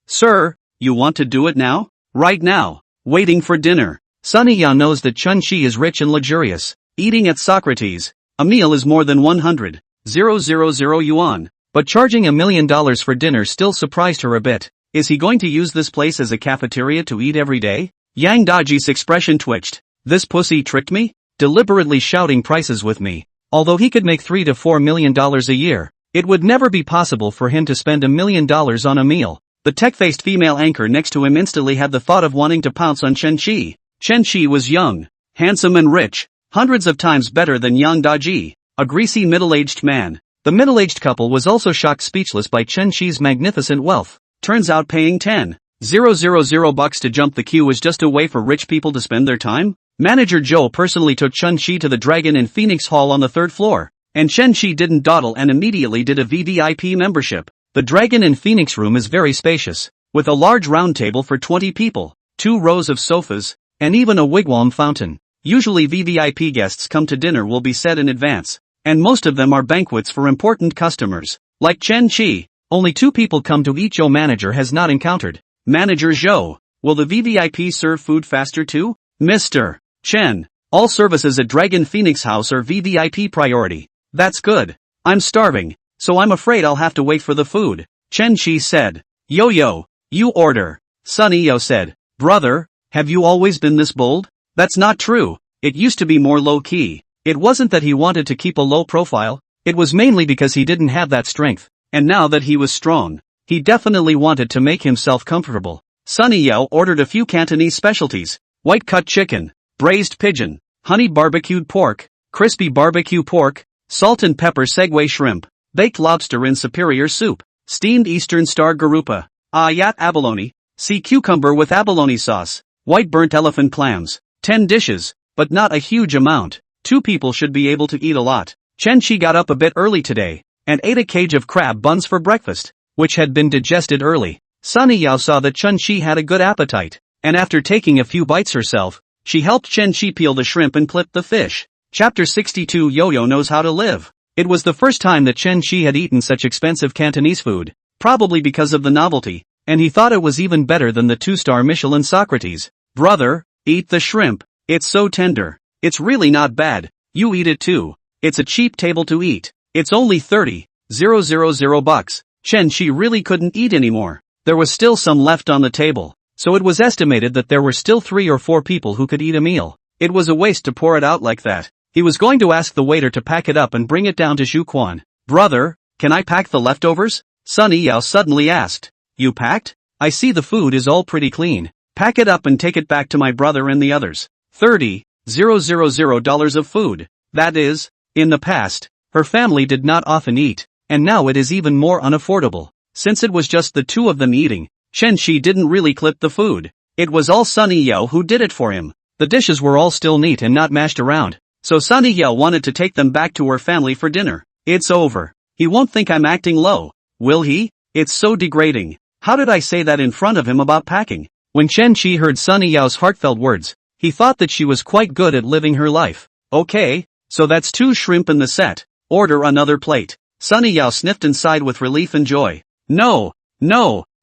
sir, you want to do it now? Right now. Waiting for dinner. Sunny Yao knows that Chen Shi is rich and luxurious. Eating at Socrates. A meal is more than 100,000 yuan. But charging $1 million for dinner still surprised her a bit. Is he going to use this place as a cafeteria to eat every day? Yang Daji's expression twitched. This pussy tricked me? Deliberately shouting prices with me. Although he could make $3 to $4 million a year, it would never be possible for him to spend $1 million on a meal. The tech-faced female anchor next to him instantly had the thought of wanting to pounce on Chen Shi. Chen Shi was young, handsome and rich, hundreds of times better than Yang Daji, a greasy middle-aged man. The middle-aged couple was also shocked speechless by Chen Shi's magnificent wealth. Turns out paying 10,000 bucks to jump the queue was just a way for rich people to spend their time. Manager Zhou personally took Chen Shi to the Dragon and Phoenix Hall on the third floor, and Chen Shi didn't dawdle and immediately did a VVIP membership. The Dragon and Phoenix room is very spacious, with a large round table for 20 people, 2 rows of sofas, and even a wigwam fountain. Usually VVIP guests come to dinner will be set in advance, and most of them are banquets for important customers. Like Chen Shi, only 2 people come to eat. Zhou manager has not encountered. Manager Zhou, will the VVIP serve food faster too? Mr. Chen, all services at Dragon Phoenix House are VVIP priority. That's good. I'm starving, so I'm afraid I'll have to wait for the food. Chen Shi said. Yo, you order. Sunny Yao said. Brother, have you always been this bold? That's not true. It used to be more low-key. It wasn't that he wanted to keep a low profile, it was mainly because he didn't have that strength. And now that he was strong, he definitely wanted to make himself comfortable. Sunny Yao ordered a few Cantonese specialties. White-cut chicken, braised pigeon, honey barbecued pork, crispy barbecue pork, salt and pepper segway shrimp, baked lobster in superior soup, steamed eastern star garupa, ayat abalone, sea cucumber with abalone sauce, white burnt elephant clams. 10 dishes, but not a huge amount. 2 people should be able to eat a lot. Chen Shi got up a bit early today, and ate a cage of crab buns for breakfast, which had been digested early. Sunny Yao saw that Chen Shi had a good appetite, and after taking a few bites herself, she helped Chen Shi peel the shrimp and clip the fish. Chapter 62 Yo-Yo knows how to live. It was the first time that Chen Shi had eaten such expensive Cantonese food, probably because of the novelty, and he thought it was even better than the 2-star Michelin Socrates. Brother, eat the shrimp. It's so tender. It's really not bad. You eat it too. It's a cheap table to eat. It's only 30,000 bucks. Chen Shi really couldn't eat anymore. There was still some left on the table, so it was estimated that there were still 3 or 4 people who could eat a meal. It was a waste to pour it out like that. He was going to ask the waiter to pack it up and bring it down to Zhu Quan. Brother, can I pack the leftovers? Sunny Yao suddenly asked. You packed? I see the food is all pretty clean. Pack it up and take it back to my brother and the others. $30,000 of food. That is, in the past, her family did not often eat, and now it is even more unaffordable. Since it was just the two of them eating, Chen Shi didn't really clip the food. It was all Sunny Yao who did it for him. The dishes were all still neat and not mashed around, so Sunny Yao wanted to take them back to her family for dinner. It's over. He won't think I'm acting low, will he? It's so degrading. How did I say that in front of him about packing? When Chen Shi heard Sunny Yao's heartfelt words, he thought that she was quite good at living her life. Okay, so that's 2 shrimp in the set. Order another plate. Sunny Yao sniffed and sighed with relief and joy. No,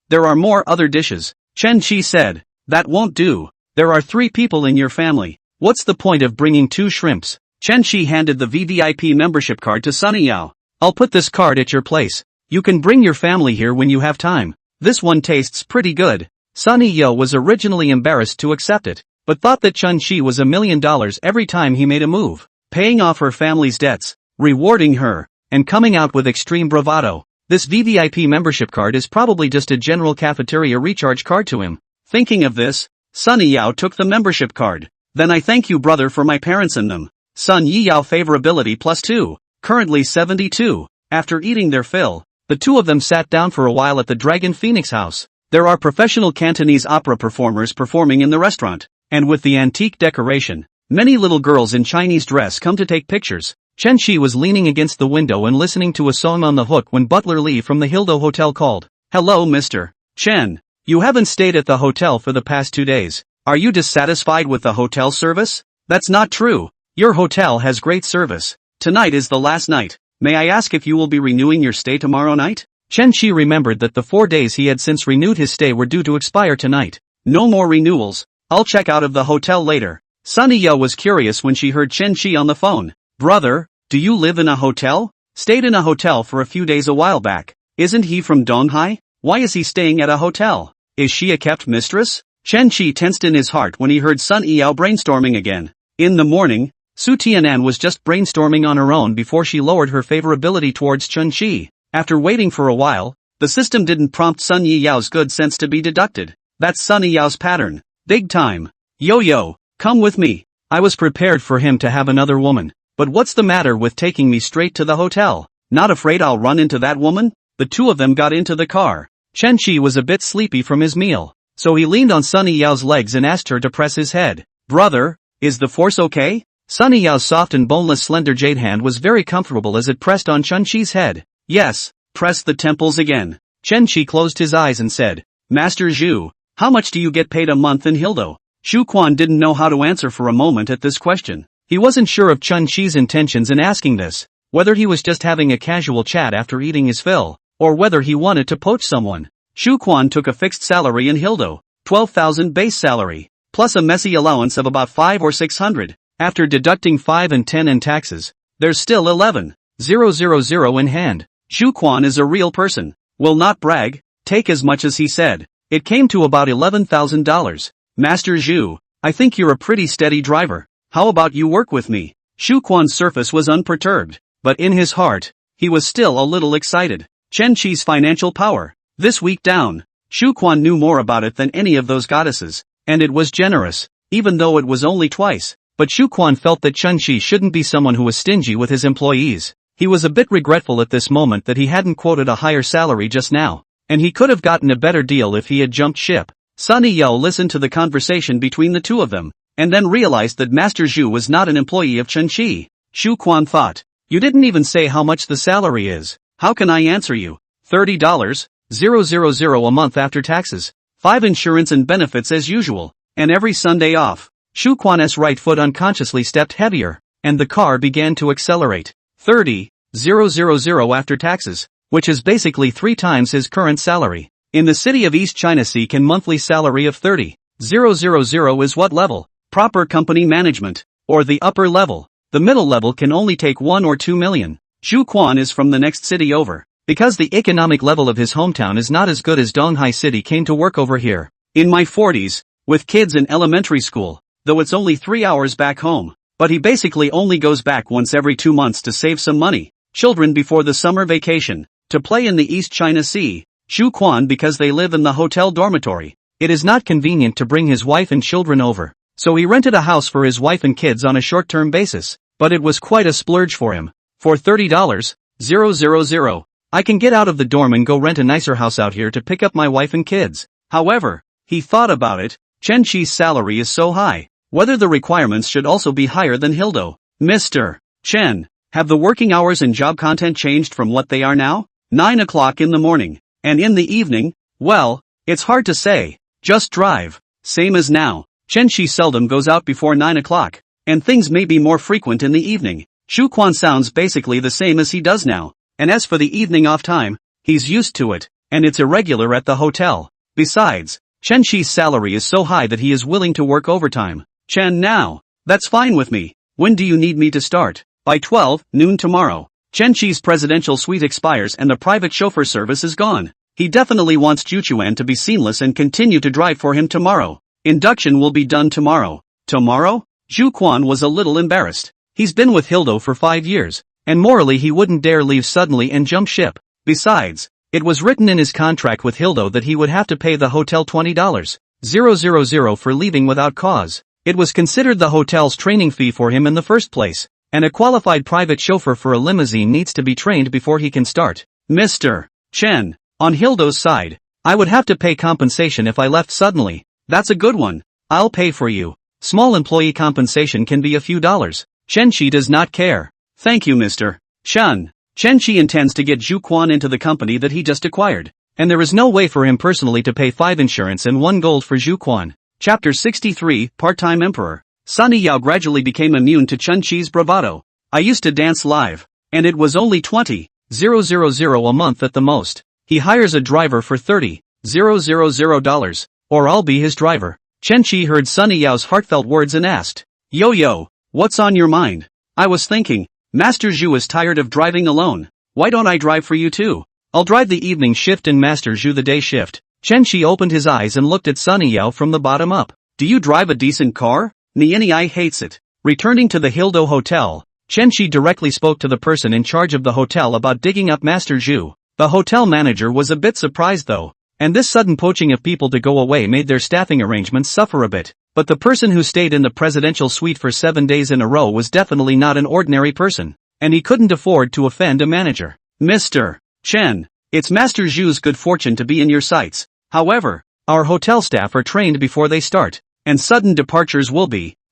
there are more other dishes. Chen Shi said. That won't do. There are 3 people in your family. What's the point of bringing 2 shrimps? Chen Shi handed the VVIP membership card to Sunny Yao. I'll put this card at your place. You can bring your family here when you have time. This one tastes pretty good. Sunny Yao was originally embarrassed to accept it, but thought that Chen Shi was $1 million every time he made a move, paying off her family's debts, rewarding her, and coming out with extreme bravado. This VVIP membership card is probably just a general cafeteria recharge card to him. Thinking of this, Sunny Yao took the membership card. Then I thank you brother for my parents and them. Sun Yi Yao favorability +2, currently 72. After eating their fill, the two of them sat down for a while at the Dragon Phoenix house. There are professional Cantonese opera performers performing in the restaurant, and with the antique decoration, many little girls in Chinese dress come to take pictures. Chen Shi was leaning against the window and listening to a song on the hook when Butler Lee from the Hildo Hotel called. Hello Mr. Chen. You haven't stayed at the hotel for the past 2 days. Are you dissatisfied with the hotel service? That's not true. Your hotel has great service. Tonight is the last night. May I ask if you will be renewing your stay tomorrow night? Chen Shi remembered that the 4 days he had since renewed his stay were due to expire tonight. No more renewals. I'll check out of the hotel later. Sunny Yao was curious when she heard Chen Shi on the phone. Brother, do you live in a hotel? Stayed in a hotel for a few days a while back. Isn't he from Donghai? Why is he staying at a hotel? Is she a kept mistress? Chen Shi tensed in his heart when he heard Sunny Yao brainstorming again. In the morning, Su Tianan was just brainstorming on her own before she lowered her favorability towards Chen Shi. After waiting for a while, the system didn't prompt Sunny Yao's good sense to be deducted. That's Sunny Yao's pattern. Big time. Yo, come with me. I was prepared for him to have another woman. But what's the matter with taking me straight to the hotel? Not afraid I'll run into that woman? The two of them got into the car. Chen Shi was a bit sleepy from his meal, so he leaned on Sunny Yao's legs and asked her to press his head. Brother, is the force okay? Sunny Yao's soft and boneless slender jade hand was very comfortable as it pressed on Chen Shi's head. Yes, press the temples again. Chen Shi closed his eyes and said, Master Zhu, how much do you get paid a month in Hildo? Shu Quan didn't know how to answer for a moment at this question. He wasn't sure of Chen Shi's intentions in asking this, whether he was just having a casual chat after eating his fill, or whether he wanted to poach someone. Shu Quan took a fixed salary in Hildo, 12,000 base salary, plus a messy allowance of about 5 or 600. After deducting 5 and 10 in taxes, there's still 11,000 in hand. Shu Quan is a real person, will not brag, take as much as he said. It came to about $11,000. Master Zhu, I think you're a pretty steady driver. How about you work with me? Shu Quan's surface was unperturbed, but in his heart, he was still a little excited. Chen Shi's financial power. This week down, Shu Quan knew more about it than any of those goddesses, and it was generous, even though it was only twice. But Shu Quan felt that Chen Shi shouldn't be someone who was stingy with his employees. He was a bit regretful at this moment that he hadn't quoted a higher salary just now, and he could have gotten a better deal if he had jumped ship. Sunny Yao listened to the conversation between the two of them, and then realized that Master Zhu was not an employee of Chen Shi. Shu Quan thought, you didn't even say how much the salary is. How can I answer you? $30,000 a month after taxes, 5 insurance and benefits as usual, and every Sunday off. Shu Quan's right foot unconsciously stepped heavier, and the car began to accelerate. $30,000 after taxes, which is basically 3 times his current salary. In the city of East China Sea, can monthly salary of $30,000 is what level? Proper company management, or the upper level. The middle level can only take 1 or 2 million. Shu Quan is from the next city over. Because the economic level of his hometown is not as good as Donghai City, came to work over here. In my 40s, with kids in elementary school, though it's only 3 hours back home. But he basically only goes back once every 2 months to save some money. Children before the summer vacation. to play in the East China Sea. Zhu Quan because they live in the hotel dormitory. It is not convenient to bring his wife and children over, so he rented a house for his wife and kids on a short-term basis, but it was quite a splurge for him. For $30,000, I can get out of the dorm and go rent a nicer house out here to pick up my wife and kids. However, he thought about it, Chen Chi's salary is so high, whether the requirements should also be higher than Hildo. Mr. Chen, have the working hours and job content changed from what they are now? 9 o'clock in the morning. And in the evening? Well, it's hard to say. Just drive. Same as now. Chen Chi seldom goes out before 9 o'clock, and things may be more frequent in the evening. Zhu Quan sounds basically the same as he does now, and as for the evening off time, he's used to it, and it's irregular at the hotel. Besides, Chen Chi's salary is so high that he is willing to work overtime. Chen now. That's fine with me. When do you need me to start? By 12 noon tomorrow. Chen Chi's presidential suite expires and the private chauffeur service is gone. He definitely wants Juchuan to be seamless and continue to drive for him tomorrow. Induction will be done tomorrow. Tomorrow? Zhu Quan was a little embarrassed. He's been with Hildo for 5 years, and morally he wouldn't dare leave suddenly and jump ship. Besides, it was written in his contract with Hildo that he would have to pay the hotel $20,000 for leaving without cause. It was considered the hotel's training fee for him in the first place, and a qualified private chauffeur for a limousine needs to be trained before he can start. Mr. Chen, on Hildo's side, I would have to pay compensation if I left suddenly. That's a good one. I'll pay for you. Small employee compensation can be a few dollars. Chen Chi does not care. Thank you, Mr. Chen. Chen Chi intends to get Zhu Quan into the company that he just acquired, and there is no way for him personally to pay 5 insurance and 1 gold for Zhu Quan. Chapter 63, Part-Time Emperor. Sunny Yao gradually became immune to Chen Chi's bravado. I used to dance live, and it was only $20,000 a month at the most. He hires a driver for $30,000, or I'll be his driver. Chen Chi heard Sunny Yao's heartfelt words and asked, Yo, what's on your mind? I was thinking, Master Zhu is tired of driving alone. Why don't I drive for you too? I'll drive the evening shift and Master Zhu the day shift. Chen Chi opened his eyes and looked at Sunny Yao from the bottom up. Do you drive a decent car? Niani I hates it. Returning to the Hildo Hotel, Chen Chi directly spoke to the person in charge of the hotel about digging up Master Zhu. The hotel manager was a bit surprised though, and this sudden poaching of people to go away made their staffing arrangements suffer a bit. But the person who stayed in the presidential suite for 7 days in a row was definitely not an ordinary person, and he couldn't afford to offend a manager. Mr. Chen, it's Master Zhu's good fortune to be in your sights. However, our hotel staff are trained before they start, and sudden departures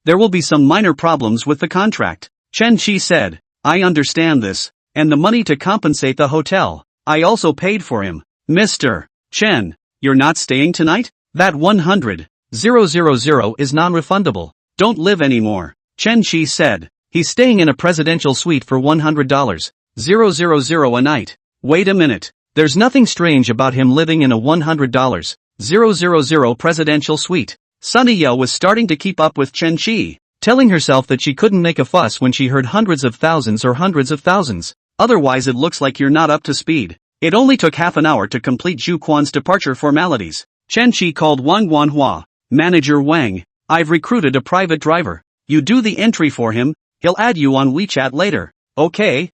there will be some minor problems with the contract. Chen Chi said, I understand this, and the money to compensate the hotel, I also paid for him. Mr. Chen, you're not staying tonight? That $100,000 is non-refundable. Don't live anymore. Chen Chi said, he's staying in a presidential suite for $100,000 a night. Wait a minute. There's nothing strange about him living in a $100,000 presidential suite. Sunny Yao was starting to keep up with Chen Chi, telling herself that she couldn't make a fuss when she heard hundreds of thousands or hundreds of thousands. Otherwise it looks like you're not up to speed. It only took half an hour to complete Zhu Quan's departure formalities. Chen Chi called Wang Manhwa. Manager Wang, I've recruited a private driver. You do the entry for him, he'll add you on WeChat later. Okay.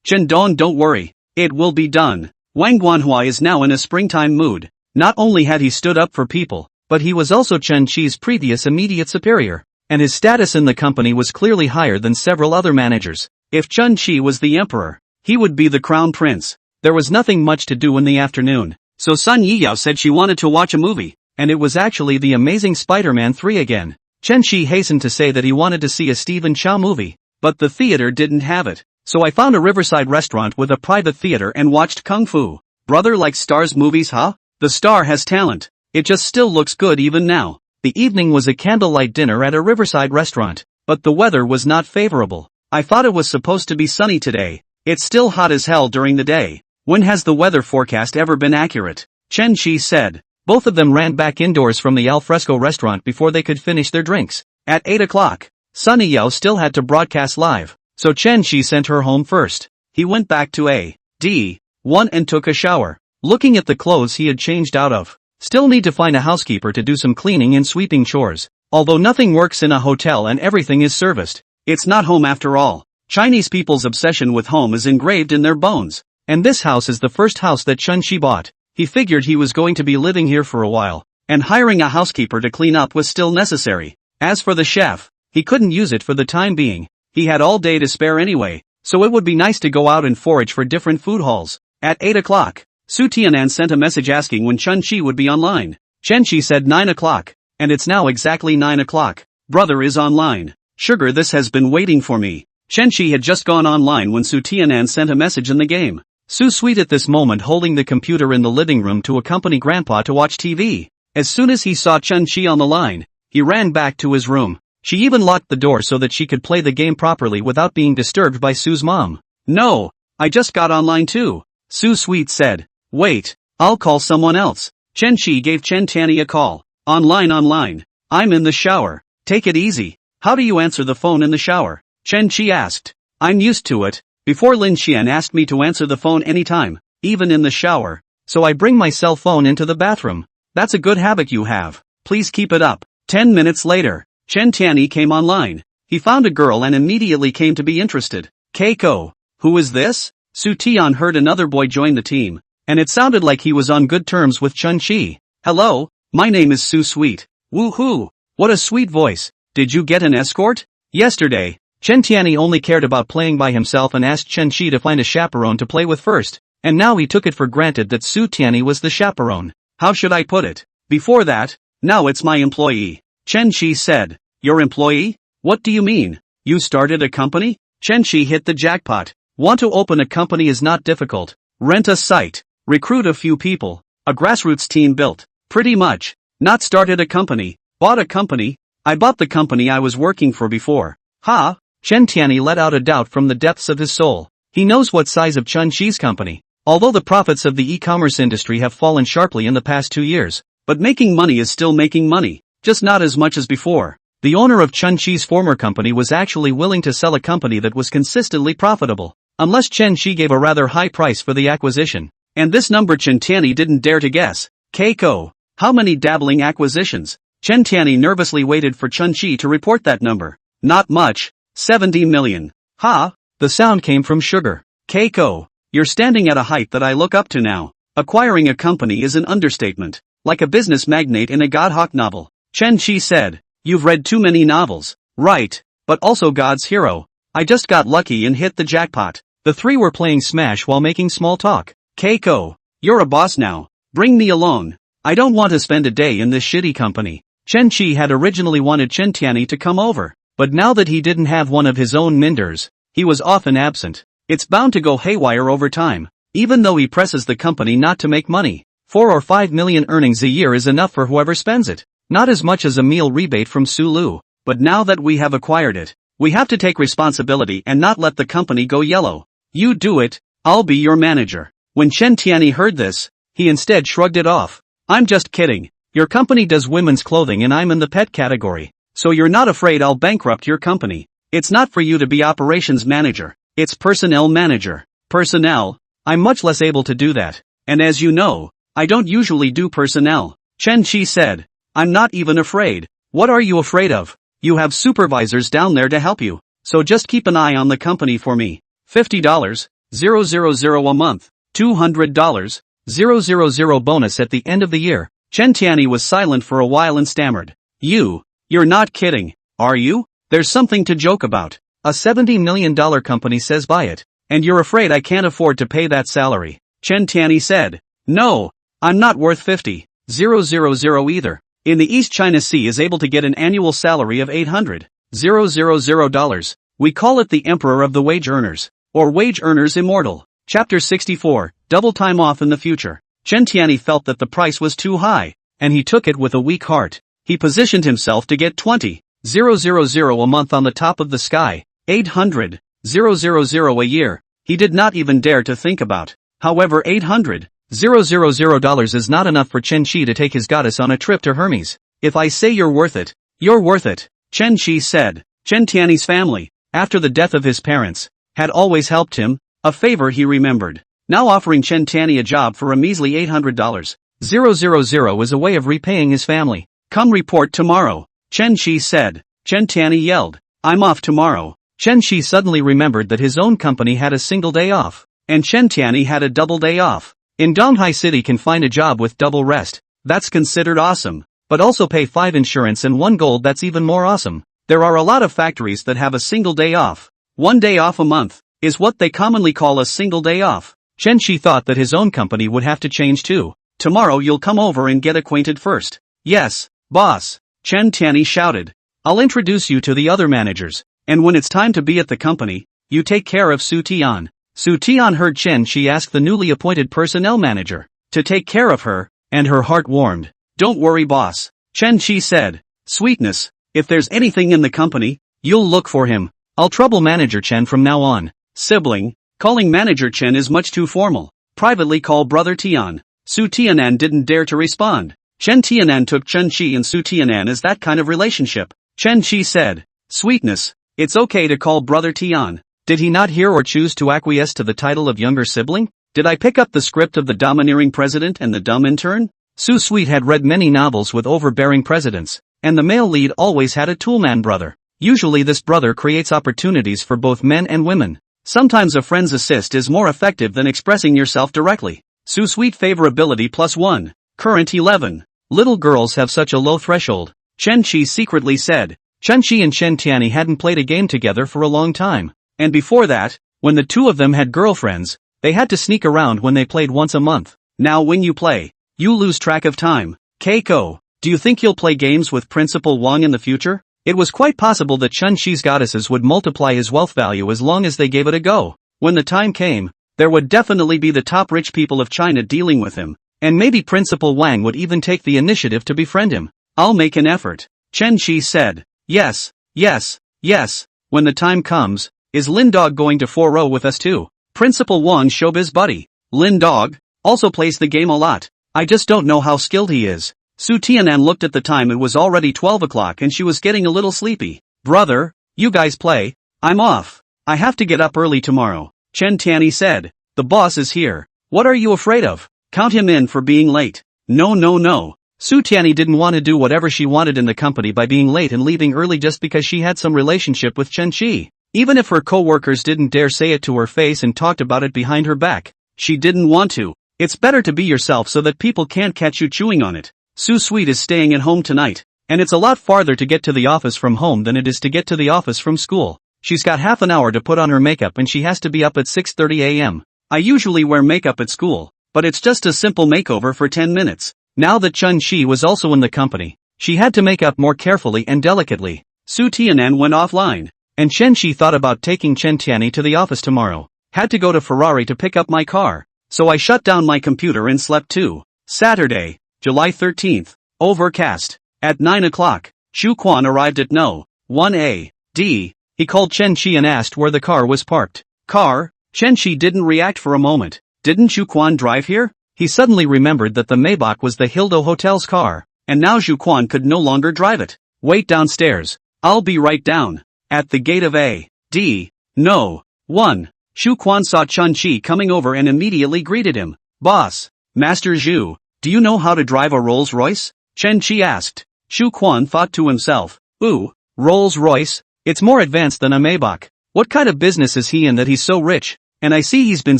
Chen Dong, don't worry. It will be done. Wang Guanhua is now in a springtime mood. Not only had he stood up for people, but he was also Chen Chi's previous immediate superior, and his status in the company was clearly higher than several other managers. If Chen Chi was the emperor, he would be the crown prince. There was nothing much to do in the afternoon, so Sun Yiyao said she wanted to watch a movie, and it was actually The Amazing Spider-Man 3 again. Chen Chi hastened to say that he wanted to see a Stephen Chow movie, but the theater didn't have it. So I found a riverside restaurant with a private theater and watched Kung Fu. Brother likes Star's movies, huh? The Star has talent. It just still looks good even now. The evening was a candlelight dinner at a riverside restaurant, but the weather was not favorable. I thought it was supposed to be sunny today. It's still hot as hell during the day. When has the weather forecast ever been accurate? Chen Chi said. Both of them ran back indoors from the alfresco restaurant before they could finish their drinks. At 8 o'clock, Sunny Yao still had to broadcast live. So Chen Chi sent her home first. He went back to A.D.1 and took a shower. Looking at the clothes he had changed out of. Still need to find a housekeeper to do some cleaning and sweeping chores. Although nothing works in a hotel and everything is serviced. It's not home after all. Chinese people's obsession with home is engraved in their bones. And this house is the first house that Chun Shi bought. He figured he was going to be living here for a while, and hiring a housekeeper to clean up was still necessary. As for the chef, he couldn't use it for the time being. He had all day to spare anyway, so it would be nice to go out and forage for different food halls. At 8 o'clock, Su Tianan sent a message asking when Chun Shi would be online. Chen Shi said 9 o'clock, and it's now exactly 9 o'clock. Brother is online. Sugar, this has been waiting for me. Chen Shi had just gone online when Su Tianan sent a message in the game. Su Sweet at this moment holding the computer in the living room to accompany Grandpa to watch TV. As soon as he saw Chun Shi on the line, he ran back to his room. She even locked the door so that she could play the game properly without being disturbed by Su's mom. No, I just got online too, Su Sweet said. Wait, I'll call someone else. Chen Shi gave Chen Tanny a call. Online. I'm in the shower. Take it easy. How do you answer the phone in the shower? Chen Shi asked. I'm used to it. Before Lin Xian asked me to answer the phone anytime, even in the shower. So I bring my cell phone into the bathroom. That's a good habit you have. Please keep it up. 10 minutes later, Chen Tianyi came online. He found a girl and immediately came to be interested. Keiko. Who is this? Su Tian heard another boy join the team, and it sounded like he was on good terms with Chun Shi. Hello, my name is Su Sweet. Woohoo! What a sweet voice. Did you get an escort? Yesterday, Chen Tianyi only cared about playing by himself and asked Chen Shi to find a chaperone to play with first, and now he took it for granted that Su Tianyi was the chaperone. How should I put it? Before that, now it's my employee. Chen Shi said. Your employee? What do you mean? You started a company? Chen Shi hit the jackpot. Want to open a company is not difficult. Rent a site. Recruit a few people. A grassroots team built. Pretty much. Not started a company. Bought a company. I bought the company I was working for before. Ha? Chen Tianyi let out a doubt from the depths of his soul. He knows what size of Chun Shi's company. Although the profits of the e-commerce industry have fallen sharply in the past 2 years, but making money is still making money, just not as much as before. The owner of Chun Shi's former company was actually willing to sell a company that was consistently profitable, unless Chen Shi gave a rather high price for the acquisition. And this number Chen Tianyi didn't dare to guess. Keiko. How many dabbling acquisitions? Chen Tianyi nervously waited for Chun Shi to report that number. Not much. 70 million. Ha? The sound came from Sugar. Keiko. You're standing at a height that I look up to now. Acquiring a company is an understatement. Like a business magnate in a Godhawk novel. Chen Shi said. You've read too many novels. Right. But also God's hero. I just got lucky and hit the jackpot. The three were playing Smash while making small talk. Keiko. You're a boss now. Bring me alone. I don't want to spend a day in this shitty company. Chen Shi had originally wanted Chen Tianyi to come over, but now that he didn't have one of his own minders, he was often absent. It's bound to go haywire over time. Even though he presses the company not to make money, 4 or 5 million earnings a year is enough for whoever spends it. Not as much as a meal rebate from Sulu, but now that we have acquired it, we have to take responsibility and not let the company go yellow. You do it, I'll be your manager. When Chen Tianyi heard this, he instead shrugged it off. I'm just kidding. Your company does women's clothing and I'm in the pet category. So you're not afraid I'll bankrupt your company. It's not for you to be operations manager. It's personnel manager. Personnel? I'm much less able to do that. And as you know, I don't usually do personnel. Chen Shi said. I'm not even afraid. What are you afraid of? You have supervisors down there to help you. So just keep an eye on the company for me. $50, 000 a month. $200, 000 bonus at the end of the year. Chen Tianyi was silent for a while and stammered. You're not kidding, are you? There's something to joke about. A $70 million company says buy it, and you're afraid I can't afford to pay that salary. Chen Tianyi said. No, I'm not worth 50, 000 either. In the East China Sea is able to get an annual salary of $800, 000. We call it the Emperor of the Wage Earners, or Wage Earners Immortal. Chapter 64, Double Time Off in the Future. Chen Tianyi felt that the price was too high, and he took it with a weak heart. He positioned himself to get 20, 000 a month on the top of the sky, 800, 000 a year. He did not even dare to think about. However, 800, 000 is not enough for Chen Shi to take his goddess on a trip to Hermes. If I say you're worth it, you're worth it, Chen Shi said. Chen Tianyi's family, after the death of his parents, had always helped him, a favor he remembered. Now offering Chen Tianyi a job for a measly $800, 000 is a way of repaying his family. Come report tomorrow, Chen Shi said. Chen Tianyi yelled. I'm off tomorrow. Chen Shi suddenly remembered that his own company had a single day off. and Chen Tianyi had a double day off. In Donghai City can find a job with double rest. That's considered awesome. But also pay 5 insurance and 1 gold, that's even more awesome. There are a lot of factories that have a single day off. 1 day off a month is what they commonly call a single day off. Chen Shi thought that his own company would have to change too. Tomorrow you'll come over and get acquainted first. Yes, boss, Chen Tianyi shouted. I'll introduce you to the other managers, and when it's time to be at the company, you take care of Su Tian. Su Tian heard Chen Shi ask the newly appointed personnel manager to take care of her, and her heart warmed. Don't worry, boss, Chen Shi said. Sweetness, if there's anything in the company, you'll look for him. I'll trouble Manager Chen from now on. Sibling, calling Manager Chen is much too formal. Privately call Brother Tian. Su Tianan didn't dare to respond. Chen Tianan took Chen Shi and Su Tianan as that kind of relationship. Chen Shi said, Sweetness, it's okay to call Brother Tian. Did he not hear or choose to acquiesce to the title of younger sibling? Did I pick up the script of The Domineering President and the Dumb Intern? Su Sweet had read many novels with overbearing presidents, and the male lead always had a toolman brother. Usually this brother creates opportunities for both men and women. Sometimes a friend's assist is more effective than expressing yourself directly. Su Sweet favorability +1. Current 11. Little girls have such a low threshold, Chen Shi secretly said. Chen Shi and Chen Tianyi hadn't played a game together for a long time. And before that, when the two of them had girlfriends, they had to sneak around when they played once a month. Now when you play, you lose track of time. Keiko, do you think you'll play games with Principal Wang in the future? It was quite possible that Chen Shi's goddesses would multiply his wealth value as long as they gave it a go. When the time came, there would definitely be the top rich people of China dealing with him, and maybe Principal Wang would even take the initiative to befriend him. I'll make an effort, Chen Shi said. Yes, yes, yes, when the time comes, is Lin Dog going to 4-0 with us too? Principal Wang's showbiz buddy. Lin Dog also plays the game a lot. I just don't know how skilled he is. Su Tianan looked at the time. It was already 12 o'clock and she was getting a little sleepy. Brother, you guys play? I'm off. I have to get up early tomorrow, Chen Tianyi said. The boss is here. What are you afraid of? Count him in for being late. No. Su Tianyi didn't want to do whatever she wanted in the company by being late and leaving early just because she had some relationship with Chen Shi. Even if her co-workers didn't dare say it to her face and talked about it behind her back, she didn't want to. It's better to be yourself so that people can't catch you chewing on it. Su Sweet is staying at home tonight, and it's a lot farther to get to the office from home than it is to get to the office from school. She's got half an hour to put on her makeup and she has to be up at 6:30 a.m. I usually wear makeup at school, but it's just a simple makeover for 10 minutes. Now that Chen Shi was also in the company, she had to make up more carefully and delicately. Su Tianan went offline, and Chen Shi thought about taking Chen Tianyi to the office tomorrow. Had to go to Ferrari to pick up my car, so I shut down my computer and slept too. Saturday, July 13th, overcast. At 9 o'clock, Xu Quan arrived at No. 1A. D. He called Chen Shi and asked where the car was parked. Car? Chen Shi didn't react for a moment. Didn't Xu Quan drive here? He suddenly remembered that the Maybach was the Hildo Hotel's car, and now Xu Quan could no longer drive it. Wait downstairs. I'll be right down. At the gate of A. D. No. 1. Xu Quan saw Chen Shi coming over and immediately greeted him. Boss, Master Zhu, do you know how to drive a Rolls-Royce? Chen Shi asked. Xu Quan thought to himself, ooh, Rolls-Royce? It's more advanced than a Maybach. What kind of business is he in that he's so rich? And I see he's been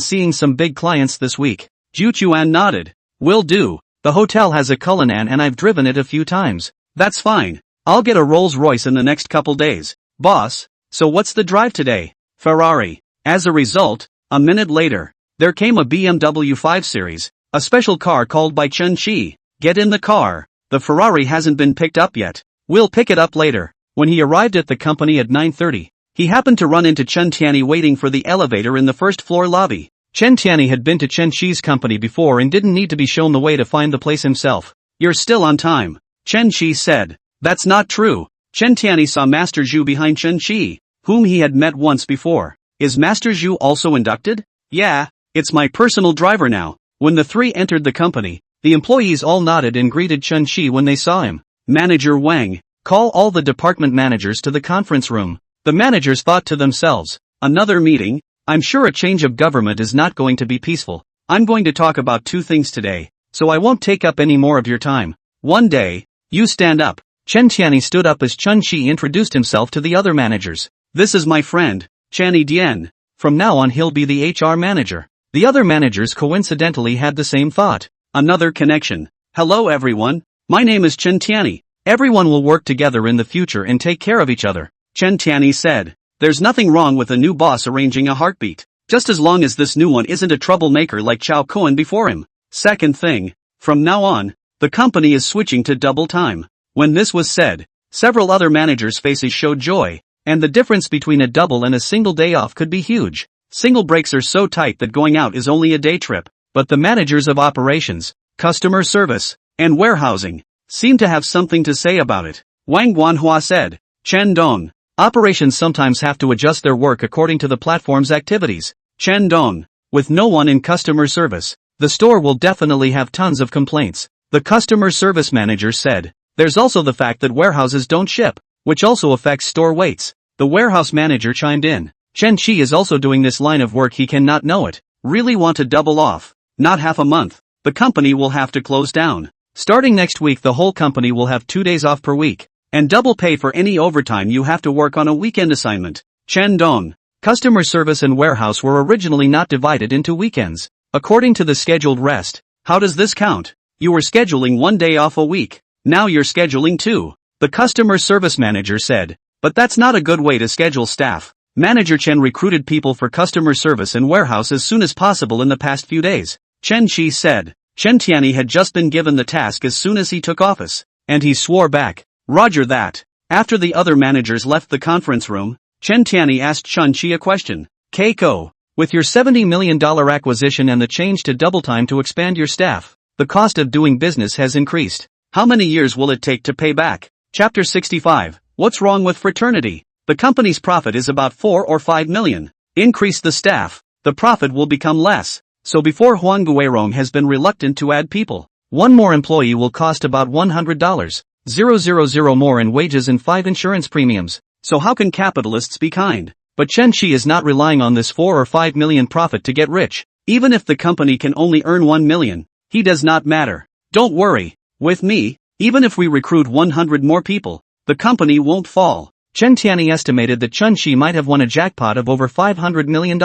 seeing some big clients this week. Zhu Chuan nodded. Will do. The hotel has a Cullinan and I've driven it a few times. That's fine. I'll get a Rolls-Royce in the next couple days. Boss, so what's the drive today? Ferrari. As a result, a minute later, there came a BMW 5 Series, a special car called by Chen Shi. Get in the car. The Ferrari hasn't been picked up yet. We'll pick it up later. When he arrived at the company at 9:30, he happened to run into Chen Tianyi waiting for the elevator in the first floor lobby. Chen Tianyi had been to Chen Shi's company before and didn't need to be shown the way to find the place himself. You're still on time, Chen Shi said. That's not true. Chen Tianyi saw Master Zhu behind Chen Shi, whom he had met once before. Is Master Zhu also inducted? Yeah, it's my personal driver now. When the three entered the company, the employees all nodded and greeted Chen Shi when they saw him. Manager Wang, call all the department managers to the conference room. The managers thought to themselves, another meeting? I'm sure a change of government is not going to be peaceful. I'm going to talk about 2 things today, so I won't take up any more of your time. One day, you stand up. Chen Tianyi stood up as Chen Shi introduced himself to the other managers. This is my friend, Chanyi Dian. From now on he'll be the HR manager. The other managers coincidentally had the same thought. Another connection. Hello everyone. My name is Chen Tianyi. Everyone will work together in the future and take care of each other. Chen Tianyi said. There's nothing wrong with a new boss arranging a heartbeat. Just as long as this new one isn't a troublemaker like Chao Cohen before him. Second thing. From now on, the company is switching to double time. When this was said, several other managers' faces showed joy, and the difference between a double and a single day off could be huge. Single breaks are so tight that going out is only a day trip, but the managers of operations, customer service, and warehousing seem to have something to say about it. Wang Guanhua said, Chen Dong. Operations sometimes have to adjust their work according to the platform's activities. Chen Dong. With no one in customer service, the store will definitely have tons of complaints. The customer service manager said. There's also the fact that warehouses don't ship, which also affects store waits. The warehouse manager chimed in. Chen Qi is also doing this line of work. He cannot know it. Really want to double off. Not half a month. The company will have to close down. Starting next week the whole company will have 2 days off per week. And double pay for any overtime you have to work on a weekend assignment. Chen Dong. Customer service and warehouse were originally not divided into weekends. According to the scheduled rest. How does this count? You were scheduling 1 day off a week. Now you're scheduling 2. The customer service manager said. But that's not a good way to schedule staff. Manager Chen recruited people for customer service and warehouse as soon as possible in the past few days. Chen Qi said. Chen Tianyi had just been given the task as soon as he took office. And he swore back. Roger that. After the other managers left the conference room, Chen Tianyi asked Chen Qi a question. Keiko, with your $70 million acquisition and the change to double time to expand your staff, the cost of doing business has increased. How many years will it take to pay back? Chapter 65. What's wrong with fraternity? The company's profit is about 4 or 5 million. Increase the staff. The profit will become less. So before Huang Guirong has been reluctant to add people. One more employee will cost about $100. 000 more in wages and 5 insurance premiums. So how can capitalists be kind? But Chen Qi is not relying on this 4 or 5 million profit to get rich. Even if the company can only earn 1 million, he does not matter. Don't worry. With me, even if we recruit 100 more people, the company won't fall. Chen Tianyi estimated that Chen Qi might have won a jackpot of over $500 million.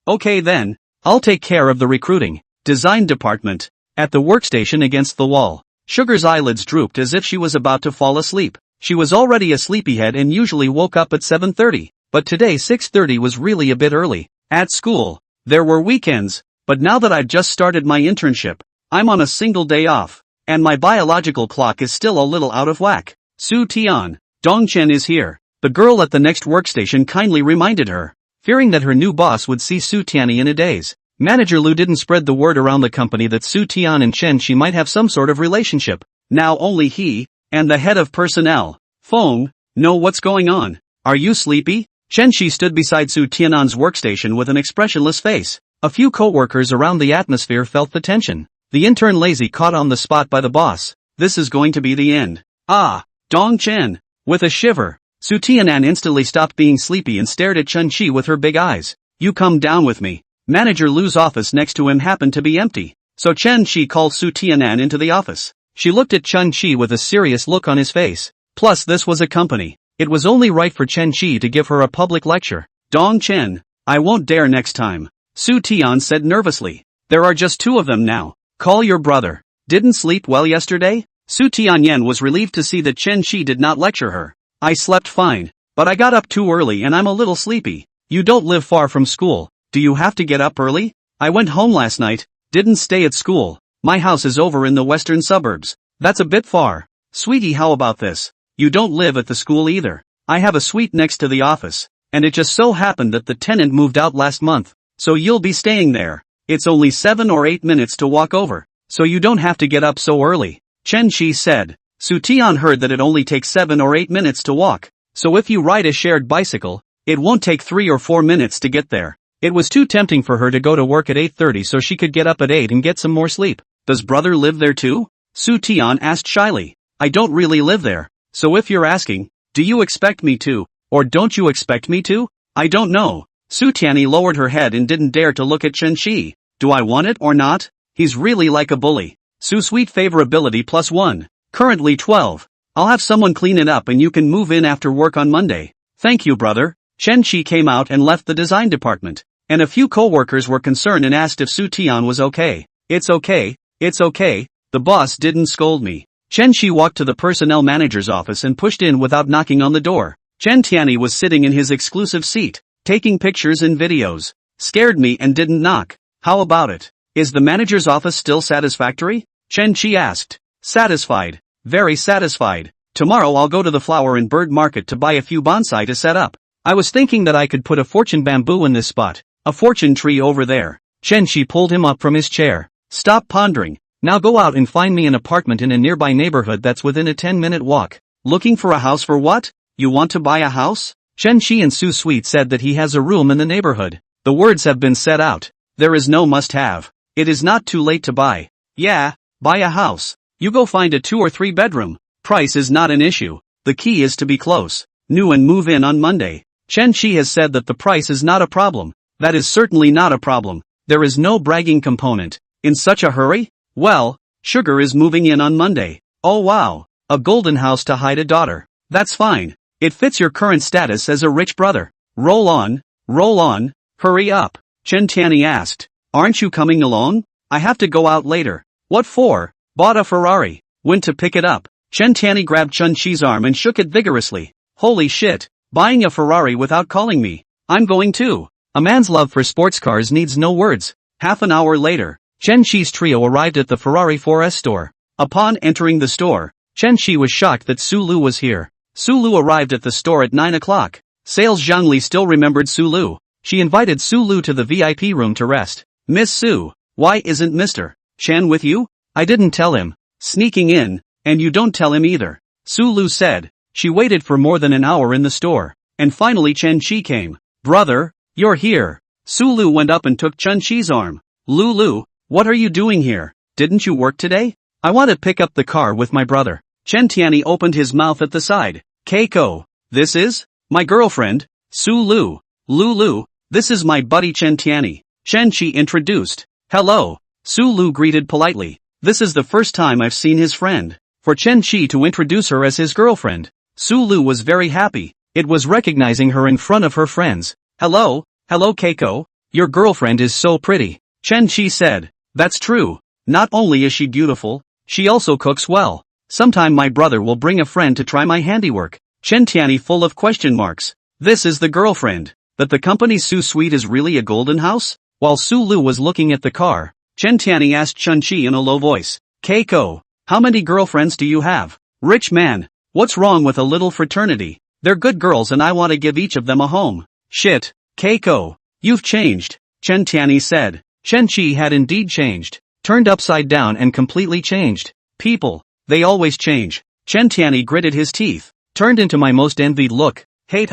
Okay then, I'll take care of the recruiting. Design department. At the workstation against the wall, Sugar's eyelids drooped as if she was about to fall asleep. She was already a sleepyhead and usually woke up at 7:30, but today 6:30 was really a bit early. At school, there were weekends, but now that I've just started my internship, I'm on a single day off, and my biological clock is still a little out of whack. Su Tian, Dongchen is here. The girl at the next workstation kindly reminded her, fearing that her new boss would see Su Tianyi in a daze. Manager Lu didn't spread the word around the company that Su Tian and Chen Qi might have some sort of relationship. Now only he, and the head of personnel, Feng, know what's going on. Are you sleepy? Chen Qi stood beside Su Tianan's workstation with an expressionless face. A few co-workers around the atmosphere felt the tension. The intern Lazy caught on the spot by the boss. This is going to be the end. Ah, Dong Chen. With a shiver, Su Tianan instantly stopped being sleepy and stared at Chen Qi with her big eyes. You come down with me. Manager Lu's office next to him happened to be empty, so Chen Qi called Su Tianan into the office. She looked at Chen Qi with a serious look on his face. Plus this was a company. It was only right for Chen Qi to give her a public lecture. Dong Chen, I won't dare next time, Su Tian said nervously. There are just 2 of them now. Call your brother. Didn't sleep well yesterday? Su Tianyan was relieved to see that Chen Qi did not lecture her. I slept fine, but I got up too early and I'm a little sleepy. You don't live far from school. Do you have to get up early? I went home last night, didn't stay at school. My house is over in the western suburbs. That's a bit far. Sweetie, how about this? You don't live at the school either. I have a suite next to the office, and it just so happened that the tenant moved out last month, so you'll be staying there. It's only 7 or 8 minutes to walk over, so you don't have to get up so early, Chen Qi said. Su Tian heard that it only takes 7 or 8 minutes to walk, so if you ride a shared bicycle, it won't take 3 or 4 minutes to get there. It was too tempting for her to go to work at 8:30 so she could get up at 8 and get some more sleep. Does brother live there too? Su Tian asked shyly. I don't really live there, so if you're asking, do you expect me to, or don't you expect me to? I don't know. Su Tianyi lowered her head and didn't dare to look at Chen Qi. Do I want it or not? He's really like a bully. Su sweet favorability +1. Currently 12. I'll have someone clean it up and you can move in after work on Monday. Thank you brother. Chen Qi came out and left the design department. and a few co-workers were concerned and asked if Su Tian was okay. It's okay, the boss didn't scold me. Chen Shi walked to the personnel manager's office and pushed in without knocking on the door. Chen Tianyi was sitting in his exclusive seat, taking pictures and videos. Scared me and didn't knock. How about it? Is the manager's office still satisfactory? Chen Shi asked. Satisfied. Very satisfied. Tomorrow I'll go to the flower and bird market to buy a few bonsai to set up. I was thinking that I could put a fortune bamboo in this spot. A fortune tree over there. Chen Shi pulled him up from his chair. Stop pondering. Now go out and find me an apartment in a nearby neighborhood that's within a 10-minute walk. Looking for a house for what? You want to buy a house? Chen Shi and Su Sweet said that he has a room in the neighborhood. The words have been said out. There is no must-have. It is not too late to buy. Yeah, buy a house. You go find a 2 or 3 bedroom. Price is not an issue. The key is to be close. New and move in on Monday. Chen Shi has said that the price is not a problem. That is certainly not a problem. There is no bragging component. In such a hurry? Well, Sugar is moving in on Monday. Oh wow. A golden house to hide a daughter. That's fine. It fits your current status as a rich brother. Roll on, hurry up. Chen Tianyi asked. Aren't you coming along? I have to go out later. What for? Bought a Ferrari. Went to pick it up. Chen Tianyi grabbed Chen Shi's arm and shook it vigorously. Holy shit. Buying a Ferrari without calling me. I'm going too. A man's love for sports cars needs no words. Half an hour later, Chen Shi's trio arrived at the Ferrari 4S store. Upon entering the store, Chen Shi was shocked that Su Lu was here. Su Lu arrived at the store at 9 o'clock. Sales Zhang Li still remembered Su Lu. She invited Su Lu to the VIP room to rest. Miss Su, why isn't Mr. Chen with you? I didn't tell him. Sneaking in, and you don't tell him either. Su Lu said. She waited for more than an hour in the store. And finally Chen Shi came. Brother, you're here. Su Lu went up and took Chen Shi's arm. Lu, what are you doing here? Didn't you work today? I want to pick up the car with my brother. Chen Tianyi opened his mouth at the side. Keiko, this is? My girlfriend, Su Lu. Lu, this is my buddy Chen Tianyi. Chen Shi introduced. Hello. Su Lu greeted politely. This is the first time I've seen his friend. For Chen Shi to introduce her as his girlfriend. Su Lu was very happy. It was recognizing her in front of her friends. Hello Keiko. Your girlfriend is so pretty. Chen Shi said. That's true. Not only is she beautiful, she also cooks well. Sometime my brother will bring a friend to try my handiwork. Chen Tianyi full of question marks. This is the girlfriend. That the company's Su Sweet is really a golden house? While Su Lu was looking at the car, Chen Tianyi asked Chen Shi in a low voice. Keiko, how many girlfriends do you have? Rich man, what's wrong with a little fraternity? They're good girls and I want to give each of them a home. Shit, Keiko, you've changed, Chen Tianyi said. Chen Shi had indeed changed. Turned upside down and completely changed. People, they always change. Chen Tianyi gritted his teeth. Turned into my most envied look. Hate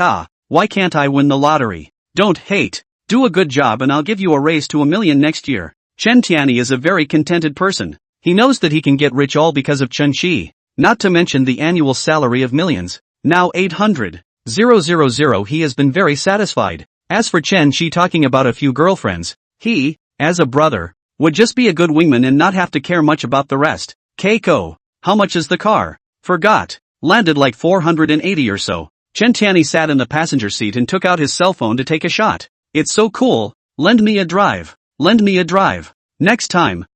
why can't I win the lottery? Don't hate. Do a good job and I'll give you a raise to $1 million next year. Chen Tianyi is a very contented person. He knows that he can get rich all because of Chen Shi. Not to mention the annual salary of millions. Now 800,000. He has been very satisfied. As for Chen Shi talking about a few girlfriends, he, as a brother, would just be a good wingman and not have to care much about the rest. Keiko, how much is the car? Forgot. Landed like 480 or so. Chen Tianyi sat in the passenger seat and took out his cell phone to take a shot. It's so cool. Lend me a drive. Next time.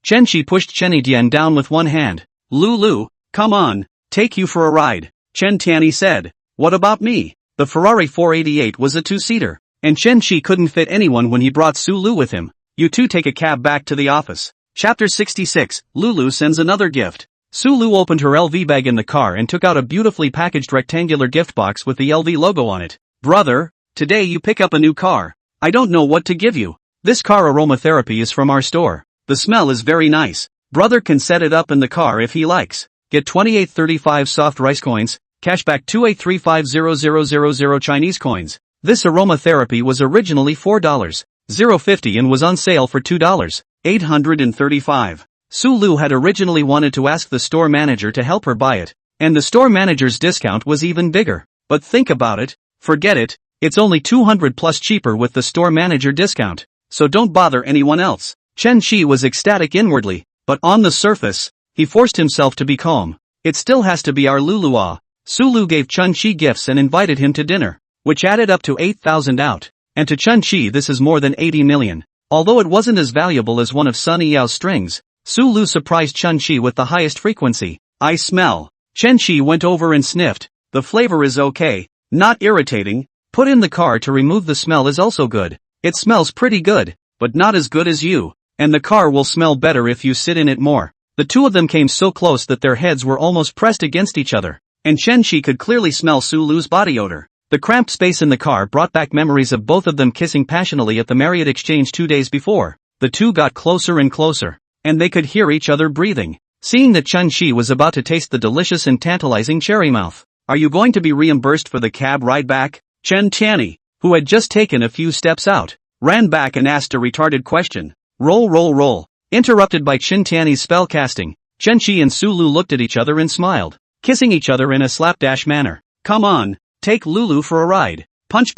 Chen Shi pushed Chen Dian down with one hand. Lu, come on, take you for a ride. Chen Tianyi said. What about me? The Ferrari 488 was a 2-seater, and Chen Shi couldn't fit anyone when he brought Su Lu with him. You two take a cab back to the office. Chapter 66, Lulu sends another gift. Su Lu opened her LV bag in the car and took out a beautifully packaged rectangular gift box with the LV logo on it. Brother, today you pick up a new car. I don't know what to give you. This car aromatherapy is from our store. The smell is very nice. Brother can set it up in the car if he likes. Get 2835 soft rice coins, cashback 28350000 Chinese coins. This aromatherapy was originally $4.50 and was on sale for $2.835. Su Lu had originally wanted to ask the store manager to help her buy it, and the store manager's discount was even bigger. But think about it, forget it, it's only 200 plus cheaper with the store manager discount, so don't bother anyone else. Chen Shi was ecstatic inwardly, but on the surface, he forced himself to be calm. It still has to be our Lulua. Su Lu gave Chen Shi gifts and invited him to dinner, which added up to 8,000 out. and to Chun-Chi this is more than 80 million. Although it wasn't as valuable as one of Sunny Yao's strings, Sulu surprised Chun-Chi with the highest frequency. I smell. Chun-Chi went over and sniffed. The flavor is okay, not irritating. Put in the car to remove the smell is also good. It smells pretty good, but not as good as you. And the car will smell better if you sit in it more. The two of them came so close that their heads were almost pressed against each other, and Chun-Chi could clearly smell Sulu's body odor. The cramped space in the car brought back memories of both of them kissing passionately at the Marriott Exchange 2 days before. The two got closer and closer, and they could hear each other breathing. Seeing that Chun-Chi was about to taste the delicious and tantalizing cherry mouth. Are you going to be reimbursed for the cab ride back? Chen Tianyi, who had just taken a few steps out, ran back and asked a retarded question. Roll. Interrupted by Chen Tianyi's spellcasting, Chun-Chi and Sulu looked at each other and smiled, kissing each other in a slapdash manner. Come on, take Lulu for a ride. Punch,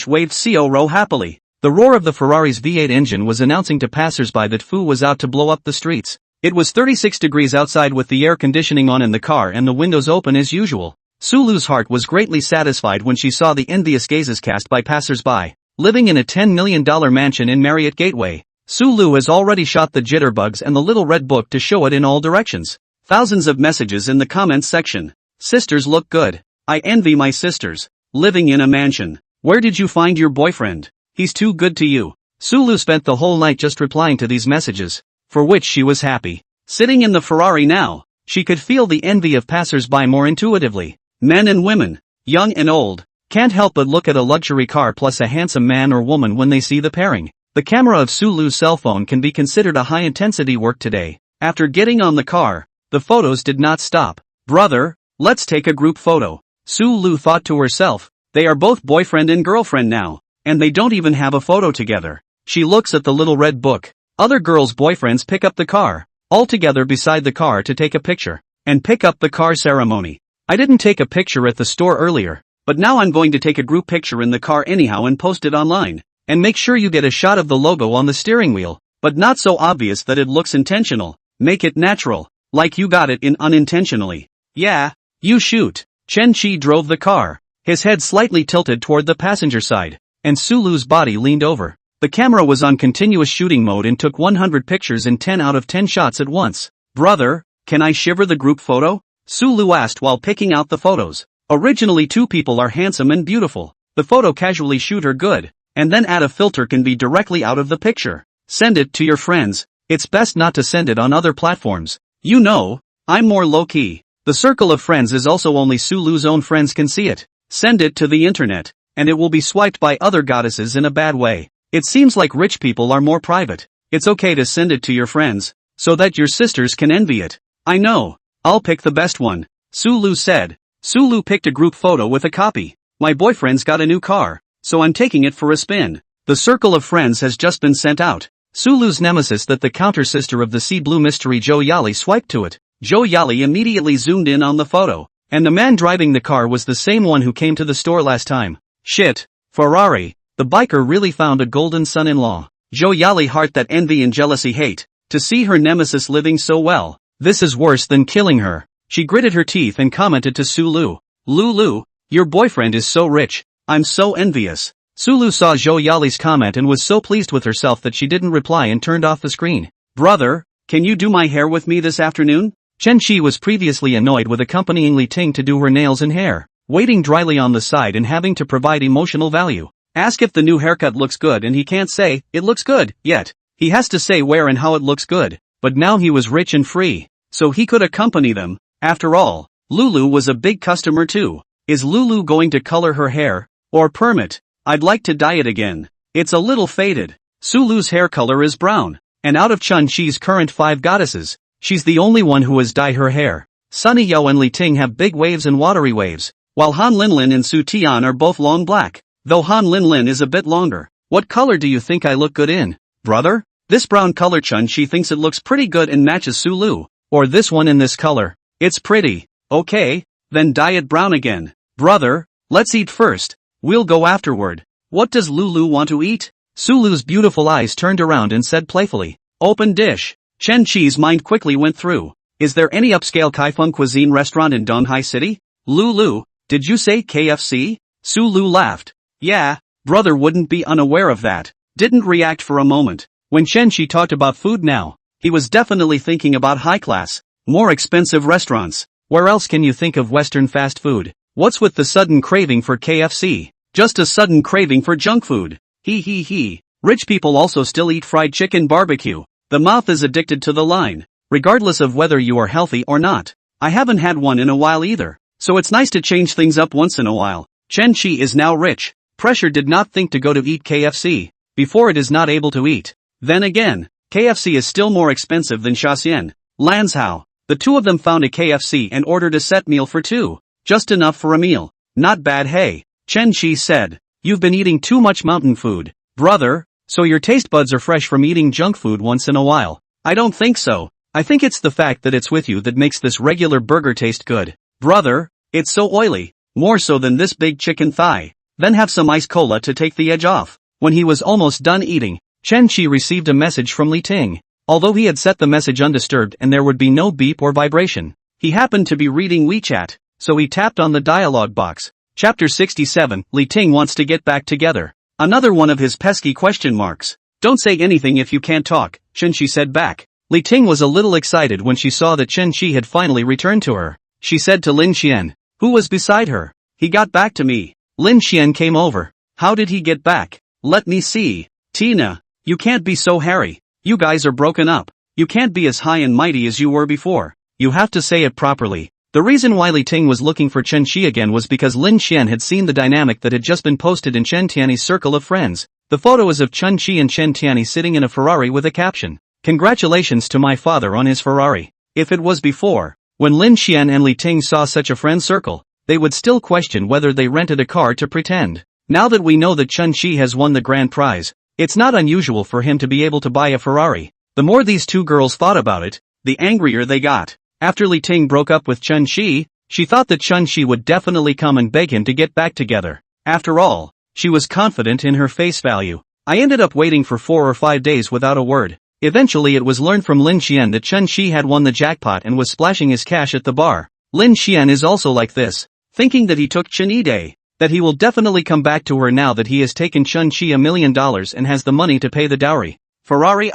waved Ro happily. The roar of the Ferrari's V8 engine was announcing to passers-by that Fu was out to blow up the streets. It was 36 degrees outside with the air conditioning on in the car and the windows open as usual. Sulu's heart was greatly satisfied when she saw the envious gazes cast by passers-by. Living in a $10 million mansion in Marriott Gateway, Sulu has already shot the jitterbugs and the little red book to show it in all directions. Thousands of messages in the comments section. Sisters look good. I envy my sisters. Living in a mansion. Where did you find your boyfriend? He's too good to you. Sulu spent the whole night just replying to these messages, for which she was happy. Sitting in the Ferrari now, she could feel the envy of passers-by more intuitively. Men and women, young and old, can't help but look at a luxury car plus a handsome man or woman when they see the pairing. The camera of Sulu's cell phone can be considered a high-intensity work today. After getting on the car, the photos did not stop. Brother, let's take a group photo. Sulu thought to herself, they are both boyfriend and girlfriend now, and they don't even have a photo together. She looks at the little red book. Other girls' boyfriends pick up the car, all together beside the car to take a picture, and pick up the car ceremony. I didn't take a picture at the store earlier, but now I'm going to take a group picture in the car anyhow and post it online. And make sure you get a shot of the logo on the steering wheel, but not so obvious that it looks intentional. Make it natural, like you got it in unintentionally. Yeah, you shoot. Chen-Chi drove the car, his head slightly tilted toward the passenger side, and Sulu's body leaned over. The camera was on continuous shooting mode and took 100 pictures and 10 out of 10 shots at once. Brother, can I shiver the group photo? Sulu asked while picking out the photos. Originally two people are handsome and beautiful. The photo casually shoot her good, and then add a filter can be directly out of the picture. Send it to your friends. It's best not to send it on other platforms. You know, I'm more low-key. The circle of friends is also only Sulu's own friends can see it. Send it to the internet, and it will be swiped by other goddesses in a bad way. It seems like rich people are more private. It's okay to send it to your friends, so that your sisters can envy it. I know. I'll pick the best one, Sulu said. Sulu picked a group photo with a copy. My boyfriend's got a new car, so I'm taking it for a spin. The circle of friends has just been sent out. Sulu's nemesis, that the counter-sister of the Sea Blue mystery Joe Yali, swiped to it. Joe Yali immediately zoomed in on the photo, and the man driving the car was the same one who came to the store last time. Shit, Ferrari, the biker really found a golden son-in-law. Joe Yali heart that envy and jealousy hate, to see her nemesis living so well. This is worse than killing her. She gritted her teeth and commented to Sulu. Lulu, your boyfriend is so rich. I'm so envious. Sulu saw Joe Yali's comment and was so pleased with herself that she didn't reply and turned off the screen. Brother, can you do my hair with me this afternoon? Chen-Chi was previously annoyed with accompanying Li Ting to do her nails and hair, waiting dryly on the side and having to provide emotional value. Ask if the new haircut looks good and he can't say, it looks good, yet. He has to say where and how it looks good. But now he was rich and free, so he could accompany them. After all, Lulu was a big customer too. Is Lulu going to color her hair, or perm it? I'd like to dye it again. It's a little faded. Sulu's hair color is brown, and out of Chun-Chi's current 5 goddesses, she's the only one who has dyed her hair. Sunny Yao and Li Ting have big waves and watery waves, while Han Linlin and Su Tian are both long black, though Han Linlin is a bit longer. What color do you think I look good in, brother? This brown color Chun-Chi thinks it looks pretty good and matches Sulu. Or this one in this color. It's pretty. Okay, then dye it brown again. Brother, let's eat first. We'll go afterward. What does Lulu want to eat? Sulu's beautiful eyes turned around and said playfully. Open dish. Chen-Chi's mind quickly went through. Is there any upscale Kaifeng cuisine restaurant in Donghai City? Lulu, did you say KFC? Sulu laughed. Yeah, Brother wouldn't be unaware of that. Didn't react for a moment. When Chen Shi talked about food now, he was definitely thinking about high-class, more expensive restaurants. Where else can you think of Western fast food? What's with the sudden craving for KFC? Just a sudden craving for junk food. He. Rich people also still eat fried chicken barbecue. The mouth is addicted to the line, regardless of whether you are healthy or not. I haven't had one in a while either, so it's nice to change things up once in a while. Chen Shi is now rich. Pressure did not think to go to eat KFC before it is not able to eat. Then again, KFC is still more expensive than Shaxian Lanzhou. The two of them found a KFC and ordered a set meal for two. Just enough for a meal. Not bad, hey. Chen Shi said. You've been eating too much mountain food, brother, so your taste buds are fresh from eating junk food once in a while. I don't think so. I think it's the fact that it's with you that makes this regular burger taste good. Brother, it's so oily. More so than this big chicken thigh. Then have some ice cola to take the edge off. When he was almost done eating, Chen Shi received a message from Li Ting. Although he had set the message undisturbed and there would be no beep or vibration, he happened to be reading WeChat, so he tapped on the dialog box. Chapter 67, Li Ting wants to get back together. Another one of his pesky question marks. Don't say anything if you can't talk, Chen Shi said back. Li Ting was a little excited when she saw that Chen Shi had finally returned to her. She said to Lin Xian, who was beside her, he got back to me. Lin Xian came over. How did he get back? Let me see. Tina, you can't be so hairy. You guys are broken up. You can't be as high and mighty as you were before. You have to say it properly. The reason why Li Ting was looking for Chen Shi again was because Lin Xian had seen the dynamic that had just been posted in Chen Tiany's circle of friends. The photo is of Chen Shi and Chen Tiany sitting in a Ferrari with a caption, "Congratulations to my father on his Ferrari." If it was before, when Lin Xian and Li Ting saw such a friend circle, they would still question whether they rented a car to pretend. Now that we know that Chen Shi has won the grand prize, it's not unusual for him to be able to buy a Ferrari. The more these two girls thought about it, the angrier they got. After Li Ting broke up with Chen Shi, she thought that Chen Shi would definitely come and beg him to get back together. After all, she was confident in her face value. I ended up waiting for 4 or 5 days without a word. Eventually it was learned from Lin Xian that Chen Shi had won the jackpot and was splashing his cash at the bar. Lin Xian is also like this, thinking that he took Chen Yi, that he will definitely come back to her now that he has taken Chen Shi $1 million and has the money to pay the dowry. Ferrari,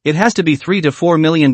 it has to be $3 to $4 million.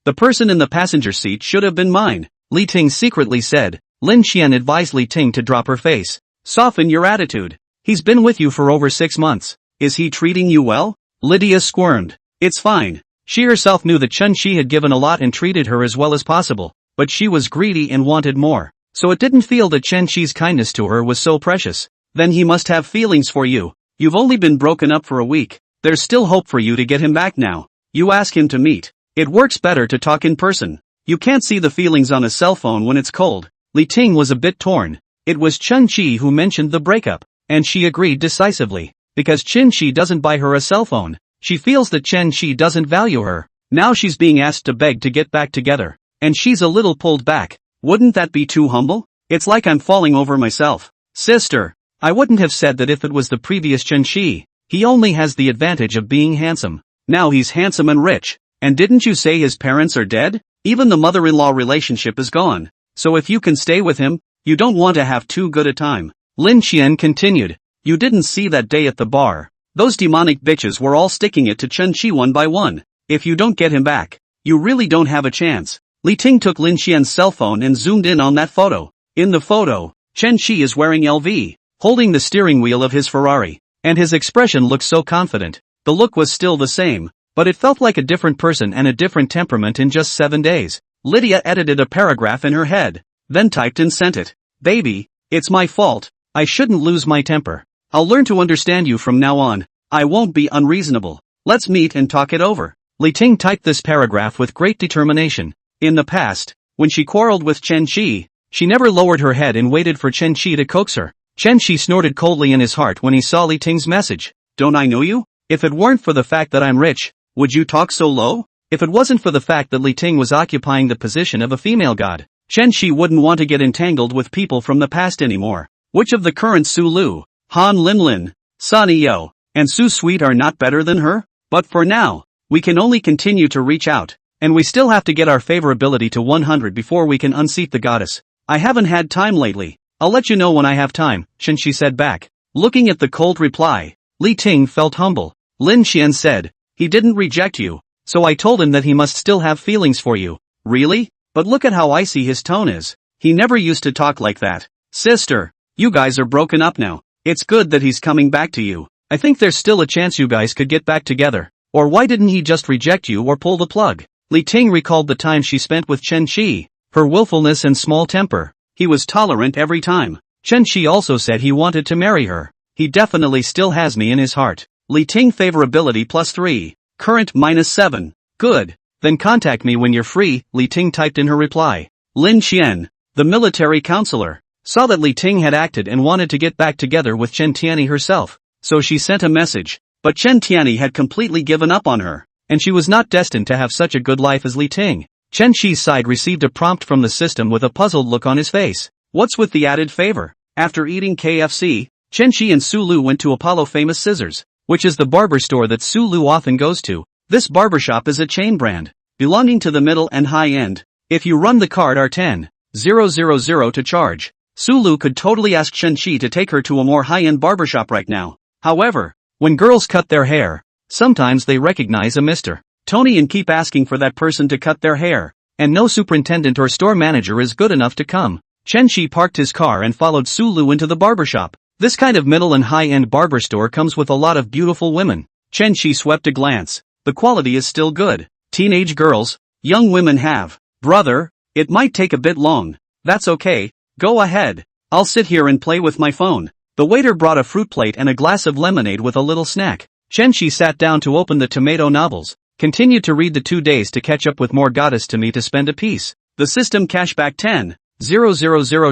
The person in the passenger seat should have been mine, Li Ting secretly said. Lin Xian advised Li Ting to drop her face. Soften your attitude. He's been with you for over 6 months. Is he treating you well? Lydia squirmed. It's fine. She herself knew that Chen Shi had given a lot and treated her as well as possible, but she was greedy and wanted more. So it didn't feel that Chen Shi's kindness to her was so precious. Then he must have feelings for you. You've only been broken up for a week. There's still hope for you to get him back now. You ask him to meet. It works better to talk in person. You can't see the feelings on a cell phone when it's cold. Li Ting was a bit torn. It was Chen Shi who mentioned the breakup, and she agreed decisively. Because Chen Shi doesn't buy her a cell phone, she feels that Chen Shi doesn't value her. Now she's being asked to beg to get back together, and she's a little pulled back. Wouldn't that be too humble? It's like I'm falling over myself. Sister, I wouldn't have said that if it was the previous Chen Shi. He only has the advantage of being handsome. Now he's handsome and rich. And didn't you say his parents are dead? Even the mother-in-law relationship is gone. So if you can stay with him, you don't want to have too good a time. Lin Xian continued. You didn't see that day at the bar. Those demonic bitches were all sticking it to Chen Shi one by one. If you don't get him back, you really don't have a chance. Li Ting took Lin Xian's cell phone and zoomed in on that photo. In the photo, Chen Shi is wearing LV, holding the steering wheel of his Ferrari, and his expression looked so confident. The look was still the same, but it felt like a different person and a different temperament in just 7 days. Lydia edited a paragraph in her head, then typed and sent it. Baby, it's my fault. I shouldn't lose my temper. I'll learn to understand you from now on. I won't be unreasonable. Let's meet and talk it over. Li Ting typed this paragraph with great determination. In the past, when she quarreled with Chen Shi, she never lowered her head and waited for Chen Shi to coax her. Chen Shi snorted coldly in his heart when he saw Li Ting's message. Don't I know you? If it weren't for the fact that I'm rich, would you talk so low? If it wasn't for the fact that Li Ting was occupying the position of a female god, Chen Shi wouldn't want to get entangled with people from the past anymore. Which of the current Su Lu, Han Linlin, Sunny Yo, and Su Sweet are not better than her? But for now, we can only continue to reach out, and we still have to get our favorability to 100 before we can unseat the goddess. I haven't had time lately. I'll let you know when I have time, Chen Shi said back. Looking at the cold reply, Li Ting felt humble. Lin Xian said, he didn't reject you, so I told him that he must still have feelings for you. Really? But look at how icy his tone is. He never used to talk like that. Sister, you guys are broken up now. It's good that he's coming back to you. I think there's still a chance you guys could get back together. Or why didn't he just reject you or pull the plug? Li Ting recalled the time she spent with Chen Qi, her willfulness and small temper. He was tolerant every time. Chen Qi also said he wanted to marry her. He definitely still has me in his heart. Li Ting favorability +3. Current -7. Good. Then contact me when you're free, Li Ting typed in her reply. Lin Xian, the military counselor, saw that Li Ting had acted and wanted to get back together with Chen Tianyi herself, so she sent a message. But Chen Tianyi had completely given up on her, and she was not destined to have such a good life as Li Ting. Chen Qi's side received a prompt from the system with a puzzled look on his face. What's with the added favor? After eating KFC, Chen Qi and Su Lu went to Apollo Famous Scissors, which is the barber store that Su Lu often goes to. This barbershop is a chain brand, belonging to the middle and high end. If you run the card R10,000 to charge, Su Lu could totally ask Chen Qi to take her to a more high-end barbershop right now. However, when girls cut their hair, sometimes they recognize a Mr. Tony and keep asking for that person to cut their hair, and no superintendent or store manager is good enough to come. Chen Qi parked his car and followed Su Lu into the barbershop. This kind of middle and high-end barber store comes with a lot of beautiful women. Chen Qi swept a glance. The quality is still good. Teenage girls, young women have. Brother, it might take a bit long. That's okay, go ahead. I'll sit here and play with my phone. The waiter brought a fruit plate and a glass of lemonade with a little snack. Chen Qi sat down to open the tomato novels, continued to read the 2 days to catch up with more goddess to me to spend a piece. The system cashback 10,000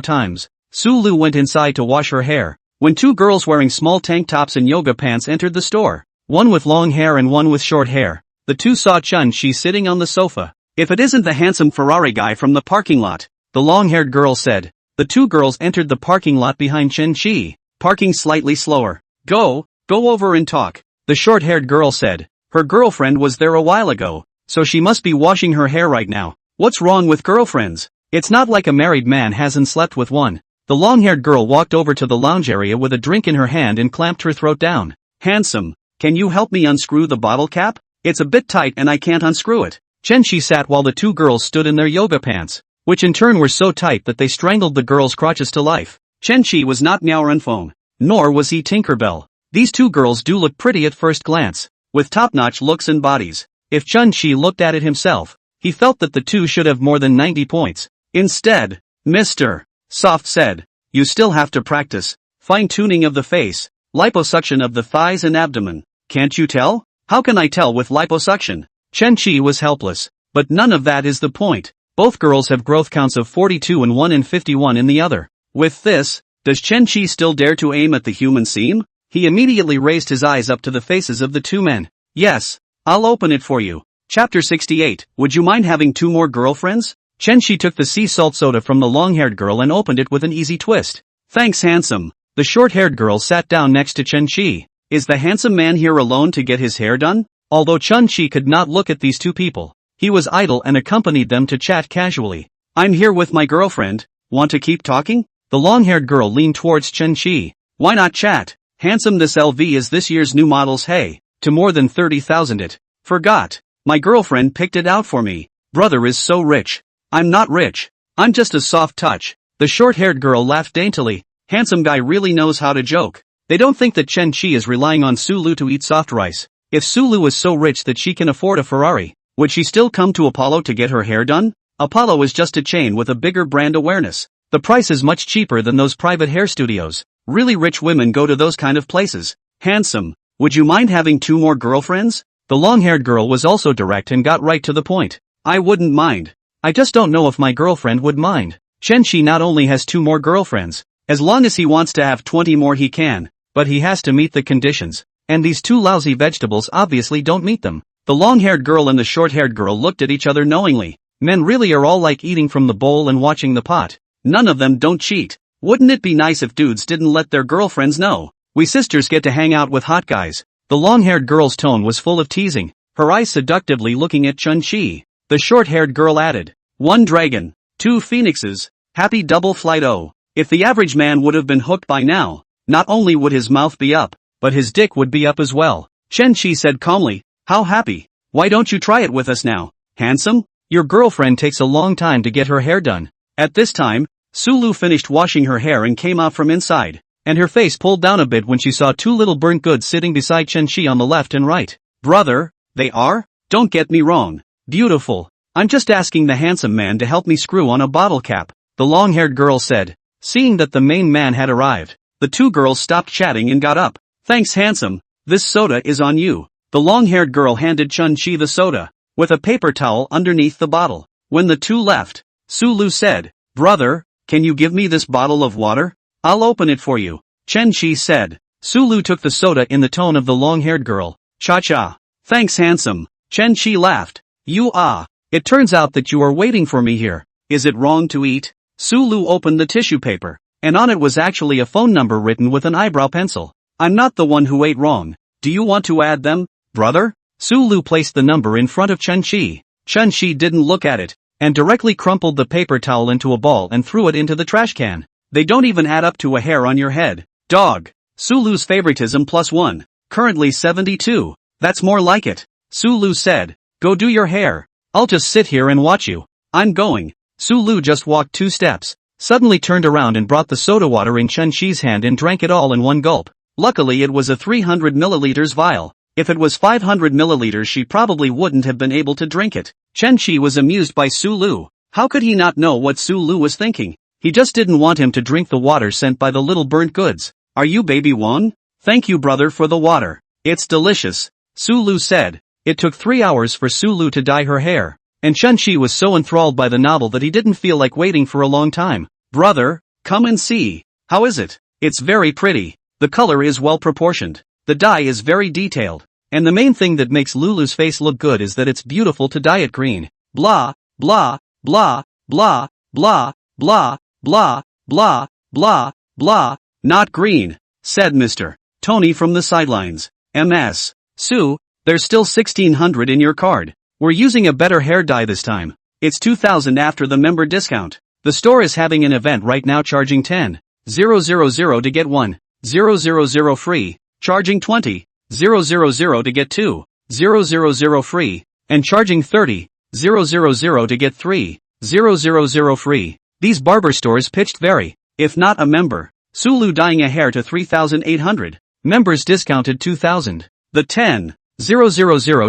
times. Su Lu went inside to wash her hair, when 2 girls wearing small tank tops and yoga pants entered the store. One with long hair and one with short hair. The 2 saw Chen Qi sitting on the sofa. If it isn't the handsome Ferrari guy from the parking lot, the long-haired girl said. The 2 girls entered the parking lot behind Chen Qi, parking slightly slower. Go over and talk, the short-haired girl said. Her girlfriend was there a while ago, so she must be washing her hair right now. What's wrong with girlfriends? It's not like a married man hasn't slept with one. The long-haired girl walked over to the lounge area with a drink in her hand and clamped her throat down. Handsome, can you help me unscrew the bottle cap? It's a bit tight and I can't unscrew it. Chen Qi sat while the 2 girls stood in their yoga pants, which in turn were so tight that they strangled the girls' crotches to life. Chen Qi was not Miaorenfeng, nor was he Tinkerbell. These 2 girls do look pretty at first glance, with top-notch looks and bodies. If Chen Qi looked at it himself, he felt that the 2 should have more than 90 points. Instead, Mr. Soft said, you still have to practice. Fine-tuning of the face, liposuction of the thighs and abdomen. Can't you tell? How can I tell with liposuction? Chen Qi was helpless. But none of that is the point. Both girls have growth counts of 42 in one and 51 in the other. With this, does Chen Qi still dare to aim at the human seam? He immediately raised his eyes up to the faces of the 2 men. Yes, I'll open it for you. Chapter 68. Would you mind having 2 more girlfriends? Chen Qi took the sea salt soda from the long-haired girl and opened it with an easy twist. Thanks, handsome. The short-haired girl sat down next to Chen Qi. Is the handsome man here alone to get his hair done? Although Chen Qi could not look at these 2 people, he was idle and accompanied them to chat casually. I'm here with my girlfriend. Want to keep talking? The long-haired girl leaned towards Chen Qi. Why not chat? Handsome, this LV is this year's new models. Hey, to more than 30,000 it. Forgot. My girlfriend picked it out for me. Brother is so rich. I'm not rich. I'm just a soft touch. The short-haired girl laughed daintily. Handsome guy really knows how to joke. They don't think that Chen Qi is relying on Su Lu to eat soft rice. If Su Lu is so rich that she can afford a Ferrari, would she still come to Apollo to get her hair done? Apollo is just a chain with a bigger brand awareness. The price is much cheaper than those private hair studios. Really rich women go to those kind of places. Handsome, would you mind having 2 more girlfriends? The long-haired girl was also direct and got right to the point. I wouldn't mind. I just don't know if my girlfriend would mind. Chen Qi not only has 2 more girlfriends, as long as he wants to have 20 more he can, but he has to meet the conditions, and these 2 lousy vegetables obviously don't meet them. The long-haired girl and the short-haired girl looked at each other knowingly. Men really are all like eating from the bowl and watching the pot. None of them don't cheat. Wouldn't it be nice if dudes didn't let their girlfriends know? We sisters get to hang out with hot guys. The long-haired girl's tone was full of teasing, her eyes seductively looking at Chen Qi. The short-haired girl added, 1 dragon, 2 phoenixes, happy double flight. Oh, if the average man would have been hooked by now. not only would his mouth be up, but his dick would be up as well. Chen Shi said calmly, how happy. Why don't you try it with us now, handsome? Your girlfriend takes a long time to get her hair done. At this time, Sulu finished washing her hair and came out from inside, and her face pulled down a bit when she saw two little burnt goods sitting beside Chen Shi on the left and right. Brother, they are? Don't get me wrong. Beautiful. I'm just asking the handsome man to help me screw on a bottle cap, the long-haired girl said. Seeing that the main man had arrived, the two girls stopped chatting and got up. Thanks handsome, this soda is on you. The long-haired girl handed Chen Shi the soda, with a paper towel underneath the bottle. When the two left, Sulu said, brother, can you give me this bottle of water? I'll open it for you, Chen Shi said. Sulu took the soda in the tone of the long-haired girl. Cha-cha. Thanks handsome. Chen Shi laughed. It turns out that you are waiting for me here. Is it wrong to eat? Sulu opened the tissue paper, and on it was actually a phone number written with an eyebrow pencil. I'm not the one who ate wrong. Do you want to add them, brother? Sulu placed the number in front of Chen Shi. Chen Shi didn't look at it, and directly crumpled the paper towel into a ball and threw it into the trash can. They don't even add up to a hair on your head. Dog. Sulu's favoritism +1. Currently 72. That's more like it. Sulu said, go do your hair. I'll just sit here and watch you. I'm going. Sulu just walked 2 steps, suddenly turned around and brought the soda water in Chen Shi's hand and drank it all in one gulp. Luckily it was a 300 milliliters vial. If it was 500 milliliters she probably wouldn't have been able to drink it. Chen Shi was amused by Sulu. How could he not know what Sulu was thinking? He just didn't want him to drink the water sent by the little burnt goods. Are you baby Won? Thank you brother for the water. It's delicious, Sulu said. It took 3 hours for Sulu to dye her hair, and Chen Shi was so enthralled by the novel that he didn't feel like waiting for a long time. Brother, come and see. How is it? It's very pretty. The color is well proportioned. The dye is very detailed. And the main thing that makes Lulu's face look good is that it's beautiful to dye it green. Blah, blah, blah, blah, blah, blah, blah, blah, blah, blah. Not green, said Mr. Tony from the sidelines. MS. Sue, there's still 1600 in your card. We're using a better hair dye this time. It's 2000 after the member discount. The store is having an event right now charging 10,000 to get 1,000 free, charging 20,000 to get 2,000 free, and charging 30,000 to get 3,000 free. These barber stores pitched very, if not a member. Sulu dyeing a hair to 3,800. Members discounted 2,000. The 10,000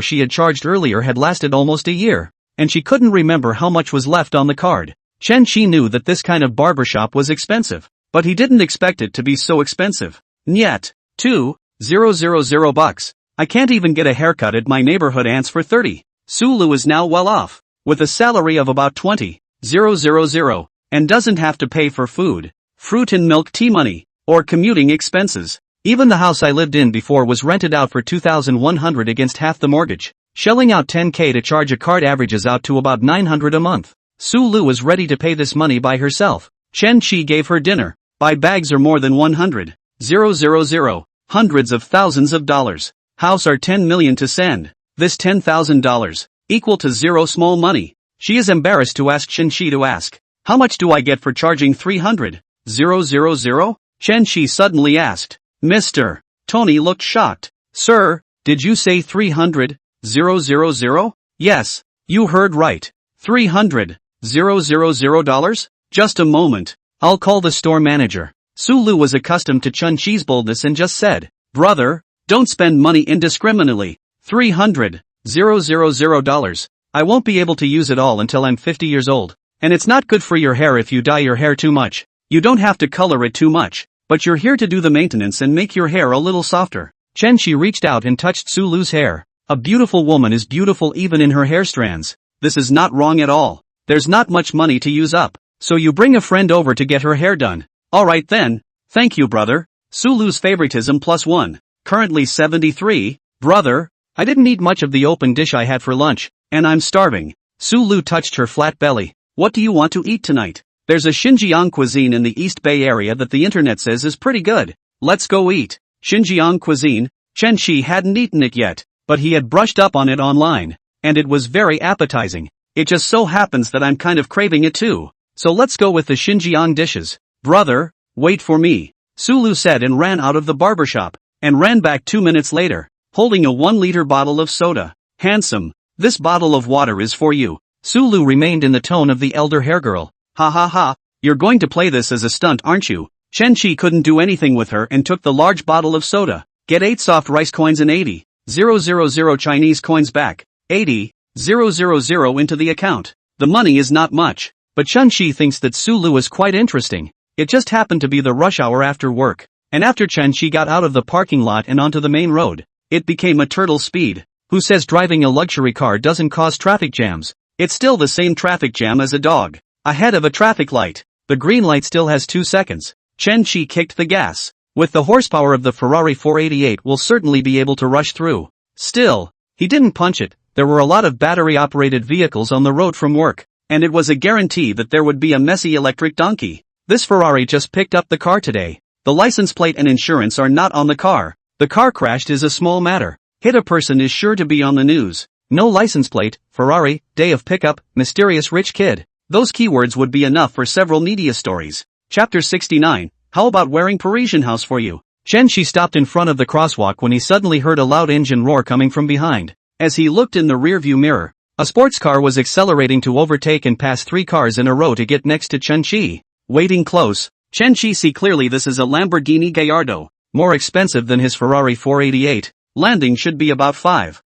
she had charged earlier had lasted almost a year, and she couldn't remember how much was left on the card. Chen Shi knew that this kind of barbershop was expensive, but he didn't expect it to be so expensive. Nyet, 2,000 bucks. I can't even get a haircut at my neighborhood aunt's for 30. Sulu is now well off, with a salary of about 20,000, and doesn't have to pay for food, fruit and milk tea money, or commuting expenses. Even the house I lived in before was rented out for 2,100 against half the mortgage. Shelling out 10k to charge a card averages out to about 900 a month. Sulu was ready to pay this money by herself. Chen Shi gave her dinner. Buy bags are more than 100,000. Hundreds of thousands of dollars. House are 10 million to send. This $10,000, equal to zero small money. She is embarrassed to ask Chen Shi to ask, how much do I get for charging 300,000? Chen Shi suddenly asked. Mr. Tony looked shocked. Sir, did you say 300,000? Yes, you heard right. $300,000? Just a moment. I'll call the store manager. Sulu was accustomed to Chen Shi's boldness and just said, brother, don't spend money indiscriminately. $300,000. I won't be able to use it all until I'm 50 years old. And it's not good for your hair if you dye your hair too much. You don't have to color it too much, but you're here to do the maintenance and make your hair a little softer. Chen Shi reached out and touched Sulu's hair. A beautiful woman is beautiful even in her hair strands. This is not wrong at all. There's not much money to use up, so you bring a friend over to get her hair done. Alright then. Thank you brother. Sulu's favoritism +1. Currently 73. Brother, I didn't eat much of the open dish I had for lunch, and I'm starving. Sulu touched her flat belly. What do you want to eat tonight? There's a Xinjiang cuisine in the East Bay area that the internet says is pretty good. Let's go eat. Xinjiang cuisine. Chen Shi hadn't eaten it yet, but he had brushed up on it online, and it was very appetizing. It just so happens that I'm kind of craving it too. So let's go with the Xinjiang dishes. Brother, wait for me. Sulu said and ran out of the barbershop, and ran back 2 minutes later, holding a 1-liter bottle of soda. Handsome, this bottle of water is for you. Sulu remained in the tone of the elder hair girl. Ha ha ha, you're going to play this as a stunt, aren't you? Chen-Chi couldn't do anything with her and took the large bottle of soda. Get 8 soft rice coins and 80,000 Chinese coins back. 80,000 into the account. The money is not much, but Chen-Chi thinks that Sulu is quite interesting. It just happened to be the rush hour after work, and after Chen-Chi got out of the parking lot and onto the main road, it became a turtle speed. Who says driving a luxury car doesn't cause traffic jams? It's still the same traffic jam as a dog ahead of a traffic light. The green light still has 2 seconds. Chen-Chi kicked the gas. With the horsepower of the Ferrari 488 will certainly be able to rush through. Still, he didn't punch it. There were a lot of battery-operated vehicles on the road from work, and it was a guarantee that there would be a messy electric donkey. This Ferrari just picked up the car today. The license plate and insurance are not on the car. The car crashed is a small matter. Hit a person is sure to be on the news. No license plate, Ferrari, day of pickup, mysterious rich kid. Those keywords would be enough for several media stories. Chapter 69, how about wearing Parisian house for you? Chen-Chi stopped in front of the crosswalk when he suddenly heard a loud engine roar coming from behind. As he looked in the rearview mirror, a sports car was accelerating to overtake and pass 3 cars in a row to get next to Chen-Chi. Waiting close, Chen-Chi see clearly this is a Lamborghini Gallardo, more expensive than his Ferrari 488. Landing should be about 5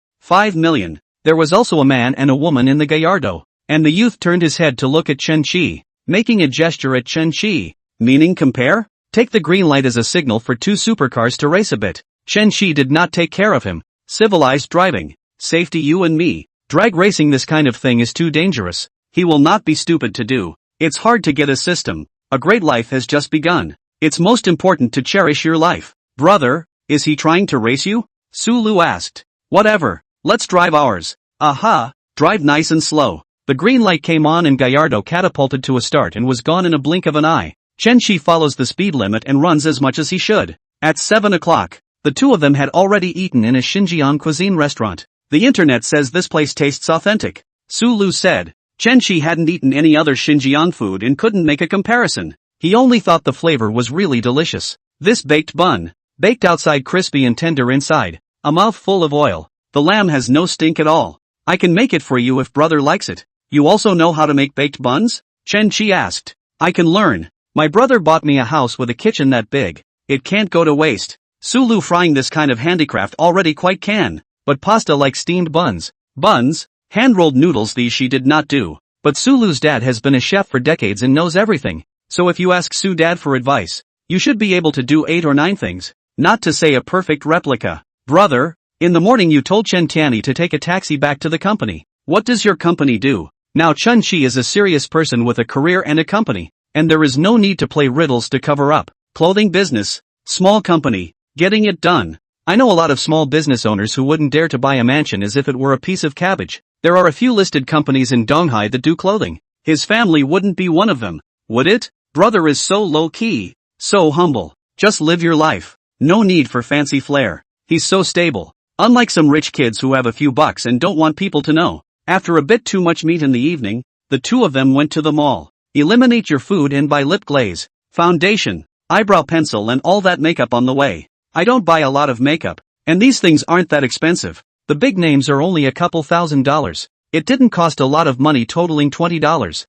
million. There was also a man and a woman in the Gallardo, and the youth turned his head to look at Chen-Chi, making a gesture at Chen-Chi, meaning compare? Take the green light as a signal for 2 supercars to race a bit. Chen-Chi did not take care of him. Civilized driving. Safety you and me. Drag racing, this kind of thing is too dangerous. He will not be stupid to do. It's hard to get a system. A great life has just begun. It's most important to cherish your life. Brother, is he trying to race you? Sulu asked. Whatever. Let's drive ours. Aha, drive nice and slow. The green light came on and Gallardo catapulted to a start and was gone in a blink of an eye. Chen-Chi follows the speed limit and runs as much as he should. At 7 o'clock, the two of them had already eaten in a Xinjiang cuisine restaurant. The internet says this place tastes authentic, Sulu said. Chen-Chi hadn't eaten any other Xinjiang food and couldn't make a comparison. He only thought the flavor was really delicious. This baked bun, baked outside crispy and tender inside, a mouthful of oil. The lamb has no stink at all. I can make it for you if brother likes it. You also know how to make baked buns? Chen-Chi asked. I can learn. My brother bought me a house with a kitchen that big. It can't go to waste. Sulu frying this kind of handicraft already quite can. But pasta like steamed buns, hand-rolled noodles, these she did not do. But Sulu's dad has been a chef for decades and knows everything. So if you ask Su dad for advice, you should be able to do 8 or 9 things. Not to say a perfect replica. Brother, in the morning you told Chen Tianyi to take a taxi back to the company. What does your company do? Now Chen-Chi is a serious person with a career and a company. And there is no need to play riddles to cover up. Clothing business, small company, getting it done. I know a lot of small business owners who wouldn't dare to buy a mansion as if it were a piece of cabbage. There are a few listed companies in Donghai that do clothing. His family wouldn't be one of them, would it? Brother is so low-key, so humble. Just live your life. No need for fancy flair. He's so stable. Unlike some rich kids who have a few bucks and don't want people to know. After a bit too much meat in the evening, the two of them went to the mall. Eliminate your food and buy lip glaze, foundation, eyebrow pencil and all that makeup on the way. I don't buy a lot of makeup, and these things aren't that expensive. The big names are only a couple $1,000s. It didn't cost a lot of money, totaling $20.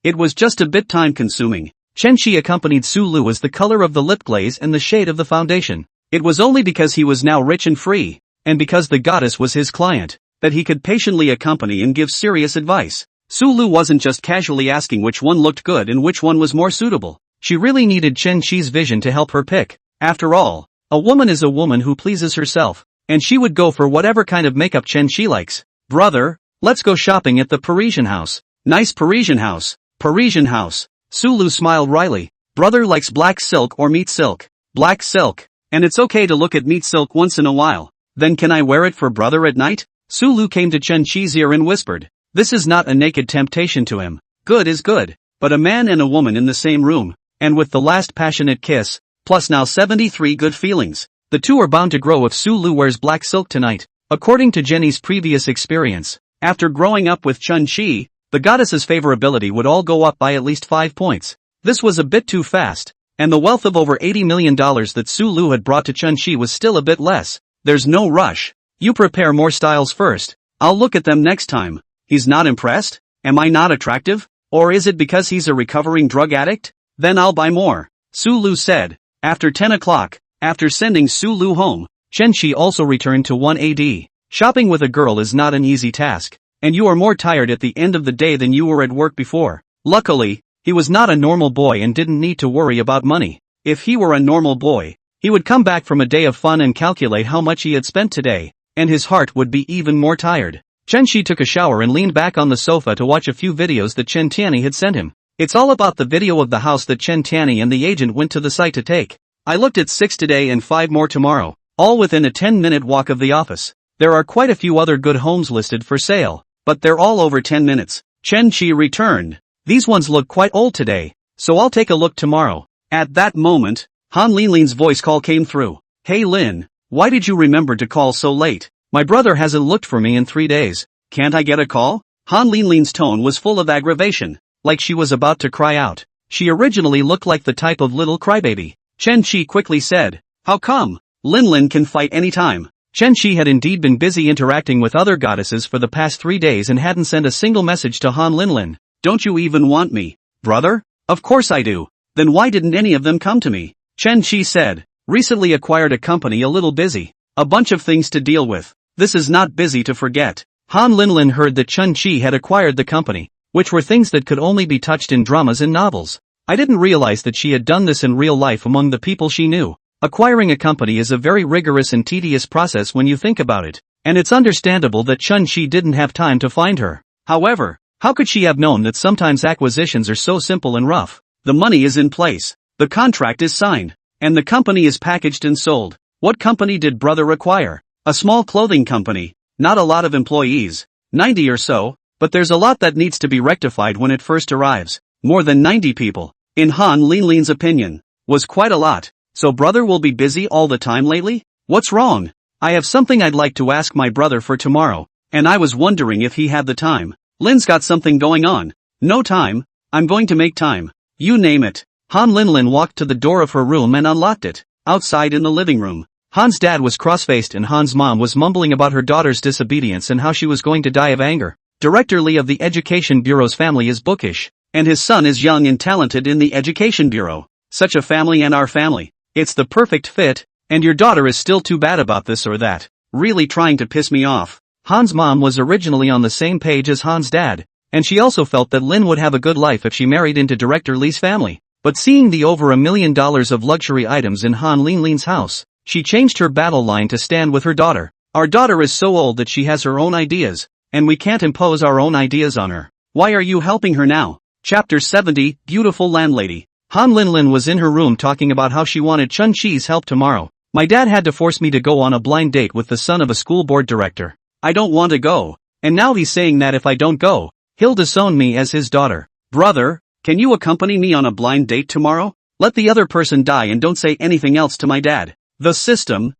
It was just a bit time consuming. Chen-Chi accompanied Sulu as the color of the lip glaze and the shade of the foundation. It was only because he was now rich and free, and because the goddess was his client, that he could patiently accompany and give serious advice. Sulu wasn't just casually asking which one looked good and which one was more suitable. She really needed Chen-Chi's vision to help her pick. After all, a woman is a woman who pleases herself, and she would go for whatever kind of makeup Chen-Chi likes. Brother, let's go shopping at the Parisian house. Nice Parisian house. Parisian house. Sulu smiled wryly. Brother likes black silk or meat silk. Black silk. And it's okay to look at meat silk once in a while. Then can I wear it for brother at night? Sulu came to Chen-Chi's ear and whispered. This is not a naked temptation to him. Good is good. But a man and a woman in the same room, and with the last passionate kiss, plus now 73 good feelings. The two are bound to grow if Sulu wears black silk tonight. According to Jenny's previous experience, after growing up with Chen-Chi, the goddess's favorability would all go up by at least 5 points. This was a bit too fast, And the wealth of over $80 million that Su Lu had brought to Chun-Chi was still a bit less. There's no rush. You prepare more styles first. I'll look at them next time. He's not impressed? Am I not attractive? Or is it because he's a recovering drug addict? Then I'll buy more. Su Lu said. After 10 o'clock, after sending Su Lu home, Chun-Chi also returned to 1AD. Shopping with a girl is not an easy task, and you are more tired at the end of the day than you were at work before. Luckily, he was not a normal boy and didn't need to worry about money. If he were a normal boy, he would come back from a day of fun and calculate how much he had spent today, and his heart would be even more tired. Chun-Chi took a shower and leaned back on the sofa to watch a few videos that Chen Tianyi had sent him. It's all about the video of the house that Chen Tianyi and the agent went to the site to take. I looked at 6 today and 5 more tomorrow, all within a 10-minute walk of the office. There are quite a few other good homes listed for sale, but they're all over 10 minutes. Chen-Chi returned. These ones look quite old today, so I'll take a look tomorrow. At that moment, Han Linlin's voice call came through. Hey Lin, why did you remember to call so late? My brother hasn't looked for me in 3 days. Can't I get a call? Han Linlin's tone was full of aggravation, like she was about to cry out. She originally looked like the type of little crybaby. Chen-Chi quickly said, how come? Linlin can fight anytime. Chen-Chi had indeed been busy interacting with other goddesses for the past 3 days and hadn't sent a single message to Han Linlin. Don't you even want me, brother? Of course I do. Then why didn't any of them come to me? Chen-Chi said, recently acquired a company, a little busy. A bunch of things to deal with. This is not busy to forget. Han Linlin heard that Chun-Chi had acquired the company, which were things that could only be touched in dramas and novels. I didn't realize that she had done this in real life among the people she knew. Acquiring a company is a very rigorous and tedious process when you think about it, and it's understandable that Chun-Chi didn't have time to find her. However, how could she have known that sometimes acquisitions are so simple and rough? The money is in place, the contract is signed, and the company is packaged and sold. What company did brother acquire? A small clothing company, not a lot of employees, 90 or so, but there's a lot that needs to be rectified when it first arrives. More than 90 people, in Han Linlin's opinion, was quite a lot. So brother will be busy all the time lately? What's wrong? I have something I'd like to ask my brother for tomorrow, and I was wondering if he had the time. Lin's got something going on. No time? I'm going to make time. You name it. Han Linlin walked to the door of her room and unlocked it. Outside in the living room, Han's dad was cross-faced and Han's mom was mumbling about her daughter's disobedience and how she was going to die of anger. Director Lee of the Education Bureau's family is bookish, and his son is young and talented in the Education Bureau. Such a family and our family. It's the perfect fit, and your daughter is still too bad about this or that, really trying to piss me off. Han's mom was originally on the same page as Han's dad, and she also felt that Lin would have a good life if she married into Director Lee's family. But seeing the over $1 million of luxury items in Han Linlin's house, she changed her battle line to stand with her daughter. Our daughter is so old that she has her own ideas, and we can't impose our own ideas on her. Why are you helping her now? Chapter 70, Beautiful Landlady. Han Linlin was in her room talking about how she wanted Chun-Chi's help tomorrow. My dad had to force me to go on a blind date with the son of a school board director. I don't want to go, and now he's saying that if I don't go, he'll disown me as his daughter. Brother, can you accompany me on a blind date tomorrow? Let the other person die and don't say anything else to my dad. The system?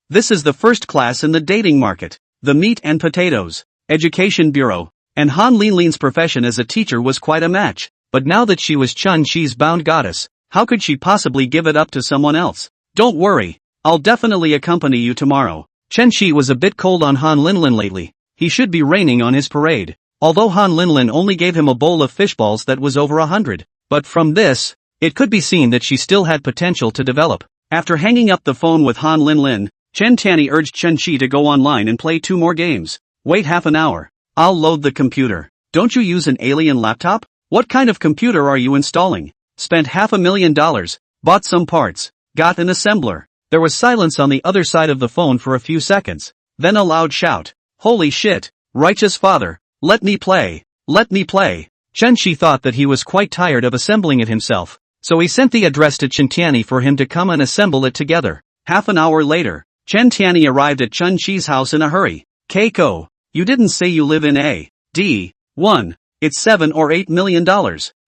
This is the first class in the dating market. The meat and potatoes. Education Bureau. And Han Linlin's profession as a teacher was quite a match. But now that she was Chun-Chi's bound goddess, how could she possibly give it up to someone else? Don't worry, I'll definitely accompany you tomorrow. Chen-Chi was a bit cold on Han Linlin lately. He should be raining on his parade. Although Han Linlin only gave him a bowl of fish balls that was over 100. But from this, it could be seen that she still had potential to develop. After hanging up the phone with Han Linlin, Chen Tianyi urged Chen-Chi to go online and play 2 more games. Wait half an hour. I'll load the computer. Don't you use an alien laptop? What kind of computer are you installing? Spent $500,000, bought some parts, got an assembler. There was silence on the other side of the phone for a few seconds. Then a loud shout. Holy shit, righteous father, let me play, let me play. Chen-Chi thought that he was quite tired of assembling it himself, so he sent the address to Chen Tianyi for him to come and assemble it together. Half an hour later, Chen Tianyi arrived at Chun-Chi's house in a hurry. Keiko, you didn't say you live in A.D.1. It's $7 or $8 million.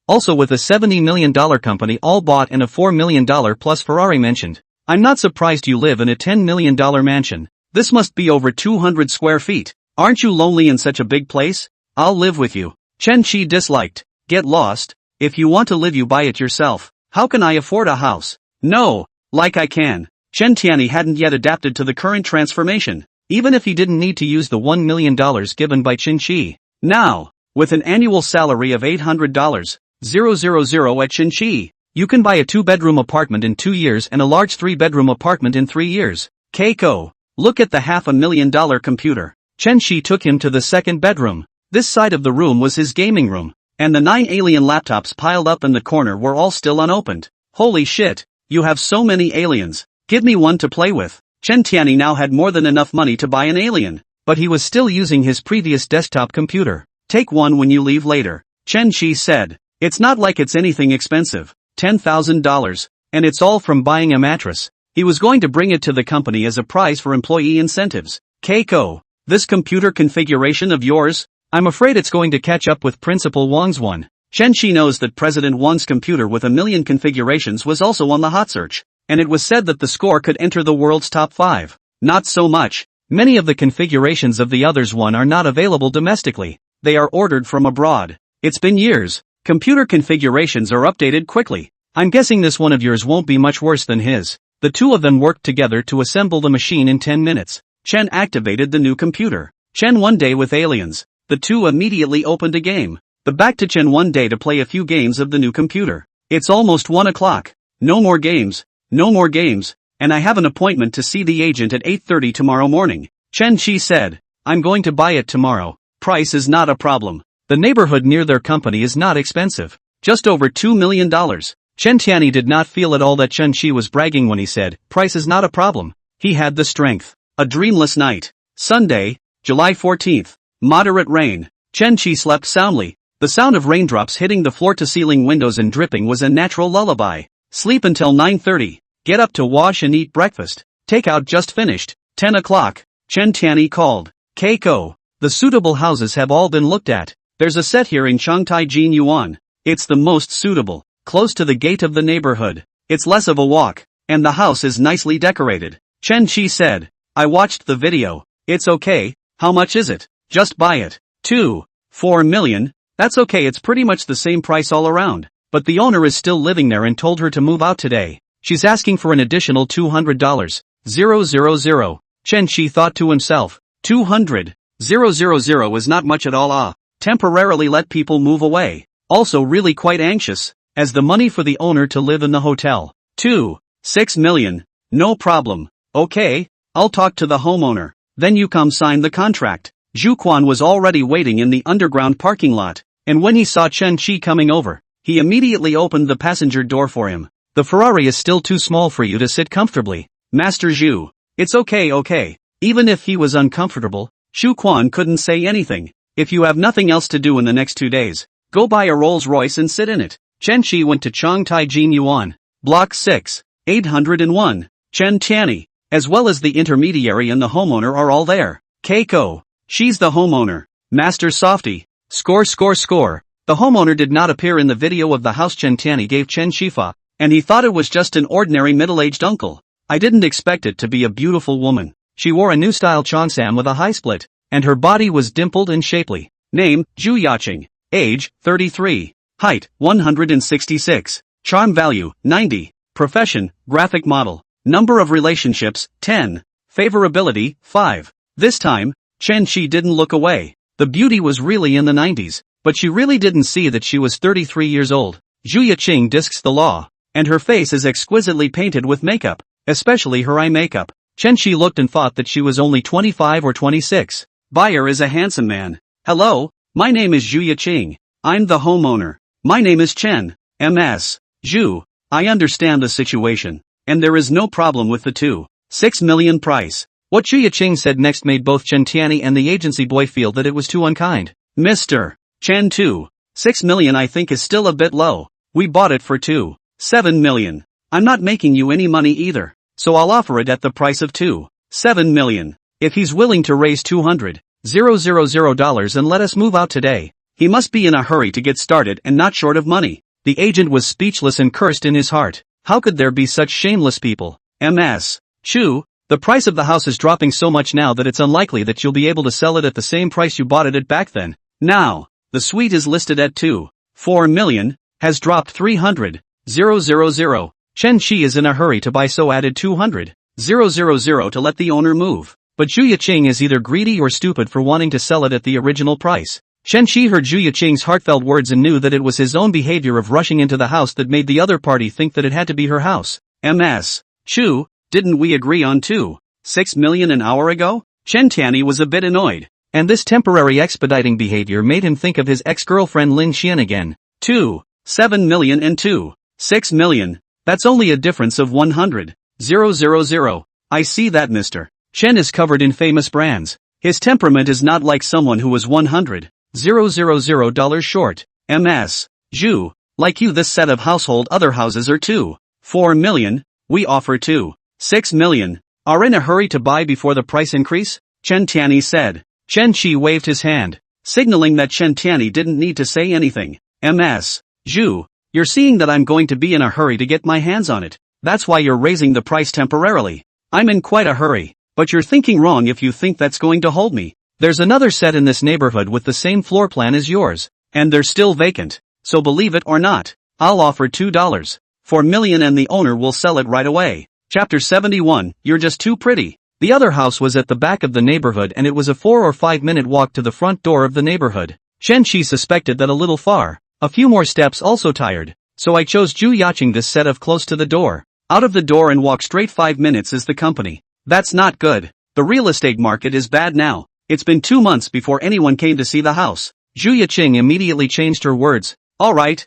Also with a $70 million company all bought and a $4 million plus Ferrari mentioned. I'm not surprised you live in a $10 million mansion. This must be over 200 square feet. Aren't you lonely in such a big place? I'll live with you. Chen-Chi disliked. Get lost. If you want to live you buy it yourself. How can I afford a house? No, like I can. Chen Tianyi hadn't yet adapted to the current transformation, even if he didn't need to use the $1 million given by Qin Shi. Now, with an annual salary of $800,000 at Qin Shi, you can buy a 2-bedroom apartment in 2 years and a large 3-bedroom apartment in 3 years. Keiko, look at the $500,000 computer. Chen Shi took him to the second bedroom. This side of the room was his gaming room, and the 9 alien laptops piled up in the corner were all still unopened. Holy shit, you have so many aliens. Give me one to play with. Chen Tianyi now had more than enough money to buy an alien, but he was still using his previous desktop computer. Take one when you leave later, Chen Shi said. It's not like it's anything expensive. $10,000, and it's all from buying a mattress. He was going to bring it to the company as a prize for employee incentives. Keiko, this computer configuration of yours? I'm afraid it's going to catch up with Principal Wang's one. Chen Shi knows that President Wang's computer with 1 million configurations was also on the hot search, and it was said that the score could enter the world's top 5. Not so much. Many of the configurations of the others one are not available domestically. They are ordered from abroad. It's been years. Computer configurations are updated quickly. I'm guessing this one of yours won't be much worse than his. The two of them worked together to assemble the machine in 10 minutes. Chen activated the new computer. Chen one day with aliens. The two immediately opened a game. The back to Chen one day to play a few games of the new computer. It's almost 1 o'clock. No more games. No more games. And I have an appointment to see the agent at 8:30 tomorrow morning. Chen Shi said. I'm going to buy it tomorrow. Price is not a problem. The neighborhood near their company is not expensive. Just over $2 million. Chen Tianyi did not feel at all that Chen Shi was bragging when he said, price is not a problem. He had the strength. A dreamless night. Sunday, July 14th. Moderate rain. Chen Shi slept soundly. The sound of raindrops hitting the floor-to-ceiling windows and dripping was a natural lullaby. Sleep until 9:30. Get up to wash and eat breakfast. Takeout just finished. 10 o'clock. Chen Tianyi called. Keiko. The suitable houses have all been looked at. There's a set here in Changtai Jin Yuan. It's the most suitable. Close to the gate of the neighborhood. It's less of a walk. And the house is nicely decorated. Chen Shi said. I watched the video. It's okay. How much is it? Just buy it. 4 million. That's okay, it's pretty much the same price all around. But the owner is still living there and told her to move out today. She's asking for an additional $200. 000. Chen Shi thought to himself. 200. 000 is not much at all. Temporarily let people move away. Also really quite anxious, as the money for the owner to live in the hotel. 6 million. No problem. Okay, I'll talk to the homeowner. Then you come sign the contract. Zhu Quan was already waiting in the underground parking lot, and when he saw Chen Shi coming over, he immediately opened the passenger door for him. The Ferrari is still too small for you to sit comfortably. Master Zhu. It's okay. Even if he was uncomfortable, Zhu Quan couldn't say anything. If you have nothing else to do in the next 2 days, go buy a Rolls Royce and sit in it. Chen Shi went to Changtai Jin Yuan. Block 6. 801. Chen Tianyi, as well as the intermediary and the homeowner are all there. Keiko. She's the homeowner. Master Softy. Score. The homeowner did not appear in the video of the house Chen Tianyi gave Chen Shifa, and he thought it was just an ordinary middle-aged uncle. I didn't expect it to be a beautiful woman. She wore a new style cheongsam with a high split, and her body was dimpled and shapely. Name, Zhu Yaqing. Age, 33. Height, 166. Charm value, 90. Profession, graphic model. Number of relationships, 10. Favorability, 5. This time, Chen Shi didn't look away. The beauty was really in the 90s, but she really didn't see that she was 33 years old. Zhu Yaqing discs the law, and her face is exquisitely painted with makeup, especially her eye makeup. Chen Shi looked and thought that she was only 25 or 26. Buyer is a handsome man. Hello, my name is Zhu Yaqing. I'm the homeowner. My name is Chen. M.S. Zhu. I understand the situation, and there is no problem with the 6 million price. What Zhu Yaqing said next made both Chen Tianyi and the agency boy feel that it was too unkind. Mr. Chen 6 million I think is still a bit low. We bought it for 7 million. I'm not making you any money either, so I'll offer it at the price of 7 million. If he's willing to raise $200,000 and let us move out today, he must be in a hurry to get started and not short of money. The agent was speechless and cursed in his heart. How could there be such shameless people? M.S. Chu. The price of the house is dropping so much now that it's unlikely that you'll be able to sell it at the same price you bought it at back then. Now, the suite is listed at 4 million, has dropped 300,000 000. Chen Shi is in a hurry to buy, so added 200,000 to let the owner move. But Zhu Yiqing is either greedy or stupid for wanting to sell it at the original price. Chen Shi heard Zhu Yiqing's heartfelt words and knew that it was his own behavior of rushing into the house that made the other party think that it had to be her house. Chu, didn't we agree on 2.6 million an hour ago? Chen Tianyi was a bit annoyed. And this temporary expediting behavior made him think of his ex-girlfriend Lin Xian again. 2.7 million and 2.6 million. That's only a difference of 100,000. I see that, Mr. Chen is covered in famous brands. His temperament is not like someone who was $100,000 short. Zhu, like you, this set of household other houses are 2.4 million. We offer 2.6 million. Are in a hurry to buy before the price increase? Chen Tianyi said. Chen Shi waved his hand, signaling that Chen Tianyi didn't need to say anything. Zhu, you're seeing that I'm going to be in a hurry to get my hands on it. That's why you're raising the price temporarily. I'm in quite a hurry, but you're thinking wrong if you think that's going to hold me. There's another set in this neighborhood with the same floor plan as yours, and they're still vacant. So believe it or not, I'll offer $2.4 million and the owner will sell it right away. Chapter 71, You're just too pretty. The other house was at the back of the neighborhood and it was a 4 or 5 minute walk to the front door of the neighborhood. Chen Shi suspected that a little far. A few more steps also tired. So I chose Zhu Yiqing this set of close to the door. Out of the door and walk straight 5 minutes is the company. That's not good. The real estate market is bad now. It's been 2 months before anyone came to see the house. Zhu Yiqing immediately changed her words. Alright,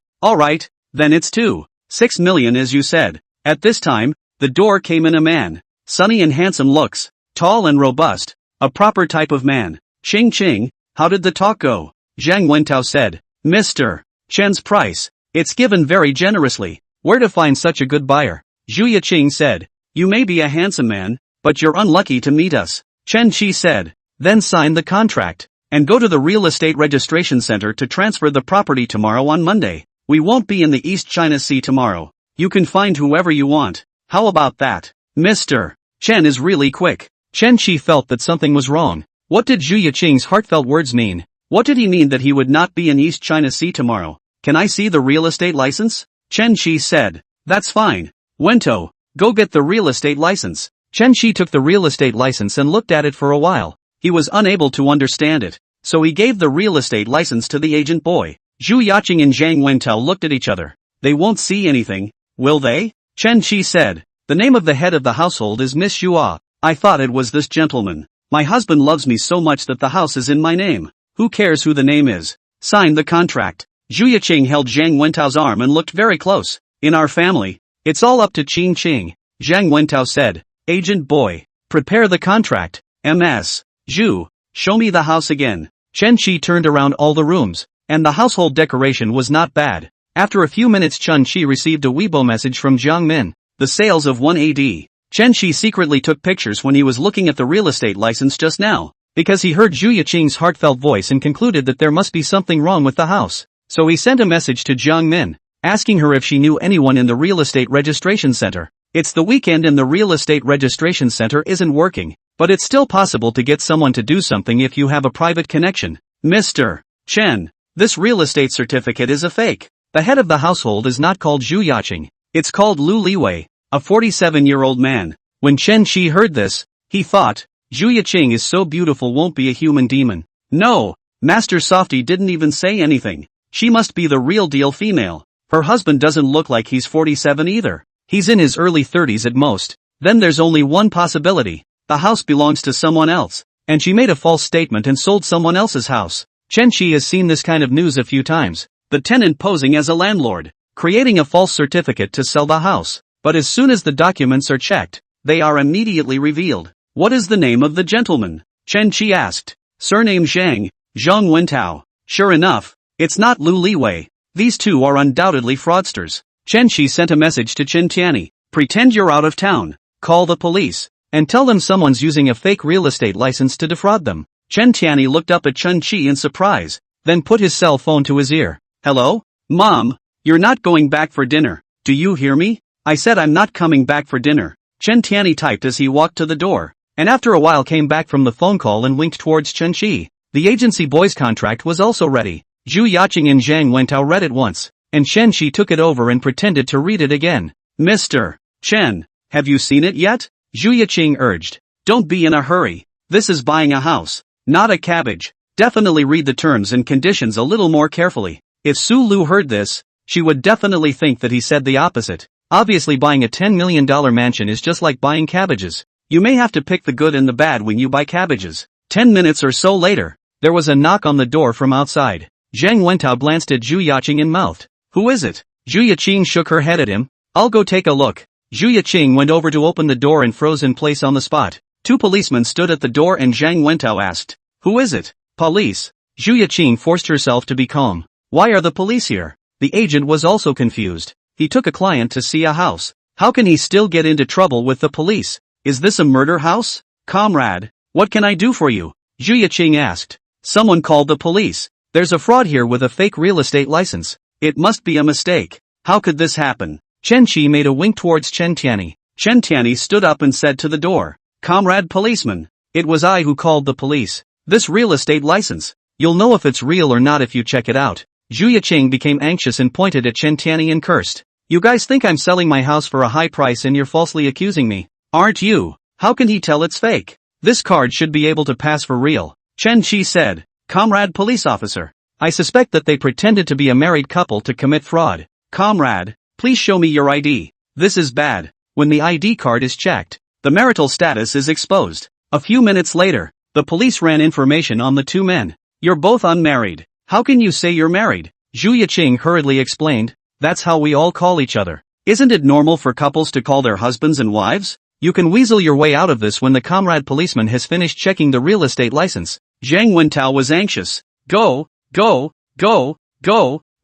then it's 2.6 million as you said. At this time, the door came in a man. Sunny and handsome looks. Tall and robust. A proper type of man. Ching, how did the talk go? Zhang Wentao said. Mr. Chen's price. It's given very generously. Where to find such a good buyer? Zhu Yiqing said. You may be a handsome man, but you're unlucky to meet us. Chen Shi said. Then sign the contract. And go to the real estate registration center to transfer the property tomorrow on Monday. We won't be in the East China Sea tomorrow. You can find whoever you want. How about that? Mr. Chen is really quick. Chen Shi felt that something was wrong. What did Zhu Yiqing's heartfelt words mean? What did he mean that he would not be in East China Sea tomorrow? Can I see the real estate license? Chen Shi said. That's fine. Wento, go get the real estate license. Chen Shi took the real estate license and looked at it for a while. He was unable to understand it, so he gave the real estate license to the agent boy. Zhu Yiqing and Zhang Wentao looked at each other. They won't see anything, will they? Chen Shi said. The name of the head of the household is Miss Xua. I thought it was this gentleman. My husband loves me so much that the house is in my name. Who cares who the name is? Sign the contract. Zhu Yiqing held Zhang Wentao's arm and looked very close. In our family, it's all up to Qing. Zhang Wentao said. Agent boy, prepare the contract. Zhu, show me the house again. Chen Shi turned around all the rooms, and the household decoration was not bad. After a few minutes Chen Shi received a Weibo message from Jiang Min. The sales of 1 AD. Chen Shi secretly took pictures when he was looking at the real estate license just now, because he heard Zhu Yiqing's heartfelt voice and concluded that there must be something wrong with the house. So he sent a message to Jiang Min, asking her if she knew anyone in the real estate registration center. It's the weekend and the real estate registration center isn't working, but it's still possible to get someone to do something if you have a private connection. Mr. Chen, this real estate certificate is a fake. The head of the household is not called Zhu Yiqing. It's called Lu Liwei, a 47-year-old man. When Chen Shi heard this, he thought, Zhu Yiqing is so beautiful won't be a human demon. No, Master Softy didn't even say anything. She must be the real deal female. Her husband doesn't look like he's 47 either. He's in his early 30s at most. Then there's only one possibility. The house belongs to someone else, and she made a false statement and sold someone else's house. Chen Shi has seen this kind of news a few times. The tenant posing as a landlord, creating a false certificate to sell the house. But as soon as the documents are checked, they are immediately revealed. What is the name of the gentleman? Chen Shi asked. Surname Zhang Wentao. Sure enough, it's not Lu Liwei. These two are undoubtedly fraudsters. Chen Shi sent a message to Chen Tianyi. Pretend you're out of town. Call the police. And tell them someone's using a fake real estate license to defraud them. Chen Tianyi looked up at Chen Shi in surprise, then put his cell phone to his ear. Hello? Mom, you're not going back for dinner. Do you hear me? I said I'm not coming back for dinner. Chen Tianyi typed as he walked to the door, and after a while came back from the phone call and winked towards Chen Shi. The agency boy's contract was also ready. Zhu Yiqing and Zhang Wentao read it once. and Chen Shi took it over and pretended to read it again. Mr. Chen, have you seen it yet? Zhu Yiqing urged. Don't be in a hurry. This is buying a house, not a cabbage. Definitely read the terms and conditions a little more carefully. If Su Lu heard this, she would definitely think that he said the opposite. Obviously buying a $10 million mansion is just like buying cabbages. You may have to pick the good and the bad when you buy cabbages. 10 minutes or so later, there was a knock on the door from outside. Zhang Wentao glanced at Zhu Yiqing and mouthed, "Who is it?" Zhu Yiqing shook her head at him. "I'll go take a look." Zhu Yiqing went over to open the door and froze in place on the spot. Two policemen stood at the door and Zhang Wentao asked, "Who is it?" "Police." Zhu Yiqing forced herself to be calm. "Why are the police here?" The agent was also confused. He took a client to see a house. How can he still get into trouble with the police? Is this a murder house? "Comrade, what can I do for you?" Zhu Yiqing asked. "Someone called the police. There's a fraud here with a fake real estate license. It must be a mistake. How could this happen?" Chen Shi made a wink towards Chen Tianyi. Chen Tianyi stood up and said to the door, "Comrade policeman, it was I who called the police. This real estate license, you'll know if it's real or not if you check it out." Zhu Yiqing became anxious and pointed at Chen Tianyi and cursed. "You guys think I'm selling my house for a high price and you're falsely accusing me, aren't you? How can he tell it's fake? This card should be able to pass for real." Chen Shi said, "Comrade police officer, I suspect that they pretended to be a married couple to commit fraud. Comrade, please show me your ID. This is bad." When the ID card is checked, the marital status is exposed. A few minutes later, the police ran information on the two men. "You're both unmarried. How can you say you're married?" Zhu Yiqing hurriedly explained. "That's how we all call each other. Isn't it normal for couples to call their husbands and wives? You can weasel your way out of this when the comrade policeman has finished checking the real estate license." Zhang Wentao was anxious. Go,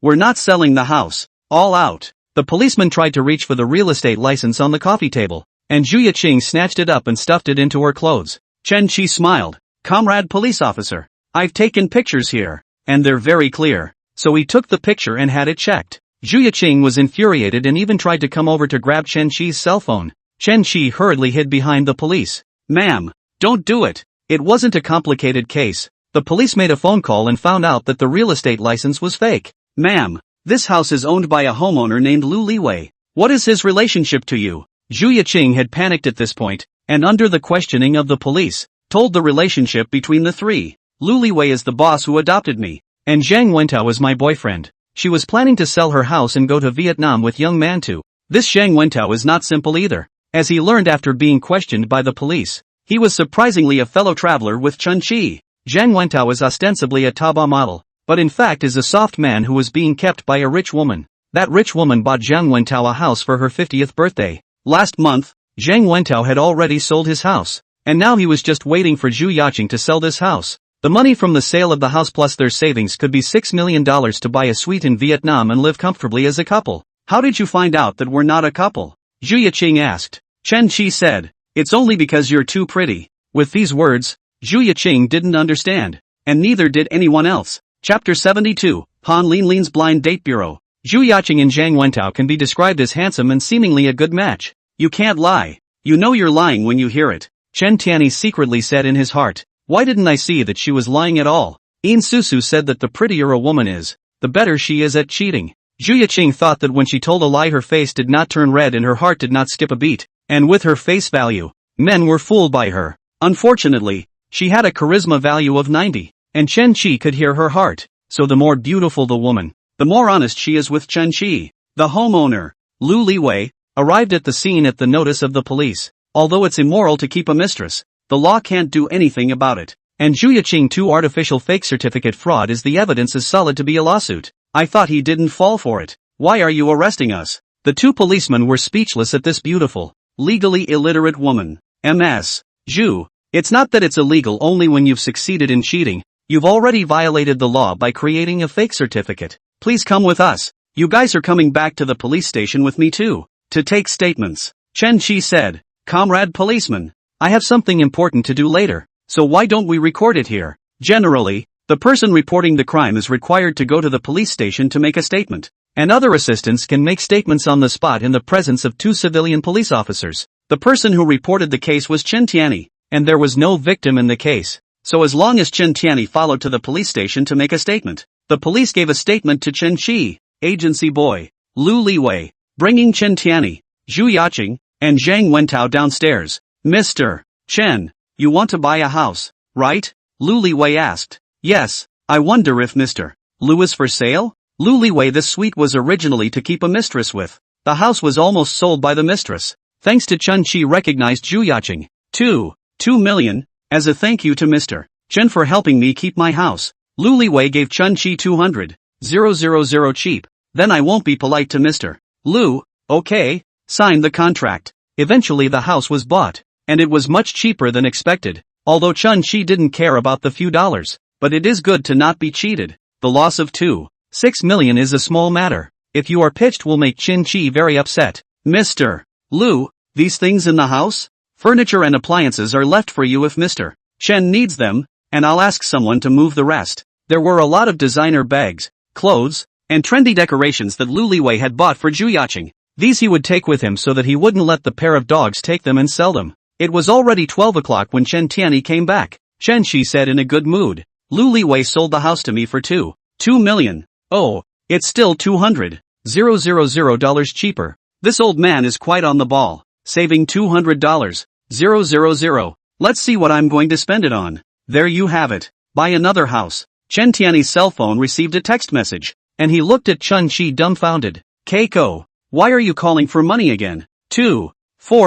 we're not selling the house. All out." The policeman tried to reach for the real estate license on the coffee table, and Zhu Yiqing snatched it up and stuffed it into her clothes. Chen Shi smiled. "Comrade police officer, I've taken pictures here, and they're very clear." So he took the picture and had it checked. Zhu Yiqing was infuriated and even tried to come over to grab Chen Shi's cell phone. Chen Shi hurriedly hid behind the police. "Ma'am, don't do it. It wasn't a complicated case." The police made a phone call and found out that the real estate license was fake. "Ma'am, this house is owned by a homeowner named Lu Liwei. What is his relationship to you?" Zhu Yiqing had panicked at this point, and under the questioning of the police, told the relationship between the three. "Lu Liwei is the boss who adopted me, and Zhang Wentao is my boyfriend. She was planning to sell her house and go to Vietnam with young man too." This Zhang Wentao is not simple either, as he learned after being questioned by the police. He was surprisingly a fellow traveler with Chen Shi. Zhang Wentao is ostensibly a Taobao model, but in fact is a soft man who was being kept by a rich woman. That rich woman bought Zhang Wentao a house for her 50th birthday. Last month, Zhang Wentao had already sold his house, and now he was just waiting for Zhu Yiqing to sell this house. The money from the sale of the house plus their savings could be $6 million to buy a suite in Vietnam and live comfortably as a couple. "How did you find out that we're not a couple?" Zhu Yiqing asked. Chen Shi said, "It's only because you're too pretty." With these words, Zhu Yiqing didn't understand, and neither did anyone else. Chapter 72, Han Linlin's Blind Date Bureau. Zhu Yiqing and Zhang Wentao can be described as handsome and seemingly a good match. "You can't lie. You know you're lying when you hear it," Chen Tianyi secretly said in his heart. "Why didn't I see that she was lying at all?" In Susu said that the prettier a woman is, the better she is at cheating. Zhu Yiqing thought that when she told a lie her face did not turn red and her heart did not skip a beat, and with her face value, men were fooled by her. Unfortunately, she had a charisma value of 90, and Chen Shi could hear her heart, so the more beautiful the woman, the more honest she is with Chen Shi. The homeowner, Lu Liwei, arrived at the scene at the notice of the police. Although it's immoral to keep a mistress, the law can't do anything about it. And Zhu Yiqing 2 artificial fake certificate fraud is the evidence is solid to be a lawsuit. I thought he didn't fall for it. Why are you arresting us? The 2 policemen were speechless at this beautiful, legally illiterate woman. Ms. Zhu, it's not that it's illegal only when you've succeeded in cheating. You've already violated the law by creating a fake certificate. Please come with us. You guys are coming back to the police station with me too, to take statements. Chen Shi said, "Comrade policeman, I have something important to do later, so why don't we record it here?" Generally, the person reporting the crime is required to go to the police station to make a statement, and other assistants can make statements on the spot in the presence of 2 civilian police officers. The person who reported the case was Chen Tianyi, and there was no victim in the case. So as long as Chen Tianyi followed to the police station to make a statement, the police gave a statement to Chen Shi. agency boy, Lu Liwei, bringing Chen Tianyi, Zhu Yaqing, and Zhang Wentao downstairs. Mr. Chen, you want to buy a house, right? Lu Liwei asked. Yes, I wonder if Mr. Lu is for sale? Lu Liwei, this suite was originally to keep a mistress with. The house was almost sold by the mistress. Thanks to Chen Qi recognized Zhu Yaqing. 2 million, as a thank you to Mr. Chen for helping me keep my house. Lu Liwei gave Chen Qi 200,000 cheap. Then I won't be polite to Mr. Lu, okay? Signed the contract. Eventually the house was bought, and it was much cheaper than expected, although Chen Qi didn't care about the few dollars. But it is good to not be cheated. The loss of 6 million is a small matter. If you are pitched will make Chen Qi very upset. Mr. Lu, these things in the house? Furniture and appliances are left for you if Mr. Chen needs them, and I'll ask someone to move the rest. There were a lot of designer bags, clothes, and trendy decorations that Lu Liwei had bought for Zhu Yaqing. These he would take with him so that he wouldn't let the pair of dogs take them and sell them. It was already 12 o'clock when Chen Tianyi came back. Chen Qi said in a good mood, Lu Liwei sold the house to me for 2 million. Oh, it's still $200,000 cheaper. This old man is quite on the ball, saving $200,000. Let's see what I'm going to spend it on. There you have it. Buy another house. Chen Tianyi's cell phone received a text message, and he looked at Chen Qi dumbfounded. Keiko, why are you calling for money again? 4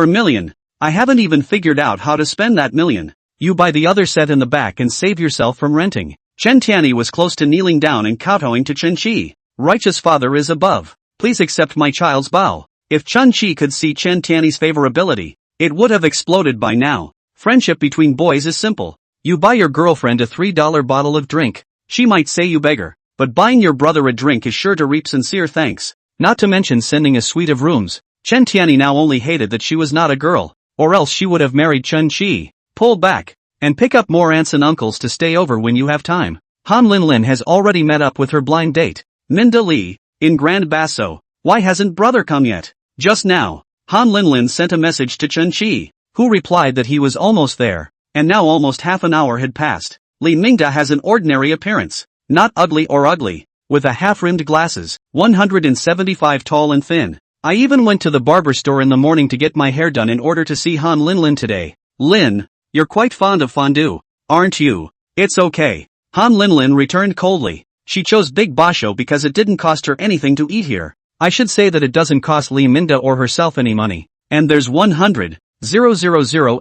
million. I haven't even figured out how to spend that million. You buy the other set in the back and save yourself from renting. Chen Tianyi was close to kneeling down and kowtowing to Chen Qi. Righteous Father is above. Please accept my child's bow. If Chen Qi could see Chen Tianyi's favorability, it would have exploded by now. Friendship between boys is simple. You buy your girlfriend a $3 bottle of drink. She might say you beggar, but buying your brother a drink is sure to reap sincere thanks. Not to mention sending a suite of rooms. Chen Tianyi now only hated that she was not a girl, or else she would have married Chen Qi. Pull back, and pick up more aunts and uncles to stay over when you have time. Han Linlin has already met up with her blind date, Minda Li, in Grand Basso. Why hasn't brother come yet? Just now, Han Linlin sent a message to Chen Qi, who replied that he was almost there, and now almost half an hour had passed. Li Mingda has an ordinary appearance, not ugly or ugly, with a half-rimmed glasses, 175 tall and thin. I even went to the barber store in the morning to get my hair done in order to see Han Linlin today. Lin, you're quite fond of fondue, aren't you? It's okay. Han Linlin returned coldly. She chose Big Basho because it didn't cost her anything to eat here. I should say that it doesn't cost Li Minda or herself any money. And there's 100,000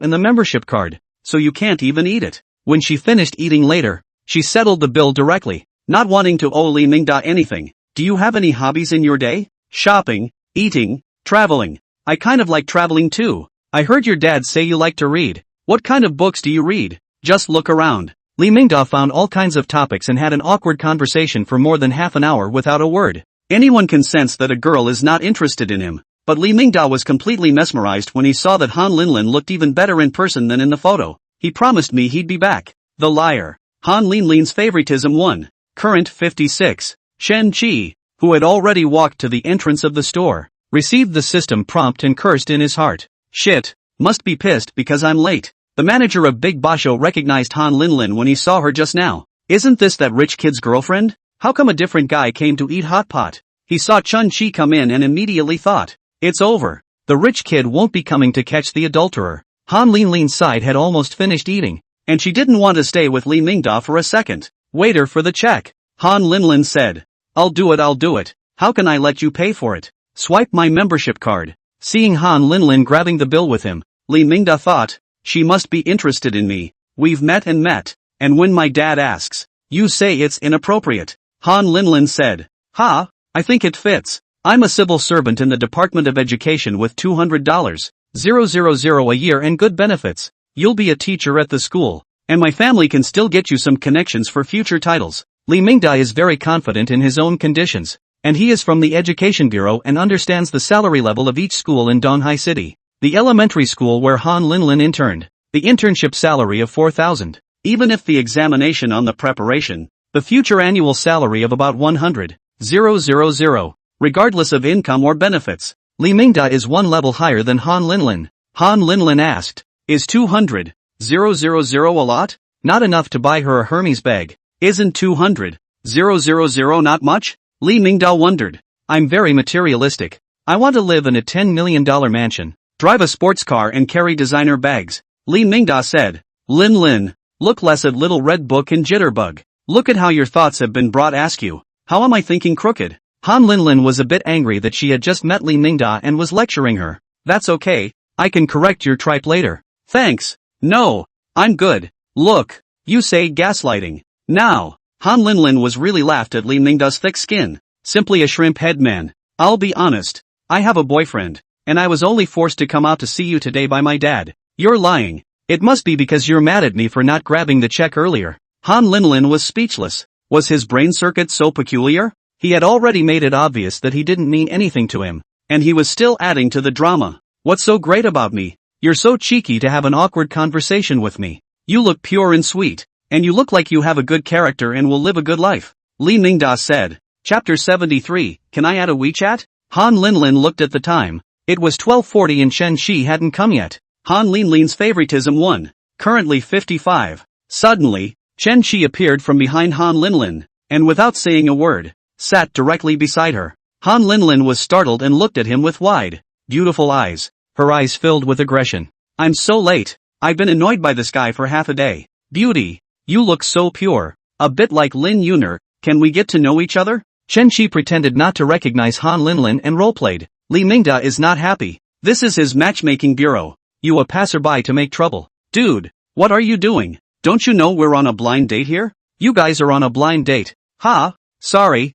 in the membership card, so you can't even eat it. When she finished eating later, she settled the bill directly, not wanting to owe Li Mingda anything. Do you have any hobbies in your day? Shopping, eating, traveling. I kind of like traveling too. I heard your dad say you like to read. What kind of books do you read? Just look around. Li Mingda found all kinds of topics and had an awkward conversation for more than half an hour without a word. Anyone can sense that a girl is not interested in him, but Li Mingda was completely mesmerized when he saw that Han Linlin looked even better in person than in the photo. He promised me he'd be back. The liar. Han Linlin's favoritism won. Current 56. Chen Qi, who had already walked to the entrance of the store, received the system prompt and cursed in his heart. Shit, must be pissed because I'm late. The manager of Big Basho recognized Han Linlin when he saw her just now. Isn't this that rich kid's girlfriend? How come a different guy came to eat hot pot? He saw Chen Qi come in and immediately thought, it's over. The rich kid won't be coming to catch the adulterer. Han Linlin's side had almost finished eating, and she didn't want to stay with Li Mingda for a second. Waiter for the check. Han Linlin said. I'll do it. How can I let you pay for it? Swipe my membership card. Seeing Han Linlin grabbing the bill with him, Li Mingda thought, she must be interested in me. We've met, and when my dad asks, you say it's inappropriate. Han Linlin said. Ha, I think it fits. I'm a civil servant in the Department of Education with $200,000 a year and good benefits. You'll be a teacher at the school, and my family can still get you some connections for future titles. Li Mingda is very confident in his own conditions, and he is from the Education Bureau and understands the salary level of each school in Donghai City. The elementary school where Han Linlin interned, the internship salary of 4,000. Even if the examination on the preparation, the future annual salary of about 100,000. Regardless of income or benefits, Li Mingda is one level higher than Han Linlin. Han Linlin asked, is 200,000 a lot? Not enough to buy her a Hermes bag. Isn't 200,000 not much? Li Mingda wondered. I'm very materialistic. I want to live in a $10 million mansion, drive a sports car and carry designer bags. Li Mingda said. Lin Lin, look less at little red book and jitterbug. Look at how your thoughts have been brought. Ask you. How am I thinking crooked? Han Linlin was a bit angry that she had just met Li Mingda and was lecturing her. That's okay, I can correct your tripe later. Thanks. No, I'm good. Look, you say gaslighting. Now, Han Linlin was really laughed at Li Mingda's thick skin. Simply a shrimp head man. I'll be honest. I have a boyfriend, and I was only forced to come out to see you today by my dad. You're lying. It must be because you're mad at me for not grabbing the check earlier. Han Linlin was speechless. Was his brain circuit so peculiar? He had already made it obvious that he didn't mean anything to him, and he was still adding to the drama. What's so great about me? You're so cheeky to have an awkward conversation with me. You look pure and sweet, and you look like you have a good character and will live a good life. Li Mingda said. Chapter 73, Can I add a WeChat? Han Linlin looked at the time. It was 12:40 and Chen Shi hadn't come yet. Han Linlin's favoritism won. Currently 55. Suddenly, Chen Shi appeared from behind Han Linlin, and without saying a word, sat directly beside her. Han Linlin was startled and looked at him with wide, beautiful eyes. Her eyes filled with aggression. I'm so late. I've been annoyed by this guy for half a day. Beauty, you look so pure. A bit like Lin Yuner. Can we get to know each other? Chen Shi pretended not to recognize Han Linlin and roleplayed. Li Mingda is not happy. This is his matchmaking bureau. You a passerby to make trouble. Dude, what are you doing? Don't you know we're on a blind date here? You guys are on a blind date. Ha? Sorry.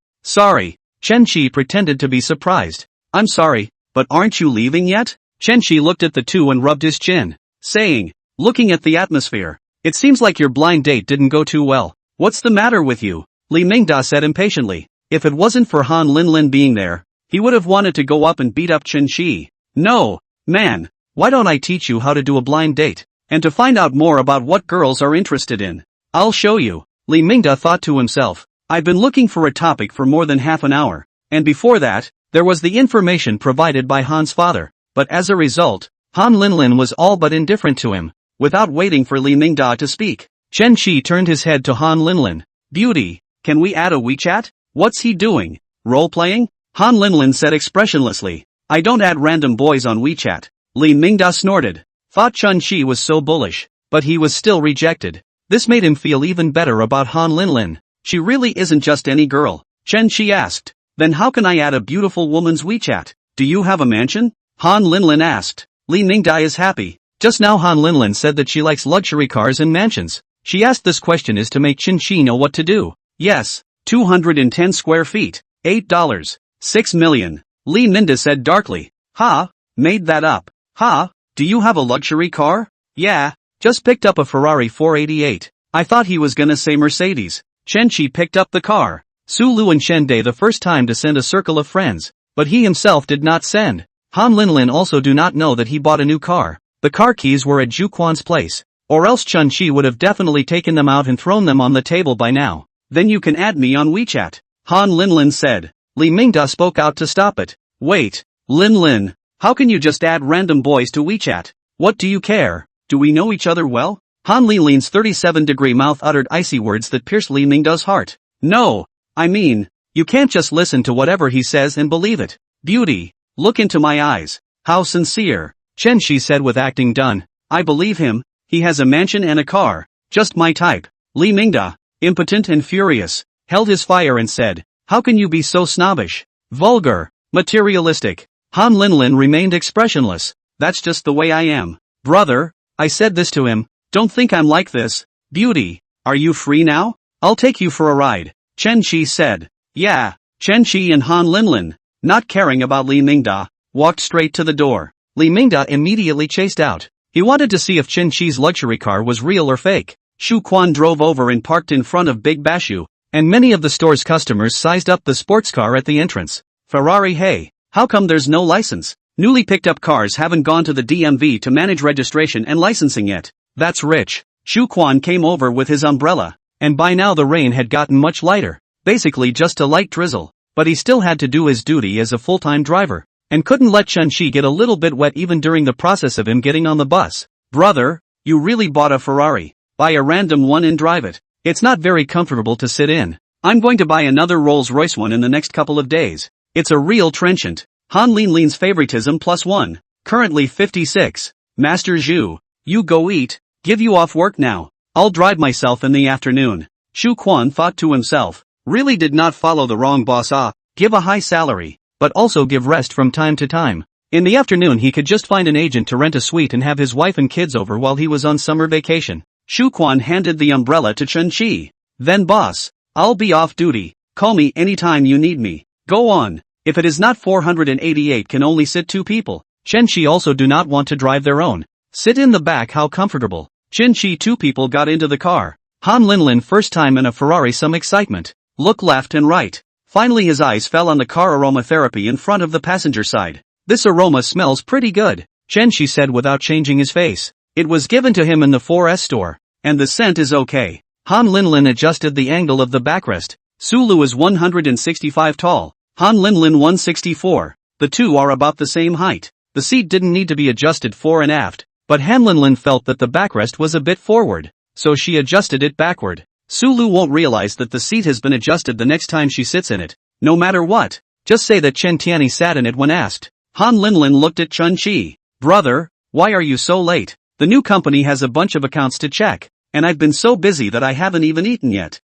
Chen Shi pretended to be surprised. I'm sorry, but aren't you leaving yet? Chen Shi looked at the two and rubbed his chin, saying, looking at the atmosphere, it seems like your blind date didn't go too well. What's the matter with you? Li Mingda said impatiently. If it wasn't for Han Linlin being there, he would have wanted to go up and beat up Chen Shi. No, man, why don't I teach you how to do a blind date? And to find out more about what girls are interested in. I'll show you. Li Mingda thought to himself. I've been looking for a topic for more than half an hour, and before that, there was the information provided by Han's father, but as a result, Han Linlin was all but indifferent to him. Without waiting for Li Mingda to speak, Chen Shi turned his head to Han Linlin. Beauty, can we add a WeChat? What's he doing? Role-playing? Han Linlin said expressionlessly. I don't add random boys on WeChat. Li Mingda snorted. Thought Chen Shi was so bullish, but he was still rejected. This made him feel even better about Han Linlin. She really isn't just any girl. Chen Shi asked. Then how can I add a beautiful woman's WeChat? Do you have a mansion? Han Linlin asked. Li Mingda is happy. Just now Han Linlin said that she likes luxury cars and mansions. She asked this question is to make Chen Shi know what to do. Yes, 210 square feet, $8. 6 million. Li Mingda said darkly. Ha, made that up. Ha, do you have a luxury car? Yeah, just picked up a Ferrari 488. I thought he was gonna say Mercedes. Chen Shi picked up the car. Su Lu and Shen Day the first time to send a circle of friends, but he himself did not send. Han Linlin also do not know that he bought a new car. The car keys were at Zhu Quan's place, or else Chen Shi would have definitely taken them out and thrown them on the table by now. Then you can add me on WeChat, Han Linlin said. Li Mingda spoke out to stop it. Wait, Linlin, how can you just add random boys to WeChat? What do you care? Do we know each other well? Han Linlin's 37-degree mouth uttered icy words that pierced Li Mingda's heart. No, I mean, you can't just listen to whatever he says and believe it. Beauty, look into my eyes. How sincere. Chen Shi said with acting done. I believe him, he has a mansion and a car, just my type. Li Mingda, impotent and furious, held his fire and said, how can you be so snobbish? Vulgar, materialistic. Han Linlin remained expressionless. That's just the way I am. Brother, I said this to him, don't think I'm like this. Beauty, are you free now? I'll take you for a ride, Chen Shi said. Yeah, Chen Shi and Han Linlin, not caring about Li Mingda, walked straight to the door. Li Mingda immediately chased out. He wanted to see if Chen Shi's luxury car was real or fake. Shu Quan drove over and parked in front of Big Bashu, and many of the store's customers sized up the sports car at the entrance. Ferrari, hey, how come there's no license? Newly picked up cars haven't gone to the DMV to manage registration and licensing yet. That's rich. Shu Quan came over with his umbrella, and by now the rain had gotten much lighter, basically just a light drizzle, but he still had to do his duty as a full-time driver, and couldn't let Chen Shi get a little bit wet even during the process of him getting on the bus. Brother, you really bought a Ferrari. Buy a random one and drive it. It's not very comfortable to sit in. I'm going to buy another Rolls-Royce one in the next couple of days. It's a real trenchant. Han Linlin's favoritism +1. Currently 56. Master Zhu. You go eat. Give you off work now. I'll drive myself in the afternoon. Shu Quan thought to himself. Really did not follow the wrong boss. Give a high salary, but also give rest from time to time. In the afternoon he could just find an agent to rent a suite and have his wife and kids over while he was on summer vacation. Shu Quan handed the umbrella to Chen Qi. Then boss, I'll be off duty. Call me anytime you need me. Go on. If it is not 488 can only sit 2 people. Chen Qi also do not want to drive their own. Sit in the back, how comfortable. Chen Qi 2 people got into the car. Han Linlin first time in a Ferrari, some excitement. Look left and right. Finally his eyes fell on the car aromatherapy in front of the passenger side. This aroma smells pretty good, Chen Qi said without changing his face. It was given to him in the 4S store. And the scent is okay. Han Linlin adjusted the angle of the backrest. Sulu is 165 tall. Han Linlin 164. The two are about the same height. The seat didn't need to be adjusted fore and aft, but Han Linlin felt that the backrest was a bit forward, so she adjusted it backward. Sulu won't realize that the seat has been adjusted the next time she sits in it. No matter what, just say that Chen Tianyi sat in it when asked. Han Linlin looked at Chen Qi. Brother, why are you so late? The new company has a bunch of accounts to check, and I've been so busy that I haven't even eaten yet.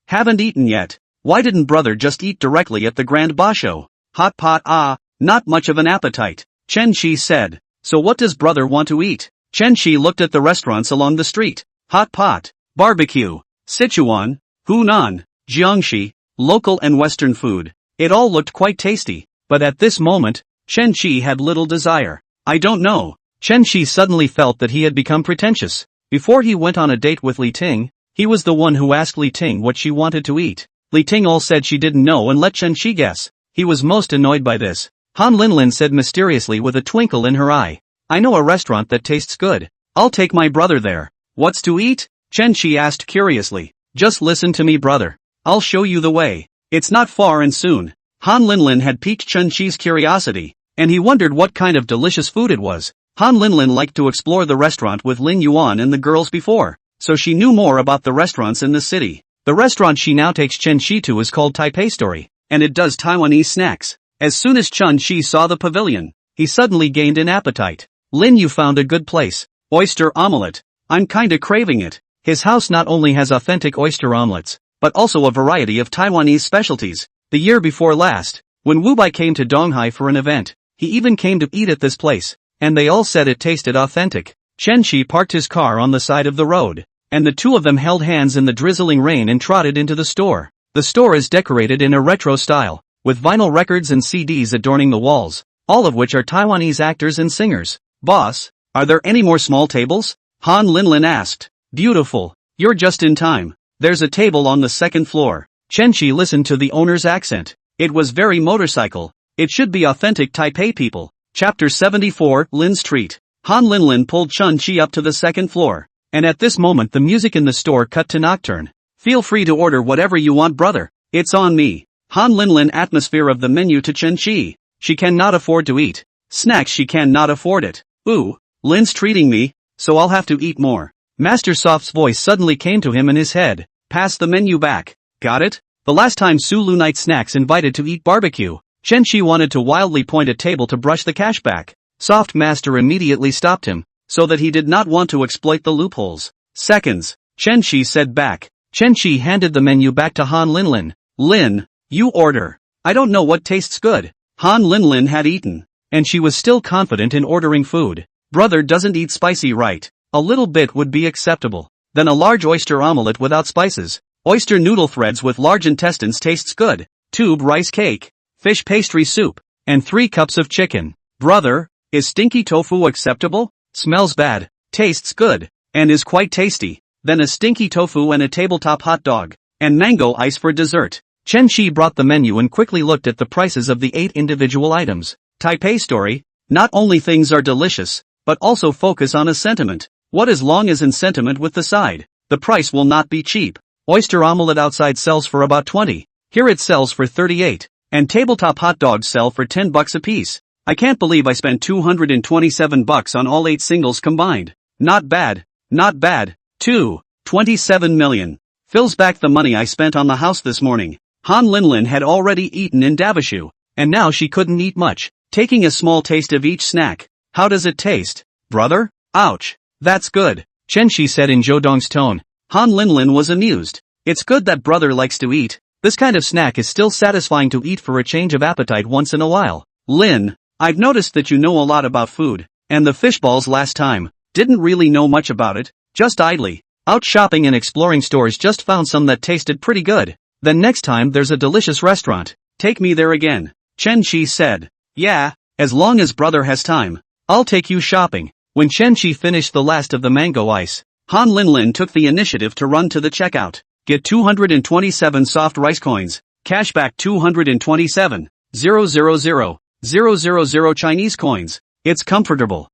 Haven't eaten yet? Why didn't brother just eat directly at the Grand Basho? Hot pot. Not much of an appetite, Chen Qi said. So what does brother want to eat? Chen Qi looked at the restaurants along the street. Hot pot, barbecue, Sichuan, Hunan, Jiangxi, local and western food. It all looked quite tasty, but at this moment, Chen Qi had little desire. I don't know. Chen Qi suddenly felt that he had become pretentious. Before he went on a date with Li Ting, he was the one who asked Li Ting what she wanted to eat. Li Ting all said she didn't know and let Chen Qi guess. He was most annoyed by this. Han Linlin said mysteriously with a twinkle in her eye. I know a restaurant that tastes good. I'll take my brother there. What's to eat? Chen Qi asked curiously. Just listen to me, brother. I'll show you the way. It's not far and soon. Han Linlin had piqued Chen Qi's curiosity, and he wondered what kind of delicious food it was. Han Linlin liked to explore the restaurant with Lin Yuan and the girls before, so she knew more about the restaurants in the city. The restaurant she now takes Chen Qi to is called Taipei Story, and it does Taiwanese snacks. As soon as Chen Qi saw the pavilion, he suddenly gained an appetite. Lin, you found a good place. Oyster omelette. I'm kinda craving it. His house not only has authentic oyster omelets, but also a variety of Taiwanese specialties. The year before last, when Wu Bai came to Donghai for an event, he even came to eat at this place, and they all said it tasted authentic. Chen Qi parked his car on the side of the road, and the two of them held hands in the drizzling rain and trotted into the store. The store is decorated in a retro style, with vinyl records and CDs adorning the walls, all of which are Taiwanese actors and singers. Boss, are there any more small tables? Han Linlin asked. Beautiful. You're just in time. There's a table on the second floor. Chen Qi listened to the owner's accent. It was very motorcycle. It should be authentic Taipei people. Chapter 74, Lin's Treat. Han Linlin pulled Chen Qi up to the second floor, and at this moment the music in the store cut to nocturne. Feel free to order whatever you want, brother. It's on me. Han Linlin atmosphere of the menu to Chen Qi. She cannot afford to eat snacks, she cannot afford it. Ooh, Lin's treating me, so I'll have to eat more. Master Soft's voice suddenly came to him in his head. Pass the menu back. Got it? The last time Sulu Night Snacks invited to eat barbecue, Chen Qi wanted to wildly point a table to brush the cash back. Soft Master immediately stopped him, so that he did not want to exploit the loopholes. Seconds, Chen Qi said back. Chen Qi handed the menu back to Han Linlin. Lin, you order. I don't know what tastes good. Han Linlin had eaten, and she was still confident in ordering food. Brother doesn't eat spicy, right? A little bit would be acceptable. Then a large oyster omelette without spices. Oyster noodle threads with large intestines tastes good. Tube rice cake, fish pastry soup, and 3 cups of chicken. Brother, is stinky tofu acceptable? Smells bad, tastes good, and is quite tasty. Then a stinky tofu and a tabletop hot dog, and mango ice for dessert. Chen Qi brought the menu and quickly looked at the prices of the 8 individual items. Taipei Story, not only things are delicious, but also focus on a sentiment. What as long as in sentiment with the side, the price will not be cheap. Oyster omelette outside sells for about 20, here it sells for 38, and tabletop hot dogs sell for $10 a piece. I can't believe I spent $227 on all 8 singles combined. Not bad, not bad. 27 million. Fills back the money I spent on the house this morning. Han Linlin had already eaten in Davashu, and now she couldn't eat much, taking a small taste of each snack. How does it taste, brother? Ouch. That's good, Chen Shi said in Zhou tone. Han Linlin was amused. It's good that brother likes to eat. This kind of snack is still satisfying to eat for a change of appetite once in a while. Lin, I've noticed that you know a lot about food, and the fish balls last time. Didn't really know much about it, just idly. Out shopping and exploring stores, just found some that tasted pretty good. Then next time there's a delicious restaurant, take me there again, Chen Shi said. Yeah, as long as brother has time, I'll take you shopping. When Chen Shi finished the last of the mango ice, Han Linlin took the initiative to run to the checkout. Get 227 soft rice coins, cashback 227, 000 Chinese coins. It's comfortable.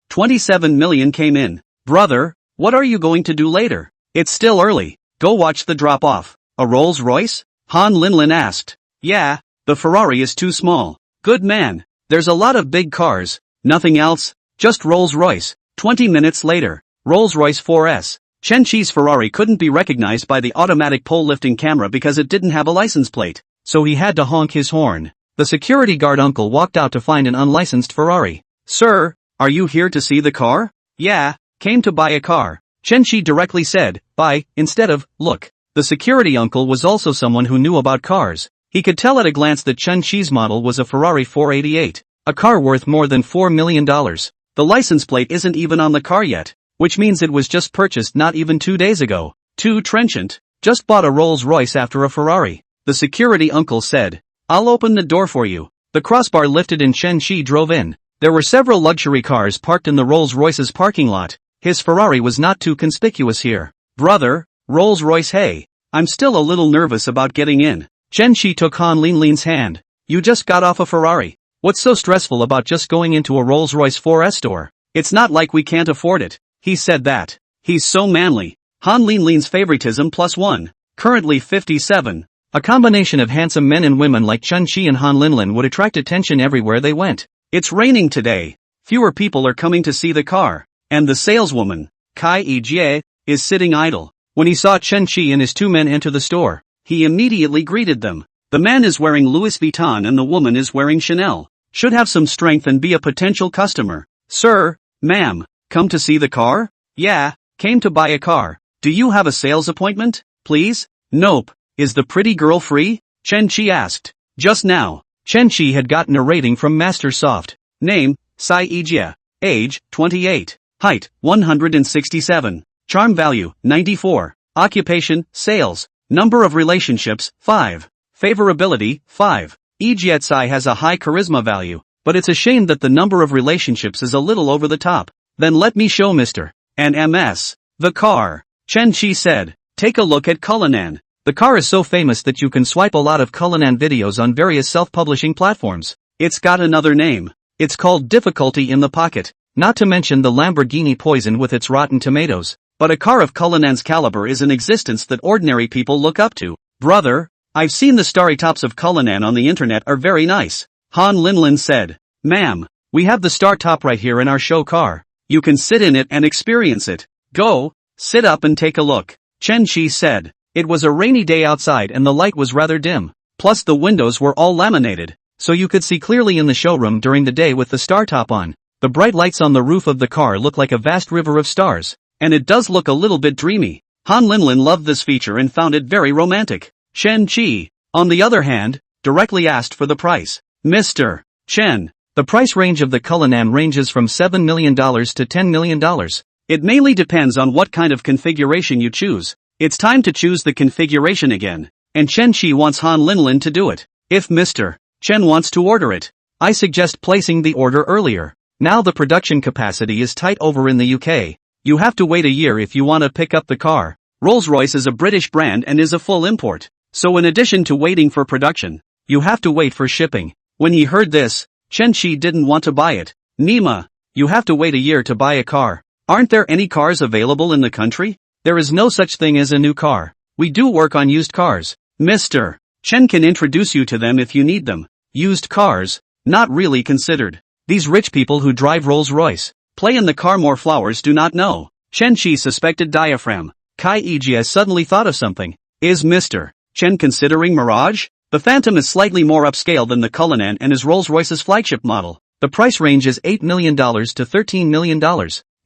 27 million came in. Brother, what are you going to do later? It's still early. Go watch the drop-off. A Rolls Royce? Han Linlin asked. Yeah, the Ferrari is too small. Good man. There's a lot of big cars. Nothing else, just Rolls Royce. 20 minutes later, Rolls Royce 4S. Chen Shi's Ferrari couldn't be recognized by the automatic pole-lifting camera because it didn't have a license plate, so he had to honk his horn. The security guard uncle walked out to find an unlicensed Ferrari. Sir, are you here to see the car? Yeah, came to buy a car. Chen Shi directly said, buy, instead of, look. The security uncle was also someone who knew about cars. He could tell at a glance that Chen Shi's model was a Ferrari 488, a car worth more than $4 million. The license plate isn't even on the car yet, which means it was just purchased not even 2 days ago. Too trenchant, just bought a Rolls Royce after a Ferrari. The security uncle said, I'll open the door for you. The crossbar lifted and Chen Shi drove in. There were several luxury cars parked in the Rolls Royce's parking lot. His Ferrari was not too conspicuous here. Brother, Rolls Royce, hey. I'm still a little nervous about getting in. Chen Shi took Han Linlin's hand. You just got off a Ferrari. What's so stressful about just going into a Rolls Royce 4S store? It's not like we can't afford it. He said that. He's so manly. Han Linlin's favoritism +1. Currently 57. A combination of handsome men and women like Chen Shi and Han Linlin would attract attention everywhere they went. It's raining today. Fewer people are coming to see the car. And the saleswoman, Kai Yijie, is sitting idle. When he saw Chen Shi and his 2 men enter the store, he immediately greeted them. The man is wearing Louis Vuitton and the woman is wearing Chanel. Should have some strength and be a potential customer. Sir, ma'am, come to see the car? Yeah, came to buy a car. Do you have a sales appointment, please? Nope. Is the pretty girl free? Chen Shi asked. Just now. Chen Shi had gotten a rating from Mastersoft. Name, Sai Yijie. Age, 28. Height, 167. Charm value, 94. Occupation, sales. Number of relationships, 5. Favorability, 5. Yijie Tsai has a high charisma value, but it's a shame that the number of relationships is a little over the top. Then let me show Mr. and MS. The car. Chen Shi said. Take a look at Cullinan. The car is so famous that you can swipe a lot of Cullinan videos on various self-publishing platforms. It's got another name. It's called Difficulty in the Pocket. Not to mention the Lamborghini Poison with its rotten tomatoes. But a car of Cullinan's caliber is an existence that ordinary people look up to. Brother, I've seen the starry tops of Cullinan on the internet are very nice. Han Linlin said. Ma'am, we have the star top right here in our show car. You can sit in it and experience it. Go, sit up and take a look. Chen Shi said. It was a rainy day outside and the light was rather dim. Plus the windows were all laminated, so you could see clearly in the showroom during the day with the star top on. The bright lights on the roof of the car look like a vast river of stars. And it does look a little bit dreamy. Han Linlin loved this feature and found it very romantic. Chen Shi, on the other hand, directly asked for the price. Mr. Chen, the price range of the Cullinan ranges from $7 million to $10 million. It mainly depends on what kind of configuration you choose. It's time to choose the configuration again, and Chen Shi wants Han Linlin to do it. If Mr. Chen wants to order it, I suggest placing the order earlier. Now the production capacity is tight over in the UK. You have to wait a year if you want to pick up the car. Rolls-Royce is a British brand and is a full import. So in addition to waiting for production, you have to wait for shipping. When he heard this, Chen Shi didn't want to buy it. Nima, you have to wait a year to buy a car. Aren't there any cars available in the country? There is no such thing as a new car. We do work on used cars. Mr. Chen can introduce you to them if you need them. Used cars, not really considered. These rich people who drive Rolls-Royce play in the car more flowers do not know. Chen Shi suspected diaphragm. Kai Ijie suddenly thought of something. Is Mr. Chen considering Mirage? The Phantom is slightly more upscale than the Cullinan and is Rolls-Royce's flagship model. The price range is $8 million to $13 million.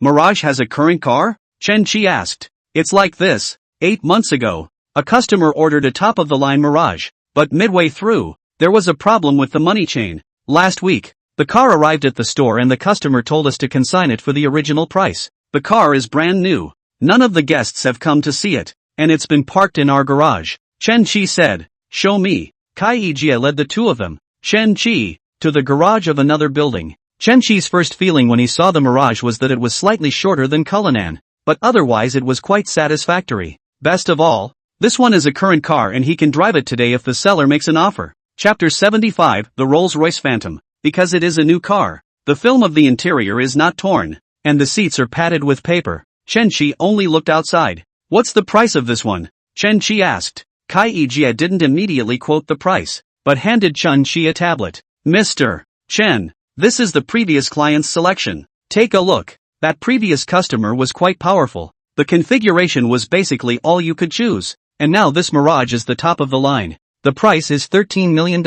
Mirage has a current car? Chen Chi asked. It's like this. 8 months ago, a customer ordered a top-of-the-line Mirage, but midway through, there was a problem with the money chain. Last week, the car arrived at the store and the customer told us to consign it for the original price. The car is brand new. None of the guests have come to see it, and it's been parked in our garage. Chen Chi said. Show me. Kai Ijie led the two of them, Chen Chi, to the garage of another building. Chen Chi's first feeling when he saw the Mirage was that it was slightly shorter than Cullinan, but otherwise it was quite satisfactory. Best of all, this one is a current car and he can drive it today if the seller makes an offer. Chapter 75, The Rolls-Royce Phantom. Because it is a new car, the film of the interior is not torn, and the seats are padded with paper. Chen Chi only looked outside. What's the price of this one? Chen Chi asked. Kai Ijie didn't immediately quote the price, but handed Chen Chi a tablet. Mr. Chen, this is the previous client's selection. Take a look. That previous customer was quite powerful. The configuration was basically all you could choose, and now this Mirage is the top of the line. The price is $13 million.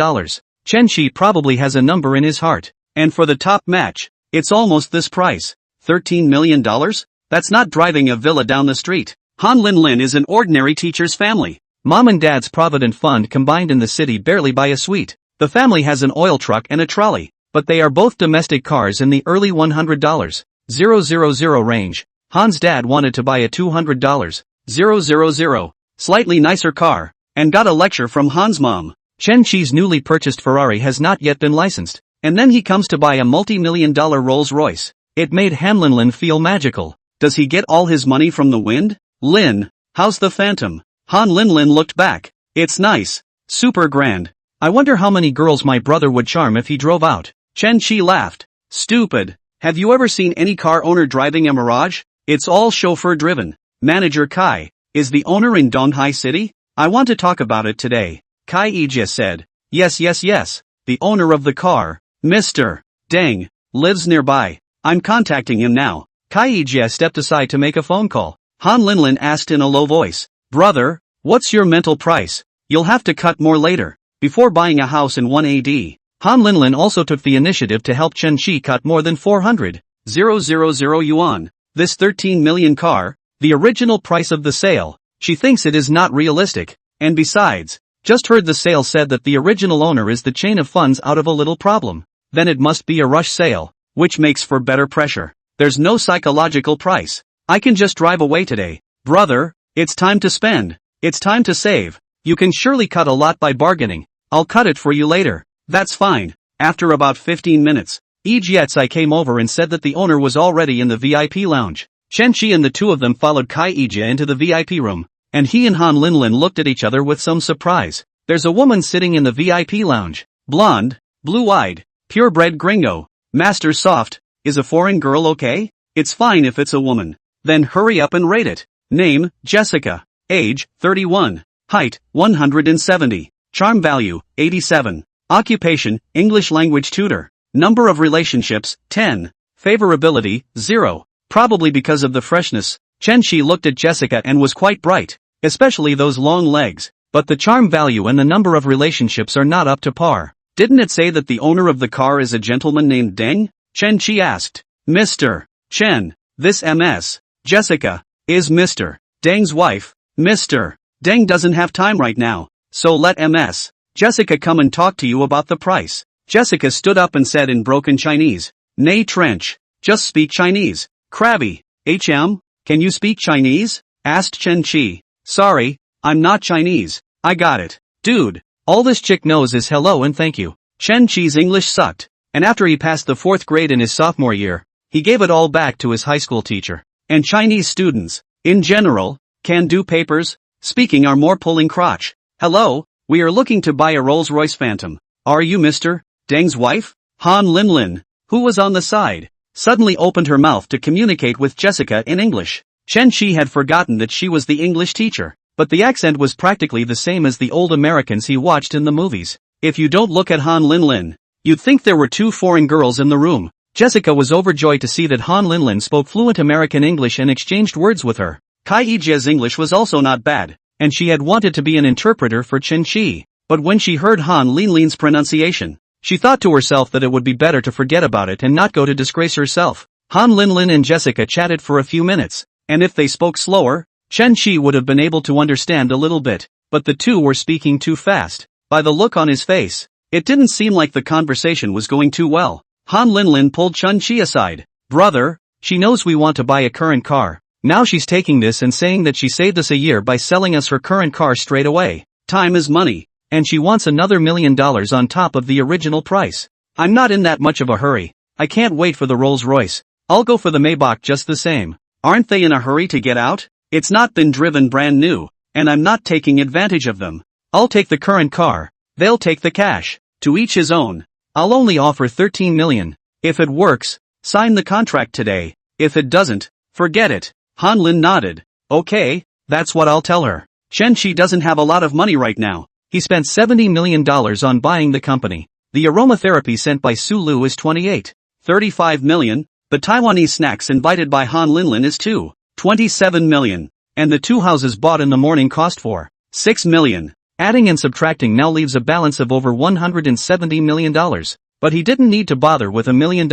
Chen Chi probably has a number in his heart, and for the top match, it's almost this price. $13 million? That's not driving a villa down the street. Han Lin Lin is an ordinary teacher's family. Mom and Dad's provident fund combined in the city barely buy a suite. The family has an oil truck and a trolley, but they are both domestic cars in the early $100,000 range. Han's dad wanted to buy a $200,000 slightly nicer car, and got a lecture from Han's mom. Chen Chi's newly purchased Ferrari has not yet been licensed, and then he comes to buy a multi-million-dollar Rolls-Royce. It made Han Lin Lin feel magical. Does he get all his money from the wind? Lin, how's the Phantom? Han Lin Lin looked back. It's nice. Super grand. I wonder how many girls my brother would charm if he drove out. Chen Chi laughed. Stupid. Have you ever seen any car owner driving a Mirage? It's all chauffeur-driven. Manager Kai, is the owner in Donghai City? I want to talk about it today. Kai Ijie said. Yes. The owner of the car, Mr. Deng, lives nearby. I'm contacting him now. Kai Ijie stepped aside to make a phone call. Han Lin Lin asked in a low voice. Brother, what's your mental price? You'll have to cut more later. Before buying a house in 1 AD, Han Lin Lin also took the initiative to help Chen Chi cut more than 400,000 yuan. This 13 million car, the original price of the sale, she thinks it is not realistic, and besides, just heard the sale said that the original owner is the chain of funds out of a little problem. Then it must be a rush sale, which makes for better pressure. There's no psychological price. I can just drive away today. Brother, it's time to spend. It's time to save. You can surely cut a lot by bargaining. I'll cut it for you later. That's fine. After about 15 minutes, Ijie came over and said that the owner was already in the VIP lounge. Chen Chi and the two of them followed Kai Ijie into the VIP room, and he and Han Lin Lin looked at each other with some surprise. There's a woman sitting in the VIP lounge. Blonde, blue-eyed, purebred gringo. Master Soft, is a foreign girl okay? It's fine if it's a woman. Then hurry up and rate it. Name, Jessica. Age, 31. Height, 170. Charm value, 87. Occupation, English language tutor. Number of relationships, 10. Favorability, 0. Probably because of the freshness. Chen Chi looked at Jessica and was quite bright, especially those long legs. But the charm value and the number of relationships are not up to par. Didn't it say that the owner of the car is a gentleman named Deng? Chen Chi asked. Mr. Chen, this Ms. Jessica, is Mr. Deng's wife. Mr. Deng doesn't have time right now, so let Ms. Jessica come and talk to you about the price. Jessica stood up and said in broken Chinese. Nay trench, just speak Chinese. Crabby, can you speak Chinese? Asked Chen Chi. Sorry, I'm not Chinese. I got it. Dude, all this chick knows is hello and thank you. Chen Chi's English sucked, and after he passed the 4th grade in his sophomore year, he gave it all back to his high school teacher. And Chinese students, in general, can do papers, speaking are more pulling crotch. Hello, we are looking to buy a Rolls-Royce Phantom. Are you Mr. Deng's wife? Han Lin Lin, who was on the side, suddenly opened her mouth to communicate with Jessica in English. Chen Chi had forgotten that she was the English teacher, but the accent was practically the same as the old Americans he watched in the movies. If you don't look at Han Lin Lin, you'd think there were 2 foreign girls in the room. Jessica was overjoyed to see that Han Lin Lin spoke fluent American English and exchanged words with her. Kai Yijia's English was also not bad, and she had wanted to be an interpreter for Chen Qi. But when she heard Han Linlin's pronunciation, she thought to herself that it would be better to forget about it and not go to disgrace herself. Han Linlin and Jessica chatted for a few minutes, and if they spoke slower, Chen Qi would have been able to understand a little bit, but the two were speaking too fast. By the look on his face, it didn't seem like the conversation was going too well. Han Linlin pulled Chen Qi aside. Brother, she knows we want to buy a current car. Now she's taking this and saying that she saved us a year by selling us her current car straight away. Time is money. And she wants another $1 million on top of the original price. I'm not in that much of a hurry. I can't wait for the Rolls-Royce. I'll go for the Maybach just the same. Aren't they in a hurry to get out? It's not been driven brand new, and I'm not taking advantage of them. I'll take the current car. They'll take the cash. To each his own. I'll only offer 13 million. If it works, sign the contract today. If it doesn't, forget it. Han Lin nodded. Okay, that's what I'll tell her. Chen Qi doesn't have a lot of money right now. He spent $70 million on buying the company. The aromatherapy sent by Su Lu is 35 million. The Taiwanese snacks invited by Han Linlin is 27 million. And the 2 houses bought in the morning cost 6 million. Adding and subtracting now leaves a balance of over $170 million. But he didn't need to bother with $1 million.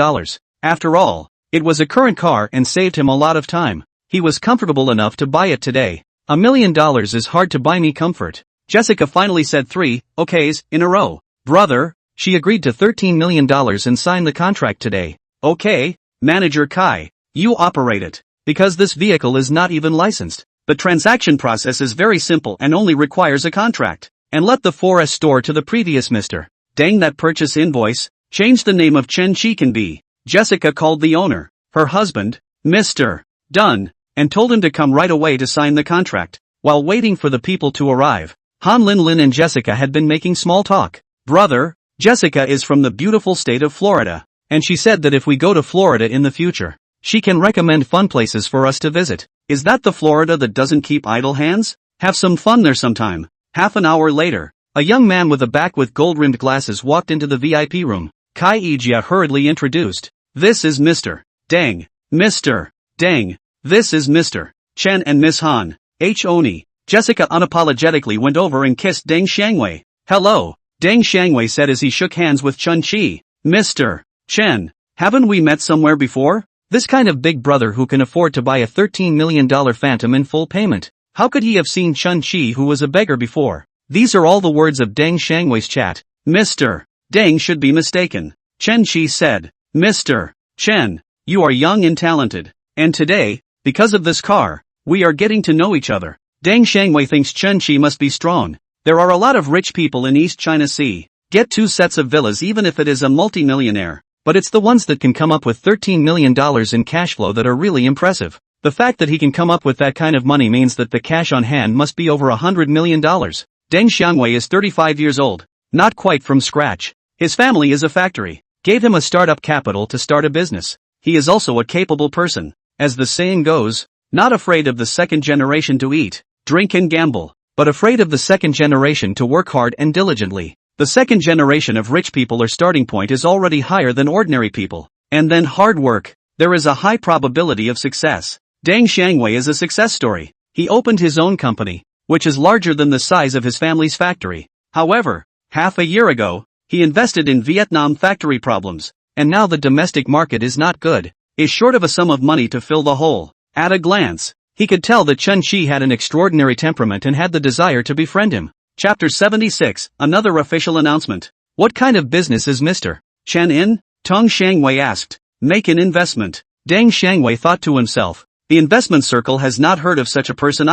After all, it was a current car and saved him a lot of time. He was comfortable enough to buy it today. $1 million is hard to buy me comfort. Jessica finally said 3 okays in a row. Brother, she agreed to $13 million and signed the contract today. Okay, Manager Kai, you operate it. Because this vehicle is not even licensed. The transaction process is very simple and only requires a contract. And let the 4S store to the previous Mr. Dang that purchase invoice, change the name of Chen Qi can be. Jessica called the owner, her husband, Mr. Dunn, and told him to come right away to sign the contract. While waiting for the people to arrive, Han Linlin and Jessica had been making small talk. Brother, Jessica is from the beautiful state of Florida, and she said that if we go to Florida in the future, she can recommend fun places for us to visit. Is that the Florida that doesn't keep idle hands? Have some fun there sometime. Half an hour later, a young man with a back with gold-rimmed glasses walked into the VIP room. Kai Yijia hurriedly introduced. This is Mr. Dang. Mr. Dang. This is Mr. Chen and Miss Han. H. Oni. Jessica unapologetically went over and kissed Deng Xiangwei. Hello, Deng Xiangwei said as he shook hands with Chen Qi. Mr. Chen, haven't we met somewhere before? This kind of big brother who can afford to buy a $13 million Phantom in full payment. How could he have seen Chen Qi who was a beggar before? These are all the words of Deng Xiangwei's chat. Mr. Deng should be mistaken. Chen Qi said. Mr. Chen, you are young and talented. And today, because of this car, we are getting to know each other. Deng Xiangwei thinks Chen Qi must be strong. There are a lot of rich people in East China Sea. Get 2 sets of villas even if it is a multimillionaire. But it's the ones that can come up with $13 million in cash flow that are really impressive. The fact that he can come up with that kind of money means that the cash on hand must be over $100 million. Deng Xiangwei is 35 years old. Not quite from scratch. His family is a factory. Gave him a startup capital to start a business. He is also a capable person. As the saying goes, not afraid of the second generation to eat, drink and gamble, but afraid of the second generation to work hard and diligently. The second generation of rich people, their starting point is already higher than ordinary people. And then hard work. There is a high probability of success. Deng Xiangwei is a success story. He opened his own company, which is larger than the size of his family's factory. However, half a year ago, he invested in Vietnam factory problems, and now the domestic market is not good, is short of a sum of money to fill the hole. At a glance, he could tell that Chen Qi had an extraordinary temperament and had the desire to befriend him. Chapter 76, another official announcement. What kind of business is Mr. Chen in? Tong Xiangwei asked. Make an investment. Deng Xiangwei thought to himself. The investment circle has not heard of such a person.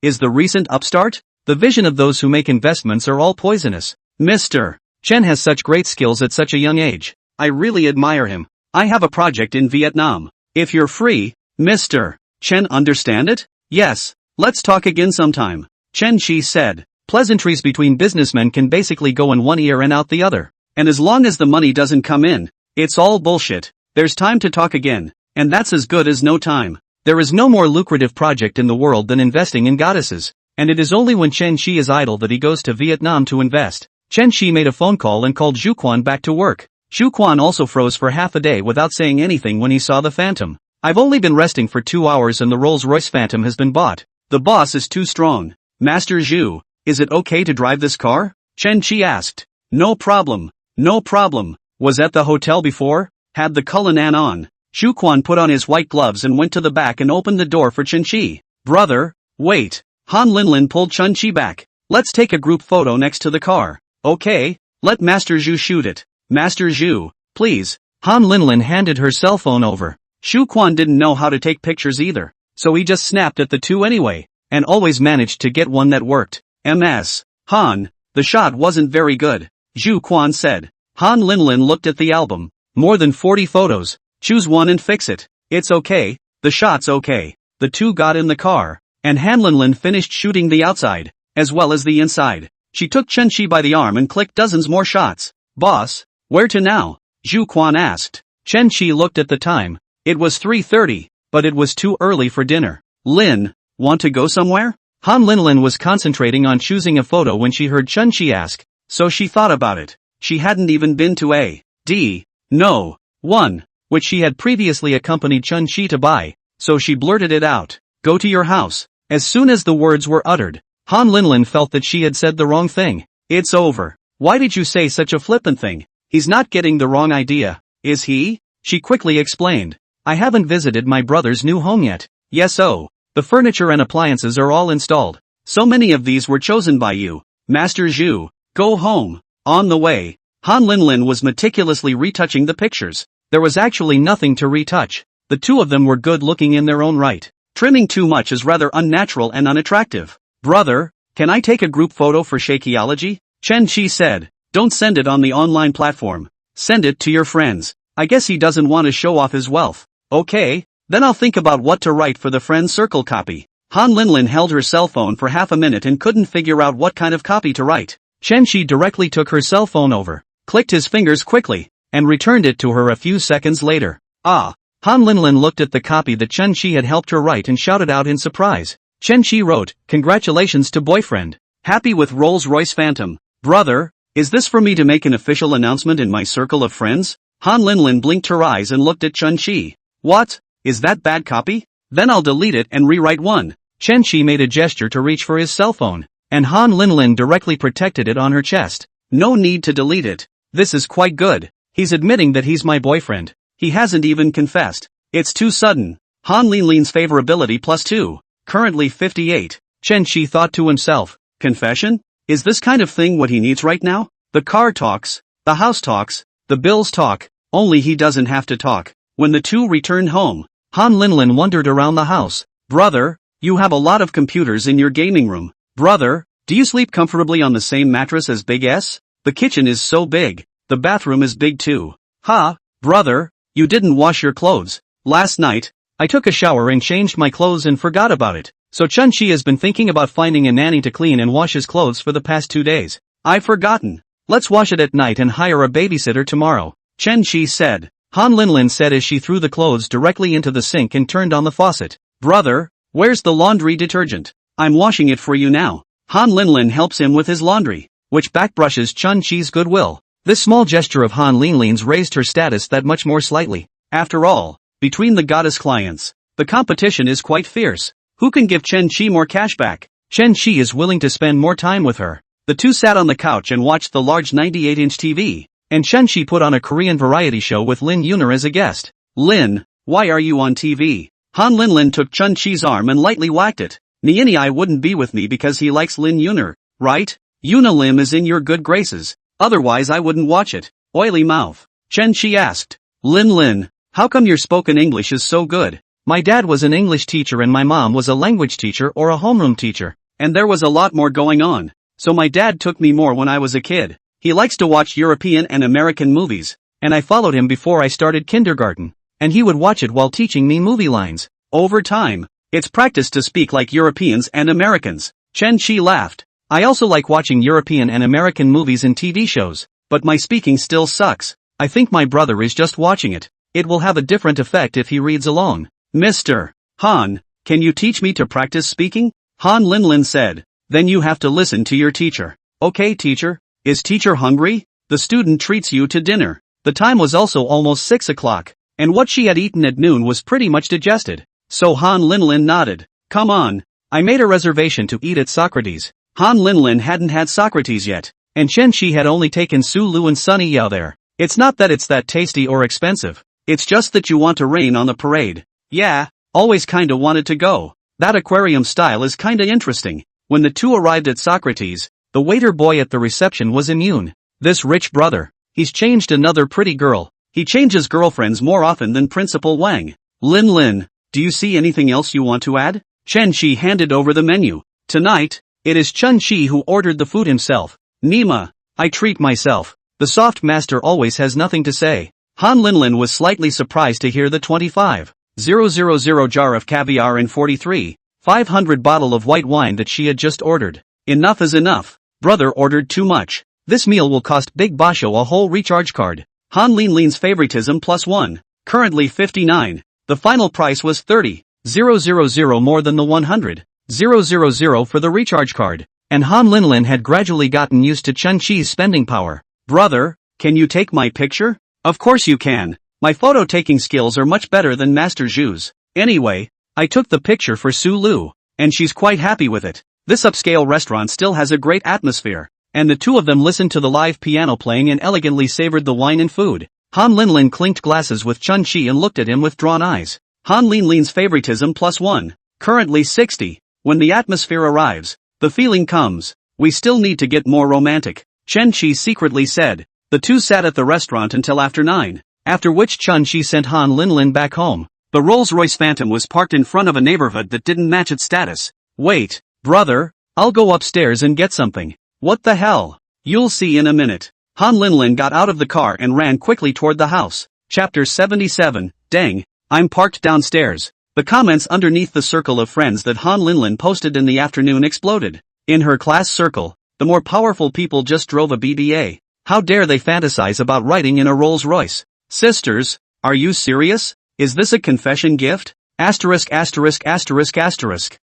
Is the recent upstart? The vision of those who make investments are all poisonous. Mr. Chen has such great skills at such a young age. I really admire him. I have a project in Vietnam. If you're free, Mr. Chen, understand it? Yes, let's talk again sometime. Chen Qi said. Pleasantries between businessmen can basically go in one ear and out the other. And as long as the money doesn't come in, it's all bullshit. There's time to talk again. And that's as good as no time. There is no more lucrative project in the world than investing in goddesses. And it is only when Chen Qi is idle that he goes to Vietnam to invest. Chen Qi made a phone call and called Zhu Quan back to work. Zhu Quan also froze for half a day without saying anything when he saw the Phantom. I've only been resting for 2 hours and the Rolls-Royce Phantom has been bought. The boss is too strong. Master Zhu, is it okay to drive this car? Chen Qi asked. No problem. No problem. Was at the hotel before? Had the Cullinan on. Xu Quan put on his white gloves and went to the back and opened the door for Chen Qi. Brother, wait. Han Linlin pulled Chen Qi back. Let's take a group photo next to the car. Okay, let Master Zhu shoot it. Master Zhu, please. Han Linlin handed her cell phone over. Xu Quan didn't know how to take pictures either, so he just snapped at the two anyway, and always managed to get one that worked. MS. Han, the shot wasn't very good, Xu Quan said. Han Linlin looked at the album. More than 40 photos. Choose one and fix it. It's okay, the shot's okay. The two got in the car, and Han Linlin finished shooting the outside, as well as the inside. She took Chen Qi by the arm and clicked dozens more shots. Boss, where to now? Xu Quan asked. Chen Qi looked at the time. It was 3:30, but it was too early for dinner. Lin, want to go somewhere? Han Linlin was concentrating on choosing a photo when she heard Chen Qi ask, so she thought about it. She hadn't even been to a D. No. One, which she had previously accompanied Chen Qi to buy, so she blurted it out. Go to your house. As soon as the words were uttered, Han Linlin felt that she had said the wrong thing. It's over. Why did you say such a flippant thing? He's not getting the wrong idea, is he? She quickly explained. I haven't visited my brother's new home yet. Yes, oh. The furniture and appliances are all installed. So many of these were chosen by you. Master Zhu, go home. On the way, Han Linlin was meticulously retouching the pictures. There was actually nothing to retouch. The two of them were good looking in their own right. Trimming too much is rather unnatural and unattractive. Brother, can I take a group photo for Shakeology? Chen Qi said. Don't send it on the online platform. Send it to your friends. I guess he doesn't want to show off his wealth. Okay, then I'll think about what to write for the friend circle copy. Han Linlin held her cell phone for half a minute and couldn't figure out what kind of copy to write. Chen Qi directly took her cell phone over, clicked his fingers quickly, and returned it to her a few seconds later. Ah! Han Linlin looked at the copy that Chen Qi had helped her write and shouted out in surprise. Chen Qi wrote, congratulations to boyfriend. Happy with Rolls-Royce Phantom. Brother, is this for me to make an official announcement in my circle of friends? Han Linlin blinked her eyes and looked at Chen Qi. What? Is that bad copy? Then I'll delete it and rewrite one. Chen Qi made a gesture to reach for his cell phone, and Han Linlin directly protected it on her chest. No need to delete it. This is quite good. He's admitting that he's my boyfriend. He hasn't even confessed. It's too sudden. Han Linlin's favorability +2. Currently 58. Chen Qi thought to himself. Confession? Is this kind of thing what he needs right now? The car talks. The house talks. The bills talk. Only he doesn't have to talk. When the two returned home, Han Linlin wandered around the house. Brother, you have a lot of computers in your gaming room. Brother, do you sleep comfortably on the same mattress as Big S? The kitchen is so big. The bathroom is big too. Ha, brother, you didn't wash your clothes. Last night, I took a shower and changed my clothes and forgot about it. So Chen Qi has been thinking about finding a nanny to clean and wash his clothes for the past 2 days. I've forgotten. Let's wash it at night and hire a babysitter tomorrow. Chen Qi said. Han Linlin said as she threw the clothes directly into the sink and turned on the faucet. Brother, where's the laundry detergent? I'm washing it for you now. Han Linlin helps him with his laundry, which backbrushes Chen Qi's goodwill. This small gesture of Han Linlin's raised her status that much more slightly. After all, between the goddess clients, the competition is quite fierce. Who can give Chen Qi more cash back? Chen Qi is willing to spend more time with her. The two sat on the couch and watched the large 98-inch TV. And Chen Qi put on a Korean variety show with Lin Yuner as a guest. Lin, why are you on TV? Han Linlin took Chen Qi's arm and lightly whacked it. I wouldn't be with me because he likes Lin Yuner, right? Yuna Lim is in your good graces. Otherwise I wouldn't watch it. Oily mouth. Chen Qi asked. Lin, how come your spoken English is so good? My dad was an English teacher and my mom was a language teacher or a homeroom teacher. And there was a lot more going on. So my dad took me more when I was a kid. He likes to watch European and American movies, and I followed him before I started kindergarten, and he would watch it while teaching me movie lines. Over time, it's practice to speak like Europeans and Americans. Chen Qi laughed. I also like watching European and American movies and TV shows, but my speaking still sucks. I think my brother is just watching it. It will have a different effect if he reads along. Mr. Han, can you teach me to practice speaking? Han Linlin said. Then you have to listen to your teacher. Okay, teacher. Is teacher hungry? The student treats you to dinner. The time was also almost 6 o'clock. and what she had eaten at noon was pretty much digested. So Han Linlin nodded. Come on. I made a reservation to eat at Socrates. Han Linlin hadn't had Socrates yet, and Chen Shi had only taken Su Lu and Sunny Yao there. It's not that it's that tasty or expensive. It's just that you want to rain on the parade. Yeah, always kinda wanted to go. That aquarium style is kinda interesting. When the two arrived at Socrates, the waiter boy at the reception was immune. This rich brother. He's changed another pretty girl. He changes girlfriends more often than Principal Wang. Lin, do you see anything else you want to add? Chen Shi handed over the menu. Tonight, it is Chen Shi who ordered the food himself. Nima, I treat myself. The soft master always has nothing to say. Han Linlin was slightly surprised to hear the 25,000 jar of caviar and 43,500 bottle of white wine that she had just ordered. Enough is enough. Brother ordered too much. This meal will cost Big Basho a whole recharge card. Han Linlin's favoritism +1. Currently 59. The final price was 30,000 more than the 100,000 for the recharge card. And Han Linlin had gradually gotten used to Chen Shi's spending power. Brother, can you take my picture? Of course you can. My photo-taking skills are much better than Master Zhu's. Anyway, I took the picture for Su Lu, and she's quite happy with it. This upscale restaurant still has a great atmosphere, and the two of them listened to the live piano playing and elegantly savored the wine and food. Han Linlin clinked glasses with Chen Shi and looked at him with drawn eyes. Han Linlin's favoritism +1. Currently 60. When the atmosphere arrives, the feeling comes. We still need to get more romantic, Chen Shi secretly said. The two sat at the restaurant until after 9, after which Chen Shi sent Han Linlin back home. The Rolls-Royce Phantom was parked in front of a neighborhood that didn't match its status. Wait, brother, I'll go upstairs and get something. What the hell? You'll see in a minute. Han Linlin got out of the car and ran quickly toward the house. Chapter 77, Dang, I'm parked downstairs. The comments underneath the circle of friends that Han Linlin posted in the afternoon exploded. In her class circle, the more powerful people just drove a BBA. How dare they fantasize about riding in a Rolls-Royce? Sisters, are you serious? Is this a confession gift?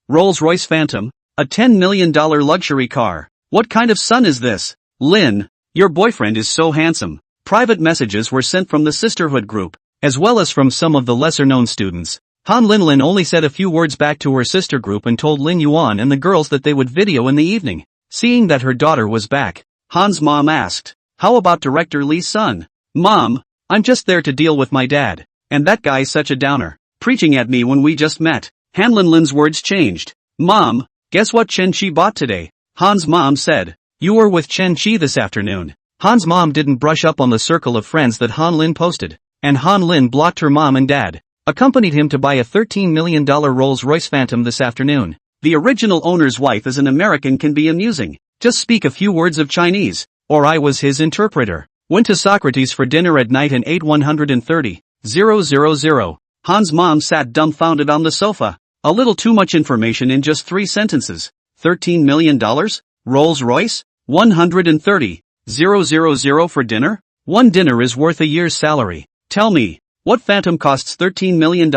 Rolls-Royce Phantom, a $10 million luxury car. What kind of son is this? Lin, your boyfriend is so handsome. Private messages were sent from the sisterhood group, as well as from some of the lesser-known students. Han Linlin only said a few words back to her sister group and told Lin Yuan and the girls that they would video in the evening. Seeing that her daughter was back, Han's mom asked, how about Director Lee's son? Mom, I'm just there to deal with my dad. And that guy's such a downer, preaching at me when we just met. Han Linlin's words changed. Mom, guess what Chen Shi bought today? Han's mom said, you were with Chen Shi this afternoon. Han's mom didn't brush up on the circle of friends that Han Lin posted, and Han Lin blocked her mom and dad, accompanied him to buy a $13 million Rolls-Royce Phantom this afternoon. The original owner's wife as an American can be amusing. Just speak a few words of Chinese, or I was his interpreter. Went to Socrates for dinner at night and ate 130,000. Han's mom sat dumbfounded on the sofa. A little too much information in just 3 sentences. $13 million? Rolls-Royce? 130,000 for dinner? One dinner is worth a year's salary. Tell me, what phantom costs $13 million?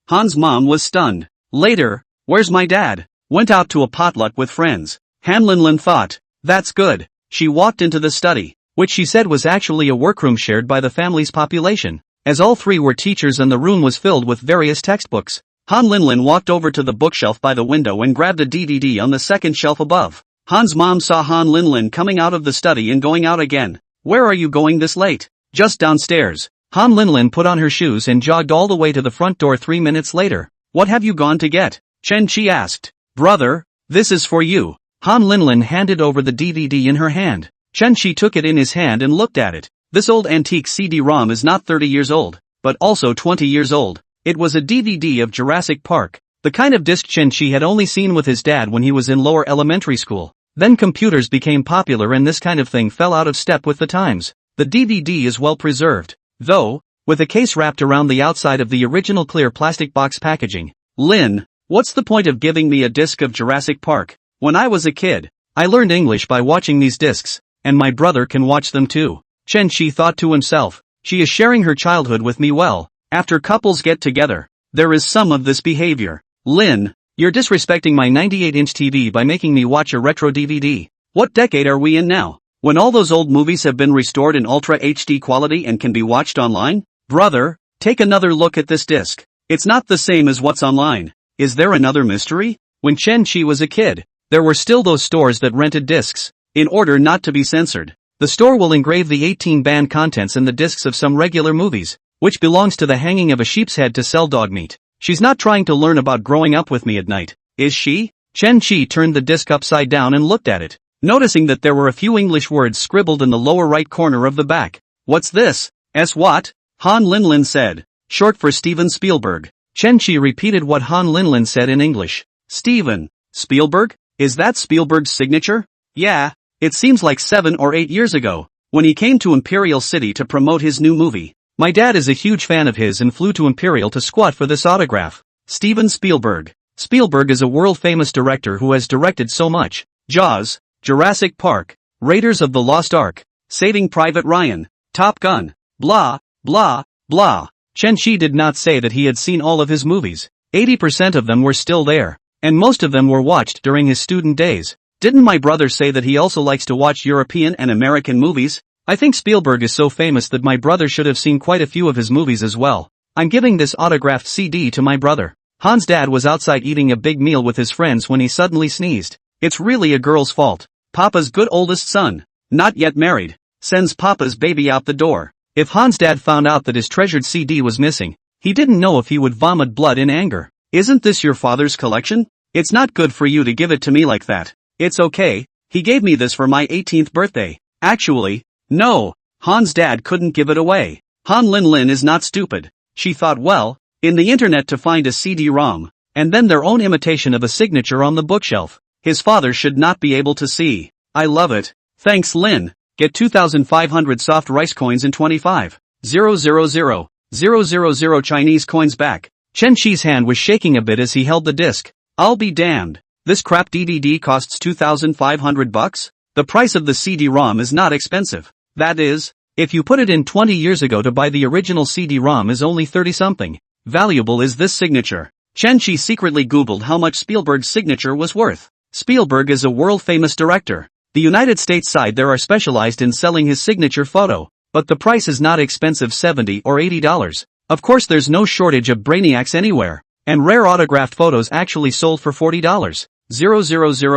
Han's mom was stunned. Later, where's my dad? Went out to a potluck with friends. Han Linlin thought, that's good. She walked into the study, which she said was actually a workroom shared by the family's population, as all 3 were teachers and the room was filled with various textbooks. Han Linlin walked over to the bookshelf by the window and grabbed a DVD on the second shelf above. Han's mom saw Han Linlin coming out of the study and going out again. Where are you going this late? Just downstairs. Han Linlin put on her shoes and jogged all the way to the front door 3 minutes later. What have you gone to get? Chen Chi asked. Brother, this is for you. Han Linlin handed over the DVD in her hand. Chen Chi took it in his hand and looked at it. This old antique CD-ROM is not 30 years old, but also 20 years old. It was a DVD of Jurassic Park, the kind of disc Chen Chi had only seen with his dad when he was in lower elementary school. Then computers became popular and this kind of thing fell out of step with the times. The DVD is well preserved, though, with a case wrapped around the outside of the original clear plastic box packaging. Lin, what's the point of giving me a disc of Jurassic Park? When I was a kid, I learned English by watching these discs, and my brother can watch them too. Chen Chi thought to himself, she is sharing her childhood with me well. After couples get together, there is some of this behavior. Lin, you're disrespecting my 98-inch TV by making me watch a retro DVD. What decade are we in now? When all those old movies have been restored in Ultra HD quality and can be watched online? Brother, Take another look at this disc. It's not the same as what's online. Is there another mystery? When Chen Chi was a kid, there were still those stores that rented discs. In order not to be censored, the store will engrave the 18 banned contents in the discs of some regular movies, which belongs to the hanging of a sheep's head to sell dog meat. She's not trying to learn about growing up with me at night, is she? Chen Chi turned the disc upside down and looked at it, noticing that there were a few English words scribbled in the lower right corner of the back. What's this? What? Han Linlin said. Short for Steven Spielberg. Chen Chi repeated what Han Linlin said in English. Steven Spielberg? Is that Spielberg's signature? Yeah, it seems like 7 or 8 years ago, when he came to Imperial City to promote his new movie. My dad is a huge fan of his and flew to Imperial to squat for this autograph. Steven Spielberg. Spielberg is a world-famous director who has directed so much. Jaws, Jurassic Park, Raiders of the Lost Ark, Saving Private Ryan, Top Gun, blah, blah, blah. Chen Chi did not say that he had seen all of his movies. 80% of them were still there, and most of them were watched during his student days. Didn't my brother say that he also likes to watch European and American movies? I think Spielberg is so famous that my brother should have seen quite a few of his movies as well. I'm giving this autographed CD to my brother. Han's dad was outside eating a big meal with his friends when he suddenly sneezed. It's really a girl's fault. Papa's good oldest son, not yet married, sends Papa's baby out the door. If Han's dad found out that his treasured CD was missing, he didn't know if he would vomit blood in anger. Isn't this your father's collection? It's not good for you to give it to me like that. It's okay, he gave me this for my 18th birthday. Actually, no, Han's dad couldn't give it away. Han Linlin is not stupid. She thought, well, in the internet to find a CD-ROM, and then their own imitation of a signature on the bookshelf. His father should not be able to see. I love it. Thanks, Lin. Get 2,500 soft rice coins and 25,000 Chinese coins back. Chen Chi's hand was shaking a bit as he held the disc. I'll be damned. This crap DVD costs 2,500 bucks? The price of the CD-ROM is not expensive. That is, if you put it in 20 years ago to buy the original CD-ROM is only 30-something. Valuable is this signature. Chen Chi secretly Googled how much Spielberg's signature was worth. Spielberg is a world-famous director. The United States side there are specialized in selling his signature photo, but the price is not expensive, $70 or $80. Of course there's no shortage of brainiacs anywhere, and rare autographed photos actually sold for $40.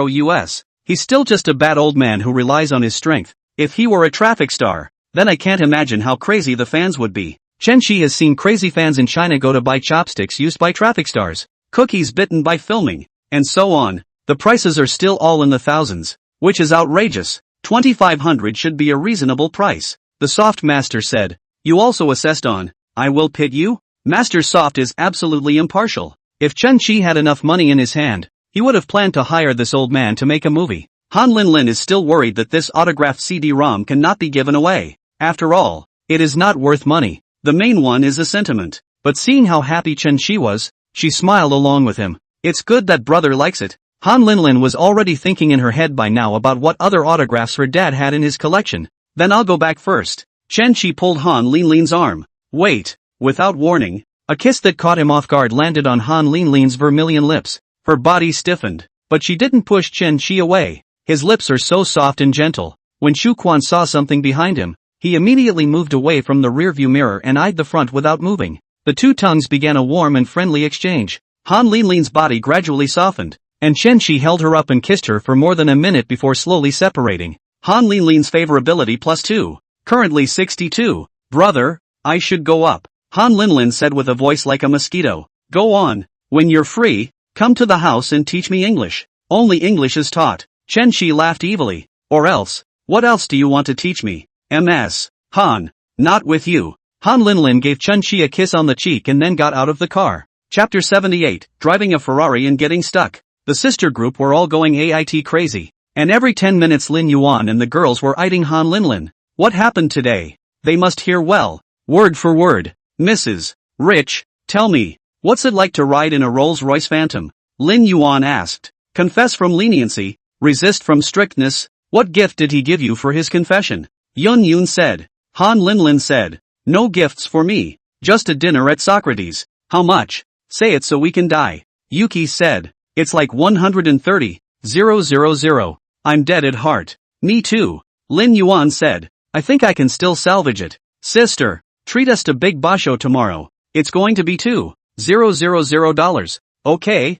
US. He's still just a bad old man who relies on his strength. If he were a traffic star, then I can't imagine how crazy the fans would be. Chen Chi has seen crazy fans in China go to buy chopsticks used by traffic stars, cookies bitten by filming, and so on. The prices are still all in the thousands, which is outrageous. 2,500 should be a reasonable price. The Soft Master said. You also assessed on. I will pit you? Master Soft is absolutely impartial. If Chen Chi had enough money in his hand, he would have planned to hire this old man to make a movie. Han Linlin is still worried that this autographed CD-ROM cannot be given away. After all, it is not worth money. The main one is a sentiment. But seeing how happy Chen Chi was, she smiled along with him. It's good that brother likes it. Han Linlin was already thinking in her head by now about what other autographs her dad had in his collection. Then I'll go back first. Chen Chi pulled Han Linlin's arm. Wait. Without warning, a kiss that caught him off guard landed on Han Linlin's vermilion lips. Her body stiffened, but she didn't push Chen Chi away. His lips are so soft and gentle. When Shu Quan saw something behind him, he immediately moved away from the rearview mirror and eyed the front without moving. The two tongues began a warm and friendly exchange. Han Linlin's body gradually softened, and Chen Chi held her up and kissed her for more than a minute before slowly separating. Han Linlin's favorability +2. Currently 62. Brother, I should go up. Han Linlin said with a voice like a mosquito. Go on. When you're free, come to the house and teach me English. Only English is taught. Chen Chi laughed evilly. Or else, what else do you want to teach me? MS. Han. Not with you. Han Linlin gave Chen Chi a kiss on the cheek and then got out of the car. Chapter 78, Driving a Ferrari and Getting Stuck. The sister group were all going AIT crazy, and every 10 minutes Lin Yuan and the girls were eyeing Han Linlin. What happened today? They must hear well. Word for word. Mrs. Rich, tell me, what's it like to ride in a Rolls-Royce Phantom? Lin Yuan asked. Confess from leniency, resist from strictness. What gift did he give you for his confession? Yun Yun said. Han Linlin said. No gifts for me, just a dinner at Socrates. How much? Say it so we can die. Yuki said. It's like 130,000. I'm dead at heart. Me too. Lin Yuan said. I think I can still salvage it. Sister, treat us to Big Basho tomorrow. It's going to be $2,000. Okay.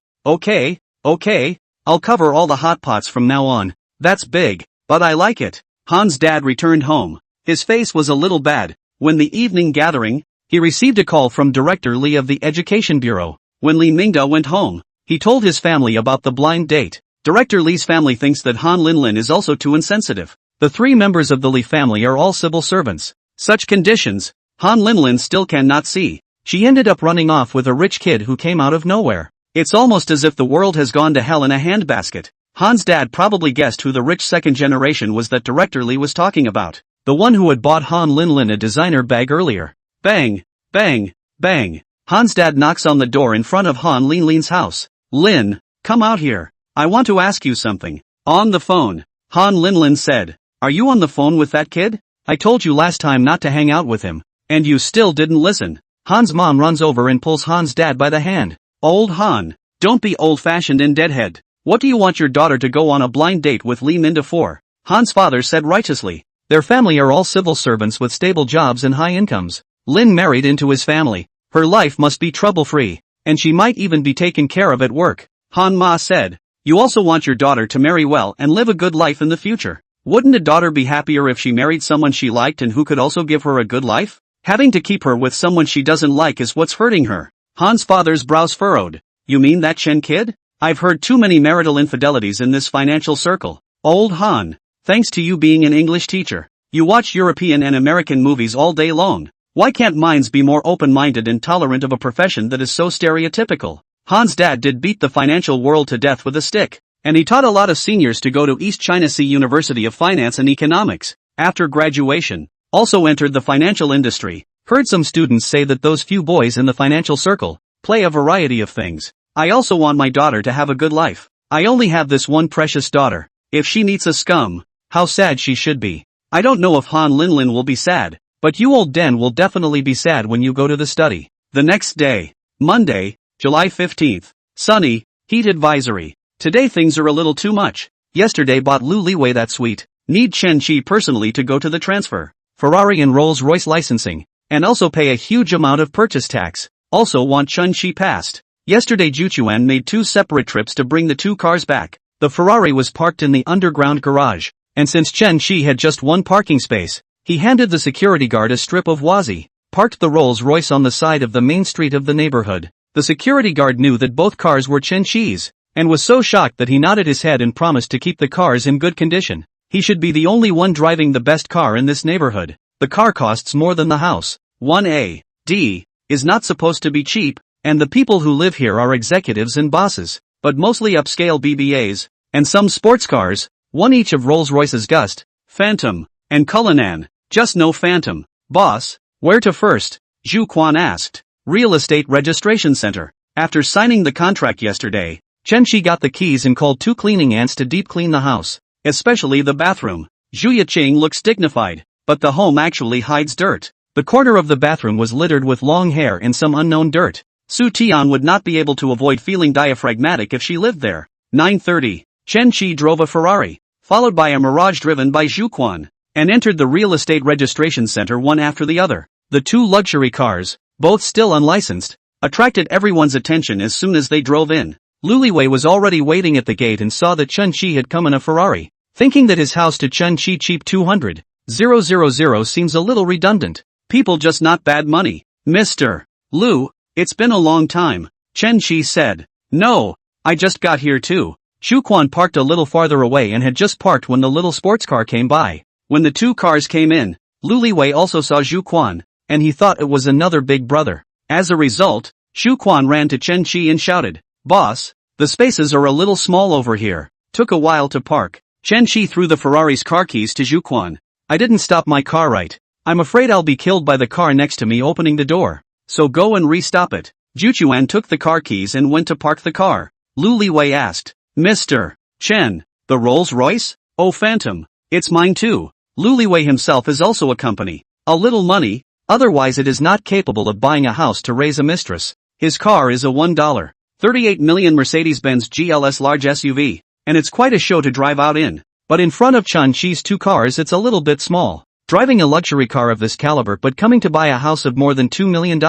I'll cover all the hot pots from now on. That's big, but I like it. Han's dad returned home. His face was a little bad. When the evening gathering, he received a call from Director Lee of the Education Bureau. When Lee Mingda went home, he told his family about the blind date. Director Lee's family thinks that Han Linlin is also too insensitive. The 3 members of the Lee family are all civil servants. Such conditions, Han Linlin still cannot see. She ended up running off with a rich kid who came out of nowhere. It's almost as if the world has gone to hell in a handbasket. Han's dad probably guessed who the rich second generation was that Director Lee was talking about. The one who had bought Han Linlin a designer bag earlier. Bang, bang, bang. Han's dad knocks on the door in front of Han Linlin's house. Lin, come out here. I want to ask you something. On the phone, Han Linlin said, "Are you on the phone with that kid? I told you last time not to hang out with him, and you still didn't listen." Han's mom runs over and pulls Han's dad by the hand. Old Han, don't be old-fashioned and deadhead. What do you want your daughter to go on a blind date with Lee Minda for? Han's father said righteously. Their family are all civil servants with stable jobs and high incomes. Lin married into his family. Her life must be trouble-free, and she might even be taken care of at work. Han Ma said, "You also want your daughter to marry well and live a good life in the future. Wouldn't a daughter be happier if she married someone she liked and who could also give her a good life? Having to keep her with someone she doesn't like is what's hurting her." Han's father's brows furrowed. "You mean that Chen kid? I've heard too many marital infidelities in this financial circle." Old Han, thanks to you being an English teacher, you watch European and American movies all day long. Why can't minds be more open-minded and tolerant of a profession that is so stereotypical? Han's dad did beat the financial world to death with a stick, and he taught a lot of seniors to go to East China Sea University of Finance and Economics. After graduation, also entered the financial industry. Heard some students say that those few boys in the financial circle play a variety of things. I also want my daughter to have a good life. I only have this one precious daughter. If she meets a scum, how sad she should be. I don't know if Han Linlin will be sad, but you old Den will definitely be sad when you go to the study. The next day, Monday, July 15th, sunny, heat advisory. Today things are a little too much. Yesterday bought Lu Liwei that sweet. Need Chen Qi personally to go to the transfer. Ferrari and Rolls-Royce licensing. And also pay a huge amount of purchase tax. Also want Chen Qi passed. Yesterday Juchuan made 2 separate trips to bring the 2 cars back. The Ferrari was parked in the underground garage. And since Chen Qi had just 1 parking space, he handed the security guard a strip of wazi. Parked the Rolls-Royce on the side of the main street of the neighborhood. The security guard knew that both cars were Chen Qi's, and was so shocked that he nodded his head and promised to keep the cars in good condition. He should be the only one driving the best car in this neighborhood. The car costs more than the house. 1A, D, is not supposed to be cheap, and the people who live here are executives and bosses, but mostly upscale BBAs, and some sports cars, 1 each of Rolls-Royce's Gust, Phantom, and Cullinan. Just no Phantom. Boss, where to first? Zhu Quan asked. Real Estate Registration Center. After signing the contract yesterday, Chen Qi got the keys and called 2 cleaning ants to deep clean the house, especially the bathroom. Zhu Yaqing looks dignified, but the home actually hides dirt. The corner of the bathroom was littered with long hair and some unknown dirt. Su Tian would not be able to avoid feeling diaphragmatic if she lived there. 9:30. Chen Qi drove a Ferrari, followed by a Mirage driven by Zhu Quan, and entered the real estate registration center one after the other. The 2 luxury cars, both still unlicensed, attracted everyone's attention as soon as they drove in. Lu Liwei was already waiting at the gate and saw that Chen Qi had come in a Ferrari, thinking that his house to Chen Qi cheap 200,000 seems a little redundant. People just not bad money. Mr. Lu, it's been a long time, Chen Qi said. No, I just got here too. Zhu Quan parked a little farther away and had just parked when the little sports car came by. When the 2 cars came in, Lu Liwei also saw Zhu Quan, and he thought it was another big brother. As a result, Zhu Quan ran to Chen Qi and shouted, "Boss, the spaces are a little small over here." Took a while to park. Chen Qi threw the Ferrari's car keys to Zhu Quan. "I didn't stop my car right. I'm afraid I'll be killed by the car next to me opening the door. So go and re-stop it." Juchuan took the car keys and went to park the car. Lu Liwei asked, "Mr. Chen, the Rolls-Royce? Oh Phantom, it's mine too." Lu Liwei himself is also a company. A little money, otherwise it is not capable of buying a house to raise a mistress. His car is a $1.38 million Mercedes-Benz GLS large SUV, and it's quite a show to drive out in. But in front of Chen Qi's 2 cars it's a little bit small. Driving a luxury car of this caliber but coming to buy a house of more than $2 million.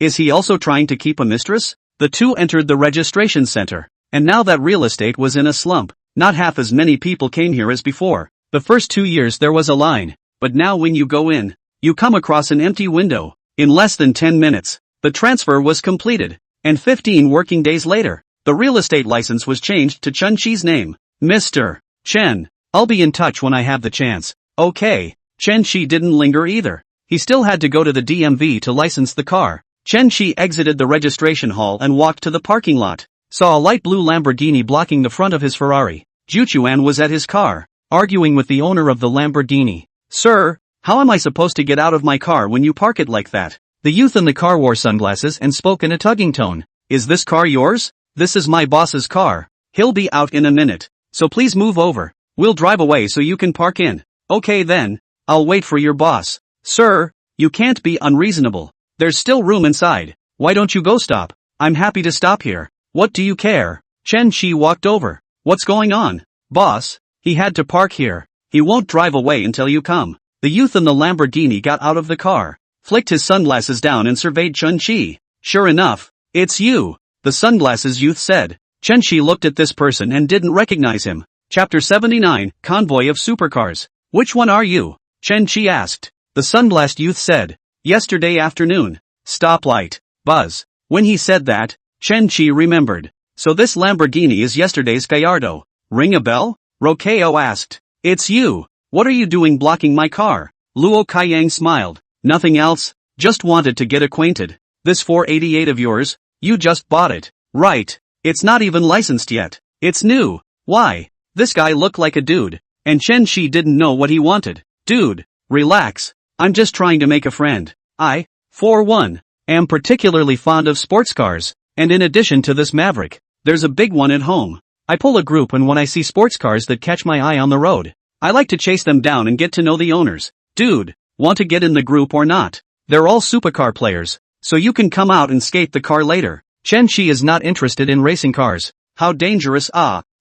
Is he also trying to keep a mistress? The two entered the registration center. And now that real estate was in a slump, not half as many people came here as before. The first 2 years there was a line, but now when you go in, you come across an empty window. In less than 10 minutes, the transfer was completed, and 15 working days later, the real estate license was changed to Chun Chi's name. Mr. Chen, I'll be in touch when I have the chance. Okay. Chen Chi didn't linger either. He still had to go to the DMV to license the car. Chen Chi exited the registration hall and walked to the parking lot. Saw a light blue Lamborghini blocking the front of his Ferrari. Zhu Chuan was at his car, arguing with the owner of the Lamborghini. Sir, how am I supposed to get out of my car when you park it like that? The youth in the car wore sunglasses and spoke in a tugging tone. Is this car yours? This is my boss's car. He'll be out in a minute. So please move over. We'll drive away so you can park in. Okay then. I'll wait for your boss. Sir, you can't be unreasonable. There's still room inside. Why don't you go stop? I'm happy to stop here. What do you care? Chen Chi walked over. What's going on? Boss, he had to park here. He won't drive away until you come. The youth in the Lamborghini got out of the car, flicked his sunglasses down and surveyed Chen Chi. Sure enough, it's you, the sunglasses youth said. Chen Chi looked at this person and didn't recognize him. Chapter 79, Convoy of Supercars. Which one are you? Chen Chi asked. The sunglassed youth said. Yesterday afternoon. Stoplight. Buzz. When he said that, Chen Chi remembered. So this Lamborghini is yesterday's Gallardo. Ring a bell? Rokeo asked. It's you. What are you doing blocking my car? Luo Kaiyang smiled. Nothing else, just wanted to get acquainted. This 488 of yours, you just bought it. Right. It's not even licensed yet. It's new. Why? This guy looked like a dude. And Chen Chi didn't know what he wanted. Dude, relax. I'm just trying to make a friend. I, for one, am particularly fond of sports cars. And in addition to this Maverick, there's a big one at home. I pull a group and when I see sports cars that catch my eye on the road, I like to chase them down and get to know the owners. Dude, want to get in the group or not? They're all supercar players, so you can come out and skate the car later. Chen Chi is not interested in racing cars. How dangerous,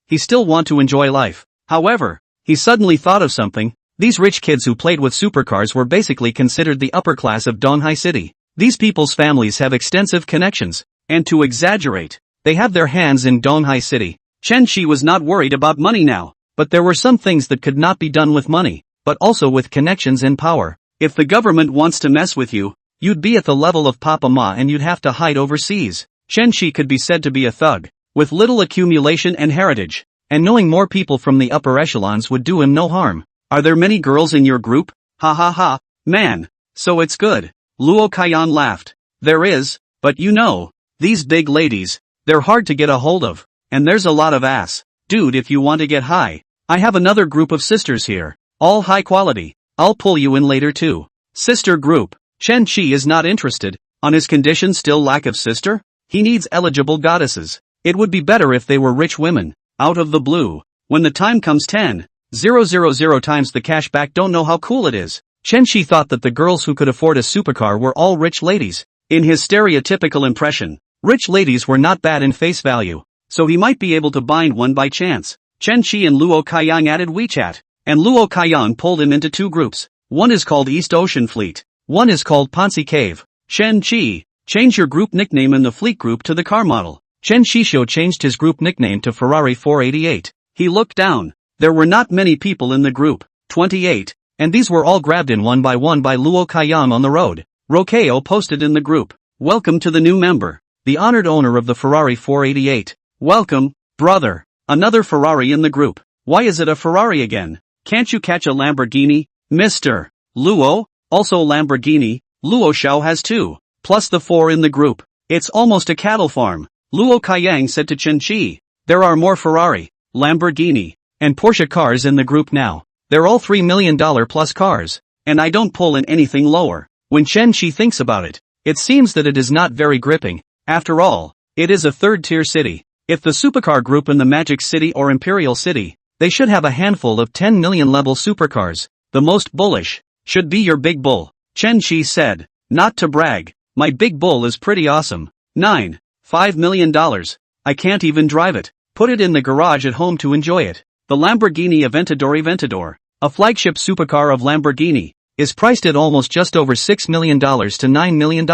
he still want to enjoy life. However, he suddenly thought of something. These rich kids who played with supercars were basically considered the upper class of Donghai City. These people's families have extensive connections, and to exaggerate, they have their hands in Donghai City. Chen Chi was not worried about money now, but there were some things that could not be done with money, but also with connections and power. If the government wants to mess with you, you'd be at the level of Papa Ma and you'd have to hide overseas. Chen Chi could be said to be a thug, with little accumulation and heritage, and knowing more people from the upper echelons would do him no harm. Are there many girls in your group? Ha ha ha, man. So it's good. Luo Kaiyan laughed. There is, but you know, these big ladies, they're hard to get a hold of, and there's a lot of ass. Dude, if you want to get high, I have another group of sisters here, all high quality. I'll pull you in later too. Sister group. Chen Chi is not interested. On his condition still lack of sister? He needs eligible goddesses. It would be better if they were rich women. Out of the blue. When the time comes 10,000 times the cash back, don't know how cool it is. Chen Chi thought that the girls who could afford a supercar were all rich ladies. In his stereotypical impression, rich ladies were not bad in face value, so he might be able to bind one by chance. Chen Chi and Luo Kaiyang added WeChat, and Luo Kaiyang pulled him into two groups. One is called East Ocean Fleet. One is called Ponzi Cave. Chen Chi, change your group nickname in the fleet group to the car model. Chen Shishio changed his group nickname to Ferrari 488. He looked down. There were not many people in the group, 28, and these were all grabbed in one by Luo Kaiyang on the road. Rokeo posted in the group. Welcome to the new member, the honored owner of the Ferrari 488. Welcome, brother. Another Ferrari in the group. Why is it a Ferrari again? Can't you catch a Lamborghini? Mr. Luo, also Lamborghini. Luo Xiao has two, plus the 4 in the group. It's almost a cattle farm. Luo Kaiyang said to Chen Chi. There are more Ferrari, Lamborghini, and Porsche cars in the group now. They're all $3 million plus cars, and I don't pull in anything lower. When Chen Chi thinks about it, it seems that it is not very gripping. After all, it is a third-tier city. If the supercar group in the Magic City or Imperial City, they should have a handful of 10 million level supercars. The most bullish should be your big bull. Chen Chi said, not to brag, my big bull is pretty awesome. $5 million. I can't even drive it. Put it in the garage at home to enjoy it. The Lamborghini Aventador, a flagship supercar of Lamborghini, is priced at almost just over $6 million to $9 million.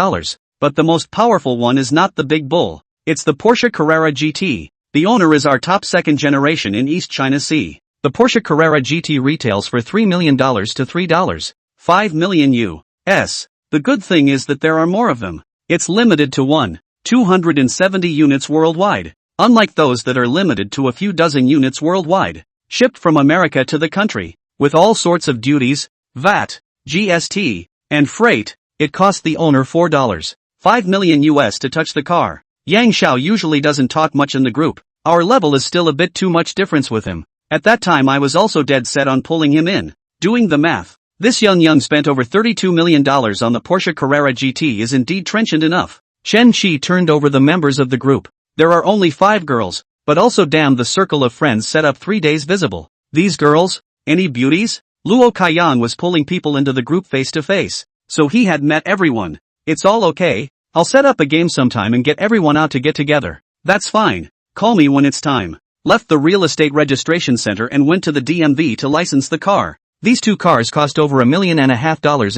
But the most powerful one is not the big bull. It's the Porsche Carrera GT. The owner is our top second generation in East China Sea. The Porsche Carrera GT retails for $3 million to $3.5 million US. The good thing is that there are more of them. It's limited to 270 units worldwide, unlike those that are limited to a few dozen units worldwide, shipped from America to the country, with all sorts of duties, VAT, GST, and freight. It cost the owner $4.5 million US to touch the car. Yang Xiao usually doesn't talk much in the group. Our level is still a bit too much difference with him. At that time I was also dead set on pulling him in. Doing the math, this young spent over $32 million on the Porsche Carrera GT is indeed trenchant enough. Chen Qi turned over the members of the group. There are only 5 girls, but also damn the circle of friends set up 3 days visible. These girls? Any beauties? Luo Kaiyan was pulling people into the group face to face, so he had met everyone. It's all okay. I'll set up a game sometime and get everyone out to get together. That's fine. Call me when it's time. Left the real estate registration center and went to the DMV to license the car. These 2 cars cost over $1.5 million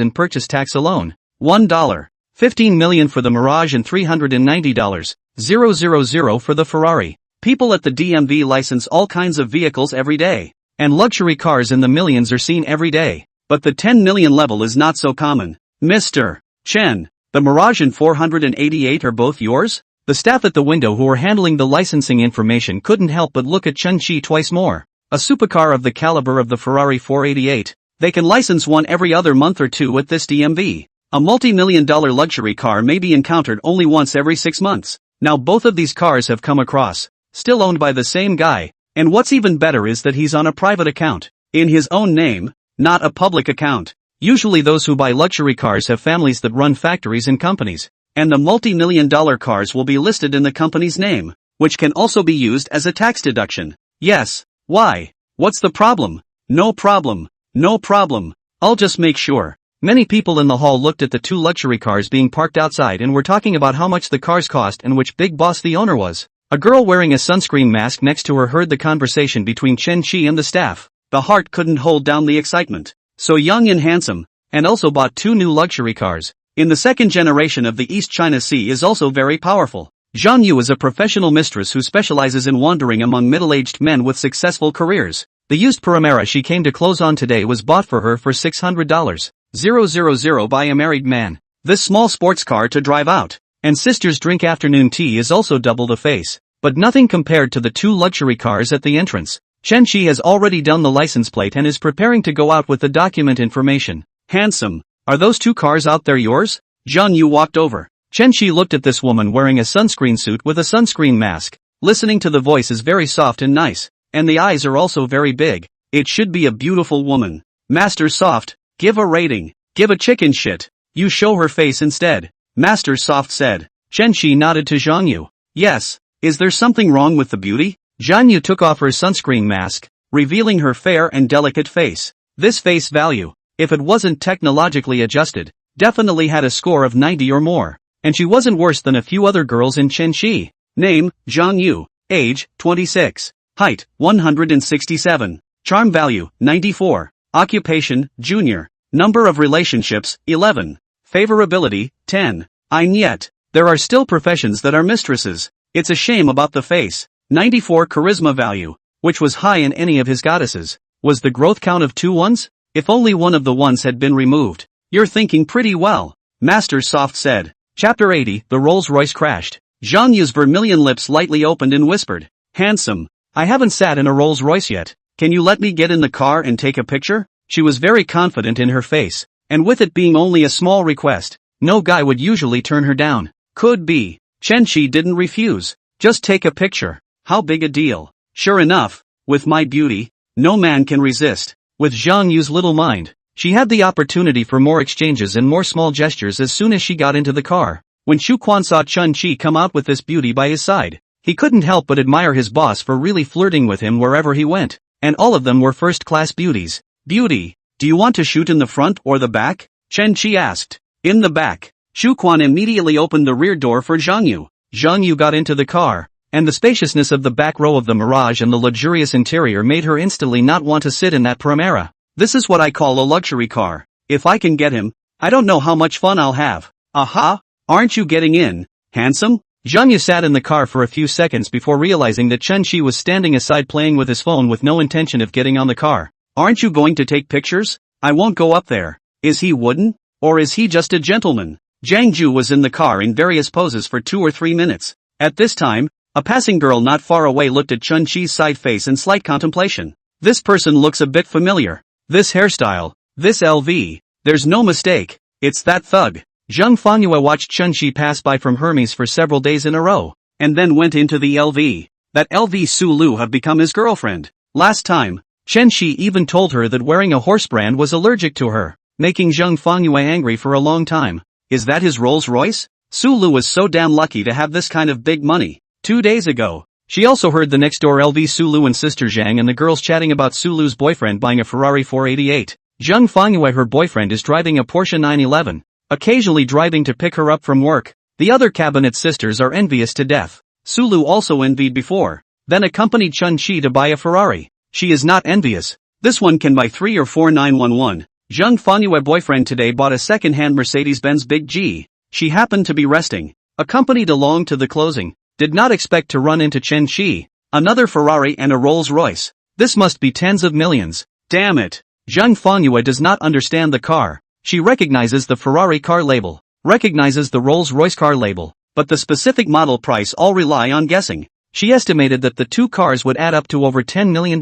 in purchase tax alone. $15 million for the Mirage and $390,000 for the Ferrari. People at the DMV license all kinds of vehicles every day, and luxury cars in the millions are seen every day. But the 10 million level is not so common. Mr. Chen, the Mirage and 488 are both yours? The staff at the window who were handling the licensing information couldn't help but look at Chen Qi twice more. A supercar of the caliber of the Ferrari 488. They can license one every other month or 2 at this DMV. A multi-million-dollar luxury car may be encountered only once every 6 months. Now both of these cars have come across. Still owned by the same guy. And what's even better is that he's on a private account. In his own name, not a public account. Usually those who buy luxury cars have families that run factories and companies. And the multi-million-dollar cars will be listed in the company's name, which can also be used as a tax deduction. Yes. Why? What's the problem? No problem. No problem. I'll just make sure. Many people in the hall looked at the 2 luxury cars being parked outside and were talking about how much the cars cost and which big boss the owner was. A girl wearing a sunscreen mask next to her heard the conversation between Chen Qi and the staff. The heart couldn't hold down the excitement. So young and handsome, and also bought 2 new luxury cars. In the second generation of the East China Sea is also very powerful. Zhang Yu is a professional mistress who specializes in wandering among middle-aged men with successful careers. The used Primera she came to close on today was bought for her for $600,000 by a married man. This small sports car to drive out and sisters drink afternoon tea is also double the face, but nothing compared to the 2 luxury cars at the entrance. Chen Qi has already done the license plate and is preparing to go out with the document information. Handsome. Are those 2 cars out there yours? Zhang Yu walked over. Chen Qi looked at this woman wearing a sunscreen suit with a sunscreen mask. Listening to the voice is very soft and nice, and the eyes are also very big. It should be a beautiful woman. Master Soft, give a rating. Give a chicken shit. You show her face instead. Master Soft said. Chen Qi nodded to Zhang Yu. Yes. Is there something wrong with the beauty? Zhang Yu took off her sunscreen mask, revealing her fair and delicate face. This face value, if it wasn't technologically adjusted, definitely had a score of 90 or more. And she wasn't worse than a few other girls in Chen Qi. Name, Zhang Yu. Age, 26. Height, 167. Charm value, 94. Occupation, junior. Number of relationships, 11. Favorability, 10. Yet, there are still professions that are mistresses. It's a shame about the face. 94 charisma value, which was high in any of his goddesses. Was the growth count of 2 ones? If only one of the ones had been removed. You're thinking pretty well. Master Soft said. Chapter 80, the Rolls-Royce crashed. Zhang Yu's vermilion lips lightly opened and whispered. Handsome. I haven't sat in a Rolls-Royce yet. Can you let me get in the car and take a picture? She was very confident in her face, and with it being only a small request, no guy would usually turn her down. Could be. Chen Qi didn't refuse. Just take a picture. How big a deal? Sure enough, with my beauty, no man can resist. With Zhang Yu's little mind, she had the opportunity for more exchanges and more small gestures as soon as she got into the car. When Xu Quan saw Chen Qi come out with this beauty by his side, he couldn't help but admire his boss for really flirting with him wherever he went. And all of them were first-class beauties. Beauty, do you want to shoot in the front or the back? Chen Qi asked. In the back. Xu Quan immediately opened the rear door for Zhang Yu. Zhang Yu got into the car, and the spaciousness of the back row of the Mirage and the luxurious interior made her instantly not want to sit in that Primera. This is what I call a luxury car. If I can get him, I don't know how much fun I'll have. Aha! Aren't you getting in, handsome? Zhang Yu sat in the car for a few seconds before realizing that Chen Shi was standing aside playing with his phone with no intention of getting on the car. Aren't you going to take pictures? I won't go up there. Is he wooden? Or is he just a gentleman? Zhang Ju was in the car in various poses for 2 or 3 minutes. At this time, a passing girl not far away looked at Chen Shi's side face in slight contemplation. This person looks a bit familiar. This hairstyle, this LV, there's no mistake, it's that thug. Zhang Fanyue watched Chen Shi pass by from Hermes for several days in a row, and then went into the LV. That LV Su Lu have become his girlfriend. Last time, Chen Shi even told her that wearing a horse brand was allergic to her, making Zhang Fanyue angry for a long time. Is that his Rolls Royce? Su Lu was so damn lucky to have this kind of big money. 2 days ago, she also heard the next door LV Su Lu and sister Zhang and the girls chatting about Su Lu's boyfriend buying a Ferrari 488. Zhang Fanyue, her boyfriend, is driving a Porsche 911. Occasionally driving to pick her up from work. The other cabinet sisters are envious to death. Su Lu also envied before, then accompanied Chen Shi to buy a Ferrari. She is not envious. This one can buy 3 or 4 911. Zhang Fanyue boyfriend today bought a second-hand Mercedes-Benz Big G. She happened to be resting, accompanied along to the closing, did not expect to run into Chen Shi, another Ferrari and a Rolls-Royce. This must be tens of millions. Damn it. Zhang Fanyue does not understand the car. She recognizes the Ferrari car label, recognizes the Rolls-Royce car label, but the specific model price all rely on guessing. She estimated that the 2 cars would add up to over $10 million.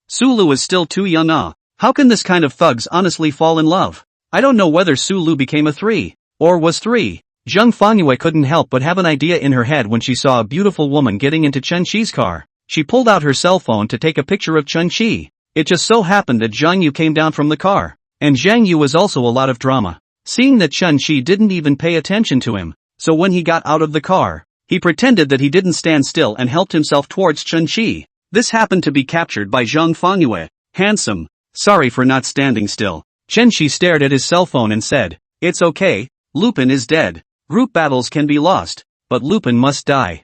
Su Lu is still too young. How can this kind of thugs honestly fall in love? I don't know whether Su Lu became a 3, or was 3. Zhang Fanyue couldn't help but have an idea in her head when she saw a beautiful woman getting into Chen Shi's car. She pulled out her cell phone to take a picture of Chen Shi. It just so happened that Zhang Yu came down from the car. And Zhang Yu was also a lot of drama. Seeing that Chen Shi didn't even pay attention to him, so when he got out of the car, he pretended that he didn't stand still and helped himself towards Chen Shi. This happened to be captured by Zhang Fanyue. Handsome. Sorry for not standing still. Chen Shi stared at his cell phone and said, it's okay, Lupin is dead. Group battles can be lost, but Lupin must die.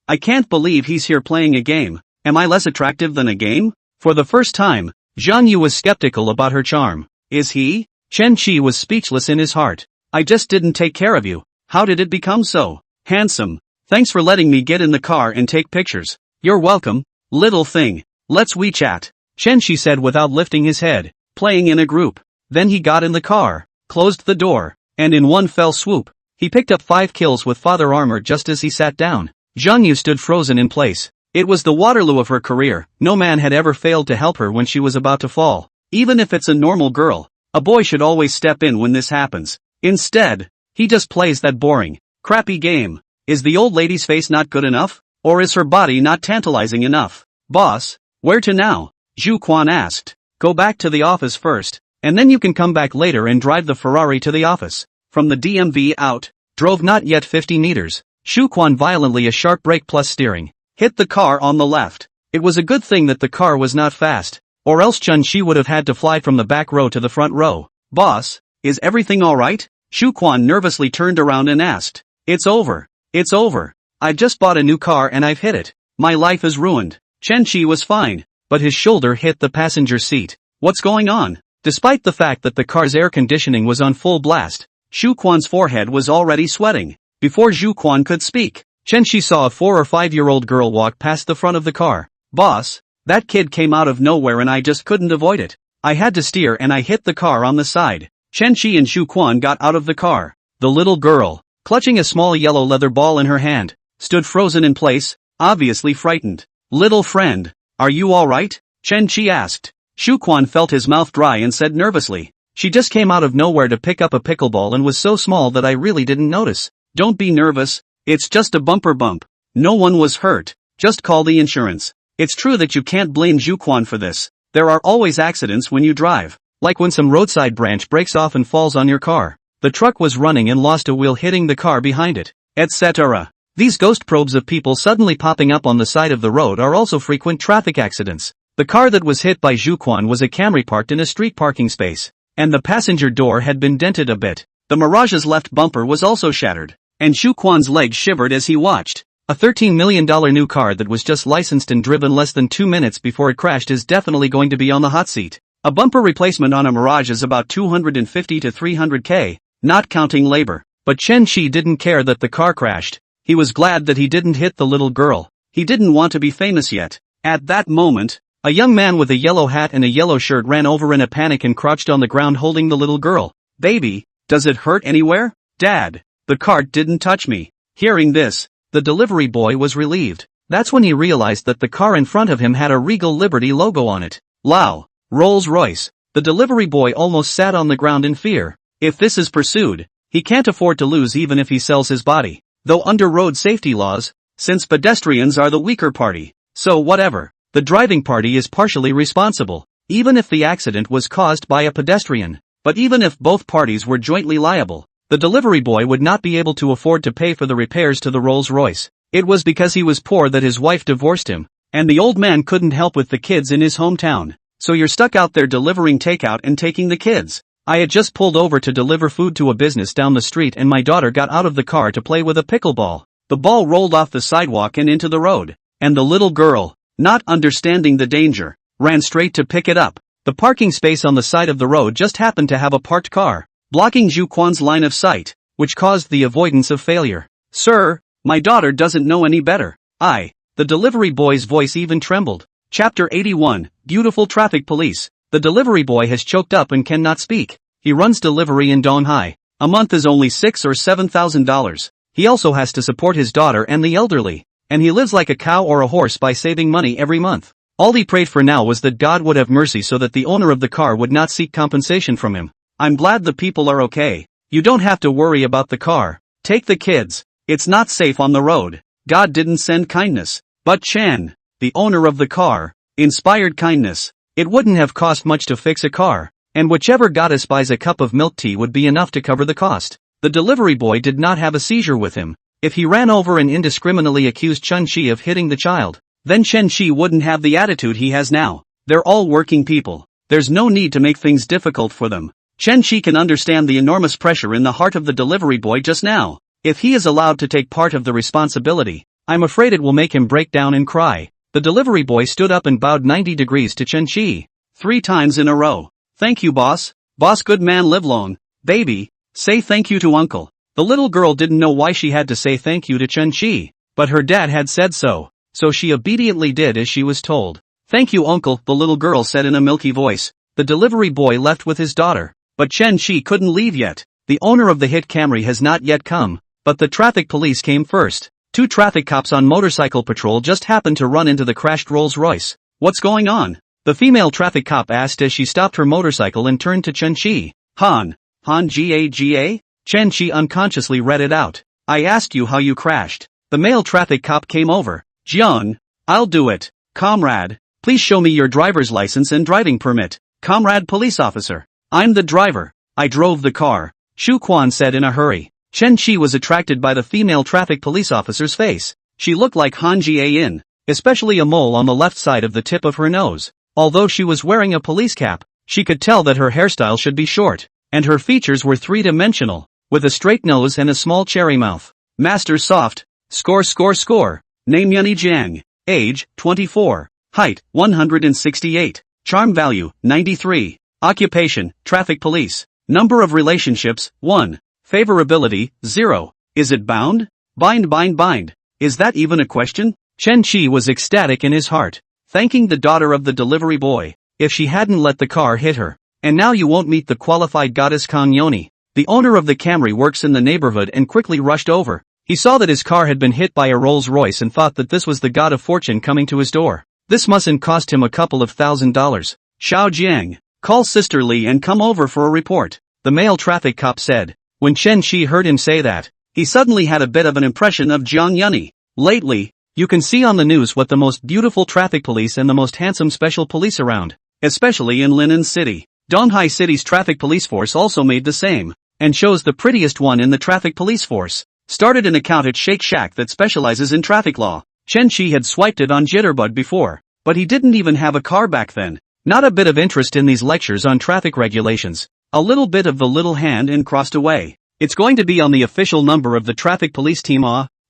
I can't believe he's here playing a game. Am I less attractive than a game? For the first time, Zhang Yu was skeptical about her charm. Is he? Chen Shi was speechless in his heart. I just didn't take care of you. How did it become so handsome? Thanks for letting me get in the car and take pictures. You're welcome, little thing. Let's WeChat. Chen Shi said without lifting his head. Playing in a group. Then he got in the car, closed the door, and in one fell swoop, he picked up 5 kills with father armor just as he sat down. Zhang Yu stood frozen in place. It was the Waterloo of her career. No man had ever failed to help her when she was about to fall. Even if it's a normal girl, a boy should always step in when this happens. Instead, he just plays that boring, crappy game. Is the old lady's face not good enough? Or is her body not tantalizing enough? Boss, where to now? Zhu Quan asked. Go back to the office first, and then you can come back later and drive the Ferrari to the office. From the DMV out, drove not yet 50 meters. Zhu Quan violently a sharp brake plus steering. Hit the car on the left. It was a good thing that the car was not fast, or else Chen Shi would have had to fly from the back row to the front row. Boss, is everything alright? Zhu Quan nervously turned around and asked. It's over. It's over. I just bought a new car and I've hit it. My life is ruined. Chen Shi was fine, but his shoulder hit the passenger seat. What's going on? Despite the fact that the car's air conditioning was on full blast, Zhu Quan's forehead was already sweating. Before Zhu Quan could speak, Chen Shi saw a 4 or 5-year-old girl walk past the front of the car. Boss, that kid came out of nowhere and I just couldn't avoid it. I had to steer and I hit the car on the side. Chen Shi and Zhu Quan got out of the car. The little girl, clutching a small yellow leather ball in her hand, stood frozen in place, obviously frightened. Little friend, are you alright? Chen Shi asked. Zhu Quan felt his mouth dry and said nervously. She just came out of nowhere to pick up a pickleball and was so small that I really didn't notice. Don't be nervous. It's just a bumper bump. No one was hurt. Just call the insurance. It's true that you can't blame Zhu Quan for this. There are always accidents when you drive. Like when some roadside branch breaks off and falls on your car. The truck was running and lost a wheel hitting the car behind it, etc. These ghost probes of people suddenly popping up on the side of the road are also frequent traffic accidents. The car that was hit by Zhu Quan was a Camry parked in a street parking space, and the passenger door had been dented a bit. The Mirage's left bumper was also shattered, and Zhu Quan's leg shivered as he watched. A $13 million new car that was just licensed and driven less than 2 minutes before it crashed is definitely going to be on the hot seat. A bumper replacement on a Mirage is about $250 to $300K, not counting labor. But Chen Shi didn't care that the car crashed. He was glad that he didn't hit the little girl. He didn't want to be famous yet. At that moment, a young man with a yellow hat and a yellow shirt ran over in a panic and crouched on the ground holding the little girl. "Baby, does it hurt anywhere?" "Dad, the cart didn't touch me." Hearing this, the delivery boy was relieved. That's when he realized that the car in front of him had a Regal Liberty logo on it. Wow, Rolls-Royce. The delivery boy almost sat on the ground in fear. If this is pursued, he can't afford to lose even if he sells his body. Though under road safety laws, since pedestrians are the weaker party, so whatever, the driving party is partially responsible, even if the accident was caused by a pedestrian. But even if both parties were jointly liable, the delivery boy would not be able to afford to pay for the repairs to the Rolls-Royce. It was because he was poor that his wife divorced him, and the old man couldn't help with the kids in his hometown. So you're stuck out there delivering takeout and taking the kids. I had just pulled over to deliver food to a business down the street and my daughter got out of the car to play with a pickleball. The ball rolled off the sidewalk and into the road, and the little girl, not understanding the danger, ran straight to pick it up. The parking space on the side of the road just happened to have a parked car, blocking Zhu Quan's line of sight, which caused the avoidance of failure. "Sir, my daughter doesn't know any better." The delivery boy's voice even trembled. Chapter 81, Beautiful Traffic Police. The delivery boy has choked up and cannot speak. He runs delivery in Donghai. A month is only $6,000 or $7,000. He also has to support his daughter and the elderly. And he lives like a cow or a horse by saving money every month. All he prayed for now was that God would have mercy so that the owner of the car would not seek compensation from him. "I'm glad the people are okay. You don't have to worry about the car. Take the kids. It's not safe on the road." God didn't send kindness, but Chen, the owner of the car, inspired kindness. It wouldn't have cost much to fix a car, and whichever goddess buys a cup of milk tea would be enough to cover the cost. The delivery boy did not have a seizure with him. If he ran over and indiscriminately accused Chen Shi of hitting the child, then Chen Shi wouldn't have the attitude he has now. They're all working people. There's no need to make things difficult for them. Chen Shi can understand the enormous pressure in the heart of the delivery boy just now. If he is allowed to take part of the responsibility, I'm afraid it will make him break down and cry. The delivery boy stood up and bowed 90 degrees to Chen Shi. 3 times in a row. "Thank you, boss. Boss, good man, live long. Baby, say thank you to uncle." The little girl didn't know why she had to say thank you to Chen Shi, but her dad had said so, so she obediently did as she was told. "Thank you, uncle," the little girl said in a milky voice. The delivery boy left with his daughter, but Chen Shi couldn't leave yet. The owner of the hit Camry has not yet come, but the traffic police came first. 2 traffic cops on motorcycle patrol just happened to run into the crashed Rolls-Royce. "What's going on?" the female traffic cop asked as she stopped her motorcycle and turned to Chen Shi. Han Ga. Chen Shi unconsciously read it out. "I asked you how you crashed." The male traffic cop came over. "Jiang, I'll do it. Comrade, please show me your driver's license and driving permit." "Comrade police officer, I'm the driver. I drove the car," Zhu Quan said in a hurry. Chen Shi was attracted by the female traffic police officer's face. She looked like Han Jian, especially a mole on the left side of the tip of her nose. Although she was wearing a police cap, she could tell that her hairstyle should be short, and her features were 3-dimensional, with a straight nose and a small cherry mouth. "Master Soft, score. Name Yunyi Jiang, age 24, height 168, charm value 93, occupation traffic police, number of relationships 1. Favorability, 0. Is it bound? Bind. Is that even a question? Chen Shi was ecstatic in his heart, thanking the daughter of the delivery boy. If she hadn't let the car hit her. "And now you won't meet the qualified goddess Kang Yoni." The owner of the Camry works in the neighborhood and quickly rushed over. He saw that his car had been hit by a Rolls-Royce and thought that this was the god of fortune coming to his door. This mustn't cost him a couple of $1,000s. "Xiao Jiang, call Sister Li and come over for a report," the male traffic cop said. When Chen Shi heard him say that, he suddenly had a bit of an impression of Jiang Yunyi. Lately, you can see on the news what the most beautiful traffic police and the most handsome special police around, especially in Linen City. Donghai City's traffic police force also made the same, and chose the prettiest one in the traffic police force. Started an account at Shake Shack that specializes in traffic law. Chen Shi had swiped it on Jitterbug before, but he didn't even have a car back then. Not a bit of interest in these lectures on traffic regulations. A little bit of the little hand and crossed away. It's going to be on the official number of the traffic police team.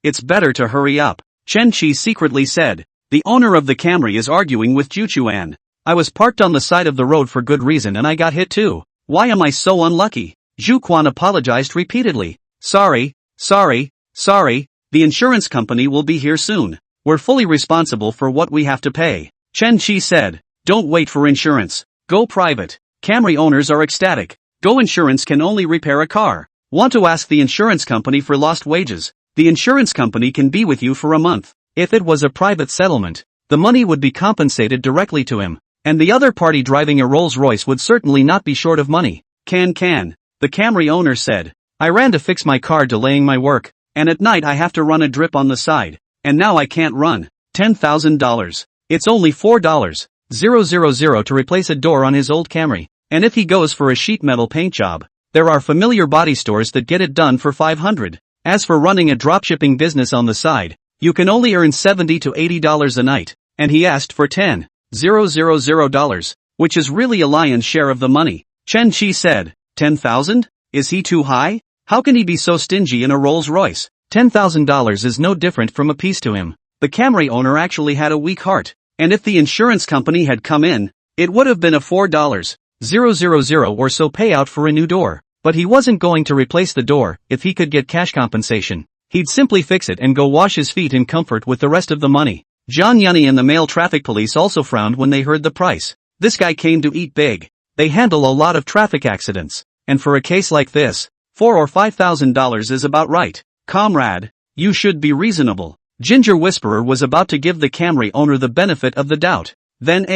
It's better to hurry up, Chen Shi secretly said. The owner of the Camry is arguing with Juchuan. "I was parked on the side of the road for good reason and I got hit too. Why am I so unlucky?" Zhu Quan apologized repeatedly. Sorry, the insurance company will be here soon. We're fully responsible for what we have to pay. Chen Chi said. Don't wait for insurance. Go private. Camry owners are ecstatic. Go insurance can only repair a car. Want to ask the insurance company for lost wages? The insurance company can be with you for a month. If it was a private settlement, the money would be compensated directly to him. And the other party driving a Rolls-Royce would certainly not be short of money. Can. The Camry owner said. I ran to fix my car delaying my work, and at night I have to run a drip on the side. And now I can't run. $10,000. It's only $4,000 to replace a door on his old Camry. And if he goes for a sheet metal paint job, there are familiar body stores that get it done for $500. As for running a dropshipping business on the side, you can only earn $70 to $80 a night. And he asked for $10,000, which is really a lion's share of the money. Chen Chi said, 10,000? Is he too high? How can he be so stingy in a Rolls-Royce? $10,000 is no different from a piece to him. The Camry owner actually had a weak heart. And if the insurance company had come in, it would have been a $4,000 or so payout for a new door. But he wasn't going to replace the door if he could get cash compensation. He'd simply fix it and go wash his feet in comfort with the rest of the money. John Yunny and the male traffic police also frowned when they heard the price. This guy came to eat big. They handle a lot of traffic accidents. And for a case like this, $4,000 or $5,000 is about right. Comrade, you should be reasonable. Ginger Whisperer was about to give the Camry owner the benefit of the doubt. Then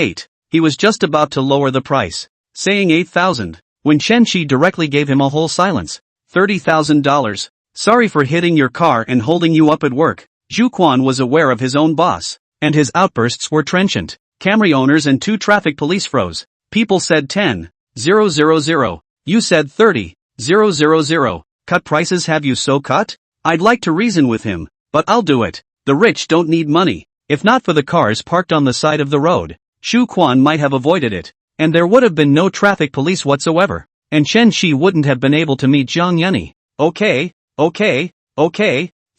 he was just about to lower the price, saying $8,000, when Chen Chi directly gave him a whole silence. $30,000. Sorry for hitting your car and holding you up at work. Zhu Quan was aware of his own boss, and his outbursts were trenchant. Camry owners and 2 traffic police froze. People said 10,000. You said 30,000. Cut prices, have you so cut? I'd like to reason with him, but I'll do it. The rich don't need money. If not for the cars parked on the side of the road, Zhu Quan might have avoided it, and there would have been no traffic police whatsoever, and Chen Chi wouldn't have been able to meet Zhang Yunny. Okay.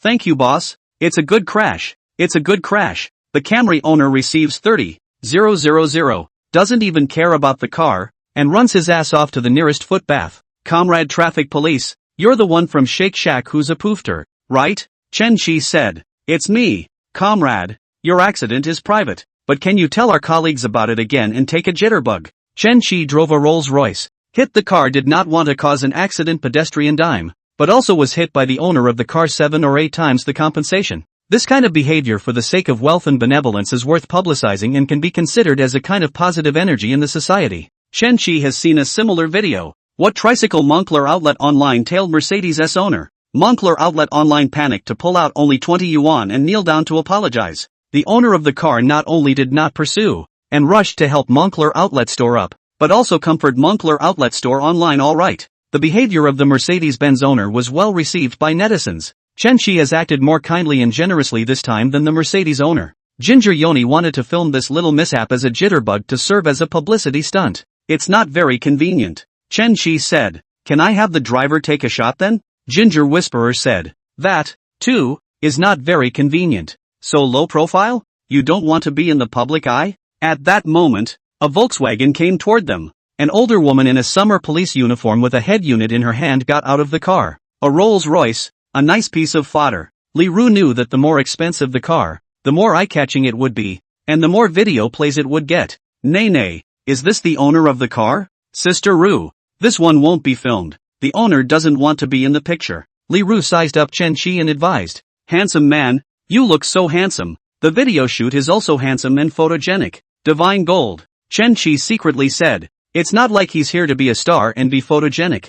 Thank you, boss. It's a good crash. The Camry owner receives 30,000, doesn't even care about the car, and runs his ass off to the nearest footbath. Comrade traffic police, you're the one from Shake Shack who's a poofter, right? Chen Chi said. It's me, comrade. Your accident is private, but can you tell our colleagues about it again and take a jitterbug? Chen Chi drove a Rolls-Royce. Hit the car, did not want to cause an accident, pedestrian dime, but also was hit by the owner of the car 7 or 8 times the compensation. This kind of behavior for the sake of wealth and benevolence is worth publicizing and can be considered as a kind of positive energy in the society. Chen Chi has seen a similar video. What tricycle Moncler outlet online tailed Mercedes S owner. Moncler outlet online panicked to pull out only 20 yuan and kneel down to apologize. The owner of the car not only did not pursue and rushed to help Moncler outlet store up, but also comfort Moncler outlet store online all right. The behavior of the Mercedes-Benz owner was well received by netizens. Chen Chi has acted more kindly and generously this time than the Mercedes owner. Ginger Yoni wanted to film this little mishap as a jitterbug to serve as a publicity stunt. It's not very convenient. Chen Chi said. Can I have the driver take a shot then? Ginger Whisperer said. That, too, is not very convenient. So low profile? You don't want to be in the public eye? At that moment, a Volkswagen came toward them. An older woman in a summer police uniform with a head unit in her hand got out of the car. A Rolls-Royce, a nice piece of fodder. Li Ru knew that the more expensive the car, the more eye-catching it would be, and the more video plays it would get. Nay, is this the owner of the car? Sister Ru, this one won't be filmed. The owner doesn't want to be in the picture. Li Ru sized up Chen Chi and advised. Handsome man, you look so handsome. The video shoot is also handsome and photogenic. Divine gold. Chen Chi secretly said. It's not like he's here to be a star and be photogenic.